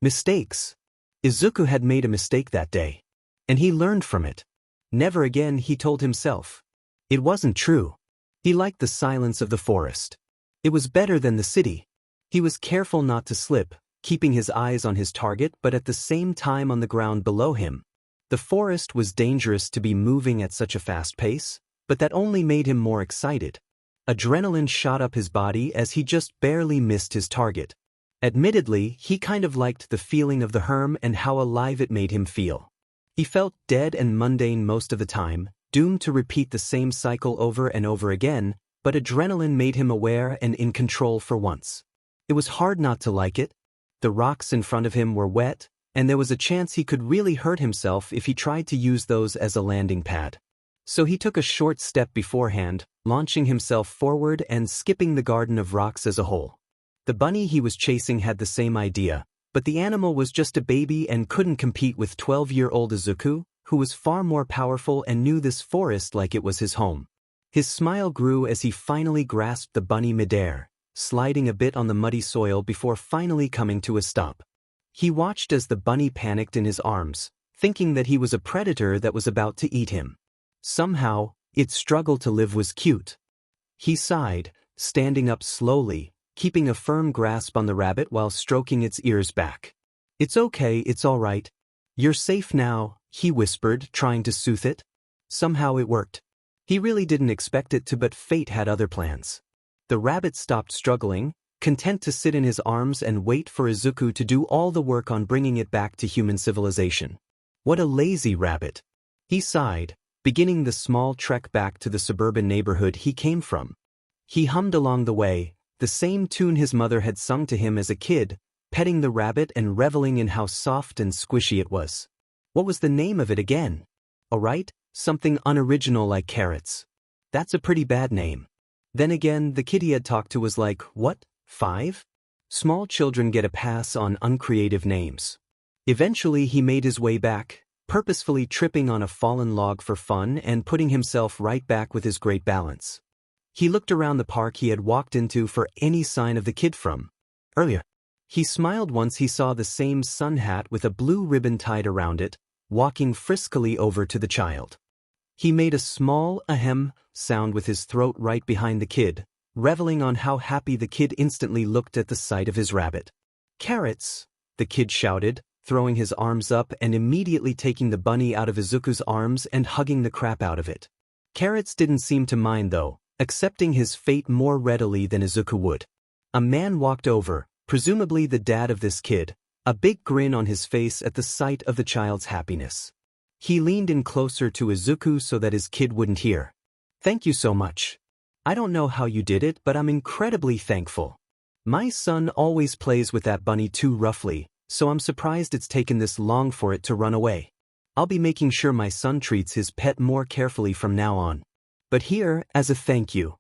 Mistakes. Izuku had made a mistake that day. And he learned from it. Never again, he told himself. It wasn't true. He liked the silence of the forest. It was better than the city. He was careful not to slip, keeping his eyes on his target but at the same time on the ground below him. The forest was dangerous to be moving at such a fast pace, but that only made him more excited. Adrenaline shot up his body as he just barely missed his target. Admittedly, he kind of liked the feeling of the herm and how alive it made him feel. He felt dead and mundane most of the time, doomed to repeat the same cycle over and over again, but adrenaline made him aware and in control for once. It was hard not to like it. The rocks in front of him were wet, and there was a chance he could really hurt himself if he tried to use those as a landing pad. So he took a short step beforehand, launching himself forward and skipping the garden of rocks as a whole. The bunny he was chasing had the same idea, but the animal was just a baby and couldn't compete with 12-year-old Izuku, who was far more powerful and knew this forest like it was his home. His smile grew as he finally grasped the bunny midair, sliding a bit on the muddy soil before finally coming to a stop. He watched as the bunny panicked in his arms, thinking that he was a predator that was about to eat him. Somehow, its struggle to live was cute. He sighed, standing up slowly, keeping a firm grasp on the rabbit while stroking its ears back. "It's okay, it's all right. You're safe now," he whispered, trying to soothe it. Somehow it worked. He really didn't expect it to, but fate had other plans. The rabbit stopped struggling, content to sit in his arms and wait for Izuku to do all the work on bringing it back to human civilization. What a lazy rabbit. He sighed, beginning the small trek back to the suburban neighborhood he came from. He hummed along the way, the same tune his mother had sung to him as a kid, petting the rabbit and reveling in how soft and squishy it was. What was the name of it again? Alright, something unoriginal like carrots. That's a pretty bad name. Then again, the kid he had talked to was like, what, 5? Small children get a pass on uncreative names. Eventually he made his way back, purposefully tripping on a fallen log for fun and putting himself right back with his great balance. He looked around the park he had walked into for any sign of the kid from earlier. He smiled once he saw the same sun hat with a blue ribbon tied around it, walking friskily over to the child. He made a small ahem sound with his throat right behind the kid, reveling on how happy the kid instantly looked at the sight of his rabbit. Carrots, the kid shouted, throwing his arms up and immediately taking the bunny out of Izuku's arms and hugging the crap out of it. Carrots didn't seem to mind though, accepting his fate more readily than Izuku would. A man walked over, presumably the dad of this kid, a big grin on his face at the sight of the child's happiness. He leaned in closer to Izuku so that his kid wouldn't hear. Thank you so much. I don't know how you did it, but I'm incredibly thankful. My son always plays with that bunny too roughly, so I'm surprised it's taken this long for it to run away. I'll be making sure my son treats his pet more carefully from now on. But here, as a thank you.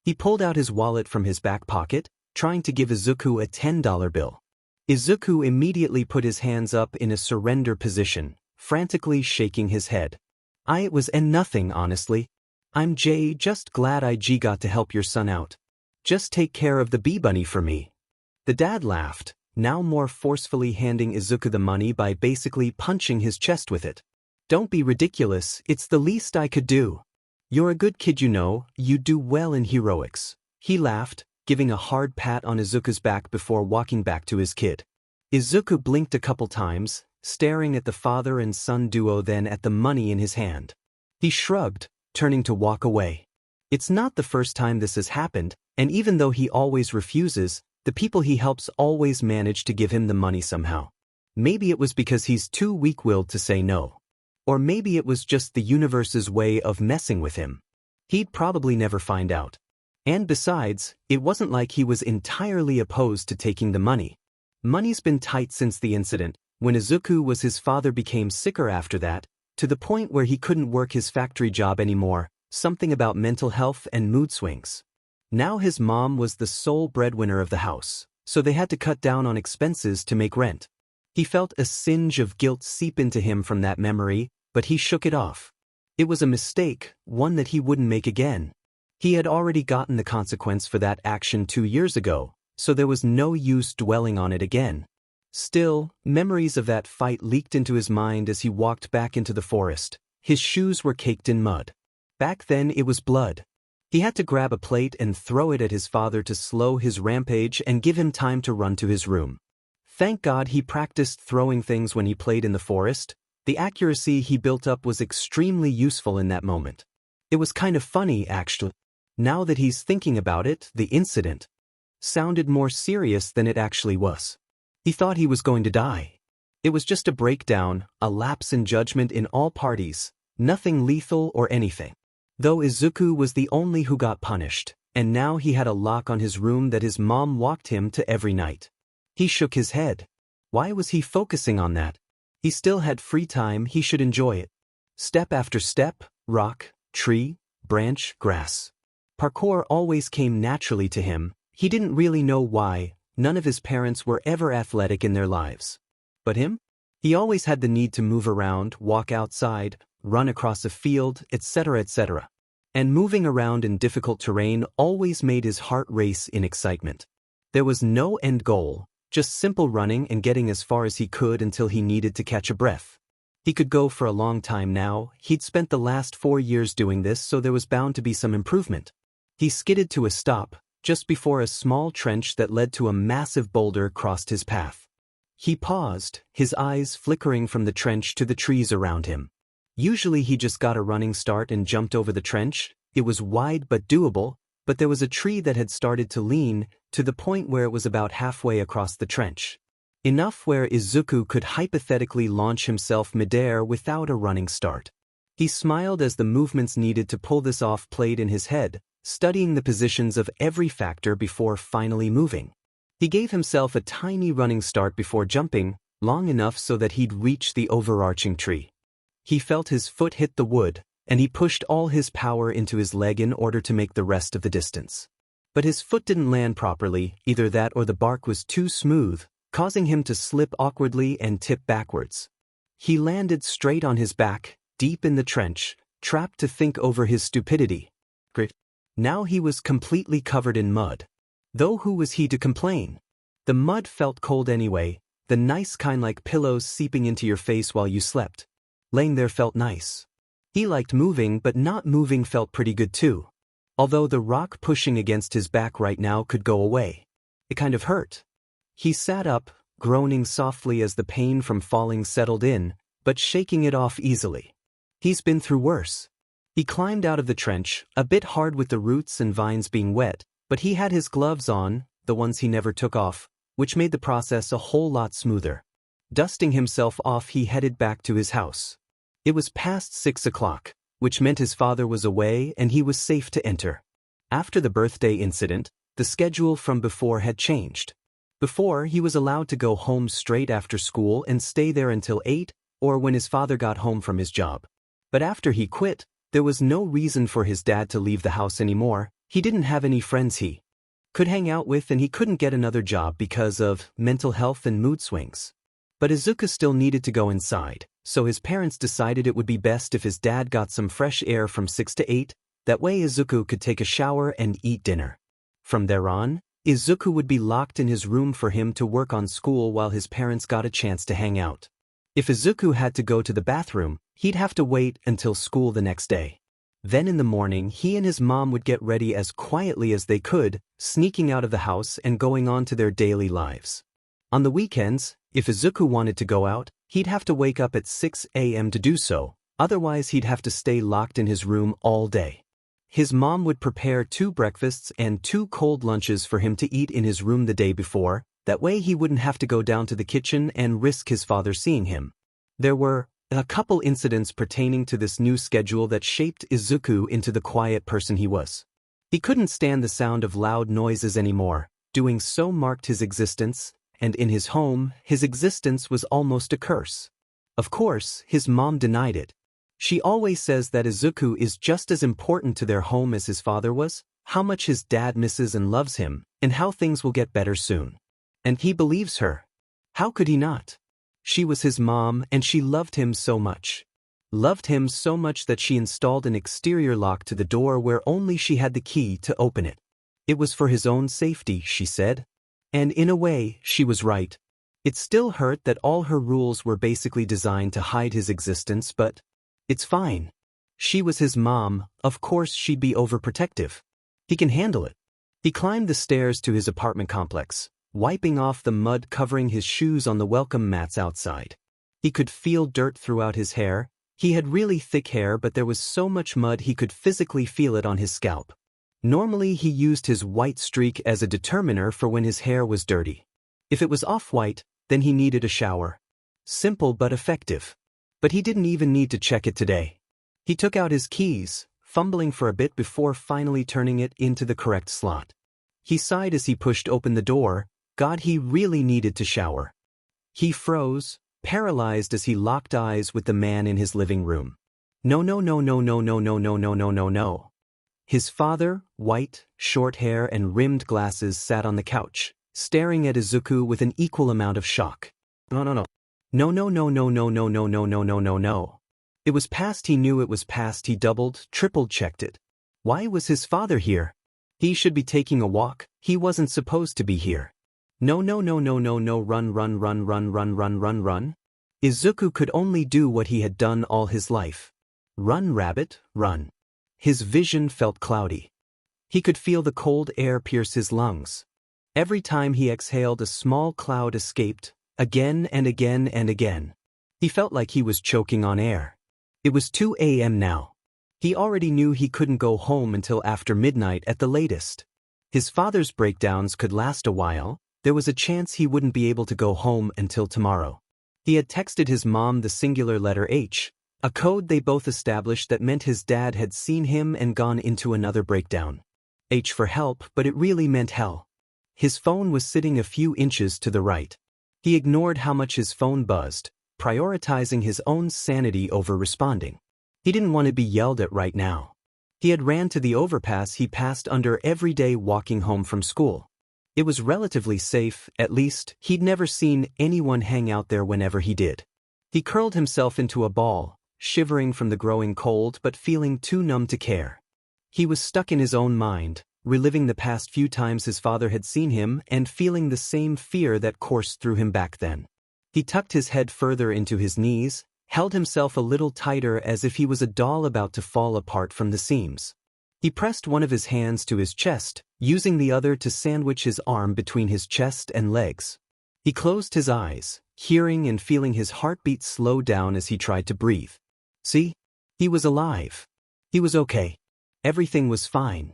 He pulled out his wallet from his back pocket, trying to give Izuku a $10 bill. Izuku immediately put his hands up in a surrender position, frantically shaking his head. It was nothing, honestly. I'm just glad I got to help your son out. Just take care of the bee bunny for me. The dad laughed, now more forcefully handing Izuku the money by basically punching his chest with it. Don't be ridiculous, it's the least I could do. You're a good kid, you know, you do well in heroics. He laughed, giving a hard pat on Izuku's back before walking back to his kid. Izuku blinked a couple times, staring at the father and son duo, then at the money in his hand. He shrugged, turning to walk away. It's not the first time this has happened, and even though he always refuses, the people he helps always manage to give him the money somehow. Maybe it was because he's too weak-willed to say no. Or maybe it was just the universe's way of messing with him. He'd probably never find out. And besides, it wasn't like he was entirely opposed to taking the money. Money's been tight since the incident, when Izuku was his father became sicker after that, to the point where he couldn't work his factory job anymore, something about mental health and mood swings. Now his mom was the sole breadwinner of the house, so they had to cut down on expenses to make rent. He felt a singe of guilt seep into him from that memory, but he shook it off. It was a mistake, one that he wouldn't make again. He had already gotten the consequence for that action 2 years ago, so there was no use dwelling on it again. Still, memories of that fight leaked into his mind as he walked back into the forest. His shoes were caked in mud. Back then it was blood. He had to grab a plate and throw it at his father to slow his rampage and give him time to run to his room. Thank God he practiced throwing things when he played in the forest. The accuracy he built up was extremely useful in that moment. It was kind of funny, actually. Now that he's thinking about it, the incident sounded more serious than it actually was. He thought he was going to die. It was just a breakdown, a lapse in judgment in all parties, nothing lethal or anything. Though Izuku was the only who got punished, and now he had a lock on his room that his mom walked him to every night. He shook his head. Why was he focusing on that? He still had free time, he should enjoy it. Step after step, rock, tree, branch, grass. Parkour always came naturally to him. He didn't really know why. None of his parents were ever athletic in their lives. But him? He always had the need to move around, walk outside, run across a field, etc., etc. And moving around in difficult terrain always made his heart race in excitement. There was no end goal, just simple running and getting as far as he could until he needed to catch a breath. He could go for a long time now. He'd spent the last 4 years doing this, so there was bound to be some improvement. He skidded to a stop, just before a small trench that led to a massive boulder crossed his path. He paused, his eyes flickering from the trench to the trees around him. Usually he just got a running start and jumped over the trench. It was wide but doable, but there was a tree that had started to lean, to the point where it was about halfway across the trench. Enough where Izuku could hypothetically launch himself midair without a running start. He smiled as the movements needed to pull this off played in his head, studying the positions of every factor before finally moving. He gave himself a tiny running start before jumping, long enough so that he'd reach the overarching tree. He felt his foot hit the wood, and he pushed all his power into his leg in order to make the rest of the distance. But his foot didn't land properly, either that or the bark was too smooth, causing him to slip awkwardly and tip backwards. He landed straight on his back, deep in the trench, trapped to think over his stupidity. Now he was completely covered in mud. Though who was he to complain? The mud felt cold anyway, the nice kind like pillows seeping into your face while you slept. Laying there felt nice. He liked moving, but not moving felt pretty good too. Although the rock pushing against his back right now could go away. It kind of hurt. He sat up, groaning softly as the pain from falling settled in, but shaking it off easily. He's been through worse. He climbed out of the trench, a bit hard with the roots and vines being wet, but he had his gloves on, the ones he never took off, which made the process a whole lot smoother. Dusting himself off, he headed back to his house. It was past 6 o'clock, which meant his father was away and he was safe to enter. After the birthday incident, the schedule from before had changed. Before, he was allowed to go home straight after school and stay there until 8, or when his father got home from his job. But after he quit, there was no reason for his dad to leave the house anymore. He didn't have any friends he could hang out with, and he couldn't get another job because of mental health and mood swings. But Izuku still needed to go inside, so his parents decided it would be best if his dad got some fresh air from 6 to 8, that way Izuku could take a shower and eat dinner. From there on, Izuku would be locked in his room for him to work on school while his parents got a chance to hang out. If Izuku had to go to the bathroom, he'd have to wait until school the next day. Then in the morning, he and his mom would get ready as quietly as they could, sneaking out of the house and going on to their daily lives. On the weekends, if Izuku wanted to go out, he'd have to wake up at 6 a.m. to do so, otherwise he'd have to stay locked in his room all day. His mom would prepare 2 breakfasts and 2 cold lunches for him to eat in his room the day before, that way he wouldn't have to go down to the kitchen and risk his father seeing him. There were a couple incidents pertaining to this new schedule that shaped Izuku into the quiet person he was. He couldn't stand the sound of loud noises anymore, doing so marked his existence, and in his home, his existence was almost a curse. Of course, his mom denied it. She always says that Izuku is just as important to their home as his father was, how much his dad misses and loves him, and how things will get better soon. And he believes her. How could he not? She was his mom, and she loved him so much. Loved him so much that she installed an exterior lock to the door where only she had the key to open it. It was for his own safety, she said. And in a way, she was right. It still hurt that all her rules were basically designed to hide his existence, but it's fine. She was his mom, of course she'd be overprotective. He can handle it. He climbed the stairs to his apartment complex, wiping off the mud covering his shoes on the welcome mats outside. He could feel dirt throughout his hair. He had really thick hair, but there was so much mud he could physically feel it on his scalp. Normally he used his white streak as a determiner for when his hair was dirty. If it was off-white, then he needed a shower. Simple but effective. But he didn't even need to check it today. He took out his keys, fumbling for a bit before finally turning it into the correct slot. He sighed as he pushed open the door. God, he really needed to shower. He froze, paralyzed as he locked eyes with the man in his living room. No. His father, white, short hair and rimmed glasses, sat on the couch, staring at Izuku with an equal amount of shock. No. It was past. He knew it was past. He doubled, tripled checked it. Why was his father here? He should be taking a walk. He wasn't supposed to be here. No, run. Izuku could only do what he had done all his life. Run, rabbit, run. His vision felt cloudy. He could feel the cold air pierce his lungs. Every time he exhaled, a small cloud escaped, again and again and again. He felt like he was choking on air. It was 2 a.m. now. He already knew he couldn't go home until after midnight at the latest. His father's breakdowns could last a while. There was a chance he wouldn't be able to go home until tomorrow. He had texted his mom the singular letter H, a code they both established that meant his dad had seen him and gone into another breakdown. H for help, but it really meant hell. His phone was sitting a few inches to the right. He ignored how much his phone buzzed, prioritizing his own sanity over responding. He didn't want to be yelled at right now. He had ran to the overpass he passed under every day walking home from school. It was relatively safe, at least he'd never seen anyone hang out there whenever he did. He curled himself into a ball, shivering from the growing cold but feeling too numb to care. He was stuck in his own mind, reliving the past few times his father had seen him and feeling the same fear that coursed through him back then. He tucked his head further into his knees, held himself a little tighter as if he was a doll about to fall apart from the seams. He pressed one of his hands to his chest, using the other to sandwich his arm between his chest and legs. He closed his eyes, hearing and feeling his heartbeat slow down as he tried to breathe. See? He was alive. He was okay. Everything was fine.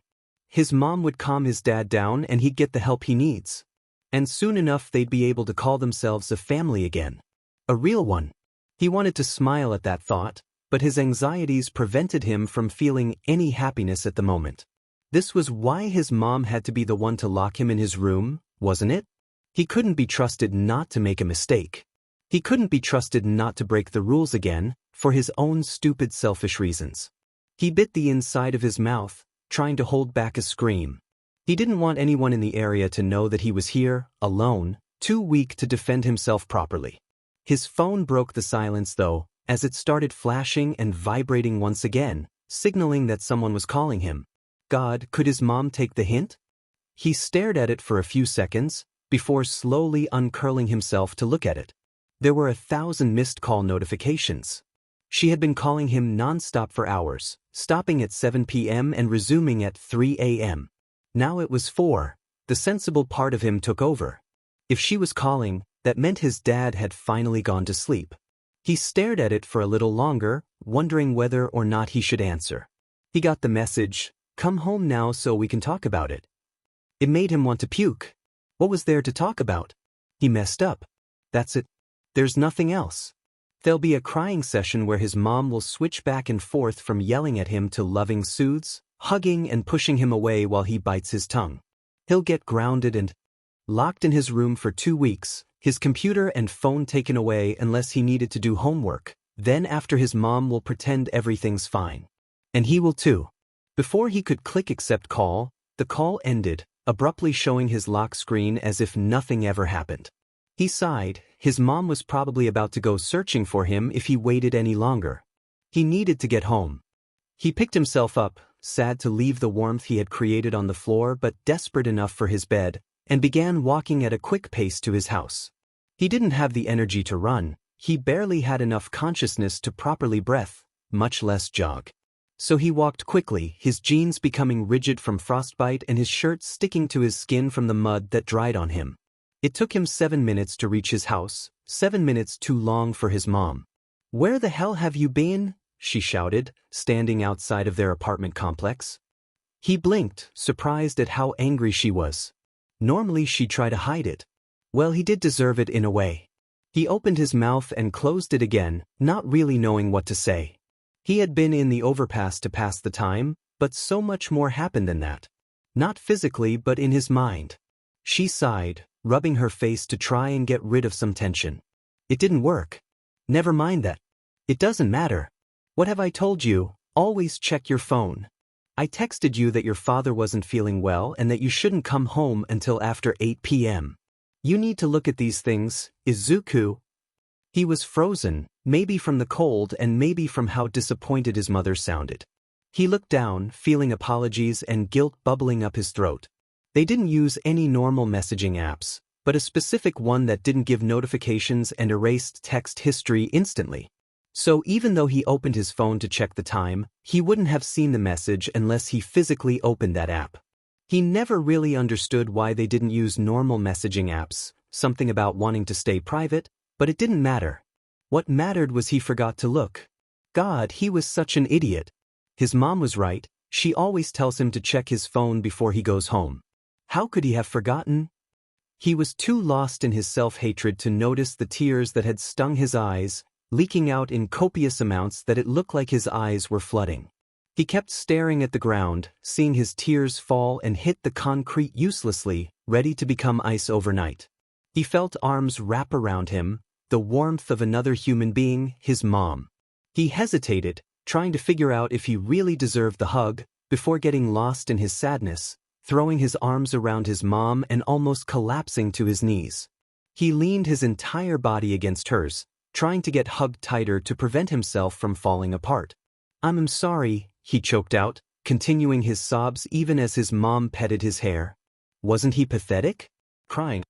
His mom would calm his dad down and he'd get the help he needs. And soon enough they'd be able to call themselves a family again. A real one. He wanted to smile at that thought, but his anxieties prevented him from feeling any happiness at the moment. This was why his mom had to be the one to lock him in his room, wasn't it? He couldn't be trusted not to make a mistake. He couldn't be trusted not to break the rules again, for his own stupid selfish reasons. He bit the inside of his mouth, trying to hold back a scream. He didn't want anyone in the area to know that he was here, alone, too weak to defend himself properly. His phone broke the silence though, as it started flashing and vibrating once again, signaling that someone was calling him. God, could his mom take the hint? He stared at it for a few seconds, before slowly uncurling himself to look at it. There were 1,000 missed call notifications. She had been calling him non-stop for hours, stopping at 7 p.m. and resuming at 3 a.m. Now it was 4. The sensible part of him took over. If she was calling, that meant his dad had finally gone to sleep. He stared at it for a little longer, wondering whether or not he should answer. He got the message, "Come home now so we can talk about it." It made him want to puke. What was there to talk about? He messed up. That's it. There's nothing else. There'll be a crying session where his mom will switch back and forth from yelling at him to loving soothes, hugging and pushing him away while he bites his tongue. He'll get grounded and locked in his room for 2 weeks, his computer and phone taken away unless he needed to do homework. Then after his mom will pretend everything's fine. And he will too. Before he could click accept call, the call ended, abruptly showing his lock screen as if nothing ever happened. He sighed. His mom was probably about to go searching for him if he waited any longer. He needed to get home. He picked himself up, sad to leave the warmth he had created on the floor but desperate enough for his bed, and began walking at a quick pace to his house. He didn't have the energy to run. He barely had enough consciousness to properly breath, much less jog. So he walked quickly, his jeans becoming rigid from frostbite and his shirt sticking to his skin from the mud that dried on him. It took him 7 minutes to reach his house, 7 minutes too long for his mom. "Where the hell have you been?" she shouted, standing outside of their apartment complex. He blinked, surprised at how angry she was. Normally she'd try to hide it. Well, he did deserve it in a way. He opened his mouth and closed it again, not really knowing what to say. He had been in the overpass to pass the time, but so much more happened than that. Not physically but in his mind. She sighed, rubbing her face to try and get rid of some tension. It didn't work. Never mind that. It doesn't matter. What have I told you? Always check your phone. I texted you that your father wasn't feeling well and that you shouldn't come home until after 8 p.m. You need to look at these things, Izuku. He was frozen, maybe from the cold and maybe from how disappointed his mother sounded. He looked down, feeling apologies and guilt bubbling up his throat. They didn't use any normal messaging apps, but a specific one that didn't give notifications and erased text history instantly. So even though he opened his phone to check the time, he wouldn't have seen the message unless he physically opened that app. He never really understood why they didn't use normal messaging apps, something about wanting to stay private, but it didn't matter. What mattered was he forgot to look. God, he was such an idiot. His mom was right, she always tells him to check his phone before he goes home. How could he have forgotten? He was too lost in his self-hatred to notice the tears that had stung his eyes, leaking out in copious amounts that it looked like his eyes were flooding. He kept staring at the ground, seeing his tears fall and hit the concrete uselessly, ready to become ice overnight. He felt arms wrap around him, the warmth of another human being, his mom. He hesitated, trying to figure out if he really deserved the hug, before getting lost in his sadness, throwing his arms around his mom and almost collapsing to his knees. He leaned his entire body against hers, trying to get hugged tighter to prevent himself from falling apart. "I'm sorry," he choked out, continuing his sobs even as his mom petted his hair. Wasn't he pathetic? Crying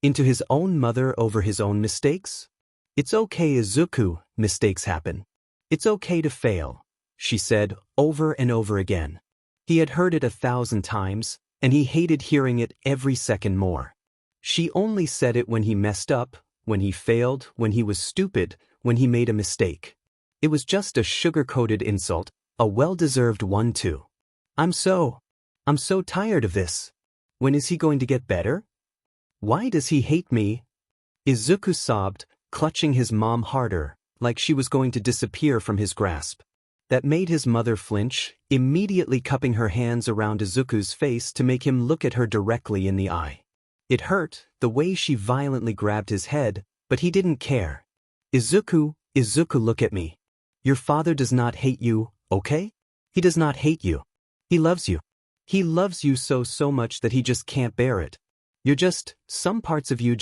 into his own mother over his own mistakes? "It's okay, Izuku, mistakes happen. It's okay to fail," she said over and over again. He had heard it 1,000 times, and he hated hearing it every second more. She only said it when he messed up, when he failed, when he was stupid, when he made a mistake. It was just a sugar-coated insult, a well-deserved one too. I'm so tired of this. When is he going to get better? Why does he hate me?" Izuku sobbed, clutching his mom harder, like she was going to disappear from his grasp. That made his mother flinch, immediately cupping her hands around Izuku's face to make him look at her directly in the eye. It hurt, the way she violently grabbed his head, but he didn't care. Izuku, look at me. Your father does not hate you, okay? He does not hate you. He loves you. He loves you so much that he just can't bear it. Some parts of you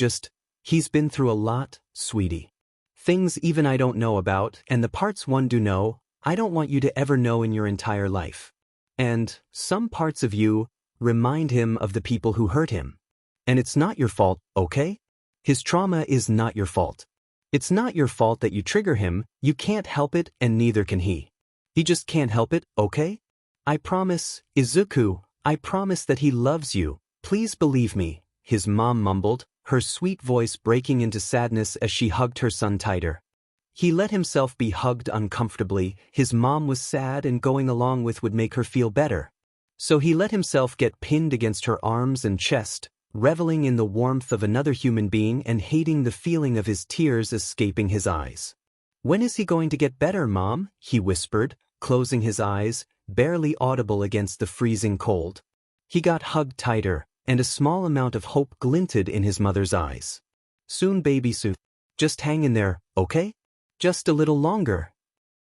he's been through a lot, sweetie. Things even I don't know about, and the parts one do know, I don't want you to ever know in your entire life. And some parts of you remind him of the people who hurt him. And it's not your fault, okay? His trauma is not your fault. It's not your fault that you trigger him, you can't help it and neither can he. He just can't help it, okay? I promise, Izuku, I promise that he loves you, please believe me, his mom mumbled, her sweet voice breaking into sadness as she hugged her son tighter. He let himself be hugged uncomfortably, his mom was sad and going along with would make her feel better. So he let himself get pinned against her arms and chest, reveling in the warmth of another human being and hating the feeling of his tears escaping his eyes. "When is he going to get better, Mom?" he whispered, closing his eyes, barely audible against the freezing cold. He got hugged tighter, and a small amount of hope glinted in his mother's eyes. "Soon, baby, soon. Just hang in there, okay? Just a little longer."